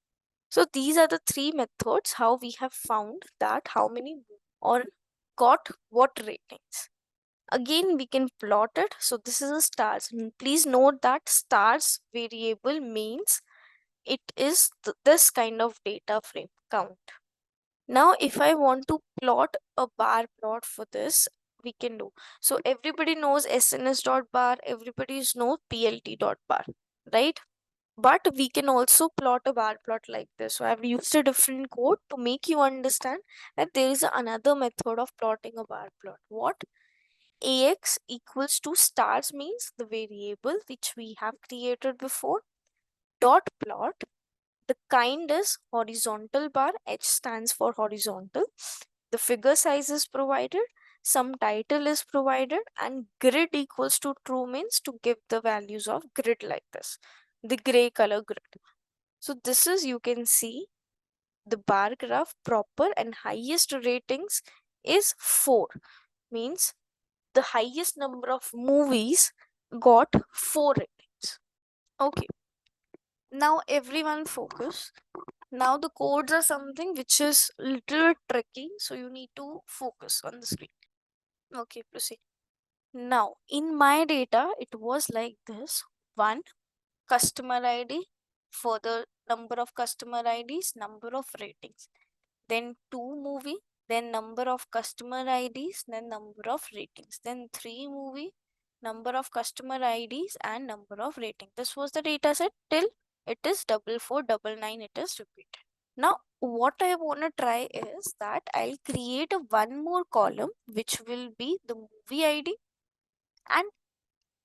So these are the 3 methods how we have found that how many or got what ratings. Again, we can plot it. So this is a stars. Please note that stars variable means it is this kind of data frame count. Now, if I want to plot a bar plot for this, we can do. So everybody knows SNS dot bar, everybody knows PLT dot bar, right? But we can also plot a bar plot like this. So I've used a different code to make you understand that there is another method of plotting a bar plot. What? AX equals to stars means the variable which we have created before, dot plot. The kind is horizontal bar, H stands for horizontal. The figure size is provided. some title is provided, and grid equals to true means to give the values of grid like this, the gray color grid. So this is, you can see the bar graph proper, and highest ratings is 4, means the highest number of movies got 4 ratings. Okay, now everyone focus. Now the codes are something which is little tricky, so you need to focus on the screen. Okay, proceed. Now in my data it was like this: 1 customer ID, further number of customer IDs, number of ratings, then 2 movie, then number of customer IDs, then number of ratings, then 3 movie, number of customer IDs and number of rating. This was the data set till it is 4499, it is repeated. Now what I want to try is that I'll create a one more column which will be the movie ID, and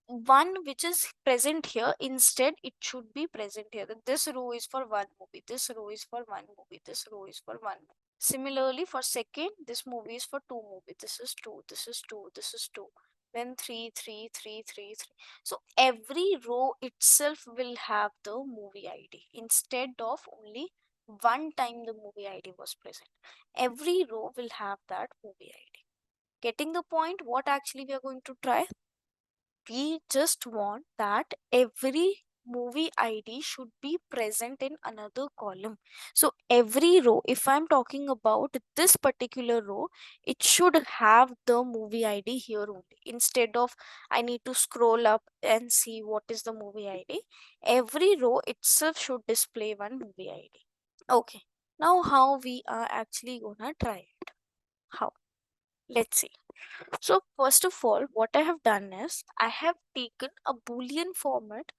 one which is present here, instead it should be present here. This row is for one movie, this row is for one movie, this row is for one movie. Similarly for second, this movie is for two movie, this is two, this is two, this is two, then three, three, three, three, three. So every row itself will have the movie ID, instead of only one time the movie ID was present. Every row will have that movie ID. Getting the point? What actually we are going to try? We just want that every movie ID should be present in another column. So every row, if I'm talking about this particular row, it should have the movie ID here only. Instead of I need to scroll up and see what is the movie ID, every row itself should display one movie ID. Okay, now how we are actually gonna try it? How? Let's see. So first of all, what I have done is I have taken a Boolean format.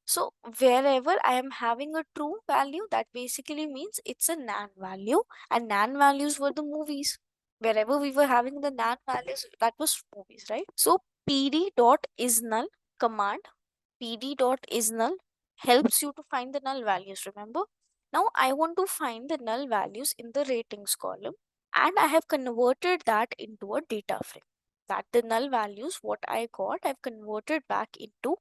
So wherever I am having a true value, that basically means it's a NaN value, and NaN values were the movies. Wherever we were having the NaN values, that was movies, right? So pd.isNull command, pd.isNull helps you to find the null values, remember? Now I want to find the null values in the ratings column, and I have converted that into a data frame. That the null values what I got, I've converted back into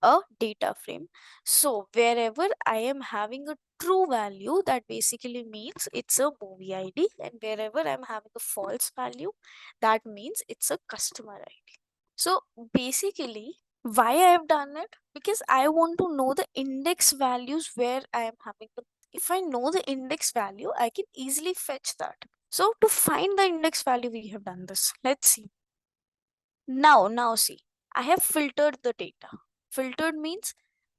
a data frame. So wherever I am having a true value, that basically means it's a movie ID, and wherever I'm having a false value, that means it's a customer ID. So basically, why I have done it? Because I want to know the index values where I am having the. If I know the index value, I can easily fetch that. So to find the index value, we have done this. Let's see. Now see, I have filtered the data. Filtered means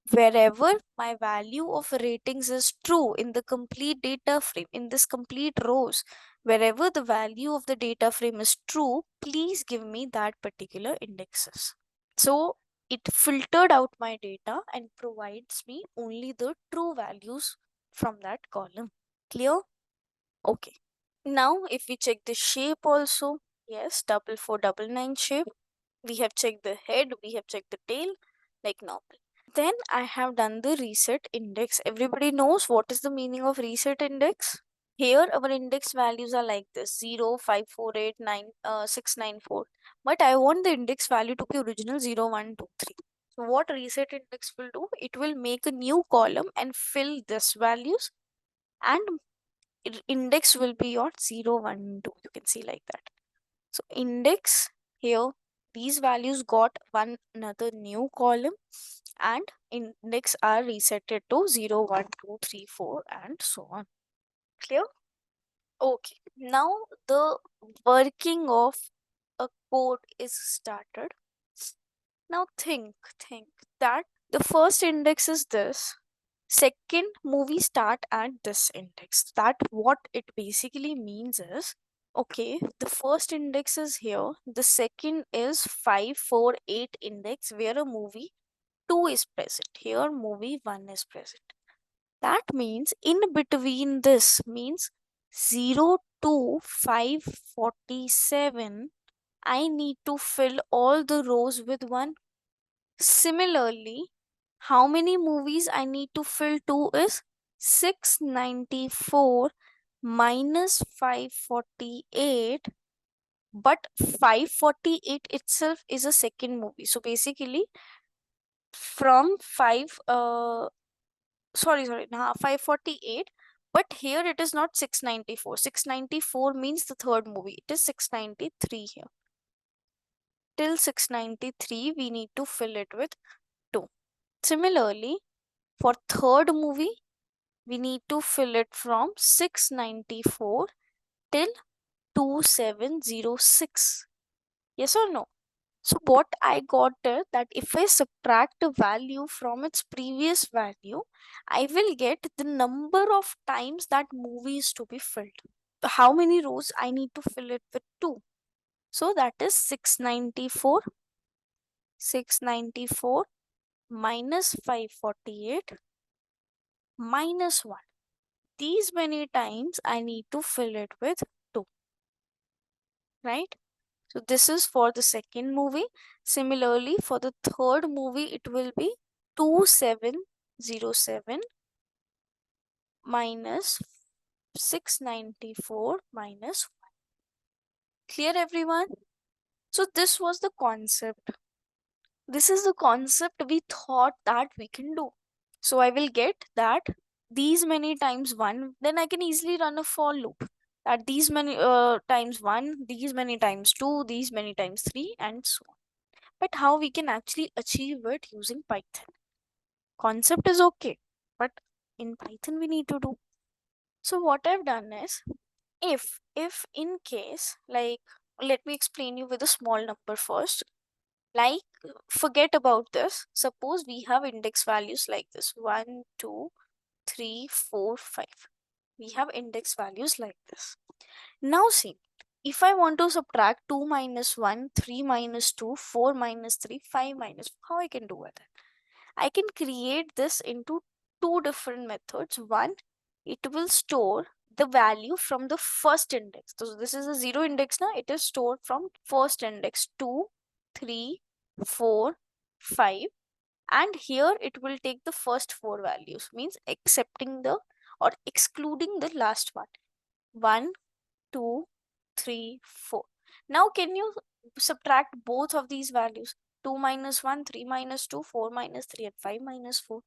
wherever my value of ratings is true in the complete data frame, in this complete rows, wherever the value of the data frame is true, please give me that particular indexes. So it filtered out my data and provides me only the true values from that column. Clear? Okay. Now if we check the shape also, yes, 4499 shape. We have checked the head, we have checked the tail, like normal. Then I have done the reset index. Everybody knows what is the meaning of reset index. Here our index values are like this: 0, 5, 4, 8, 9, 6, 9, 4. But I want the index value to be original 0, 1, 2, 3. So what reset index will do? It will make a new column and fill this values, and index will be your 0, 1, 2. You can see like that. So index here, these values got one another new column, and index are resetted to 0, 1, 2, 3, 4 and so on. Clear? Okay. Now the working of a code is started. Now think that the first index is this. Second movie start at this index. That what it basically means is, okay, the first index is here, the second is 548 index where a movie 2 is present, here movie 1 is present. That means in between this means 0 to 547, I need to fill all the rows with 1. Similarly, how many movies I need to fill to is 694 minus 548. but 548 itself is a second movie. So basically from 548, but here it is not 694. 694 means the third movie. It is 693 here. Till 693 we need to fill it with 2. Similarly, for third movie we need to fill it from 694 till 2706. Yes or no? So what I got is that if I subtract a value from its previous value, I will get the number of times that movie is to be filled. How many rows I need to fill it with 2. So that is 694. 694 minus 548 minus 1. These many times I need to fill it with 2. Right? So this is for the second movie. Similarly, for the third movie, it will be 2707 minus 694 minus 1. Clear, everyone? So this was the concept. This is the concept we thought that we can do. So I will get that these many times 1, then I can easily run a for loop. That these many times 1, these many times 2, these many times 3, and so on. But how we can actually achieve it using Python? Concept is okay, but in Python we need to do. So what I've done is, if in case, like, let me explain you with a small number first. Like, forget about this. Suppose we have index values like this: 1, 2, 3, 4, 5. We have index values like this. Now see, if I want to subtract 2 minus 1, 3 minus 2, 4 minus 3, 5 minus 4, how I can do it? I can create this into two different methods. One, it will store the value from the first index. So this is a 0 index now. It is stored from first index 2, 3, 4, 5. And here it will take the first 4 values, means accepting the or excluding the last one. 1, 2, 3, 4. Now can you subtract both of these values? 2 minus 1, 3 minus 2, 4 minus 3, and 5 minus 4.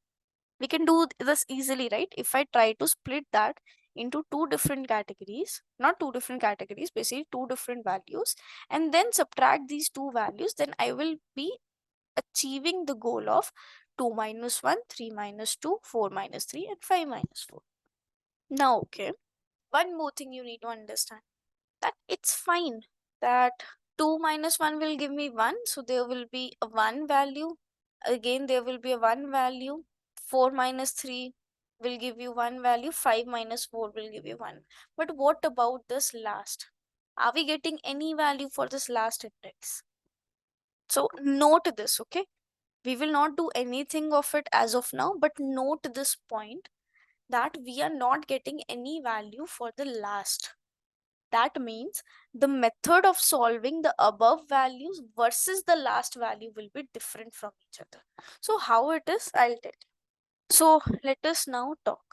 We can do this easily, right? If I try to split that into two different categories, not two different categories, basically two different values, and then subtract these two values, then I will be achieving the goal of 2 minus 1, 3 minus 2, 4 minus 3, and 5 minus 4. Now, okay, one more thing you need to understand, that it's fine that 2 minus 1 will give me 1, so there will be a 1 value. Again, there will be a 1 value. 4 minus 3 will give you 1 value. 5 minus 4 will give you 1. But what about this last? Are we getting any value for this last index? So note this, okay? We will not do anything of it as of now, but note this point, that we are not getting any value for the last. That means the method of solving the above values versus the last value will be different from each other. So how it is, I'll tell you. So let us now talk.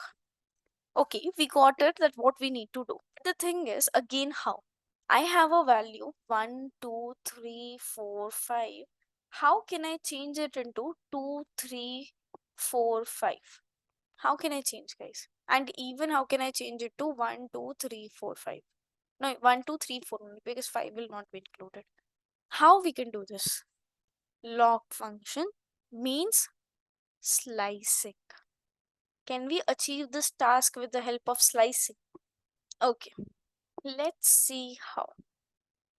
Okay, we got it, that what we need to do. The thing is, again, how? I have a value 1, 2, 3, 4, 5. How can I change it into 2, 3, 4, 5? How can I change, guys? And even how can I change it to 1, 2, 3, 4, 5? No, 1, 2, 3, 4 only, because 5 will not be included. How we can do this? Log function means slicing. Can we achieve this task with the help of slicing? Okay, let's see how.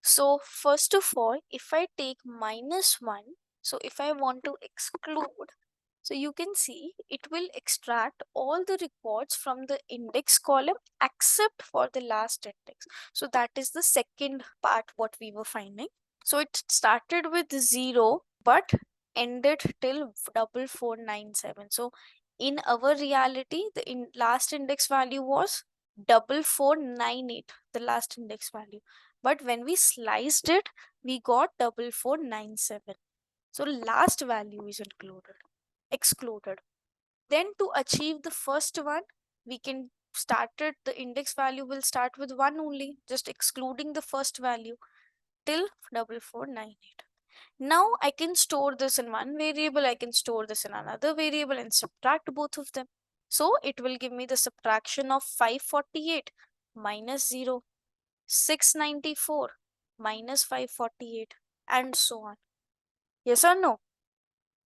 So first of all, if I take minus 1, so if I want to exclude, so you can see it will extract all the records from the index column except for the last index. So that is the second part what we were finding. So it started with 0 but ended till 4497. So in our reality, the last index value was 4498, the last index value. But when we sliced it, we got 4497. So last value is excluded. Then to achieve the first one, we can start it, the index value will start with 1 only, just excluding the first value. till 4498. Now I can store this in one variable, I can store this in another variable and subtract both of them. So it will give me the subtraction of 548 minus 0, 694 minus 548, and so on. Yes or no?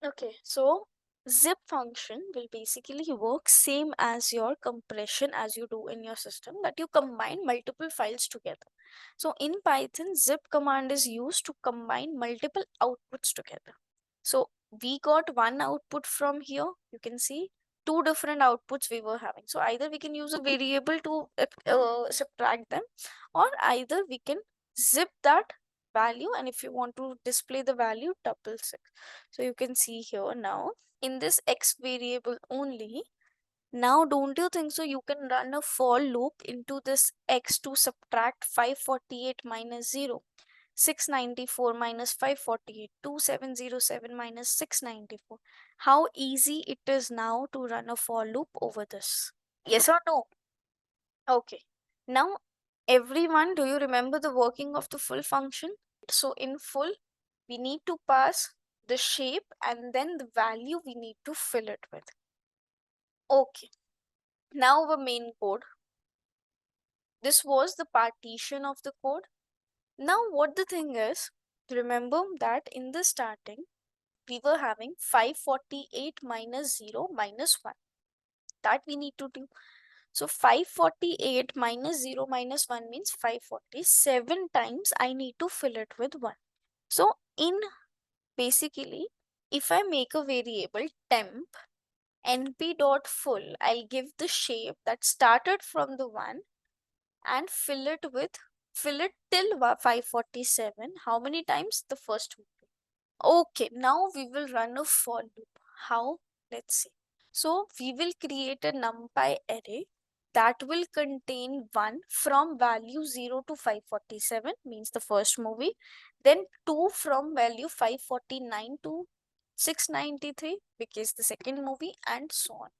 Okay, so zip function will basically work same as your compression as you do in your system, that you combine multiple files together. So in Python, zip command is used to combine multiple outputs together. So we got one output from here. You can see two different outputs we were having. So either we can use a variable to subtract them, or either we can zip that value, and if you want to display the value, double six. So you can see here now in this x variable only. Now don't you think so you can run a for loop into this x to subtract 548 minus 0, 694 minus 548, 2707 minus 694. How easy it is now to run a for loop over this? Yes or no? Okay. Now everyone, do you remember the working of the full function? So in full, we need to pass the shape and then the value we need to fill it with. Okay. Now our main code. This was the partition of the code. Now what the thing is, remember that in the starting, we were having 548 minus 0 minus 1. That we need to do. So 548 minus 0 minus 1 means 547 times I need to fill it with 1. So in basically, if I make a variable temp np.full, I'll give the shape that started from the 1 and fill it till 547. How many times? The first one. Okay, now we will run a for loop. How? Let's see. So we will create a numpy array that will contain 1 from value 0 to 547, means the first movie, then 2 from value 549 to 693, because the second movie, and so on.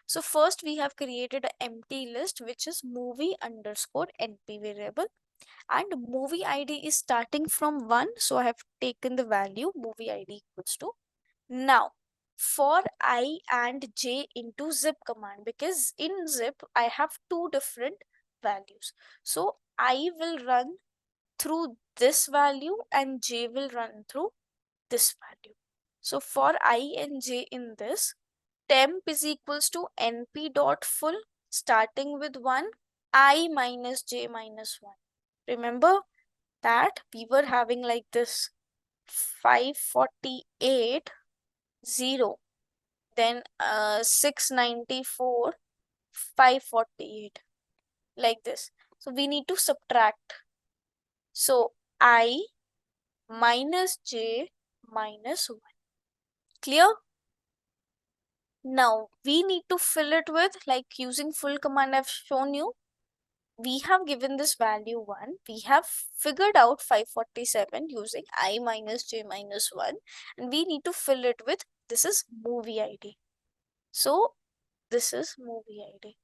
So first we have created an empty list, which is movie underscore np variable, and movie id is starting from 1, so I have taken the value movie id equals to. Now for I and j into zip command, because in zip I have two different values, so I will run through this value and j will run through this value. So for I and j in this, temp is equals to np dot full starting with 1, I minus j minus 1. Remember that we were having like this 548 0, then 694 548, like this. So we need to subtract. So I minus j minus 1. Clear? Now we need to fill it with, like using full command I've shown you. We have given this value 1. We have figured out 547 using I minus j minus 1, and we need to fill it with, this is movie ID. So this is movie ID.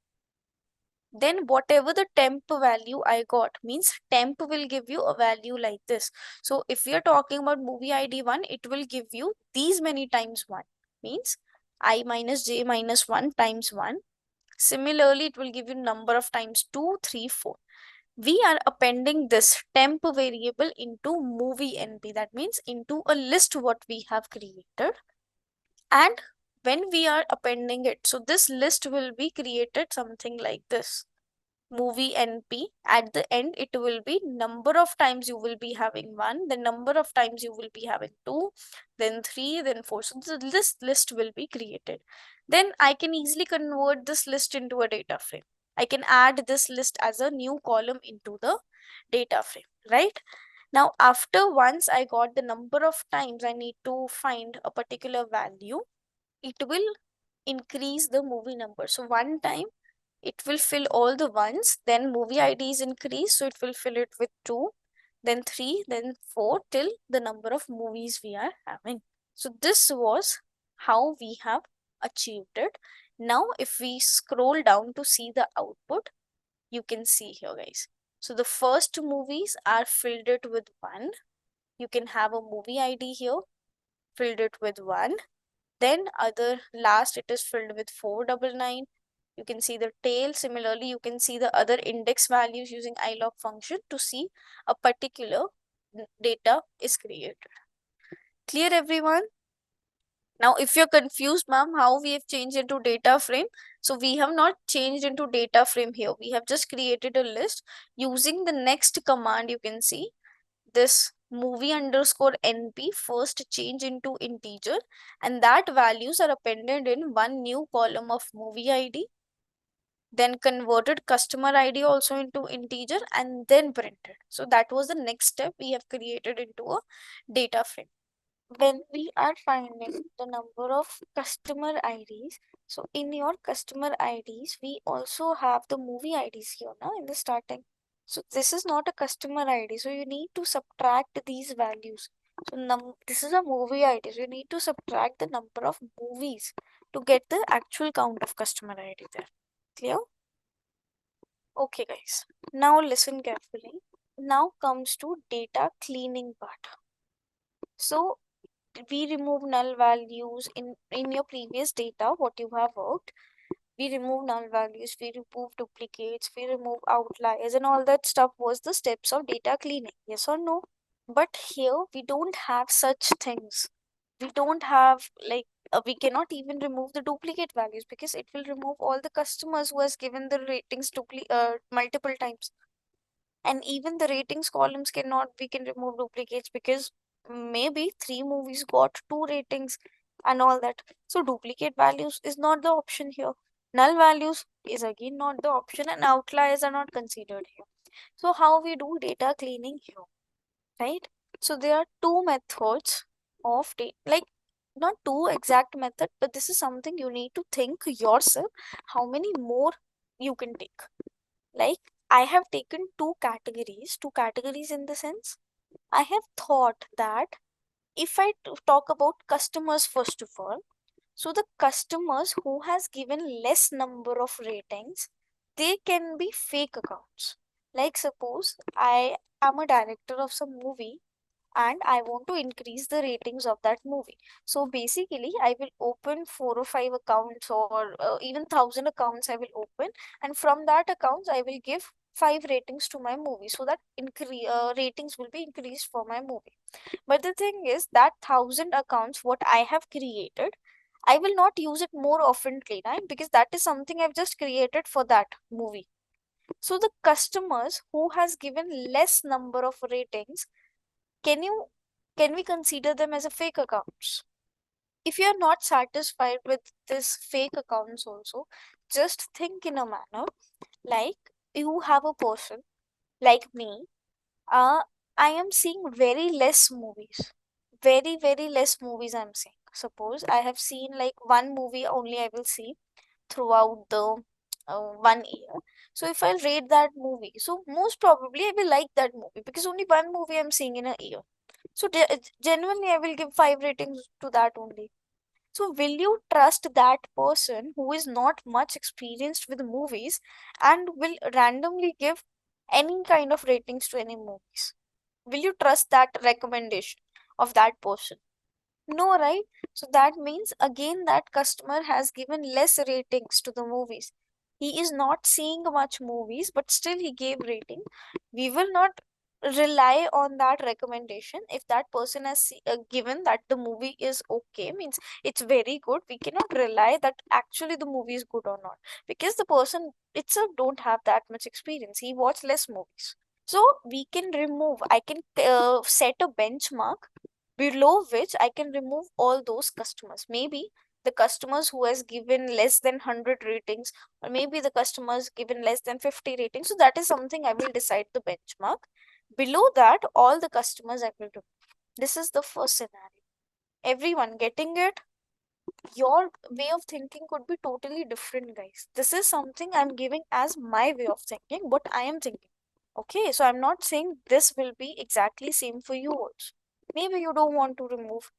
Then whatever the temp value I got, means temp will give you a value like this. So if we are talking about movie ID 1, it will give you these many times 1, means I minus j minus 1 times 1. Similarly, it will give you number of times 2, 3, 4. We are appending this temp variable into movie np, that means into a list what we have created. And when we are appending it, so this list will be created something like this, movie np. At the end, it will be number of times you will be having 1, the number of times you will be having 2, then 3, then 4. So this list will be created. Then I can easily convert this list into a data frame. I can add this list as a new column into the data frame, right? Now after, once I got the number of times I need to find a particular value, it will increase the movie number. So one time it will fill all the ones, then movie ID is increased, so it will fill it with 2, then 3, then 4, till the number of movies we are having. So this was how we have achieved it. Now if we scroll down to see the output, you can see here, guys. So the first movies are filled it with 1, You can have a movie ID here, filled it with 1. Then other last it is filled with 499. You can see the tail. Similarly, you can see the other index values using ilog function to see a particular data is created. Clear, everyone? Now, if you're confused, ma'am, how we have changed into data frame, so we have not changed into data frame here. We have just created a list using the next command. You can see this movie underscore np first change into integer, and that values are appended in one new column of movie id, then converted customer id also into integer, and then printed. So that was the next step we have created into a data frame. When we are finding the number of customer IDs, so in your customer IDs, we also have the movie IDs here now in the starting. So this is not a customer ID, so you need to subtract these values. So this is a movie ID, so you need to subtract the number of movies to get the actual count of customer ID there. Clear? Okay, guys. Now listen carefully. Now comes to data cleaning part. So we remove null values in your previous data, what you have worked. We remove null values, we remove duplicates, we remove outliers, and all that stuff was the steps of data cleaning. Yes or no? But here we don't have such things. We don't have like we cannot even remove the duplicate values because it will remove all the customers who has given the ratings multiple times. And even the ratings columns cannot, we can remove duplicates because maybe 3 movies got 2 ratings and all that. So duplicate values is not the option here. Null values is again not the option, and outliers are not considered here. So how we do data cleaning here, right? So there are 2 methods of data, like not 2 exact method, but this is something you need to think yourself how many more you can take. Like I have taken 2 categories in the sense I have thought that if I talk about customers first of all, so the customers who has given less number of ratings, they can be fake accounts. Like suppose I am a director of some movie and I want to increase the ratings of that movie. So basically, I will open 4 or 5 accounts, or even 1,000 accounts I will open, and from that accounts I will give 5 ratings to my movie, so that ratings will be increased for my movie. But the thing is that 1,000 accounts what I have created, I will not use it more oftenly, right? Because that is something I've just created for that movie. So the customers who has given less number of ratings, can you can we consider them as a fake accounts? If you are not satisfied with this fake accounts also, just think in a manner like you have a person like me. I am seeing very less movies. Very less movies I'm seeing. Suppose I have seen like one movie only I will see throughout the 1 year. So if I'll rate that movie, so most probably I will like that movie because only one movie I'm seeing in a year. So genuinely, I will give 5 ratings to that only. So will you trust that person who is not much experienced with movies and will randomly give any kind of ratings to any movies? Will you trust that recommendation of that person? No, right? So that means again that customer has given less ratings to the movies. He is not seeing much movies, but still he gave rating. We will not rely on that recommendation. If that person has given that the movie is okay, means it's very good, we cannot rely that actually the movie is good or not, because the person itself don't have that much experience. He watched less movies. So we can remove, I can set a benchmark below which I can remove all those customers. Maybe the customers who has given less than 100 ratings, or maybe the customers given less than 50 ratings. So that is something I will decide the benchmark. Below that, all the customers I will do. This is the first scenario. Everyone getting it? Your way of thinking could be totally different, guys. This is something I'm giving as my way of thinking, what I am thinking. Okay, so I'm not saying this will be exactly same for you also. Maybe you don't want to remove.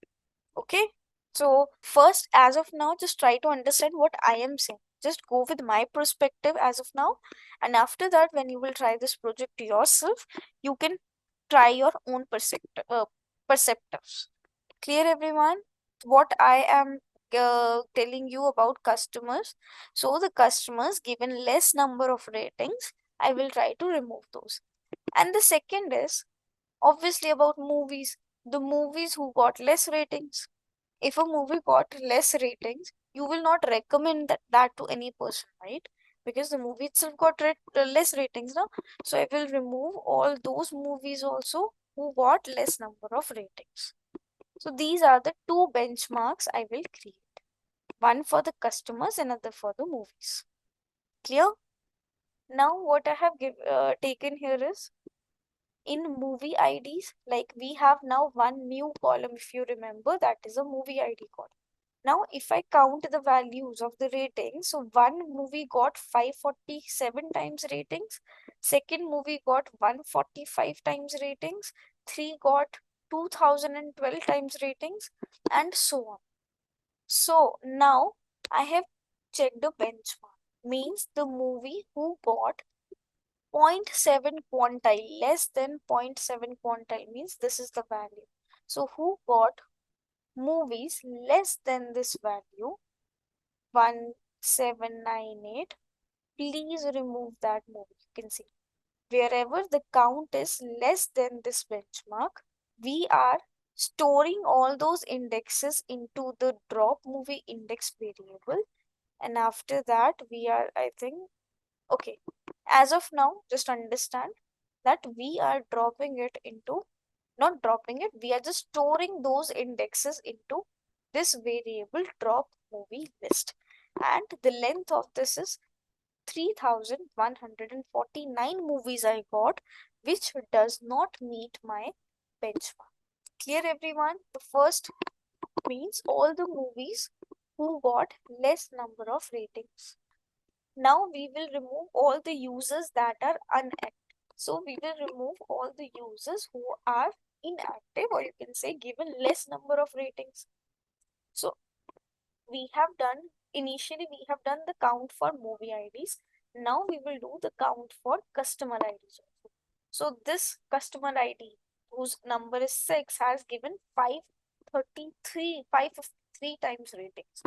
Okay, so first, as of now, just try to understand what I am saying. Just go with my perspective as of now, and after that, when you will try this project yourself, you can try your own perceptives. Clear, everyone? What I am telling you about customers. So the customers given less number of ratings, I will try to remove those. And the second is obviously about movies. The movies who got less ratings. If a movie got less ratings, you will not recommend that to any person, right? Because the movie itself got less ratings now. So I will remove all those movies also who got less number of ratings. So these are the two benchmarks I will create. One for the customers, another for the movies. Clear? Now what I have taken here is in movie IDs, like we have now one new column, if you remember, that is a movie ID column. Now, if I count the values of the ratings, so one movie got 547 times ratings, second movie got 145 times ratings, three got 2012 times ratings, and so on. So now I have checked the benchmark. Means the movie who got 0.7 quantile, less than 0.7 quantile means this is the value. So who got movies less than this value, 1798, please remove that movie. You can see wherever the count is less than this benchmark, we are storing all those indexes into the drop movie index variable, and after that we are, I think, okay, as of now just understand that we are dropping it into, not dropping it, we are just storing those indexes into this variable drop movie list, and the length of this is 3149 movies I got, which does not meet my benchmark. Clear, everyone? The first means all the movies who got less number of ratings. Now we will remove all the users that are unactive. So we will remove all the users who are inactive, or you can say given less number of ratings. So we have done, initially we have done the count for movie IDs. Now we will do the count for customer IDs also. So this customer ID whose number is 6 has given 553 times ratings.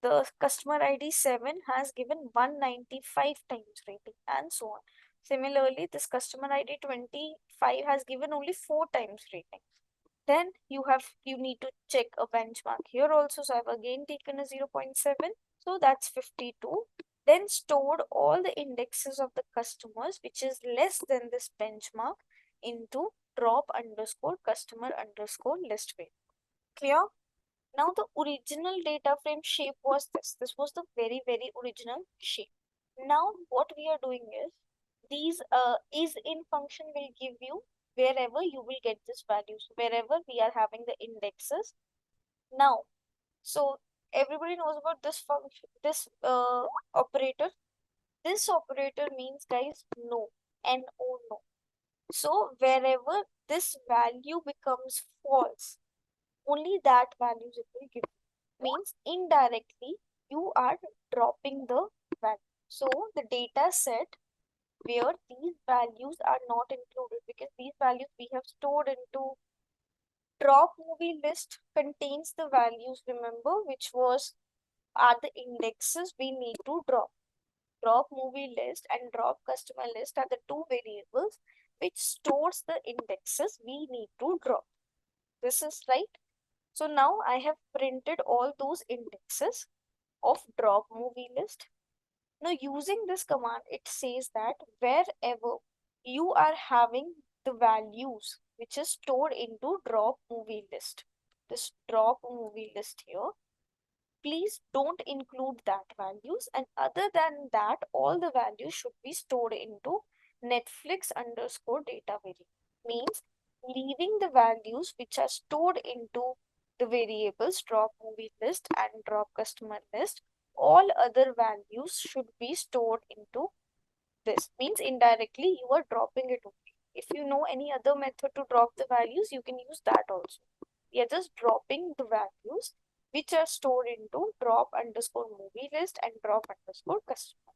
The customer ID 7 has given 195 times rating, and so on. Similarly, this customer ID 25 has given only 4 times rating. Then you need to check a benchmark here also. So I've again taken a 0.7. So that's 52. Then stored all the indexes of the customers which is less than this benchmark into drop underscore customer underscore list way. Clear? Now the original data frame shape was this. This was the very, very original shape. Now what we are doing is these is in function will give you wherever you will get this value. So wherever we are having the indexes. Now, so everybody knows about this function, this operator. This operator means, guys, no, no, no. So wherever this value becomes false, only that values it will give. Means indirectly you are dropping the value. So the data set where these values are not included, because these values we have stored into drop movie list contains the values, remember, which was are the indexes we need to drop. Drop movie list and drop customer list are the two variables which stores the indexes we need to drop. This is right. So now I have printed all those indexes of drop movie list. Now using this command, it says that wherever you are having the values which is stored into drop movie list, this drop movie list here, please don't include that values, and other than that all the values should be stored into Netflix underscore data variable. Means leaving the values which are stored into the variables drop movie list and drop customer list, all other values should be stored into this. Means indirectly you are dropping it only. If you know any other method to drop the values, you can use that also. We are just dropping the values which are stored into drop underscore movie list and drop underscore customer,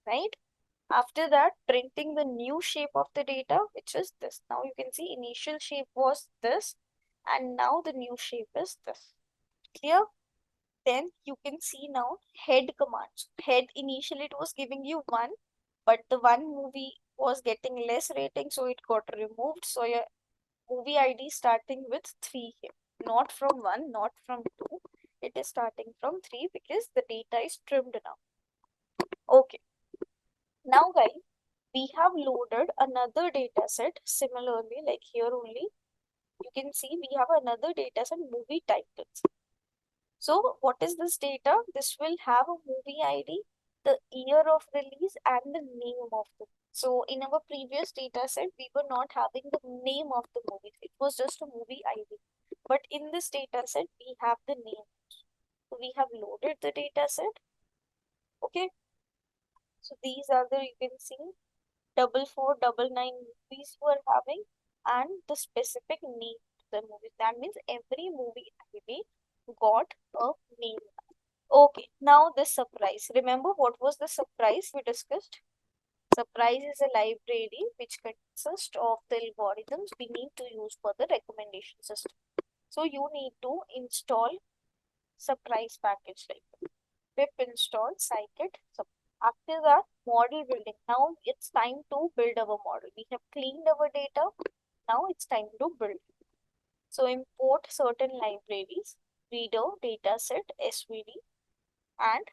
right? After that, printing the new shape of the data, which is this. Now you can see initial shape was this. and now the new shape is this. Clear? Then you can see now head commands. Head initially it was giving you 1, but the one movie was getting less rating, so it got removed. So your movie ID starting with 3 here. Not from 1, not from 2. It is starting from 3 because the data is trimmed now. Okay. Now guys, we have loaded another data set similarly, like here only. You can see we have another data set, movie titles. So what is this data? This will have a movie ID, the year of release, and the name of the. So in our previous data set, we were not having the name of the movie. It was just a movie ID. But in this data set, we have the name. So we have loaded the data set. Okay. So these are the, you can see, 4499 movies you are having and the specific name of the movies. That means every movie ID got a name. Okay, now the surprise. Remember what was the surprise we discussed? Surprise is a library which consists of the algorithms we need to use for the recommendation system. So you need to install surprise package like pip install scikit. After that, model building. Now it's time to build our model. We have cleaned our data. Now it's time to build. So import certain libraries, reader, dataset, SVD, and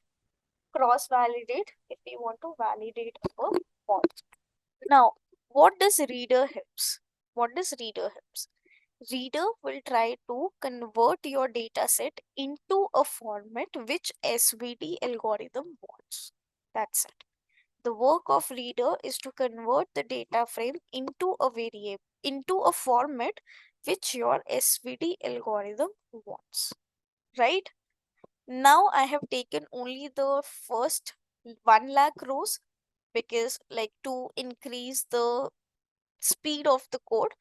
cross-validate if we want to validate our model. Now, what does reader helps? What does reader helps? Reader will try to convert your dataset into a format which SVD algorithm wants. That's it. The work of reader is to convert the data frame into a variable, into a format which your SVD algorithm wants. Right? Now I have taken only the first 1 lakh rows because like to increase the speed of the code.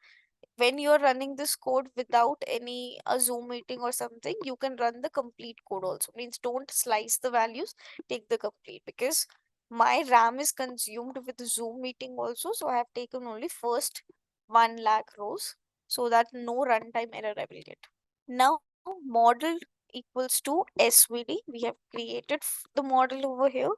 When you're running this code without any Zoom meeting or something, you can run the complete code also. Means don't slice the values, take the complete because my RAM is consumed with Zoom meeting also. So I have taken only first 1 lakh rows so that no runtime error I will get. Now model equals to SVD. We have created the model over here.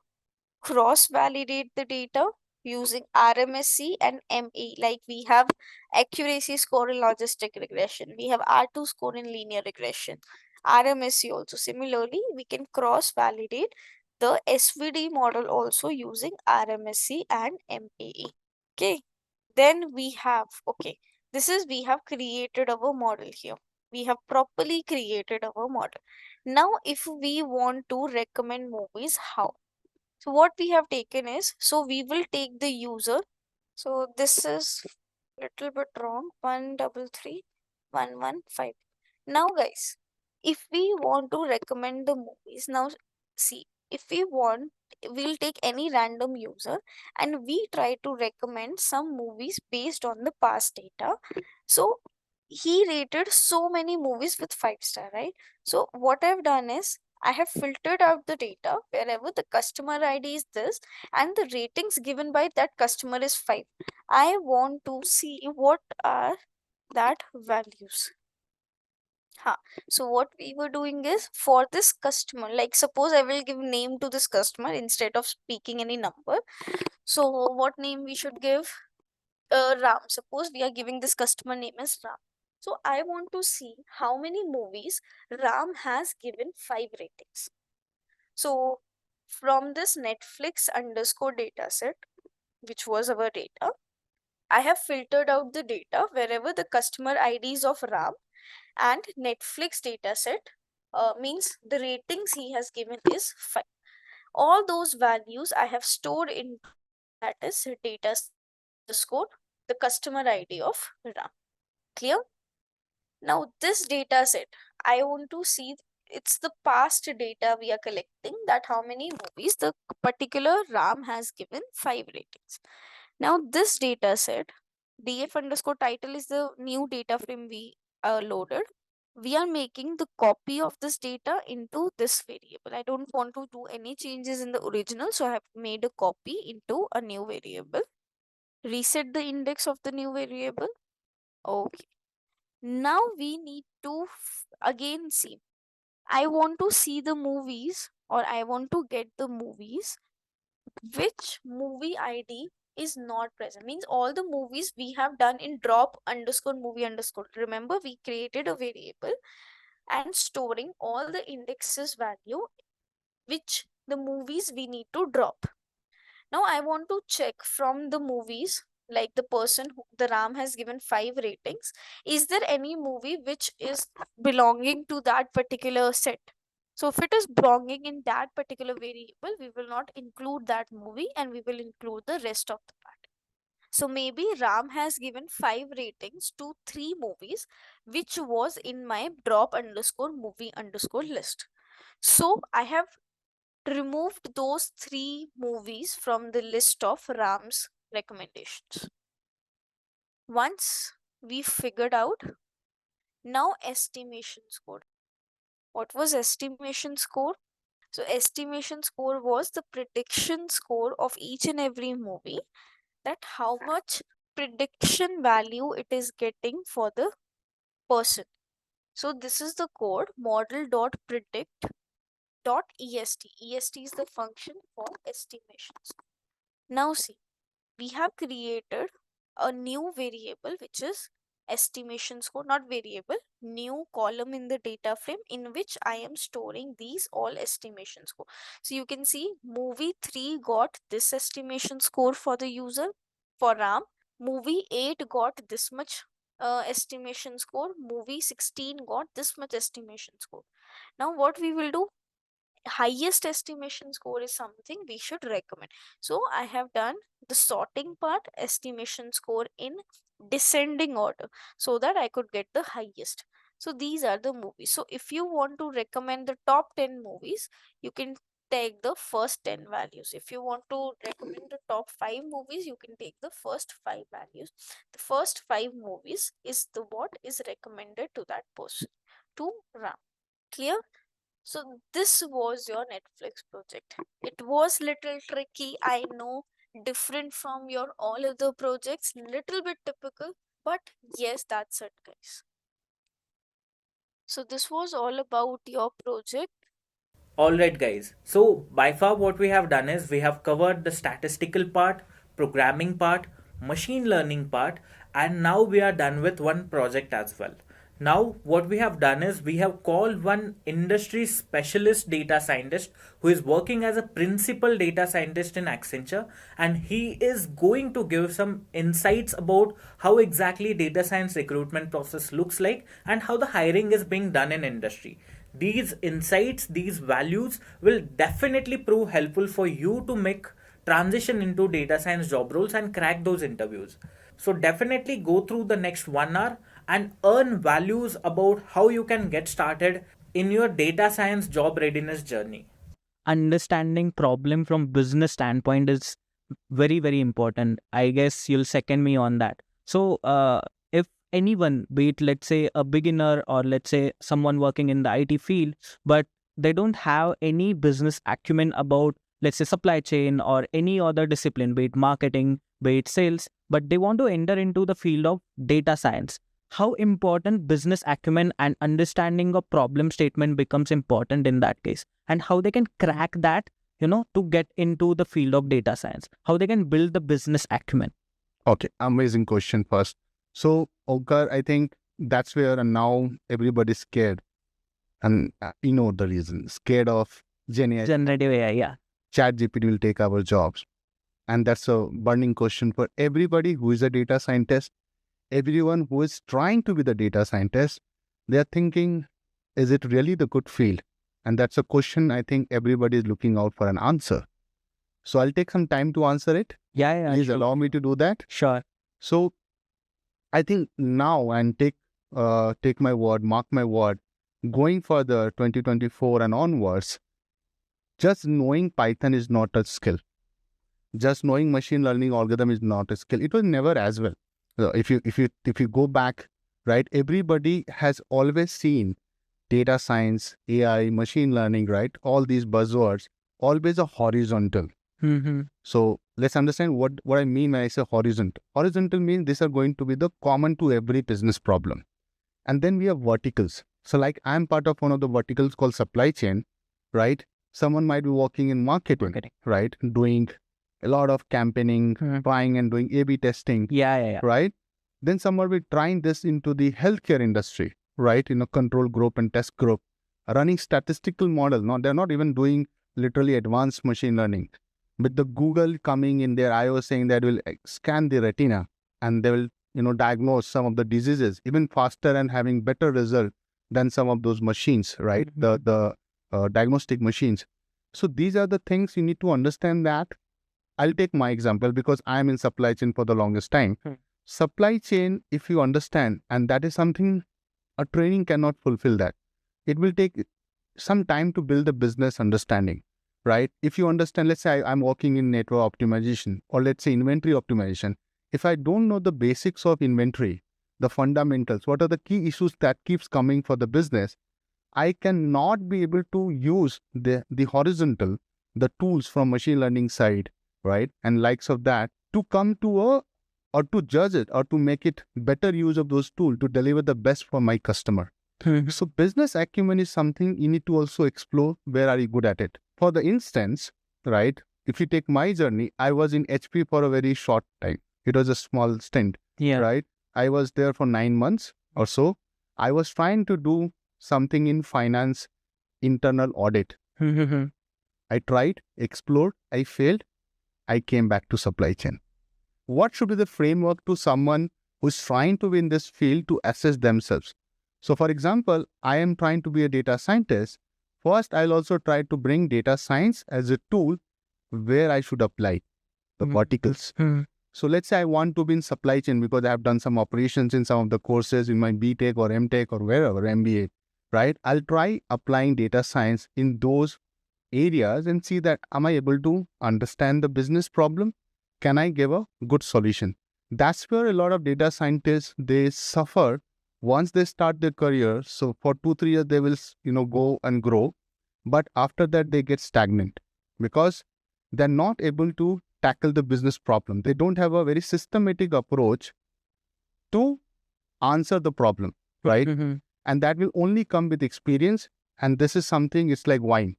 Cross validate the data using RMSC and ME. Like we have accuracy score in logistic regression, we have R2 score in linear regression, RMSC also. Similarly, we can cross validate the SVD model also using RMSC and MAE. Okay, then we have, okay, this is we have created our model here. We have properly created our model. Now, if we want to recommend movies, how? So what we have taken is, so we will take the user. So this is little bit wrong. 133,115. Now guys, if we want to recommend the movies, now see, if we want, we'll take any random user and we try to recommend some movies based on the past data. So he rated so many movies with 5 star, right? So what I've done is I have filtered out the data wherever the customer ID is this and the ratings given by that customer is 5. I want to see what are that values. So what we were doing is for this customer, like suppose I will give name to this customer instead of speaking any number. So what name we should give? Ram. Suppose we are giving this customer name as Ram. So I want to see how many movies Ram has given 5 ratings. So from this Netflix underscore dataset, which was our data, I have filtered out the data wherever the customer IDs of Ram and Netflix dataset means the ratings he has given is 5. All those values I have stored in, that is data underscore the customer ID of Ram. Clear? Now this data set, I want to see, it's the past data we are collecting, that how many movies the particular RAM has given 5 ratings. Now this data set, df underscore title is the new data frame we loaded. We are making the copy of this data into this variable. I don't want to do any changes in the original, so I have made a copy into a new variable. Reset the index of the new variable. Okay. Now we need to again see. I want to see the movies, or I want to get the movies which movie ID is not present. Means all the movies we have done in drop underscore movie underscore. Remember, we created a variable and storing all the indexes value which the movies we need to drop. Now I want to check from the movies, like the person who the Ram has given 5 ratings. Is there any movie which is belonging to that particular set? So if it is belonging in that particular variable, we will not include that movie and we will include the rest of the part. So maybe Ram has given 5 ratings to 3 movies, which was in my drop underscore movie underscore list. So I have removed those 3 movies from the list of Ram's recommendations. Once we figured out, now estimation score. What was estimation score? So estimation score was the prediction score of each and every movie, that how much prediction value it is getting for the person. So this is the code model.predict.est. est is the function for estimations. Now see, we have created a new variable which is estimation score, not variable, new column in the data frame in which I am storing these all estimation score. So you can see movie 3 got this estimation score for the user, for Ram. Movie 8 got this much estimation score. Movie 16 got this much estimation score. Now what we will do, highest estimation score is something we should recommend. So I have done the sorting part, estimation score in descending order, so that I could get the highest. So these are the movies. So if you want to recommend the top 10 movies, you can take the first 10 values. If you want to recommend the top 5 movies, you can take the first 5 values. The first 5 movies is the what is recommended to that person, to Ram. Clear? So this was your Netflix project. It was little tricky, I know, different from your all other projects, little bit typical, but yes, that's it, guys. So this was all about your project. Alright, guys. So, by far, what we have done is we have covered the statistical part, programming part, machine learning part, and now we are done with one project as well. Now, what we have done is we have called one industry specialist data scientist who is working as a principal data scientist in Accenture, and he is going to give some insights about how exactly data science recruitment process looks like and how the hiring is being done in industry. These insights, these values will definitely prove helpful for you to make transition into data science job roles and crack those interviews. So definitely go through the next 1 hour and earn values about how you can get started in your data science job readiness journey. Understanding problem from business standpoint is very important. I guess you'll second me on that. So if anyone, be it let's say a beginner or let's say someone working in the IT field, but they don't have any business acumen about let's say supply chain or any other discipline, be it marketing, be it sales, but they want to enter into the field of data science, how important business acumen and understanding of problem statement becomes important in that case, and how they can crack that, to get into the field of data science, how they can build the business acumen. Okay, amazing question first. So, Onkar, I think that's where now everybody's scared. And you know the reason. Scared of Generative AI, yeah. ChatGPT will take our jobs. And that's a burning question for everybody who is a data scientist. Everyone who is trying to be the data scientist, they are thinking, is it really the good field? And that's a question I think everybody is looking out for an answer. So I'll take some time to answer it. Yeah, Please allow me to do that. sure. So I think now, and take my word, mark my word, going for the 2024 and onwards, just knowing Python is not a skill. Just knowing machine learning algorithm is not a skill. It was never as well. So if you go back, right, everybody has always seen data science, AI, machine learning, right, all these buzzwords, always a horizontal. Mm-hmm. So let's understand what I mean when I say horizontal. Horizontal means these are going to be the common to every business problem. And then we have verticals. So like I'm part of one of the verticals called supply chain, right? Someone might be working in marketing. Right? Doing a lot of campaigning, buying and doing A/B testing. Yeah. Right? Then someone will be trying this into the healthcare industry, right? In a control group and test group, running statistical model. No, they're not even doing literally advanced machine learning. With the Google coming in their IO saying that will scan the retina and they will, diagnose some of the diseases even faster and having better result than some of those machines, right? The diagnostic machines. So these are the things you need to understand that. I'll take my example because I'm in supply chain for the longest time. Supply chain, if you understand, and that is something a training cannot fulfill that. It will take some time to build the business understanding, right? If you understand, let's say I'm working in network optimization or let's say inventory optimization. If I don't know the basics of inventory, the fundamentals, what are the key issues that keeps coming for the business, I cannot be able to use the horizontal, the tools from machine learning side, right? And likes of that to come to or to judge it or to make it better use of those tools to deliver the best for my customer. So business acumen is something you need to also explore. Where are you good at it? For the instance, right? If you take my journey, I was in HP for a very short time. It was a small stint, right? I was there for 9 months or so. I was trying to do something in finance, internal audit. I tried, explored, I failed. I came back to supply chain. What should be the framework to someone who's trying to be in this field to assess themselves? So for example, I am trying to be a data scientist. First, I'll also try to bring data science as a tool where I should apply the verticals. So let's say I want to be in supply chain because I have done some operations in some of the courses in my BTech or MTech or wherever, MBA, right? I'll try applying data science in those areas and see that am I able to understand the business problem? Can I give a good solution? That's where a lot of data scientists, they suffer once they start their career. So for 2-3 years, they will, go and grow. But after that, they get stagnant because they're not able to tackle the business problem. They don't have a very systematic approach to answer the problem, right? And that will only come with experience. And this is something, it's like wine.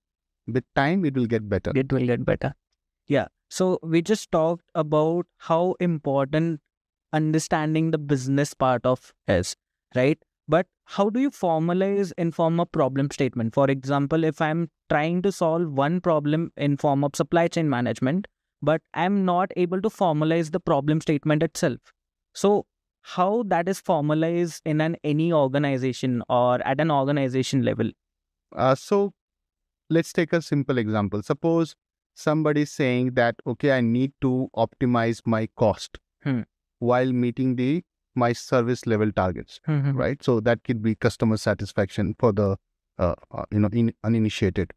With time, it will get better. It will get better. Yeah. So we just talked about how important understanding the business part of is, right? But how do you formalize in form of problem statement? For example, if I'm trying to solve one problem in form of supply chain management, but I'm not able to formalize the problem statement itself. So how that is formalized in any organization or at an organization level? So let's take a simple example. Suppose somebody is saying that, okay, I need to optimize my cost while meeting my service level targets, right? So that could be customer satisfaction for the uninitiated.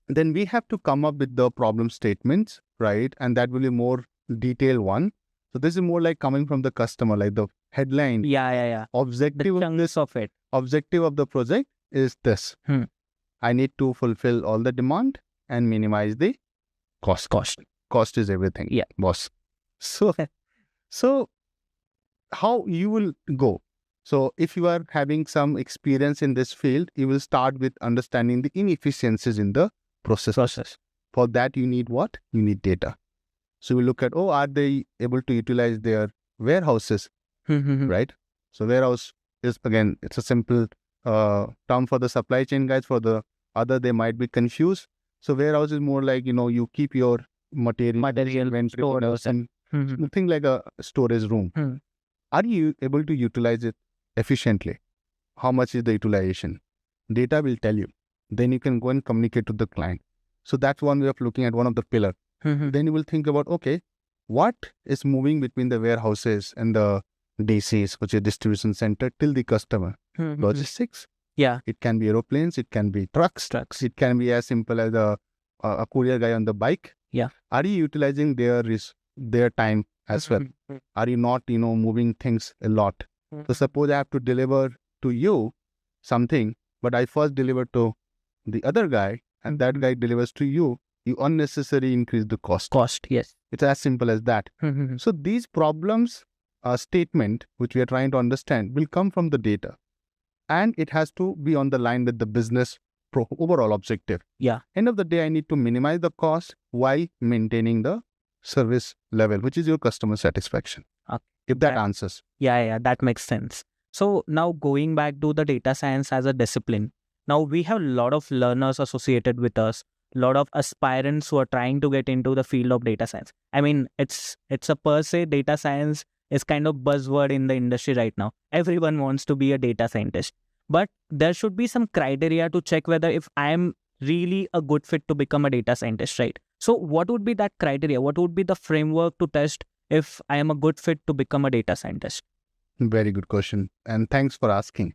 Then we have to come up with the problem statements, right? And that will be more detailed one. So this is more like coming from the customer, like the headline. Objective the chunks of it. Objective of the project is this. I need to fulfill all the demand and minimize the cost. Cost is everything. Yeah, boss. So how you will go? So if you are having some experience in this field, you will start with understanding the inefficiencies in the process. For that, you need what? You need data. So we look at, are they able to utilize their warehouses, right? So warehouse is, again, it's a simple term for the supply chain guys. For the other, they might be confused. So warehouse is more like, you keep your material stores and nothing like a storage room. Are you able to utilize it efficiently? How much is the utilization? Data will tell you. Then you can go and communicate to the client. So that's one way of looking at one of the pillars. Then you will think about, okay, what is moving between the warehouses and the DCs, which is distribution center, till the customer? Logistics. Yeah. It can be aeroplanes. It can be trucks. It can be as simple as a courier guy on the bike. Yeah. Are you utilizing their time as well? Are you not, moving things a lot? So suppose I have to deliver to you something, but I first deliver to the other guy and that guy delivers to you, you unnecessarily increase the cost. Yes. It's as simple as that. So these problems statement, which we are trying to understand, will come from the data. and it has to be on the line with the business overall objective. Yeah. End of the day, I need to minimize the cost while maintaining the service level, which is your customer satisfaction. Okay. If that answers. Yeah, that makes sense. So now going back to the data science as a discipline, now we have a lot of learners associated with us, a lot of aspirants who are trying to get into the field of data science. I mean, it's a per se data science is kind of buzzword in the industry right now. Everyone wants to be a data scientist, but there should be some criteria to check whether if I am really a good fit to become a data scientist, right? So what would be that criteria? What would be the framework to test if I am a good fit to become a data scientist? Very good question. And thanks for asking.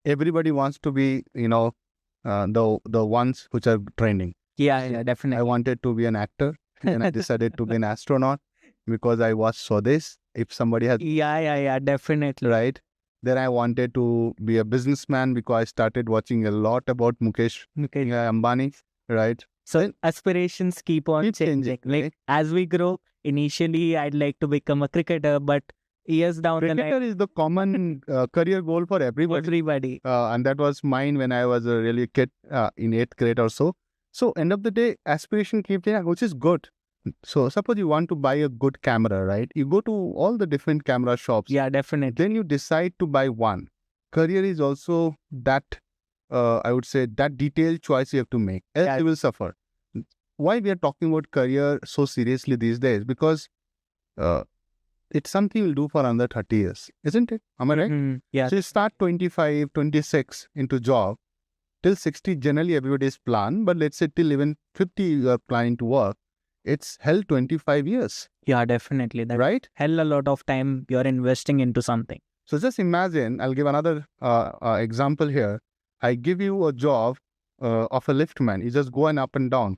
Everybody wants to be, the ones which are trending. Yeah, definitely. I wanted to be an actor and I decided to be an astronaut because I watched this. If somebody has... Yeah, definitely. Right. Then I wanted to be a businessman because I started watching a lot about Mukesh Ambani. Right. So aspirations keep on changing. Like right? As we grow, initially I'd like to become a cricketer, but years down the line... Cricketer is the common career goal for everybody. And that was mine when I was a really kid in 8th grade or so. So end of the day, aspiration keeps changing, which is good. So suppose you want to buy a good camera, right? You go to all the different camera shops. Yeah, definitely. Then you decide to buy one. Career is also that, I would say, that detailed choice you have to make. Else you will suffer. Why we are talking about career so seriously these days? Because it's something you'll do for another 30 years, isn't it? Am I right? Yeah. So you start 25, 26 into job. Till 60, generally everybody's plan. But let's say till even 50 you are planning to work. It's hell 25 years. Yeah, definitely. That's right? Hell a lot of time you're investing into something. So just imagine, I'll give another example here. I give you a job of a liftman. You just go and up and down.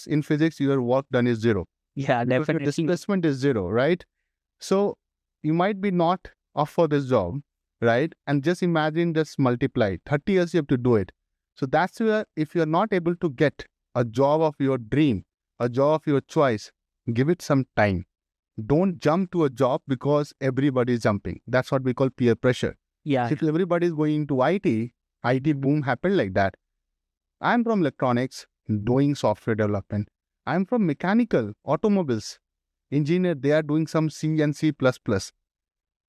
In physics, your work done is zero. Yeah, because definitely. your displacement is zero, right? So you might be not off for this job, right? And just imagine, just multiply. 30 years you have to do it. So that's where, if you're not able to get a job of your dream, a job of your choice, give it some time. Don't jump to a job because everybody is jumping. That's what we call peer pressure. Yeah. So if everybody is going into IT boom happened like that. I'm from electronics, doing software development. I'm from mechanical, automobiles. Engineer, they are doing some C and C++.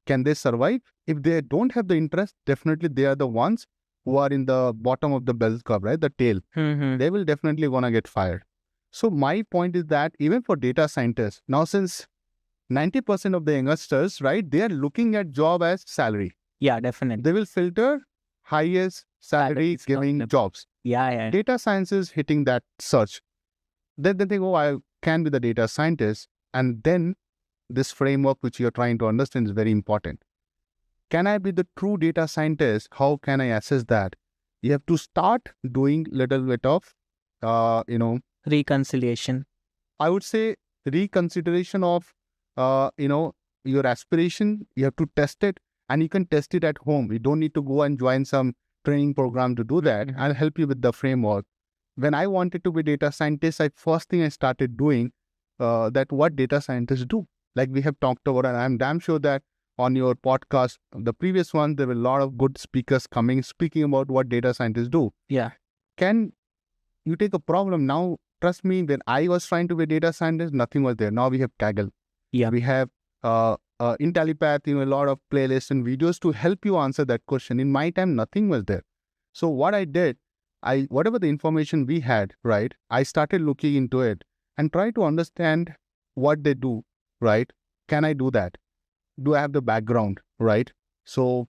Can they survive? If they don't have the interest, definitely they are the ones who are in the bottom of the bell curve, right? The tail. They will definitely gonna get fired. So my point is that even for data scientists, now since 90% of the youngsters, right, they are looking at job as salary. Yeah, definitely. They will filter highest salary giving jobs. Yeah. Data science is hitting that search. Then they think, oh, I can be the data scientist. And then this framework which you're trying to understand is very important. Can I be the true data scientist? How can I assess that? You have to start doing little bit of, reconciliation. I would say reconsideration of, your aspiration. You have to test it, and you can test it at home. You don't need to go and join some training program to do that. I'll help you with the framework. When I wanted to be data scientist, first thing I started doing that what data scientists do. Like we have talked about, and I'm damn sure that on your podcast, the previous one, there were a lot of good speakers speaking about what data scientists do. Yeah. Can you take a problem now? Trust me, when I was trying to be a data scientist, nothing was there. Now we have Kaggle. Yeah. We have Intellipaat, a lot of playlists and videos to help you answer that question. In my time, nothing was there. So what I did, whatever the information we had, right, I started looking into it and try to understand what they do, right? Can I do that? Do I have the background, right? So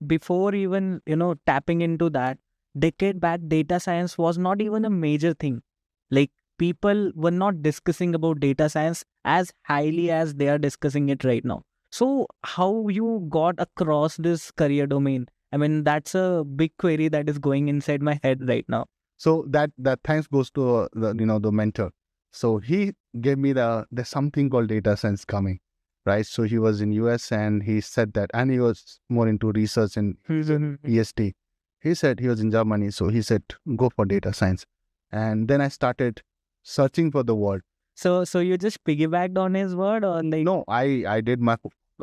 before even, tapping into that, decade back, data science was not even a major thing. Like people were not discussing about data science as highly as they are discussing it right now. So how you got across this career domain? I mean, that's a big query that is going inside my head right now. So that thanks goes to the mentor. So he gave me there's something called data science coming, right? So he was in US and he said that, and he was more into research and EST. He said he was in Germany, so he said go for data science. And then I started searching for the word. So you just piggybacked on his word, or like? No, I did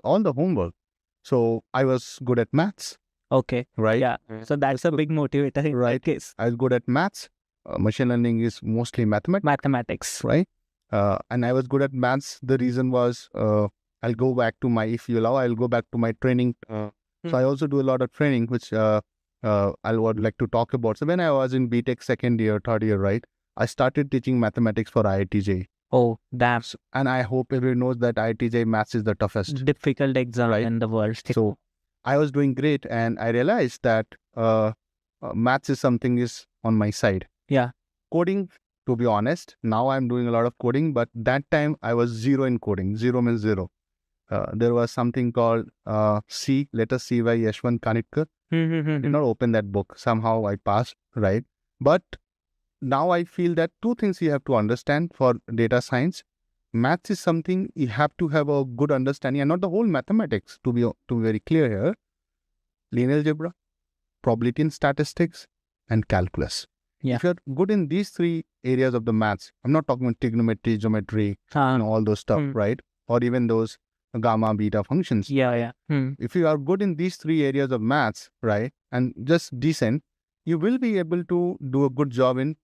all the homework. So I was good at maths. Okay. right? Yeah. So that's a big motivator in Right. that case. I was good at maths. Machine learning is mostly mathematics, Mathematics. right? And I was good at maths. The reason was I'll go back to my, if you allow, I'll go back to my training. So I also do a lot of training, which I would like to talk about. So when I was in BTech second year, third year, right, I started teaching mathematics for IITJ. Oh, damn. And I hope everyone knows that IITJ maths is the toughest. Difficult exam Right. in the world. So I was doing great, and I realized that maths is something is on my side. Yeah. Coding, to be honest, now I'm doing a lot of coding, but that time I was zero in coding. Zero means zero. There was something called C, letter C by Yashwant Kanitkar. Did not open that book. Somehow I passed, right? But now I feel that two things you have to understand for data science. Maths is something you have to have a good understanding, and not the whole mathematics, to be very clear here. Linear algebra, probability and statistics, and calculus. Yeah. If you're good in these three areas of the maths, I'm not talking about trigonometry, geometry, and all those stuff, right? Or even those gamma, beta functions. Yeah. If you are good in these three areas of maths, right, and just decent, you will be able to do a good job in,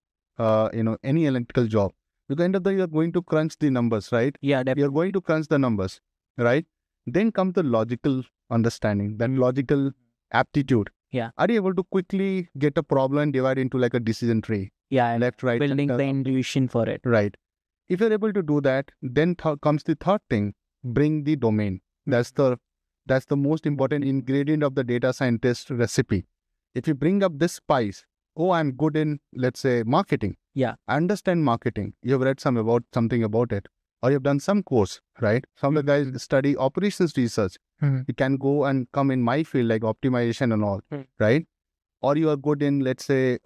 any electrical job. At the end of the day, you're going to crunch the numbers, right? Yeah, You're going to crunch the numbers, right? Then comes the logical understanding, that logical aptitude. Yeah. Are you able to quickly get a problem and divide into like a decision tree? Yeah, and Left, right, building center. the intuition for it. Right. If you're able to do that, then comes the third thing, bring the domain. That's the most important ingredient of the data scientist recipe. If you bring up this spice, I'm good in, let's say, marketing. Yeah. I understand marketing. You've read something about it. Or you've done some course, right? Some of the guys study operations research. You can go and come in my field like optimization and all, right? Or you are good in, let's say,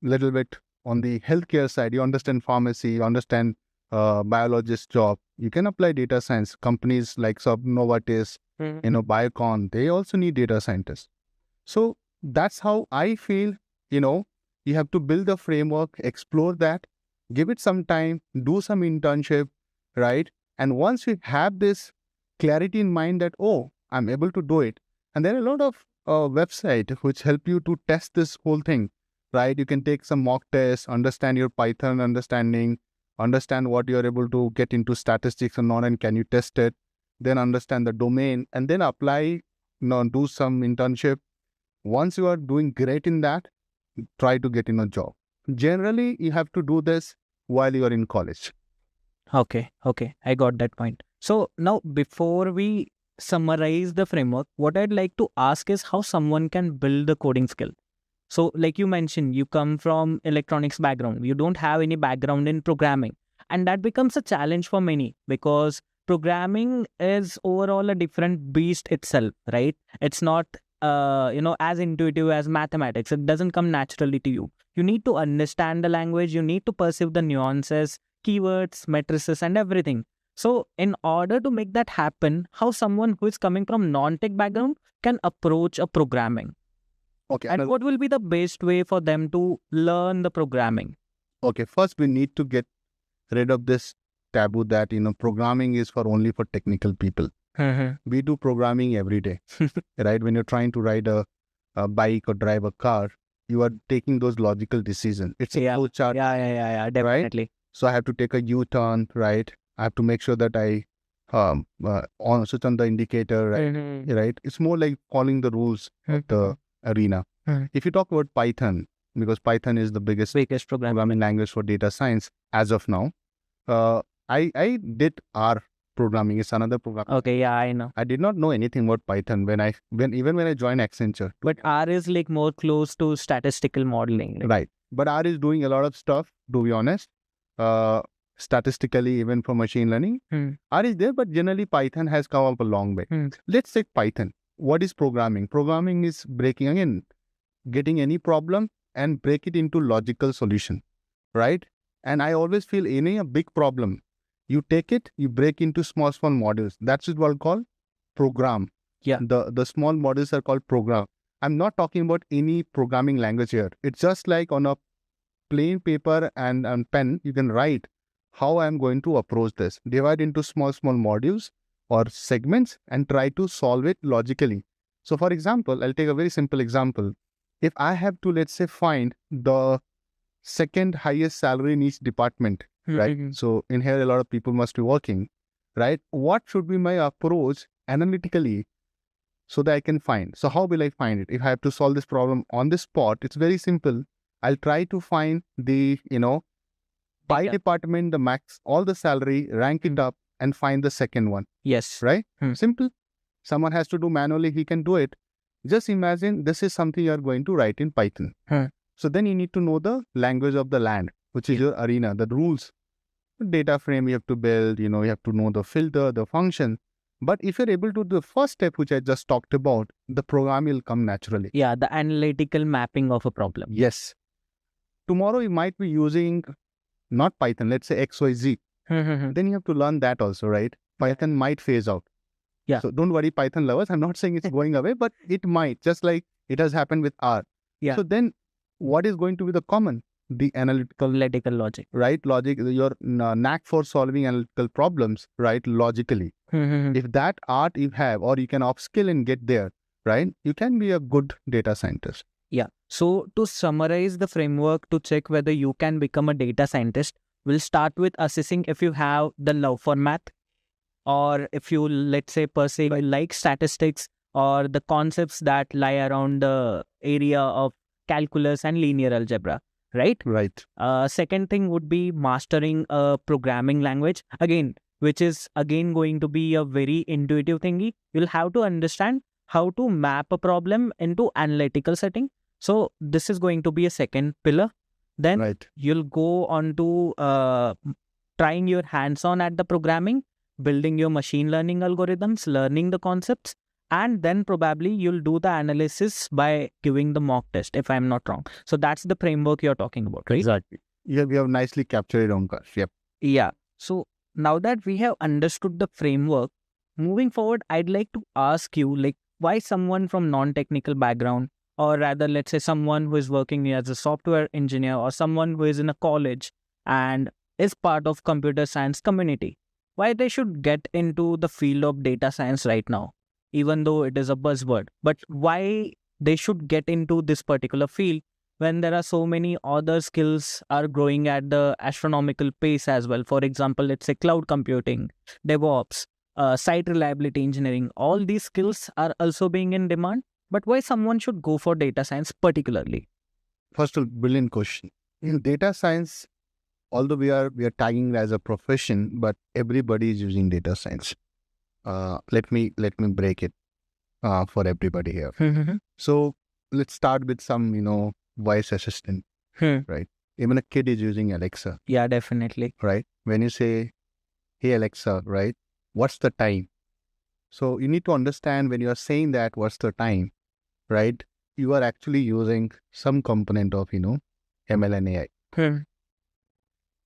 little bit on the healthcare side. You understand pharmacy, you understand biologist job. You can apply data science. Companies like Novartis, Biocon, they also need data scientists. So that's how I feel, you have to build the framework, explore that, give it some time, do some internship, right? And once you have this clarity in mind that, I'm able to do it. And there are a lot of websites which help you to test this whole thing, right? You can take some mock tests, understand your Python understanding, understand what you're able to get into statistics or not, and can you test it, then understand the domain, and then apply, do some internship. Once you are doing great in that, try to get in a job. Generally, you have to do this while you are in college. Okay. I got that point. So now, before we summarize the framework, what I'd like to ask is how someone can build the coding skill. So like you mentioned, you come from electronics background. You don't have any background in programming. And that becomes a challenge for many because programming is overall a different beast itself, right? It's not, as intuitive as mathematics. It doesn't come naturally to you. You need to understand the language. You need to perceive the nuances, keywords, matrices, and everything. So in order to make that happen, how someone who is coming from non-tech background can approach a programming? Okay. And what will be the best way for them to learn the programming? Okay, first we need to get rid of this taboo that, programming is only for technical people. We do programming every day, right? When you're trying to ride a bike or drive a car, you are taking those logical decisions. It's a flow chart. Yeah, definitely. Right? So I have to take a U-turn, right? I have to make sure that I switch on the indicator, right? Right? It's more like following the rules of the arena. If you talk about Python, because Python is the biggest programming language for data science as of now, I did R programming. It's another program. Okay, yeah, I know. I did not know anything about Python when I joined Accenture. But R is like more close to statistical modeling. Right. But R is doing a lot of stuff, to be honest. Statistically, even for machine learning. R is there, but generally Python has come up a long way. Let's take Python. What is programming? Programming is getting any problem and break it into logical solution, right? And I always feel a big problem, you take it, you break into small modules. That's what I call program. Yeah. The small modules are called program. I'm not talking about any programming language here. It's just like on a plain paper and pen, you can write how I'm going to approach this. Divide into small modules or segments and try to solve it logically. So for example, I'll take a very simple example. If I have to, let's say, find the second highest salary in each department, right? So in here, a lot of people must be working, right? What should be my approach analytically so that I can find? So how will I find it? If I have to solve this problem on the spot, it's very simple. I'll try to find the, by department, the max, all the salary, rank it up and find the second one. Yes. Right? Simple. Someone has to do manually, he can do it. Just imagine this is something you are going to write in Python. So then you need to know the language of the land, which is your arena, the rules. The data frame you have to build, you have to know the filter, the function. But if you're able to do the first step, which I just talked about, the program will come naturally. Yeah, the analytical mapping of a problem. Yes. Tomorrow you might be using not Python, let's say XYZ. Then you have to learn that also, right? Python might phase out. Yeah. So don't worry, Python lovers. I'm not saying it's going away, but it might, just like it has happened with R. Yeah. So then what is going to be the common? The analytical logic. Right? Logic, your knack for solving analytical problems, right? Logically. If that art you have, or you can upskill and get there, right? You can be a good data scientist. Yeah. So to summarize the framework to check whether you can become a data scientist, we'll start with assessing if you have the love for math, or if you, let's say, per se, like statistics or the concepts that lie around the area of calculus and linear algebra, right? Right. Second thing would be mastering a programming language, which is going to be a very intuitive thingy. You'll have to understand how to map a problem into analytical setting. So this is going to be a second pillar. Then you'll go on to trying your hands-on at the programming, building your machine learning algorithms, learning the concepts, and then probably you'll do the analysis by giving the mock test, if I'm not wrong. So that's the framework you're talking about, right? Exactly. Yeah, we have nicely captured it, Omkar. Yep. Yeah. So now that we have understood the framework, moving forward, I'd like to ask you, why someone from non-technical background, or rather, let's say someone who is working as a software engineer, or someone who is in a college and is part of computer science community, why they should get into the field of data science right now, even though it is a buzzword. But why they should get into this particular field when there are so many other skills are growing at the astronomical pace as well. For example, let's say cloud computing, DevOps, site reliability engineering, all these skills are also being in demand. But why someone should go for data science particularly? First of all, brilliant question. In data science, although we are tagging it as a profession, but everybody is using data science. Let me break it for everybody here. So let's start with some voice assistant, right? Even a kid is using Alexa. Yeah, definitely. Right? When you say, "Hey Alexa," right? What's the time? So you need to understand when you are saying that, what's the time, right? You are actually using some component of ML and AI.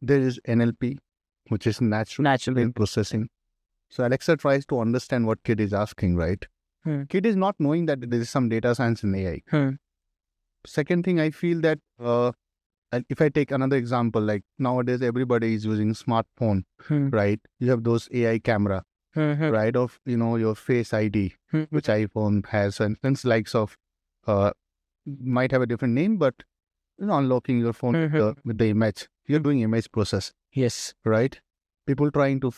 There is NLP, which is natural processing. So Alexa tries to understand what kid is asking, right? Kid is not knowing that there is some data science in AI. Second thing, I feel that if I take another example, like nowadays everybody is using smartphone, right? You have those AI camera, right? Of your Face ID, which iPhone has, and likes of might have a different name, but unlocking your phone with the image. You're doing image process. Yes. Right? People trying to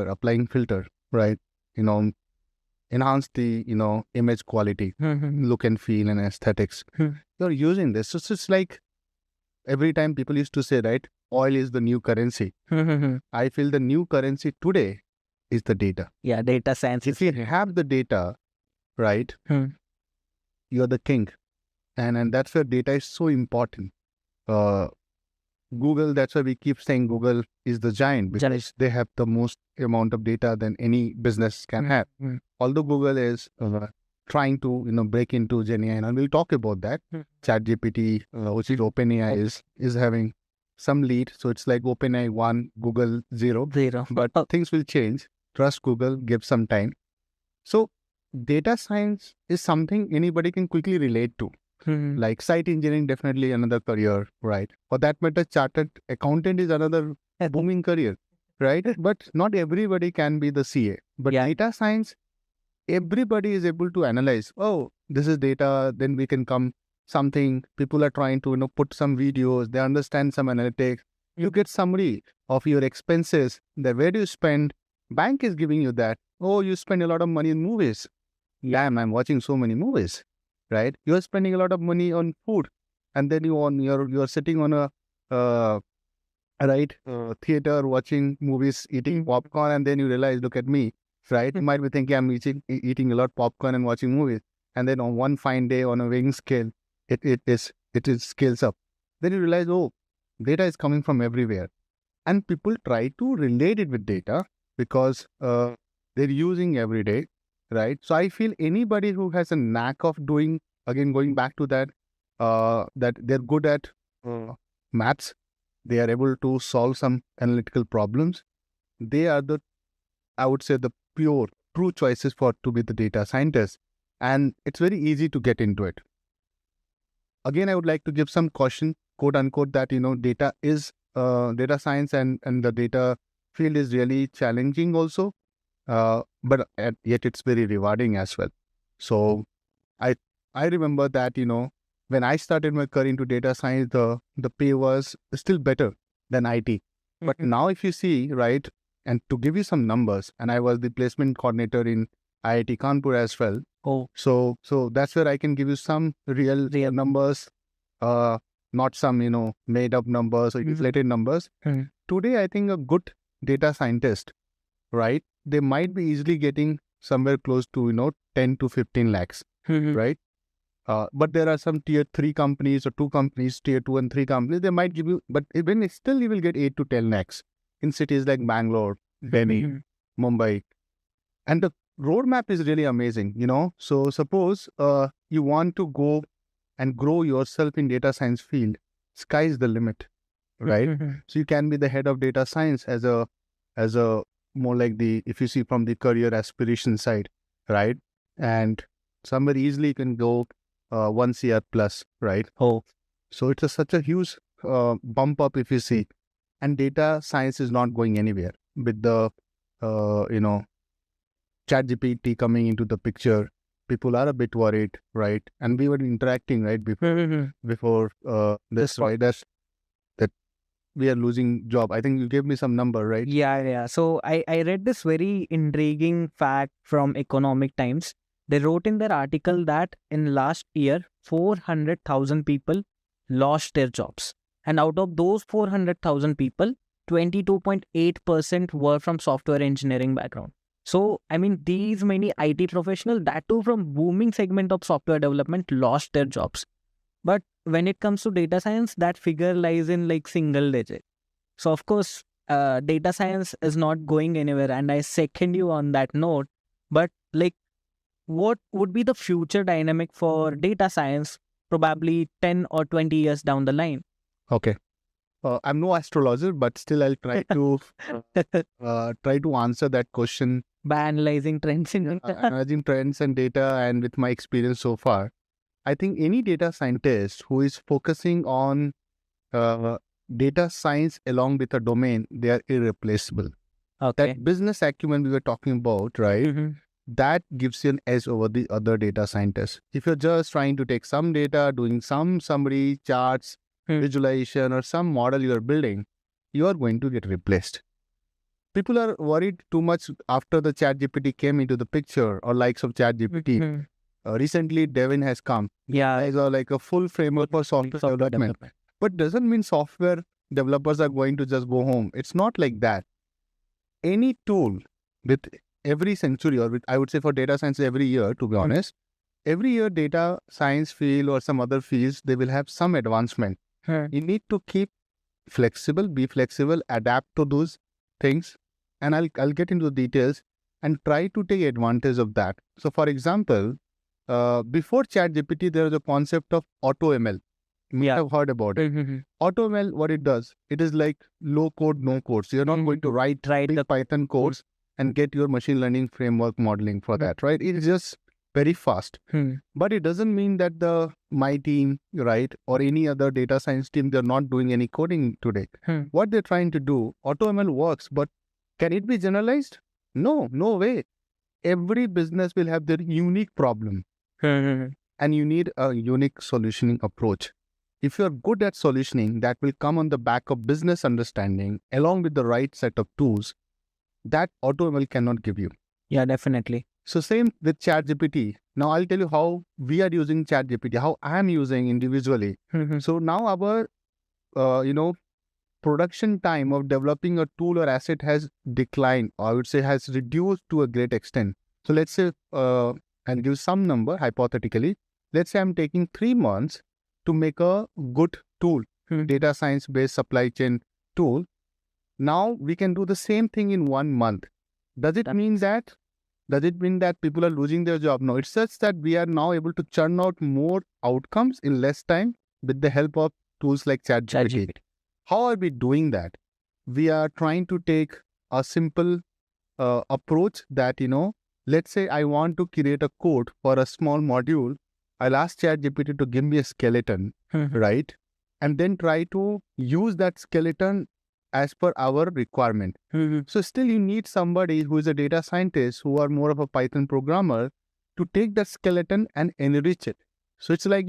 applying filter, right? Enhance the, image quality, look and feel and aesthetics. You're using this. So it's like every time people used to say, right, oil is the new currency. I feel the new currency today is the data. Yeah, data science. If you have the data, right, you're the king. And that's where data is so important. Google, that's why we keep saying Google is the giant, because they have the most amount of data than any business can have. Although Google is trying to break into GenAI, and we'll talk about that. ChatGPT, which is OpenAI, is having some lead. So it's like OpenAI 1, Google 0. But things will change. Trust Google, give some time. So data science is something anybody can quickly relate to. Like site engineering, definitely another career, right? For that matter, chartered accountant is another booming career, right? But not everybody can be the CA. But data science, everybody is able to analyze, oh, this is data, then we can come something. People are trying to, put some videos, they understand some analytics. You get summary of your expenses, that where do you spend? Bank is giving you that. Oh, you spend a lot of money in movies. Yeah, I'm watching so many movies, right? You're spending a lot of money on food, and then you're sitting on a theater watching movies, eating popcorn, and then you realize, look at me, right? You might be thinking I'm eating a lot of popcorn and watching movies, and then on one fine day on a weighing scale, it is scales up. Then you realize, oh, data is coming from everywhere, and people try to relate it with data because they're using every day, right? So I feel anybody who has a knack of doing, again, going back to that, that they're good at maths, they are able to solve some analytical problems. They are I would say, the pure, true choices to be the data scientist. And it's very easy to get into it. Again, I would like to give some caution, quote unquote, that, data data science and the data field is really challenging also. But yet it's very rewarding as well. So I remember that, when I started my career into data science, the pay was still better than IT. But now if you see, right, and to give you some numbers, and I was the placement coordinator in IIT Kanpur as well. Oh. So that's where I can give you some real numbers, not some, made up numbers or inflated numbers. Today, I think a good data scientist, right, they might be easily getting somewhere close to, 10 to 15 lakhs, right? But there are some tier 3 companies or 2 companies, tier 2 and 3 companies, they might give you, but even still you will get 8 to 10 lakhs in cities like Bangalore, Delhi, Mumbai. And the roadmap is really amazing, So suppose you want to go and grow yourself in data science field, sky's the limit, right? So you can be the head of data science as a more like if you see from the career aspiration side, right? And somebody easily can go 1 CR plus, right? Oh. So it's such a huge bump up if you see. And data science is not going anywhere with the, ChatGPT coming into the picture. People are a bit worried, right? And we were interacting, right, before this, right? That we are losing job. I think you gave me some number, right? Yeah. So I read this very intriguing fact from Economic Times. They wrote in their article that in last year, 400,000 people lost their jobs. And out of those 400,000 people, 22.8% were from software engineering background. So, I mean, these many IT professionals, that too from booming segment of software development, lost their jobs. But when it comes to data science, that figure lies in like single digit. So, of course, data science is not going anywhere. And I second you on that note. But like, what would be the future dynamic for data science probably 10 or 20 years down the line? Okay. I'm no astrologer, but still I'll try to answer that question by analyzing trends analyzing trends and data, and with my experience so far. I think any data scientist who is focusing on data science along with a domain, they are irreplaceable. Okay. That business acumen we were talking about, right? That gives you an edge over the other data scientists. If you're just trying to take some data, doing some summary, charts, visualization, or some model you are building, you are going to get replaced. People are worried too much after the ChatGPT came into the picture, or likes of ChatGPT. Recently, Devin has come. Yeah. It's like a full framework for software development. But doesn't mean software developers are going to just go home. It's not like that. Any tool with every century, or with, I would say for data science every year, to be honest, every year data science field or some other fields, they will have some advancement. You need to keep flexible, be flexible, adapt to those things. And I'll get into the details and try to take advantage of that. So for example, before ChatGPT, there was a concept of AutoML. You might have heard about it. AutoML, what it does, it is like low code, no code. So you're not going to write big Python codes and get your machine learning framework modeling for that, right? It is just very fast. But it doesn't mean that my team, right, or any other data science team, they're not doing any coding today. What they're trying to do, AutoML works, but can it be generalized? No way. Every business will have their unique problem. and you need a unique solutioning approach. If you're good at solutioning, that will come on the back of business understanding along with the right set of tools that AutoML cannot give you. Yeah, definitely. So same with ChatGPT. Now I'll tell you how we are using ChatGPT, how I'm using individually. So now our, production time of developing a tool or asset has declined, or I would say has reduced to a great extent. So let's say, I'll give some number hypothetically. Let's say I'm taking 3 months to make a good tool, data science based supply chain tool. Now we can do the same thing in 1 month. Does it mean that people are losing their job? No, it's just that we are now able to churn out more outcomes in less time with the help of tools like ChatGPT. How are we doing that? We are trying to take a simple approach that, let's say I want to create a code for a small module. I'll ask ChatGPT to give me a skeleton, right? And then try to use that skeleton as per our requirement. So still you need somebody who is a data scientist, who are more of a Python programmer, to take that skeleton and enrich it. So it's like,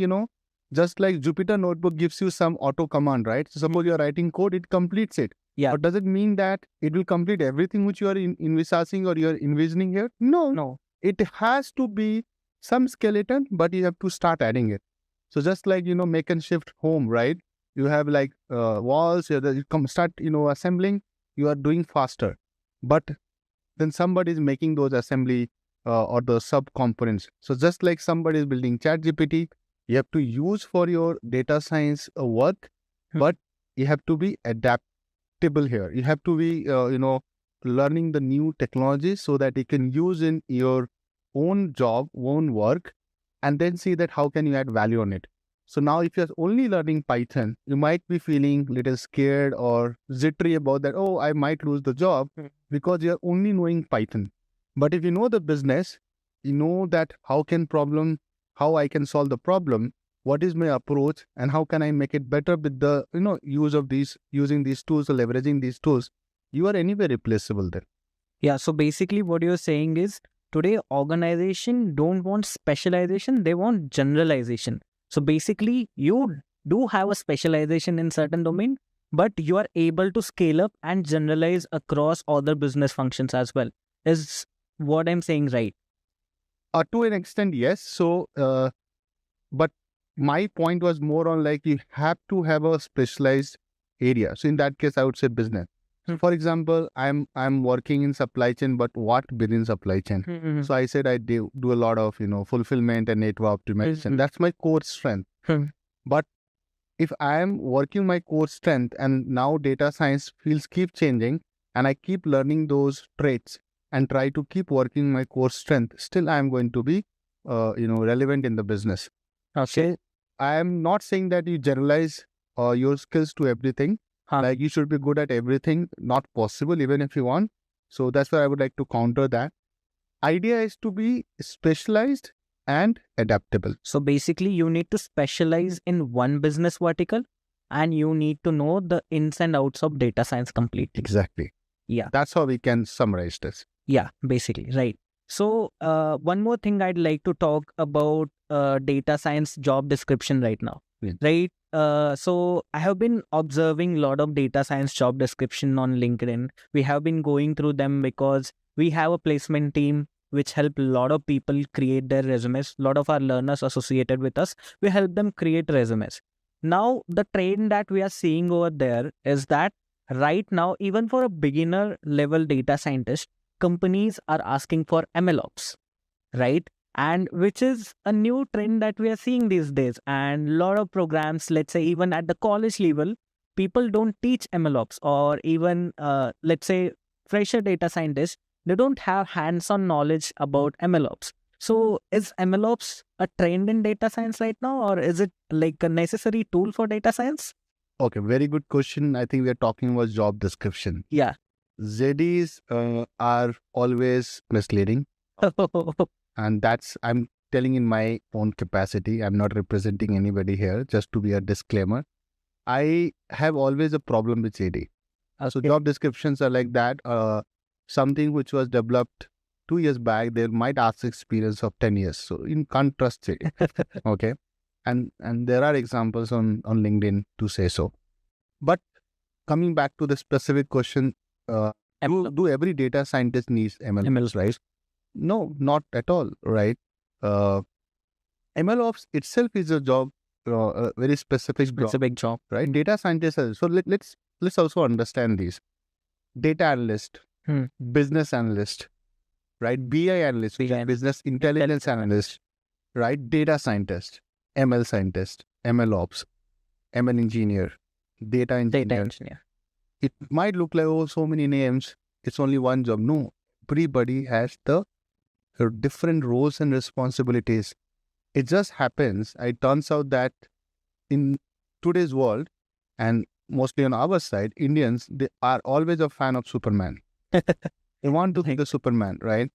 just like Jupyter Notebook gives you some auto command, right? So suppose you're writing code, it completes it. Yeah. But does it mean that it will complete everything which you are envisaging or you're envisioning here? No. It has to be some skeleton, but you have to start adding it. So just like, make and shift home, right? You have like walls, you start, assembling, you are doing faster. But then somebody is making those assembly or the sub-components. So just like somebody is building ChatGPT, you have to use for your data science work, but you have to be adaptable here. You have to be, learning the new technologies so that you can use in your own job, own work, and then see that how can you add value on it. So now if you're only learning Python, you might be feeling a little scared or jittery about that, oh, I might lose the job because you're only knowing Python. But if you know the business, you know that how I can solve the problem, what is my approach, and how can I make it better with the using these tools or leveraging these tools, you are anyway replaceable then. Yeah, so basically what you're saying is today organization don't want specialization, they want generalization. So basically you do have a specialization in certain domain, but you are able to scale up and generalize across other business functions as well. Is what I'm saying right? To an extent, yes. So, but my point was more on like you have to have a specialized area. So in that case, I would say business. So for example, I'm working in supply chain, but what within supply chain? So I said I do a lot of fulfillment and network optimization. That's my core strength. But if I am working my core strength and now data science fields keep changing and I keep learning those traits and try to keep working my core strength, still I am going to be relevant in the business. Okay. So I am not saying that you generalize your skills to everything. Like you should be good at everything. Not possible even if you want. So that's why I would like to counter that. Idea is to be specialized and adaptable. So basically you need to specialize in one business vertical and you need to know the ins and outs of data science completely. Exactly. Yeah. That's how we can summarize this. Yeah, basically, right. So one more thing I'd like to talk about data science job description right now, right? So I have been observing a lot of data science job description on LinkedIn. We have been going through them because we have a placement team which help a lot of people create their resumes. A lot of our learners associated with us, we help them create resumes. Now, the trend that we are seeing over there is that right now, even for a beginner level data scientist, companies are asking for MLOps, right? And which is a new trend that we are seeing these days. And a lot of programs, let's say even at the college level, people don't teach MLOps, or even let's say fresher data scientists, they don't have hands-on knowledge about MLOps. So is MLOps a trend in data science right now, or is it like a necessary tool for data science? Okay, very good question. I think we are talking about job description. Yeah. ZDs are always misleading. And I'm telling in my own capacity. I'm not representing anybody here, just to be a disclaimer. I have always a problem with ZD. So job descriptions are like that. Something which was developed 2 years back, they might ask experience of 10 years. So you can't trust it. Okay. And there are examples on LinkedIn to say so. But coming back to the specific question, do every data scientist needs ML, right? No, not at all, right? ML ops itself is a job, a very specific job, right? Data scientists. So let's also understand these. Data analyst, business analyst, right? BI analyst, business intelligence analyst, right? Data scientist, ML scientist, ML ops, ML engineer, data engineer. It might look like, oh, so many names. It's only one job. No, everybody has the different roles and responsibilities. It just happens. It turns out that in today's world, and mostly on our side, Indians, they are always a fan of Superman. They want to be the Superman, right?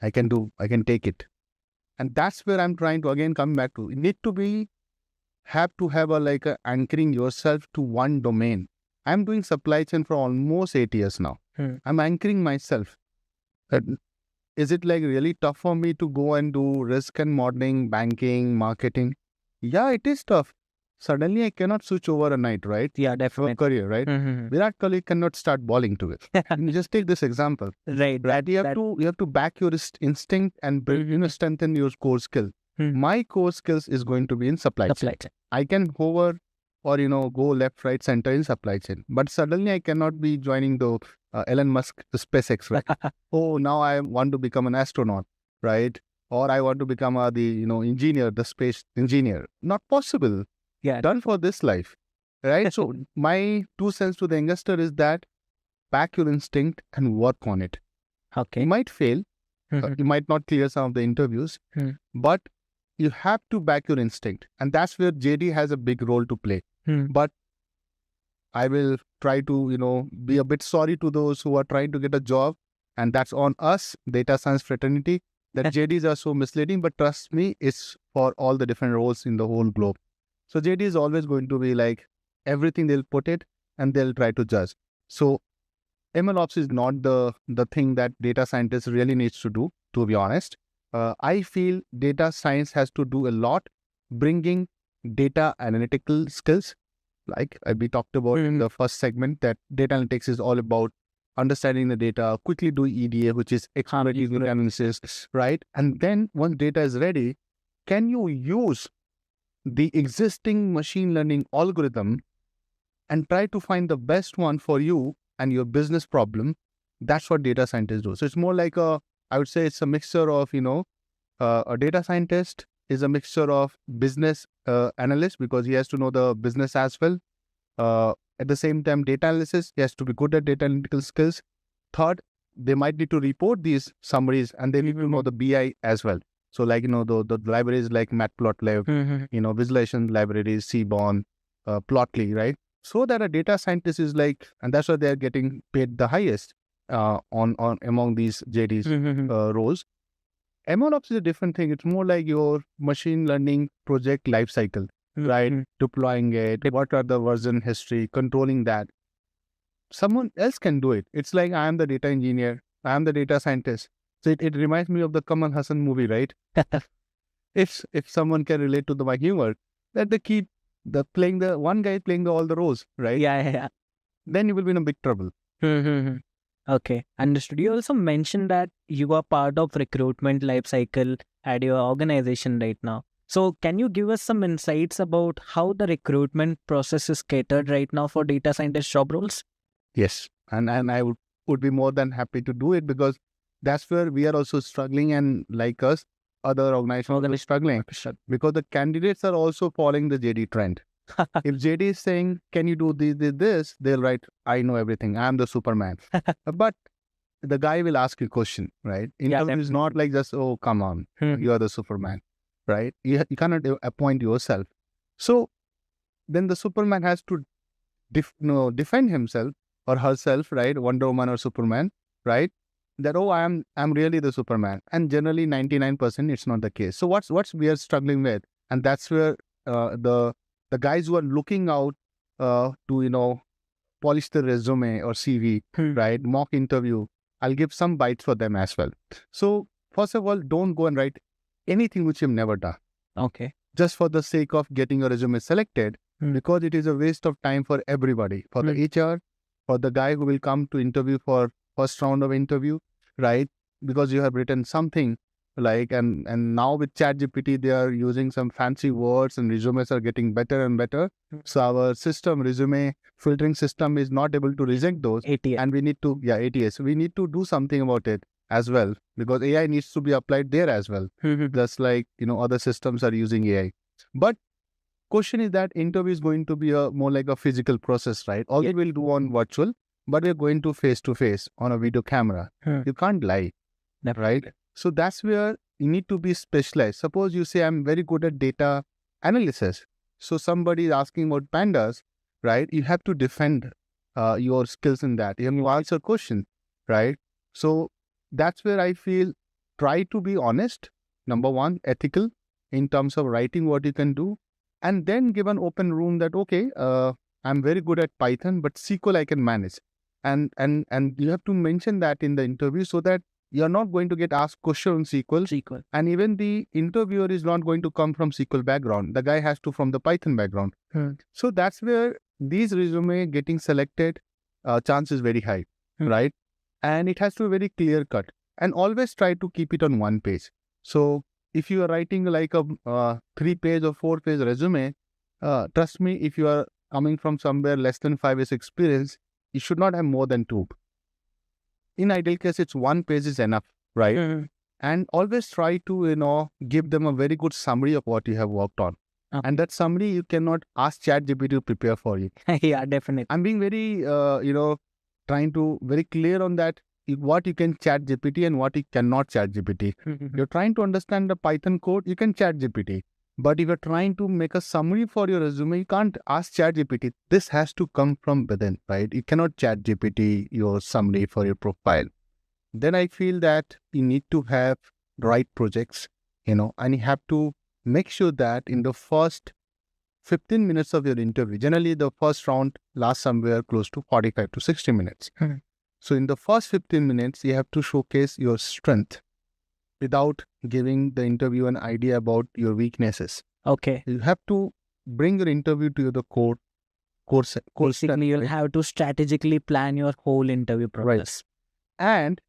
I can take it. And that's where I'm trying to again come back to. You need to have a anchoring yourself to one domain. I'm doing supply chain for almost 8 years now. I'm anchoring myself. Is it like really tough for me to go and do risk and modeling, banking, marketing? Yeah, it is tough. Suddenly I cannot switch over a night, right? Yeah, definitely. Career, right? Virat Kohli cannot start bowling to it. You just take this example. Right. You have to back your instinct and build, strengthen your core skill. My core skills is going to be in supply chain. I can hover or go left, right, center in supply chain. But suddenly I cannot be joining the Elon Musk SpaceX, right? Oh, now I want to become an astronaut, right? Or I want to become the engineer, the space engineer. Not possible. Yeah, done for this life, right? So my 2 cents to the youngster is that back your instinct and work on it. Okay, you might fail, you might not clear some of the interviews, but you have to back your instinct, and that's where JD has a big role to play. But I will try to be a bit sorry to those who are trying to get a job, and that's on us, data science fraternity. That JDs are so misleading, but trust me, it's for all the different roles in the whole globe. So JD is always going to be like everything they'll put it and they'll try to judge. So ML ops is not the thing that data scientists really needs to do, to be honest. I feel data science has to do a lot bringing data analytical skills. Like we talked about in the first segment, that data analytics is all about understanding the data, quickly do EDA, which is exploratory analysis, right? And then once data is ready, can you use the existing machine learning algorithm and try to find the best one for you and your business problem? That's what data scientists do. So it's more like I would say it's a mixture of, a data scientist is a mixture of business analyst, because he has to know the business as well. At the same time, data analysis, he has to be good at data analytical skills. Third, they might need to report these summaries, and they need to know the BI as well. So like, the libraries like Matplotlib, visualization libraries, Seaborn, Plotly, right? So that a data scientist is like, and that's why they're getting paid the highest on among these JDs roles. MLOps is a different thing. It's more like your machine learning project lifecycle, right? Deploying it, what are the version history, controlling that. Someone else can do it. It's like I am the data engineer, I am the data scientist. So it reminds me of the Kamal Hassan movie, right? If someone can relate to my humor, that one guy playing all the roles, right? Yeah. Then you will be in a big trouble. Okay, understood. You also mentioned that you are part of recruitment lifecycle at your organization right now. So can you give us some insights about how the recruitment process is catered right now for data scientist job roles? Yes, and I would be more than happy to do it, because that's where we are also struggling, and like us, other organizations are struggling, because the candidates are also following the JD trend. If JD is saying, can you do this, they'll write, I know everything, I'm the Superman. But the guy will ask you a question, right? Interview is not like just, oh, come on, you are the Superman, right? You cannot appoint yourself. So then the Superman has to defend himself or herself, right? Wonder Woman or Superman, right? That, oh, I'm really the Superman. And generally 99% it's not the case. So what's we are struggling with? And that's where the guys who are looking out to polish the resume or CV, right? Mock interview, I'll give some bites for them as well. So first of all, don't go and write anything which you've never done. Okay. Just for the sake of getting your resume selected, because it is a waste of time for everybody, for the HR, for the guy who will come to interview for first round of interview, right? Because you have written something like, and now with ChatGPT, they are using some fancy words and resumes are getting better and better. So our resume filtering system is not able to reject those. ATS. And we need to, ATS, we need to do something about it as well, because AI needs to be applied there as well. Just like, other systems are using AI. But question is that interview is going to be more like a physical process, right? All we'll do on virtual, but we're going to face on a video camera. You can't lie, right? So that's where you need to be specialized. Suppose you say, I'm very good at data analysis. So somebody is asking about Pandas, right? You have to defend your skills in that. You have to answer questions, right? So that's where I feel, try to be honest, number one, ethical in terms of writing what you can do, and then give an open room that, okay, I'm very good at Python, but SQL I can manage. And you have to mention that in the interview so that you're not going to get asked question on SQL. And even the interviewer is not going to come from SQL background. The guy has to from the Python background. So that's where these resume getting selected, chance is very high, right? And it has to be very clear cut. And always try to keep it on one page. So if you are writing like a 3-page or 4-page resume, trust me, if you are coming from somewhere less than 5 years experience, you should not have more than 2. In ideal case, it's 1 page is enough, right? And always try to, give them a very good summary of what you have worked on. And that summary, you cannot ask ChatGPT to prepare for you. Yeah, definitely. I'm being very, trying to very clear on that, what you can ChatGPT and what you cannot ChatGPT. You're trying to understand the Python code, you can ChatGPT. But if you're trying to make a summary for your resume, you can't ask ChatGPT. This has to come from within, right? You cannot ChatGPT your summary for your profile. Then I feel that you need to have right projects, and you have to make sure that in the first 15 minutes of your interview, generally the first round lasts somewhere close to 45 to 60 minutes. So in the first 15 minutes, you have to showcase your strength without giving the interview an idea about your weaknesses. Okay. You have to bring your interview to the core Basically, you'll have to strategically plan your whole interview process. Right. And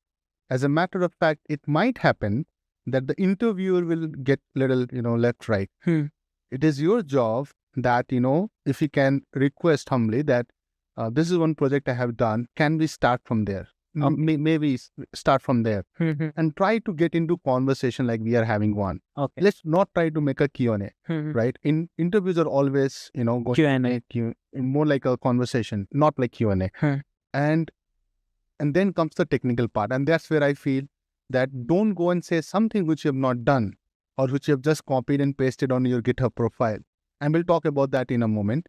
as a matter of fact, it might happen that the interviewer will get little, left, right. It is your job that, if you can request humbly that this is one project I have done, can we start from there? Maybe start from there and try to get into conversation like we are having one. Okay. Let's not try to make a Q&A, right? In interviews are always, Q&A. More like a conversation, not like Q&A. And then comes the technical part. And that's where I feel that don't go and say something which you have not done or which you have just copied and pasted on your GitHub profile. And we'll talk about that in a moment.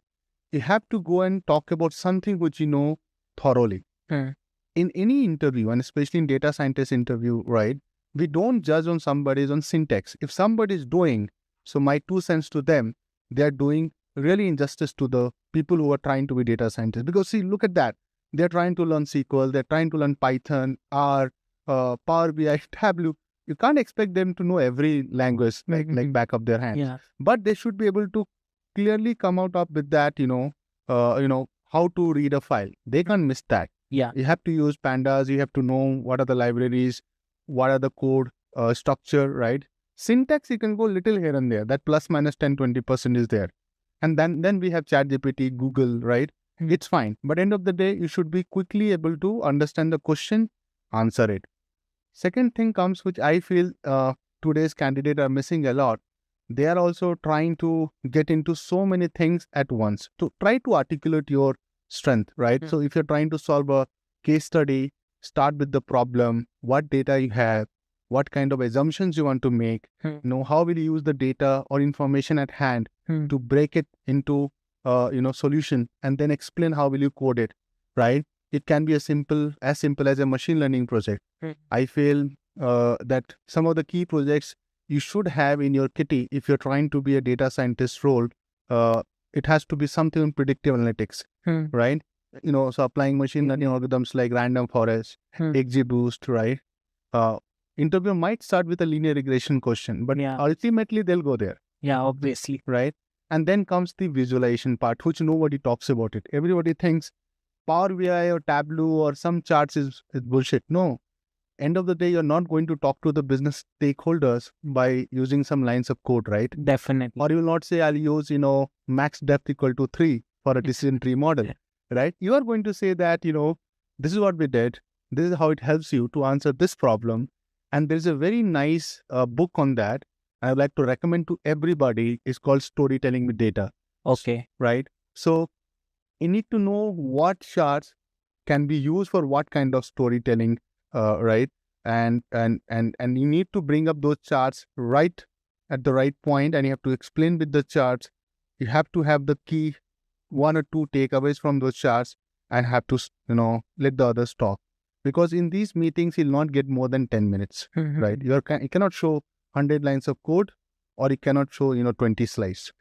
You have to go and talk about something which you know thoroughly. In any interview, and especially in data scientist interview, right, we don't judge on somebody's on syntax. If somebody is doing, so my 2 cents to them, they are doing really injustice to the people who are trying to be data scientists. Because see, look at that. They're trying to learn SQL, they're trying to learn Python, R, Power BI, Tableau. You can't expect them to know every language like back of their hand. Yeah. But they should be able to clearly come out up with that, how to read a file. They can't miss that. Yeah. You have to use Pandas. You have to know what are the libraries, what are the code structure, right? Syntax, you can go little here and there. That plus minus 10-20% is there. And then we have ChatGPT, Google, right? It's fine. But end of the day, you should be quickly able to understand the question, answer it. Second thing comes, which I feel today's candidates are missing a lot. They are also trying to get into so many things at once. To try to articulate your strength, right? So if you're trying to solve a case study, start with the problem, what data you have, what kind of assumptions you want to make, how will you use the data or information at hand to break it into, solution, and then explain how will you code it, right? It can be as simple as a machine learning project. I feel that some of the key projects you should have in your kitty if you're trying to be a data scientist role, it has to be something in predictive analytics, right? So applying machine learning algorithms like random forest, XGBoost, right? Interview might start with a linear regression question, but ultimately they'll go there. Yeah, obviously. Right? And then comes the visualization part, which nobody talks about it. Everybody thinks Power BI or Tableau or some charts is bullshit. No. End of the day, you're not going to talk to the business stakeholders by using some lines of code, right? Definitely. Or you will not say, I'll use, max depth equal to 3 for a decision tree model, right? You are going to say that, this is what we did. This is how it helps you to answer this problem. And there's a very nice book on that I would like to recommend to everybody. It's called Storytelling with Data. Okay. Right? So you need to know what charts can be used for what kind of storytelling, right? And you need to bring up those charts right at the right point, and you have to explain with the charts. You have to have the key 1 or 2 takeaways from those charts and have to, let the others talk. Because in these meetings, you'll not get more than 10 minutes, right? You cannot show 100 lines of code, or you cannot show, 20 slides.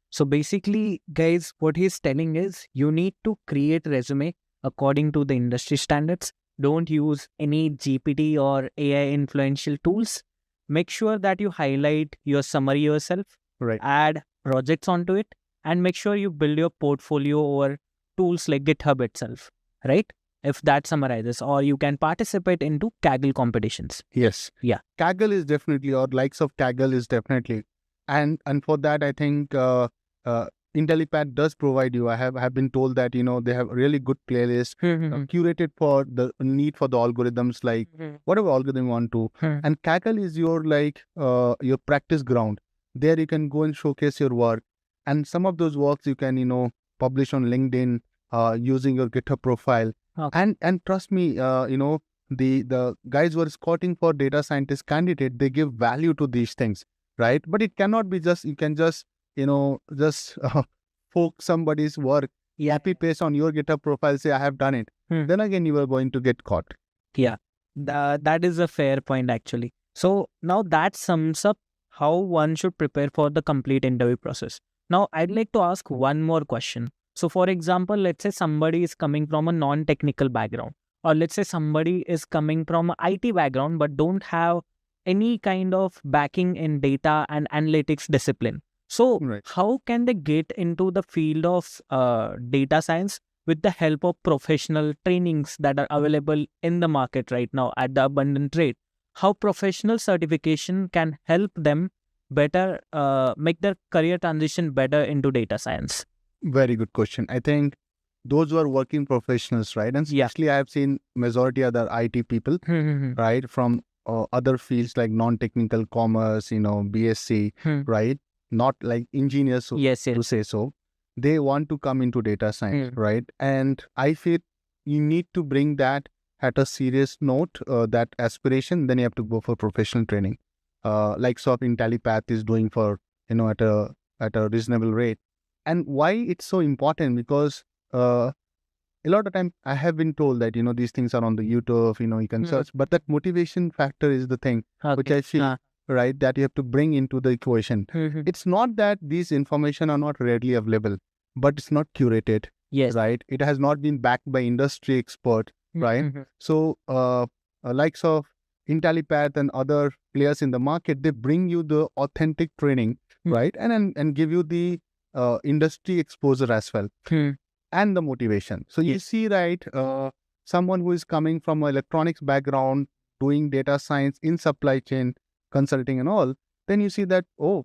So basically, guys, what he's telling is you need to create resume according to the industry standards. Don't use any GPT or AI influential tools. Make sure that you highlight your summary yourself, right? Add projects onto it, and make sure you build your portfolio over tools like GitHub itself, right? If that summarizes, or you can participate into Kaggle competitions. Yes. Yeah. Kaggle is definitely, or likes of Kaggle is definitely. And for that, I think Intellipaat does provide you. I have been told that, they have really good playlists curated for the need for the algorithms, like whatever algorithm you want to. And Kaggle is your your practice ground. There you can go and showcase your work. And some of those works you can, publish on LinkedIn using your GitHub profile. Okay. And trust me, the guys who are scouting for data scientist candidate, they give value to these things, right? But it cannot be just, you can just, poke somebody's work, copy paste on your GitHub profile, say I have done it. Then again, you are going to get caught. Yeah, that is a fair point actually. So now that sums up how one should prepare for the complete interview process. Now I'd like to ask one more question. So for example, let's say somebody is coming from a non-technical background, or let's say somebody is coming from an IT background but don't have any kind of backing in data and analytics discipline. So how can they get into the field of data science with the help of professional trainings that are available in the market right now at the abundant rate? How professional certification can help them better make their career transition better into data science? Very good question. I think those who are working professionals, right? And especially I have seen majority of the IT people, right? From other fields like non-technical commerce, BSc, right? Not like engineers, to say so. They want to come into data science, right? And I feel you need to bring that at a serious note, that aspiration. Then you have to go for professional training, like sort of Intellipaat is doing for, at a reasonable rate. And why it's so important? Because a lot of time I have been told that, these things are on the YouTube, you can search, but that motivation factor is the thing which I feel, right, that you have to bring into the equation. It's not that these information are not readily available, but it's not curated, right? It has not been backed by industry expert, right? So likes of Intellipaat and other players in the market, they bring you the authentic training, right? And give you the industry exposure as well, and the motivation. So you see, right, someone who is coming from an electronics background, doing data science in supply chain, consulting and all, then you see that, oh,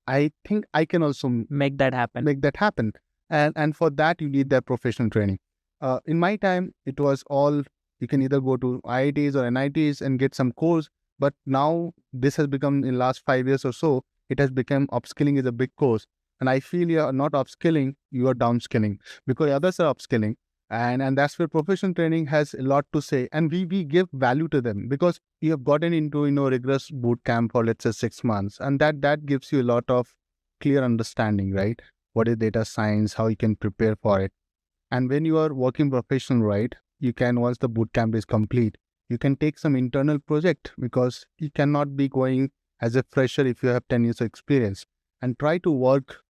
I think I can also make that happen. And for that, you need that professional training. In my time, it was all, you can either go to IITs or NITs and get some course. But now this has become, in last 5 years or so, it has become upskilling is a big course. And I feel you are not upskilling, you are downskilling, because others are upskilling. And that's where professional training has a lot to say. And we give value to them, because you have gotten into, rigorous boot camp for, let's say, 6 months. And that gives you a lot of clear understanding, right? What is data science, how you can prepare for it. And when you are working professional, right, you can, once the boot camp is complete, you can take some internal project, because you cannot be going as a fresher if you have 10 years of experience, and try to work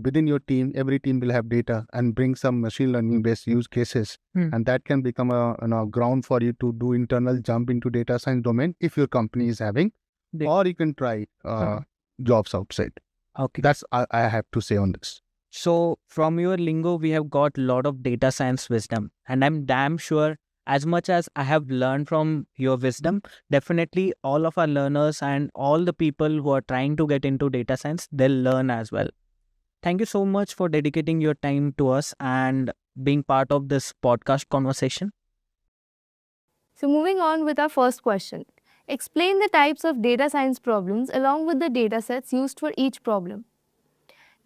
within your team, every team will have data, and bring some machine learning based use cases. And that can become a ground for you to do internal jump into data science domain if your company is having, or you can try jobs outside. Okay. That's I have to say on this. So from your lingo, we have got a lot of data science wisdom, and I'm damn sure as much as I have learned from your wisdom, definitely all of our learners and all the people who are trying to get into data science, they'll learn as well. Thank you so much for dedicating your time to us and being part of this podcast conversation. So moving on with our first question. Explain the types of data science problems along with the data sets used for each problem.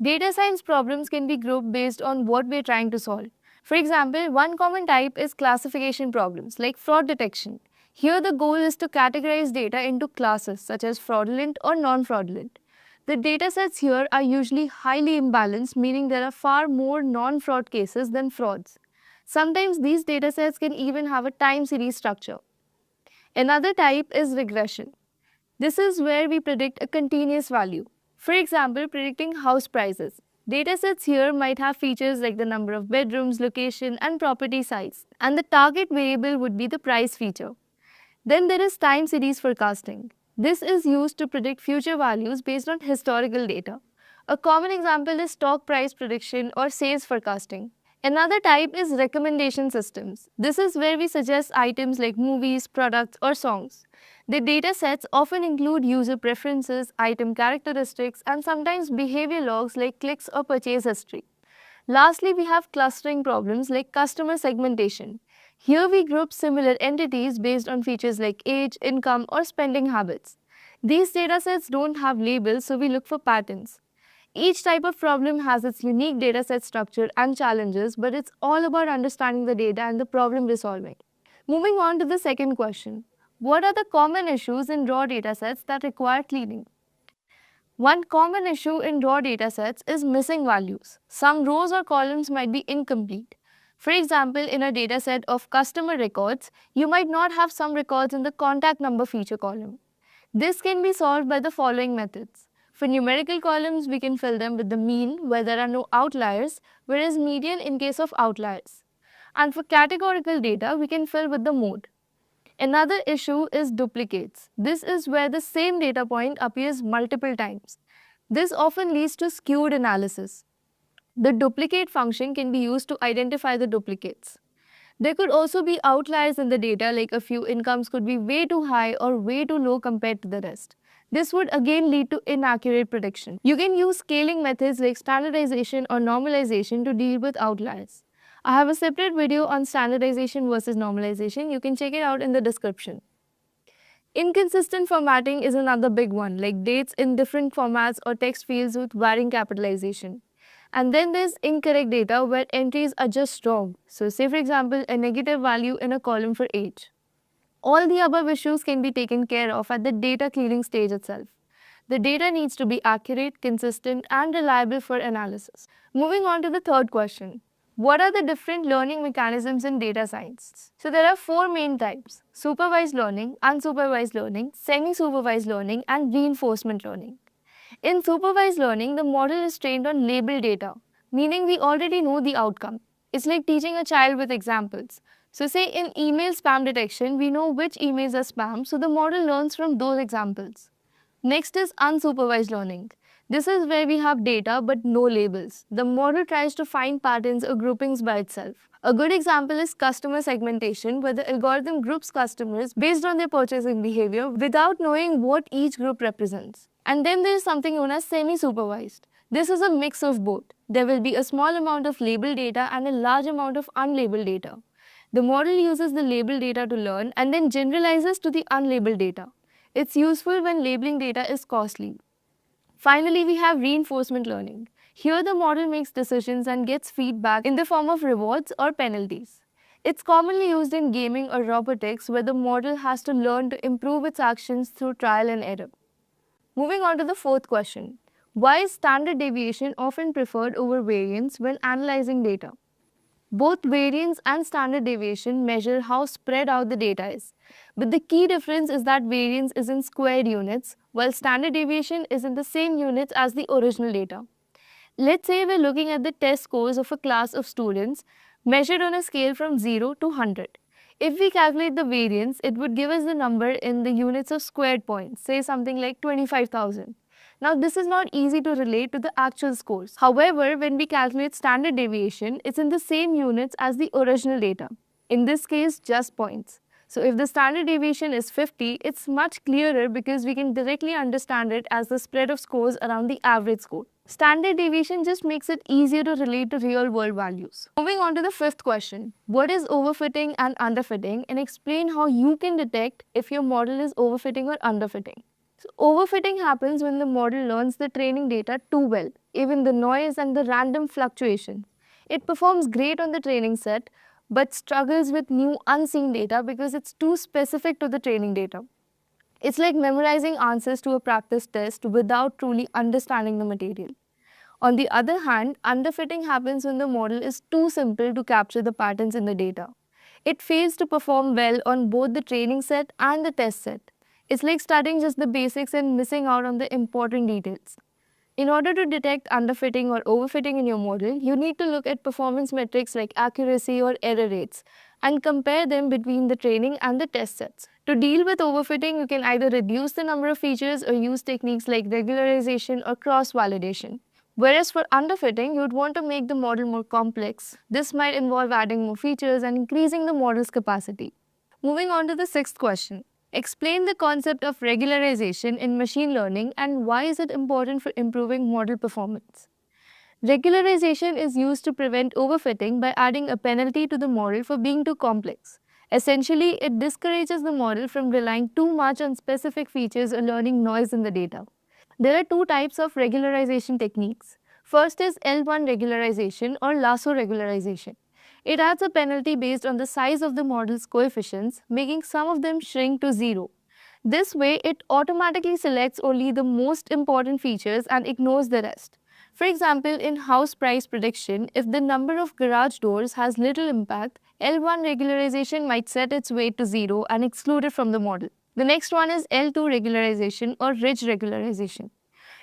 Data science problems can be grouped based on what we're trying to solve. For example, one common type is classification problems like fraud detection. Here the goal is to categorize data into classes such as fraudulent or non-fraudulent. The datasets here are usually highly imbalanced, meaning there are far more non-fraud cases than frauds. Sometimes these datasets can even have a time series structure. Another type is regression. This is where we predict a continuous value. For example, predicting house prices. Datasets here might have features like the number of bedrooms, location, and property size, and the target variable would be the price feature. Then there is time series forecasting. This is used to predict future values based on historical data. A common example is stock price prediction or sales forecasting. Another type is recommendation systems. This is where we suggest items like movies, products, or songs. The data sets often include user preferences, item characteristics, and sometimes behavior logs like clicks or purchase history. Lastly, we have clustering problems like customer segmentation. Here we group similar entities based on features like age, income, or spending habits. These datasets don't have labels, so we look for patterns. Each type of problem has its unique dataset structure and challenges, but it's all about understanding the data and the problem we're solving. Moving on to the second question. What are the common issues in raw datasets that require cleaning? One common issue in raw datasets is missing values. Some rows or columns might be incomplete. For example, in a dataset of customer records, you might not have some records in the contact number feature column. This can be solved by the following methods. For numerical columns, we can fill them with the mean where there are no outliers, whereas median in case of outliers. And for categorical data, we can fill with the mode. Another issue is duplicates. This is where the same data point appears multiple times. This often leads to skewed analysis. The duplicate function can be used to identify the duplicates. There could also be outliers in the data, like a few incomes could be way too high or way too low compared to the rest. This would again lead to inaccurate prediction. You can use scaling methods like standardization or normalization to deal with outliers. I have a separate video on standardization versus normalization. You can check it out in the description. Inconsistent formatting is another big one, like dates in different formats or text fields with varying capitalization. And then there's incorrect data where entries are just wrong. So say for example, a negative value in a column for age. All the above issues can be taken care of at the data cleaning stage itself. The data needs to be accurate, consistent, and reliable for analysis. Moving on to the third question. What are the different learning mechanisms in data science? So there are four main types: supervised learning, unsupervised learning, semi-supervised learning, and reinforcement learning. In supervised learning, the model is trained on labeled data, meaning we already know the outcome. It's like teaching a child with examples. So say in email spam detection, we know which emails are spam, so the model learns from those examples. Next is unsupervised learning. This is where we have data but no labels. The model tries to find patterns or groupings by itself. A good example is customer segmentation, where the algorithm groups customers based on their purchasing behavior without knowing what each group represents. And then there is something known as semi-supervised. This is a mix of both. There will be a small amount of labeled data and a large amount of unlabeled data. The model uses the labeled data to learn and then generalizes to the unlabeled data. It's useful when labeling data is costly. Finally, we have reinforcement learning. Here the model makes decisions and gets feedback in the form of rewards or penalties. It's commonly used in gaming or robotics, where the model has to learn to improve its actions through trial and error. Moving on to the fourth question. Why is standard deviation often preferred over variance when analyzing data? Both variance and standard deviation measure how spread out the data is. But the key difference is that variance is in squared units, while standard deviation is in the same units as the original data. Let's say we're looking at the test scores of a class of students measured on a scale from 0 to 100. If we calculate the variance, it would give us the number in the units of squared points, say something like 25,000. Now, this is not easy to relate to the actual scores. However, when we calculate standard deviation, it's in the same units as the original data. In this case, just points. So if the standard deviation is 50, it's much clearer because we can directly understand it as the spread of scores around the average score. Standard deviation just makes it easier to relate to real world values. Moving on to the fifth question, what is overfitting and underfitting, and explain how you can detect if your model is overfitting or underfitting. So overfitting happens when the model learns the training data too well, even the noise and the random fluctuations. It performs great on the training set, but struggles with new unseen data because it's too specific to the training data. It's like memorizing answers to a practice test without truly understanding the material. On the other hand, underfitting happens when the model is too simple to capture the patterns in the data. It fails to perform well on both the training set and the test set. It's like studying just the basics and missing out on the important details. In order to detect underfitting or overfitting in your model, you need to look at performance metrics like accuracy or error rates and compare them between the training and the test sets. To deal with overfitting, you can either reduce the number of features or use techniques like regularization or cross-validation. Whereas for underfitting, you would want to make the model more complex. This might involve adding more features and increasing the model's capacity. Moving on to the sixth question. Explain the concept of regularization in machine learning and why is it important for improving model performance. Regularization is used to prevent overfitting by adding a penalty to the model for being too complex. Essentially, it discourages the model from relying too much on specific features or learning noise in the data. There are two types of regularization techniques. First is L1 regularization or lasso regularization. It adds a penalty based on the size of the model's coefficients, making some of them shrink to zero. This way, it automatically selects only the most important features and ignores the rest. For example, in house price prediction, if the number of garage doors has little impact, L1 regularization might set its weight to zero and exclude it from the model. The next one is L2 regularization or ridge regularization.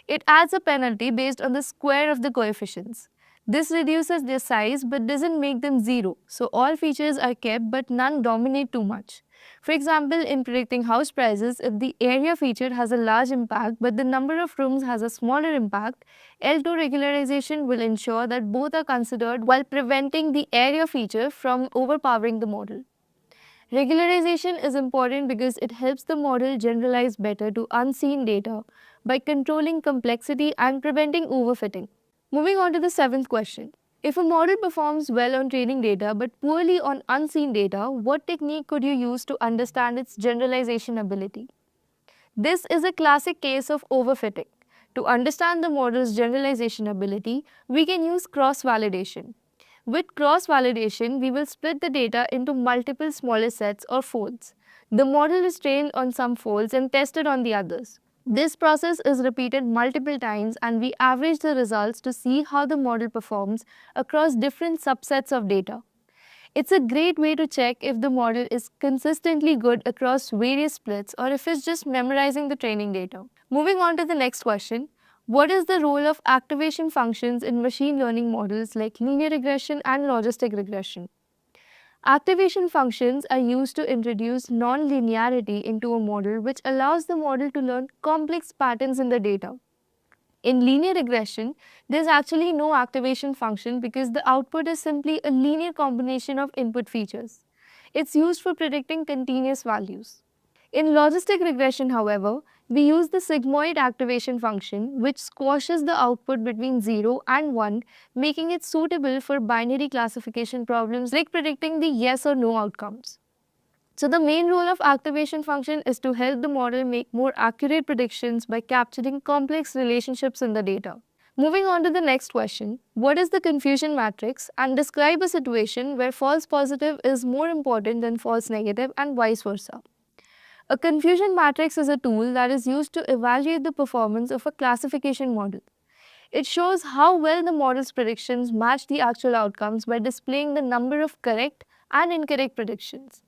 It adds a penalty based on the square of the coefficients. This reduces their size but doesn't make them zero, so all features are kept but none dominate too much. For example, in predicting house prices, if the area feature has a large impact but the number of rooms has a smaller impact, L2 regularization will ensure that both are considered while preventing the area feature from overpowering the model. Regularization is important because it helps the model generalize better to unseen data by controlling complexity and preventing overfitting. Moving on to the seventh question. If a model performs well on training data but poorly on unseen data, what technique could you use to understand its generalization ability? This is a classic case of overfitting. To understand the model's generalization ability, we can use cross-validation. With cross-validation, we will split the data into multiple smaller sets or folds. The model is trained on some folds and tested on the others. This process is repeated multiple times and we average the results to see how the model performs across different subsets of data. It's a great way to check if the model is consistently good across various splits or if it's just memorizing the training data. Moving on to the next question. What is the role of activation functions in machine learning models like linear regression and logistic regression? Activation functions are used to introduce non-linearity into a model, which allows the model to learn complex patterns in the data. In linear regression, there's actually no activation function because the output is simply a linear combination of input features. It's used for predicting continuous values. In logistic regression, however, we use the sigmoid activation function, which squashes the output between 0 and 1, making it suitable for binary classification problems like predicting the yes or no outcomes. So the main role of activation function is to help the model make more accurate predictions by capturing complex relationships in the data. Moving on to the next question, what is the confusion matrix, and describe a situation where false positive is more important than false negative and vice versa. A confusion matrix is a tool that is used to evaluate the performance of a classification model. It shows how well the model's predictions match the actual outcomes by displaying the number of correct and incorrect predictions.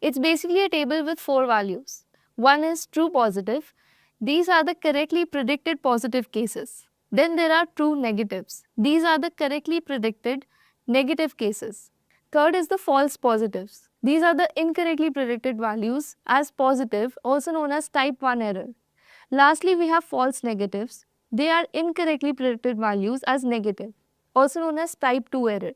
It's basically a table with 4 values. One is true positive. These are the correctly predicted positive cases. Then there are true negatives. These are the correctly predicted negative cases. Third is the false positives. These are the incorrectly predicted values as positive, also known as type 1 error. Lastly, we have false negatives. They are incorrectly predicted values as negative, also known as type 2 error.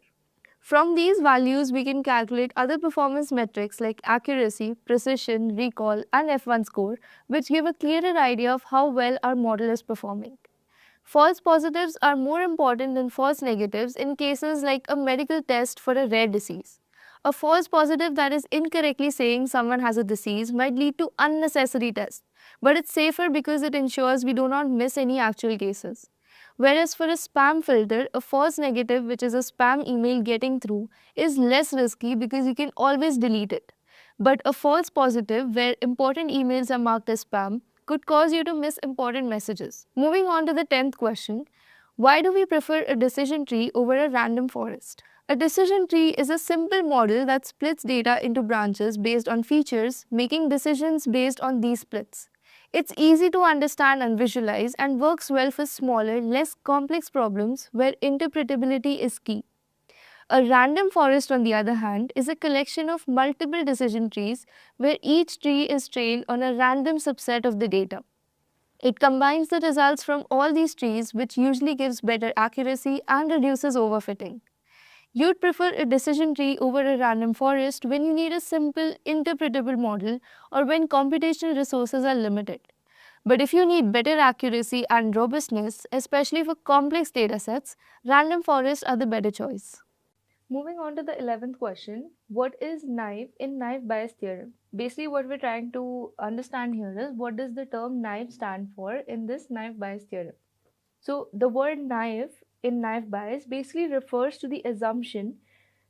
From these values, we can calculate other performance metrics like accuracy, precision, recall, and F1 score, which give a clearer idea of how well our model is performing. False positives are more important than false negatives in cases like a medical test for a rare disease. A false positive that is incorrectly saying someone has a disease might lead to unnecessary tests, but it's safer because it ensures we do not miss any actual cases. Whereas for a spam filter, a false negative, which is a spam email getting through, is less risky because you can always delete it. But a false positive, where important emails are marked as spam, could cause you to miss important messages. Moving on to the 10th question, why do we prefer a decision tree over a random forest? A decision tree is a simple model that splits data into branches based on features, making decisions based on these splits. It's easy to understand and visualize and works well for smaller, less complex problems where interpretability is key. A random forest, on the other hand, is a collection of multiple decision trees where each tree is trained on a random subset of the data. It combines the results from all these trees, which usually gives better accuracy and reduces overfitting. You'd prefer a decision tree over a random forest when you need a simple, interpretable model or when computational resources are limited. But if you need better accuracy and robustness, especially for complex datasets, random forests are the better choice. Moving on to the 11th question, what is naive in naive Bayes theorem? Basically, what we're trying to understand here is what does the term naive stand for in this naive Bayes theorem? So, the word naive in naive Bayes basically refers to the assumption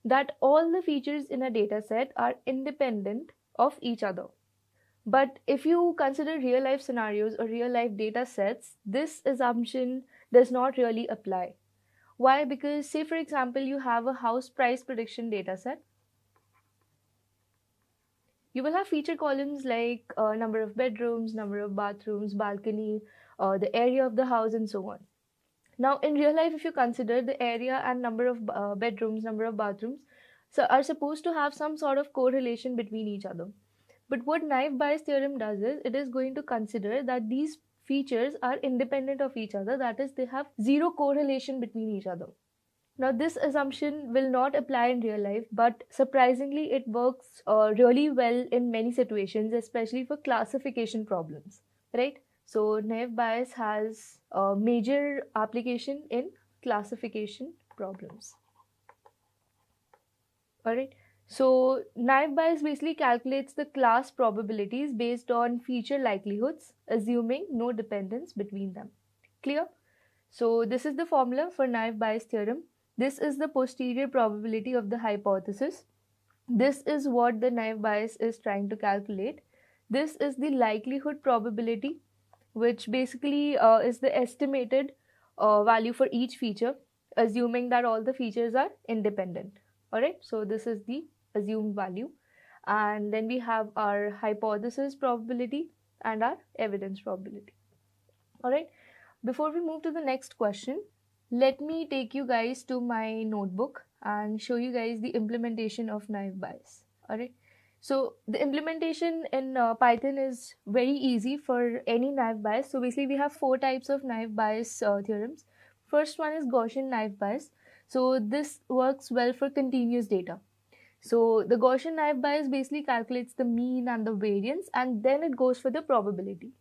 that all the features in a dataset are independent of each other. But if you consider real life scenarios or real life data sets, this assumption does not really apply. Why? Because, say, for example, you have a house price prediction dataset. You will have feature columns like number of bedrooms, number of bathrooms, balcony, the area of the house, and so on. Now, in real life, if you consider the area and number of bedrooms, number of bathrooms, so are supposed to have some sort of correlation between each other. But what naive Bayes theorem does is it is going to consider that these features are independent of each other, that is, they have zero correlation between each other. Now, this assumption will not apply in real life, but surprisingly, it works really well in many situations, especially for classification problems, right? So, naive Bayes has a major application in classification problems. Alright, so naive Bayes basically calculates the class probabilities based on feature likelihoods, assuming no dependence between them. Clear? So, this is the formula for naive Bayes theorem. This is the posterior probability of the hypothesis. This is what the naive Bayes is trying to calculate. This is the likelihood probability, which basically is the estimated value for each feature, assuming that all the features are independent. Alright, so this is the assumed value. And then we have our hypothesis probability and our evidence probability. Alright, before we move to the next question, let me take you guys to my notebook and show you guys the implementation of naive Bayes. Alright, so the implementation in Python is very easy for any naive Bayes. So basically we have 4 types of naive Bayes theorems. First one is Gaussian naive Bayes. So this works well for continuous data. So the Gaussian naive Bayes basically calculates the mean and the variance, and then it goes for the probability.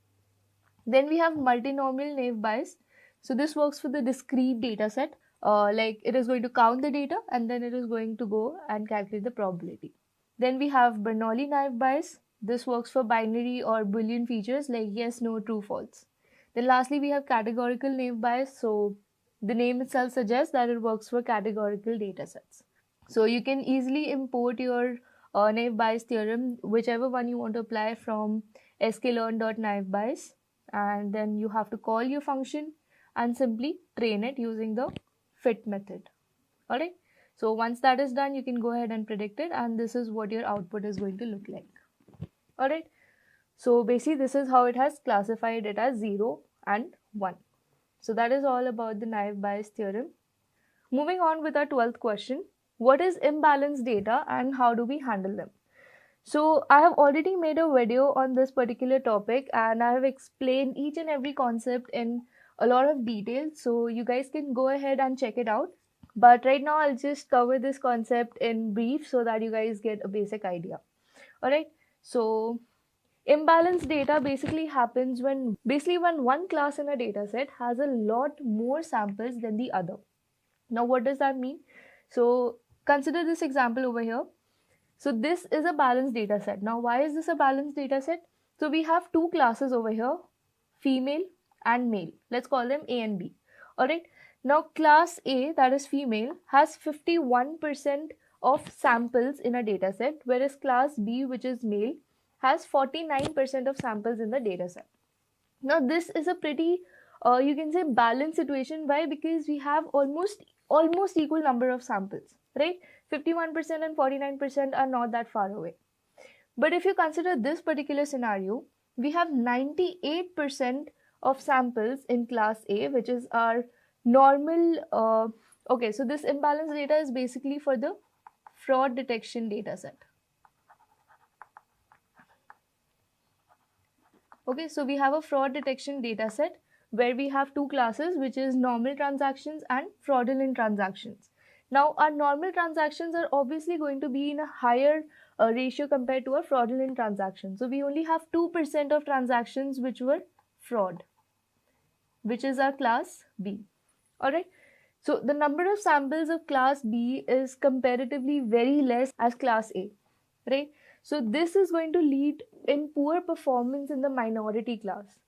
Then we have multinomial naive Bayes. So this works for the discrete data set. Like it is going to count the data and then it is going to go and calculate the probability. Then we have Bernoulli naive Bayes. This works for binary or Boolean features like yes, no, true, false. Then lastly we have categorical naive Bayes. So the name itself suggests that it works for categorical data sets. So you can easily import your naive Bayes theorem, whichever one you want to apply from sklearn.naive Bayes, and then you have to call your function and simply train it using the fit method. Alright, so once that is done, you can go ahead and predict it, and this is what your output is going to look like. Alright, so basically this is how it has classified it as 0 and 1. So that is all about the naive Bayes theorem. Moving on with our 12th question, what is imbalanced data and how do we handle them? So I have already made a video on this particular topic and I have explained each and every concept in a lot of detail. So you guys can go ahead and check it out. But right now I'll just cover this concept in brief so that you guys get a basic idea. Alright, so imbalanced data basically happens when one class in a data set has a lot more samples than the other. Now what does that mean? So consider this example over here. So this is a balanced data set. Now why is this a balanced data set? So we have two classes over here, female and male. Let's call them A and B. Alright. Now class A, that is female, has 51% of samples in a data set, whereas class B, which is male, has 49% of samples in the data set. Now this is a pretty you can say balanced situation. Why? Because we have almost equal number of samples, right? 51% and 49% are not that far away. But if you consider this particular scenario, we have 98% of samples in class A, which is our normal okay, so this imbalanced data is basically for the fraud detection data set. Okay, so we have a fraud detection data set where we have two classes, which is normal transactions and fraudulent transactions. Now our normal transactions are obviously going to be in a higher ratio compared to our fraudulent transactions. So we only have 2% of transactions which were fraud, which is our class B. Alright, so the number of samples of class B is comparatively very less as class A, right? So this is going to lead in poor performance in the minority class.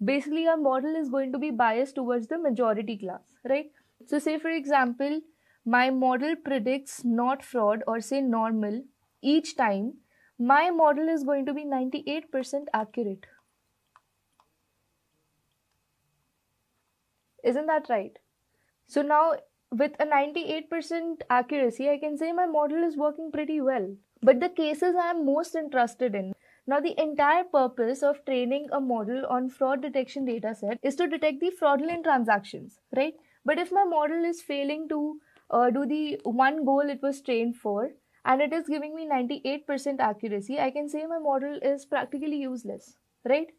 Basically our model is going to be biased towards the majority class, right? So say for example, my model predicts not fraud or say normal each time. My model is going to be 98% accurate. Isn't that right? So now with a 98% accuracy, I can say my model is working pretty well. But the cases I am most interested in. Now the entire purpose of training a model on fraud detection dataset is to detect the fraudulent transactions, right? But if my model is failing to do the one goal it was trained for and it is giving me 98% accuracy, I can say my model is practically useless, right?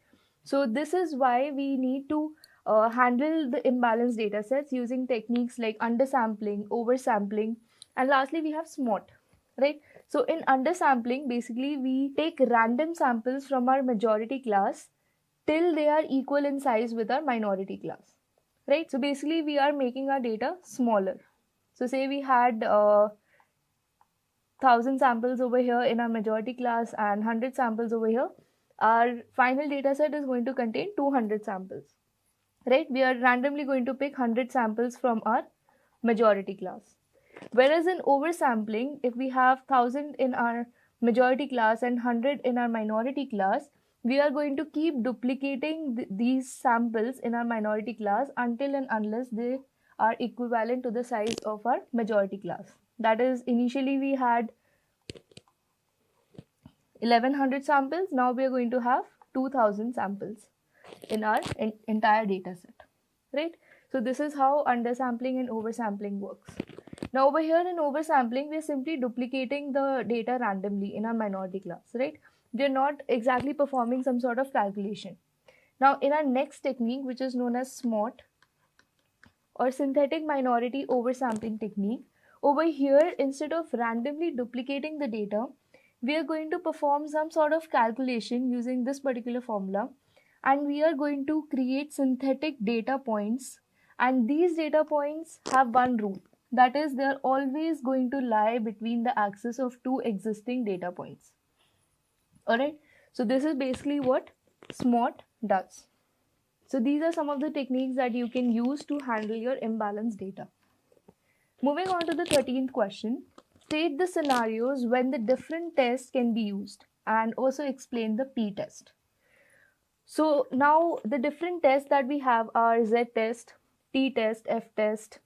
So this is why we need to handle the imbalanced data sets using techniques like undersampling, oversampling, and lastly we have SMOT, right? So in undersampling, basically we take random samples from our majority class till they are equal in size with our minority class, right? So basically we are making our data smaller. So say we had 1000 samples over here in our majority class and 100 samples over here. Our final data set is going to contain 200 samples, right? We are randomly going to pick 100 samples from our majority class. Whereas in oversampling, if we have 1000 in our majority class and 100 in our minority class, we are going to keep duplicating these samples in our minority class until and unless they are equivalent to the size of our majority class. That is, initially we had 1100 samples, now we are going to have 2000 samples in our entire data set, right? So this is how undersampling and oversampling works. Now over here in oversampling, we are simply duplicating the data randomly in our minority class, right? We are not exactly performing some sort of calculation. Now in our next technique, which is known as SMOT or synthetic minority oversampling technique, over here instead of randomly duplicating the data, we are going to perform some sort of calculation using this particular formula, and we are going to create synthetic data points, and these data points have one rule. That is, they are always going to lie between the axis of two existing data points. Alright, so this is basically what SMOT does. So these are some of the techniques that you can use to handle your imbalanced data. Moving on to the 13th question, state the scenarios when the different tests can be used and also explain the p-test. So now the different tests that we have are z-test, t-test, f-test,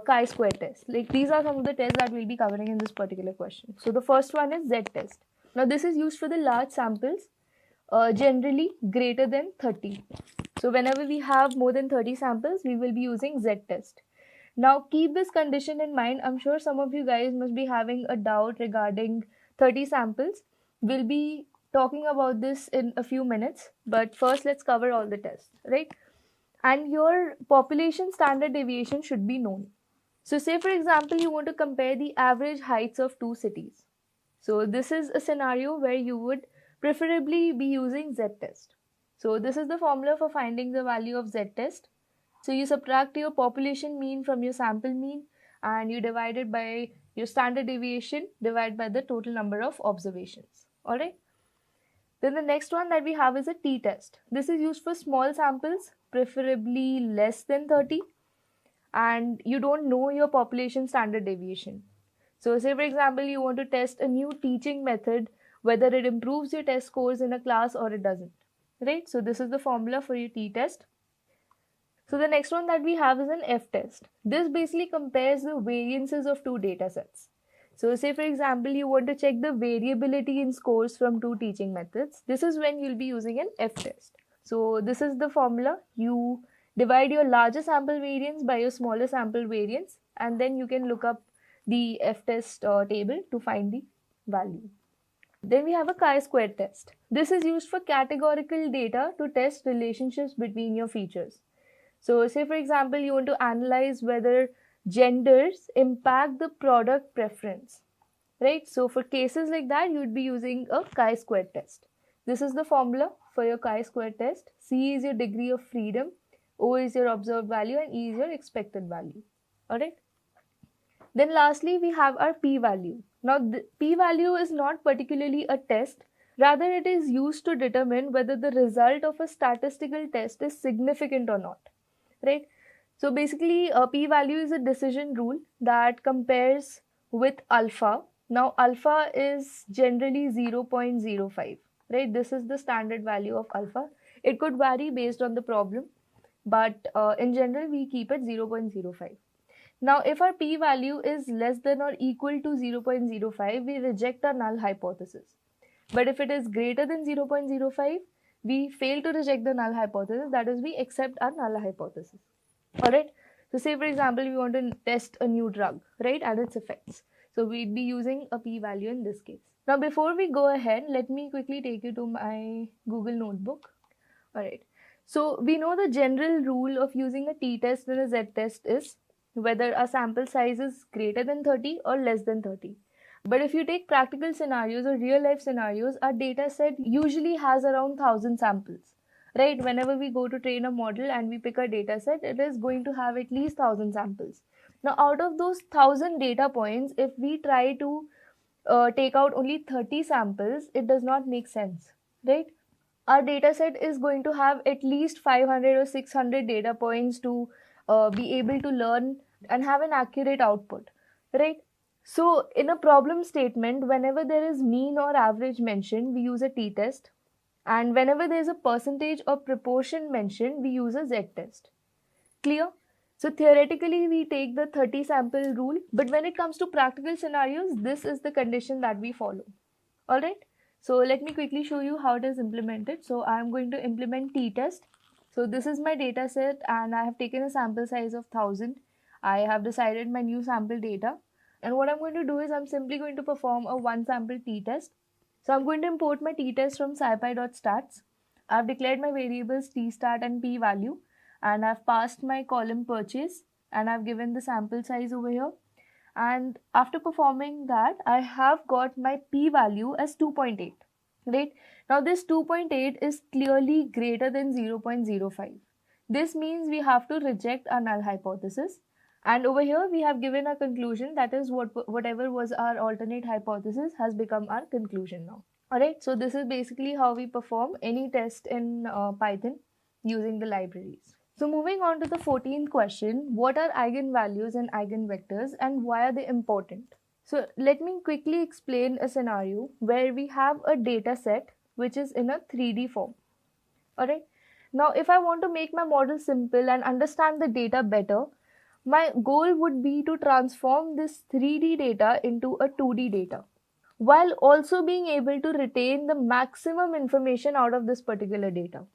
chi-square test. Like these are some of the tests that we'll be covering in this particular question. So the first one is z-test. Now this is used for the large samples, generally greater than 30. So whenever we have more than 30 samples, we will be using z-test. Now keep this condition in mind. I'm sure some of you guys must be having a doubt regarding 30 samples. We'll be talking about this in a few minutes, but first let's cover all the tests, right? And your population standard deviation should be known. So say for example, you want to compare the average heights of two cities. So this is a scenario where you would preferably be using z-test. So this is the formula for finding the value of z-test. So you subtract your population mean from your sample mean and you divide it by your standard deviation divided by the total number of observations. Alright. Then the next one that we have is a t-test. This is used for small samples, preferably less than 30, and you don't know your population standard deviation. So say for example, you want to test a new teaching method, whether it improves your test scores in a class or it doesn't, right? So this is the formula for your t-test. So the next one that we have is an f-test. This basically compares the variances of two data sets. So say for example, you want to check the variability in scores from two teaching methods. This is when you'll be using an f-test. So this is the formula. You divide your larger sample variance by your smaller sample variance, and then you can look up the f-test table to find the value. Then we have a chi-square test. This is used for categorical data to test relationships between your features. So say for example, you want to analyze whether genders impact the product preference, right? So for cases like that, you would be using a chi-square test. This is the formula for your chi-square test. C is your degree of freedom, O is your observed value, and E is your expected value. Alright. Then lastly, we have our p-value. Now the p-value is not particularly a test, rather it is used to determine whether the result of a statistical test is significant or not, right? So basically a p-value is a decision rule that compares with alpha. Now alpha is generally 0.05, right? This is the standard value of alpha. It could vary based on the problem, but in general we keep it 0.05. Now, if our p-value is less than or equal to 0.05, we reject our null hypothesis. But if it is greater than 0.05, we fail to reject the null hypothesis, that is, we accept our null hypothesis. Alright, so say for example, we want to test a new drug, right, and its effects. So we'd be using a p-value in this case. Now, before we go ahead, let me quickly take you to my Google Notebook. Alright, so we know the general rule of using a t-test and a z-test is whether a sample size is greater than 30 or less than 30. But if you take practical scenarios or real life scenarios, our data set usually has around 1000 samples, right? Whenever we go to train a model and we pick a data set, it is going to have at least 1000 samples. Now, out of those 1000 data points, if we try to take out only 30 samples, it does not make sense, right? Our data set is going to have at least 500 or 600 data points to be able to learn and have an accurate output, right? So in a problem statement, whenever there is mean or average mentioned, we use a t-test, and whenever there is a percentage or proportion mentioned, we use a z-test. Clear? So theoretically, we take the 30 sample rule, but when it comes to practical scenarios, this is the condition that we follow. Alright, so let me quickly show you how it is implemented. So I am going to implement t-test. So this is my data set and I have taken a sample size of 1000. I have decided my new sample data. And what I'm going to do is I'm simply going to perform a one sample t-test. So I'm going to import my t-test from scipy.stats. I've declared my variables t-stat and p-value, and I've passed my column purchase, and I've given the sample size over here. And after performing that, I have got my p-value as 2.8. Right? Now this 2.8 is clearly greater than 0.05. This means we have to reject our null hypothesis. And over here we have given a conclusion, that is whatever was our alternate hypothesis has become our conclusion now. Alright, so this is basically how we perform any test in Python using the libraries. So moving on to the 14th question, what are eigenvalues and eigenvectors and why are they important? So let me quickly explain a scenario where we have a data set which is in a 3D form. Alright, now if I want to make my model simple and understand the data better, my goal would be to transform this 3D data into a 2D data, while also being able to retain the maximum information out of this particular data.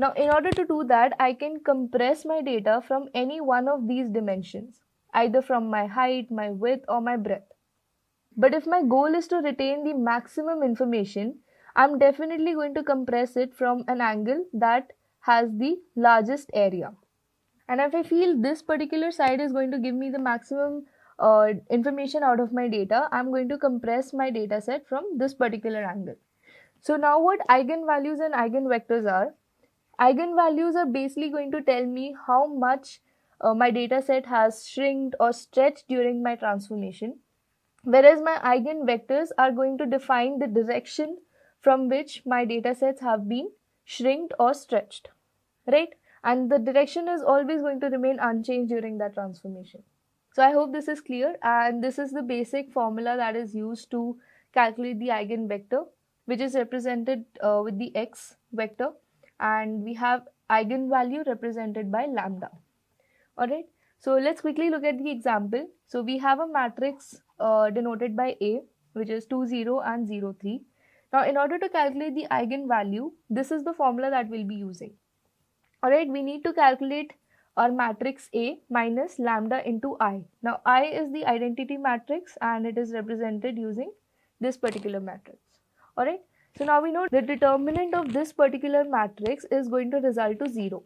Now, in order to do that, I can compress my data from any one of these dimensions, either from my height, my width, or my breadth. But if my goal is to retain the maximum information, I'm definitely going to compress it from an angle that has the largest area. And if I feel this particular side is going to give me the maximum information out of my data, I'm going to compress my data set from this particular angle. So now what eigenvalues and eigenvectors are? Eigenvalues are basically going to tell me how much my data set has shrinked or stretched during my transformation, whereas my eigenvectors are going to define the direction from which my data sets have been shrinked or stretched, right? And the direction is always going to remain unchanged during that transformation. So I hope this is clear, and this is the basic formula that is used to calculate the eigenvector, which is represented with the x vector, and we have eigenvalue represented by lambda. Alright, so let's quickly look at the example. So we have a matrix denoted by A, which is 2, 0 and 0, 3. Now in order to calculate the eigenvalue, this is the formula that we'll be using. Alright, we need to calculate our matrix A minus lambda into I. Now I is the identity matrix and it is represented using this particular matrix. Alright, so now we know the determinant of this particular matrix is going to result to 0.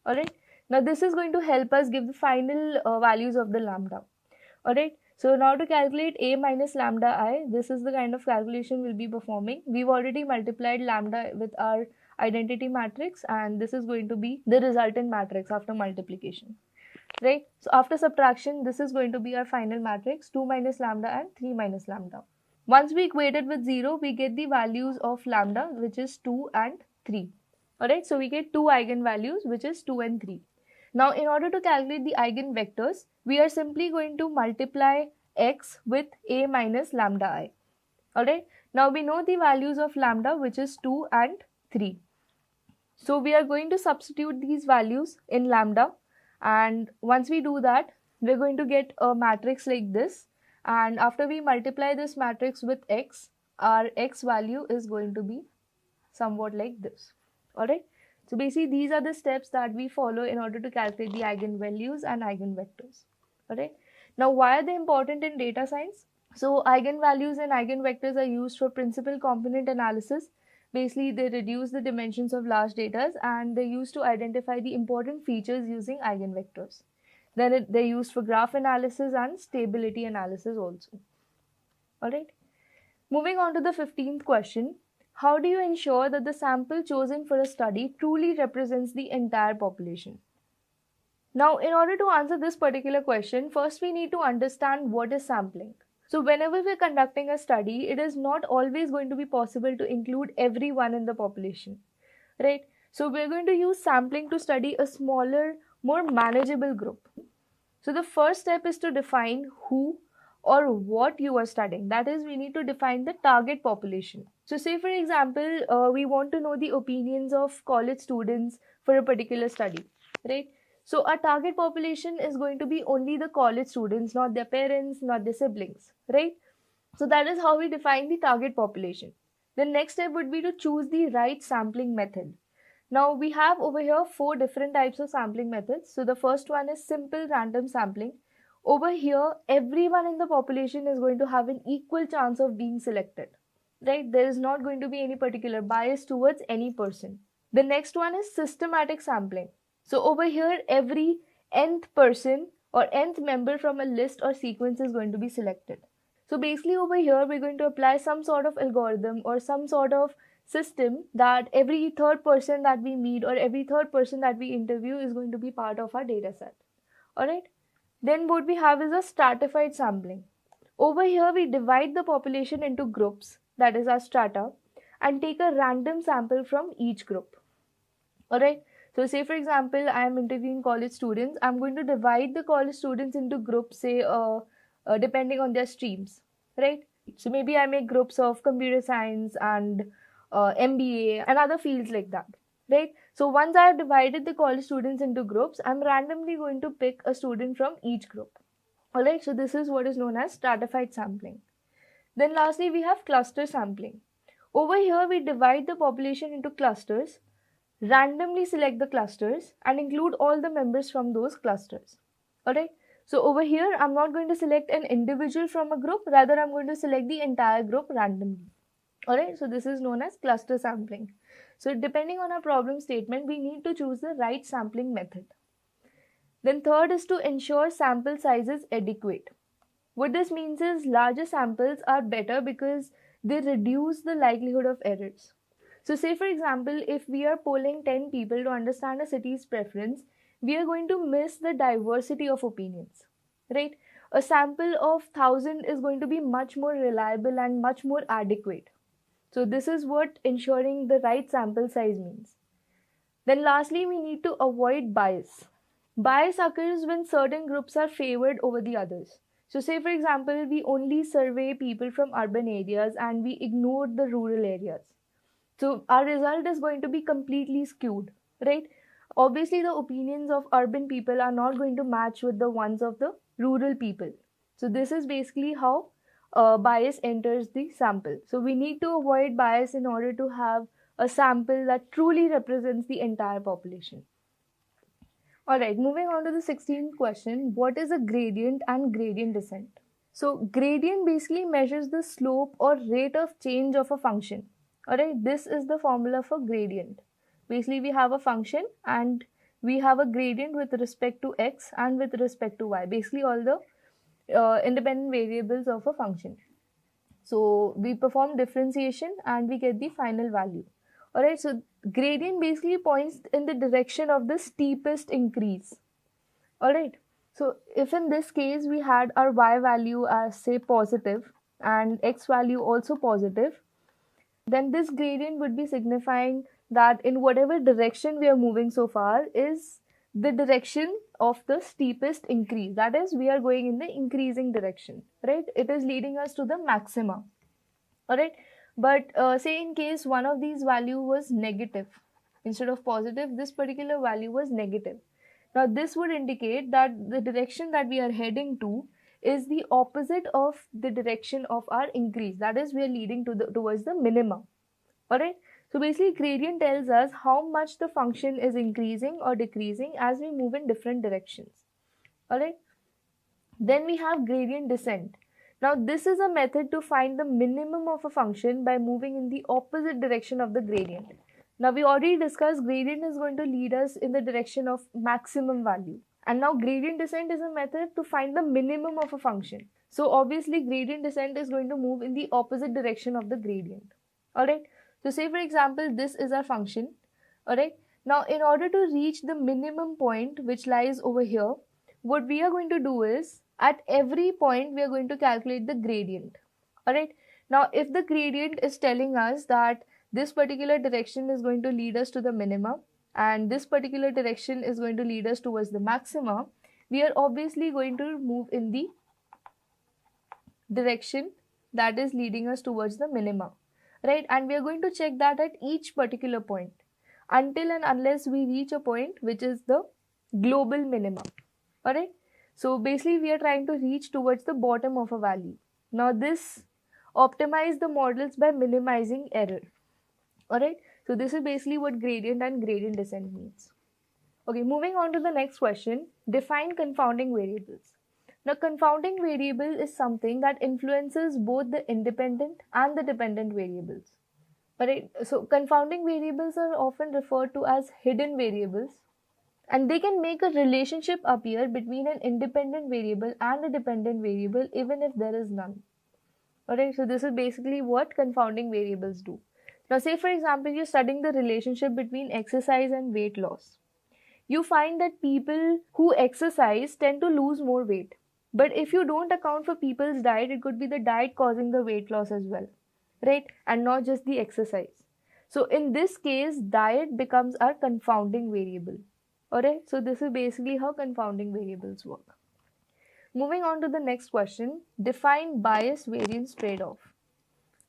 Alright, now this is going to help us give the final values of the lambda. Alright, so now to calculate A minus lambda I, this is the kind of calculation we'll be performing. We've already multiplied lambda with our identity matrix, and this is going to be the resultant matrix after multiplication, right? So after subtraction, this is going to be our final matrix, 2 minus lambda and 3 minus lambda. Once we equate it with 0, we get the values of lambda, which is 2 and 3. Alright, so we get two eigenvalues, which is 2 and 3. Now in order to calculate the eigenvectors, we are simply going to multiply x with A minus lambda I. Alright, now we know the values of lambda, which is 2 and 3. So we are going to substitute these values in lambda, and once we do that, we're going to get a matrix like this, and after we multiply this matrix with x, our x value is going to be somewhat like this. Alright, so basically these are the steps that we follow in order to calculate the eigenvalues and eigenvectors. Alright, now why are they important in data science? So eigenvalues and eigenvectors are used for principal component analysis. Basically, they reduce the dimensions of large data and they're used to identify the important features using eigenvectors. Then they're used for graph analysis and stability analysis also. Alright. Moving on to the 15th question. How do you ensure that the sample chosen for a study truly represents the entire population? Now, in order to answer this particular question, first we need to understand what is sampling. So whenever we're conducting a study, it is not always going to be possible to include everyone in the population, right? So we're going to use sampling to study a smaller, more manageable group. So the first step is to define who or what you are studying. That is, we need to define the target population. So say for example, we want to know the opinions of college students for a particular study, right? So our target population is going to be only the college students, not their parents, not their siblings, right? So that is how we define the target population. The next step would be to choose the right sampling method. Now we have over here 4 different types of sampling methods. So the first one is simple random sampling. Over here, everyone in the population is going to have an equal chance of being selected, right? There is not going to be any particular bias towards any person. The next one is systematic sampling. So over here, every nth person or nth member from a list or sequence is going to be selected. So basically over here, we're going to apply some sort of algorithm or some sort of system that every third person that we meet or every third person that we interview is going to be part of our data set. Alright. Then what we have is a stratified sampling. Over here, we divide the population into groups, that is our strata, and take a random sample from each group. Alright. So say for example, I am interviewing college students. I'm going to divide the college students into groups, say depending on their streams, right? So maybe I make groups of computer science and MBA and other fields like that, right? So once I have divided the college students into groups, I'm randomly going to pick a student from each group. Alright, so this is what is known as stratified sampling. Then lastly, we have cluster sampling. Over here, we divide the population into clusters. randomly select the clusters and include all the members from those clusters. Alright, so over here I'm not going to select an individual from a group, rather I'm going to select the entire group randomly. Alright, so this is known as cluster sampling. So depending on our problem statement, we need to choose the right sampling method. Then third is to ensure sample size is adequate. What this means is larger samples are better because they reduce the likelihood of errors. So say for example, if we are polling 10 people to understand a city's preference, we are going to miss the diversity of opinions, right? A sample of 1000 is going to be much more reliable and much more adequate. So this is what ensuring the right sample size means. Then lastly, we need to avoid bias. Bias occurs when certain groups are favored over the others. So say for example, we only survey people from urban areas and we ignore the rural areas. So our result is going to be completely skewed, right? Obviously, the opinions of urban people are not going to match with the ones of the rural people. So this is basically how bias enters the sample. So we need to avoid bias in order to have a sample that truly represents the entire population. Alright, moving on to the 16th question. What is a gradient and gradient descent? So gradient basically measures the slope or rate of change of a function. Alright, this is the formula for gradient. Basically we have a function and we have a gradient with respect to x and with respect to y. Basically all the independent variables of a function. So we perform differentiation and we get the final value. Alright, so gradient basically points in the direction of the steepest increase. Alright, so if in this case we had our y value as say positive and x value also positive, then this gradient would be signifying that in whatever direction we are moving so far is the direction of the steepest increase. That is, we are going in the increasing direction, right? It is leading us to the maxima. Alright, but say in case one of these value was negative instead of positive, this particular value was negative. Now this would indicate that the direction that we are heading to is the opposite of the direction of our increase. That is, we are leading towards the minima. Alright, so basically gradient tells us how much the function is increasing or decreasing as we move in different directions. Alright, then we have gradient descent. Now this is a method to find the minimum of a function by moving in the opposite direction of the gradient. Now we already discussed gradient is going to lead us in the direction of maximum value. And now gradient descent is a method to find the minimum of a function. So obviously gradient descent is going to move in the opposite direction of the gradient. Alright, so say for example this is our function. Alright, now in order to reach the minimum point which lies over here, what we are going to do is at every point we are going to calculate the gradient. Alright, now if the gradient is telling us that this particular direction is going to lead us to the minima and this particular direction is going to lead us towards the maxima, we are obviously going to move in the direction that is leading us towards the minima, right? And we are going to check that at each particular point until and unless we reach a point which is the global minima. Alright, so basically we are trying to reach towards the bottom of a value. Now this optimize the models by minimizing error. Alright, so this is basically what gradient and gradient descent means. Okay, moving on to the next question. Define confounding variables. Now confounding variable is something that influences both the independent and the dependent variables. Alright, so confounding variables are often referred to as hidden variables, and they can make a relationship appear between an independent variable and a dependent variable even if there is none. Alright, so this is basically what confounding variables do. Now say for example you're studying the relationship between exercise and weight loss. You find that people who exercise tend to lose more weight. But if you don't account for people's diet, it could be the diet causing the weight loss as well, right? And not just the exercise. So in this case, diet becomes our confounding variable. Alright, so this is basically how confounding variables work. Moving on to the next question, define bias variance trade-off.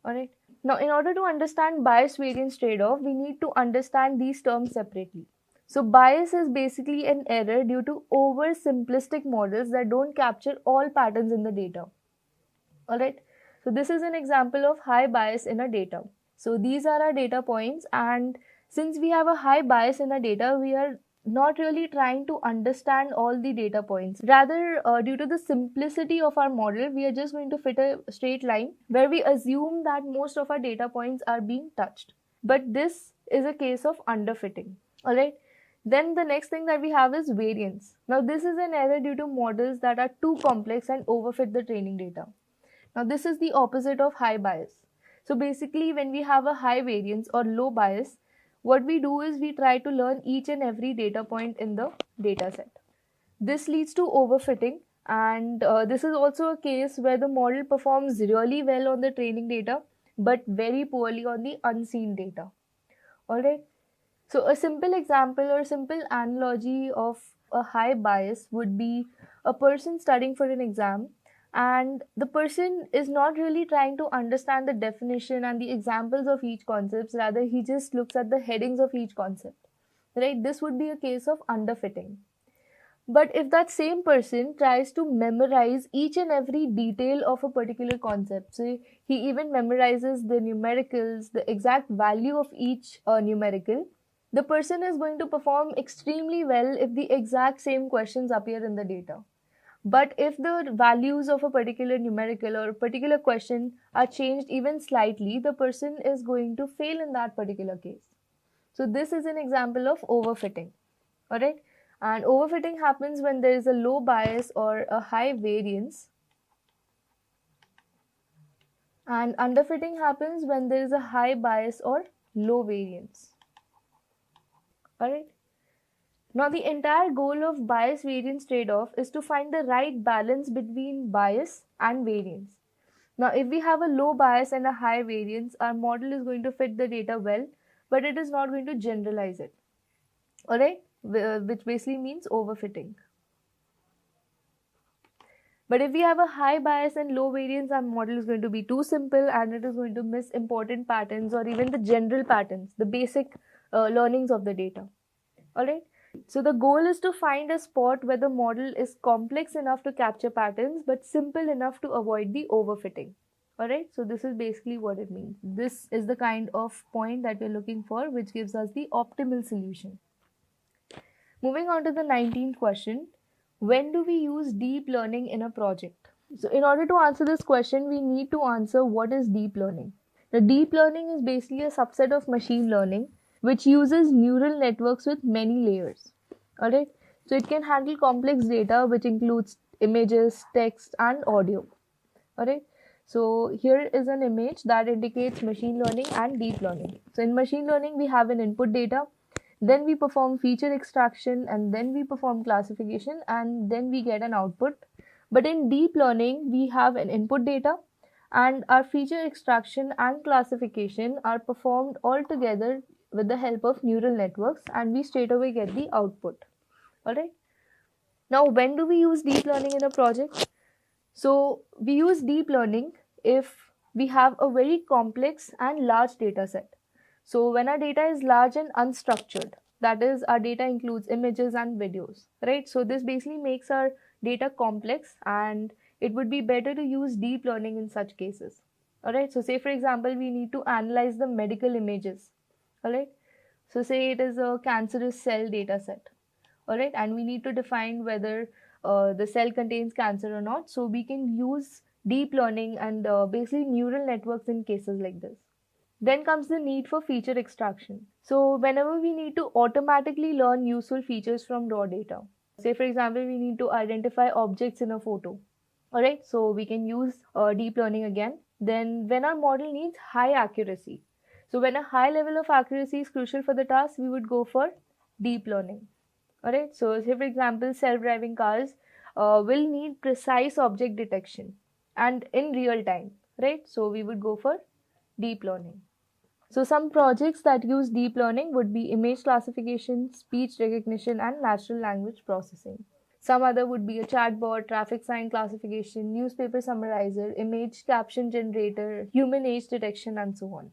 Alright, now in order to understand bias variance trade-off, we need to understand these terms separately. So bias is basically an error due to oversimplistic models that don't capture all patterns in the data. Alright, so this is an example of high bias in a data. So these are our data points and Since we have a high bias in our data, we are not really trying to understand all the data points. Rather, due to the simplicity of our model, we are just going to fit a straight line where we assume that most of our data points are being touched. But this is a case of underfitting. Alright. Then the next thing that we have is variance. Now this is an error due to models that are too complex and overfit the training data. Now this is the opposite of high bias. So basically when we have a high variance or low bias, what we do is we try to learn each and every data point in the data set. This leads to overfitting, and this is also a case where the model performs really well on the training data but very poorly on the unseen data. Alright. So a simple example or simple analogy of a high bias would be a person studying for an exam, and the person is not really trying to understand the definition and the examples of each concept. Rather, he just looks at the headings of each concept. Right? This would be a case of underfitting. But if that same person tries to memorize each and every detail of a particular concept, so he even memorizes the numericals, the exact value of each numerical, the person is going to perform extremely well if the exact same questions appear in the data. But if the values of a particular numerical or a particular question are changed even slightly, the person is going to fail in that particular case. So this is an example of overfitting. Alright? And overfitting happens when there is a low bias or a high variance. And underfitting happens when there is a high bias or low variance. Alright? Now the entire goal of bias variance trade-off is to find the right balance between bias and variance. Now if we have a low bias and a high variance, our model is going to fit the data well, but it is not going to generalize it. Alright? Which basically means overfitting. But if we have a high bias and low variance, our model is going to be too simple and it is going to miss important patterns or even the general patterns, the basic learnings of the data. Alright? So the goal is to find a spot where the model is complex enough to capture patterns but simple enough to avoid the overfitting. Alright, so this is basically what it means. This is the kind of point that we're looking for, which gives us the optimal solution. Moving on to the 19th question, when do we use deep learning in a project? So in order to answer this question, we need to answer what is deep learning. Now, deep learning is basically a subset of machine learning which uses neural networks with many layers. Alright, so it can handle complex data which includes images, text and audio. Alright, so here is an image that indicates machine learning and deep learning. So in machine learning, we have an input data, then we perform feature extraction, and then we perform classification, and then we get an output. But in deep learning, we have an input data, and our feature extraction and classification are performed all together with the help of neural networks, and we straight away get the output. Alright. Now, when do we use deep learning in a project? So we use deep learning if we have a very complex and large data set. So when our data is large and unstructured, that is, our data includes images and videos, right? So this basically makes our data complex, and it would be better to use deep learning in such cases. Alright, so say for example, we need to analyze the medical images. Alright, so say it is a cancerous cell data set. Alright, and we need to define whether the cell contains cancer or not. So we can use deep learning and basically neural networks in cases like this. Then comes the need for feature extraction. So whenever we need to automatically learn useful features from raw data, say for example, we need to identify objects in a photo. Alright, so we can use deep learning again. Then when our model needs high accuracy, so when a high level of accuracy is crucial for the task, we would go for deep learning. Alright, so say for example, self-driving cars will need precise object detection and in real time, right? So we would go for deep learning. So some projects that use deep learning would be image classification, speech recognition and natural language processing. Some other would be a chatbot, traffic sign classification, newspaper summarizer, image caption generator, human age detection and so on.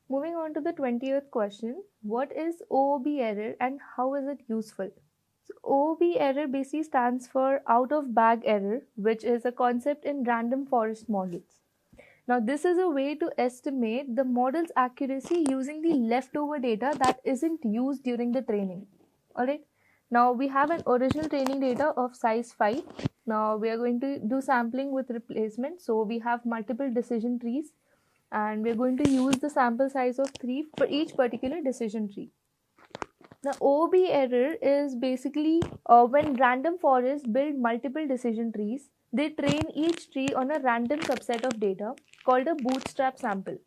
Moving on to the 20th question, what is OOB error and how is it useful? So OOB error basically stands for out of bag error, which is a concept in random forest models. Now, this is a way to estimate the model's accuracy using the leftover data that isn't used during the training. Alright. Now, we have an original training data of size 5. Now, we are going to do sampling with replacement. So, we have multiple decision trees and we are going to use the sample size of 3 for each particular decision tree. Now, OOB error is basically when random forests build multiple decision trees, they train each tree on a random subset of data called a bootstrap sample.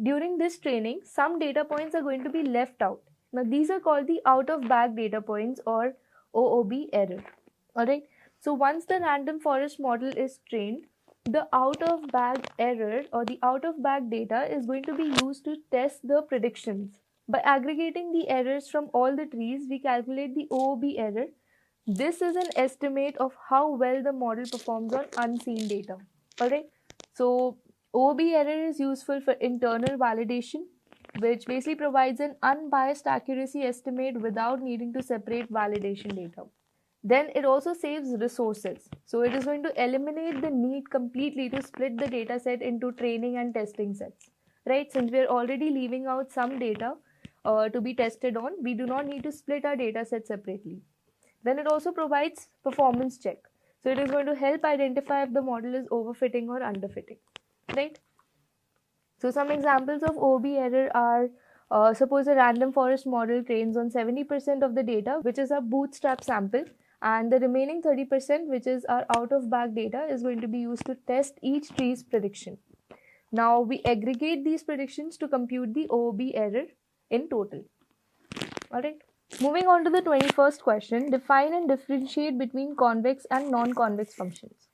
During this training, some data points are going to be left out. Now, these are called the out of bag data points or OOB error. Alright, so once the random forest model is trained, the out of bag error or the out of bag data is going to be used to test the predictions. By aggregating the errors from all the trees, we calculate the OOB error. This is an estimate of how well the model performs on unseen data. Alright, so OOB error is useful for internal validation, which basically provides an unbiased accuracy estimate without needing to separate validation data. Then it also saves resources. So it is going to eliminate the need completely to split the data set into training and testing sets. Right? Since we are already leaving out some data to be tested on, we do not need to split our data set separately. Then it also provides performance check. So it is going to help identify if the model is overfitting or underfitting. Right? So some examples of OOB error are suppose a random forest model trains on 70% of the data, which is a bootstrap sample, and the remaining 30%, which is our out of bag data, is going to be used to test each tree's prediction. Now we aggregate these predictions to compute the OOB error in total. Alright. Moving on to the 21st question, define and differentiate between convex and non-convex functions.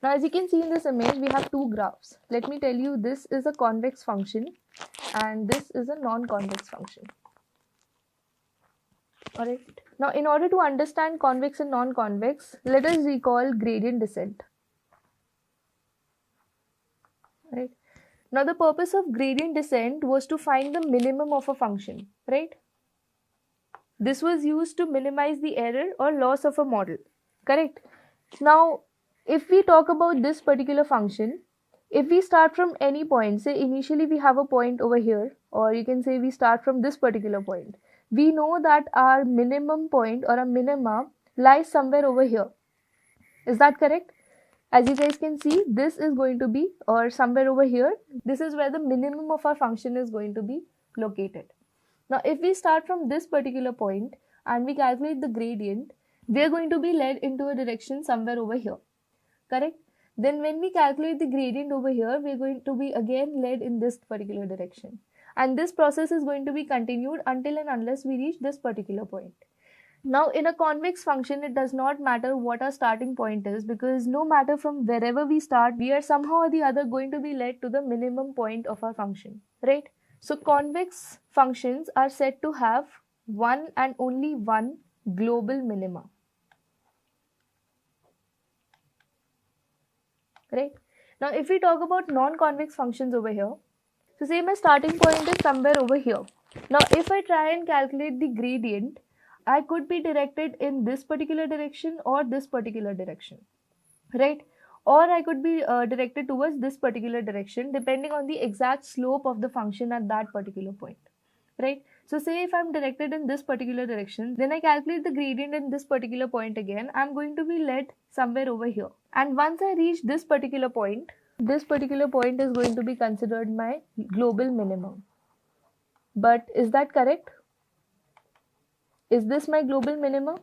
Now, as you can see in this image, we have two graphs. Let me tell you, this is a convex function and this is a non-convex function. Alright. Now, in order to understand convex and non-convex, let us recall gradient descent. Right. Now, the purpose of gradient descent was to find the minimum of a function, right? This was used to minimize the error or loss of a model, correct? Now, if we talk about this particular function, if we start from any point, say initially we have a point over here, or you can say we start from this particular point, we know that our minimum point or a minima lies somewhere over here. Is that correct? As you guys can see, this is going to be, or somewhere over here, this is where the minimum of our function is going to be located. Now, if we start from this particular point and we calculate the gradient, we are going to be led into a direction somewhere over here, correct? Then when we calculate the gradient over here, we are going to be again led in this particular direction. And this process is going to be continued until and unless we reach this particular point. Now, in a convex function, it does not matter what our starting point is, because no matter from wherever we start, we are somehow or the other going to be led to the minimum point of our function, right? So, convex functions are said to have one and only one global minima, right? Now, if we talk about non-convex functions over here, so say my starting point is somewhere over here. Now, if I try and calculate the gradient, I could be directed in this particular direction or this particular direction, right? Or I could be directed towards this particular direction depending on the exact slope of the function at that particular point, right? So say if I'm directed in this particular direction, then I calculate the gradient in this particular point again, I'm going to be led somewhere over here. And once I reach this particular point is going to be considered my global minimum. But is that correct? Is this my global minimum?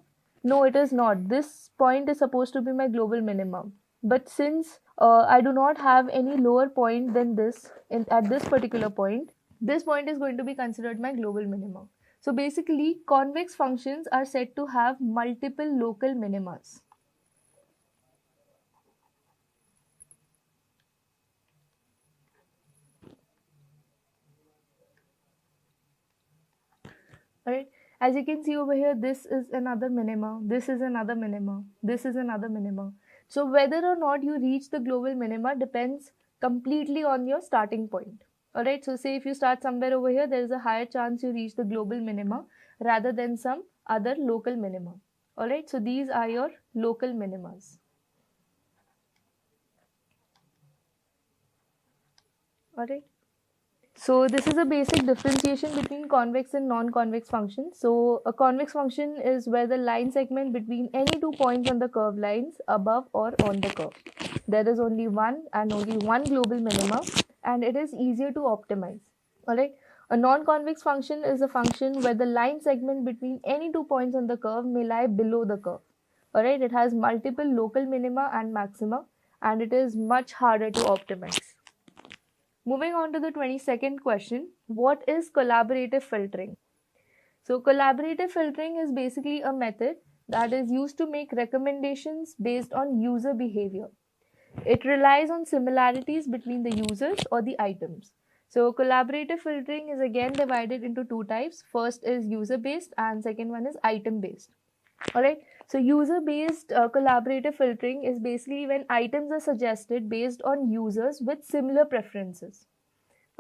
No, it is not. This point is supposed to be my global minimum. But since I do not have any lower point than this at this particular point, this point is going to be considered my global minimum. So basically, convex functions are said to have multiple local minimas. Alright. As you can see over here, this is another minima, this is another minima, this is another minima. So whether or not you reach the global minima depends completely on your starting point. Alright, so say if you start somewhere over here, there is a higher chance you reach the global minima rather than some other local minima. Alright, so these are your local minimas. Alright. So this is a basic differentiation between convex and non-convex functions. So a convex function is where the line segment between any 2 points on the curve lies above or on the curve. There is only one and only one global minima, and it is easier to optimize. Alright. A non-convex function is a function where the line segment between any 2 points on the curve may lie below the curve. Alright. It has multiple local minima and maxima, and it is much harder to optimize. Moving on to the 22nd question, what is collaborative filtering? So collaborative filtering is basically a method that is used to make recommendations based on user behavior. It relies on similarities between the users or the items. So collaborative filtering is again divided into two types. First is user based and second one is item based. Alright, so user based collaborative filtering is basically when items are suggested based on users with similar preferences.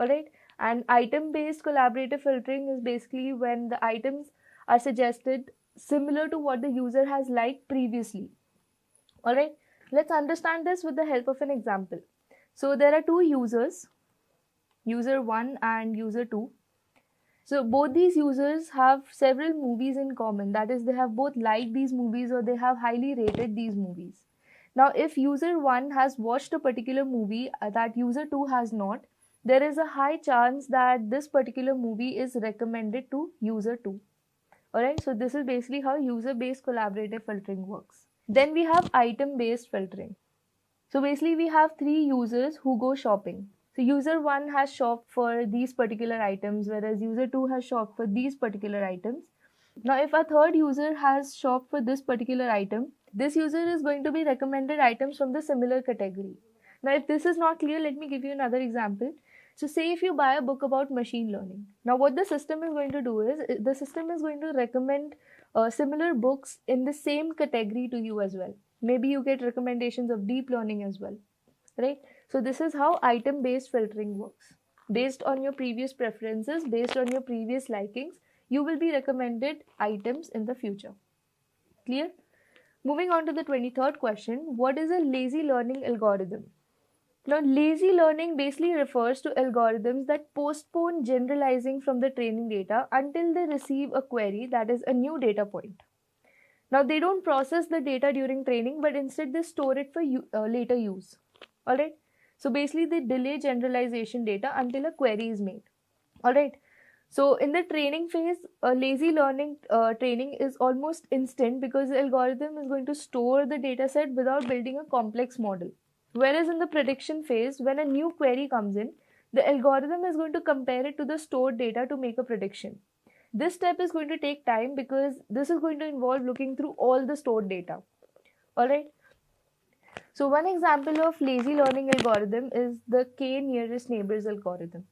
Alright, and item based collaborative filtering is basically when the items are suggested similar to what the user has liked previously. Alright, let's understand this with the help of an example. So there are two users, user 1 and user 2. So both these users have several movies in common. That is, they have both liked these movies or they have highly rated these movies. Now, if user 1 has watched a particular movie that user 2 has not, there is a high chance that this particular movie is recommended to user 2. Alright, so this is basically how user-based collaborative filtering works. Then we have item-based filtering. So basically we have three users who go shopping. So user 1 has shopped for these particular items, whereas user 2 has shopped for these particular items. Now if a third user has shopped for this particular item, this user is going to be recommended items from the similar category. Now if this is not clear, let me give you another example. So say if you buy a book about machine learning. Now what the system is going to do is, the system is going to recommend similar books in the same category to you as well. Maybe you get recommendations of deep learning as well, right? So this is how item-based filtering works. Based on your previous preferences, based on your previous likings, you will be recommended items in the future. Clear? Moving on to the 23rd question, what is a lazy learning algorithm? Now, lazy learning basically refers to algorithms that postpone generalizing from the training data until they receive a query, that is a new data point. Now, they don't process the data during training, but instead they store it for later use. Alright. So basically they delay generalization data until a query is made. Alright. So in the training phase, a lazy learning training is almost instant because the algorithm is going to store the data set without building a complex model. Whereas in the prediction phase, when a new query comes in, the algorithm is going to compare it to the stored data to make a prediction. This step is going to take time because this is going to involve looking through all the stored data. Alright. So one example of lazy learning algorithm is the k nearest neighbors algorithm.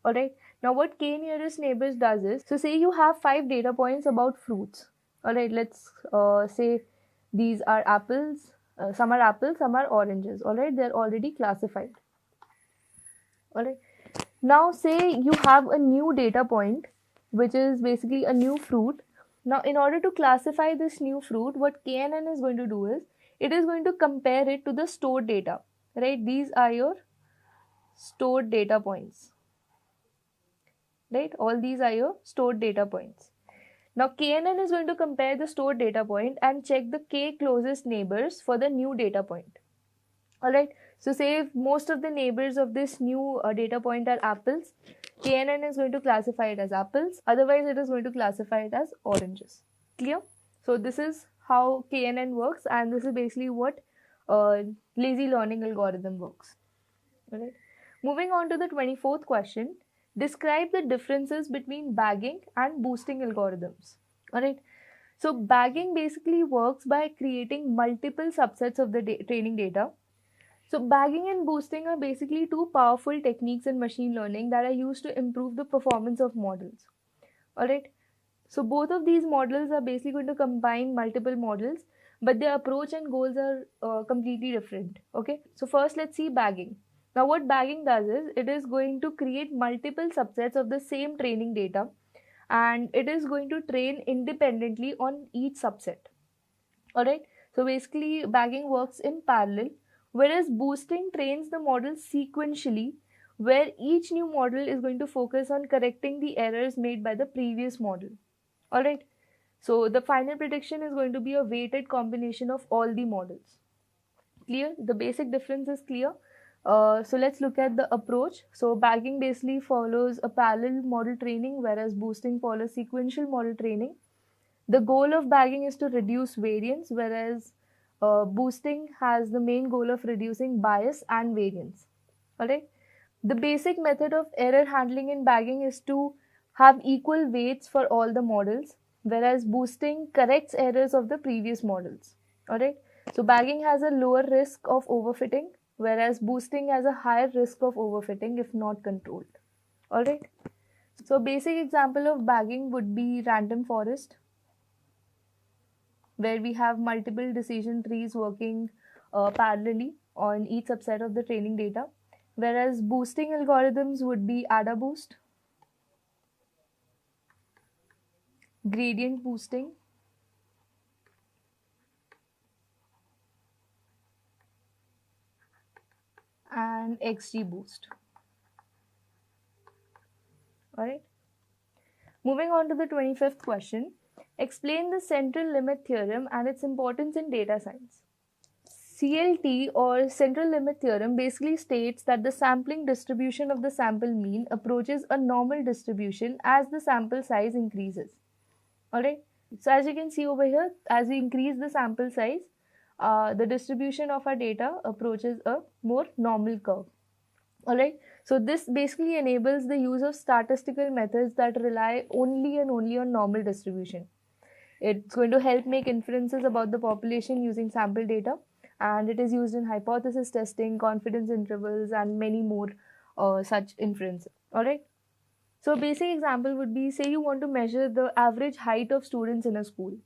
Alright. Now what k nearest neighbors does is, so say you have 5 data points about fruits. Alright, let's say these are apples, some are apples, some are oranges. Alright, they're already classified. Alright. Now say you have a new data point, which is basically a new fruit. Now in order to classify this new fruit, what KNN is going to do is, it is going to compare it to the stored data, right? These are your stored data points, right? All these are your stored data points. Now KNN is going to compare the stored data point and check the k closest neighbors for the new data point. Alright, so say if most of the neighbors of this new data point are apples, KNN is going to classify it as apples, otherwise it is going to classify it as oranges. Clear? So this is how KNN works, and this is basically what lazy learning algorithm works. Alright. Moving on to the 24th question, describe the differences between bagging and boosting algorithms. Alright. So bagging basically works by creating multiple subsets of the training data. So bagging and boosting are basically two powerful techniques in machine learning that are used to improve the performance of models. Alright. So both of these models are basically going to combine multiple models, but their approach and goals are completely different. Okay. So first let's see bagging. Now what bagging does is, it is going to create multiple subsets of the same training data, and it is going to train independently on each subset. Alright. So basically bagging works in parallel, whereas boosting trains the model sequentially where each new model is going to focus on correcting the errors made by the previous model. Alright, so the final prediction is going to be a weighted combination of all the models. Clear? The basic difference is clear. So let's look at the approach. So bagging basically follows a parallel model training, whereas boosting follows sequential model training. The goal of bagging is to reduce variance, whereas boosting has the main goal of reducing bias and variance. Alright. The basic method of error handling in bagging is to have equal weights for all the models, whereas boosting corrects errors of the previous models. Alright. So bagging has a lower risk of overfitting, whereas boosting has a higher risk of overfitting if not controlled. Alright. So basic example of bagging would be random forest, where we have multiple decision trees working parallelly on each subset of the training data, whereas boosting algorithms would be AdaBoost, gradient boosting, and XGBoost. Alright. Moving on to the 25th question. Explain the central limit theorem and its importance in data science. CLT or central limit theorem basically states that the sampling distribution of the sample mean approaches a normal distribution as the sample size increases. Alright. So as you can see over here, as we increase the sample size, the distribution of our data approaches a more normal curve. Alright. So this basically enables the use of statistical methods that rely only and only on normal distribution. It's going to help make inferences about the population using sample data, and it is used in hypothesis testing, confidence intervals, and many more such inferences. Alright. So a basic example would be, say you want to measure the average height of students in a school.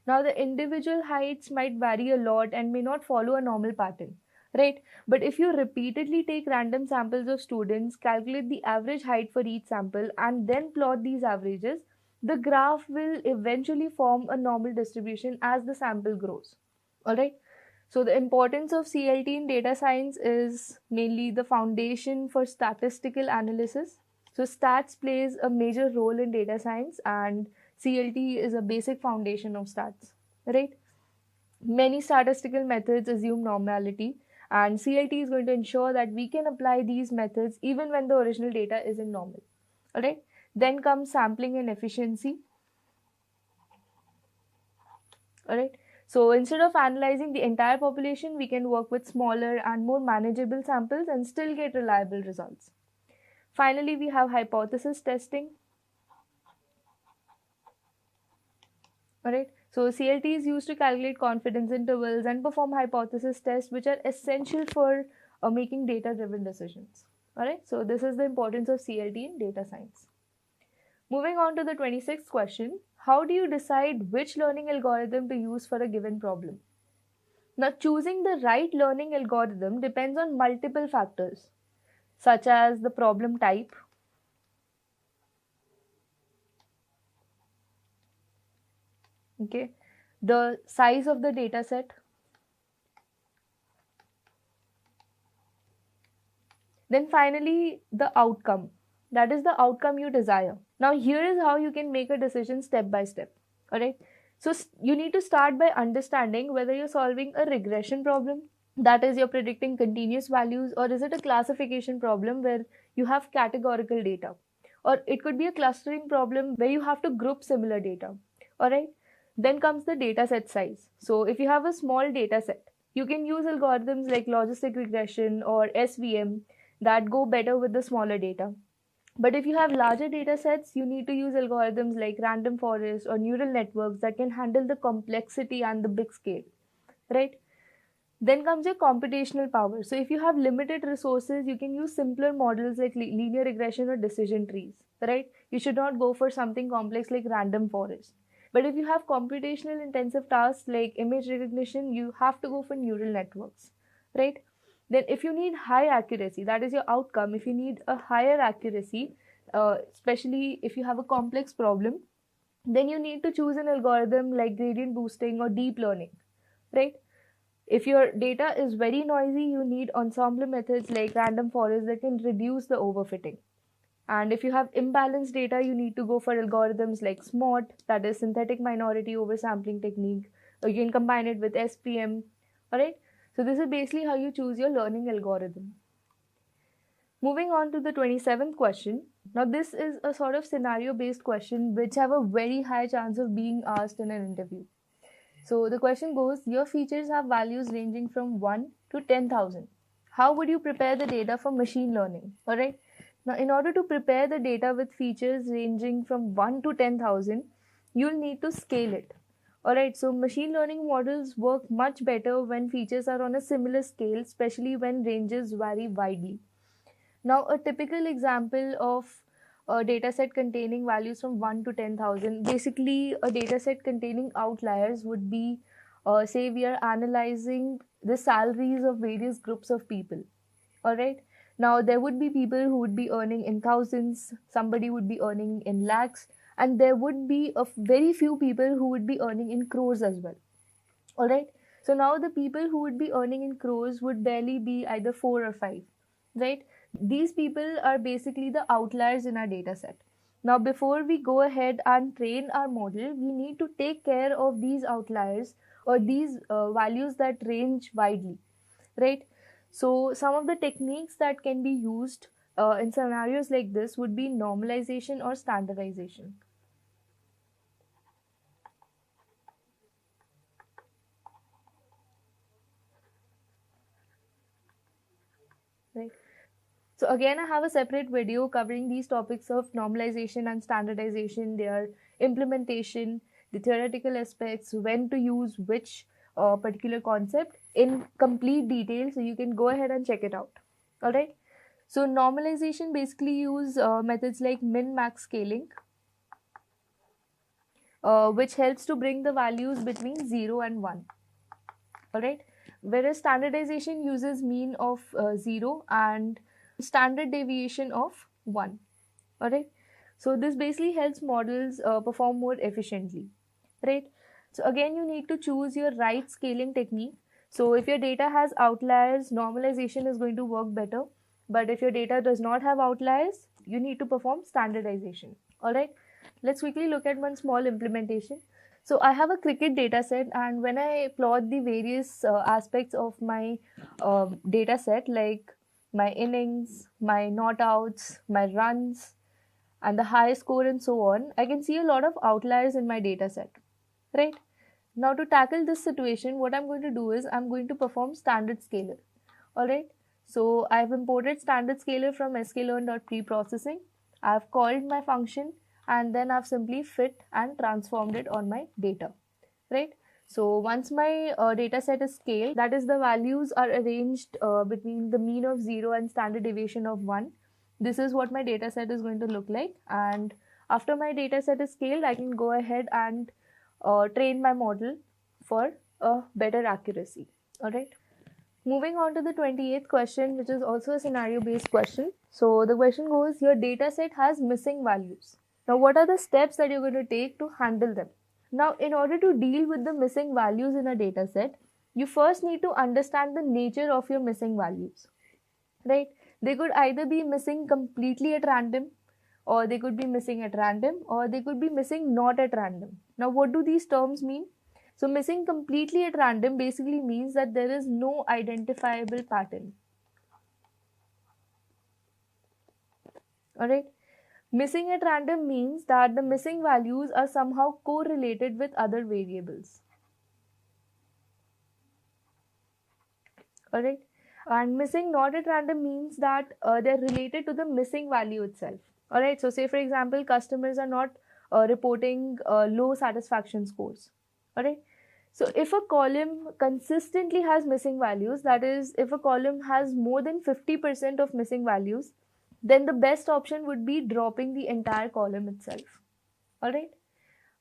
Now the individual heights might vary a lot and may not follow a normal pattern, right? But if you repeatedly take random samples of students, calculate the average height for each sample, and then plot these averages, the graph will eventually form a normal distribution as the sample grows. Alright. So the importance of CLT in data science is mainly the foundation for statistical analysis. So stats plays a major role in data science, and CLT is a basic foundation of stats, right? Many statistical methods assume normality, and CLT is going to ensure that we can apply these methods even when the original data isn't normal. Alright. Then comes sampling and efficiency. Alright. So instead of analyzing the entire population, we can work with smaller and more manageable samples and still get reliable results. Finally, we have hypothesis testing. Alright. So CLT is used to calculate confidence intervals and perform hypothesis tests, which are essential for making data-driven decisions. Alright. So this is the importance of CLT in data science. Moving on to the 26th question. How do you decide which learning algorithm to use for a given problem? Now, choosing the right learning algorithm depends on multiple factors, such as the problem type, okay, the size of the data set, then finally the outcome, that is the outcome you desire. Now here is how you can make a decision step by step. Alright, so you need to start by understanding whether you're solving a regression problem, that is you're predicting continuous values, or is it a classification problem where you have categorical data, or it could be a clustering problem where you have to group similar data. Alright. Then comes the data set size. So if you have a small data set, you can use algorithms like logistic regression or SVM that go better with the smaller data. But if you have larger data sets, you need to use algorithms like random forest or neural networks that can handle the complexity and the big scale, right? Then comes your computational power. So if you have limited resources, you can use simpler models like linear regression or decision trees, right? You should not go for something complex like random forest. But if you have computational intensive tasks like image recognition, you have to go for neural networks, right? Then if you need high accuracy, that is your outcome. If you need a higher accuracy, especially if you have a complex problem, then you need to choose an algorithm like gradient boosting or deep learning, right? If your data is very noisy, you need ensemble methods like random forest that can reduce the overfitting. And if you have imbalanced data, you need to go for algorithms like SMART, that is synthetic minority oversampling technique, or you can combine it with SPM. Alright, so this is basically how you choose your learning algorithm. Moving on to the 27th question. Now this is a sort of scenario based question which have a very high chance of being asked in an interview. So the question goes, your features have values ranging from 1 to 10,000. How would you prepare the data for machine learning? Alright. Now in order to prepare the data with features ranging from 1 to 10,000, you'll need to scale it. Alright, so machine learning models work much better when features are on a similar scale, especially when ranges vary widely. Now, a typical example of a dataset containing values from 1 to 10,000, basically a dataset containing outliers would be, say we are analyzing the salaries of various groups of people. Alright, now there would be people who would be earning in thousands, somebody would be earning in lakhs, and there would be a very few people who would be earning in crores as well. Alright, so now the people who would be earning in crores would barely be either 4 or 5, right? These people are basically the outliers in our data set. Now, before we go ahead and train our model, we need to take care of these outliers or these values that range widely, right? So, some of the techniques that can be used in scenarios like this would be normalization or standardization. Right. So again, I have a separate video covering these topics of normalization and standardization, their implementation, the theoretical aspects, when to use which particular concept in complete detail. So you can go ahead and check it out. All right. So normalization basically use methods like min-max scaling, which helps to bring the values between 0 and 1. All right. Whereas standardization uses mean of 0 and standard deviation of 1. Alright, so this basically helps models perform more efficiently, right? So again, you need to choose your right scaling technique. So if your data has outliers, normalization is going to work better, but if your data does not have outliers, you need to perform standardization. Alright, let's quickly look at one small implementation. So I have a cricket data set, and when I plot the various aspects of my data set, like my innings, my not outs, my runs, and the high score and so on, I can see a lot of outliers in my data set, right? Now to tackle this situation, what I'm going to do is I'm going to perform standard scaler. Alright, so I've imported standard scaler from sklearn.preprocessing. I've called my function and then I've simply fit and transformed it on my data, right? So once my data set is scaled, that is the values are arranged between the mean of 0 and standard deviation of 1. This is what my data set is going to look like, and after my data set is scaled, I can go ahead and train my model for a better accuracy. Alright. Moving on to the 28th question, which is also a scenario based question. So the question goes, your data set has missing values. Now what are the steps that you're going to take to handle them? Now, in order to deal with the missing values in a data set, you first need to understand the nature of your missing values, right? They could either be missing completely at random, or they could be missing at random, or they could be missing not at random. Now, what do these terms mean? So, missing completely at random basically means that there is no identifiable pattern. Alright. Missing at random means that the missing values are somehow correlated with other variables. Alright. And missing not at random means that they're related to the missing value itself. Alright. So say for example, customers are not reporting low satisfaction scores. Alright. So if a column consistently has missing values, that is, if a column has more than 50% of missing values, then the best option would be dropping the entire column itself. Alright.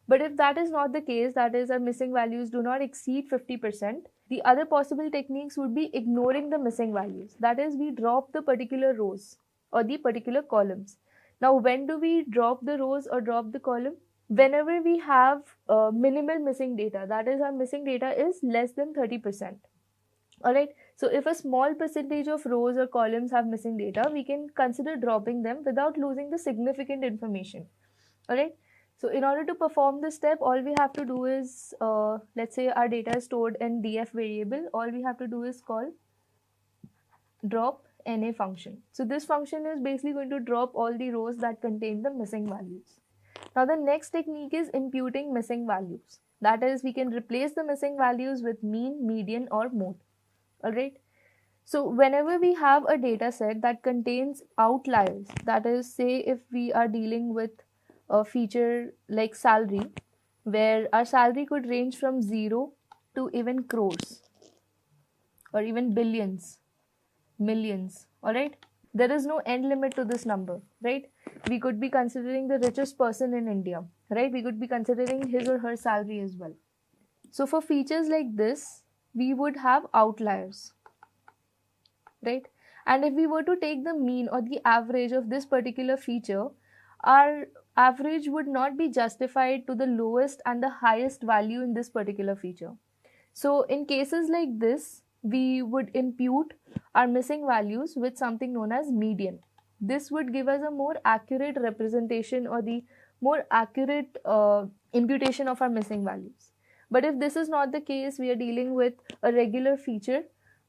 But if that is not the case, that is, our missing values do not exceed 50%, the other possible techniques would be ignoring the missing values. That is, we drop the particular rows or the particular columns. Now, when do we drop the rows or drop the column? Whenever we have minimal missing data, that is, our missing data is less than 30%. Alright, so if a small percentage of rows or columns have missing data, we can consider dropping them without losing the significant information. Alright, so in order to perform this step, all we have to do is, let's say our data is stored in df variable, all we have to do is call drop na function. So this function is basically going to drop all the rows that contain the missing values. Now the next technique is imputing missing values. That is, we can replace the missing values with mean, median or mode. Alright, so whenever we have a data set that contains outliers, that is, say if we are dealing with a feature like salary, where our salary could range from 0 to even crores or even billions, millions, alright, there is no end limit to this number, right? We could be considering the richest person in India, right? We could be considering his or her salary as well. So for features like this, we would have outliers, right? And if we were to take the mean or the average of this particular feature, our average would not be justified to the lowest and the highest value in this particular feature. So in cases like this, we would impute our missing values with something known as median. This would give us a more accurate representation or the more accurate imputation of our missing values. But if this is not the case, we are dealing with a regular feature,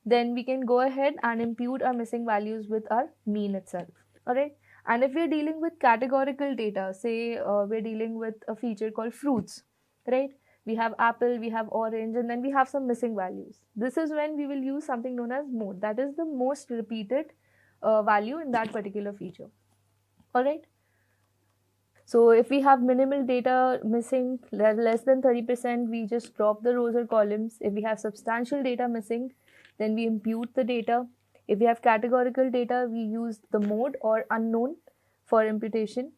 then we can go ahead and impute our missing values with our mean itself. Alright, and if we are dealing with categorical data, say we're dealing with a feature called fruits, right? We have apple, we have orange, and then we have some missing values. This is when we will use something known as mode. That is the most repeated value in that particular feature. Alright, so if we have minimal data missing, less than 30%, we just drop the rows or columns. If we have substantial data missing, then we impute the data. If we have categorical data, we use the mode or unknown for imputation.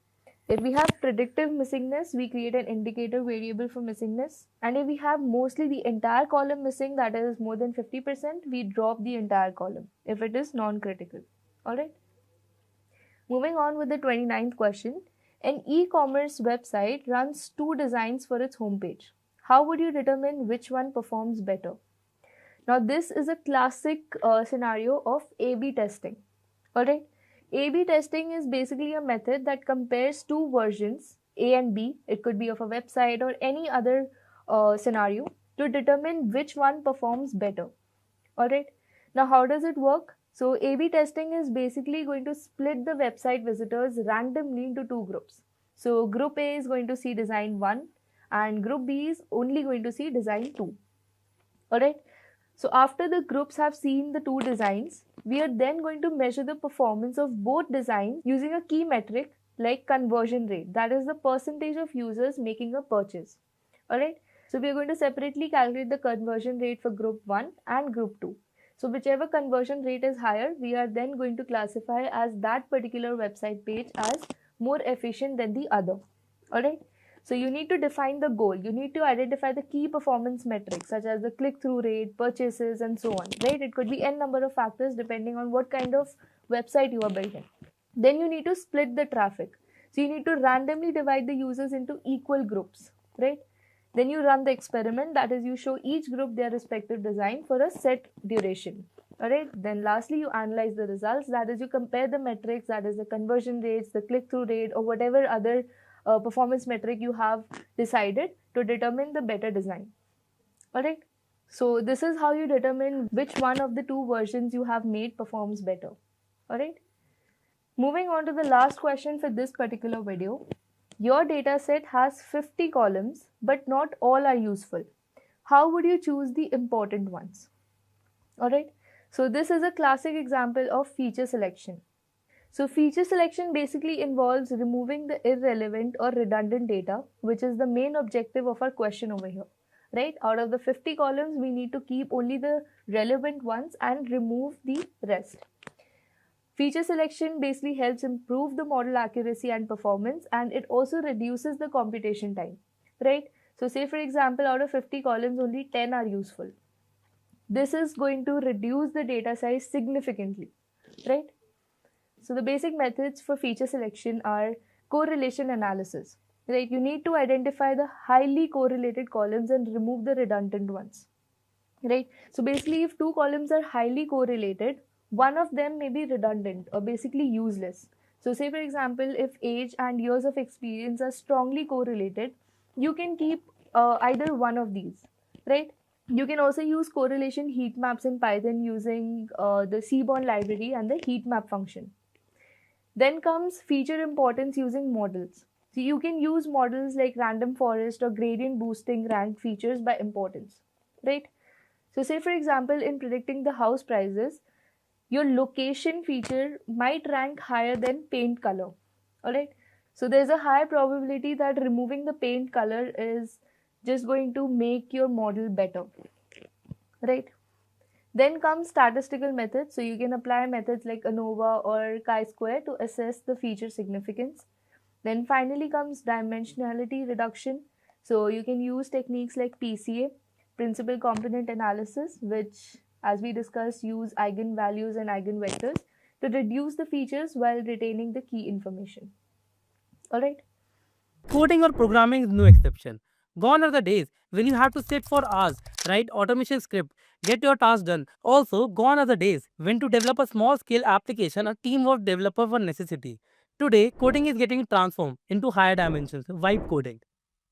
If we have predictive missingness, we create an indicator variable for missingness. And if we have mostly the entire column missing, that is more than 50%, we drop the entire column if it is non-critical. Alright. Moving on with the 29th question. An e-commerce website runs 2 designs for its homepage. How would you determine which one performs better? Now this is a classic scenario of A/B testing. Alright, A/B testing is basically a method that compares 2 versions, A and B, it could be of a website or any other scenario, to determine which one performs better. Alright, now how does it work? So A/B testing is basically going to split the website visitors randomly into 2 groups. So group A is going to see design 1 and group B is only going to see design 2. Alright, so after the groups have seen the 2 designs, we are then going to measure the performance of both designs using a key metric like conversion rate, that is the percentage of users making a purchase. Alright, so we are going to separately calculate the conversion rate for group 1 and group 2. So whichever conversion rate is higher, we are then going to classify as that particular website page as more efficient than the other. Alright, so you need to define the goal. You need to identify the key performance metrics such as the click-through rate, purchases and so on. Right, it could be n number of factors depending on what kind of website you are building. Then you need to split the traffic. So you need to randomly divide the users into equal groups. Right, then you run the experiment, that is you show each group their respective design for a set duration. Alright, then lastly you analyze the results, that is you compare the metrics, that is the conversion rates, the click-through rate or whatever other performance metric you have decided to determine the better design. Alright, so this is how you determine which one of the 2 versions you have made performs better. Alright, moving on to the last question for this particular video. Your dataset has 50 columns, but not all are useful. How would you choose the important ones? Alright, so this is a classic example of feature selection. So feature selection basically involves removing the irrelevant or redundant data, which is the main objective of our question over here. Right, out of the 50 columns, we need to keep only the relevant ones and remove the rest. Feature selection basically helps improve the model accuracy and performance, and it also reduces the computation time, right? So say for example, out of 50 columns, only 10 are useful. This is going to reduce the data size significantly, right? So the basic methods for feature selection are correlation analysis, right? You need to identify the highly correlated columns and remove the redundant ones. right? So basically, if two columns are highly correlated, one of them may be redundant or basically useless. So say for example, if age and years of experience are strongly correlated, you can keep either one of these, right? You can also use correlation heat maps in Python using the Seaborn library and the heat map function. Then comes feature importance using models. So you can use models like random forest or gradient boosting rank features by importance, right? So say for example, in predicting the house prices, your location feature might rank higher than paint color. Alright. So there's a high probability that removing the paint color is just going to make your model better. Right. Then comes statistical methods. So you can apply methods like ANOVA or chi-square to assess the feature significance. Then finally comes dimensionality reduction. So you can use techniques like PCA, principal component analysis, which as we discussed use eigenvalues and eigenvectors to reduce the features while retaining the key information. Alright. Coding or programming is no exception. Gone are the days when you have to sit for hours, write automation script, get your task done. Also, gone are the days when to develop a small scale application, a team of developers for necessity. Today, coding is getting transformed into higher dimensions, vibe coding.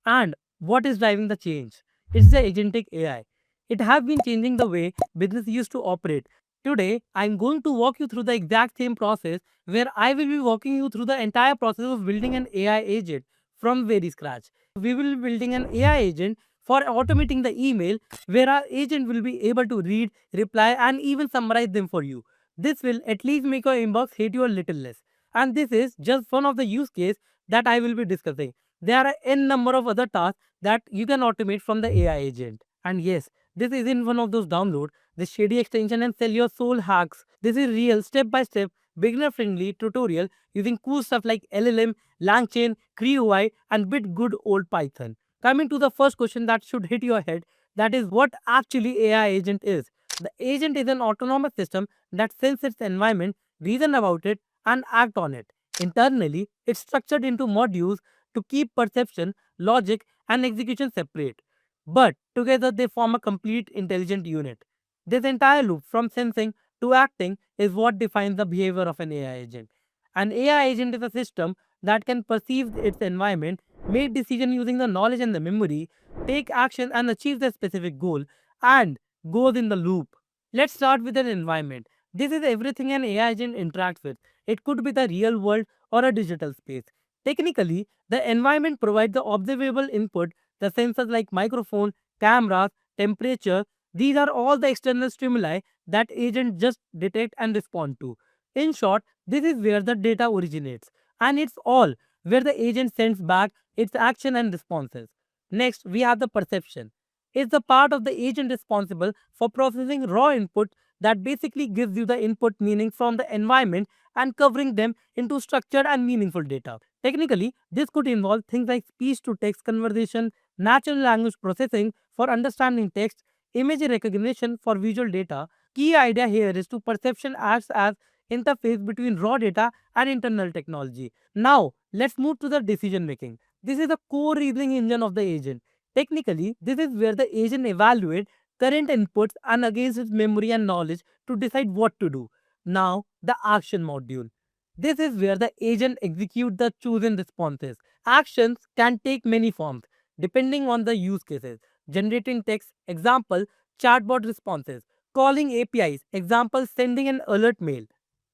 And what is driving the change? It's the agentic AI. It has been changing the way business used to operate. Today, I'm going to walk you through the exact same process where I will be walking you through the entire process of building an AI agent from very scratch. We will be building an AI agent for automating the email where our agent will be able to read, reply, and even summarize them for you. This will at least make your inbox hate you a little less. And this is just one of the use case that I will be discussing. There are n number of other tasks that you can automate from the AI agent. And yes, this isn't one of those download the shady extension and sell your soul hacks. This is real step-by-step beginner friendly tutorial using cool stuff like LLM, LangChain, CreUI, and bit good old Python. Coming to the first question that should hit your head, that is what actually AI agent is. The agent is an autonomous system that senses its environment, reason about it, and act on it. Internally, it's structured into modules to keep perception, logic, and execution separate. But together they form a complete intelligent unit. This entire loop from sensing to acting is what defines the behavior of an AI agent. An AI agent is a system that can perceive its environment, make decisions using the knowledge and the memory, take action and achieve the specific goal, and goes in the loop. Let's start with an environment. This is everything an AI agent interacts with. It could be the real world or a digital space. Technically, the environment provides the observable input, the sensors like microphone, cameras, temperature. These are all the external stimuli that agent just detect and respond to. In short, this is where the data originates, and it's all where the agent sends back its action and responses. Next, we have the perception. It's the part of the agent responsible for processing raw input that basically gives you the input meaning from the environment and covering them into structured and meaningful data. Technically, this could involve things like speech to text conversation, natural language processing for understanding text, image recognition for visual data. Key idea here is to perception acts as interface between raw data and internal technology. Now, let's move to the decision making. This is the core reasoning engine of the agent. Technically, this is where the agent evaluates current inputs and against its memory and knowledge to decide what to do. Now, the action module. This is where the agent executes the chosen responses. Actions can take many forms depending on the use cases. Generating text, example, chatbot responses. Calling APIs, example, sending an alert mail.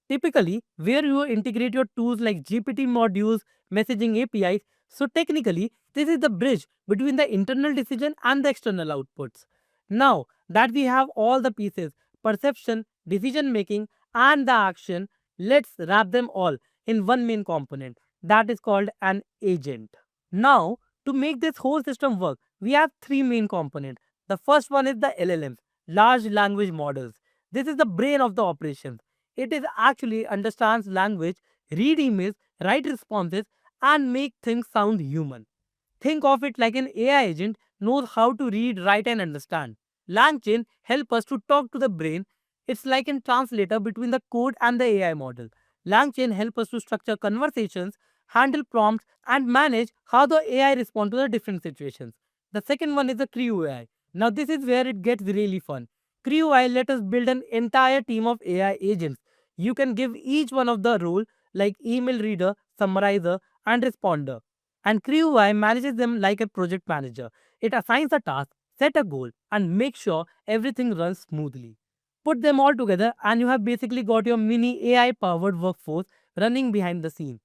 Typically, where you integrate your tools like GPT modules, messaging APIs. So technically, this is the bridge between the internal decision and the external outputs. Now that we have all the pieces, perception, decision making, and the action, let's wrap them all in one main component that is called an agent. Now, to make this whole system work, we have three main components. The first one is the LLMs, large language models. This is the brain of the operation. It is actually understands language, read emails, write responses, and make things sound human. Think of it like an AI agent knows how to read, write, and understand. LangChain help us to talk to the brain. It's like a translator between the code and the AI model. LangChain help us to structure conversations, handle prompts, and manage how the AI respond to the different situations. The second one is the CreUI. Now this is where it gets really fun. Crew I let us build an entire team of AI agents. You can give each one of the role like email reader, summarizer, and responder. And Crew I manages them like a project manager. It assigns a task, set a goal, and make sure everything runs smoothly. Put them all together, and you have basically got your mini AI powered workforce running behind the scene.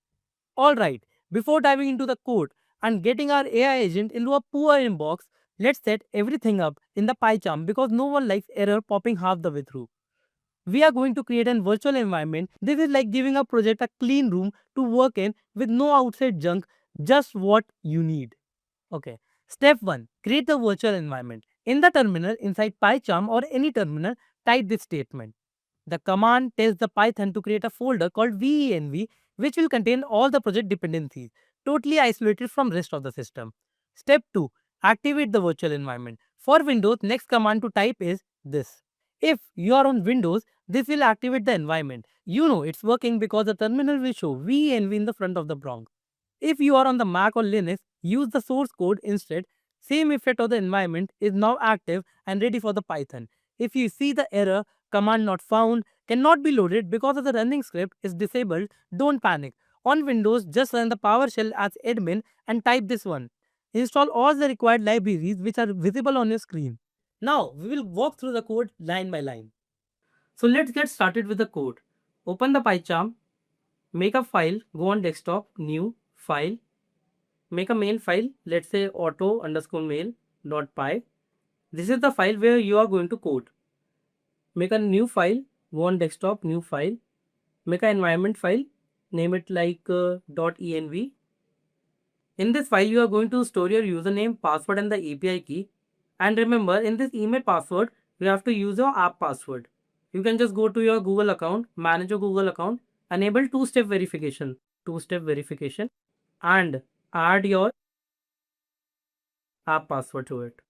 Alright, before diving into the code and getting our AI agent into a poor inbox, let's set everything up in the PyCharm because no one likes error popping half the way through. We are going to create a virtual environment. This is like giving a project a clean room to work in with no outside junk, just what you need. Okay. Step 1. Create the virtual environment. In the terminal inside PyCharm or any terminal, type this statement. The command tells the Python to create a folder called venv, which will contain all the project dependencies, totally isolated from rest of the system. Step 2. Activate the virtual environment. For Windows, next command to type is this. If you are on Windows, this will activate the environment. You know it's working because the terminal will show venv in the front of the prompt. If you are on the Mac or Linux, use the source code instead. Same effect of the environment is now active and ready for the Python. If you see the error, command not found, cannot be loaded because of the running script is disabled, don't panic. On Windows, just run the PowerShell as admin and type this one. Install all the required libraries which are visible on your screen. Now, we will walk through the code line by line. So let's get started with the code. Open the PyCharm, make a file, go on desktop, new, file, make a main file, let's say auto underscore mail dot py. This is the file where you are going to code. Make a new file, go on desktop, new file, make an environment file, name it like .env. In this file, you are going to store your username, password, and the API key. And remember, in this email password, you have to use your app password. You can just go to your Google account, manage your Google account, enable two-step verification, and add your app password to it.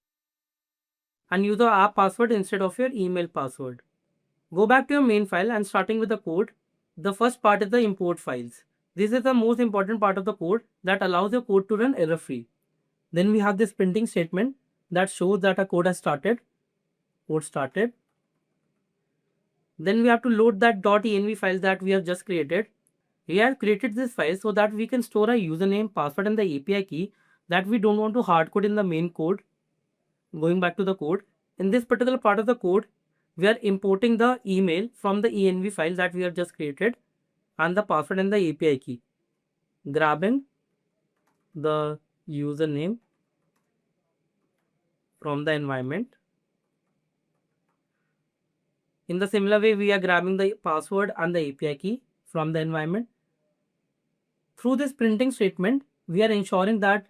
And use the app password instead of your email password. Go back to your main file and starting with the code. The first part is the import files. This is the most important part of the code that allows your code to run error-free. Then we have this printing statement that shows that our code has started. Code started. Then we have to load that .env file that we have just created. We have created this file so that we can store a username, password, and the API key that we don't want to hardcode in the main code. Going back to the code, in this particular part of the code, we are importing the email from the env file that we have just created and the password and the API key. Grabbing the username from the environment. In the similar way, we are grabbing the password and the API key from the environment. Through this printing statement, we are ensuring that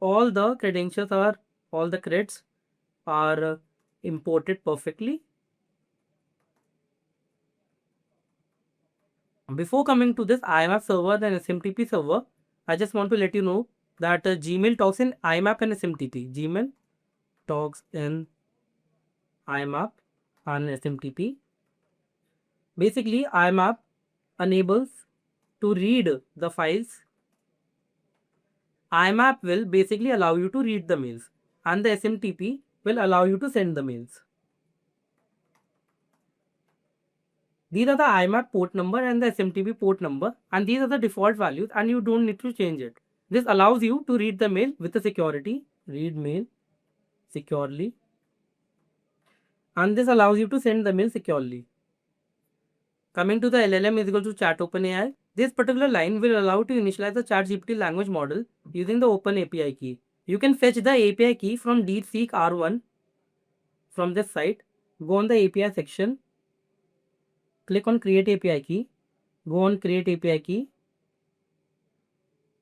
all the credentials are, all the creds are imported perfectly. Before coming to this IMAP server and SMTP server, I just want to let you know that Gmail talks in IMAP and SMTP. Gmail talks in IMAP and SMTP. Basically, IMAP enables to read the files. IMAP will basically allow you to read the mails, and the SMTP will allow you to send the mails. These are the IMAP port number and the SMTP port number, and these are the default values, and you don't need to change it. This allows you to read the mail with the security, read mail securely, and this allows you to send the mail securely. Coming to the LLM is equal to chat OpenAI. This particular line will allow you to initialize the ChatGPT language model using the Open API key. You can fetch the API key from DeepSeek R1 from this site. Go on the API section, click on Create API key, go on Create API key,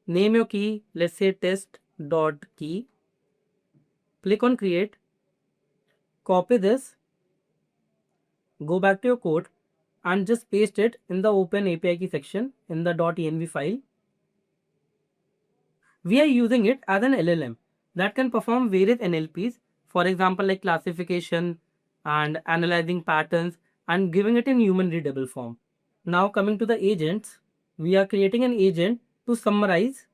name your key, let's say test.key, click on Create, copy this, go back to your code and just paste it in the Open API key section in the .env file. We are using it as an LLM that can perform various NLPs, for example like classification and analyzing patterns and giving it in human readable form. Now coming to the agents, we are creating an agent to summarize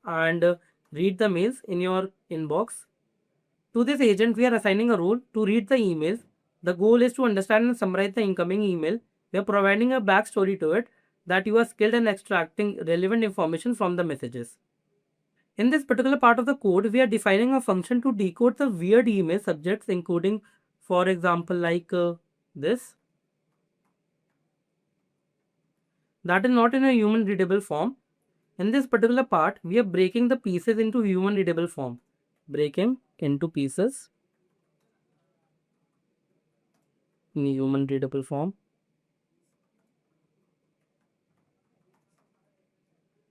and read the mails in your inbox. To this agent, we are assigning a role to read the emails. The goal is to understand and summarize the incoming email. We are providing a backstory to it, that you are skilled in extracting relevant information from the messages. In this particular part of the code, we are defining a function to decode the weird email subjects, including, for example, like this. That is not in a human readable form. In this particular part, we are breaking the pieces into human readable form. Breaking into pieces in human readable form.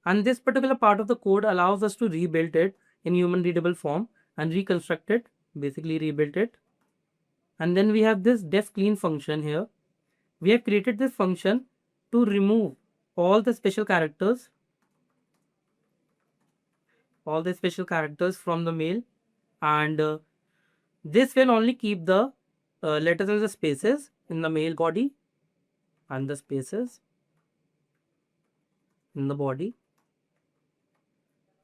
And this particular part of the code allows us to rebuild it in human readable form and reconstruct it, basically rebuild it. And then we have this def clean function here. We have created this function to remove all the special characters from the mail, and this will only keep the letters and the spaces in the mail body and the spaces in the body.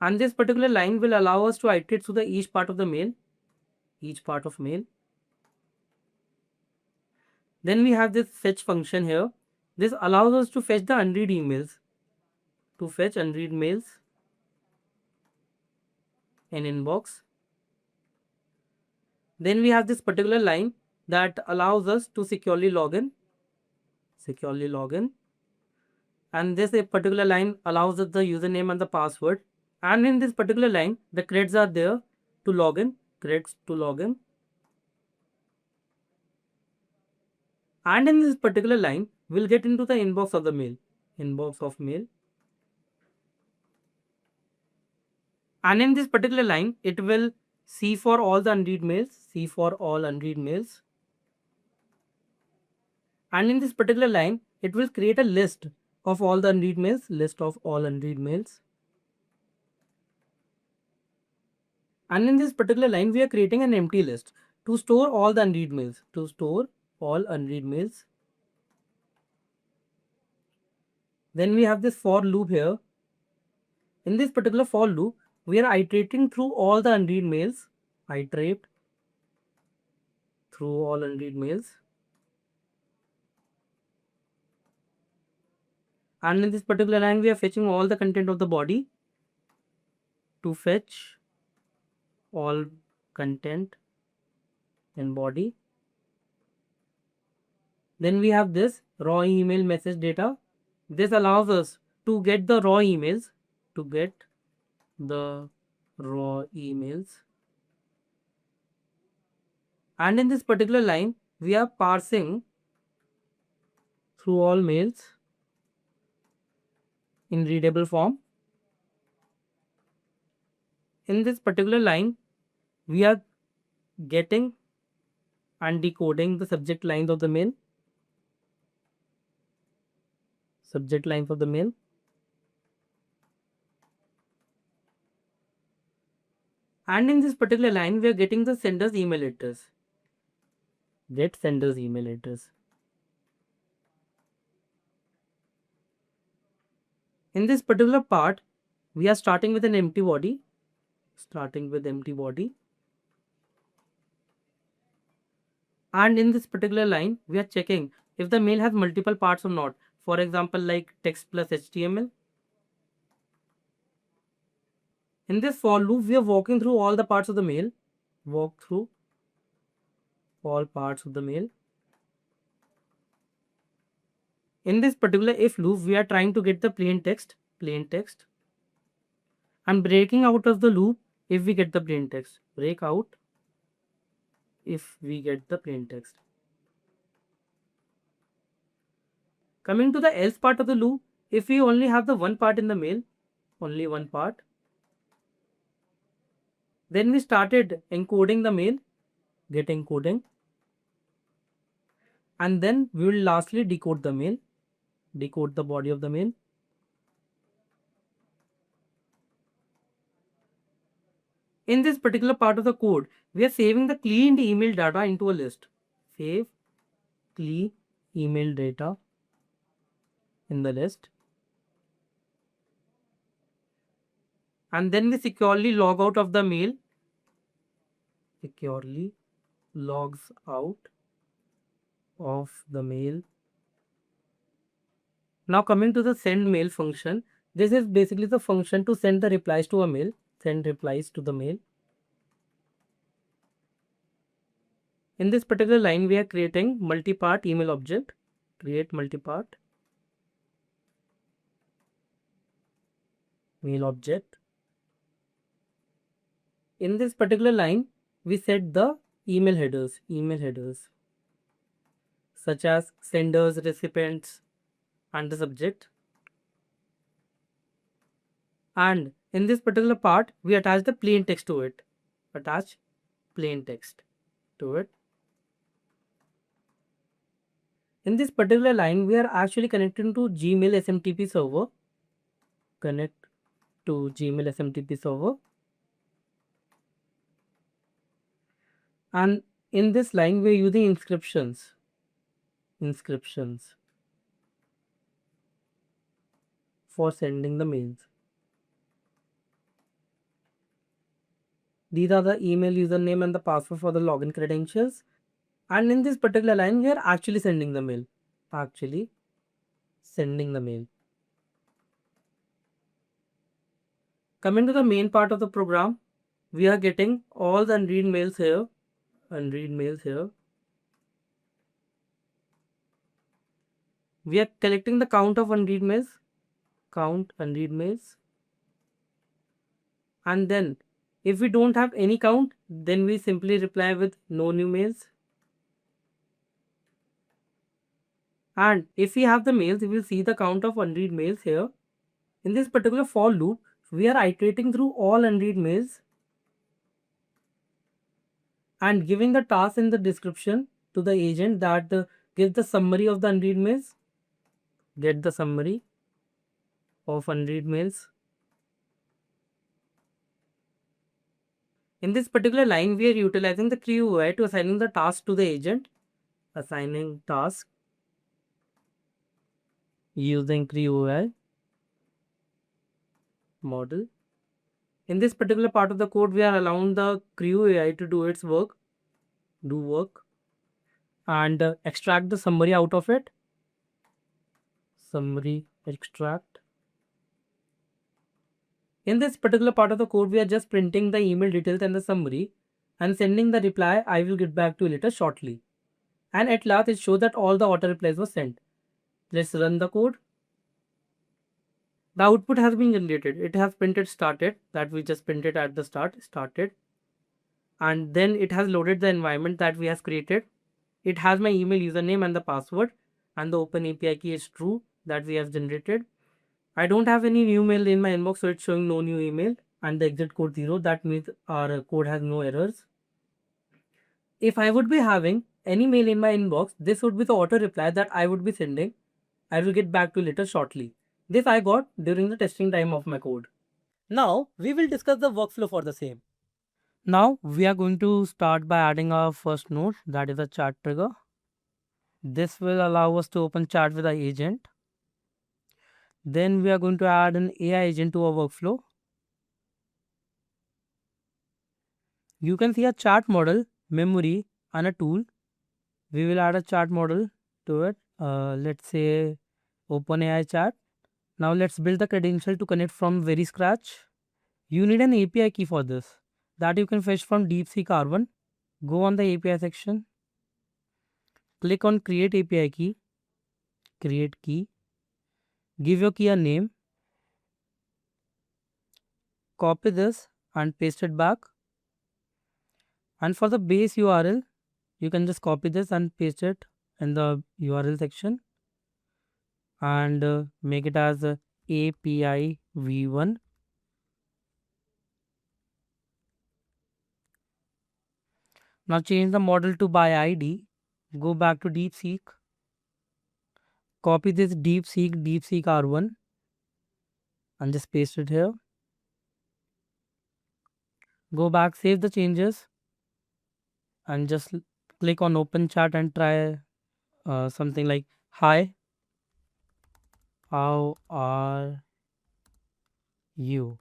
And this particular line will allow us to iterate through each part of mail. Then we have this fetch function here. This allows us to fetch the unread emails, to fetch unread mails in inbox. Then we have this particular line that allows us to securely log in. And this particular line allows us the username and the password. And in this particular line, the creds are there to log in, And in this particular line, we'll get into the inbox of the mail, And in this particular line, it will see for all the unread mails, And in this particular line, it will create a list of all the unread mails, And in this particular line, we are creating an empty list to store all the unread mails, Then we have this for loop here. In this particular for loop, we are iterating through all the unread mails, And in this particular line, we are fetching all the content of the body to fetch all content in body. Then we have this raw email message data. This allows us to get the raw emails, And in this particular line, we are parsing through all mails in readable form. In this particular line, we are getting and decoding the subject lines of the mail. And in this particular line, we are getting the sender's email address. In this particular part, we are starting with an empty body. And in this particular line, we are checking if the mail has multiple parts or not. For example, like text plus HTML. In this for loop, we are walking through all the parts of the mail. In this particular if loop, we are trying to get the plain text, and breaking out of the loop if we get the plain text. Coming to the else part of the loop, if we only have the one part in the mail, then we started encoding the mail, get encoding, and then we will lastly decode the mail, decode the body of the mail. In this particular part of the code, we are saving the cleaned email data into a list. Save clean email data in the list. And then we securely log out of the mail securely logs out of the mail. Now coming to the send mail function, this is basically the function to send the replies to a mail, send replies to the mail. In this particular line, we are creating multi-part email object, create multi-part mail object. In this particular line, we set the email headers such as senders, recipients, and the subject. And in this particular part, we attach the plain text to it. Attach plain text to it. In this particular line, we are actually connecting to Gmail SMTP server. Connect to Gmail SMTP server. And in this line, we are using inscriptions for sending the mails. These are the email username and the password for the login credentials. And in this particular line, we are actually sending the mail. Coming to the main part of the program, we are getting all the unread mails here. We are collecting the count of unread mails. And then if we don't have any count, then we simply reply with no new mails. And if we have the mails, we will see the count of unread mails here. In this particular for loop, we are iterating through all unread mails and giving the task in the description to the agent that gives the summary of the unread mails. Get the summary of unread mails. In this particular line, we are utilizing the crew UI to assigning the task to the agent. Assigning task using crew UI model. In this particular part of the code, we are allowing the crew AI to do its work, and extract the summary out of it. Summary extract. In this particular part of the code, we are just printing the email details and the summary and sending the reply, I will get back to you later shortly. And at last, it shows that all the auto replies were sent. Let's run the code. The output has been generated. It has printed started, that we just printed at the start, started. And then it has loaded the environment that we have created. It has my email username and the password, and the open API key is true that we have generated. I don't have any new mail in my inbox, so it's showing no new email, and the exit code 0. That means our code has no errors. If I would be having any mail in my inbox, this would be the auto reply that I would be sending. I will get back to you later shortly. This I got during the testing time of my code. Now we will discuss the workflow for the same. Now we are going to start by adding our first node, that is a chat trigger. This will allow us to open chat with the agent. Then we are going to add an AI agent to our workflow. You can see a chat model, memory, and a tool. We will add a chat model to it. Let's say OpenAI chat. Now let's build the credential to connect from very scratch. You need an API key for this that you can fetch from DeepSeek R1. Go on the API section. Click on create API key. Create key. Give your key a name. Copy this and paste it back. And for the base URL, you can just copy this and paste it in the URL section. And make it as API v1. Now change the model to by ID. Go back to DeepSeek. Copy this DeepSeek R1 and just paste it here. Go back, save the changes, and just click on open chat and try something like, hi, how are you?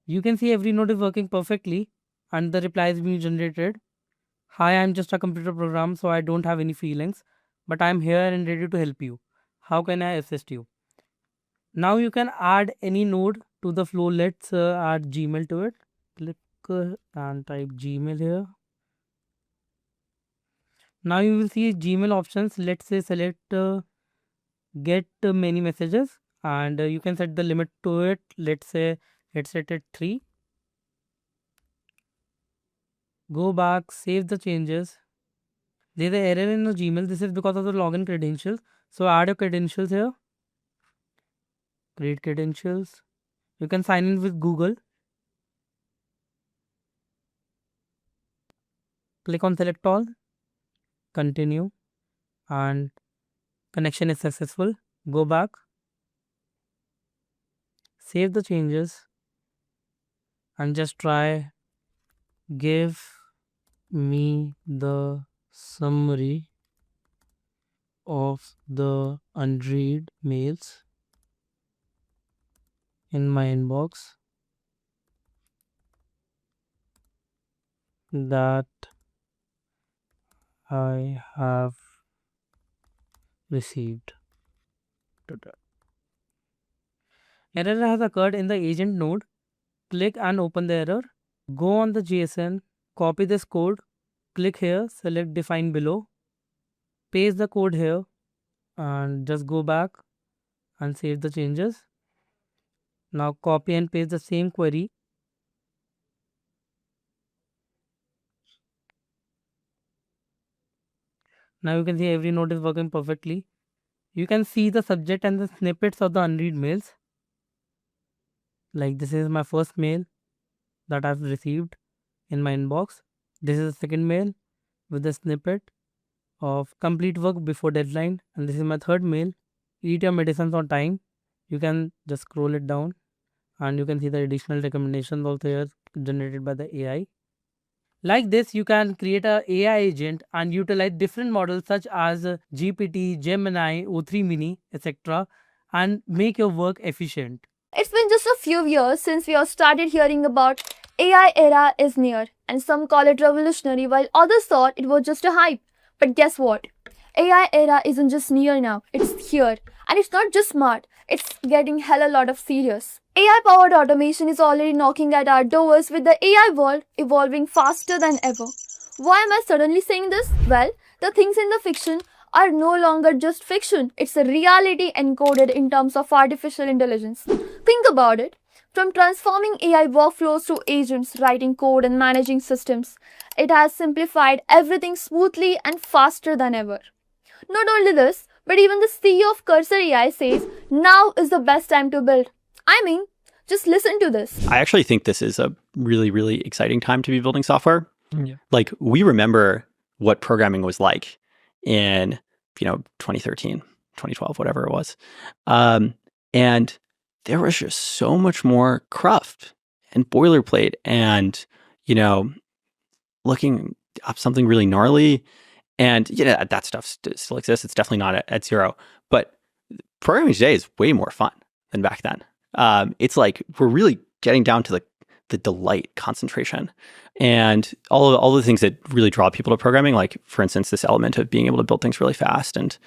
You can see every node is working perfectly and the reply is being generated. Hi, I'm just a computer program, so I don't have any feelings, but I'm here and ready to help you. How can I assist you? Now you can add any node to the flow. Let's add Gmail to it. Click and type Gmail here. Now you will see Gmail options. Let's say select get many messages, and you can set the limit to it. Let's say let's set it 3. Go back, save the changes. There's an error in the Gmail. This is because of the login credentials. So add your credentials here. Create credentials. You can sign in with Google. Click on select all. Continue. And connection is successful. Go back. Save the changes. And just try give me the summary of the unread mails in my inbox that I have received. Error has occurred in the agent node. Click and open the error. Go on the JSON, copy this code, click here, select define below, paste the code here, and just go back and save the changes. Now copy and paste the same query. Now you can see every node is working perfectly. You can see the subject and the snippets of the unread mails. Like this is my first mail that I've received in my inbox. This is the second mail with the snippet of complete work before deadline. And this is my third mail. Eat your medicines on time. You can just scroll it down and you can see the additional recommendations also here generated by the AI. Like this, you can create a AI agent and utilize different models such as GPT, Gemini, O3 Mini, etc. and make your work efficient. It's been just a few years since we have started hearing about AI era is near, and some call it revolutionary while others thought it was just a hype. But guess what? AI era isn't just near now, it's here. And it's not just smart, it's getting hella lot of serious. AI powered automation is already knocking at our doors with the AI world evolving faster than ever. Why am I suddenly saying this? Well, the things in the fiction are no longer just fiction. It's a reality encoded in terms of artificial intelligence. Think about it. From transforming AI workflows to agents writing code and managing systems, it has simplified everything smoothly and faster than ever. Not only this, but even the CEO of Cursor AI says now is the best time to build. I mean, just listen to this. I actually think this is a really, really exciting time to be building software. Yeah. Like we remember what programming was like in, 2013, 2012, whatever it was. And there was just so much more cruft and boilerplate and, looking up something really gnarly. And that stuff still exists. It's definitely not at zero. But programming today is way more fun than back then. It's like we're really getting down to the delight, concentration, and all the things that really draw people to programming. Like, for instance, this element of being able to build things really fast and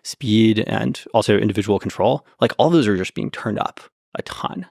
speed, and also individual control. Like all those are just being turned up a ton.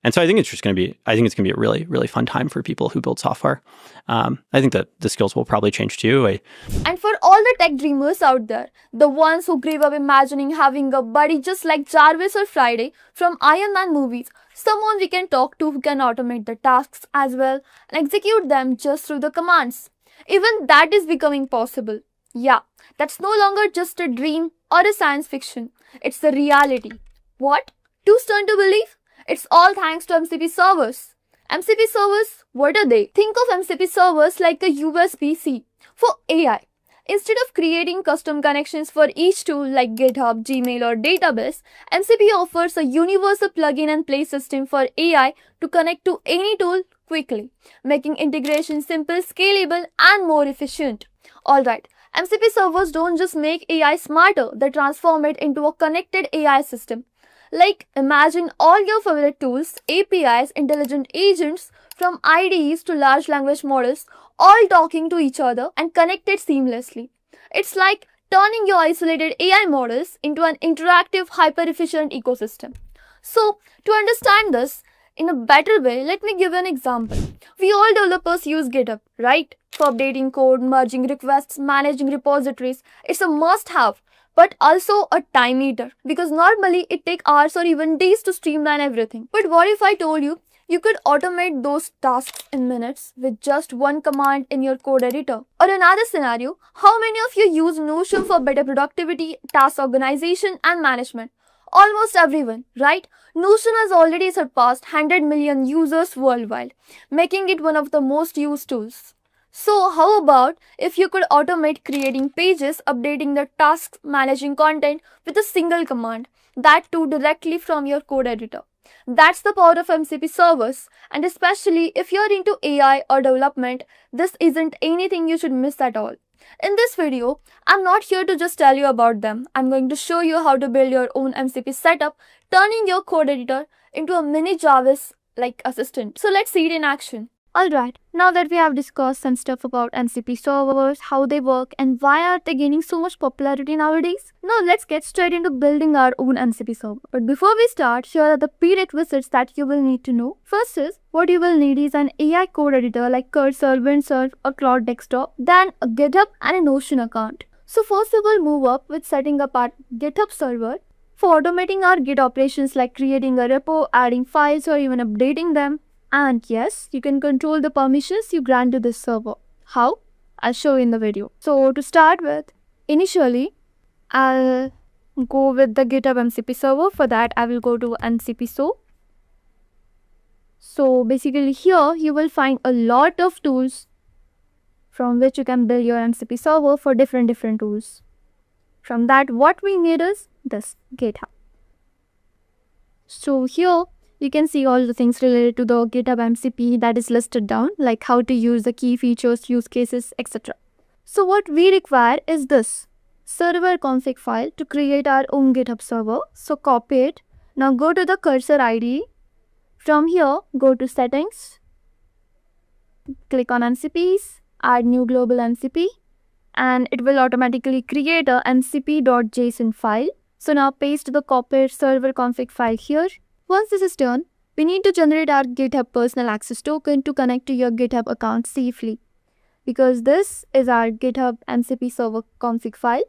And so I think it's going to be a really, really fun time for people who build software. I think that the skills will probably change too. And for all the tech dreamers out there, the ones who grew up imagining having a buddy just like Jarvis or Friday from Iron Man movies, someone we can talk to who can automate the tasks as well and execute them just through the commands. Even that is becoming possible. Yeah, that's no longer just a dream or a science fiction. It's the reality. What? Too stern to believe? It's all thanks to MCP servers. MCP servers, what are they? Think of MCP servers like a USB-C for AI. Instead of creating custom connections for each tool like GitHub, Gmail or database, MCP offers a universal plugin and play system for AI to connect to any tool quickly, making integration simple, scalable and more efficient. Alright, MCP servers don't just make AI smarter, they transform it into a connected AI system. Like imagine all your favorite tools, APIs, intelligent agents, from IDEs to large language models, all talking to each other and connected seamlessly. It's like turning your isolated AI models into an interactive, hyper efficient ecosystem. So, to understand this in a better way, let me give you an example. We all developers use GitHub, right? For updating code, merging requests, managing repositories. It's a must have, but also a time eater because normally it takes hours or even days to streamline everything. But what if I told you you could automate those tasks in minutes with just one command in your code editor? Or another scenario, how many of you use Notion for better productivity, task organization, and management? Almost everyone, right? Notion has already surpassed 100 million users worldwide, making it one of the most used tools. So, how about if you could automate creating pages, updating the tasks, managing content with a single command? That too directly from your code editor. That's the power of MCP servers, and especially if you're into AI or development, this isn't anything you should miss at all. In this video, I'm not here to just tell you about them. I'm going to show you how to build your own MCP setup, turning your code editor into a mini Jarvis like assistant. So let's see it in action. Alright, now that we have discussed some stuff about MCP servers, how they work, and why are they gaining so much popularity nowadays, now let's get straight into building our own MCP server. But before we start, here are the prerequisites that you will need to know. First is, what you will need is an AI code editor like Cursor, Windsurf, or Cloud Desktop, then a GitHub and a Notion account. So first we will move up with setting up our GitHub server for automating our Git operations like creating a repo, adding files, or even updating them. And yes, you can control the permissions you grant to this server. How? I'll show you in the video. So to start with, initially, I'll go with the GitHub MCP server. For that, I will go to MCP So. So basically here, you will find a lot of tools from which you can build your MCP server for different tools. From that, what we need is this GitHub. So here, you can see all the things related to the GitHub MCP that is listed down, like how to use the key features, use cases, etc. So what we require is this server config file to create our own GitHub server. So copy it. Now go to the Cursor IDE. From here, go to settings, click on MCPs, add new global MCP, and it will automatically create a mcp.json file. So now paste the copied server config file here. Once this is done, we need to generate our GitHub personal access token to connect to your GitHub account safely. Because this is our GitHub MCP server config file,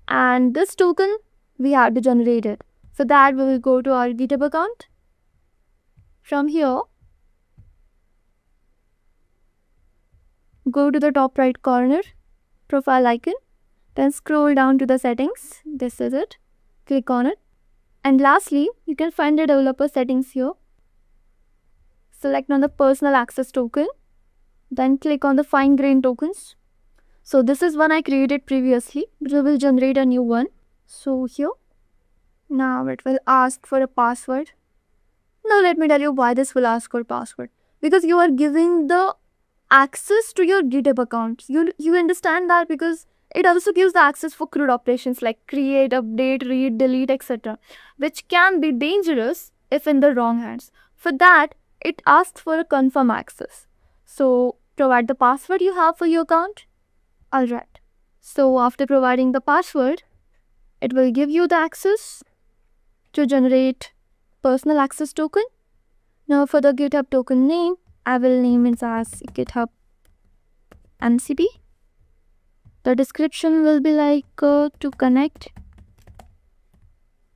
and this token, we have to generate it. For that, we will go to our GitHub account. From here, go to the top right corner, profile icon, then scroll down to the settings. This is it. Click on it. And lastly, you can find the developer settings here. Select on the personal access token, then click on the fine grained tokens. So this is one I created previously, but we will generate a new one. So here, now it will ask for a password. Now let me tell you why this will ask for password. Because you are giving the access to your GitHub account. You understand that, because it also gives the access for CRUD operations like create, update, read, delete, etc., which can be dangerous if in the wrong hands. For that, it asks for a confirm access. So provide the password you have for your account. Alright. So after providing the password, it will give you the access to generate personal access token. Now for the GitHub token name, I will name it as GitHub MCP. The description will be like to connect.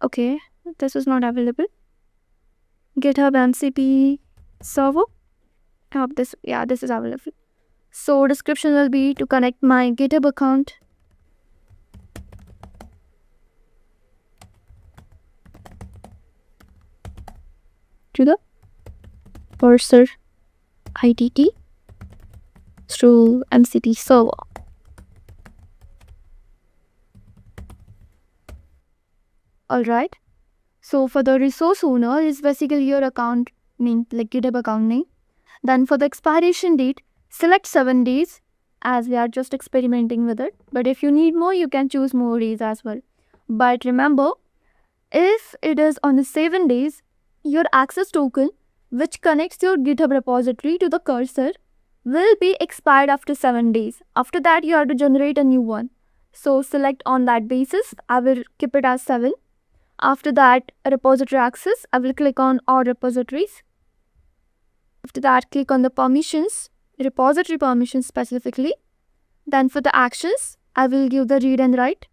Okay, this is not available. GitHub MCP server. This is available. So description will be to connect my GitHub account to the Cursor IDE through MCP server. Alright, so for the resource owner is basically your account name, like GitHub account name. Then for the expiration date, select 7 days as we are just experimenting with it. But if you need more, you can choose more days as well. But remember, If it is on the 7 days, your access token, which connects your GitHub repository to the cursor, will be expired after 7 days. After that, you have to generate a new one. So select on that basis. I will keep it as 7. After that, repository access, I will click on all repositories. After that, click on the permissions, repository permissions specifically. Then for the actions, I will give the read and write.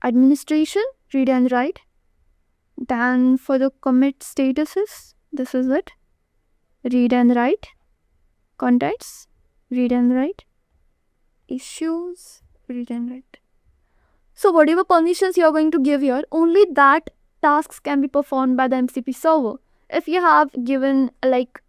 Administration, read and write. Then for the commit statuses, this is it. Read and write. Contents, read and write. Issues, read and write. So whatever permissions you are going to give here, only that tasks can be performed by the MCP server. If you have given like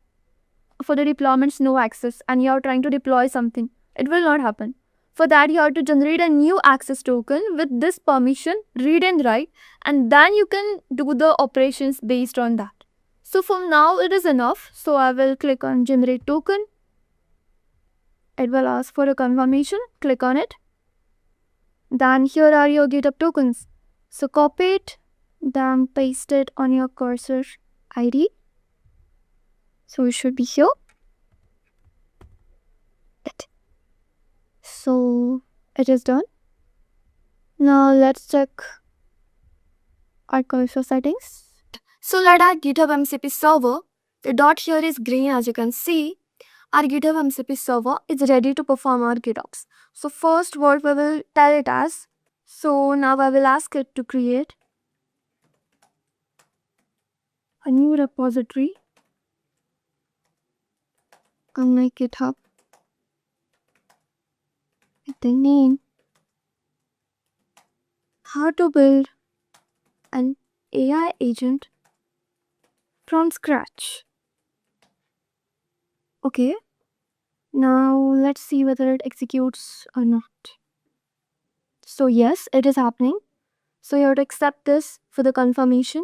for the deployments no access and you are trying to deploy something, it will not happen. For that, you have to generate a new access token with this permission, read and write, and then you can do the operations based on that. So from now it is enough. So I will click on generate token. It will ask for a confirmation. Click on it. Then here are your GitHub tokens. So copy it, then paste it on your cursor ID. So it should be here. So it is done. Now let's check our cursor settings. So let our GitHub MCP server, the dot here is green as you can see. Our GitHub MCP server is ready to perform our GitOps. So first what we will tell it as. So now I will ask it to create a new repository on my GitHub with the name how to build an AI agent from scratch. Okay, now let's see whether it executes or not. So yes, it is happening. So you have to accept this for the confirmation.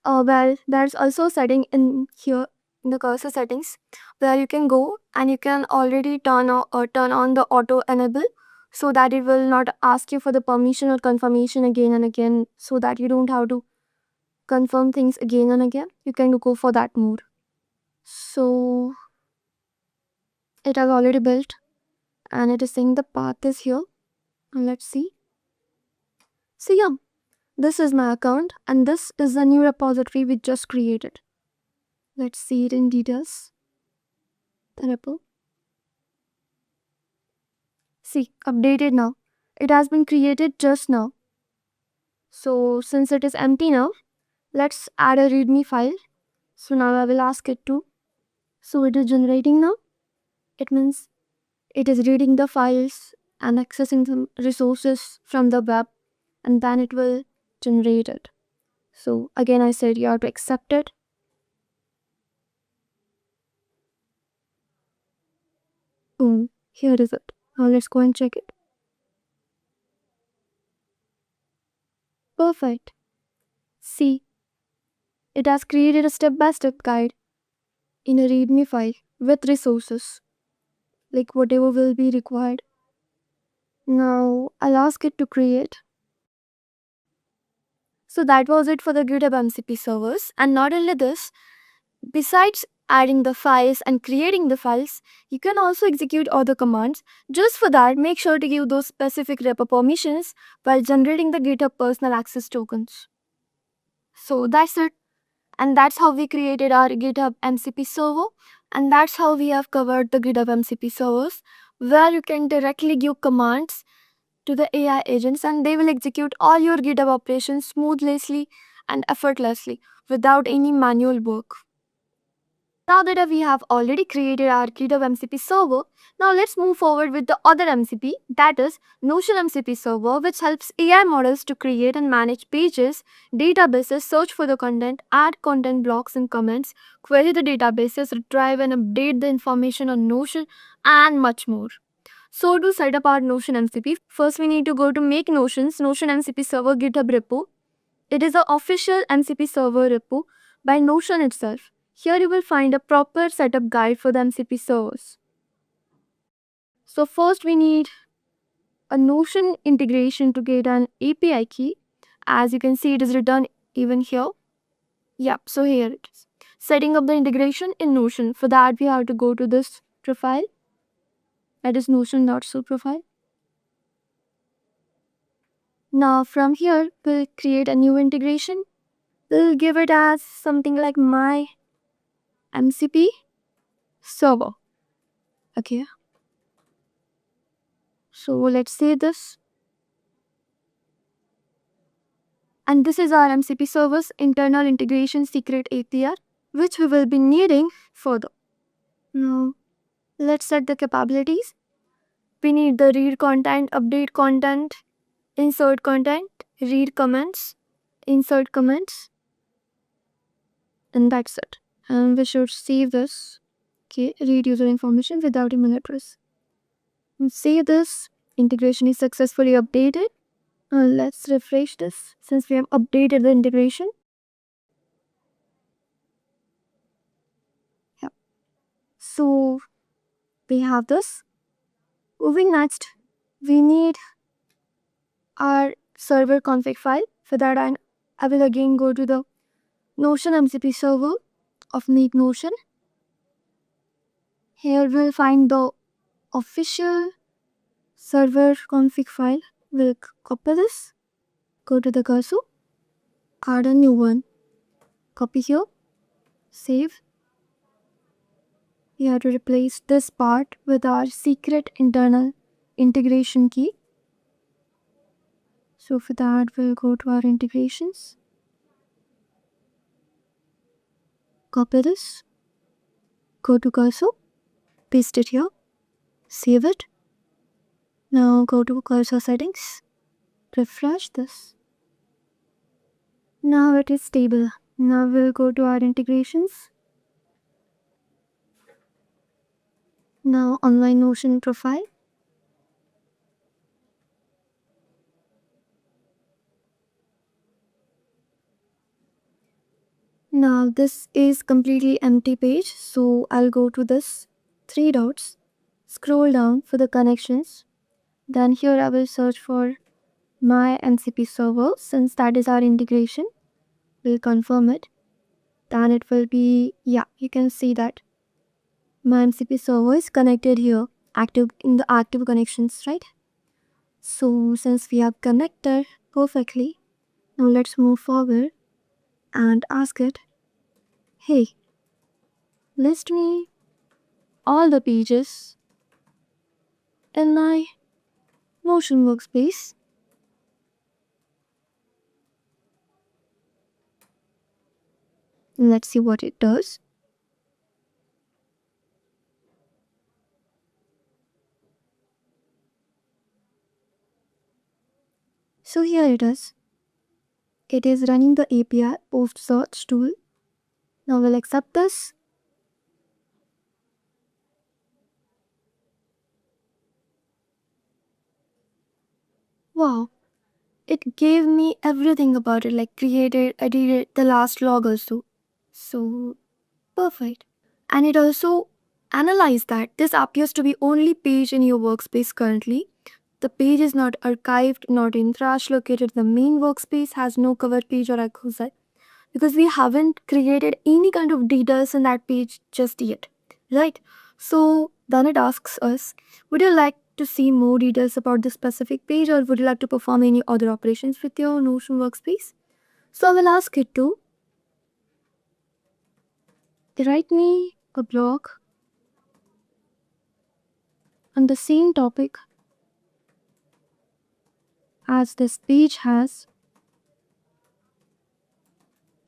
Well, there's also a setting in here in the cursor settings where you can go and you can already turn on the auto enable so that it will not ask you for the permission or confirmation again and again, so that you don't have to confirm things again and again. You can go for that mode. So it has already built and it is saying the path is here. And let's see. So yeah, this is my account and this is the new repository we just created. Let's see it in details. The repo. See, updated now. It has been created just now. So since it is empty now, let's add a readme file. So now I will ask it to. So it is generating now. It means it is reading the files and accessing some resources from the web, and then it will generate it. So again I said you have to accept it. Boom, here is it. Now let's go and check it. Perfect. See, it has created a step-by-step guide in a readme file with resources, like whatever will be required. Now I'll ask it to create. So that was it for the GitHub MCP servers. And not only this, besides adding the files and creating the files, you can also execute other commands. Just for that, make sure to give those specific repo permissions while generating the GitHub personal access tokens. So that's it. And that's how we created our GitHub MCP server. And that's how we have covered the GitHub MCP servers, where you can directly give commands to the AI agents and they will execute all your GitHub operations smoothly and effortlessly without any manual work. Now that we have already created our GitHub MCP server, now let's move forward with the other MCP, that is Notion MCP server, which helps AI models to create and manage pages, databases, search for the content, add content blocks and comments, query the databases, retrieve and update the information on Notion, and much more. So to set up our Notion MCP, first we need to go to Make Notion MCP server GitHub repo. It is an official MCP server repo by Notion itself. Here you will find a proper setup guide for the MCP servers. So first we need a Notion integration to get an API key. As you can see, it is written even here. Yep, so here it is. Setting up the integration in Notion. For that, we have to go to this profile. That is Notion.so profile. Now from here, we'll create a new integration. We'll give it as something like my MCP server. Okay. So let's say this. And this is our MCP server's internal integration secret API, which we will be needing further. Now, let's set the capabilities. We need the read content, update content, insert content, read comments, insert comments, and that's it. And we should save this. Okay, read user information without email address. And save this. Integration is successfully updated. Let's refresh this since we have updated the integration. Yep. So we have this. Moving next, we need our server config file. For that, I will again go to the Notion MCP server of Neat Notion. Here we'll find the official server config file. We'll copy this, go to the cursor, add a new one, copy here, save. We have to replace this part with our secret internal integration key. So for that, we'll go to our integrations, copy this, go to cursor, paste it here, save it. Now go to cursor settings, refresh this. Now it is stable. Now we'll go to our integrations. Now online Notion profile. Now this is completely empty page, so I'll go to this 3 dots, scroll down for the connections. Then here I will search for my MCP server. Since that is our integration, we'll confirm it. Then it will be, yeah, you can see that my MCP server is connected here, active in the active connections, right? So since we have connected perfectly, now let's move forward and ask it, hey, list me all the pages in my Notion workspace. Let's see what it does. So here it is. It is running the API post search tool. Now we'll accept this. Wow, it gave me everything about it, like created, edited the last log also. So perfect. And it also analyzed that this appears to be only page in your workspace currently. The page is not archived, not in trash located. The main workspace has no cover page or echo set because we haven't created any kind of details in that page just yet, right? So then it asks us, would you like to see more details about this specific page, or would you like to perform any other operations with your Notion workspace? So I will ask it to write me a blog on the same topic as this page has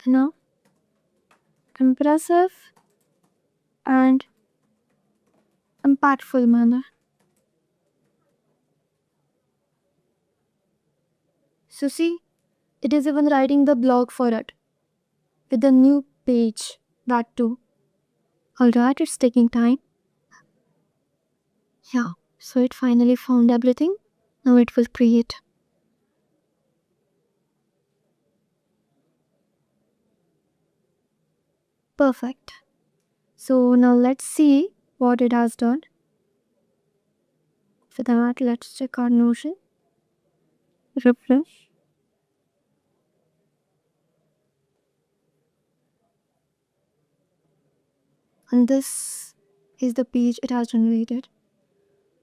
in a impressive and impactful manner. So see, it is even writing the blog for it with the new page, that too. Alright, it's taking time. Yeah, so it finally found everything. Now it will create. Perfect. So now let's see what it has done. For that, let's check our Notion. Refresh. and this is the page it has generated.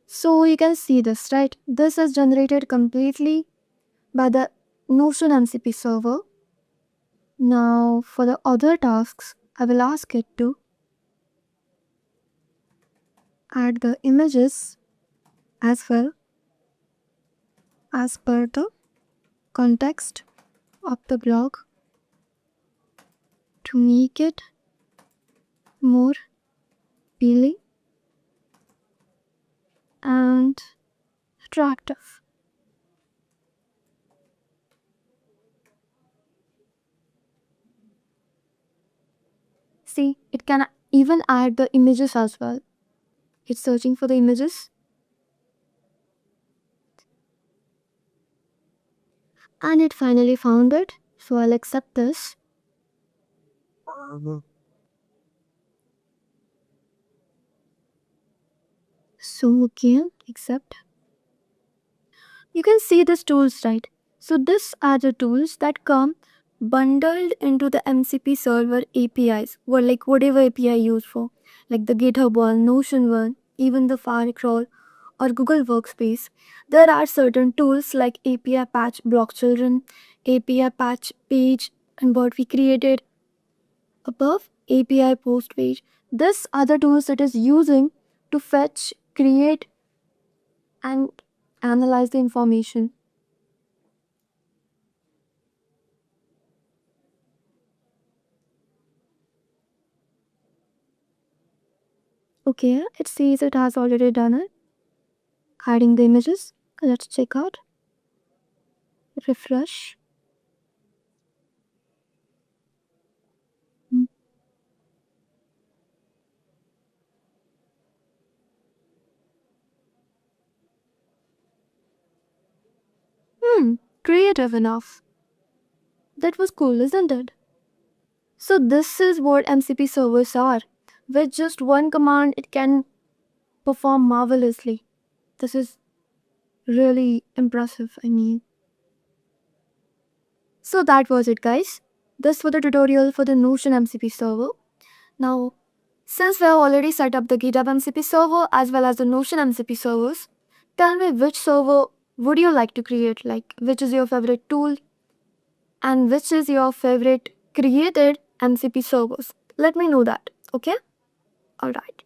So you can see this, right? This is generated completely by the Notion MCP server. Now for the other tasks, I will ask it to add the images as well as per the context of the blog to make it more appealing and attractive. See, it can even add the images as well. It's searching for the images and it finally found it. So I'll accept this. So again, accept. You can see these tools, right? So these are the tools that come bundled into the MCP server APIs, or like whatever API you use for, like the GitHub one, Notion one, even the Firecrawl or Google Workspace. There are certain tools like API patch block children, API patch page, and what we created above, API post page. These are the tools it is using to fetch, create, and analyze the information. Okay, it says it has already done it. Hiding the images. Let's check out. Refresh. Creative enough. That was cool, isn't it? So this is what MCP servers are. With just one command, it can perform marvelously. This is really impressive, I mean. So that was it, guys. This was the tutorial for the Notion MCP server. Now, since we have already set up the GitHub MCP server as well as the Notion MCP servers, tell me which server would you like to create, like which is your favorite tool and which is your favorite created MCP servers. Let me know that, okay? Alright.